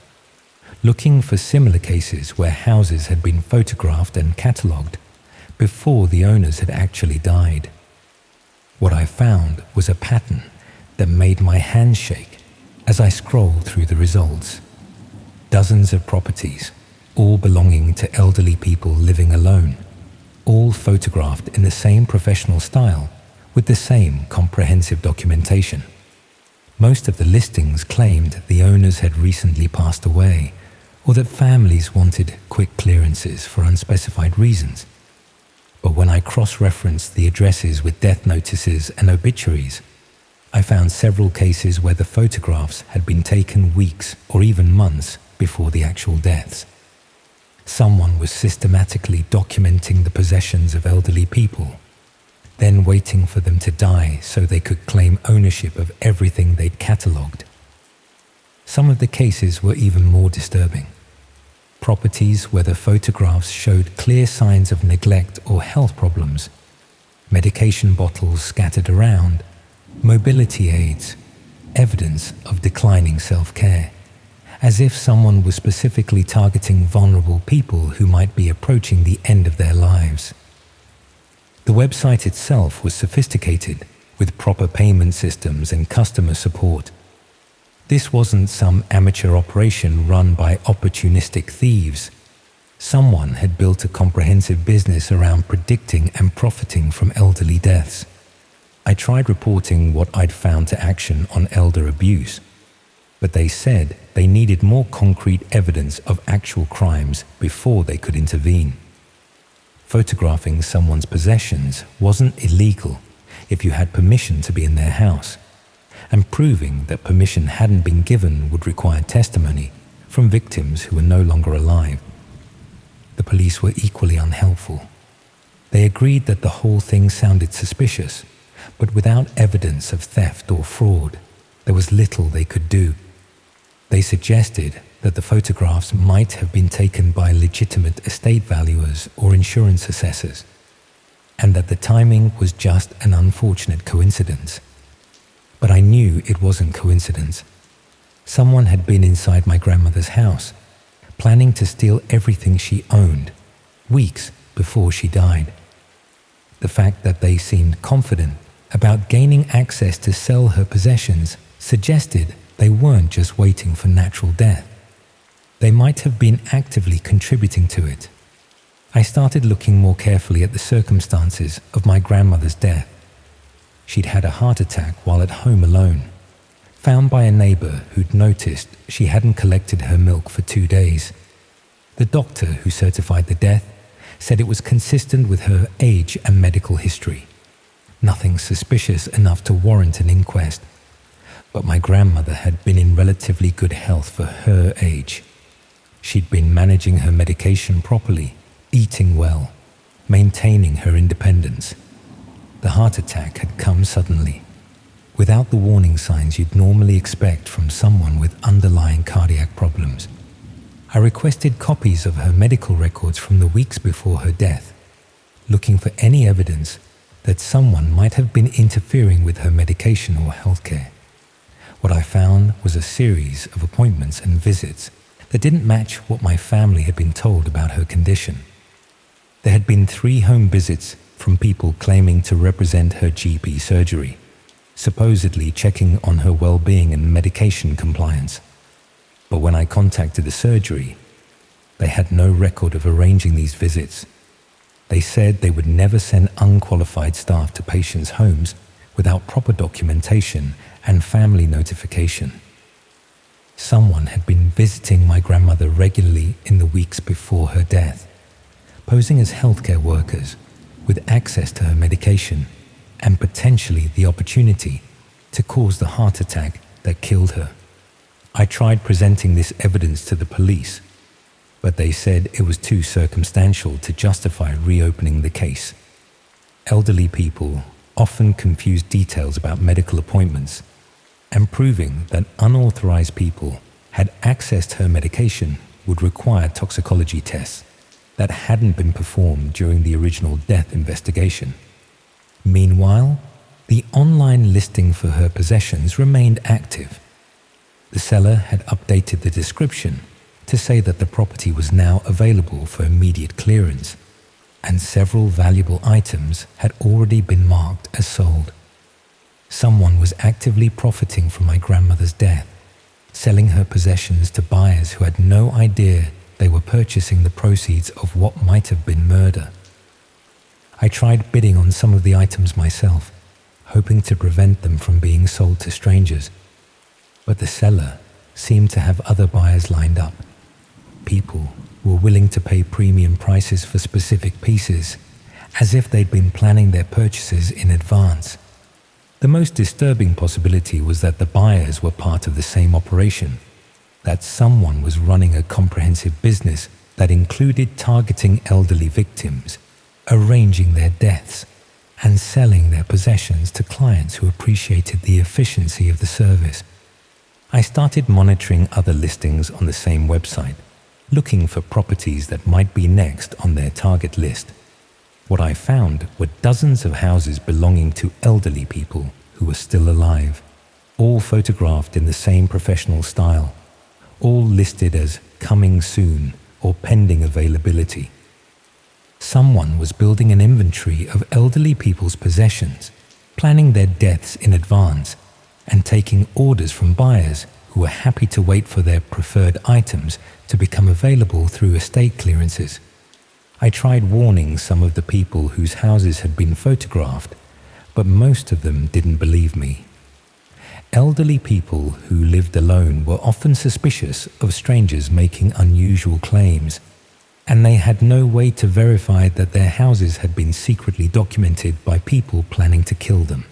looking for similar cases where houses had been photographed and catalogued before the owners had actually died. What I found was a pattern that made my hands shake as I scrolled through the results. Dozens of properties, all belonging to elderly people living alone, all photographed in the same professional style with the same comprehensive documentation. Most of the listings claimed the owners had recently passed away, or that families wanted quick clearances for unspecified reasons. But when I cross-referenced the addresses with death notices and obituaries, I found several cases where the photographs had been taken weeks or even months before the actual deaths. Someone was systematically documenting the possessions of elderly people, then waiting for them to die so they could claim ownership of everything they'd catalogued. Some of the cases were even more disturbing. Properties where the photographs showed clear signs of neglect or health problems, medication bottles scattered around, mobility aids, evidence of declining self-care, as if someone was specifically targeting vulnerable people who might be approaching the end of their lives. The website itself was sophisticated, with proper payment systems and customer support. This wasn't some amateur operation run by opportunistic thieves. Someone had built a comprehensive business around predicting and profiting from elderly deaths. I tried reporting what I'd found to action on elder abuse, but they said they needed more concrete evidence of actual crimes before they could intervene. Photographing someone's possessions wasn't illegal if you had permission to be in their house, and proving that permission hadn't been given would require testimony from victims who were no longer alive. The police were equally unhelpful. They agreed that the whole thing sounded suspicious, but without evidence of theft or fraud, there was little they could do. They suggested that the photographs might have been taken by legitimate estate valuers or insurance assessors, and that the timing was just an unfortunate coincidence. But I knew it wasn't coincidence. Someone had been inside my grandmother's house, planning to steal everything she owned, weeks before she died. The fact that they seemed confident about gaining access to sell her possessions suggested they weren't just waiting for natural death. They might have been actively contributing to it. I started looking more carefully at the circumstances of my grandmother's death. She'd had a heart attack while at home alone, found by a neighbor who'd noticed she hadn't collected her milk for 2 days. The doctor who certified the death said it was consistent with her age and medical history. nothing suspicious enough to warrant an inquest. But my grandmother had been in relatively good health for her age. She'd been managing her medication properly, eating well, maintaining her independence. The heart attack had come suddenly, without the warning signs you'd normally expect from someone with underlying cardiac problems. I requested copies of her medical records from the weeks before her death, looking for any evidence that someone might have been interfering with her medication or healthcare. What I found was a series of appointments and visits that didn't match what my family had been told about her condition. There had been 3 home visits from people claiming to represent her GP surgery, supposedly checking on her well-being and medication compliance. But when I contacted the surgery, they had no record of arranging these visits. They said they would never send unqualified staff to patients' homes without proper documentation and family notification. Someone had been visiting my grandmother regularly in the weeks before her death, posing as healthcare workers with access to her medication and potentially the opportunity to cause the heart attack that killed her. I tried presenting this evidence to the police, but they said it was too circumstantial to justify reopening the case. Elderly people often confuse details about medical appointments, and proving that unauthorized people had access to her medication would require toxicology tests that hadn't been performed during the original death investigation. Meanwhile, the online listing for her possessions remained active. The seller had updated the description to say that the property was now available for immediate clearance, and several valuable items had already been marked as sold. Someone was actively profiting from my grandmother's death, selling her possessions to buyers who had no idea they were purchasing the proceeds of what might have been murder. I tried bidding on some of the items myself, hoping to prevent them from being sold to strangers, but the seller seemed to have other buyers lined up. People were willing to pay premium prices for specific pieces, as if they'd been planning their purchases in advance. The most disturbing possibility was that the buyers were part of the same operation, that someone was running a comprehensive business that included targeting elderly victims, arranging their deaths, and selling their possessions to clients who appreciated the efficiency of the service. I started monitoring other listings on the same website, looking for properties that might be next on their target list. What I found were dozens of houses belonging to elderly people who were still alive, all photographed in the same professional style, all listed as coming soon or pending availability. Someone was building an inventory of elderly people's possessions, planning their deaths in advance, and taking orders from buyers who were happy to wait for their preferred items to become available through estate clearances. I tried warning some of the people whose houses had been photographed, but most of them didn't believe me. Elderly people who lived alone were often suspicious of strangers making unusual claims, and they had no way to verify that their houses had been secretly documented by people planning to kill them.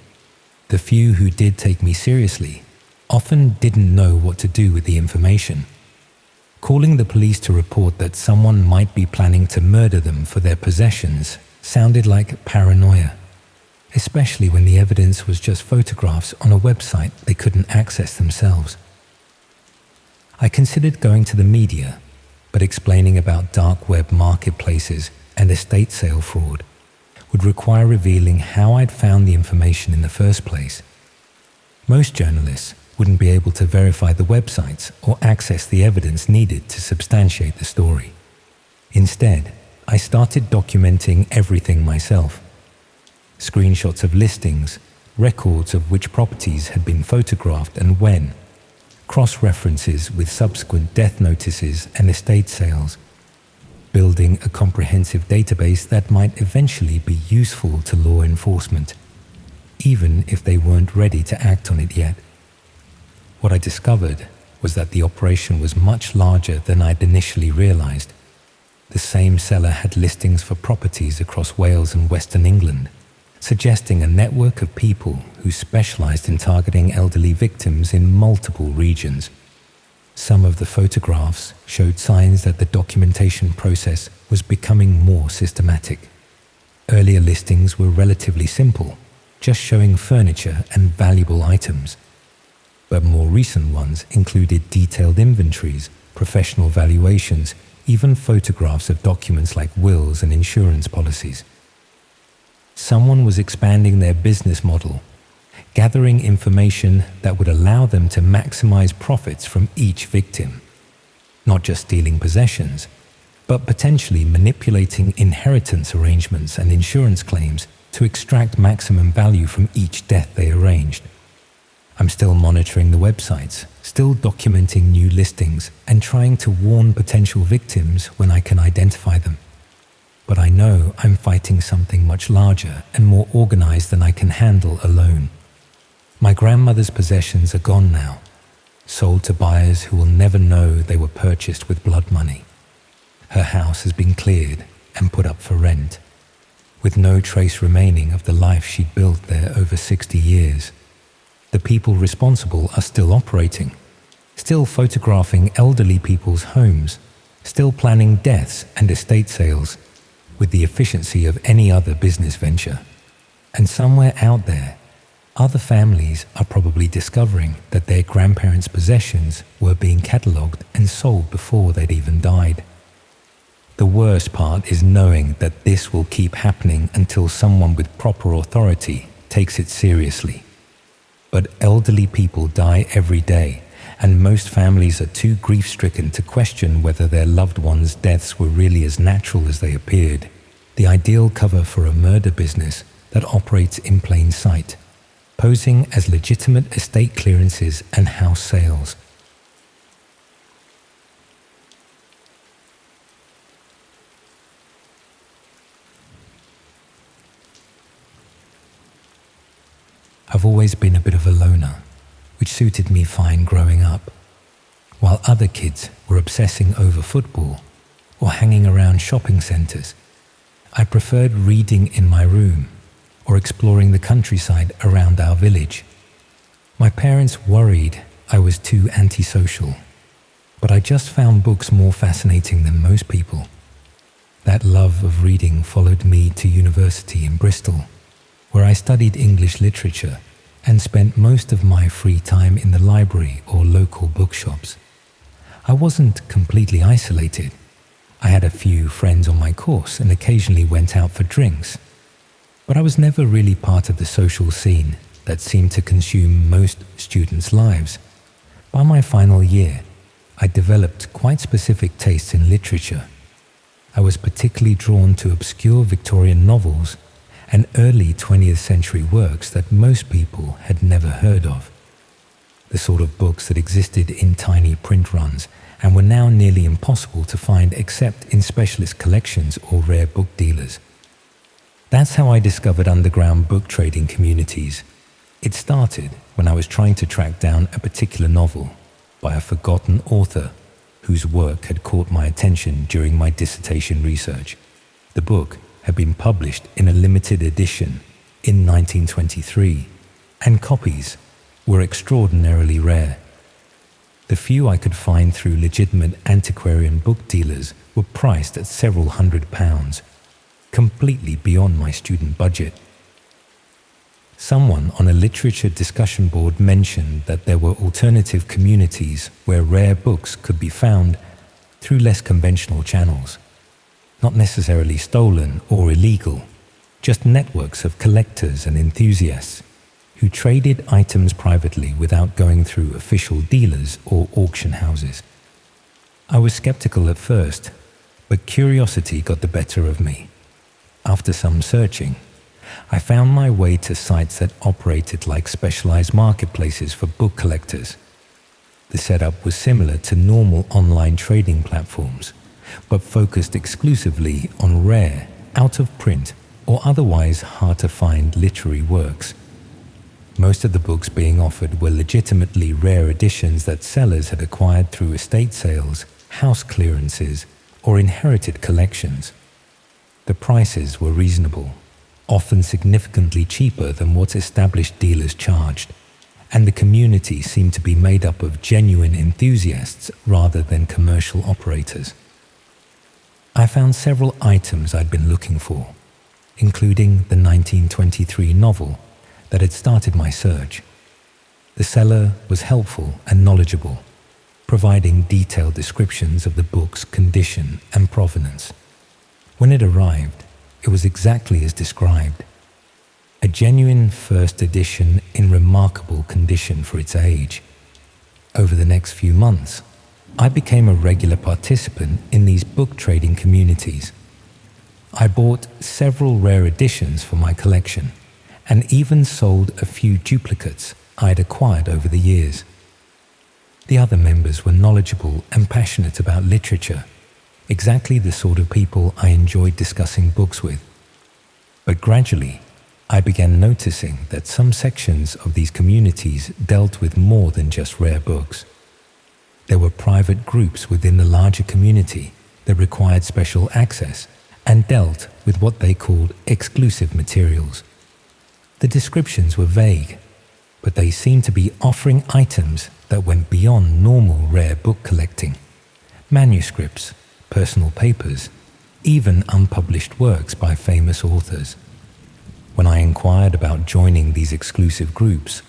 The few who did take me seriously often didn't know what to do with the information. Calling the police to report that someone might be planning to murder them for their possessions sounded like paranoia, especially when the evidence was just photographs on a website they couldn't access themselves. I considered going to the media, but explaining about dark web marketplaces and estate sale fraud would require revealing how I'd found the information in the first place. Most journalists wouldn't be able to verify the websites or access the evidence needed to substantiate the story. Instead, I started documenting everything myself. Screenshots of listings, records of which properties had been photographed and when, cross-references with subsequent death notices and estate sales, building a comprehensive database that might eventually be useful to law enforcement, even if they weren't ready to act on it yet. What I discovered was that the operation was much larger than I'd initially realized. The same seller had listings for properties across Wales and Western England, suggesting a network of people who specialized in targeting elderly victims in multiple regions. Some of the photographs showed signs that the documentation process was becoming more systematic. Earlier listings were relatively simple, just showing furniture and valuable items. But more recent ones included detailed inventories, professional valuations, even photographs of documents like wills and insurance policies. Someone was expanding their business model, gathering information that would allow them to maximize profits from each victim, not just stealing possessions, but potentially manipulating inheritance arrangements and insurance claims to extract maximum value from each death they arranged. I'm still monitoring the websites, still documenting new listings, and trying to warn potential victims when I can identify them. But I know I'm fighting something much larger and more organized than I can handle alone. My grandmother's possessions are gone now, sold to buyers who will never know they were purchased with blood money. Her house has been cleared and put up for rent, with no trace remaining of the life she'd built there over 60 years. The people responsible are still operating, still photographing elderly people's homes, still planning deaths and estate sales with the efficiency of any other business venture. And somewhere out there, other families are probably discovering that their grandparents' possessions were being catalogued and sold before they'd even died. The worst part is knowing that this will keep happening until someone with proper authority takes it seriously. But elderly people die every day, and most families are too grief-stricken to question whether their loved ones' deaths were really as natural as they appeared. The ideal cover for a murder business that operates in plain sight, posing as legitimate estate clearances and house sales. I've always been a bit of a loner, which suited me fine growing up. While other kids were obsessing over football or hanging around shopping centres, I preferred reading in my room or exploring the countryside around our village. My parents worried I was too antisocial, but I just found books more fascinating than most people. That love of reading followed me to university in Bristol, where I studied English literature and spent most of my free time in the library or local bookshops. I wasn't completely isolated. I had a few friends on my course and occasionally went out for drinks, but I was never really part of the social scene that seemed to consume most students' lives. By my final year, I developed quite specific tastes in literature. I was particularly drawn to obscure Victorian novels and early 20th century works that most people had never heard of. The sort of books that existed in tiny print runs and were now nearly impossible to find except in specialist collections or rare book dealers. That's how I discovered underground book trading communities. It started when I was trying to track down a particular novel by a forgotten author whose work had caught my attention during my dissertation research. The book had been published in a limited edition in 1923, and copies were extraordinarily rare. The few I could find through legitimate antiquarian book dealers were priced at several £100s, completely beyond my student budget. Someone on a literature discussion board mentioned that there were alternative communities where rare books could be found through less conventional channels. Not necessarily stolen or illegal, just networks of collectors and enthusiasts who traded items privately without going through official dealers or auction houses. I was skeptical at first, but curiosity got the better of me. After some searching, I found my way to sites that operated like specialized marketplaces for book collectors. The setup was similar to normal online trading platforms, but focused exclusively on rare, out-of-print, or otherwise hard-to-find literary works. Most of the books being offered were legitimately rare editions that sellers had acquired through estate sales, house clearances, or inherited collections. The prices were reasonable, often significantly cheaper than what established dealers charged, and the community seemed to be made up of genuine enthusiasts rather than commercial operators. I found several items I'd been looking for, including the 1923 novel that had started my search. The seller was helpful and knowledgeable, providing detailed descriptions of the book's condition and provenance. When it arrived, it was exactly as described. A genuine first edition in remarkable condition for its age. Over the next few months, I became a regular participant in these book trading communities. I bought several rare editions for my collection and even sold a few duplicates I'd acquired over the years. The other members were knowledgeable and passionate about literature, exactly the sort of people I enjoyed discussing books with. But gradually, I began noticing that some sections of these communities dealt with more than just rare books. There were private groups within the larger community that required special access and dealt with what they called exclusive materials. The descriptions were vague, but they seemed to be offering items that went beyond normal rare book collecting. Manuscripts, personal papers, even unpublished works by famous authors. When I inquired about joining these exclusive groups,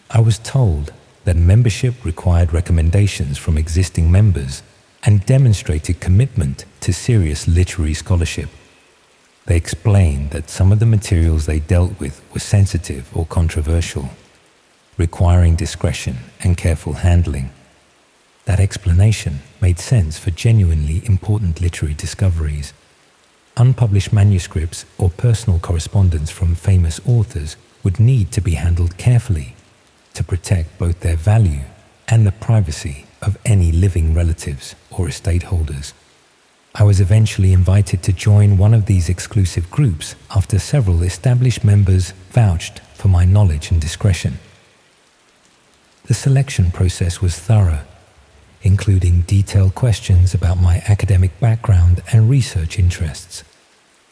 I was told that membership required recommendations from existing members and demonstrated commitment to serious literary scholarship. They explained that some of the materials they dealt with were sensitive or controversial, requiring discretion and careful handling. That explanation made sense for genuinely important literary discoveries. Unpublished manuscripts or personal correspondence from famous authors would need to be handled carefully to protect both their value and the privacy of any living relatives or estate holders. I was eventually invited to join one of these exclusive groups after several established members vouched for my knowledge and discretion. The selection process was thorough, including detailed questions about my academic background and research interests.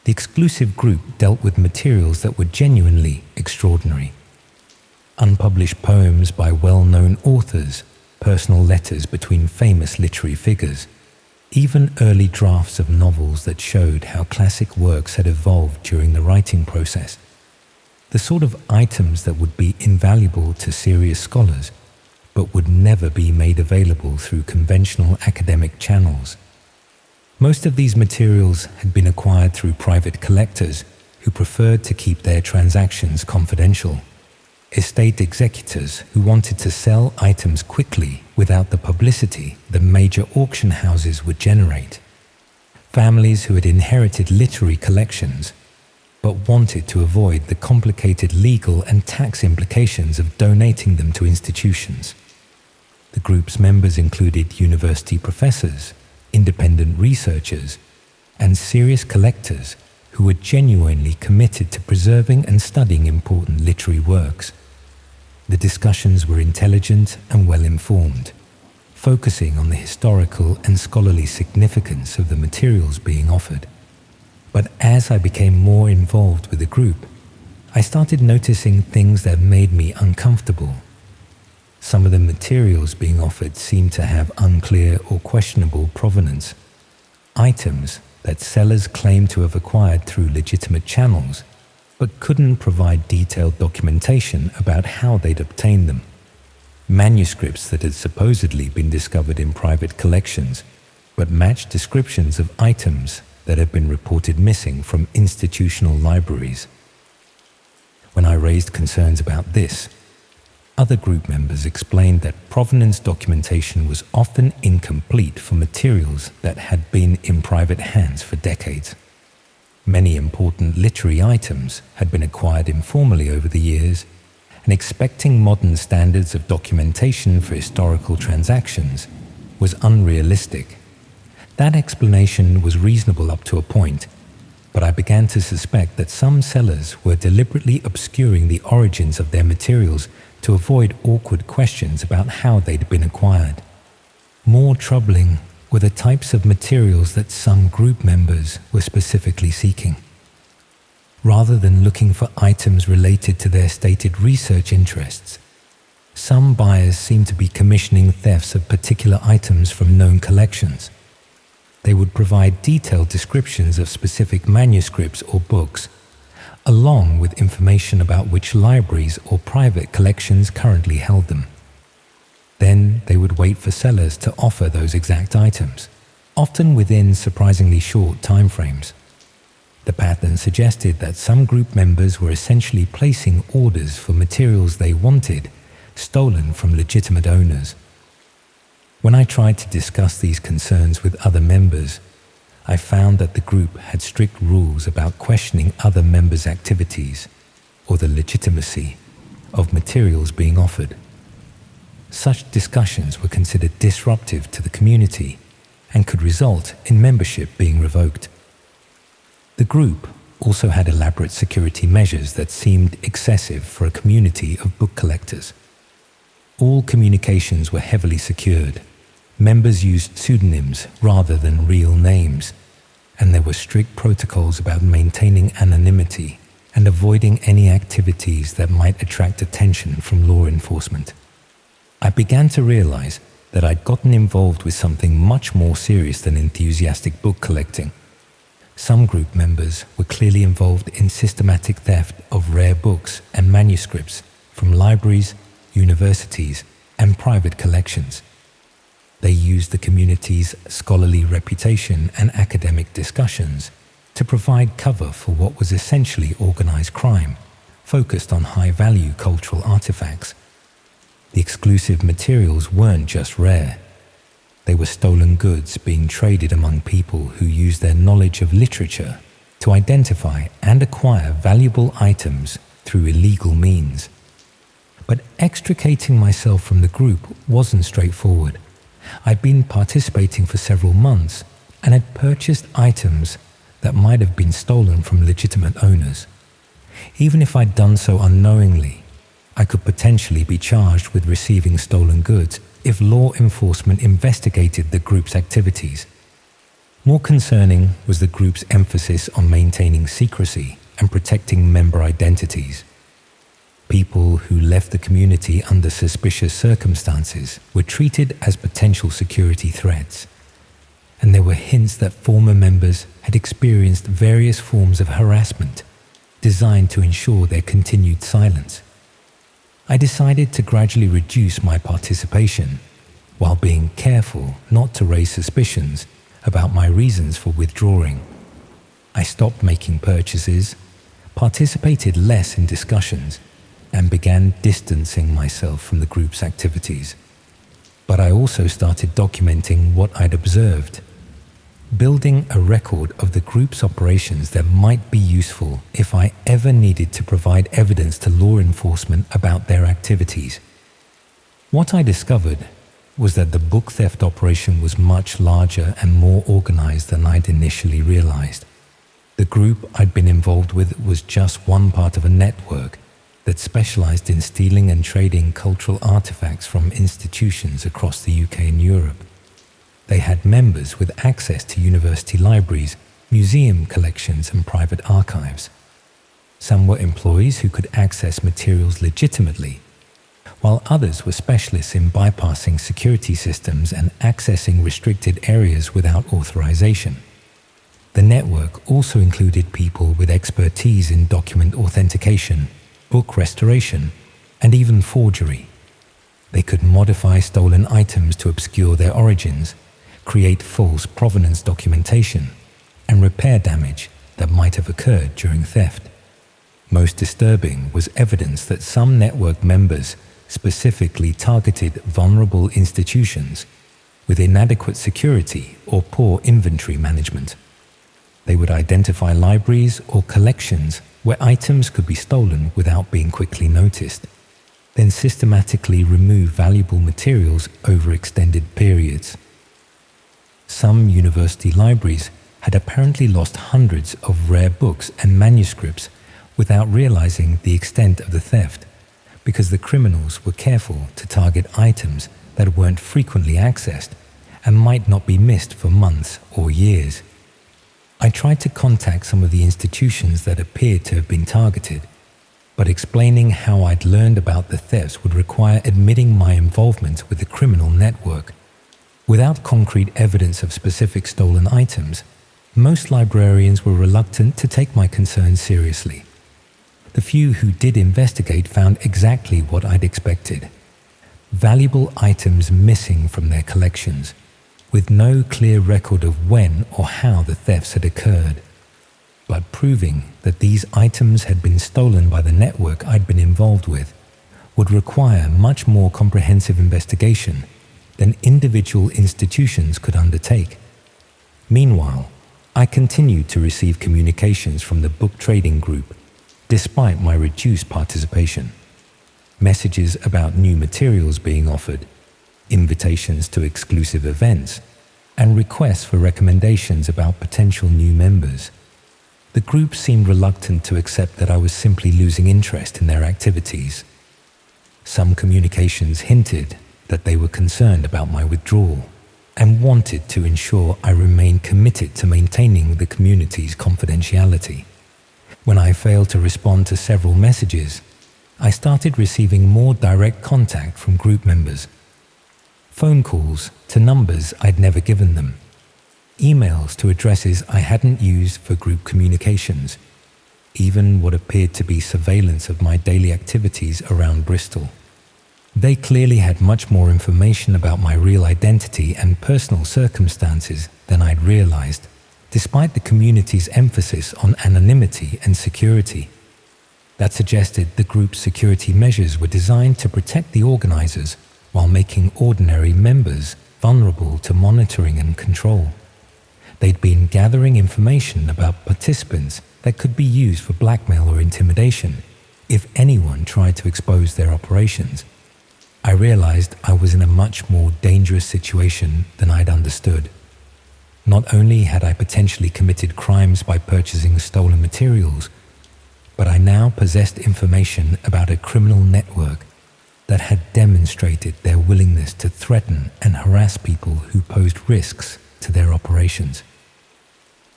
The exclusive group dealt with materials that were genuinely extraordinary. Unpublished poems by well-known authors, personal letters between famous literary figures, even early drafts of novels that showed how classic works had evolved during the writing process. The sort of items that would be invaluable to serious scholars, but would never be made available through conventional academic channels. Most of these materials had been acquired through private collectors who preferred to keep their transactions confidential, estate executors who wanted to sell items quickly without the publicity that major auction houses would generate, families who had inherited literary collections but wanted to avoid the complicated legal and tax implications of donating them to institutions. The group's members included university professors, independent researchers, and serious collectors who were genuinely committed to preserving and studying important literary works. The discussions were intelligent and well-informed, focusing on the historical and scholarly significance of the materials being offered. But as I became more involved with the group, I started noticing things that made me uncomfortable. Some of the materials being offered seemed to have unclear or questionable provenance. Items that sellers claimed to have acquired through legitimate channels, but couldn't provide detailed documentation about how they'd obtained them. Manuscripts that had supposedly been discovered in private collections, but matched descriptions of items that had been reported missing from institutional libraries. When I raised concerns about this, other group members explained that provenance documentation was often incomplete for materials that had been in private hands for decades. Many important literary items had been acquired informally over the years, and expecting modern standards of documentation for historical transactions was unrealistic. That explanation was reasonable up to a point, but I began to suspect that some sellers were deliberately obscuring the origins of their materials to avoid awkward questions about how they'd been acquired. More troubling were the types of materials that some group members were specifically seeking. rather than looking for items related to their stated research interests. Some buyers seem to be commissioning thefts of particular items from known collections. They would provide detailed descriptions of specific manuscripts or books, along with information about which libraries or private collections currently held them. Then they would wait for sellers to offer those exact items, often within surprisingly short timeframes. The pattern suggested that some group members were essentially placing orders for materials they wanted, stolen from legitimate owners. When I tried to discuss these concerns with other members, I found that the group had strict rules about questioning other members' activities or the legitimacy of materials being offered. Such discussions were considered disruptive to the community and could result in membership being revoked. The group also had elaborate security measures that seemed excessive for a community of book collectors. All communications were heavily secured. Members used pseudonyms rather than real names, and there were strict protocols about maintaining anonymity and avoiding any activities that might attract attention from law enforcement. I began to realize that I'd gotten involved with something much more serious than enthusiastic book collecting. Some group members were clearly involved in systematic theft of rare books and manuscripts from libraries, universities, and private collections. They used the community's scholarly reputation and academic discussions to provide cover for what was essentially organized crime, focused on high-value cultural artifacts. The exclusive materials weren't just rare. They were stolen goods being traded among people who used their knowledge of literature to identify and acquire valuable items through illegal means. But extricating myself from the group wasn't straightforward. I'd been participating for several months and had purchased items that might have been stolen from legitimate owners. Even if I'd done so unknowingly, I could potentially be charged with receiving stolen goods if law enforcement investigated the group's activities. More concerning was the group's emphasis on maintaining secrecy and protecting member identities. People who left the community under suspicious circumstances were treated as potential security threats, and there were hints that former members had experienced various forms of harassment designed to ensure their continued silence. I decided to gradually reduce my participation while being careful not to raise suspicions about my reasons for withdrawing. I stopped making purchases, participated less in discussions, and began distancing myself from the group's activities. But I also started documenting what I'd observed, building a record of the group's operations that might be useful if I ever needed to provide evidence to law enforcement about their activities. What I discovered was that the book theft operation was much larger and more organized than I'd initially realized. The group I'd been involved with was just one part of a network that specialized in stealing and trading cultural artifacts from institutions across the UK and Europe. They had members with access to university libraries, museum collections, and private archives. Some were employees who could access materials legitimately, while others were specialists in bypassing security systems and accessing restricted areas without authorization. The network also included people with expertise in document authentication, book restoration, and even forgery. They could modify stolen items to obscure their origins, create false provenance documentation, and repair damage that might have occurred during theft. Most disturbing was evidence that some network members specifically targeted vulnerable institutions with inadequate security or poor inventory management. They would identify libraries or collections where items could be stolen without being quickly noticed, then systematically remove valuable materials over extended periods. Some university libraries had apparently lost hundreds of rare books and manuscripts without realizing the extent of the theft, because the criminals were careful to target items that weren't frequently accessed and might not be missed for months or years. I tried to contact some of the institutions that appeared to have been targeted, but explaining how I'd learned about the thefts would require admitting my involvement with the criminal network. Without concrete evidence of specific stolen items, most librarians were reluctant to take my concerns seriously. The few who did investigate found exactly what I'd expected: valuable items missing from their collections, with no clear record of when or how the thefts had occurred. But proving that these items had been stolen by the network I'd been involved with would require much more comprehensive investigation than individual institutions could undertake. Meanwhile, I continued to receive communications from the book trading group, despite my reduced participation. Messages about new materials being offered, invitations to exclusive events, and requests for recommendations about potential new members. The group seemed reluctant to accept that I was simply losing interest in their activities. Some communications hinted that they were concerned about my withdrawal and wanted to ensure I remained committed to maintaining the community's confidentiality. When I failed to respond to several messages, I started receiving more direct contact from group members. Phone calls to numbers I'd never given them. Emails to addresses I hadn't used for group communications. Even what appeared to be surveillance of my daily activities around Bristol. They clearly had much more information about my real identity and personal circumstances than I'd realized, despite the community's emphasis on anonymity and security. That suggested the group's security measures were designed to protect the organizers while making ordinary members vulnerable to monitoring and control. They'd been gathering information about participants that could be used for blackmail or intimidation if anyone tried to expose their operations. I realized I was in a much more dangerous situation than I'd understood. Not only had I potentially committed crimes by purchasing stolen materials, but I now possessed information about a criminal network that had demonstrated their willingness to threaten and harass people who posed risks to their operations.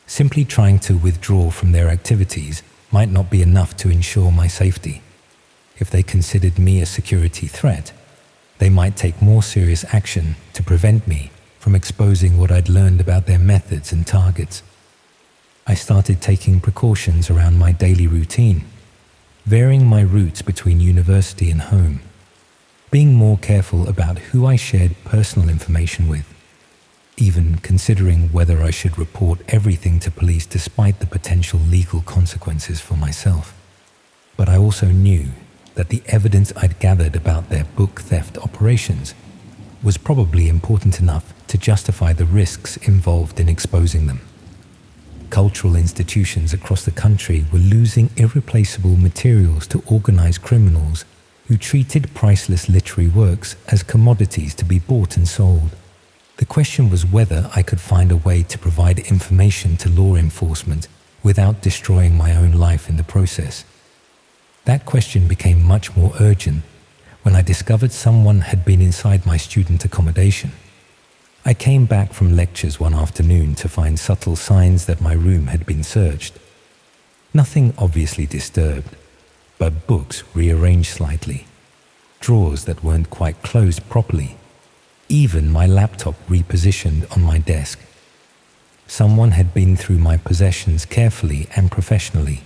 Simply trying to withdraw from their activities might not be enough to ensure my safety. If they considered me a security threat, they might take more serious action to prevent me from exposing what I'd learned about their methods and targets. I started taking precautions around my daily routine, varying my routes between university and home, being more careful about who I shared personal information with, even considering whether I should report everything to police despite the potential legal consequences for myself. But I also knew that the evidence I'd gathered about their book theft operations was probably important enough to justify the risks involved in exposing them. Cultural institutions across the country were losing irreplaceable materials to organized criminals who treated priceless literary works as commodities to be bought and sold. The question was whether I could find a way to provide information to law enforcement without destroying my own life in the process. That question became much more urgent when I discovered someone had been inside my student accommodation. I came back from lectures one afternoon to find subtle signs that my room had been searched. Nothing obviously disturbed, but books rearranged slightly, drawers that weren't quite closed properly, even my laptop repositioned on my desk. Someone had been through my possessions carefully and professionally,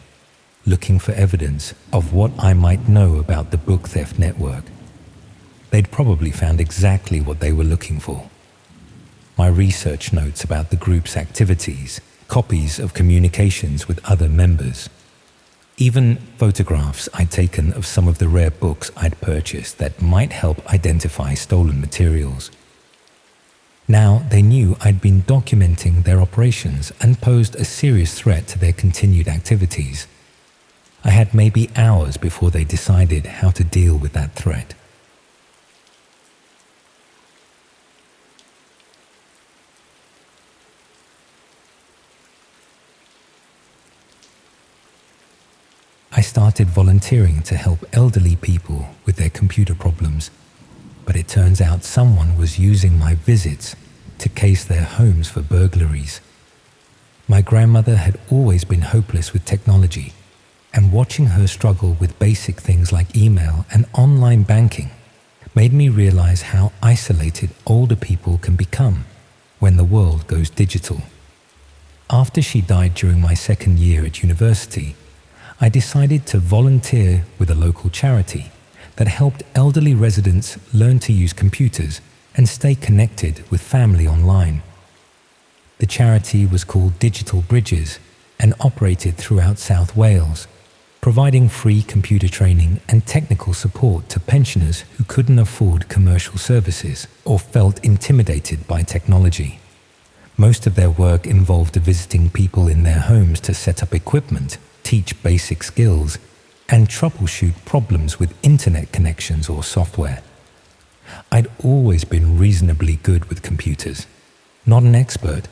looking for evidence of what I might know about the book theft network. They'd probably found exactly what they were looking for. My research notes about the group's activities, copies of communications with other members, even photographs I'd taken of some of the rare books I'd purchased that might help identify stolen materials. Now they knew I'd been documenting their operations and posed a serious threat to their continued activities. I had maybe hours before they decided how to deal with that threat. I started volunteering to help elderly people with their computer problems, but it turns out someone was using my visits to case their homes for burglaries. My grandmother had always been hopeless with technology, and watching her struggle with basic things like email and online banking made me realize how isolated older people can become when the world goes digital. After she died during my second year at university, I decided to volunteer with a local charity that helped elderly residents learn to use computers and stay connected with family online. The charity was called Digital Bridges and operated throughout South Wales, providing free computer training and technical support to pensioners who couldn't afford commercial services or felt intimidated by technology. Most of their work involved visiting people in their homes to set up equipment, teach basic skills, and troubleshoot problems with internet connections or software. I'd always been reasonably good with computers, not an expert,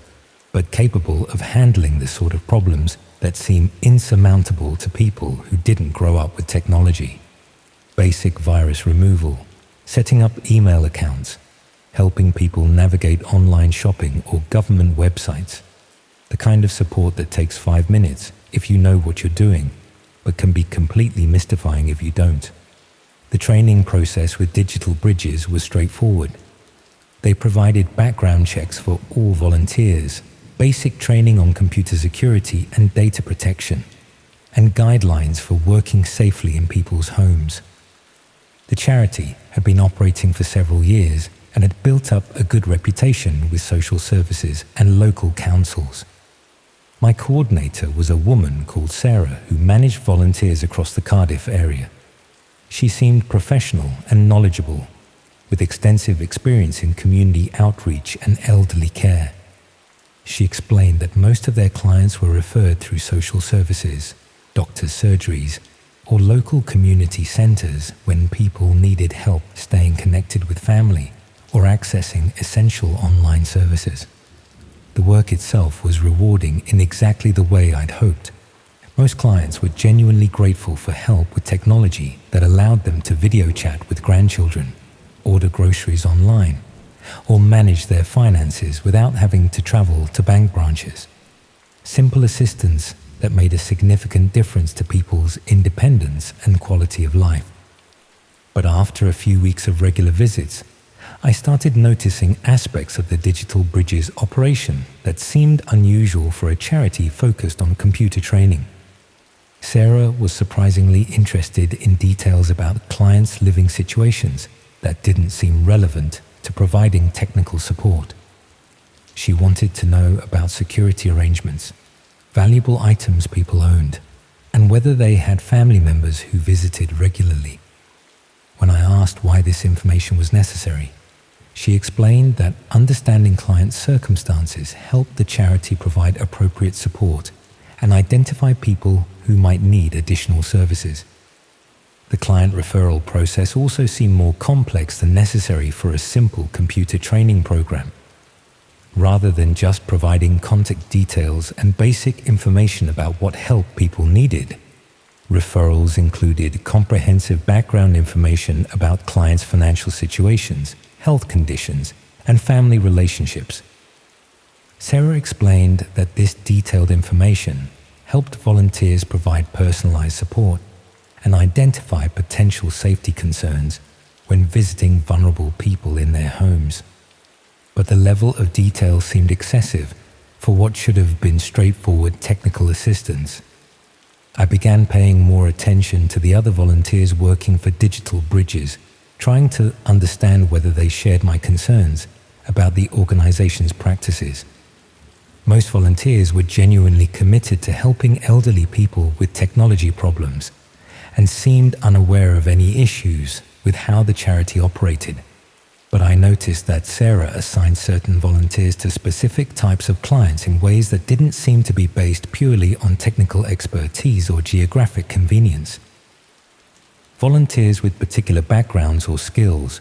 but capable of handling the sort of problems that seem insurmountable to people who didn't grow up with technology. Basic virus removal, setting up email accounts, helping people navigate online shopping or government websites. The kind of support that takes 5 minutes if you know what you're doing, but can be completely mystifying if you don't. The training process with Digital Bridges was straightforward. They provided background checks for all volunteers, basic training on computer security and data protection, and guidelines for working safely in people's homes. The charity had been operating for several years and had built up a good reputation with social services and local councils. My coordinator was a woman called Sarah who managed volunteers across the Cardiff area. She seemed professional and knowledgeable, with extensive experience in community outreach and elderly care. She explained that most of their clients were referred through social services, doctors' surgeries, or local community centres when people needed help staying connected with family or accessing essential online services. The work itself was rewarding in exactly the way I'd hoped. Most clients were genuinely grateful for help with technology that allowed them to video chat with grandchildren, order groceries online, or manage their finances without having to travel to bank branches. Simple assistance that made a significant difference to people's independence and quality of life. But after a few weeks of regular visits, I started noticing aspects of the Digital Bridges operation that seemed unusual for a charity focused on computer training. Sarah was surprisingly interested in details about clients' living situations that didn't seem relevant to providing technical support. She wanted to know about security arrangements, valuable items people owned, and whether they had family members who visited regularly. When I asked why this information was necessary, she explained that understanding clients' circumstances helped the charity provide appropriate support and identify people who might need additional services. The client referral process also seemed more complex than necessary for a simple computer training program. Rather than just providing contact details and basic information about what help people needed, referrals included comprehensive background information about clients' financial situations, health conditions, and family relationships. Sarah explained that this detailed information helped volunteers provide personalized support and identify potential safety concerns when visiting vulnerable people in their homes. But the level of detail seemed excessive for what should have been straightforward technical assistance. I began paying more attention to the other volunteers working for Digital Bridges, trying to understand whether they shared my concerns about the organization's practices. Most volunteers were genuinely committed to helping elderly people with technology problems and seemed unaware of any issues with how the charity operated. But I noticed that Sarah assigned certain volunteers to specific types of clients in ways that didn't seem to be based purely on technical expertise or geographic convenience. Volunteers with particular backgrounds or skills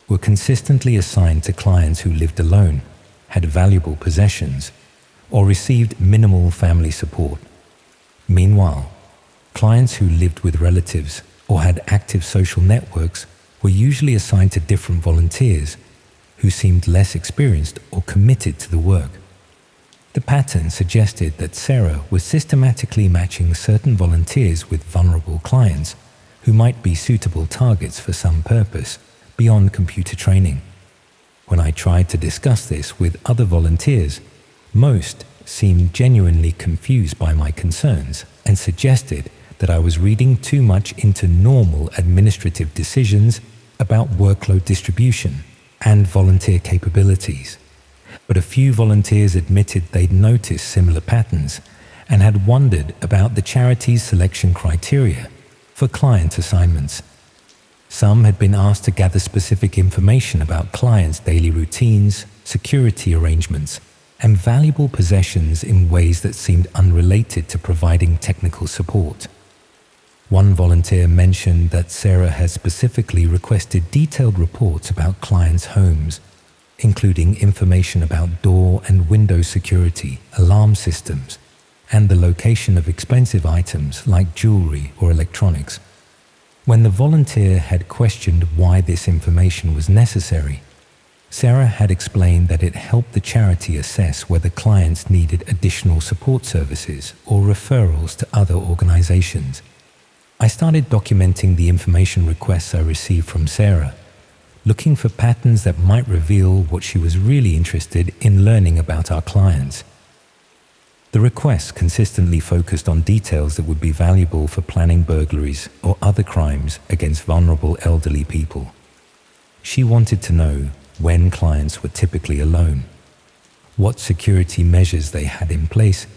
were consistently assigned to clients who lived alone, had valuable possessions, or received minimal family support. Meanwhile, clients who lived with relatives or had active social networks were usually assigned to different volunteers who seemed less experienced or committed to the work. The pattern suggested that Sarah was systematically matching certain volunteers with vulnerable clients who might be suitable targets for some purpose beyond computer training. When I tried to discuss this with other volunteers, most seemed genuinely confused by my concerns and suggested that I was reading too much into normal administrative decisions about workload distribution and volunteer capabilities. But a few volunteers admitted they'd noticed similar patterns and had wondered about the charity's selection criteria for client assignments. Some had been asked to gather specific information about clients' daily routines, security arrangements, and valuable possessions in ways that seemed unrelated to providing technical support. One volunteer mentioned that Sarah had specifically requested detailed reports about clients' homes, including information about door and window security, alarm systems, and the location of expensive items like jewelry or electronics. When the volunteer had questioned why this information was necessary, Sarah had explained that it helped the charity assess whether clients needed additional support services or referrals to other organizations. I started documenting the information requests I received from Sarah, looking for patterns that might reveal what she was really interested in learning about our clients. The requests consistently focused on details that would be valuable for planning burglaries or other crimes against vulnerable elderly people. She wanted to know when clients were typically alone, what security measures they had in place,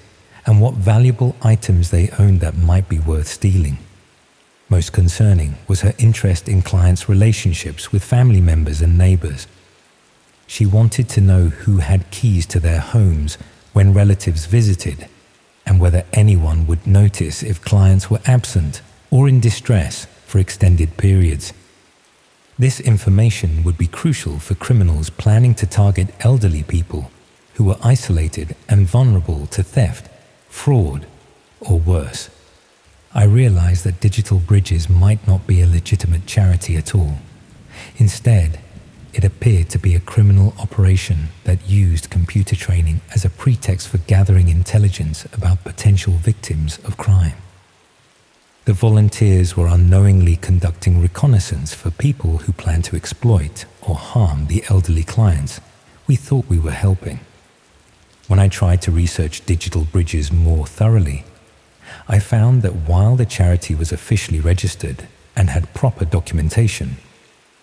and what valuable items they owned that might be worth stealing. Most concerning was her interest in clients' relationships with family members and neighbors. She wanted to know who had keys to their homes when relatives visited, and whether anyone would notice if clients were absent or in distress for extended periods. This information would be crucial for criminals planning to target elderly people who were isolated and vulnerable to theft, fraud, or worse. I realized that Digital Bridges might not be a legitimate charity at all. Instead, it appeared to be a criminal operation that used computer training as a pretext for gathering intelligence about potential victims of crime. The volunteers were unknowingly conducting reconnaissance for people who planned to exploit or harm the elderly clients we thought we were helping. When I tried to research Digital Bridges more thoroughly, I found that while the charity was officially registered and had proper documentation,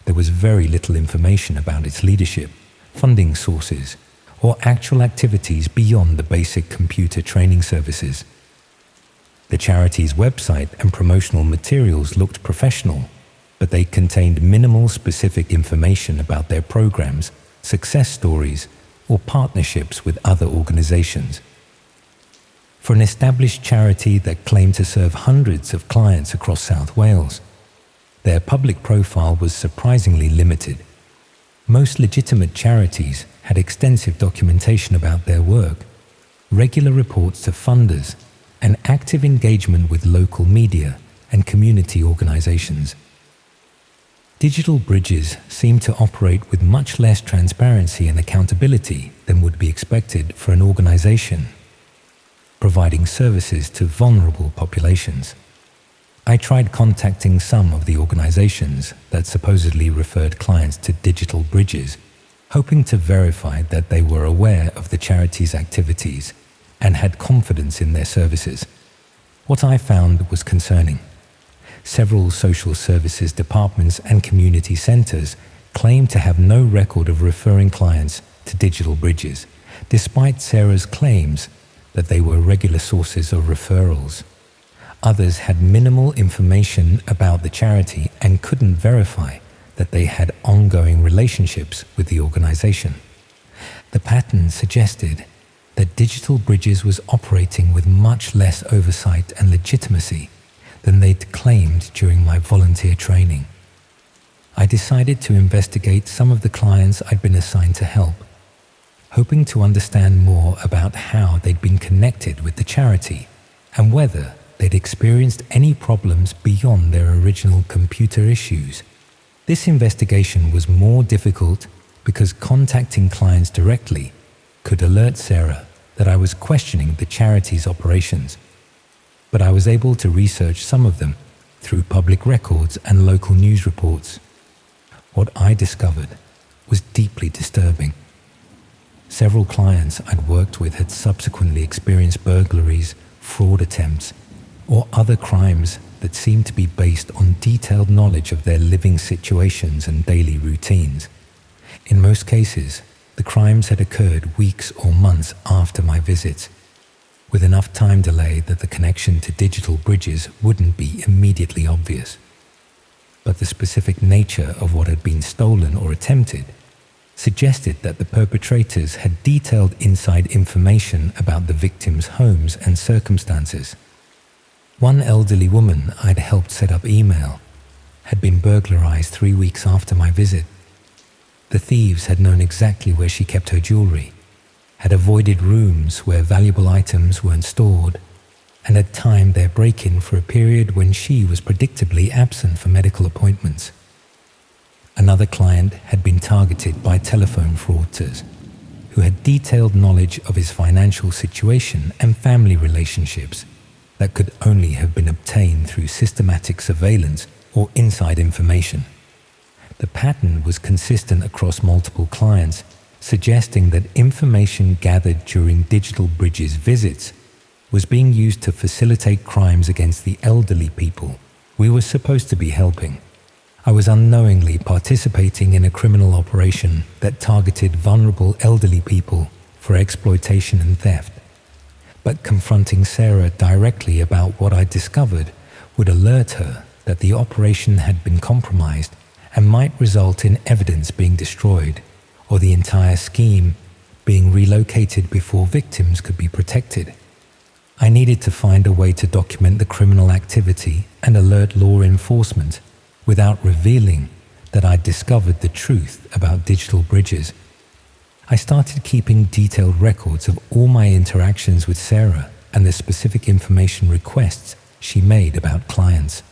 there was very little information about its leadership, funding sources, or actual activities beyond the basic computer training services. The charity's website and promotional materials looked professional, but they contained minimal specific information about their programs, success stories, or partnerships with other organizations. For an established charity that claimed to serve hundreds of clients across South Wales, their public profile was surprisingly limited. Most legitimate charities had extensive documentation about their work, regular reports to funders, and active engagement with local media and community organizations. Digital Bridges seemed to operate with much less transparency and accountability than would be expected for an organization providing services to vulnerable populations. I tried contacting some of the organizations that supposedly referred clients to Digital Bridges, hoping to verify that they were aware of the charity's activities and had confidence in their services. What I found was concerning. Several social services departments and community centers claimed to have no record of referring clients to Digital Bridges, despite Sarah's claims that they were regular sources of referrals. Others had minimal information about the charity and couldn't verify that they had ongoing relationships with the organization. The pattern suggested that Digital Bridges was operating with much less oversight and legitimacy than they'd claimed during my volunteer training. I decided to investigate some of the clients I'd been assigned to help, hoping to understand more about how they'd been connected with the charity and whether they'd experienced any problems beyond their original computer issues. This investigation was more difficult because contacting clients directly could alert Sarah that I was questioning the charity's operations, but I was able to research some of them through public records and local news reports. What I discovered was deeply disturbing. Several clients I'd worked with had subsequently experienced burglaries, fraud attempts, or other crimes that seemed to be based on detailed knowledge of their living situations and daily routines. In most cases, the crimes had occurred weeks or months after my visits, with enough time delay that the connection to digital bridges wouldn't be immediately obvious. But the specific nature of what had been stolen or attempted suggested that the perpetrators had detailed inside information about the victims' homes and circumstances. One elderly woman I'd helped set up email had been burglarized 3 weeks after my visit. The thieves had known exactly where she kept her jewelry, had avoided rooms where valuable items weren't stored, and had timed their break-in for a period when she was predictably absent for medical appointments. Another client had been targeted by telephone fraudsters who had detailed knowledge of his financial situation and family relationships that could only have been obtained through systematic surveillance or inside information. The pattern was consistent across multiple clients, suggesting that information gathered during Digital Bridge's visits was being used to facilitate crimes against the elderly people we were supposed to be helping. I was unknowingly participating in a criminal operation that targeted vulnerable elderly people for exploitation and theft. But confronting Sarah directly about what I discovered would alert her that the operation had been compromised and might result in evidence being destroyed or the entire scheme being relocated before victims could be protected. I needed to find a way to document the criminal activity and alert law enforcement without revealing that I'd discovered the truth about digital bridges. I started keeping detailed records of all my interactions with Sarah and the specific information requests she made about clients.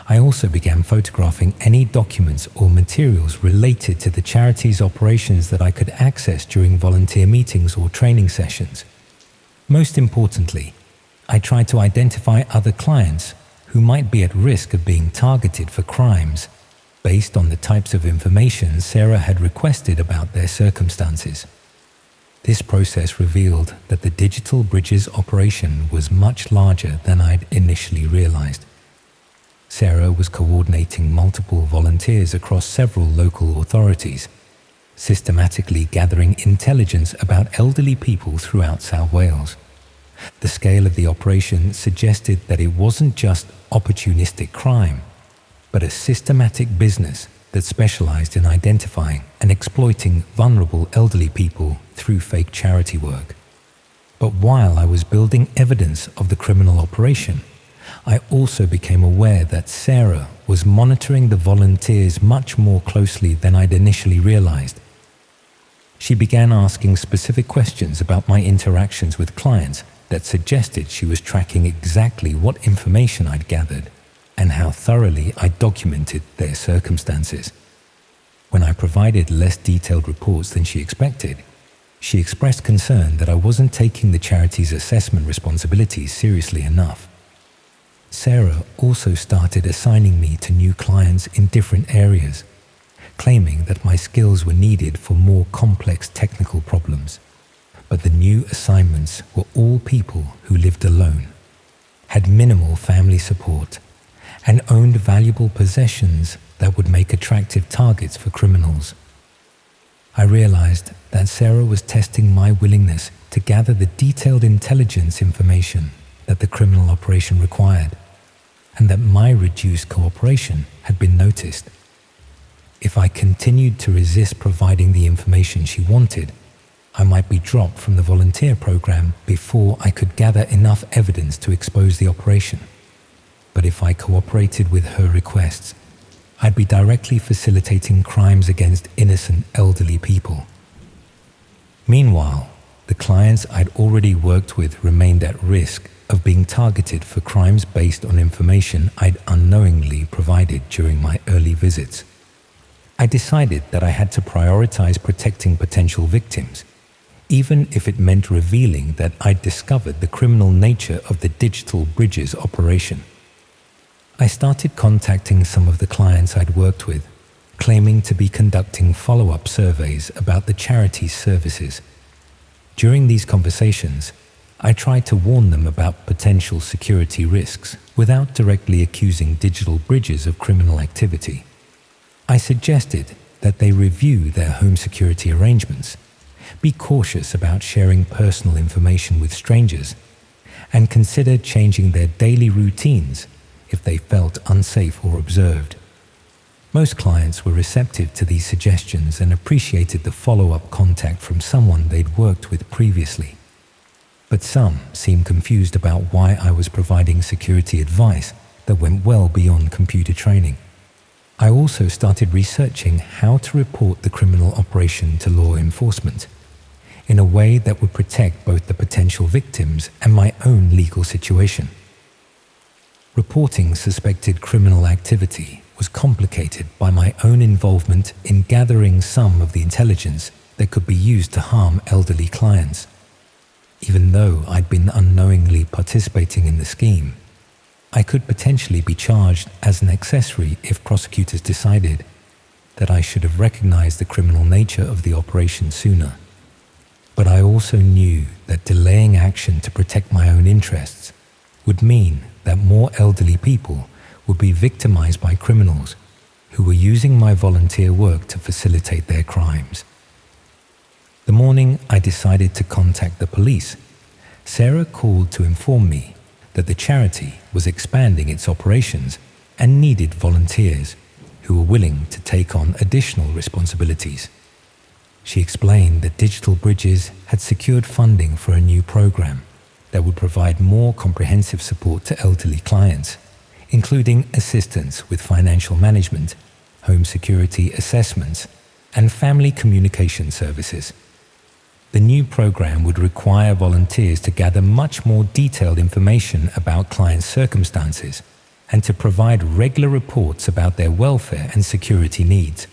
I also began photographing any documents or materials related to the charity's operations that I could access during volunteer meetings or training sessions. Most importantly, I tried to identify other clients who might be at risk of being targeted for crimes based on the types of information Sarah had requested about their circumstances. This process revealed that the Digital Bridges operation was much larger than I'd initially realized. Sarah was coordinating multiple volunteers across several local authorities, systematically gathering intelligence about elderly people throughout South Wales. The scale of the operation suggested that it wasn't just opportunistic crime, but a systematic business that specialized in identifying and exploiting vulnerable elderly people through fake charity work. But while I was building evidence of the criminal operation, I also became aware that Sarah was monitoring the volunteers much more closely than I'd initially realized. She began asking specific questions about my interactions with clients that suggested she was tracking exactly what information I'd gathered and how thoroughly I documented their circumstances. When I provided less detailed reports than she expected, she expressed concern that I wasn't taking the charity's assessment responsibilities seriously enough. Sarah also started assigning me to new clients in different areas, claiming that my skills were needed for more complex technical problems. But the new assignments were all people who lived alone, had minimal family support, and owned valuable possessions that would make attractive targets for criminals. I realized that Sarah was testing my willingness to gather the detailed intelligence information that the criminal operation required, and that my reduced cooperation had been noticed. If I continued to resist providing the information she wanted, I might be dropped from the volunteer program before I could gather enough evidence to expose the operation. But if I cooperated with her requests, I'd be directly facilitating crimes against innocent elderly people. Meanwhile, the clients I'd already worked with remained at risk of being targeted for crimes based on information I'd unknowingly provided during my early visits. I decided that I had to prioritize protecting potential victims, even if it meant revealing that I'd discovered the criminal nature of the Digital Bridges operation. I started contacting some of the clients I'd worked with, claiming to be conducting follow-up surveys about the charity's services. During these conversations, I tried to warn them about potential security risks without directly accusing Digital Bridges of criminal activity. I suggested that they review their home security arrangements, be cautious about sharing personal information with strangers, and consider changing their daily routines if they felt unsafe or observed. Most clients were receptive to these suggestions and appreciated the follow-up contact from someone they'd worked with previously. But some seemed confused about why I was providing security advice that went well beyond computer training. I also started researching how to report the criminal operation to law enforcement in a way that would protect both the potential victims and my own legal situation. Reporting suspected criminal activity was complicated by my own involvement in gathering some of the intelligence that could be used to harm elderly clients. Even though I'd been unknowingly participating in the scheme, I could potentially be charged as an accessory if prosecutors decided that I should have recognized the criminal nature of the operation sooner. But I also knew that delaying action to protect my own interests would mean that more elderly people would be victimized by criminals who were using my volunteer work to facilitate their crimes. The morning I decided to contact the police, Sarah called to inform me that the charity was expanding its operations and needed volunteers who were willing to take on additional responsibilities. She explained that Digital Bridges had secured funding for a new program that would provide more comprehensive support to elderly clients, including assistance with financial management, home security assessments, and family communication services. The new program would require volunteers to gather much more detailed information about clients' circumstances and to provide regular reports about their welfare and security needs.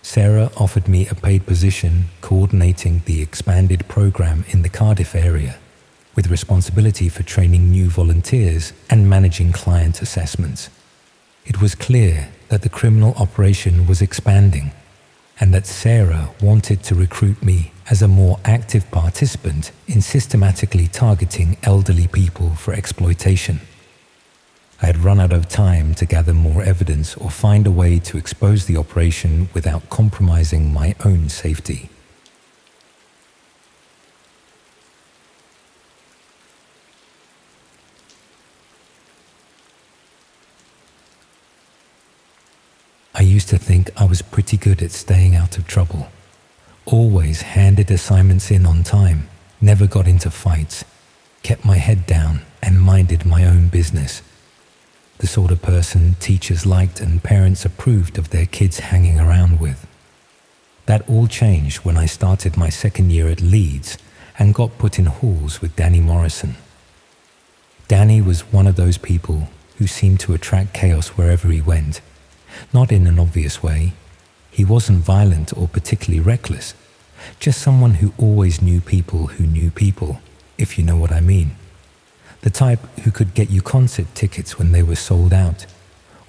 Sarah offered me a paid position coordinating the expanded program in the Cardiff area, with responsibility for training new volunteers and managing client assessments. It was clear that the criminal operation was expanding and that Sarah wanted to recruit me as a more active participant in systematically targeting elderly people for exploitation. I had run out of time to gather more evidence or find a way to expose the operation without compromising my own safety. I used to think I was pretty good at staying out of trouble. Always handed assignments in on time, never got into fights, kept my head down and minded my own business. The sort of person teachers liked and parents approved of their kids hanging around with. That all changed when I started my second year at Leeds and got put in halls with Danny Morrison. Danny was one of those people who seemed to attract chaos wherever he went. Not in an obvious way. He wasn't violent or particularly reckless, just someone who always knew people who knew people, if you know what I mean. The type who could get you concert tickets when they were sold out,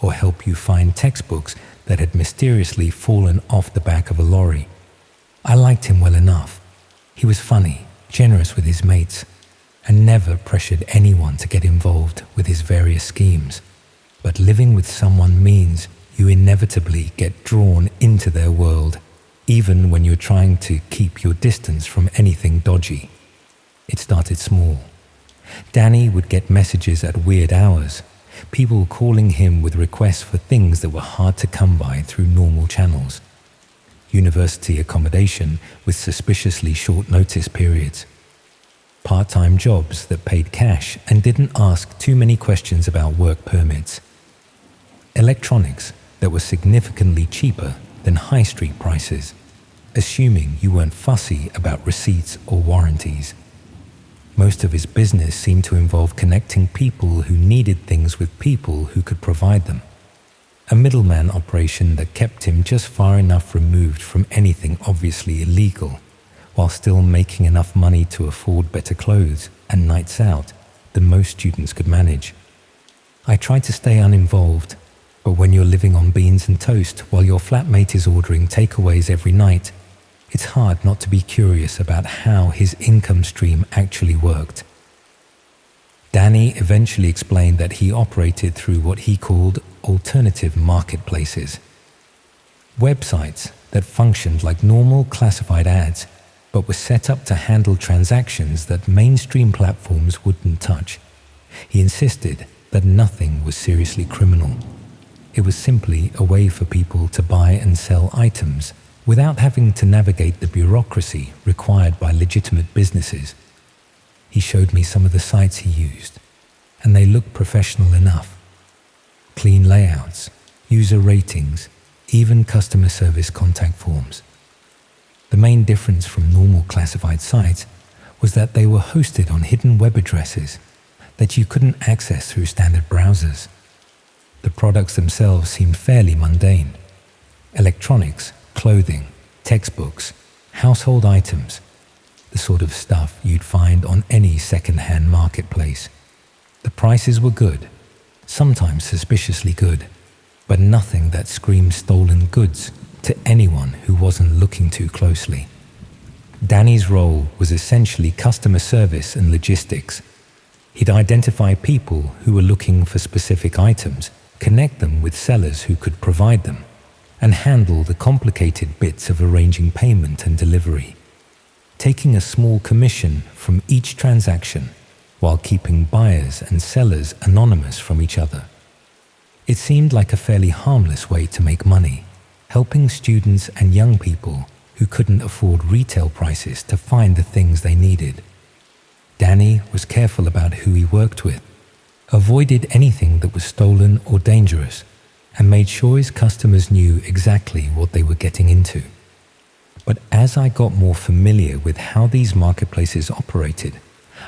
or help you find textbooks that had mysteriously fallen off the back of a lorry. I liked him well enough. He was funny, generous with his mates, and never pressured anyone to get involved with his various schemes. But living with someone means you inevitably get drawn into their world, even when you're trying to keep your distance from anything dodgy. It started small. Danny would get messages at weird hours, people calling him with requests for things that were hard to come by through normal channels. University accommodation with suspiciously short notice periods. Part-time jobs that paid cash and didn't ask too many questions about work permits. Electronics that were significantly cheaper than high street prices, assuming you weren't fussy about receipts or warranties. Most of his business seemed to involve connecting people who needed things with people who could provide them. A middleman operation that kept him just far enough removed from anything obviously illegal, while still making enough money to afford better clothes and nights out than most students could manage. I tried to stay uninvolved, but when you're living on beans and toast while your flatmate is ordering takeaways every night, it's hard not to be curious about how his income stream actually worked. Danny eventually explained that he operated through what he called alternative marketplaces. Websites that functioned like normal classified ads, but were set up to handle transactions that mainstream platforms wouldn't touch. He insisted that nothing was seriously criminal. It was simply a way for people to buy and sell items without having to navigate the bureaucracy required by legitimate businesses. He showed me some of the sites he used, and they looked professional enough. Clean layouts, user ratings, even customer service contact forms. The main difference from normal classified sites was that they were hosted on hidden web addresses that you couldn't access through standard browsers. The products themselves seemed fairly mundane. Electronics, clothing, textbooks, household items, the sort of stuff you'd find on any second-hand marketplace. The prices were good, sometimes suspiciously good, but nothing that screamed stolen goods to anyone who wasn't looking too closely. Danny's role was essentially customer service and logistics. He'd identify people who were looking for specific items, connect them with sellers who could provide them, and handle the complicated bits of arranging payment and delivery, taking a small commission from each transaction while keeping buyers and sellers anonymous from each other. It seemed like a fairly harmless way to make money, helping students and young people who couldn't afford retail prices to find the things they needed. Danny was careful about who he worked with, avoided anything that was stolen or dangerous, and made sure his customers knew exactly what they were getting into. But as I got more familiar with how these marketplaces operated,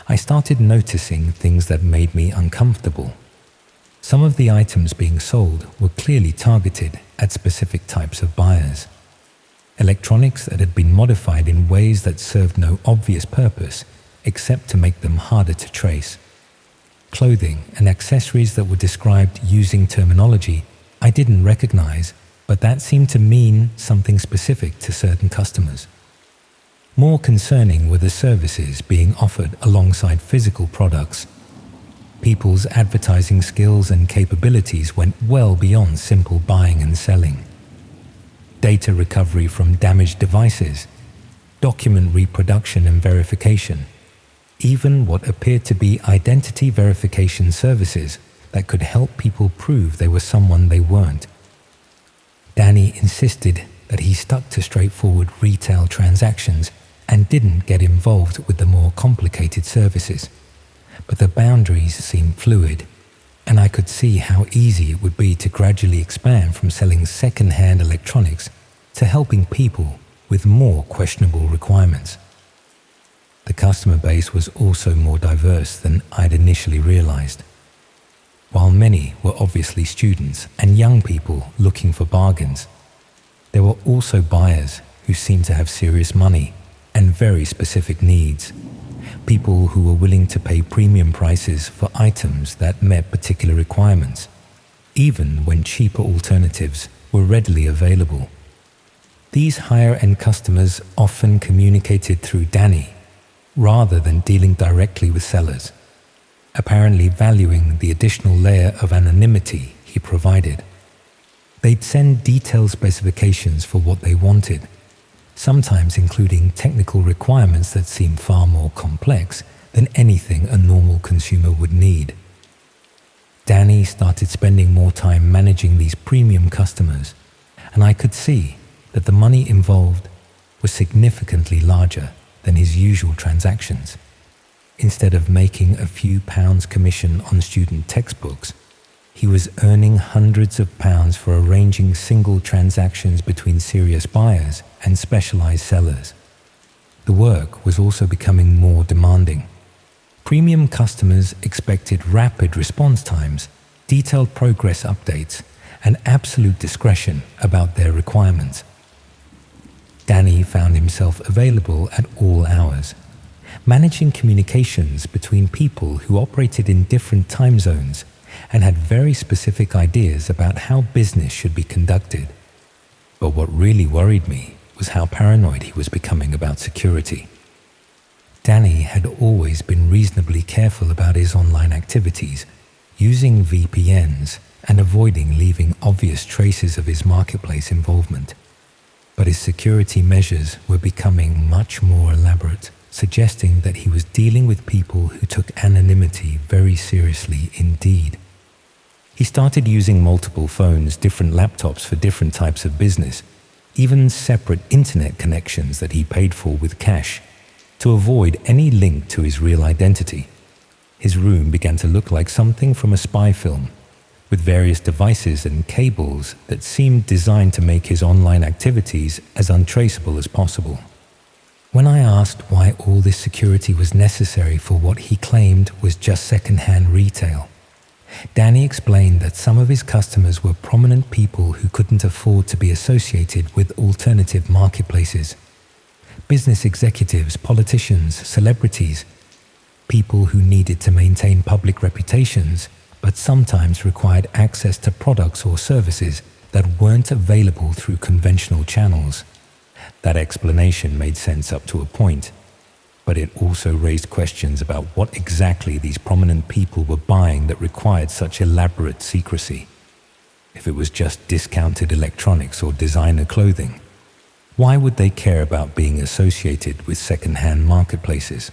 I started noticing things that made me uncomfortable. Some of the items being sold were clearly targeted at specific types of buyers. Electronics that had been modified in ways that served no obvious purpose except to make them harder to trace. Clothing and accessories that were described using terminology I didn't recognize, but that seemed to mean something specific to certain customers. More concerning were the services being offered alongside physical products. People's advertising skills and capabilities went well beyond simple buying and selling. Data recovery from damaged devices, document reproduction and verification, even what appeared to be identity verification services that could help people prove they were someone they weren't. Danny insisted that he stuck to straightforward retail transactions and didn't get involved with the more complicated services. But the boundaries seemed fluid, and I could see how easy it would be to gradually expand from selling second-hand electronics to helping people with more questionable requirements. The customer base was also more diverse than I'd initially realized. While many were obviously students and young people looking for bargains, there were also buyers who seemed to have serious money and very specific needs. People who were willing to pay premium prices for items that met particular requirements, even when cheaper alternatives were readily available. These higher-end customers often communicated through Danny rather than dealing directly with sellers, apparently valuing the additional layer of anonymity he provided. They'd send detailed specifications for what they wanted, sometimes including technical requirements that seemed far more complex than anything a normal consumer would need. Danny started spending more time managing these premium customers, and I could see that the money involved was significantly larger than his usual transactions. Instead of making a few pounds commission on student textbooks, he was earning hundreds of pounds for arranging single transactions between serious buyers and specialized sellers. The work was also becoming more demanding. Premium customers expected rapid response times, detailed progress updates, and absolute discretion about their requirements. Danny found himself available at all hours, managing communications between people who operated in different time zones and had very specific ideas about how business should be conducted. But what really worried me was how paranoid he was becoming about security. Danny had always been reasonably careful about his online activities, using VPNs and avoiding leaving obvious traces of his marketplace involvement. But his security measures were becoming much more elaborate, suggesting that he was dealing with people who took anonymity very seriously indeed. He started using multiple phones, different laptops for different types of business, even separate internet connections that he paid for with cash, to avoid any link to his real identity. His room began to look like something from a spy film, with various devices and cables that seemed designed to make his online activities as untraceable as possible. When I asked why all this security was necessary for what he claimed was just second-hand retail, Danny explained that some of his customers were prominent people who couldn't afford to be associated with alternative marketplaces. Business executives, politicians, celebrities, people who needed to maintain public reputations but sometimes required access to products or services that weren't available through conventional channels. That explanation made sense up to a point, but it also raised questions about what exactly these prominent people were buying that required such elaborate secrecy. If it was just discounted electronics or designer clothing, why would they care about being associated with second-hand marketplaces?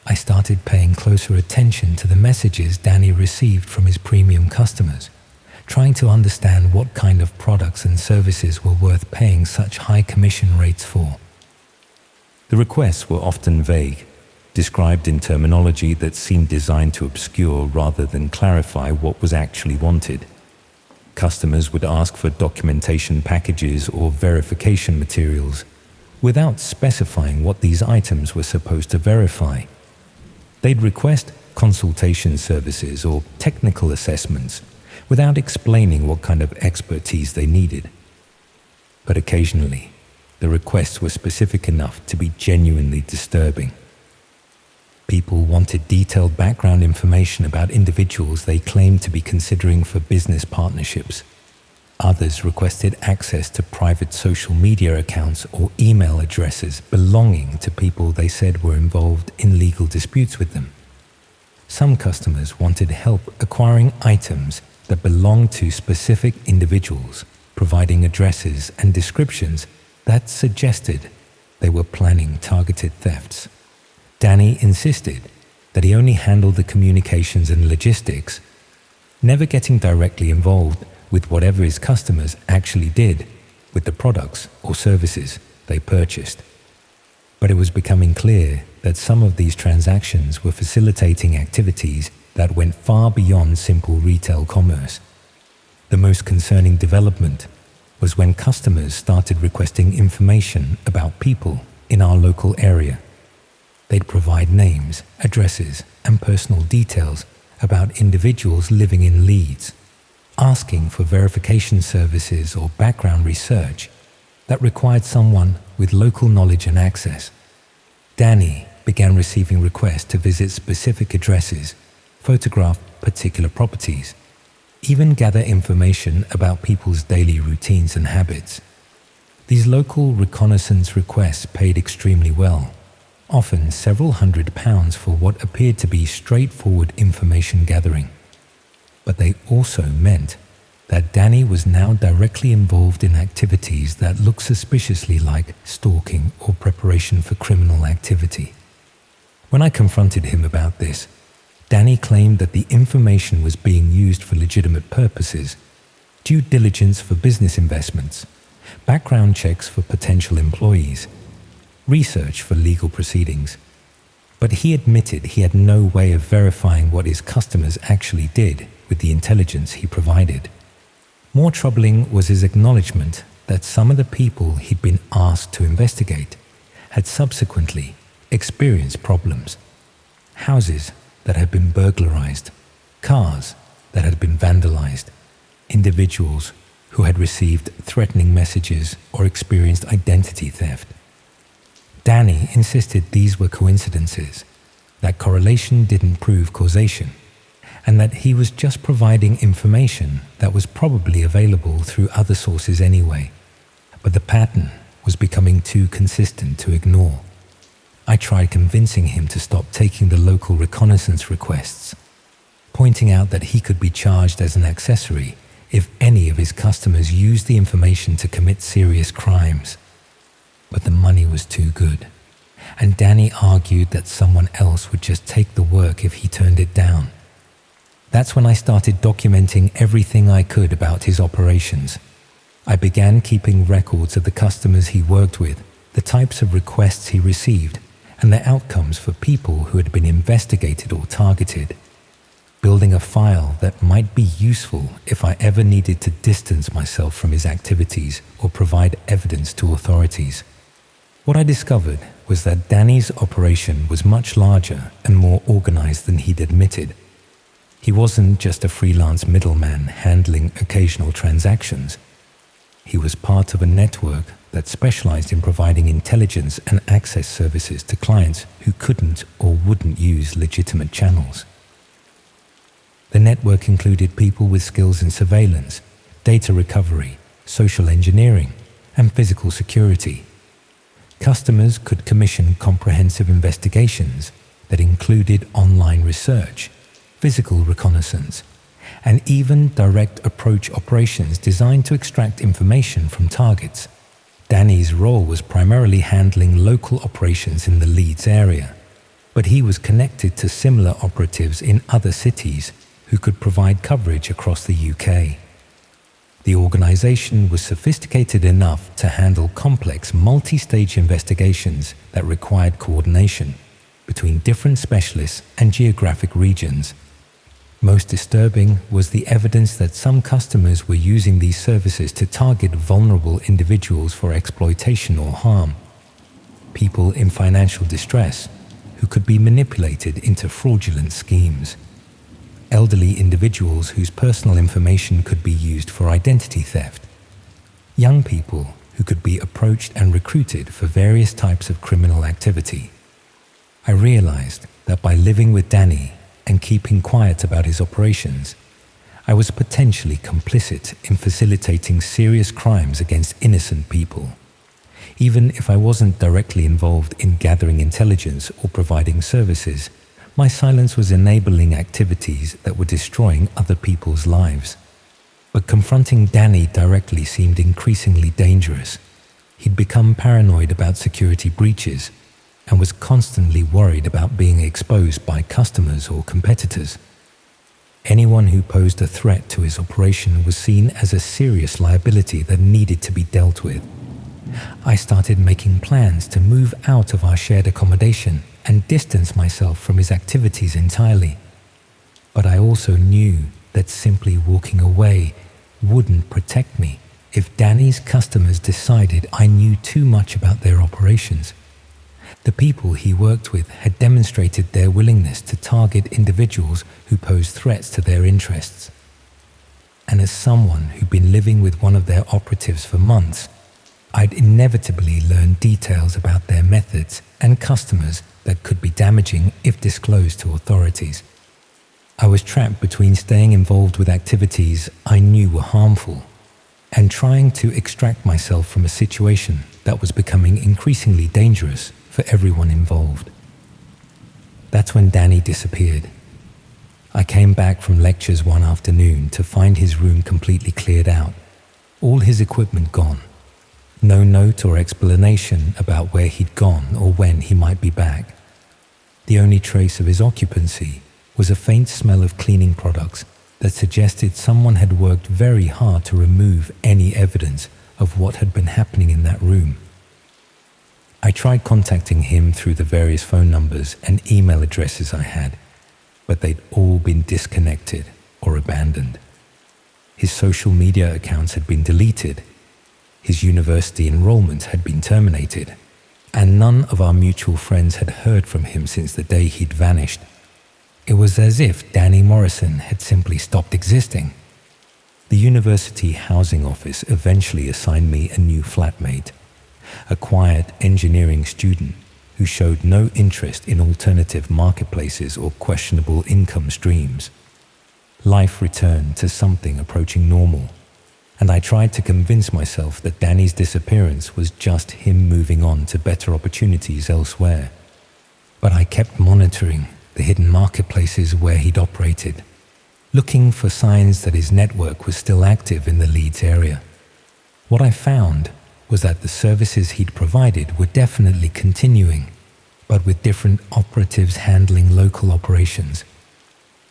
I started paying closer attention to the messages Danny received from his premium customers, trying to understand what kind of products and services were worth paying such high commission rates for. The requests were often vague, described in terminology that seemed designed to obscure rather than clarify what was actually wanted. Customers would ask for documentation packages or verification materials, without specifying what these items were supposed to verify. They'd request consultation services or technical assessments without explaining what kind of expertise they needed. But occasionally, the requests were specific enough to be genuinely disturbing. People wanted detailed background information about individuals they claimed to be considering for business partnerships. Others requested access to private social media accounts or email addresses belonging to people they said were involved in legal disputes with them. Some customers wanted help acquiring items that belonged to specific individuals, providing addresses and descriptions that suggested they were planning targeted thefts. Danny insisted that he only handled the communications and logistics, never getting directly involved with whatever his customers actually did with the products or services they purchased. But it was becoming clear that some of these transactions were facilitating activities that went far beyond simple retail commerce. The most concerning development was when customers started requesting information about people in our local area. They'd provide names, addresses, and personal details about individuals living in Leeds, asking for verification services or background research that required someone with local knowledge and access. Danny began receiving requests to visit specific addresses, photograph particular properties, even gather information about people's daily routines and habits. These local reconnaissance requests paid extremely well, often several £100s for what appeared to be straightforward information gathering. But they also meant that Danny was now directly involved in activities that looked suspiciously like stalking or preparation for criminal activity. When I confronted him about this, Danny claimed that the information was being used for legitimate purposes: due diligence for business investments, background checks for potential employees, research for legal proceedings. But he admitted he had no way of verifying what his customers actually did with the intelligence he provided. More troubling was his acknowledgement that some of the people he'd been asked to investigate had subsequently experienced problems. Houses that had been burglarized, cars that had been vandalized, individuals who had received threatening messages or experienced identity theft. Danny insisted these were coincidences, that correlation didn't prove causation, and that he was just providing information that was probably available through other sources anyway. But the pattern was becoming too consistent to ignore. I tried convincing him to stop taking the local reconnaissance requests, pointing out that he could be charged as an accessory if any of his customers used the information to commit serious crimes. But the money was too good, and Danny argued that someone else would just take the work if he turned it down. That's when I started documenting everything I could about his operations. I began keeping records of the customers he worked with, the types of requests he received, and their outcomes for people who had been investigated or targeted, building a file that might be useful if I ever needed to distance myself from his activities or provide evidence to authorities. What I discovered was that Danny's operation was much larger and more organized than he'd admitted. He wasn't just a freelance middleman handling occasional transactions. He was part of a network that specialized in providing intelligence and access services to clients who couldn't or wouldn't use legitimate channels. The network included people with skills in surveillance, data recovery, social engineering, and physical security. Customers could commission comprehensive investigations that included online research, physical reconnaissance, and even direct approach operations designed to extract information from targets. Danny's role was primarily handling local operations in the Leeds area, but he was connected to similar operatives in other cities who could provide coverage across the UK. The organization was sophisticated enough to handle complex multi-stage investigations that required coordination between different specialists and geographic regions. Most disturbing was the evidence that some customers were using these services to target vulnerable individuals for exploitation or harm. People in financial distress who could be manipulated into fraudulent schemes. Elderly individuals whose personal information could be used for identity theft. Young people who could be approached and recruited for various types of criminal activity. I realized that by living with Danny and keeping quiet about his operations, I was potentially complicit in facilitating serious crimes against innocent people. Even if I wasn't directly involved in gathering intelligence or providing services, my silence was enabling activities that were destroying other people's lives. But confronting Danny directly seemed increasingly dangerous. He'd become paranoid about security breaches and was constantly worried about being exposed by customers or competitors. Anyone who posed a threat to his operation was seen as a serious liability that needed to be dealt with. I started making plans to move out of our shared accommodation and distance myself from his activities entirely. But I also knew that simply walking away wouldn't protect me if Danny's customers decided I knew too much about their operations. The people he worked with had demonstrated their willingness to target individuals who posed threats to their interests. And as someone who'd been living with one of their operatives for months, I'd inevitably learn details about their methods and customers that could be damaging if disclosed to authorities. I was trapped between staying involved with activities I knew were harmful and trying to extract myself from a situation that was becoming increasingly dangerous for everyone involved. That's when Danny disappeared. I came back from lectures one afternoon to find his room completely cleared out, all his equipment gone. No note or explanation about where he'd gone or when he might be back. The only trace of his occupancy was a faint smell of cleaning products that suggested someone had worked very hard to remove any evidence of what had been happening in that room. I tried contacting him through the various phone numbers and email addresses I had, but they'd all been disconnected or abandoned. His social media accounts had been deleted, his university enrollment had been terminated, and none of our mutual friends had heard from him since the day he'd vanished. It was as if Danny Morrison had simply stopped existing. The university housing office eventually assigned me a new flatmate, a quiet engineering student who showed no interest in alternative marketplaces or questionable income streams. Life returned to something approaching normal, and I tried to convince myself that Danny's disappearance was just him moving on to better opportunities elsewhere. But I kept monitoring the hidden marketplaces where he'd operated, looking for signs that his network was still active in the Leeds area. What I found was that the services he'd provided were definitely continuing, but with different operatives handling local operations.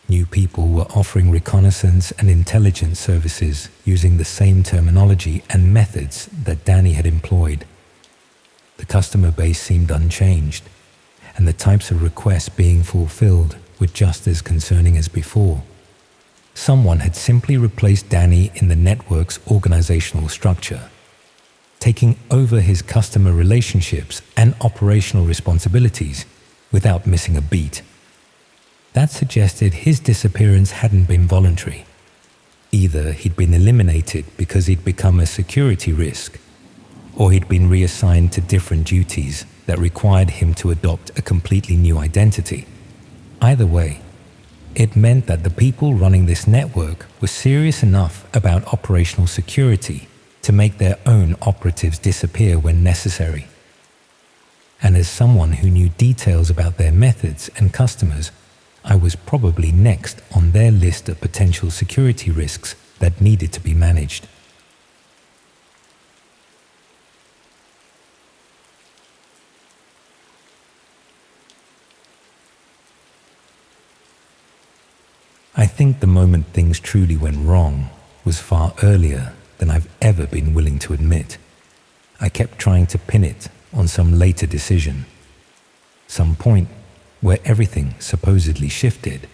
New people were offering reconnaissance and intelligence services using the same terminology and methods that Danny had employed. The customer base seemed unchanged, and the types of requests being fulfilled were just as concerning as before. Someone had simply replaced Danny in the network's organizational structure, taking over his customer relationships and operational responsibilities without missing a beat. That suggested his disappearance hadn't been voluntary. Either he'd been eliminated because he'd become a security risk, or he'd been reassigned to different duties that required him to adopt a completely new identity. Either way, it meant that the people running this network were serious enough about operational security to make their own operatives disappear when necessary. And as someone who knew details about their methods and customers, I was probably next on their list of potential security risks that needed to be managed. I think the moment things truly went wrong was far earlier than I've ever been willing to admit. I kept trying to pin it on some later decision, some point where everything supposedly shifted,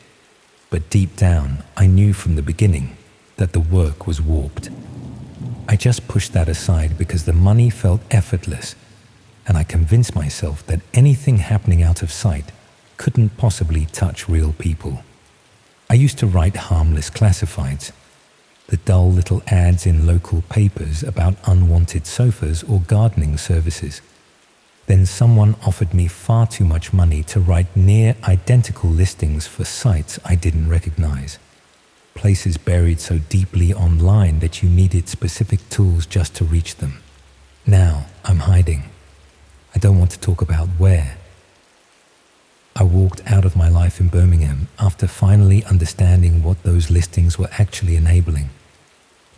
but deep down I knew from the beginning that the work was warped. I just pushed that aside because the money felt effortless, and I convinced myself that anything happening out of sight couldn't possibly touch real people. I used to write harmless classifieds, the dull little ads in local papers about unwanted sofas or gardening services. Then someone offered me far too much money to write near identical listings for sites I didn't recognize, places buried so deeply online that you needed specific tools just to reach them. Now I'm hiding. I don't want to talk about where. I walked out of my life in Birmingham after finally understanding what those listings were actually enabling,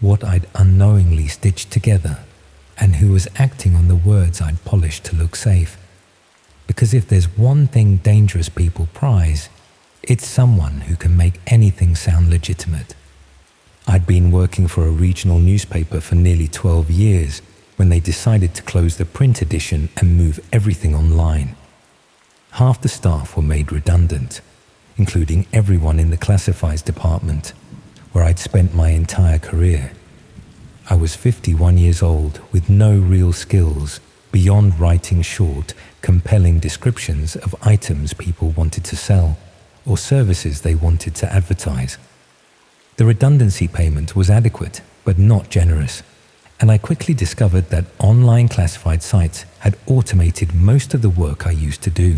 what I'd unknowingly stitched together, and who was acting on the words I'd polished to look safe. Because if there's one thing dangerous people prize, it's someone who can make anything sound legitimate. I'd been working for a regional newspaper for nearly 12 years when they decided to close the print edition and move everything online. Half the staff were made redundant, including everyone in the classifieds department, where I'd spent my entire career. I was 51 years old with no real skills beyond writing short, compelling descriptions of items people wanted to sell or services they wanted to advertise. The redundancy payment was adequate but not generous, and I quickly discovered that online classified sites had automated most of the work I used to do.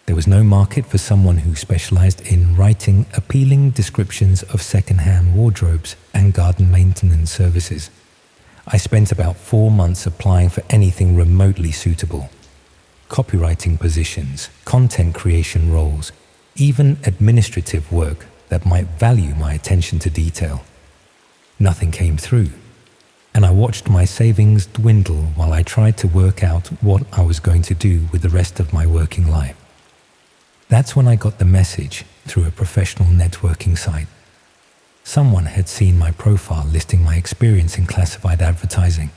There was no market for someone who specialized in writing appealing descriptions of second-hand wardrobes and garden maintenance services. I spent about 4 months applying for anything remotely suitable. Copywriting positions, content creation roles, even administrative work that might value my attention to detail. Nothing came through, and I watched my savings dwindle while I tried to work out what I was going to do with the rest of my working life. That's when I got the message through a professional networking site. Someone had seen my profile listing my experience in classified advertising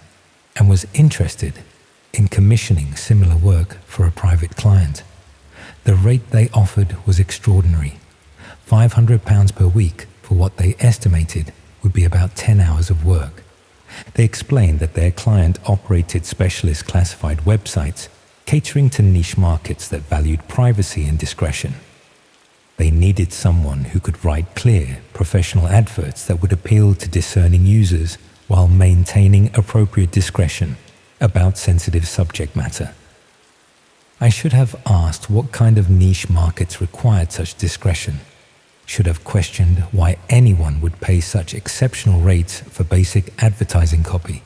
and was interested in commissioning similar work for a private client. The rate they offered was extraordinary, £500 per week for what they estimated would be about 10 hours of work. They explained that their client operated specialist classified websites catering to niche markets that valued privacy and discretion. They needed someone who could write clear, professional adverts that would appeal to discerning users while maintaining appropriate discretion about sensitive subject matter. I should have asked what kind of niche markets required such discretion, should have questioned why anyone would pay such exceptional rates for basic advertising copy.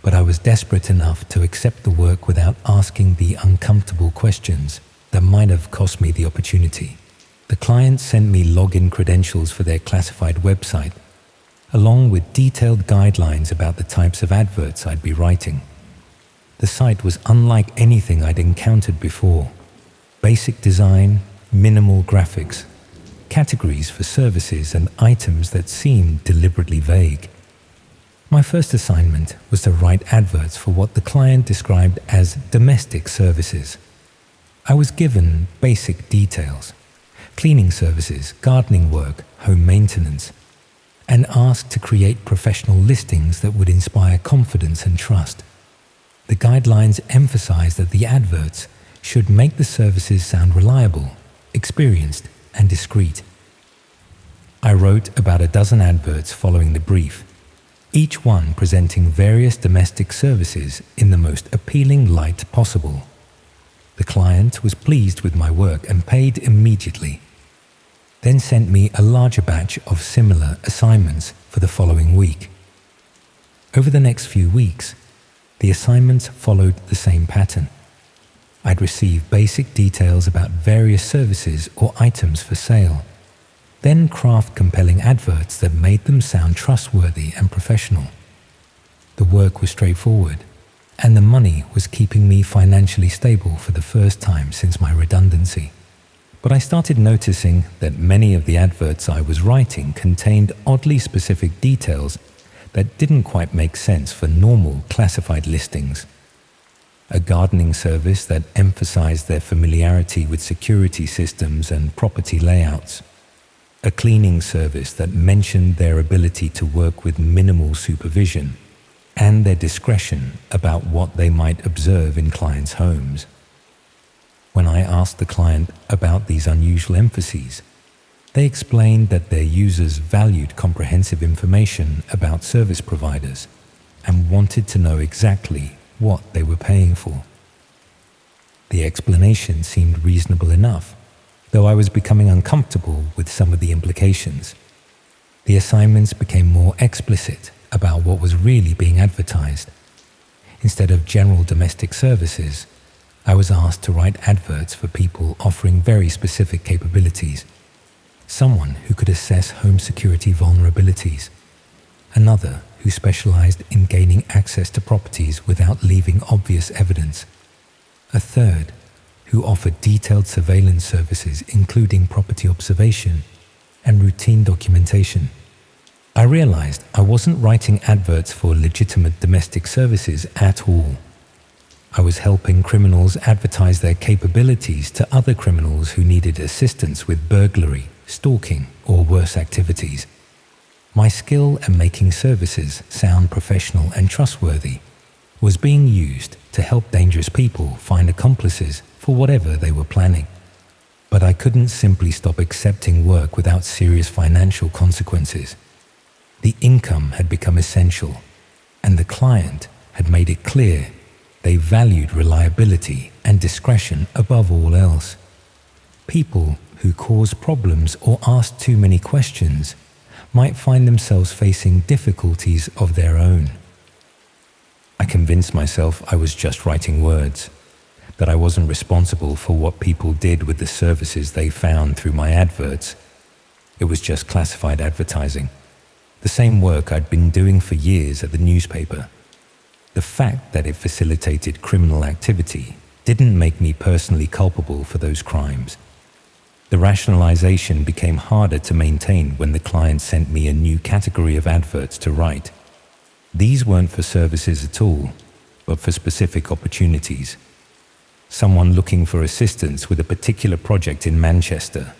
But I was desperate enough to accept the work without asking the uncomfortable questions that might have cost me the opportunity. The client sent me login credentials for their classified website, along with detailed guidelines about the types of adverts I'd be writing. The site was unlike anything I'd encountered before. Basic design, minimal graphics, categories for services and items that seemed deliberately vague. My first assignment was to write adverts for what the client described as domestic services. I was given basic details: cleaning services, gardening work, home maintenance, and asked to create professional listings that would inspire confidence and trust. The guidelines emphasized that the adverts should make the services sound reliable, experienced, and discreet. I wrote about a dozen adverts following the brief, each one presenting various domestic services in the most appealing light possible. The client was pleased with my work and paid immediately, then sent me a larger batch of similar assignments for the following week. Over the next few weeks, the assignments followed the same pattern. I'd receive basic details about various services or items for sale, then craft compelling adverts that made them sound trustworthy and professional. The work was straightforward, and the money was keeping me financially stable for the first time since my redundancy. But I started noticing that many of the adverts I was writing contained oddly specific details that didn't quite make sense for normal classified listings. A gardening service that emphasized their familiarity with security systems and property layouts. A cleaning service that mentioned their ability to work with minimal supervision and their discretion about what they might observe in clients' homes. When I asked the client about these unusual emphases, they explained that their users valued comprehensive information about service providers and wanted to know exactly what they were paying for. The explanation seemed reasonable enough, though I was becoming uncomfortable with some of the implications. The assignments became more explicit about what was really being advertised. Instead of general domestic services, I was asked to write adverts for people offering very specific capabilities. Someone who could assess home security vulnerabilities. Another who specialized in gaining access to properties without leaving obvious evidence. A third who offered detailed surveillance services including property observation and routine documentation. I realized I wasn't writing adverts for legitimate domestic services at all. I was helping criminals advertise their capabilities to other criminals who needed assistance with burglary, stalking, or worse activities. My skill at making services sound professional and trustworthy was being used to help dangerous people find accomplices for whatever they were planning. But I couldn't simply stop accepting work without serious financial consequences. The income had become essential, and the client had made it clear they valued reliability and discretion above all else. People who cause problems or ask too many questions might find themselves facing difficulties of their own. I convinced myself I was just writing words, that I wasn't responsible for what people did with the services they found through my adverts. It was just classified advertising, the same work I'd been doing for years at the newspaper. The fact that it facilitated criminal activity didn't make me personally culpable for those crimes. The rationalization became harder to maintain when the client sent me a new category of adverts to write. These weren't for services at all, but for specific opportunities. Someone looking for assistance with a particular project in Manchester,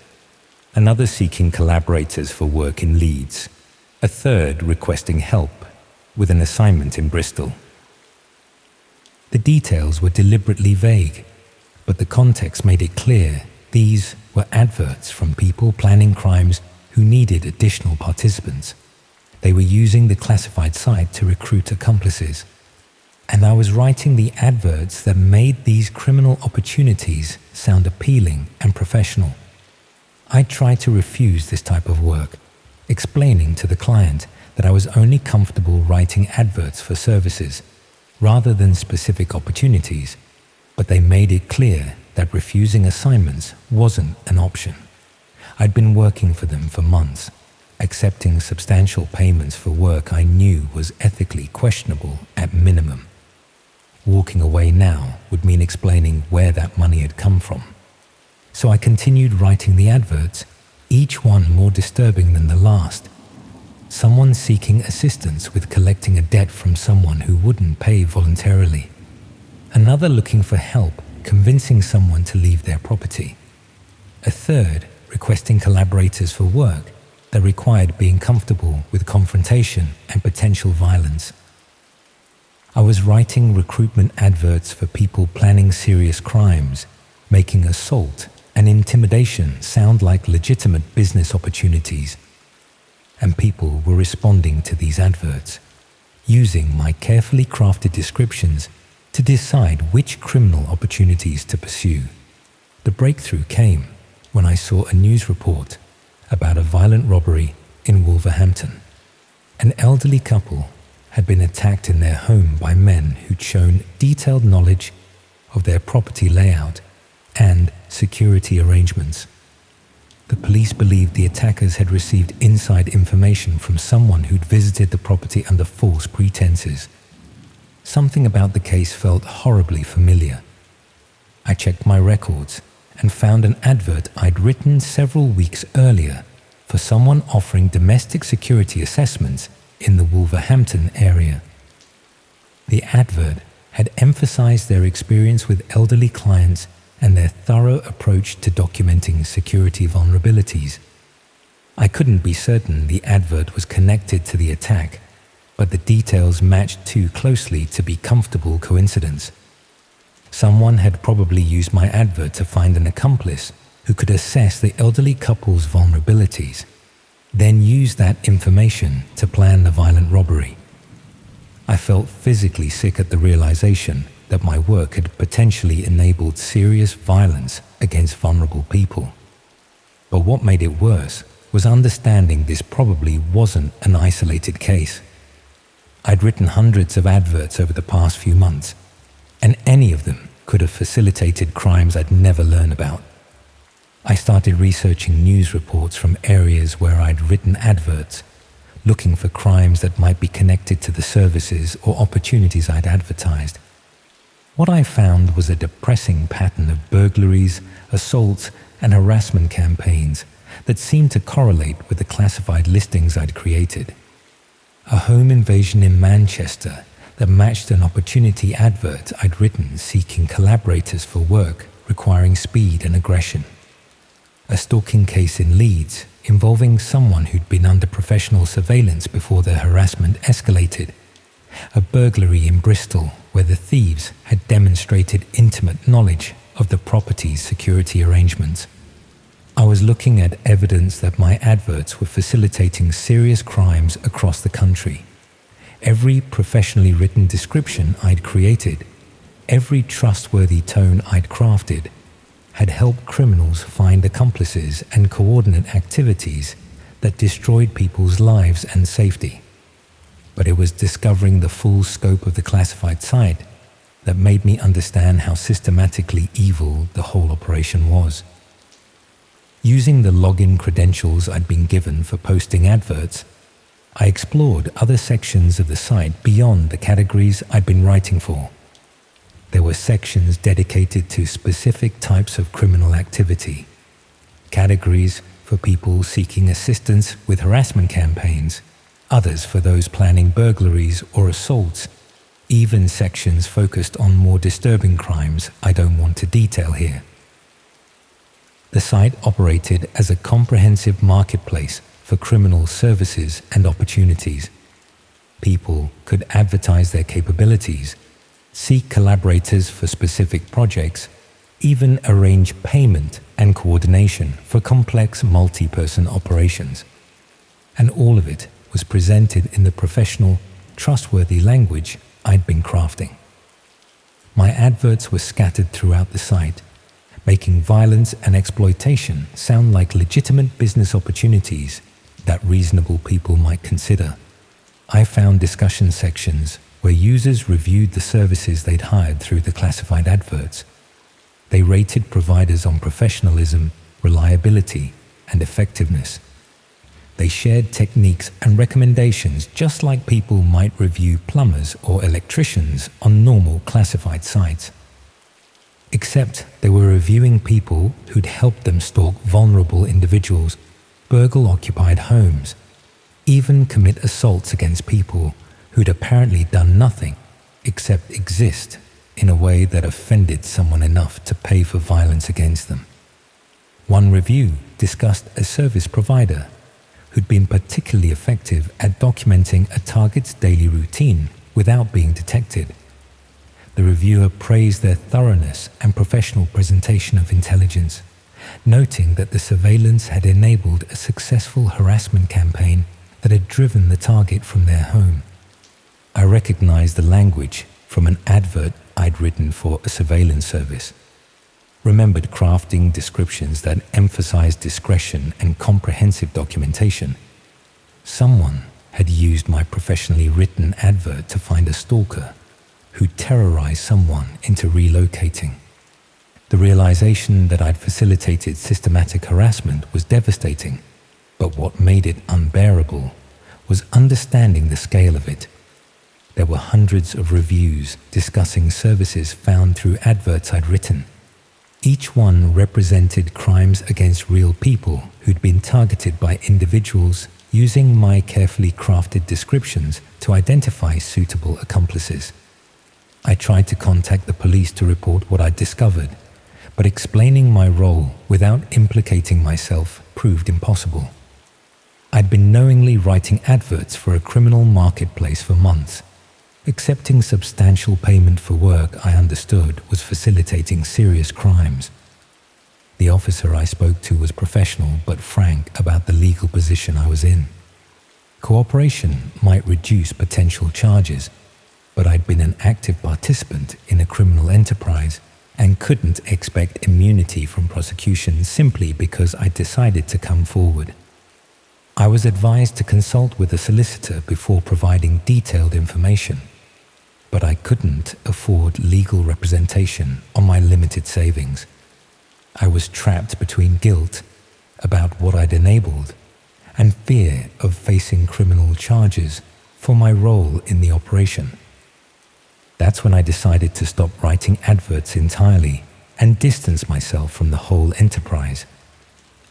another seeking collaborators for work in Leeds, a third requesting help with an assignment in Bristol. The details were deliberately vague, but the context made it clear These were adverts from people planning crimes who needed additional participants. They were using the classified site to recruit accomplices. And I was writing the adverts that made these criminal opportunities sound appealing and professional. I tried to refuse this type of work, explaining to the client that I was only comfortable writing adverts for services rather than specific opportunities, but they made it clear that refusing assignments wasn't an option. I'd been working for them for months, accepting substantial payments for work I knew was ethically questionable at minimum. Walking away now would mean explaining where that money had come from. So I continued writing the adverts, each one more disturbing than the last. Someone seeking assistance with collecting a debt from someone who wouldn't pay voluntarily. Another looking for help convincing someone to leave their property. A third requesting collaborators for work that required being comfortable with confrontation and potential violence. I was writing recruitment adverts for people planning serious crimes, making assault and intimidation sound like legitimate business opportunities. And people were responding to these adverts, using my carefully crafted descriptions to decide which criminal opportunities to pursue. The breakthrough came when I saw a news report about a violent robbery in Wolverhampton. An elderly couple had been attacked in their home by men who'd shown detailed knowledge of their property layout and security arrangements. The police believed the attackers had received inside information from someone who'd visited the property under false pretenses. Something about the case felt horribly familiar. I checked my records and found an advert I'd written several weeks earlier for someone offering domestic security assessments in the Wolverhampton area. The advert had emphasized their experience with elderly clients and their thorough approach to documenting security vulnerabilities. I couldn't be certain the advert was connected to the attack, but the details matched too closely to be comfortable coincidence. Someone had probably used my advert to find an accomplice who could assess the elderly couple's vulnerabilities, then use that information to plan the violent robbery. I felt physically sick at the realization that my work had potentially enabled serious violence against vulnerable people. But what made it worse was understanding this probably wasn't an isolated case. I'd written hundreds of adverts over the past few months, and any of them could have facilitated crimes I'd never learn about. I started researching news reports from areas where I'd written adverts, looking for crimes that might be connected to the services or opportunities I'd advertised. What I found was a depressing pattern of burglaries, assaults, and harassment campaigns that seemed to correlate with the classified listings I'd created. A home invasion in Manchester that matched an opportunity advert I'd written seeking collaborators for work requiring speed and aggression. A stalking case in Leeds involving someone who'd been under professional surveillance before their harassment escalated. A burglary in Bristol where the thieves had demonstrated intimate knowledge of the property's security arrangements. I was looking at evidence that my adverts were facilitating serious crimes across the country. Every professionally written description I'd created, every trustworthy tone I'd crafted, had helped criminals find accomplices and coordinate activities that destroyed people's lives and safety. But it was discovering the full scope of the classified site that made me understand how systematically evil the whole operation was. Using the login credentials I'd been given for posting adverts, I explored other sections of the site beyond the categories I'd been writing for. There were sections dedicated to specific types of criminal activity, categories for people seeking assistance with harassment campaigns, others for those planning burglaries or assaults, even sections focused on more disturbing crimes I don't want to detail here. The site operated as a comprehensive marketplace for criminal services and opportunities. People could advertise their capabilities, seek collaborators for specific projects, even arrange payment and coordination for complex multi-person operations. And all of it was presented in the professional, trustworthy language I'd been crafting. My adverts were scattered throughout the site, making violence and exploitation sound like legitimate business opportunities that reasonable people might consider. I found discussion sections where users reviewed the services they'd hired through the classified adverts. They rated providers on professionalism, reliability, and effectiveness. They shared techniques and recommendations just like people might review plumbers or electricians on normal classified sites. Except they were reviewing people who'd helped them stalk vulnerable individuals, burgle occupied homes, even commit assaults against people who'd apparently done nothing except exist in a way that offended someone enough to pay for violence against them. One review discussed a service provider who'd been particularly effective at documenting a target's daily routine without being detected. The reviewer praised their thoroughness and professional presentation of intelligence, noting that the surveillance had enabled a successful harassment campaign that had driven the target from their home. I recognized the language from an advert I'd written for a surveillance service, remembered crafting descriptions that emphasized discretion and comprehensive documentation. Someone had used my professionally written advert to find a stalker who terrorized someone into relocating. The realization that I'd facilitated systematic harassment was devastating, but what made it unbearable was understanding the scale of it. There were hundreds of reviews discussing services found through adverts I'd written. Each one represented crimes against real people who'd been targeted by individuals using my carefully crafted descriptions to identify suitable accomplices. I tried to contact the police to report what I'd discovered, but explaining my role without implicating myself proved impossible. I'd been knowingly writing adverts for a criminal marketplace for months. Accepting substantial payment for work I understood was facilitating serious crimes. The officer I spoke to was professional but frank about the legal position I was in. Cooperation might reduce potential charges, but I'd been an active participant in a criminal enterprise and couldn't expect immunity from prosecution simply because I decided to come forward. I was advised to consult with a solicitor before providing detailed information, but I couldn't afford legal representation on my limited savings. I was trapped between guilt about what I'd enabled and fear of facing criminal charges for my role in the operation. That's when I decided to stop writing adverts entirely and distance myself from the whole enterprise.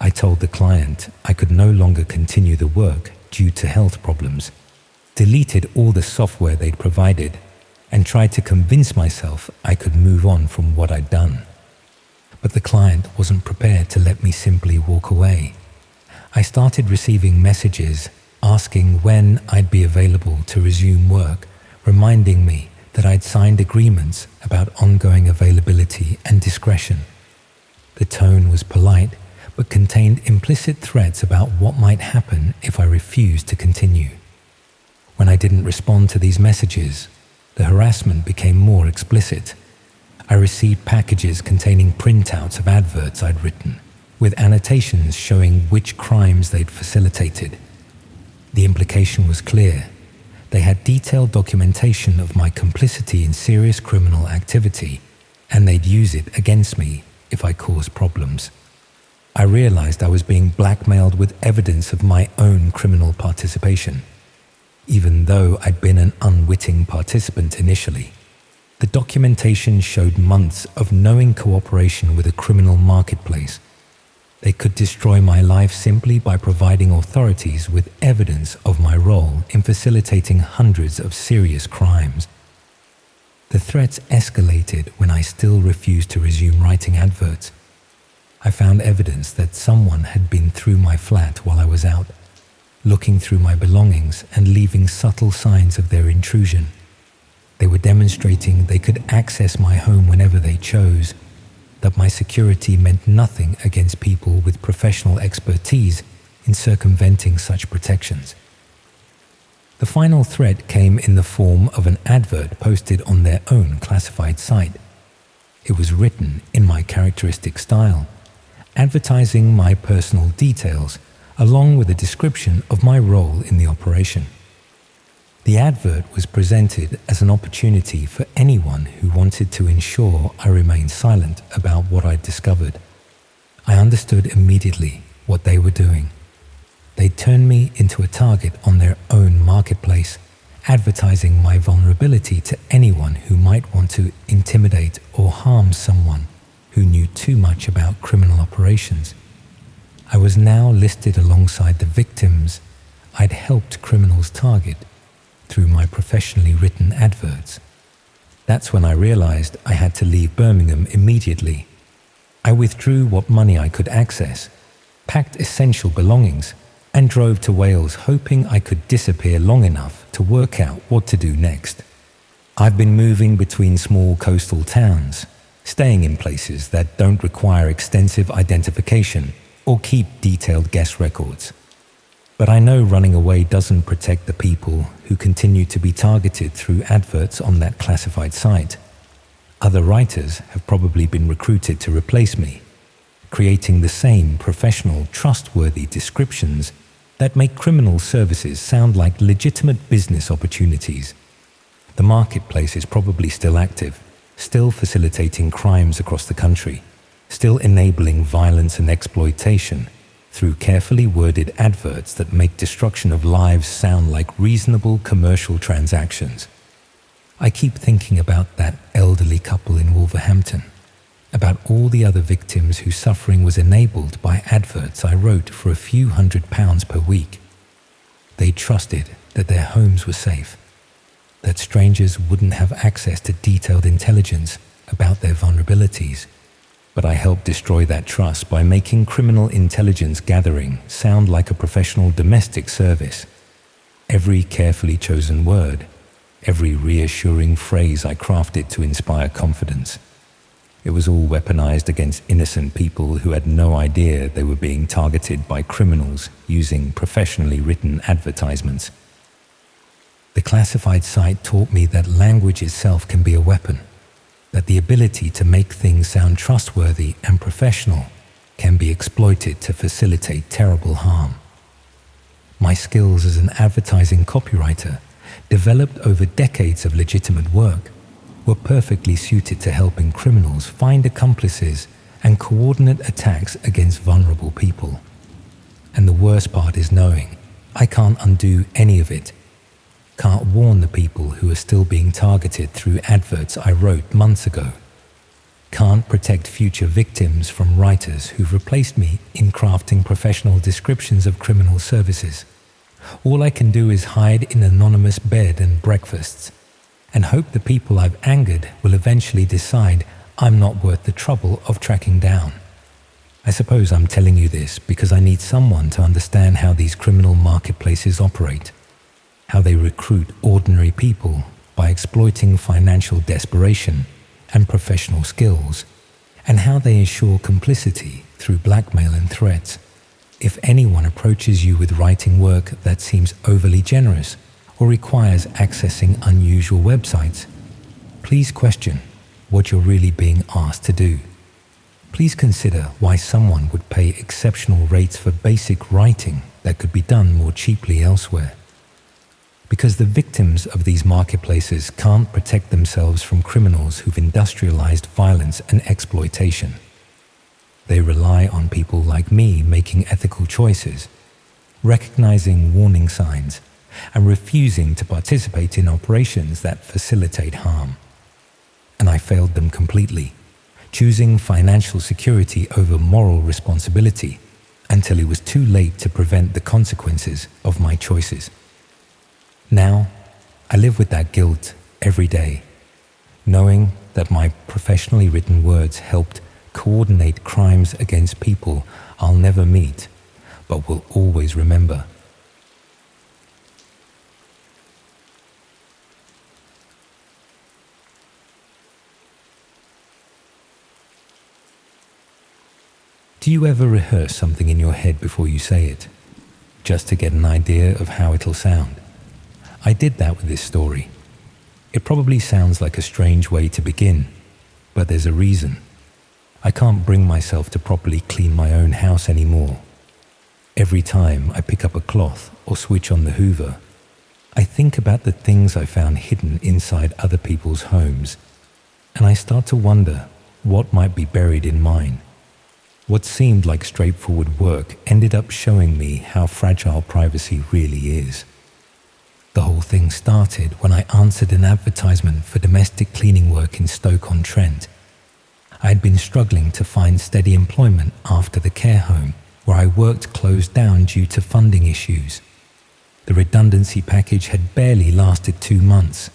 I told the client I could no longer continue the work due to health problems, deleted all the software they'd provided, and tried to convince myself I could move on from what I'd done. But the client wasn't prepared to let me simply walk away. I started receiving messages asking when I'd be available to resume work, reminding me that I'd signed agreements about ongoing availability and discretion. The tone was polite, but contained implicit threats about what might happen if I refused to continue. When I didn't respond to these messages, the harassment became more explicit. I received packages containing printouts of adverts I'd written, with annotations showing which crimes they'd facilitated. The implication was clear. They had detailed documentation of my complicity in serious criminal activity, and they'd use it against me if I caused problems. I realized I was being blackmailed with evidence of my own criminal participation. Even though I'd been an unwitting participant initially, the documentation showed months of knowing cooperation with a criminal marketplace. They could destroy my life simply by providing authorities with evidence of my role in facilitating hundreds of serious crimes. The threats escalated when I still refused to resume writing adverts. I found evidence that someone had been through my flat while I was out, looking through my belongings and leaving subtle signs of their intrusion. They were demonstrating they could access my home whenever they chose. that my security meant nothing against people with professional expertise in circumventing such protections. The final threat came in the form of an advert posted on their own classified site. It was written in my characteristic style, advertising my personal details along with a description of my role in the operation. The advert was presented as an opportunity for anyone who wanted to ensure I remained silent about what I'd discovered. I understood immediately what they were doing. They turned me into a target on their own marketplace, advertising my vulnerability to anyone who might want to intimidate or harm someone who knew too much about criminal operations. I was now listed alongside the victims I'd helped criminals target through my professionally written adverts. That's when I realized I had to leave Birmingham immediately. I withdrew what money I could access, packed essential belongings, and drove to Wales hoping I could disappear long enough to work out what to do next. I've been moving between small coastal towns, staying in places that don't require extensive identification or keep detailed guest records. But I know running away doesn't protect the people who continue to be targeted through adverts on that classified site. Other writers have probably been recruited to replace me, creating the same professional, trustworthy descriptions that make criminal services sound like legitimate business opportunities. The marketplace is probably still active, still facilitating crimes across the country, still enabling violence and exploitation through carefully worded adverts that make destruction of lives sound like reasonable commercial transactions. I keep thinking about that elderly couple in Wolverhampton, about all the other victims whose suffering was enabled by adverts I wrote for a few £100s per week. They trusted that their homes were safe, that strangers wouldn't have access to detailed intelligence about their vulnerabilities. But I helped destroy that trust by making criminal intelligence gathering sound like a professional domestic service. Every carefully chosen word, every reassuring phrase I crafted to inspire confidence. It was all weaponized against innocent people who had no idea they were being targeted by criminals using professionally written advertisements. The classified site taught me that language itself can be a weapon, that the ability to make things sound trustworthy and professional can be exploited to facilitate terrible harm. My skills as an advertising copywriter, developed over decades of legitimate work, were perfectly suited to helping criminals find accomplices and coordinate attacks against vulnerable people. And the worst part is knowing I can't undo any of it. Can't warn the people who are still being targeted through adverts I wrote months ago. Can't protect future victims from writers who've replaced me in crafting professional descriptions of criminal services. All I can do is hide in anonymous bed and breakfasts and hope the people I've angered will eventually decide I'm not worth the trouble of tracking down. I suppose I'm telling you this because I need someone to understand how these criminal marketplaces operate, how they recruit ordinary people by exploiting financial desperation and professional skills, and how they ensure complicity through blackmail and threats. If anyone approaches you with writing work that seems overly generous or requires accessing unusual websites, please question what you're really being asked to do. Please consider why someone would pay exceptional rates for basic writing that could be done more cheaply elsewhere. Because the victims of these marketplaces can't protect themselves from criminals who've industrialized violence and exploitation. They rely on people like me making ethical choices, recognizing warning signs, and refusing to participate in operations that facilitate harm. And I failed them completely, choosing financial security over moral responsibility until it was too late to prevent the consequences of my choices. Now, I live with that guilt every day, knowing that my professionally written words helped coordinate crimes against people I'll never meet, but will always remember. Do you ever rehearse something in your head before you say it, just to get an idea of how it'll sound? I did that with this story. It probably sounds like a strange way to begin, but there's a reason. I can't bring myself to properly clean my own house anymore. Every time I pick up a cloth or switch on the Hoover, I think about the things I found hidden inside other people's homes, and I start to wonder what might be buried in mine. What seemed like straightforward work ended up showing me how fragile privacy really is. The whole thing started when I answered an advertisement for domestic cleaning work in Stoke-on-Trent. I had been struggling to find steady employment after the care home where I worked closed down due to funding issues. The redundancy package had barely lasted 2 months,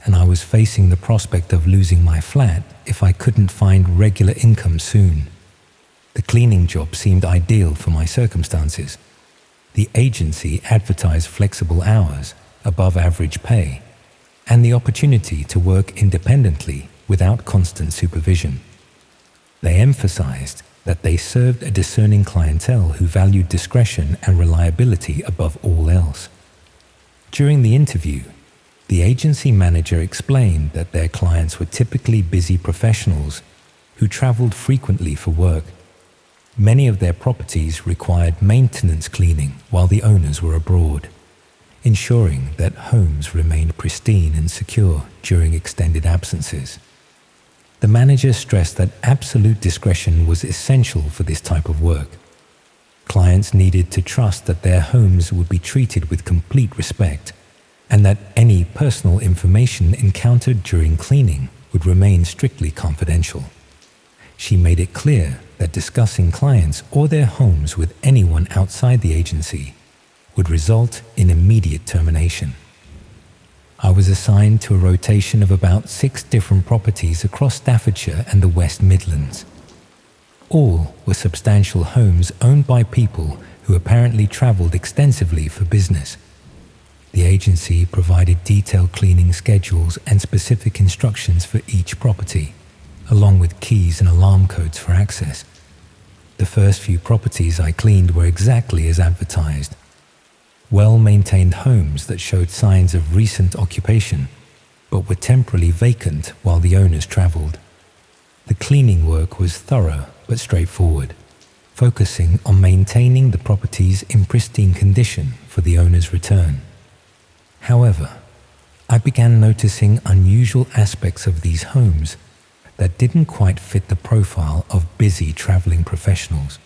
and I was facing the prospect of losing my flat if I couldn't find regular income soon. The cleaning job seemed ideal for my circumstances. The agency advertised flexible hours, above average pay, and the opportunity to work independently without constant supervision. They emphasized that they served a discerning clientele who valued discretion and reliability above all else. During the interview, the agency manager explained that their clients were typically busy professionals who traveled frequently for work. Many of their properties required maintenance cleaning while the owners were abroad, ensuring that homes remained pristine and secure during extended absences. The manager stressed that absolute discretion was essential for this type of work. Clients needed to trust that their homes would be treated with complete respect, and that any personal information encountered during cleaning would remain strictly confidential. She made it clear that discussing clients or their homes with anyone outside the agency would result in immediate termination. I was assigned to a rotation of about 6 different properties across Staffordshire and the West Midlands. All were substantial homes owned by people who apparently travelled extensively for business. The agency provided detailed cleaning schedules and specific instructions for each property, along with keys and alarm codes for access. The first few properties I cleaned were exactly as advertised. Well-maintained homes that showed signs of recent occupation, but were temporarily vacant while the owners travelled. The cleaning work was thorough but straightforward, focusing on maintaining the properties in pristine condition for the owner's return. However, I began noticing unusual aspects of these homes that didn't quite fit the profile of busy traveling professionals.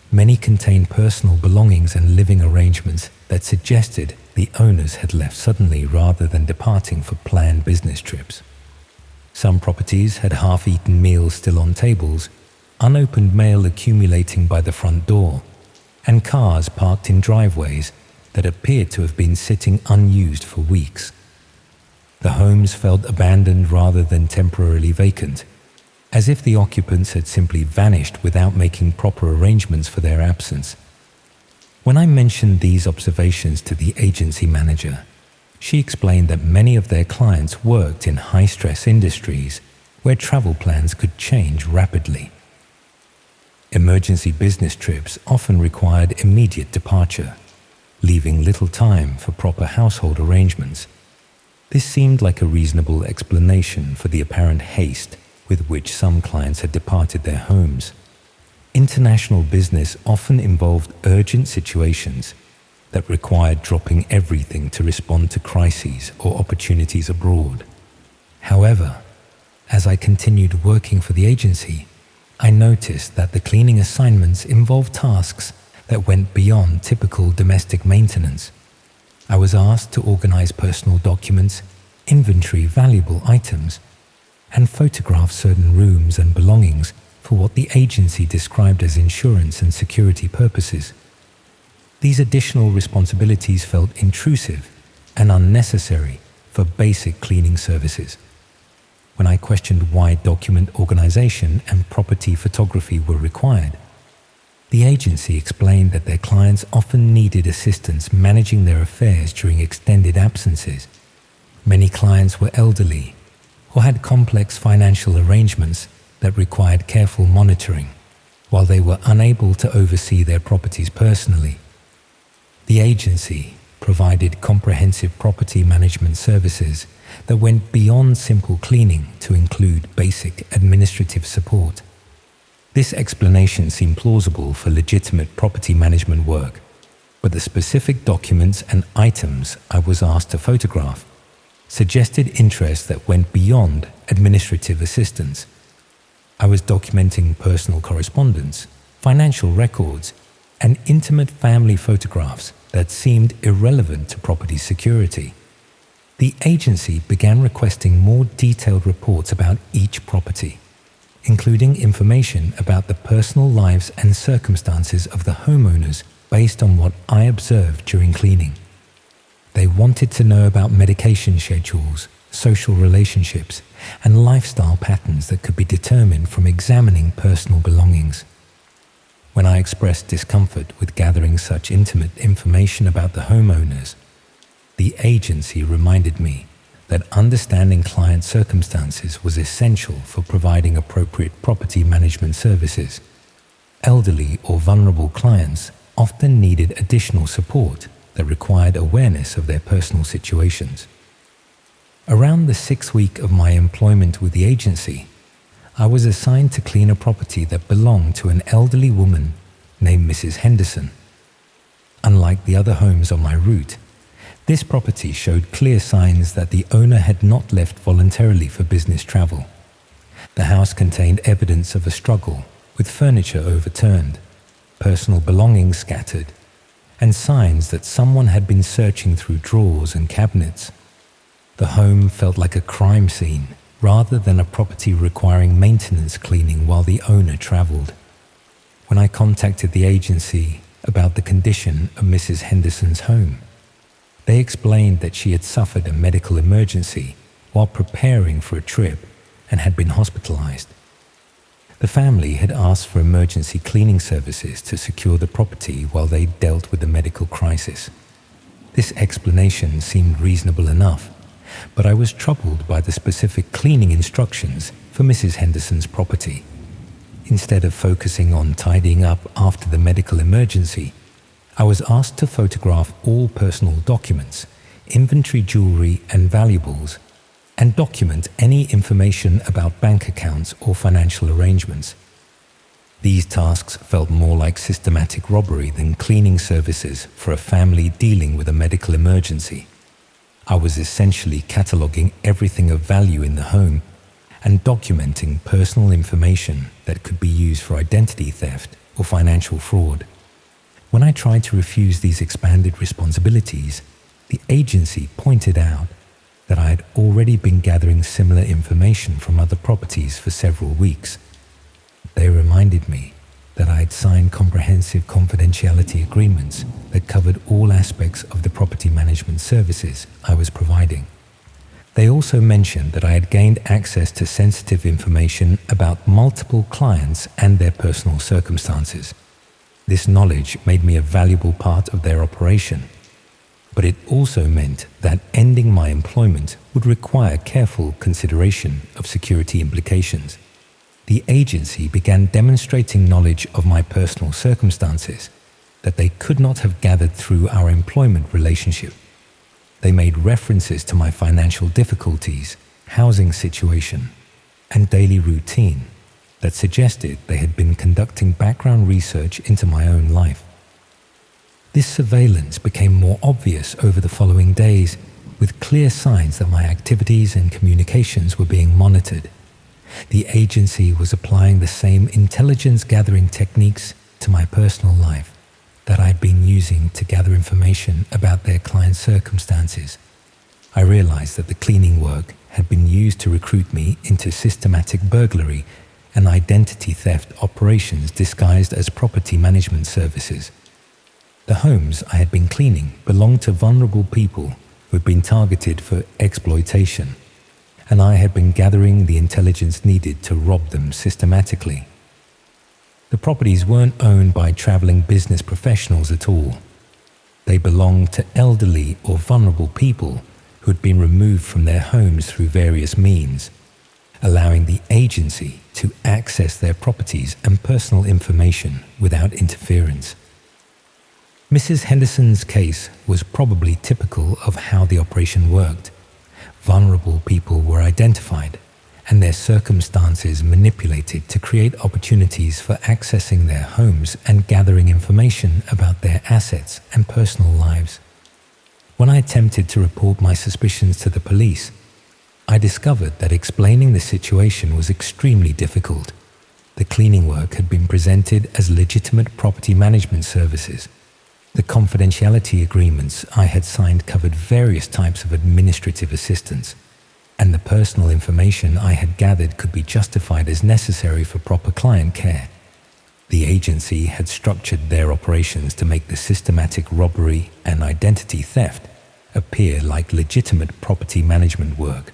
Many contained personal belongings and living arrangements that suggested the owners had left suddenly rather than departing for planned business trips. Some properties had half-eaten meals still on tables, unopened mail accumulating by the front door, and cars parked in driveways that appeared to have been sitting unused for weeks. The homes felt abandoned rather than temporarily vacant, as if the occupants had simply vanished without making proper arrangements for their absence. When I mentioned these observations to the agency manager, she explained that many of their clients worked in high-stress industries where travel plans could change rapidly. Emergency business trips often required immediate departure, leaving little time for proper household arrangements. This seemed like a reasonable explanation for the apparent haste with which some clients had departed their homes. International business often involved urgent situations that required dropping everything to respond to crises or opportunities abroad. However, as I continued working for the agency, I noticed that the cleaning assignments involved tasks that went beyond typical domestic maintenance. I was asked to organize personal documents, inventory valuable items, and photograph certain rooms and belongings for what the agency described as insurance and security purposes. These additional responsibilities felt intrusive and unnecessary for basic cleaning services. When I questioned why document organization and property photography were required, the agency explained that their clients often needed assistance managing their affairs during extended absences. Many clients were elderly or had complex financial arrangements that required careful monitoring, while they were unable to oversee their properties personally. The agency provided comprehensive property management services that went beyond simple cleaning to include basic administrative support. This explanation seemed plausible for legitimate property management work, but the specific documents and items I was asked to photograph suggested interest that went beyond administrative assistance. I was documenting personal correspondence, financial records, and intimate family photographs that seemed irrelevant to property security. The agency began requesting more detailed reports about each property, including information about the personal lives and circumstances of the homeowners based on what I observed during cleaning. They wanted to know about medication schedules, social relationships, and lifestyle patterns that could be determined from examining personal belongings. When I expressed discomfort with gathering such intimate information about the homeowners, the agency reminded me that understanding client circumstances was essential for providing appropriate property management services. Elderly or vulnerable clients often needed additional support that required awareness of their personal situations. Around the 6th week of my employment with the agency, I was assigned to clean a property that belonged to an elderly woman named Mrs. Henderson. Unlike the other homes on my route, this property showed clear signs that the owner had not left voluntarily for business travel. The house contained evidence of a struggle, with furniture overturned, personal belongings scattered, and signs that someone had been searching through drawers and cabinets. The home felt like a crime scene rather than a property requiring maintenance cleaning while the owner traveled. When I contacted the agency about the condition of Mrs. Henderson's home, they explained that she had suffered a medical emergency while preparing for a trip and had been hospitalized. The family had asked for emergency cleaning services to secure the property while they dealt with the medical crisis. This explanation seemed reasonable enough, but I was troubled by the specific cleaning instructions for Mrs. Henderson's property. Instead of focusing on tidying up after the medical emergency, I was asked to photograph all personal documents, inventory jewelry and valuables, and document any information about bank accounts or financial arrangements. These tasks felt more like systematic robbery than cleaning services for a family dealing with a medical emergency. I was essentially cataloging everything of value in the home and documenting personal information that could be used for identity theft or financial fraud. When I tried to refuse these expanded responsibilities, the agency pointed out that I had already been gathering similar information from other properties for several weeks. They reminded me that I had signed comprehensive confidentiality agreements that covered all aspects of the property management services I was providing. They also mentioned that I had gained access to sensitive information about multiple clients and their personal circumstances. This knowledge made me a valuable part of their operation, but it also meant that ending my employment would require careful consideration of security implications. The agency began demonstrating knowledge of my personal circumstances that they could not have gathered through our employment relationship. They made references to my financial difficulties, housing situation, and daily routine that suggested they had been conducting background research into my own life. This surveillance became more obvious over the following days, with clear signs that my activities and communications were being monitored. The agency was applying the same intelligence-gathering techniques to my personal life that I had been using to gather information about their clients' circumstances. I realized that the cleaning work had been used to recruit me into systematic burglary and identity theft operations disguised as property management services. The homes I had been cleaning belonged to vulnerable people who had been targeted for exploitation, and I had been gathering the intelligence needed to rob them systematically. The properties weren't owned by traveling business professionals at all. They belonged to elderly or vulnerable people who had been removed from their homes through various means. allowing the agency to access their properties and personal information without interference. Mrs. Henderson's case was probably typical of how the operation worked. Vulnerable people were identified and their circumstances manipulated to create opportunities for accessing their homes and gathering information about their assets and personal lives. When I attempted to report my suspicions to the police, I discovered that explaining the situation was extremely difficult. The cleaning work had been presented as legitimate property management services. The confidentiality agreements I had signed covered various types of administrative assistance, and the personal information I had gathered could be justified as necessary for proper client care. The agency had structured their operations to make the systematic robbery and identity theft appear like legitimate property management work.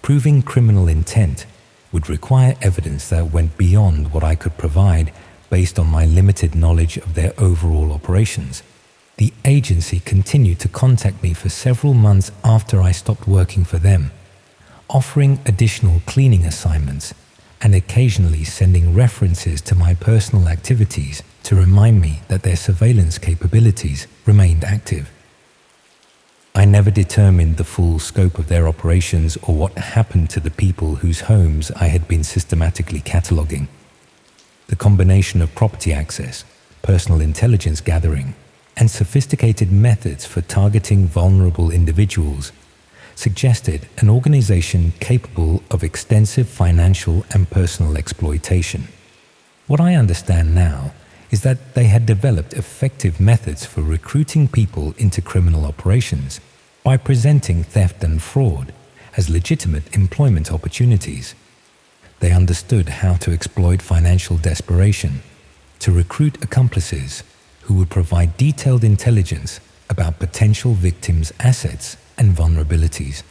Proving criminal intent would require evidence that went beyond what I could provide based on my limited knowledge of their overall operations. The agency continued to contact me for several months after I stopped working for them, offering additional cleaning assignments and occasionally sending references to my personal activities to remind me that their surveillance capabilities remained active. I never determined the full scope of their operations or what happened to the people whose homes I had been systematically cataloging. The combination of property access, personal intelligence gathering, and sophisticated methods for targeting vulnerable individuals suggested an organization capable of extensive financial and personal exploitation. What I understand now is that they had developed effective methods for recruiting people into criminal operations by presenting theft and fraud as legitimate employment opportunities. They understood how to exploit financial desperation to recruit accomplices who would provide detailed intelligence about potential victims' assets and vulnerabilities.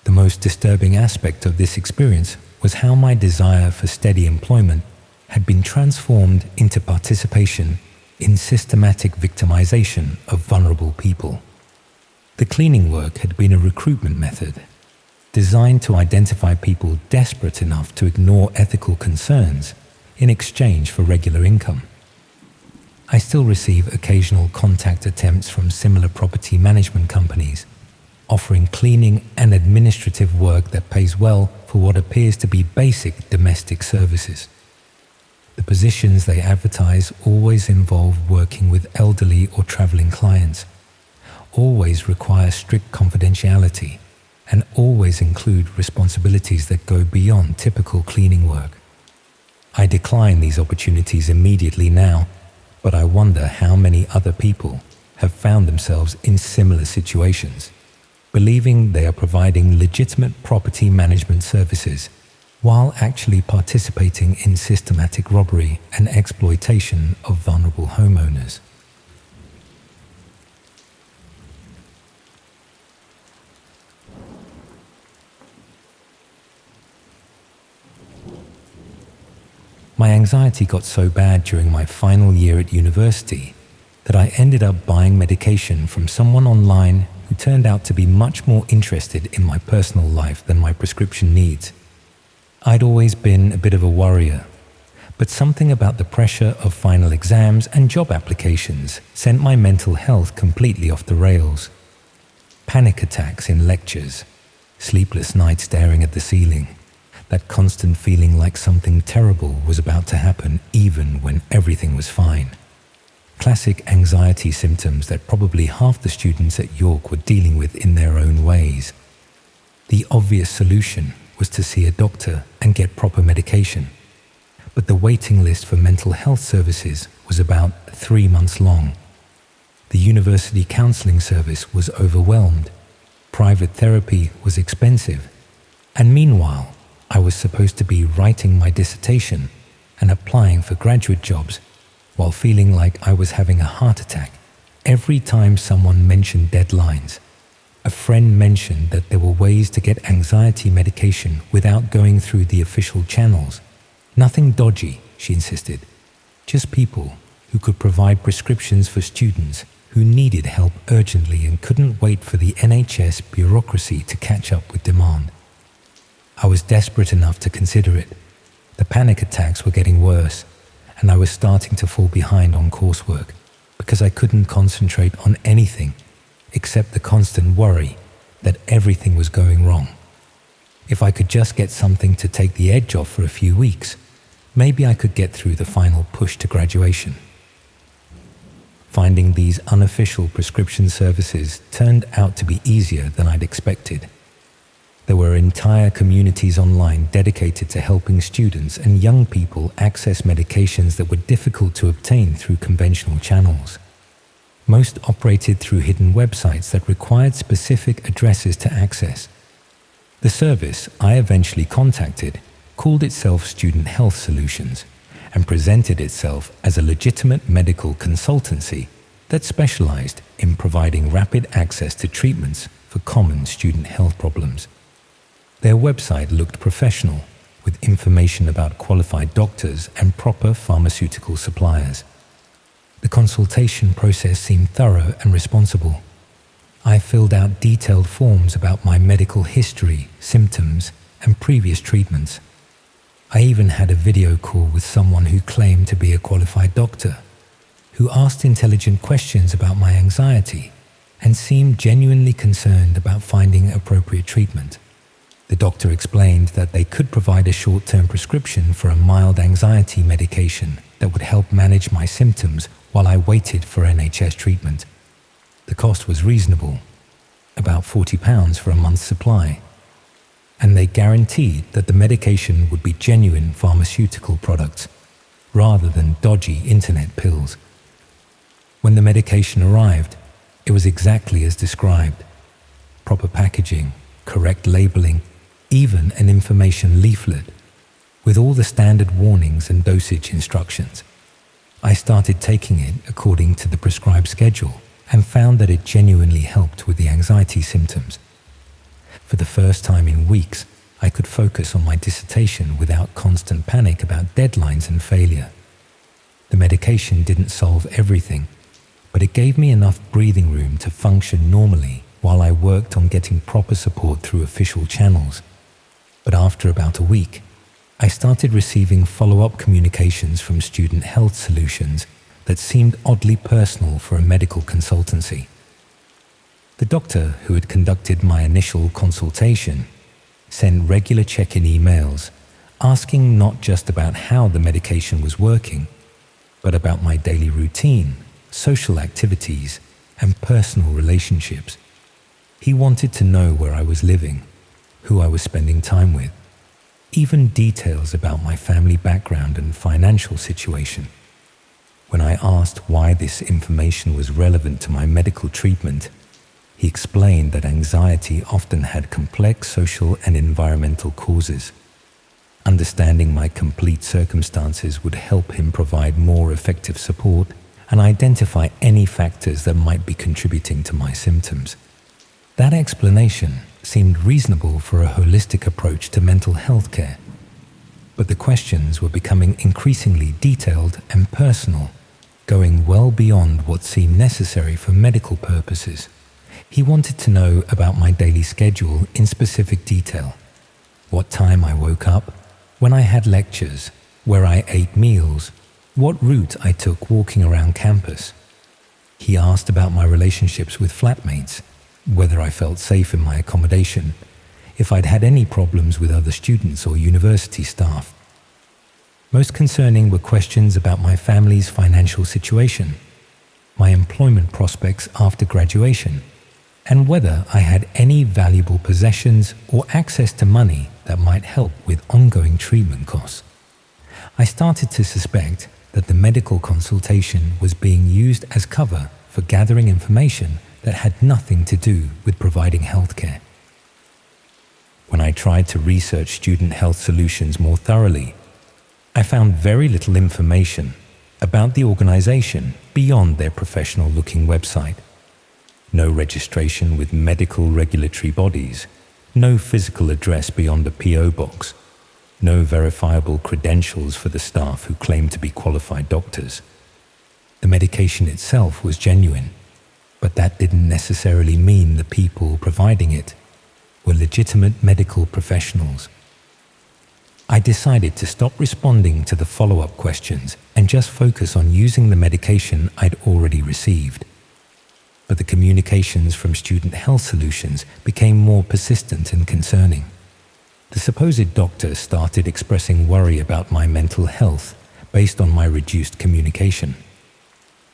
The most disturbing aspect of this experience was how my desire for steady employment had been transformed into participation in systematic victimization of vulnerable people. The cleaning work had been a recruitment method designed to identify people desperate enough to ignore ethical concerns in exchange for regular income. I still receive occasional contact attempts from similar property management companies, offering cleaning and administrative work that pays well for what appears to be basic domestic services. The positions they advertise always involve working with elderly or traveling clients, always require strict confidentiality, and always include responsibilities that go beyond typical cleaning work. I decline these opportunities immediately now, but I wonder how many other people have found themselves in similar situations, believing they are providing legitimate property management services while actually participating in systematic robbery and exploitation of vulnerable homeowners. My anxiety got so bad during my final year at university that I ended up buying medication from someone online who turned out to be much more interested in my personal life than my prescription needs. I'd always been a bit of a worrier, but something about the pressure of final exams and job applications sent my mental health completely off the rails. Panic attacks in lectures, sleepless nights staring at the ceiling, that constant feeling like something terrible was about to happen even when everything was fine. Classic anxiety symptoms that probably half the students at York were dealing with in their own ways. The obvious solution was to see a doctor and get proper medication, but the waiting list for mental health services was about 3 months long. The university counseling service was overwhelmed, private therapy was expensive, and meanwhile, I was supposed to be writing my dissertation and applying for graduate jobs while feeling like I was having a heart attack every time someone mentioned deadlines. A friend mentioned that there were ways to get anxiety medication without going through the official channels. Nothing dodgy, she insisted. Just people who could provide prescriptions for students who needed help urgently and couldn't wait for the NHS bureaucracy to catch up with demand. I was desperate enough to consider it. The panic attacks were getting worse, and I was starting to fall behind on coursework because I couldn't concentrate on anything except the constant worry that everything was going wrong. If I could just get something to take the edge off for a few weeks, maybe I could get through the final push to graduation. Finding these unofficial prescription services turned out to be easier than I'd expected. There were entire communities online dedicated to helping students and young people access medications that were difficult to obtain through conventional channels. Most operated through hidden websites that required specific addresses to access. The service I eventually contacted called itself Student Health Solutions and presented itself as a legitimate medical consultancy that specialized in providing rapid access to treatments for common student health problems. Their website looked professional, with information about qualified doctors and proper pharmaceutical suppliers. The consultation process seemed thorough and responsible. I filled out detailed forms about my medical history, symptoms, and previous treatments. I even had a video call with someone who claimed to be a qualified doctor, who asked intelligent questions about my anxiety and seemed genuinely concerned about finding appropriate treatment. The doctor explained that they could provide a short-term prescription for a mild anxiety medication that would help manage my symptoms while I waited for NHS treatment. The cost was reasonable, about £40 for a month's supply, and they guaranteed that the medication would be genuine pharmaceutical products, rather than dodgy internet pills. When the medication arrived, it was exactly as described. Proper packaging, correct labeling, even an information leaflet, with all the standard warnings and dosage instructions. I started taking it according to the prescribed schedule and found that it genuinely helped with the anxiety symptoms. For the first time in weeks, I could focus on my dissertation without constant panic about deadlines and failure. The medication didn't solve everything, but it gave me enough breathing room to function normally while I worked on getting proper support through official channels. But after about a week, I started receiving follow-up communications from Student Health Solutions that seemed oddly personal for a medical consultancy. The doctor who had conducted my initial consultation sent regular check-in emails asking not just about how the medication was working, but about my daily routine, social activities, and personal relationships. He wanted to know where I was living, who I was spending time with, even details about my family background and financial situation. When I asked why this information was relevant to my medical treatment, he explained that anxiety often had complex social and environmental causes. Understanding my complete circumstances would help him provide more effective support and identify any factors that might be contributing to my symptoms. That explanation seemed reasonable for a holistic approach to mental health care, but the questions were becoming increasingly detailed and personal, going well beyond what seemed necessary for medical purposes. He wanted to know about my daily schedule in specific detail, what time I woke up, when I had lectures, where I ate meals, what route I took walking around campus. He asked about my relationships with flatmates, whether I felt safe in my accommodation, if I'd had any problems with other students or university staff. Most concerning were questions about my family's financial situation, my employment prospects after graduation, and whether I had any valuable possessions or access to money that might help with ongoing treatment costs. I started to suspect that the medical consultation was being used as cover for gathering information that had nothing to do with providing healthcare. When I tried to research Student Health Solutions more thoroughly, I found very little information about the organization beyond their professional-looking website. No registration with medical regulatory bodies, no physical address beyond a PO box, no verifiable credentials for the staff who claimed to be qualified doctors. The medication itself was genuine, but that didn't necessarily mean the people providing it were legitimate medical professionals I decided to stop responding to the follow-up questions and just focus on using the medication I'd already received. But the communications from Student Health Solutions became more persistent and concerning. The supposed doctor started expressing worry about my mental health based on my reduced communication.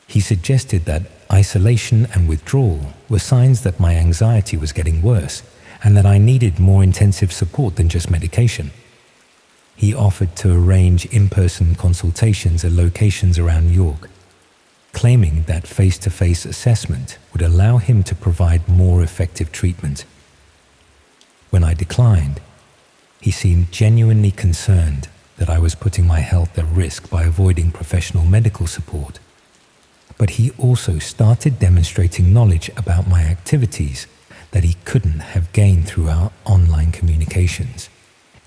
He suggested that isolation and withdrawal were signs that my anxiety was getting worse and that I needed more intensive support than just medication. He offered to arrange in-person consultations at locations around York, claiming that face-to-face assessment would allow him to provide more effective treatment. When I declined, he seemed genuinely concerned that I was putting my health at risk by avoiding professional medical support. But he also started demonstrating knowledge about my activities that he couldn't have gained through our online communications.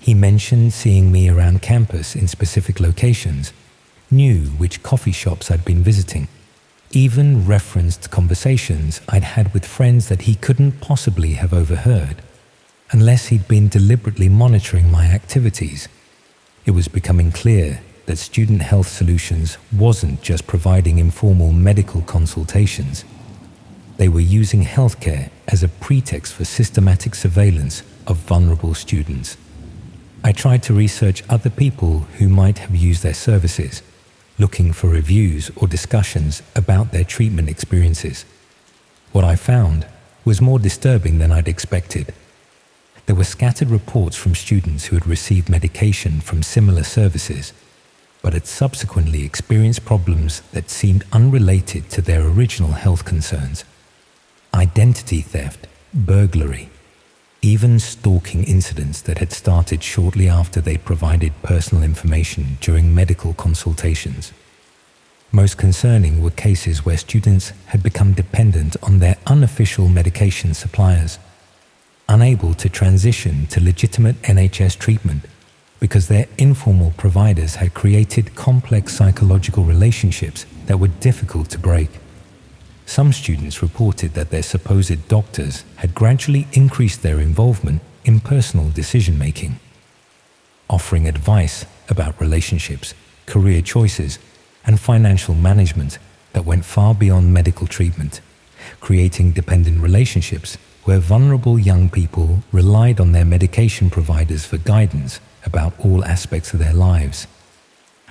He mentioned seeing me around campus in specific locations, knew which coffee shops I'd been visiting, even referenced conversations I'd had with friends that he couldn't possibly have overheard, unless he'd been deliberately monitoring my activities. It was becoming clear that Student Health Solutions wasn't just providing informal medical consultations. They were using healthcare as a pretext for systematic surveillance of vulnerable students. I tried to research other people who might have used their services, looking for reviews or discussions about their treatment experiences. What I found was more disturbing than I'd expected. There were scattered reports from students who had received medication from similar services, but had subsequently experienced problems that seemed unrelated to their original health concerns. Identity theft, burglary, even stalking incidents that had started shortly after they provided personal information during medical consultations. Most concerning were cases where students had become dependent on their unofficial medication suppliers, unable to transition to legitimate NHS treatment because their informal providers had created complex psychological relationships that were difficult to break. Some students reported that their supposed doctors had gradually increased their involvement in personal decision-making, offering advice about relationships, career choices, and financial management that went far beyond medical treatment, creating dependent relationships where vulnerable young people relied on their medication providers for guidance about all aspects of their lives.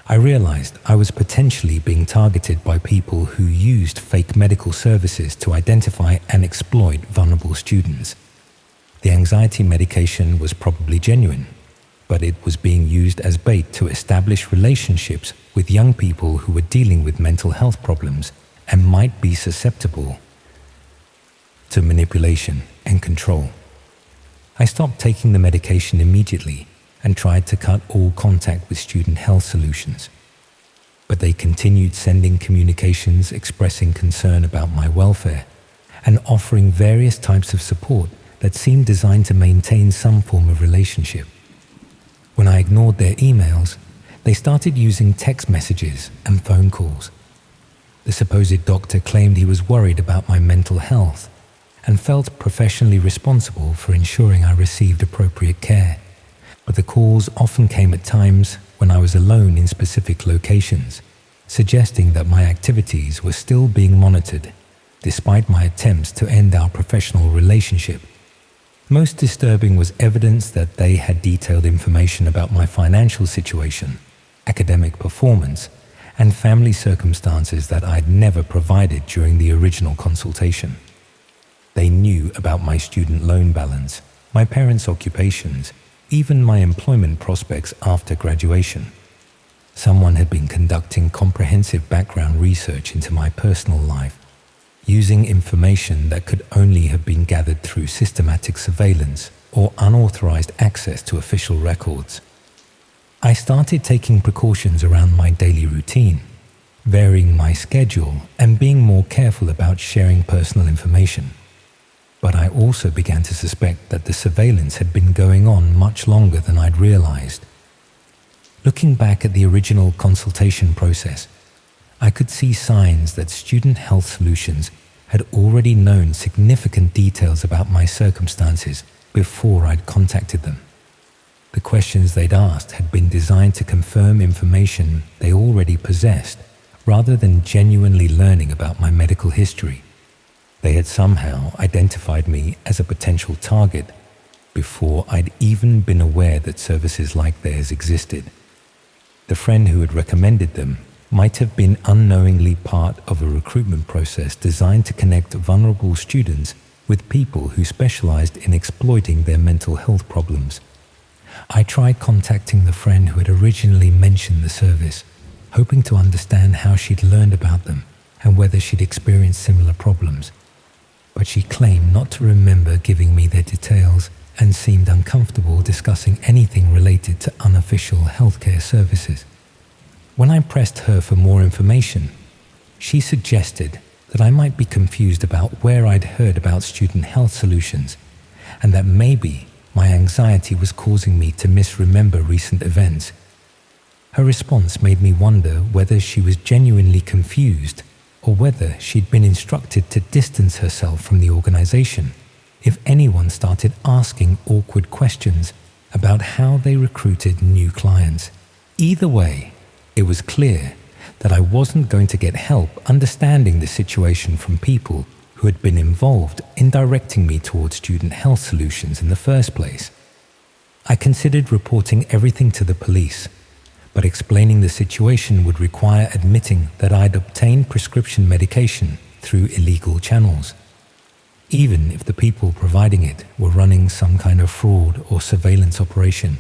I realized I was potentially being targeted by people who used fake medical services to identify and exploit vulnerable students. The anxiety medication was probably genuine, but it was being used as bait to establish relationships with young people who were dealing with mental health problems and might be susceptible to manipulation and control. I stopped taking the medication immediately and tried to cut all contact with Student Health Solutions. But they continued sending communications expressing concern about my welfare and offering various types of support that seemed designed to maintain some form of relationship. When I ignored their emails, they started using text messages and phone calls. The supposed doctor claimed he was worried about my mental health and felt professionally responsible for ensuring I received appropriate care. But the calls often came at times when I was alone in specific locations, suggesting that my activities were still being monitored, despite my attempts to end our professional relationship. Most disturbing was evidence that they had detailed information about my financial situation, academic performance, and family circumstances that I'd never provided during the original consultation. They knew about my student loan balance, my parents' occupations, even my employment prospects after graduation. Someone had been conducting comprehensive background research into my personal life, using information that could only have been gathered through systematic surveillance or unauthorized access to official records. I started taking precautions around my daily routine, varying my schedule and being more careful about sharing personal information. But I also began to suspect that the surveillance had been going on much longer than I'd realized. Looking back at the original consultation process, I could see signs that Student Health Solutions had already known significant details about my circumstances before I'd contacted them. The questions they'd asked had been designed to confirm information they already possessed, rather than genuinely learning about my medical history. They had somehow identified me as a potential target before I'd even been aware that services like theirs existed. The friend who had recommended them might have been unknowingly part of a recruitment process designed to connect vulnerable students with people who specialized in exploiting their mental health problems. I tried contacting the friend who had originally mentioned the service, hoping to understand how she'd learned about them and whether she'd experienced similar problems. But she claimed not to remember giving me their details and seemed uncomfortable discussing anything related to unofficial healthcare services. When I pressed her for more information, she suggested that I might be confused about where I'd heard about student health solutions, and that maybe my anxiety was causing me to misremember recent events. Her response made me wonder whether she was genuinely confused or whether she'd been instructed to distance herself from the organization if anyone started asking awkward questions about how they recruited new clients. Either way, it was clear that I wasn't going to get help understanding the situation from people who had been involved in directing me towards student health solutions in the first place. I considered reporting everything to the police, but explaining the situation would require admitting that I'd obtained prescription medication through illegal channels. Even if the people providing it were running some kind of fraud or surveillance operation,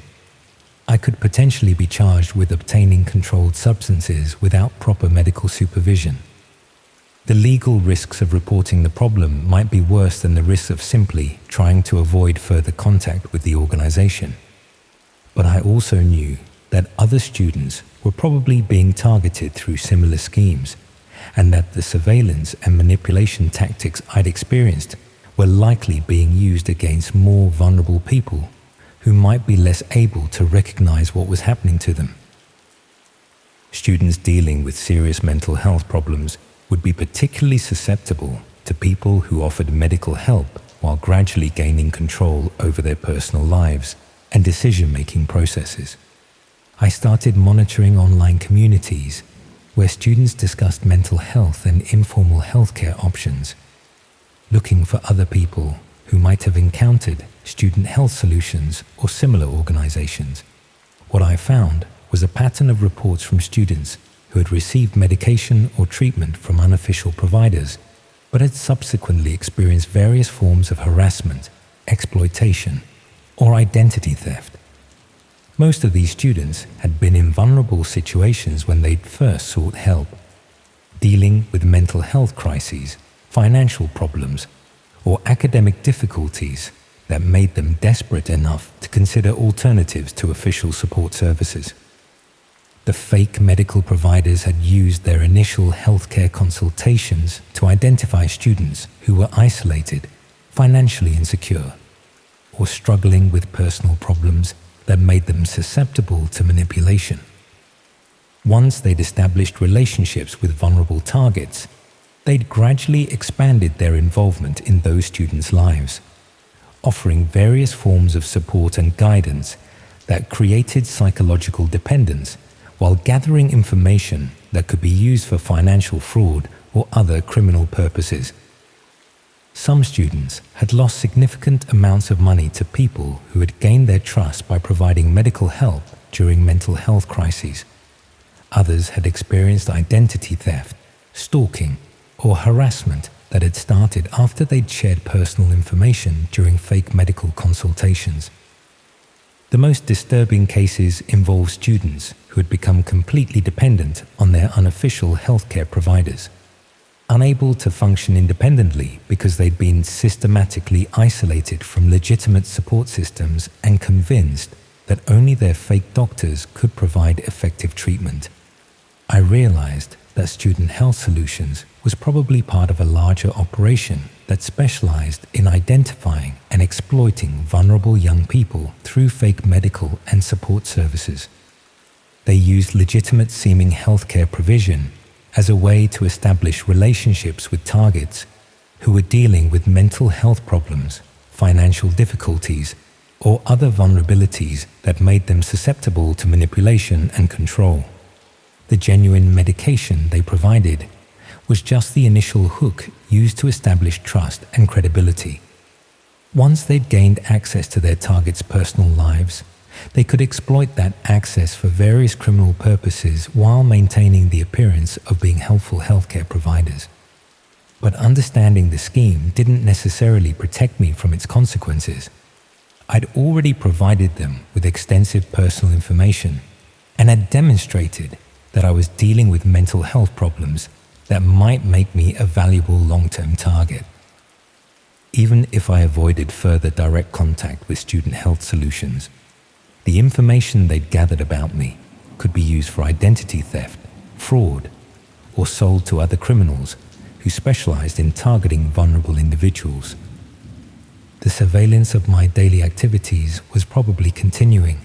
I could potentially be charged with obtaining controlled substances without proper medical supervision. The legal risks of reporting the problem might be worse than the risks of simply trying to avoid further contact with the organization. But I also knew that other students were probably being targeted through similar schemes, and that the surveillance and manipulation tactics I'd experienced were likely being used against more vulnerable people who might be less able to recognize what was happening to them. Students dealing with serious mental health problems would be particularly susceptible to people who offered medical help while gradually gaining control over their personal lives and decision-making processes. I started monitoring online communities where students discussed mental health and informal healthcare options, looking for other people who might have encountered student health solutions or similar organizations. What I found was a pattern of reports from students who had received medication or treatment from unofficial providers, but had subsequently experienced various forms of harassment, exploitation, or identity theft. Most of these students had been in vulnerable situations when they'd first sought help, dealing with mental health crises, financial problems, or academic difficulties that made them desperate enough to consider alternatives to official support services. The fake medical providers had used their initial healthcare consultations to identify students who were isolated, financially insecure, or struggling with personal problems that made them susceptible to manipulation. Once they'd established relationships with vulnerable targets, they'd gradually expanded their involvement in those students' lives, offering various forms of support and guidance that created psychological dependence while gathering information that could be used for financial fraud or other criminal purposes. Some students had lost significant amounts of money to people who had gained their trust by providing medical help during mental health crises. Others had experienced identity theft, stalking, or harassment that had started after they'd shared personal information during fake medical consultations. The most disturbing cases involve students who had become completely dependent on their unofficial healthcare providers, unable to function independently because they'd been systematically isolated from legitimate support systems and convinced that only their fake doctors could provide effective treatment. I realized that Student Health Solutions was probably part of a larger operation that specialized in identifying and exploiting vulnerable young people through fake medical and support services. They used legitimate-seeming healthcare provision as a way to establish relationships with targets who were dealing with mental health problems, financial difficulties, or other vulnerabilities that made them susceptible to manipulation and control. The genuine medication they provided was just the initial hook used to establish trust and credibility. Once they'd gained access to their targets' personal lives, they could exploit that access for various criminal purposes while maintaining the appearance of being helpful healthcare providers. But understanding the scheme didn't necessarily protect me from its consequences. I'd already provided them with extensive personal information and had demonstrated that I was dealing with mental health problems that might make me a valuable long-term target. Even if I avoided further direct contact with Student Health Solutions, the information they'd gathered about me could be used for identity theft, fraud, or sold to other criminals who specialized in targeting vulnerable individuals. The surveillance of my daily activities was probably continuing,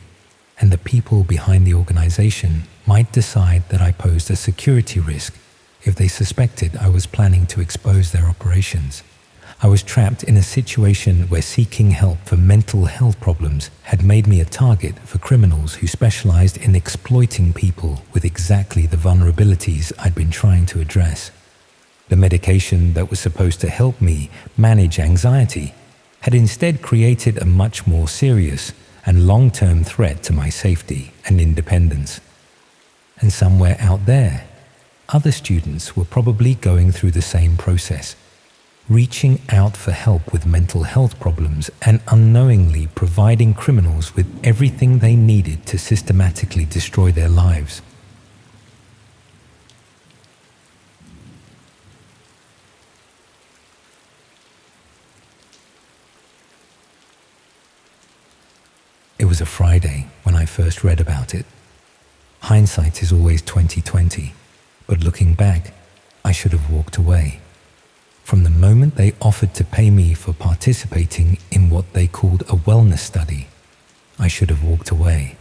and the people behind the organization might decide that I posed a security risk if they suspected I was planning to expose their operations. I was trapped in a situation where seeking help for mental health problems had made me a target for criminals who specialized in exploiting people with exactly the vulnerabilities I'd been trying to address. The medication that was supposed to help me manage anxiety had instead created a much more serious and long-term threat to my safety and independence. And somewhere out there, other students were probably going through the same process, reaching out for help with mental health problems and unknowingly providing criminals with everything they needed to systematically destroy their lives. It was a Friday when I first read about it. Hindsight is always 20/20, but looking back, I should have walked away. From the moment they offered to pay me for participating in what they called a wellness study, I should have walked away.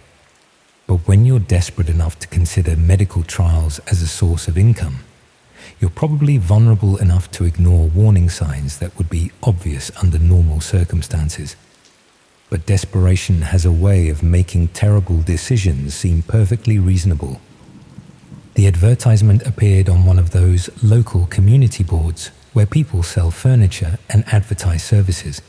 But when you're desperate enough to consider medical trials as a source of income, you're probably vulnerable enough to ignore warning signs that would be obvious under normal circumstances. But desperation has a way of making terrible decisions seem perfectly reasonable. The advertisement appeared on one of those local community boards where people sell furniture and advertise services.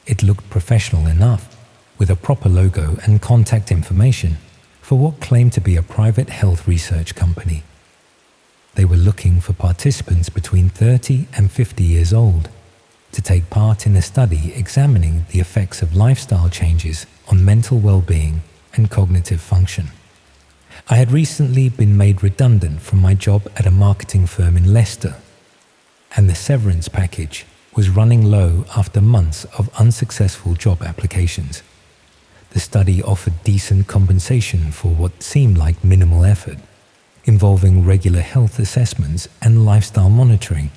It looked professional enough, with a proper logo and contact information for what claimed to be a private health research company. They were looking for participants between 30 and 50 years old to take part in a study examining the effects of lifestyle changes on mental well-being and cognitive function. I had recently been made redundant from my job at a marketing firm in Leicester, and the severance package was running low after months of unsuccessful job applications. The study offered decent compensation for what seemed like minimal effort, involving regular health assessments and lifestyle monitoring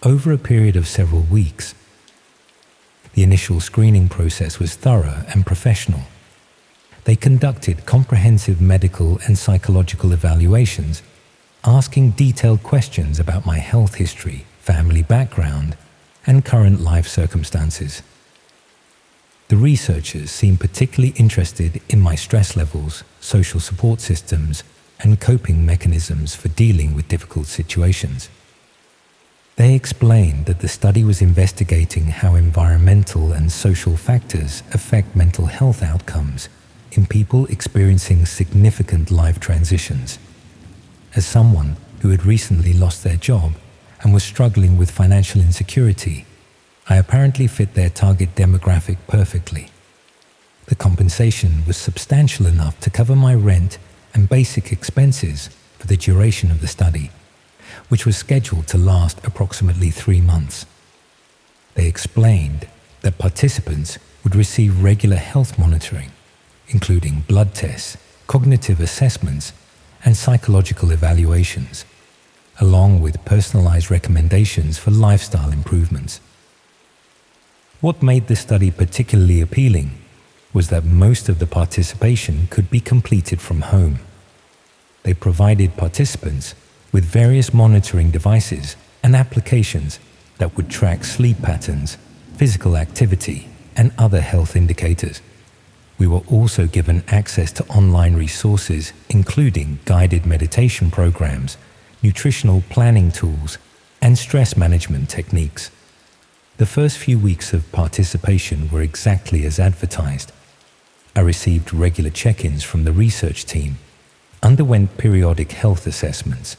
over a period of several weeks. The initial screening process was thorough and professional. They conducted comprehensive medical and psychological evaluations, asking detailed questions about my health history, family background, and current life circumstances. The researchers seemed particularly interested in my stress levels, social support systems, and coping mechanisms for dealing with difficult situations. They explained that the study was investigating how environmental and social factors affect mental health outcomes in people experiencing significant life transitions. As someone who had recently lost their job and was struggling with financial insecurity, I apparently fit their target demographic perfectly. The compensation was substantial enough to cover my rent and basic expenses for the duration of the study, which was scheduled to last approximately 3 months. They explained that participants would receive regular health monitoring, including blood tests, cognitive assessments, and psychological evaluations, along with personalized recommendations for lifestyle improvements. What made the study particularly appealing was that most of the participation could be completed from home. They provided participants with various monitoring devices and applications that would track sleep patterns, physical activity, and other health indicators. We were also given access to online resources, including guided meditation programs, nutritional planning tools, and stress management techniques. The first few weeks of participation were exactly as advertised. I received regular check-ins from the research team, underwent periodic health assessments,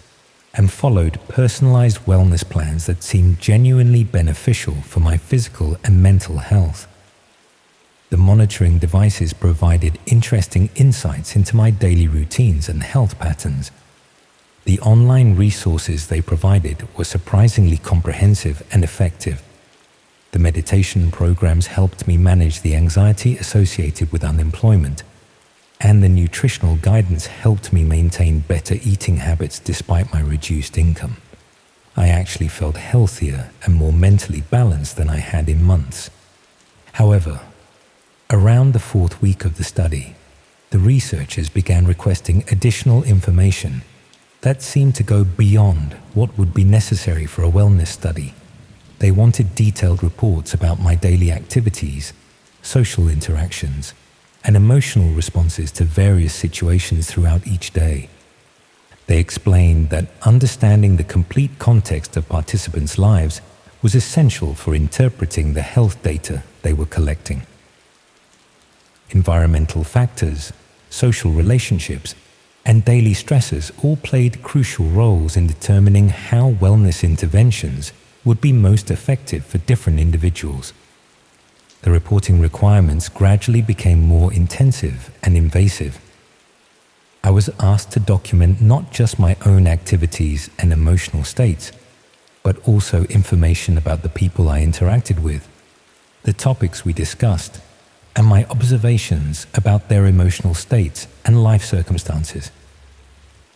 and followed personalized wellness plans that seemed genuinely beneficial for my physical and mental health. The monitoring devices provided interesting insights into my daily routines and health patterns. The online resources they provided were surprisingly comprehensive and effective. The meditation programs helped me manage the anxiety associated with unemployment, and the nutritional guidance helped me maintain better eating habits despite my reduced income. I actually felt healthier and more mentally balanced than I had in months. However, around the fourth week of the study, the researchers began requesting additional information that seemed to go beyond what would be necessary for a wellness study. They wanted detailed reports about my daily activities, social interactions, and emotional responses to various situations throughout each day. They explained that understanding the complete context of participants' lives was essential for interpreting the health data they were collecting. Environmental factors, social relationships, and daily stresses all played crucial roles in determining how wellness interventions would be most effective for different individuals. The reporting requirements gradually became more intensive and invasive. I was asked to document not just my own activities and emotional states, but also information about the people I interacted with, the topics we discussed, and my observations about their emotional states and life circumstances.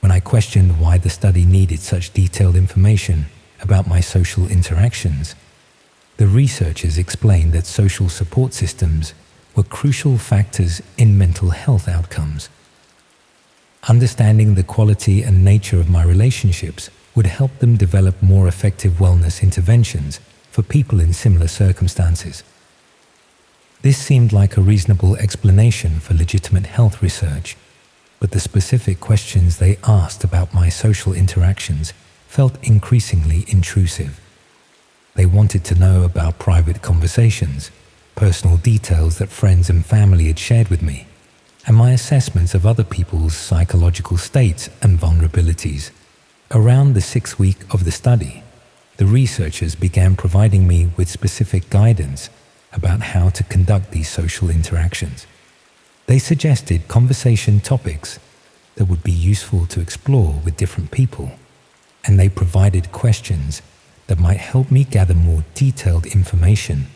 When I questioned why the study needed such detailed information about my social interactions, the researchers explained that social support systems were crucial factors in mental health outcomes. Understanding the quality and nature of my relationships would help them develop more effective wellness interventions for people in similar circumstances. This seemed like a reasonable explanation for legitimate health research, but the specific questions they asked about my social interactions felt increasingly intrusive. They wanted to know about private conversations, personal details that friends and family had shared with me, and my assessments of other people's psychological states and vulnerabilities. Around the sixth week of the study, the researchers began providing me with specific guidance about how to conduct these social interactions. They suggested conversation topics that would be useful to explore with different people, and they provided questions that might help me gather more detailed information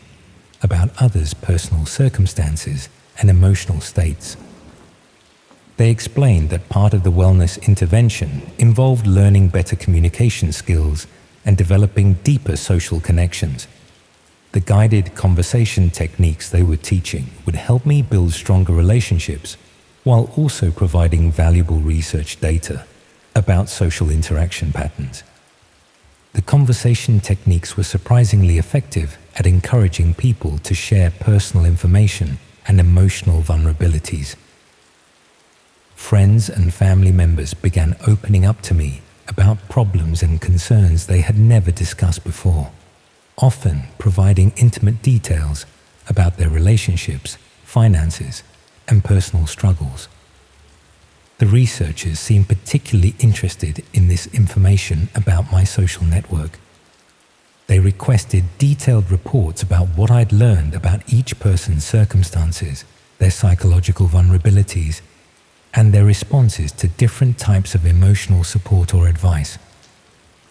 about others' personal circumstances and emotional states. They explained that part of the wellness intervention involved learning better communication skills and developing deeper social connections. The guided conversation techniques they were teaching would help me build stronger relationships while also providing valuable research data about social interaction patterns. The conversation techniques were surprisingly effective at encouraging people to share personal information and emotional vulnerabilities. Friends and family members began opening up to me about problems and concerns they had never discussed before, often providing intimate details about their relationships, finances, and personal struggles. The researchers seemed particularly interested in this information about my social network. They requested detailed reports about what I'd learned about each person's circumstances, their psychological vulnerabilities, and their responses to different types of emotional support or advice.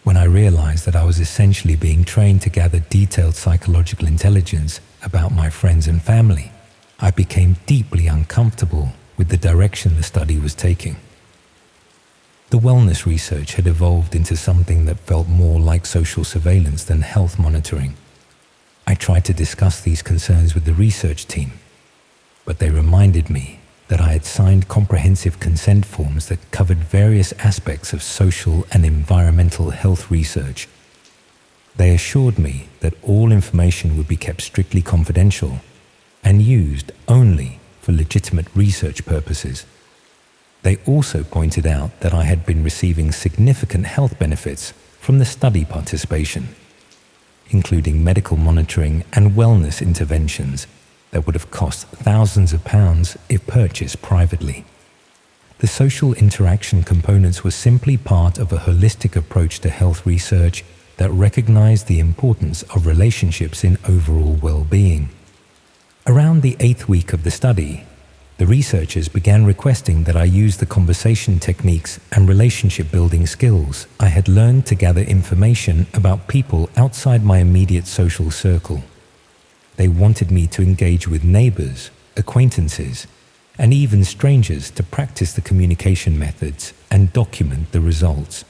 When I realized that I was essentially being trained to gather detailed psychological intelligence about my friends and family, I became deeply uncomfortable with the direction the study was taking. The wellness research had evolved into something that felt more like social surveillance than health monitoring. I tried to discuss these concerns with the research team, but they reminded me that I had signed comprehensive consent forms that covered various aspects of social and environmental health research. They assured me that all information would be kept strictly confidential and used only for legitimate research purposes. They also pointed out that I had been receiving significant health benefits from the study participation, including medical monitoring and wellness interventions that would have cost thousands of pounds if purchased privately. The social interaction components were simply part of a holistic approach to health research that recognized the importance of relationships in overall well-being. Around the 8th week of the study, the researchers began requesting that I use the conversation techniques and relationship-building skills I had learned to gather information about people outside my immediate social circle. They wanted me to engage with neighbors, acquaintances, and even strangers to practice the communication methods and document the results.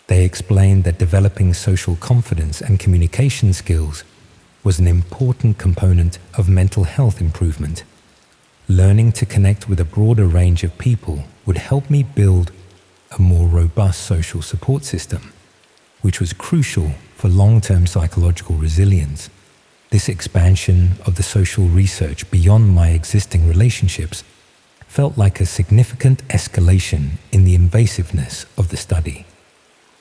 They explained that developing social confidence and communication skills was an important component of mental health improvement. Learning to connect with a broader range of people would help me build a more robust social support system, which was crucial for long-term psychological resilience. This expansion of the social research beyond my existing relationships felt like a significant escalation in the invasiveness of the study.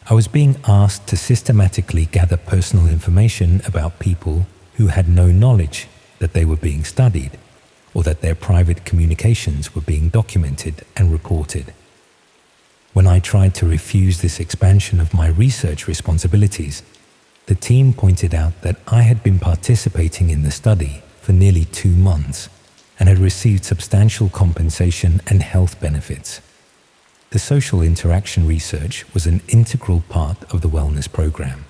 I was being asked to systematically gather personal information about people who had no knowledge that they were being studied or that their private communications were being documented and reported. When I tried to refuse this expansion of my research responsibilities, the team pointed out that I had been participating in the study for nearly 2 months and had received substantial compensation and health benefits. The social interaction research was an integral part of the wellness program,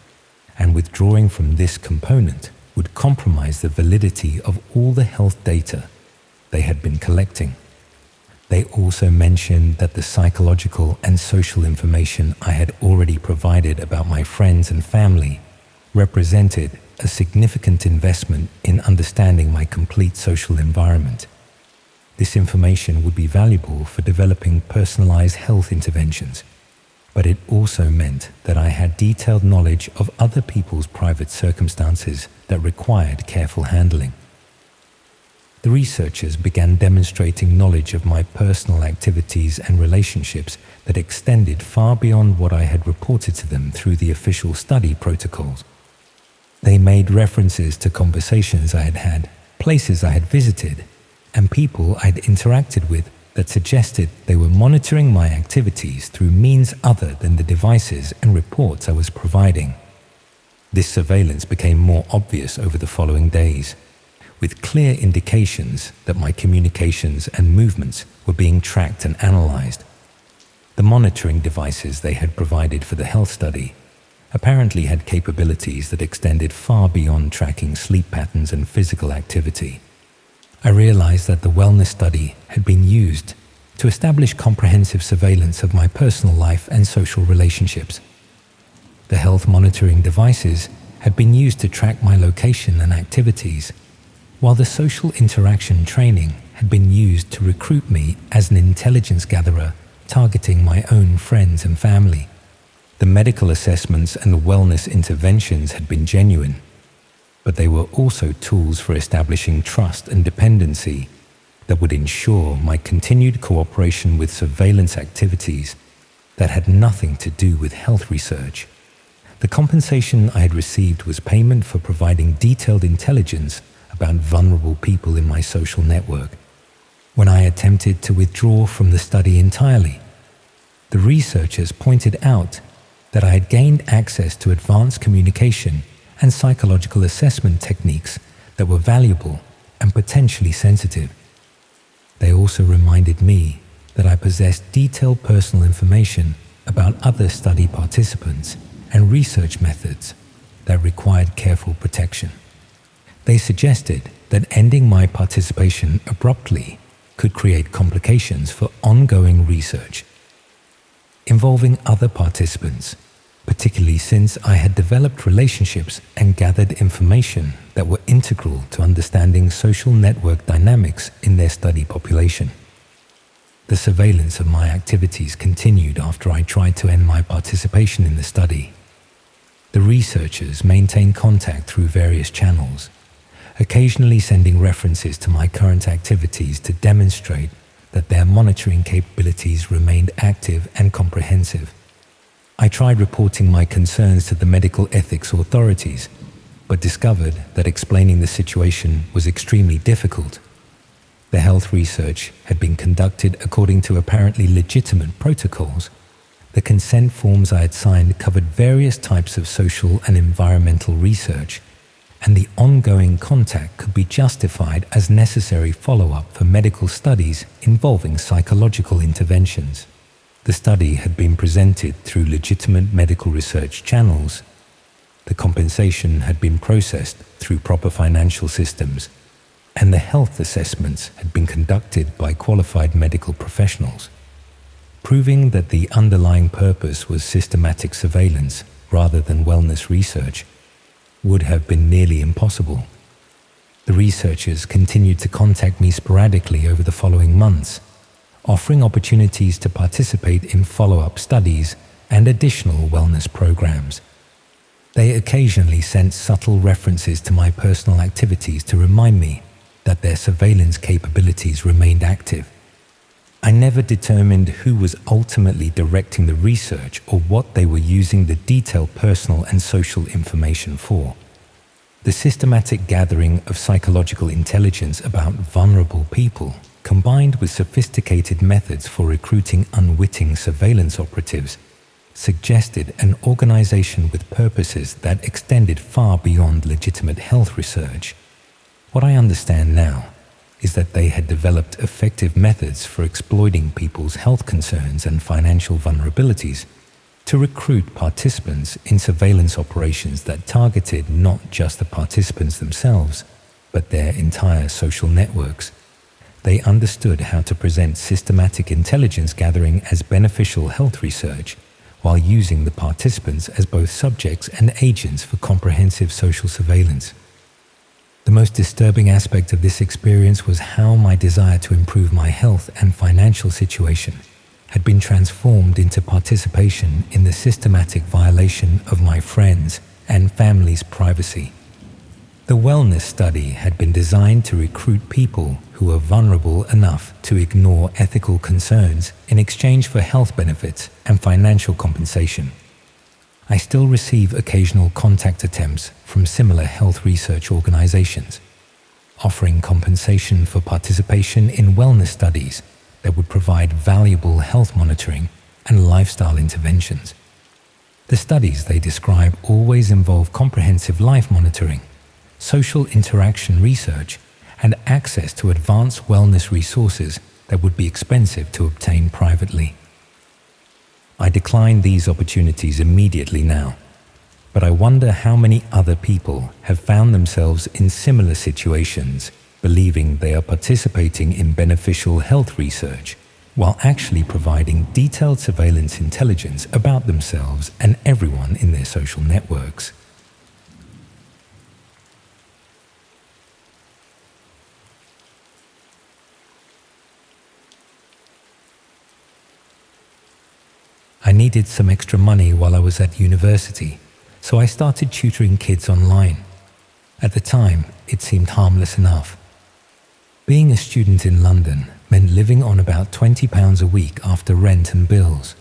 and withdrawing from this component would compromise the validity of all the health data they had been collecting. They also mentioned that the psychological and social information I had already provided about my friends and family represented a significant investment in understanding my complete social environment. This information would be valuable for developing personalized health interventions, but it also meant that I had detailed knowledge of other people's private circumstances that required careful handling. The researchers began demonstrating knowledge of my personal activities and relationships that extended far beyond what I had reported to them through the official study protocols. They made references to conversations I had had, places I had visited, and people I had interacted with that suggested they were monitoring my activities through means other than the devices and reports I was providing. This surveillance became more obvious over the following days, with clear indications that my communications and movements were being tracked and analyzed. The monitoring devices they had provided for the health study apparently had capabilities that extended far beyond tracking sleep patterns and physical activity. I realized that the wellness study had been used to establish comprehensive surveillance of my personal life and social relationships. The health monitoring devices had been used to track my location and activities, while the social interaction training had been used to recruit me as an intelligence gatherer targeting my own friends and family. The medical assessments and the wellness interventions had been genuine, but they were also tools for establishing trust and dependency that would ensure my continued cooperation with surveillance activities that had nothing to do with health research. The compensation I had received was payment for providing detailed intelligence about vulnerable people in my social network. When I attempted to withdraw from the study entirely, the researchers pointed out that I had gained access to advanced communication and psychological assessment techniques that were valuable and potentially sensitive. They also reminded me that I possessed detailed personal information about other study participants and research methods that required careful protection. They suggested that ending my participation abruptly could create complications for ongoing research involving other participants, particularly since I had developed relationships and gathered information that were integral to understanding social network dynamics in their study population. The surveillance of my activities continued after I tried to end my participation in the study. The researchers maintained contact through various channels, occasionally sending references to my current activities to demonstrate that their monitoring capabilities remained active and comprehensive. I tried reporting my concerns to the medical ethics authorities, but discovered that explaining the situation was extremely difficult. The health research had been conducted according to apparently legitimate protocols. The consent forms I had signed covered various types of social and environmental research, and the ongoing contact could be justified as necessary follow-up for medical studies involving psychological interventions. The study had been presented through legitimate medical research channels. The compensation had been processed through proper financial systems, and the health assessments had been conducted by qualified medical professionals. Proving that the underlying purpose was systematic surveillance rather than wellness research would have been nearly impossible. The researchers continued to contact me sporadically over the following months, offering opportunities to participate in follow-up studies and additional wellness programs. They occasionally sent subtle references to my personal activities to remind me that their surveillance capabilities remained active. I never determined who was ultimately directing the research or what they were using the detailed personal and social information for. The systematic gathering of psychological intelligence about vulnerable people, combined with sophisticated methods for recruiting unwitting surveillance operatives, suggested an organization with purposes that extended far beyond legitimate health research. What I understand now is that they had developed effective methods for exploiting people's health concerns and financial vulnerabilities to recruit participants in surveillance operations that targeted not just the participants themselves, but their entire social networks. They understood how to present systematic intelligence gathering as beneficial health research, while using the participants as both subjects and agents for comprehensive social surveillance. The most disturbing aspect of this experience was how my desire to improve my health and financial situation had been transformed into participation in the systematic violation of my friends' and family's privacy. The wellness study had been designed to recruit people who were vulnerable enough to ignore ethical concerns in exchange for health benefits and financial compensation. I still receive occasional contact attempts from similar health research organizations, offering compensation for participation in wellness studies that would provide valuable health monitoring and lifestyle interventions. The studies they describe always involve comprehensive life monitoring, social interaction research, and access to advanced wellness resources that would be expensive to obtain privately. I decline these opportunities immediately now, but I wonder how many other people have found themselves in similar situations, believing they are participating in beneficial health research, while actually providing detailed surveillance intelligence about themselves and everyone in their social networks. I needed some extra money while I was at university, so I started tutoring kids online. At the time, it seemed harmless enough. Being a student in London meant living on about £20 a week after rent and bills.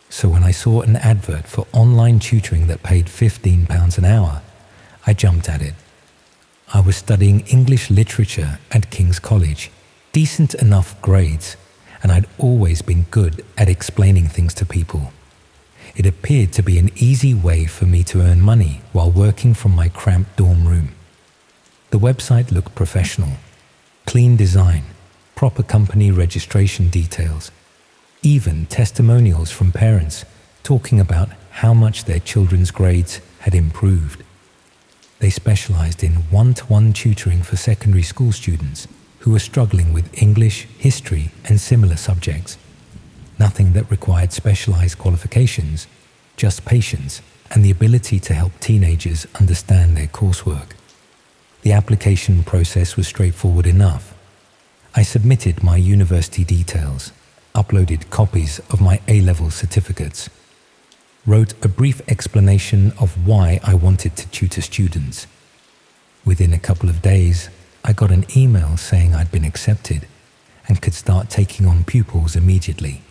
So when I saw an advert for online tutoring that paid £15 an hour, I jumped at it. I was studying English literature at King's College, decent enough grades, and I'd always been good at explaining things to people. It appeared to be an easy way for me to earn money while working from my cramped dorm room. The website looked professional. Clean design, proper company registration details, even testimonials from parents talking about how much their children's grades had improved. They specialized in one-to-one tutoring for secondary school students who were struggling with English, history, and similar subjects. Nothing that required specialized qualifications, just patience and the ability to help teenagers understand their coursework. The application process was straightforward enough. I submitted my university details, uploaded copies of my A-level certificates, wrote a brief explanation of why I wanted to tutor students. Within a couple of days, I got an email saying I'd been accepted and could start taking on pupils immediately.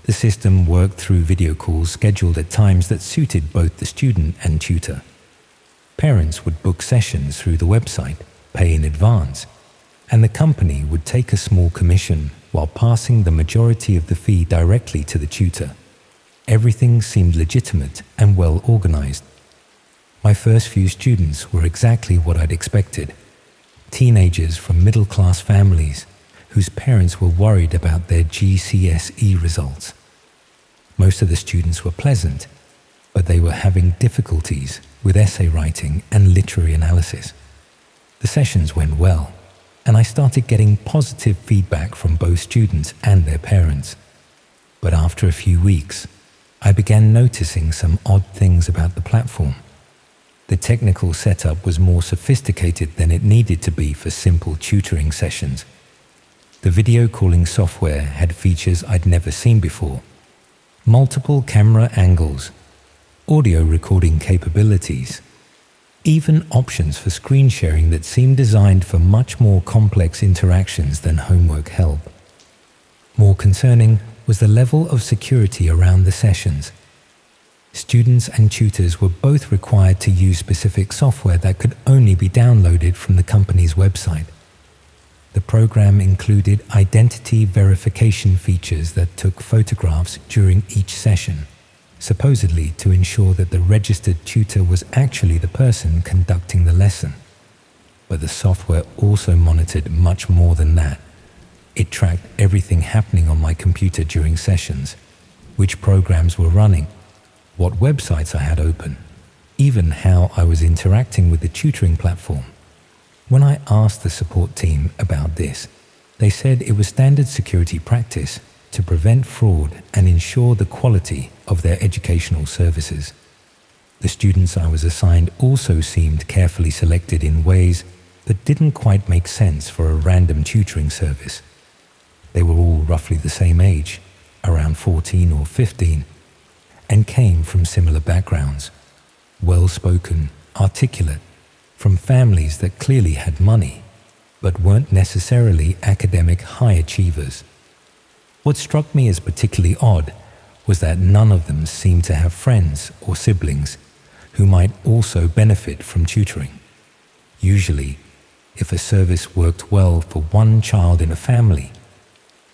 The system worked through video calls scheduled at times that suited both the student and tutor. Parents would book sessions through the website, pay in advance, and the company would take a small commission while passing the majority of the fee directly to the tutor. Everything seemed legitimate and well organized. My first few students were exactly what I'd expected. Teenagers from middle-class families whose parents were worried about their GCSE results. Most of the students were pleasant, but they were having difficulties with essay writing and literary analysis. The sessions went well, and I started getting positive feedback from both students and their parents. But after a few weeks, I began noticing some odd things about the platform. The technical setup was more sophisticated than it needed to be for simple tutoring sessions. The video calling software had features I'd never seen before. Multiple camera angles, audio recording capabilities, even options for screen sharing that seemed designed for much more complex interactions than homework help. More concerning was the level of security around the sessions. Students and tutors were both required to use specific software that could only be downloaded from the company's website. The program included identity verification features that took photographs during each session, supposedly to ensure that the registered tutor was actually the person conducting the lesson. But the software also monitored much more than that. It tracked everything happening on my computer during sessions, which programs were running, what websites I had open, even how I was interacting with the tutoring platform. When I asked the support team about this, they said it was standard security practice to prevent fraud and ensure the quality of their educational services. The students I was assigned also seemed carefully selected in ways that didn't quite make sense for a random tutoring service. They were all roughly the same age, around 14 or 15, and came from similar backgrounds, well-spoken, articulate, from families that clearly had money, but weren't necessarily academic high achievers. What struck me as particularly odd was that none of them seemed to have friends or siblings who might also benefit from tutoring. Usually, if a service worked well for one child in a family,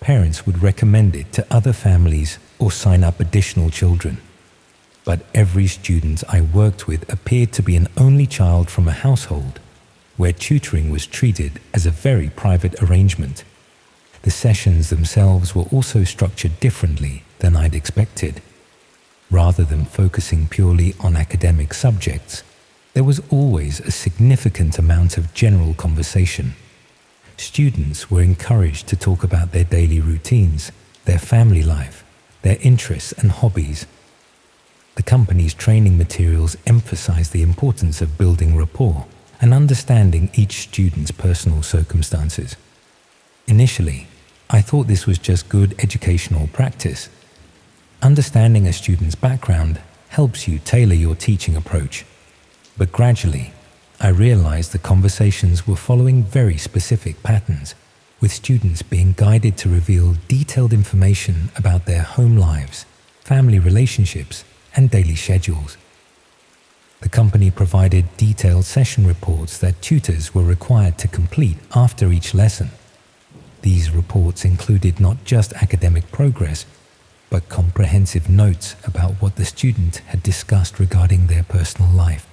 parents would recommend it to other families or sign up additional children. But every student I worked with appeared to be an only child from a household where tutoring was treated as a very private arrangement. The sessions themselves were also structured differently than I'd expected. Rather than focusing purely on academic subjects, there was always a significant amount of general conversation. Students were encouraged to talk about their daily routines, their family life, their interests and hobbies. The company's training materials emphasized the importance of building rapport and understanding each student's personal circumstances. Initially, I thought this was just good educational practice. Understanding a student's background helps you tailor your teaching approach. But gradually, I realized the conversations were following very specific patterns, with students being guided to reveal detailed information about their home lives, family relationships, and daily schedules. The company provided detailed session reports that tutors were required to complete after each lesson. These reports included not just academic progress, but comprehensive notes about what the student had discussed regarding their personal life,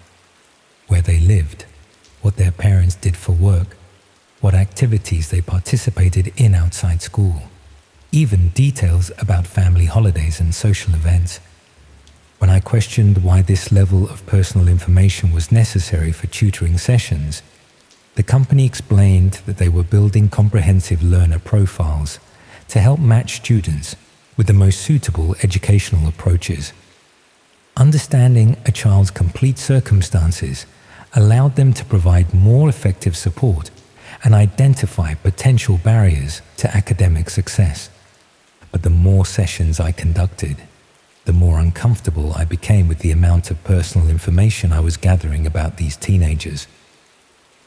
where they lived, what their parents did for work, what activities they participated in outside school, even details about family holidays and social events. When I questioned why this level of personal information was necessary for tutoring sessions, the company explained that they were building comprehensive learner profiles to help match students with the most suitable educational approaches. Understanding a child's complete circumstances allowed them to provide more effective support and identify potential barriers to academic success. But the more sessions I conducted, the more uncomfortable I became with the amount of personal information I was gathering about these teenagers.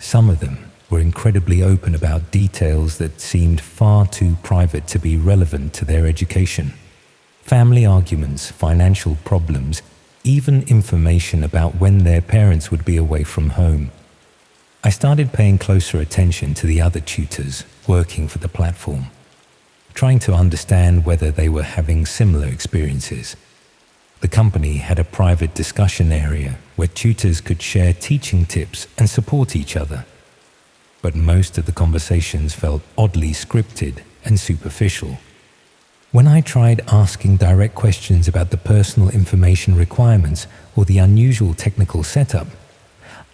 Some of them were incredibly open about details that seemed far too private to be relevant to their education. Family arguments, financial problems, even information about when their parents would be away from home. I started paying closer attention to the other tutors working for the platform, trying to understand whether they were having similar experiences. The company had a private discussion area where tutors could share teaching tips and support each other. But most of the conversations felt oddly scripted and superficial. When I tried asking direct questions about the personal information requirements or the unusual technical setup,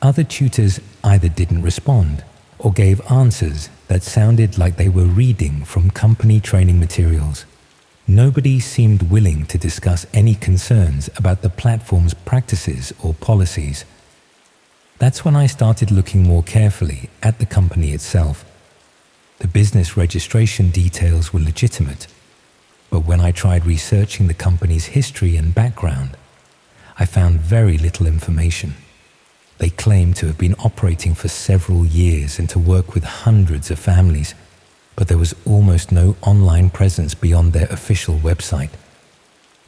other tutors either didn't respond or gave answers that sounded like they were reading from company training materials. Nobody seemed willing to discuss any concerns about the platform's practices or policies. That's when I started looking more carefully at the company itself. The business registration details were legitimate, but when I tried researching the company's history and background, I found very little information. They claimed to have been operating for several years and to work with hundreds of families, but there was almost no online presence beyond their official website.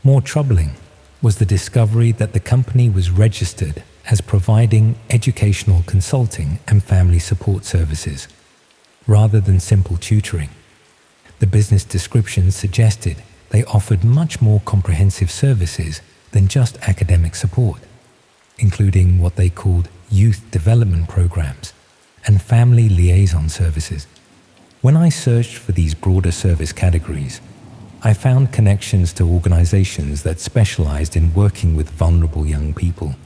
More troubling was the discovery that the company was registered as providing educational consulting and family support services, rather than simple tutoring. The business description suggested they offered much more comprehensive services than just academic support, including what they called youth development programs and family liaison services. When I searched for these broader service categories, I found connections to organizations that specialized in working with vulnerable young people.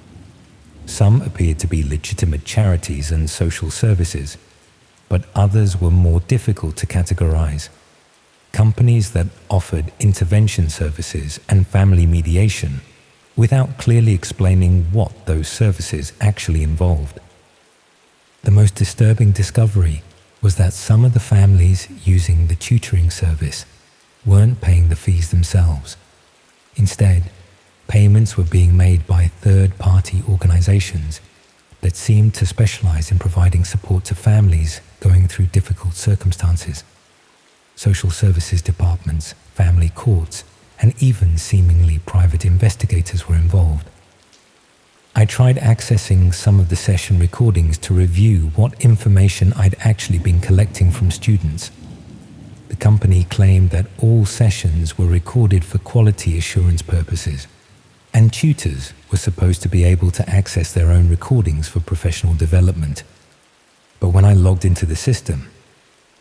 Some appeared to be legitimate charities and social services, but others were more difficult to categorize. Companies that offered intervention services and family mediation without clearly explaining what those services actually involved. The most disturbing discovery was that some of the families using the tutoring service weren't paying the fees themselves. Instead, payments were being made by third-party organizations that seemed to specialize in providing support to families going through difficult circumstances. Social services departments, family courts, and even seemingly private investigators were involved. I tried accessing some of the session recordings to review what information I'd actually been collecting from students. The company claimed that all sessions were recorded for quality assurance purposes, and tutors were supposed to be able to access their own recordings for professional development. But when I logged into the system,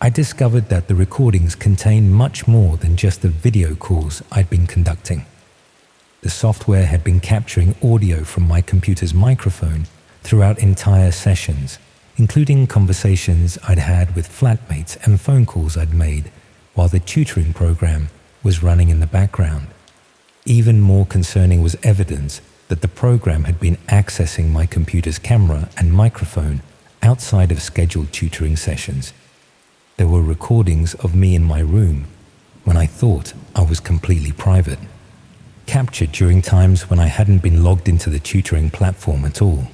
I discovered that the recordings contained much more than just the video calls I'd been conducting. The software had been capturing audio from my computer's microphone throughout entire sessions, including conversations I'd had with flatmates and phone calls I'd made while the tutoring program was running in the background. Even more concerning was evidence that the program had been accessing my computer's camera and microphone outside of scheduled tutoring sessions. There were recordings of me in my room when I thought I was completely private, captured during times when I hadn't been logged into the tutoring platform at all.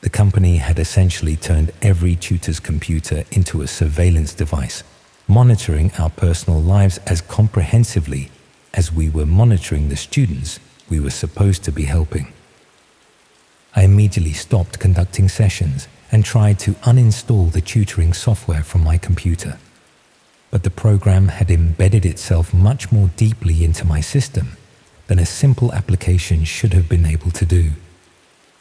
The company had essentially turned every tutor's computer into a surveillance device, monitoring our personal lives as comprehensively as we were monitoring the students we were supposed to be helping. I immediately stopped conducting sessions and tried to uninstall the tutoring software from my computer. But the program had embedded itself much more deeply into my system than a simple application should have been able to do.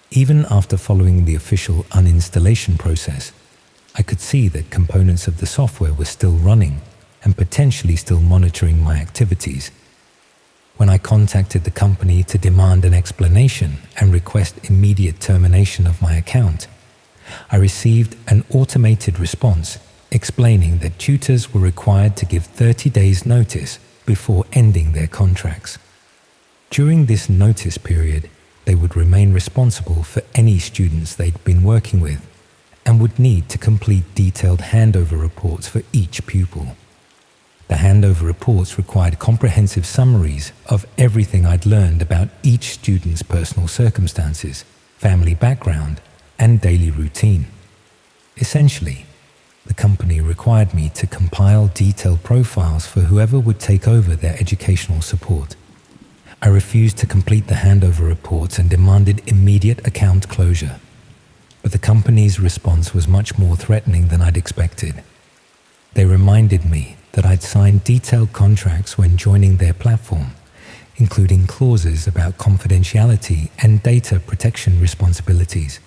Even after following the official uninstallation process, I could see that components of the software were still running and potentially still monitoring my activities. When I contacted the company to demand an explanation and request immediate termination of my account, I received an automated response explaining that tutors were required to give 30 days notice before ending their contracts. During this notice period, they would remain responsible for any students they'd been working with and would need to complete detailed handover reports for each pupil. The handover reports required comprehensive summaries of everything I'd learned about each student's personal circumstances, family background, and daily routine. Essentially, the company required me to compile detailed profiles for whoever would take over their educational support. I refused to complete the handover reports and demanded immediate account closure. But the company's response was much more threatening than I'd expected. They reminded me that I'd signed detailed contracts when joining their platform, including clauses about confidentiality and data protection responsibilities.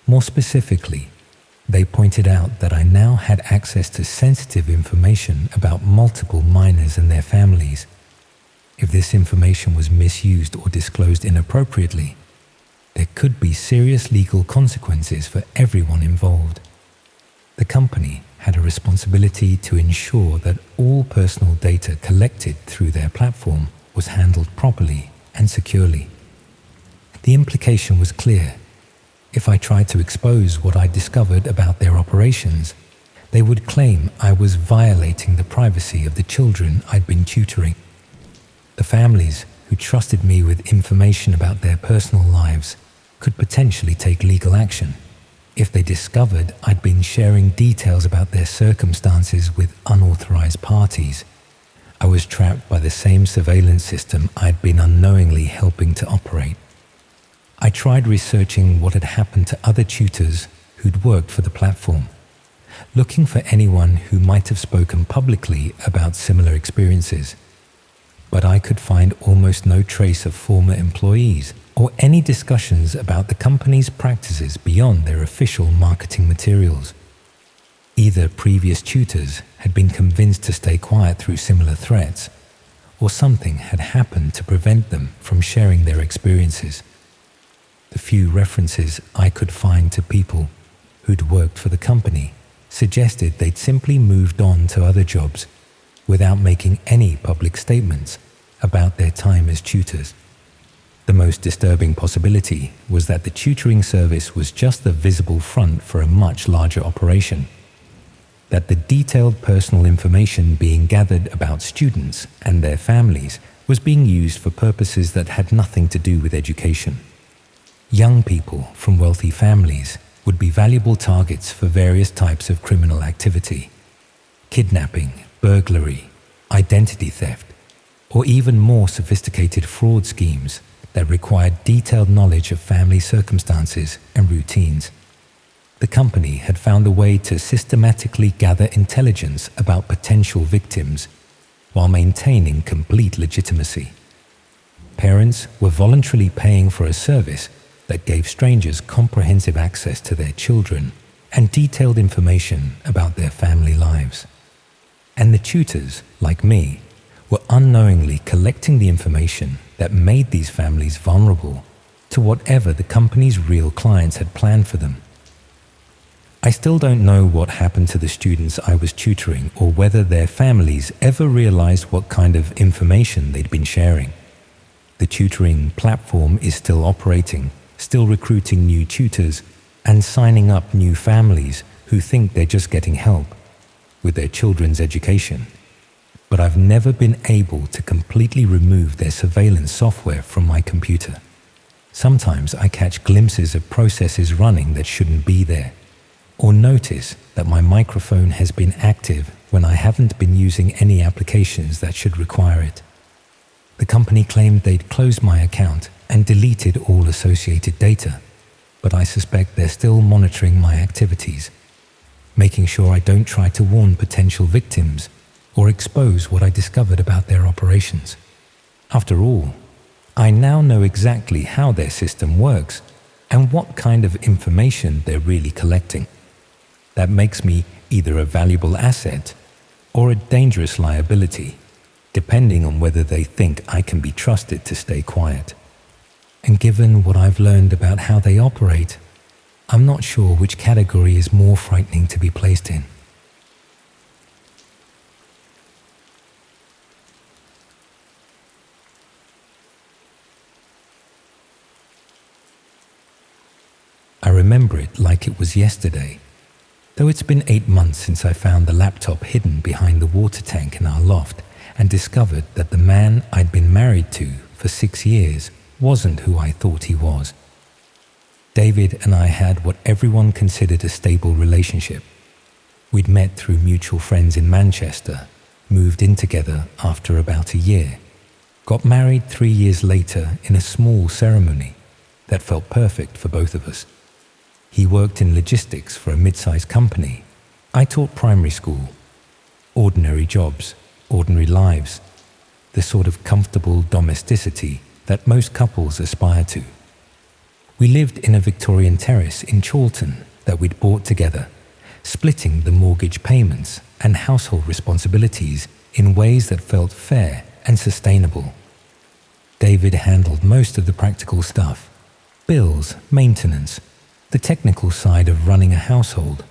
More specifically, they pointed out that I now had access to sensitive information about multiple minors and their families. If this information was misused or disclosed inappropriately, there could be serious legal consequences for everyone involved. The company had a responsibility to ensure that all personal data collected through their platform was handled properly and securely. The implication was clear. If I tried to expose what I discovered about their operations, they would claim I was violating the privacy of the children I'd been tutoring. The families who trusted me with information about their personal lives could potentially take legal action if they discovered I'd been sharing details about their circumstances with unauthorized parties. I was trapped by the same surveillance system I'd been unknowingly helping to operate. I tried researching what had happened to other tutors who'd worked for the platform, looking for anyone who might have spoken publicly about similar experiences. But I could find almost no trace of former employees or any discussions about the company's practices beyond their official marketing materials. Either previous tutors had been convinced to stay quiet through similar threats, or something had happened to prevent them from sharing their experiences. The few references I could find to people who'd worked for the company suggested they'd simply moved on to other jobs without making any public statements about their time as tutors. The most disturbing possibility was that the tutoring service was just the visible front for a much larger operation, that the detailed personal information being gathered about students and their families was being used for purposes that had nothing to do with education. Young people from wealthy families would be valuable targets for various types of criminal activity: kidnapping, burglary, identity theft, or even more sophisticated fraud schemes that required detailed knowledge of family circumstances and routines. The company had found a way to systematically gather intelligence about potential victims while maintaining complete legitimacy. Parents were voluntarily paying for a service that gave strangers comprehensive access to their children and detailed information about their family lives. And the tutors, like me, were unknowingly collecting the information that made these families vulnerable to whatever the company's real clients had planned for them. I still don't know what happened to the students I was tutoring or whether their families ever realized what kind of information they'd been sharing. The tutoring platform is still operating, still recruiting new tutors and signing up new families who think they're just getting help with their children's education. But I've never been able to completely remove their surveillance software from my computer. Sometimes I catch glimpses of processes running that shouldn't be there, or notice that my microphone has been active when I haven't been using any applications that should require it. The company claimed they'd closed my account and deleted all associated data, but I suspect they're still monitoring my activities, making sure I don't try to warn potential victims or expose what I discovered about their operations. After all, I now know exactly how their system works and what kind of information they're really collecting. That makes me either a valuable asset or a dangerous liability, depending on whether they think I can be trusted to stay quiet. And given what I've learned about how they operate, I'm not sure which category is more frightening to be placed in. I remember it like it was yesterday, though it's been 8 months since I found the laptop hidden behind the water tank in our loft and discovered that the man I'd been married to for 6 years wasn't who I thought he was. David and I had what everyone considered a stable relationship. We'd met through mutual friends in Manchester, moved in together after about a year, got married 3 years later in a small ceremony that felt perfect for both of us. He worked in logistics for a mid-sized company. I taught primary school. Ordinary jobs, ordinary lives, the sort of comfortable domesticity that most couples aspire to. We lived in a Victorian terrace in Chorlton that we'd bought together, splitting the mortgage payments and household responsibilities in ways that felt fair and sustainable. David handled most of the practical stuff, bills, maintenance, the technical side of running a household,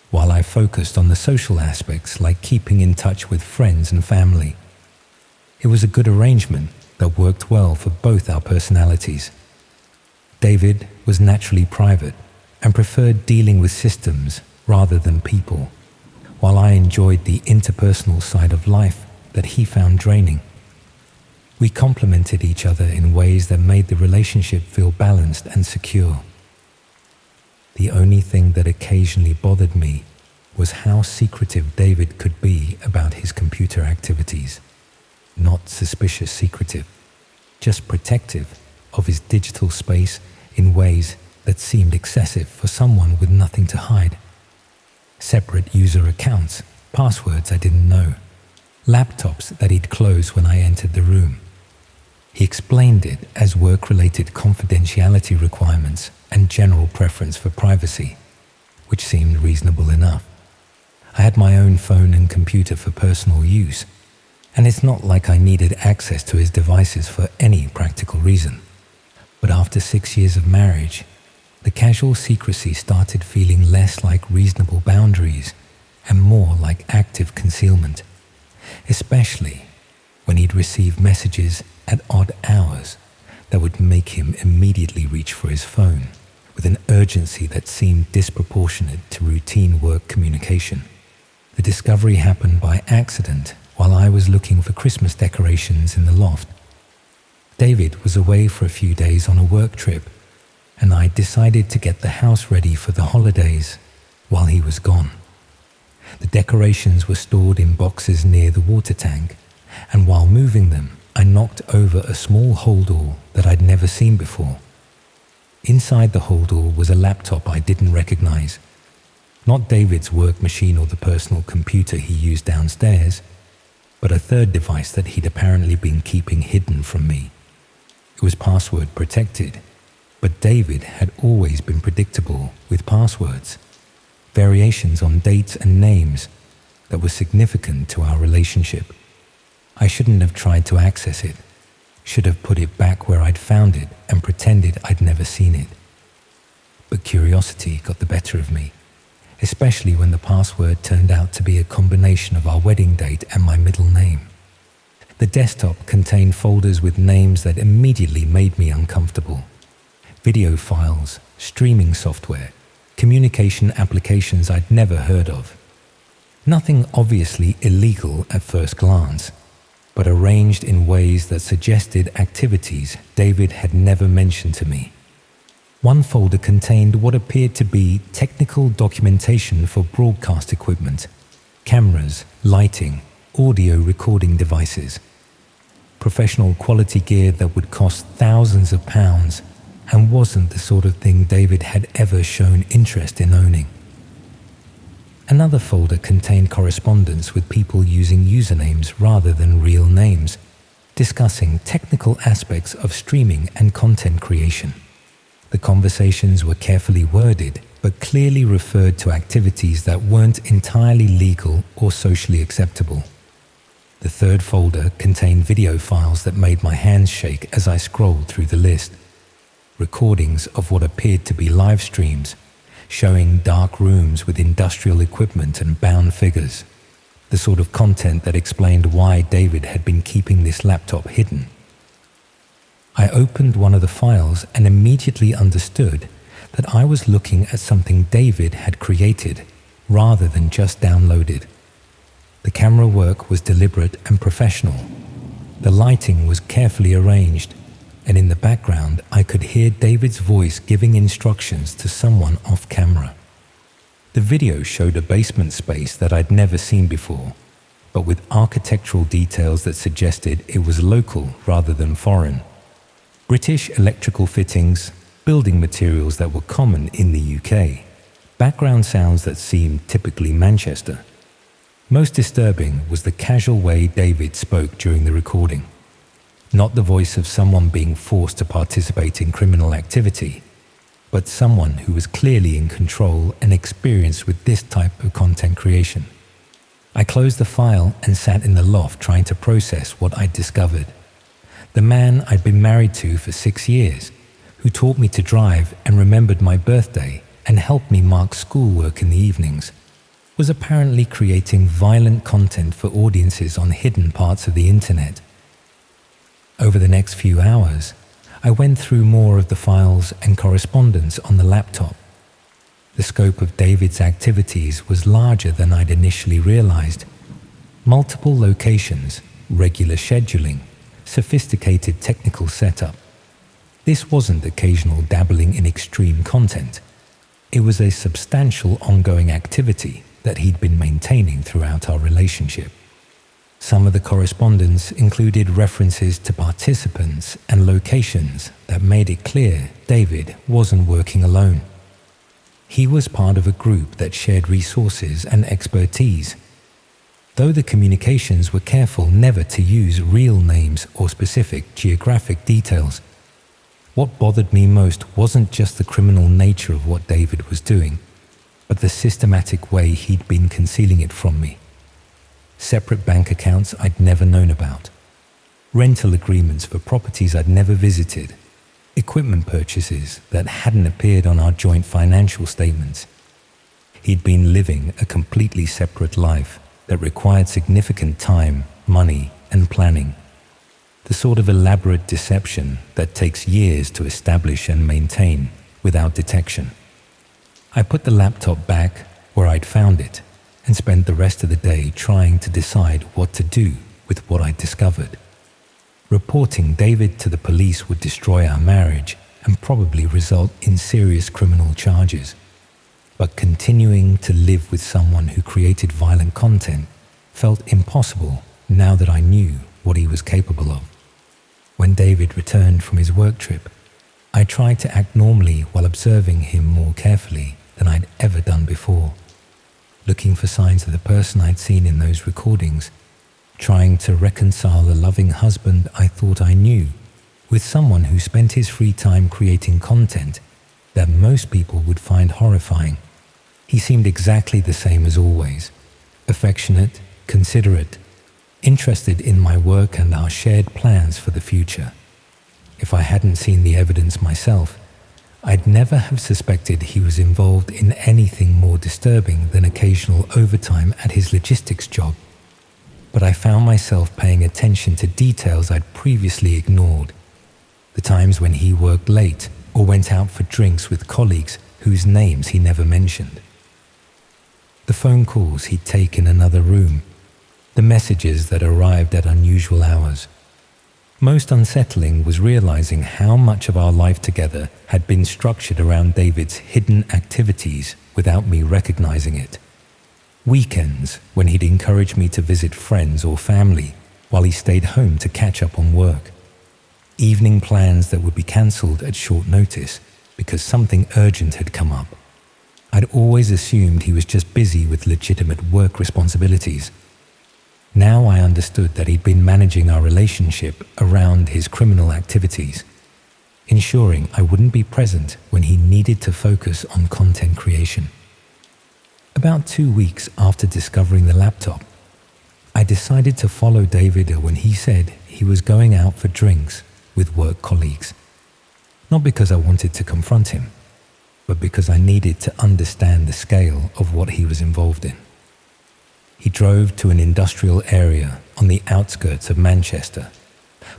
while I focused on the social aspects like keeping in touch with friends and family. It was a good arrangement that worked well for both our personalities. David was naturally private and preferred dealing with systems rather than people, while I enjoyed the interpersonal side of life that he found draining. We complemented each other in ways that made the relationship feel balanced and secure. The only thing that occasionally bothered me was how secretive David could be about his computer activities. Not suspicious secretive, just protective of his digital space in ways that seemed excessive for someone with nothing to hide. Separate user accounts, passwords I didn't know, laptops that he'd close when I entered the room. He explained it as work-related confidentiality requirements and general preference for privacy, which seemed reasonable enough. I had my own phone and computer for personal use, and it's not like I needed access to his devices for any practical reason. But after 6 years of marriage, the casual secrecy started feeling less like reasonable boundaries and more like active concealment, especially when he'd receive messages at odd hours that would make him immediately reach for his phone with an urgency that seemed disproportionate to routine work communication. The discovery happened by accident while I was looking for Christmas decorations in the loft. David was away for a few days on a work trip, and I decided to get the house ready for the holidays while he was gone. The decorations were stored in boxes near the water tank, and while moving them, I knocked over a small holdall that I'd never seen before. Inside the holdall was a laptop I didn't recognize. Not David's work machine or the personal computer he used downstairs, but a third device that he'd apparently been keeping hidden from me. It was password protected, but David had always been predictable with passwords, variations on dates and names that were significant to our relationship. I shouldn't have tried to access it, should have put it back where I'd found it and pretended I'd never seen it. But curiosity got the better of me, especially when the password turned out to be a combination of our wedding date and my middle name. The desktop contained folders with names that immediately made me uncomfortable. Video files, streaming software, communication applications I'd never heard of. Nothing obviously illegal at first glance, but arranged in ways that suggested activities David had never mentioned to me. One folder contained what appeared to be technical documentation for broadcast equipment, cameras, lighting, audio recording devices, professional quality gear that would cost thousands of pounds and wasn't the sort of thing David had ever shown interest in owning. Another folder contained correspondence with people using usernames rather than real names, discussing technical aspects of streaming and content creation. The conversations were carefully worded, but clearly referred to activities that weren't entirely legal or socially acceptable. The third folder contained video files that made my hands shake as I scrolled through the list. Recordings of what appeared to be live streams, showing dark rooms with industrial equipment and bound figures, the sort of content that explained why David had been keeping this laptop hidden. I opened one of the files and immediately understood that I was looking at something David had created rather than just downloaded. The camera work was deliberate and professional. The lighting was carefully arranged, and in the background I could hear David's voice giving instructions to someone off camera. The video showed a basement space that I'd never seen before, but with architectural details that suggested it was local rather than foreign. British electrical fittings, building materials that were common in the UK, background sounds that seemed typically Manchester. Most disturbing was the casual way David spoke during the recording. Not the voice of someone being forced to participate in criminal activity, but someone who was clearly in control and experienced with this type of content creation. I closed the file and sat in the loft trying to process what I'd discovered. The man I'd been married to for 6 years, who taught me to drive and remembered my birthday and helped me mark schoolwork in the evenings, was apparently creating violent content for audiences on hidden parts of the internet. Over the next few hours, I went through more of the files and correspondence on the laptop. The scope of David's activities was larger than I'd initially realized. Multiple locations, regular scheduling, sophisticated technical setup. This wasn't occasional dabbling in extreme content. It was a substantial ongoing activity that he'd been maintaining throughout our relationship. Some of the correspondence included references to participants and locations that made it clear David wasn't working alone. He was part of a group that shared resources and expertise. Though the communications were careful never to use real names or specific geographic details, what bothered me most wasn't just the criminal nature of what David was doing, but the systematic way he'd been concealing it from me. Separate bank accounts I'd never known about, rental agreements for properties I'd never visited, equipment purchases that hadn't appeared on our joint financial statements. He'd been living a completely separate life that required significant time, money, and planning. The sort of elaborate deception that takes years to establish and maintain without detection. I put the laptop back where I'd found it and spent the rest of the day trying to decide what to do with what I'd discovered. Reporting David to the police would destroy our marriage and probably result in serious criminal charges. But continuing to live with someone who created violent content felt impossible now that I knew what he was capable of. When David returned from his work trip, I tried to act normally while observing him more carefully than I'd ever done before, looking for signs of the person I'd seen in those recordings, trying to reconcile the loving husband I thought I knew with someone who spent his free time creating content that most people would find horrifying. He seemed exactly the same as always, affectionate, considerate, interested in my work and our shared plans for the future. If I hadn't seen the evidence myself, I'd never have suspected he was involved in anything more disturbing than occasional overtime at his logistics job. But I found myself paying attention to details I'd previously ignored. The times when he worked late or went out for drinks with colleagues whose names he never mentioned. The phone calls he'd take in another room. The messages that arrived at unusual hours. Most unsettling was realizing how much of our life together had been structured around David's hidden activities without me recognizing it. Weekends when he'd encourage me to visit friends or family while he stayed home to catch up on work. Evening plans that would be cancelled at short notice because something urgent had come up. I'd always assumed he was just busy with legitimate work responsibilities. Now I understood that he'd been managing our relationship around his criminal activities, ensuring I wouldn't be present when he needed to focus on content creation. About 2 weeks after discovering the laptop, I decided to follow David when he said he was going out for drinks with work colleagues. Not because I wanted to confront him, but because I needed to understand the scale of what he was involved in. He drove to an industrial area on the outskirts of Manchester,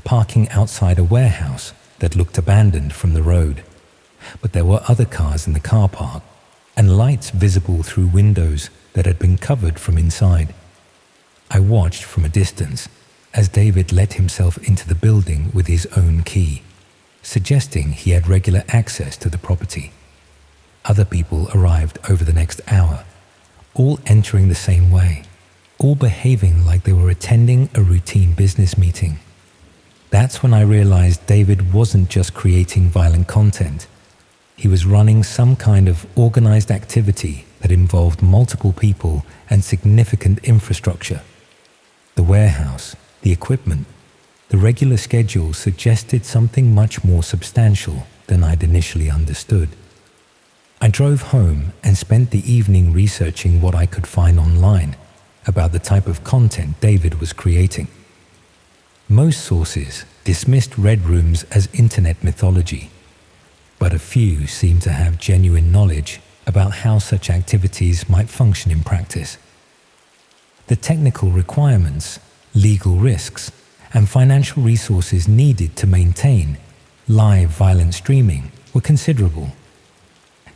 parking outside a warehouse that looked abandoned from the road. But there were other cars in the car park and lights visible through windows that had been covered from inside. I watched from a distance as David let himself into the building with his own key, suggesting he had regular access to the property. Other people arrived over the next hour, all entering the same way, all behaving like they were attending a routine business meeting. That's when I realized David wasn't just creating violent content. He was running some kind of organized activity that involved multiple people and significant infrastructure. The warehouse, the equipment, the regular schedule suggested something much more substantial than I'd initially understood. I drove home and spent the evening researching what I could find online about the type of content David was creating. Most sources dismissed red rooms as internet mythology, but a few seemed to have genuine knowledge about how such activities might function in practice. The technical requirements, legal risks, and financial resources needed to maintain live violent streaming were considerable.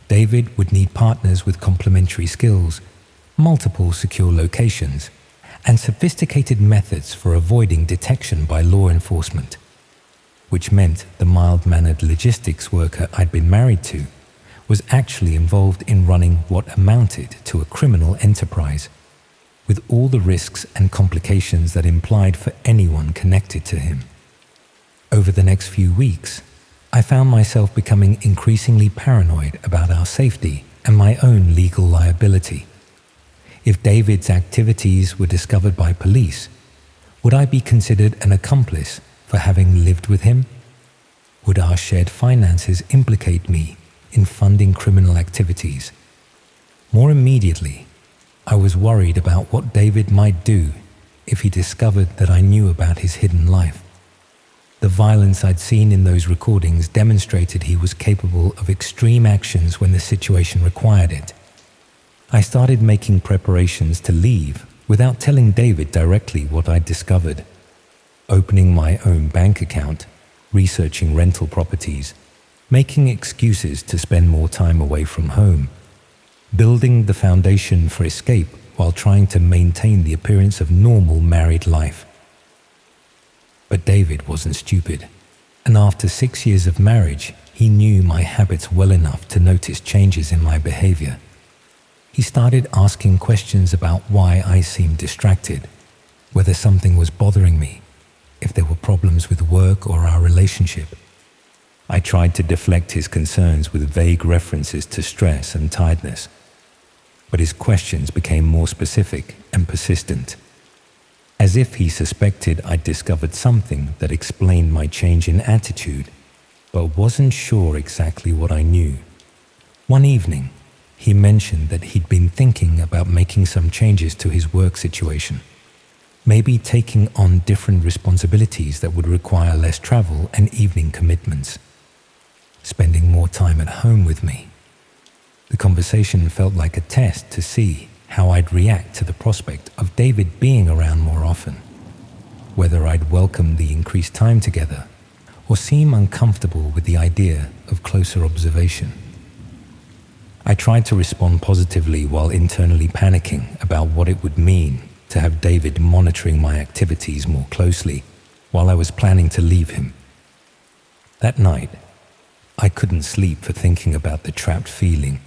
David would need partners with complementary skills, multiple secure locations, and sophisticated methods for avoiding detection by law enforcement, which meant the mild-mannered logistics worker I'd been married to was actually involved in running what amounted to a criminal enterprise, with all the risks and complications that implied for anyone connected to him. Over the next few weeks, I found myself becoming increasingly paranoid about our safety and my own legal liability. If David's activities were discovered by police, would I be considered an accomplice for having lived with him? Would our shared finances implicate me in funding criminal activities? More immediately, I was worried about what David might do if he discovered that I knew about his hidden life. The violence I'd seen in those recordings demonstrated he was capable of extreme actions when the situation required it. I started making preparations to leave without telling David directly what I'd discovered. Opening my own bank account, researching rental properties, making excuses to spend more time away from home, building the foundation for escape while trying to maintain the appearance of normal married life. But David wasn't stupid, and after 6 years of marriage, he knew my habits well enough to notice changes in my behavior. He started asking questions about why I seemed distracted, whether something was bothering me, if there were problems with work or our relationship. I tried to deflect his concerns with vague references to stress and tiredness, but his questions became more specific and persistent, as if he suspected I'd discovered something that explained my change in attitude, but wasn't sure exactly what I knew. One evening, he mentioned that he'd been thinking about making some changes to his work situation, maybe taking on different responsibilities that would require less travel and evening commitments, spending more time at home with me. The conversation felt like a test to see how I'd react to the prospect of David being around more often, whether I'd welcome the increased time together or seem uncomfortable with the idea of closer observation. I tried to respond positively while internally panicking about what it would mean to have David monitoring my activities more closely while I was planning to leave him. That night, I couldn't sleep for thinking about the trapped feeling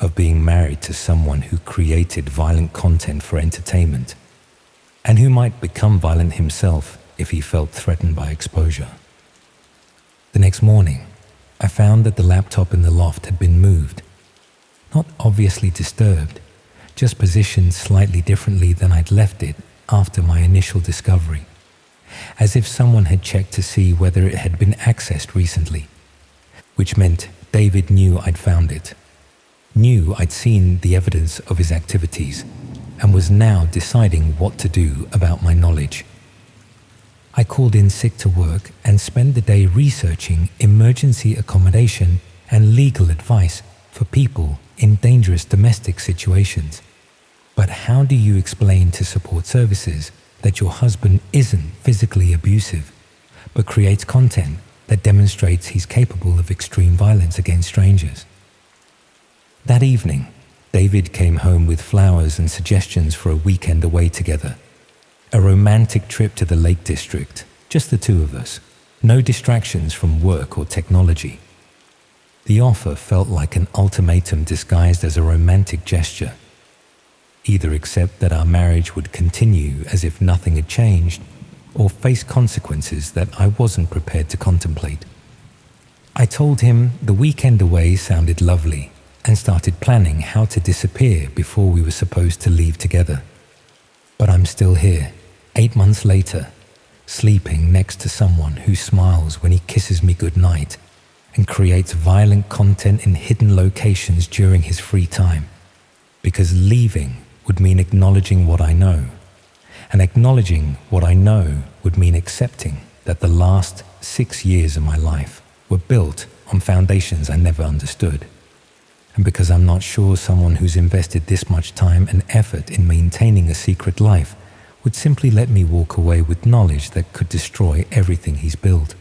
of being married to someone who created violent content for entertainment and who might become violent himself if he felt threatened by exposure. The next morning, I found that the laptop in the loft had been moved. Not obviously disturbed, just positioned slightly differently than I'd left it after my initial discovery, as if someone had checked to see whether it had been accessed recently, which meant David knew I'd found it, knew I'd seen the evidence of his activities, and was now deciding what to do about my knowledge. I called in sick to work and spent the day researching emergency accommodation and legal advice for people in dangerous domestic situations. But how do you explain to support services that your husband isn't physically abusive, but creates content that demonstrates he's capable of extreme violence against strangers? That evening, David came home with flowers and suggestions for a weekend away together. A romantic trip to the Lake District, just the two of us. No distractions from work or technology. The offer felt like an ultimatum disguised as a romantic gesture. Either accept that our marriage would continue as if nothing had changed, or face consequences that I wasn't prepared to contemplate. I told him the weekend away sounded lovely and started planning how to disappear before we were supposed to leave together. But I'm still here, 8 months later, sleeping next to someone who smiles when he kisses me goodnight and creates violent content in hidden locations during his free time. Because leaving would mean acknowledging what I know, and acknowledging what I know would mean accepting that the last 6 years of my life were built on foundations I never understood. And because I'm not sure someone who's invested this much time and effort in maintaining a secret life would simply let me walk away with knowledge that could destroy everything he's built.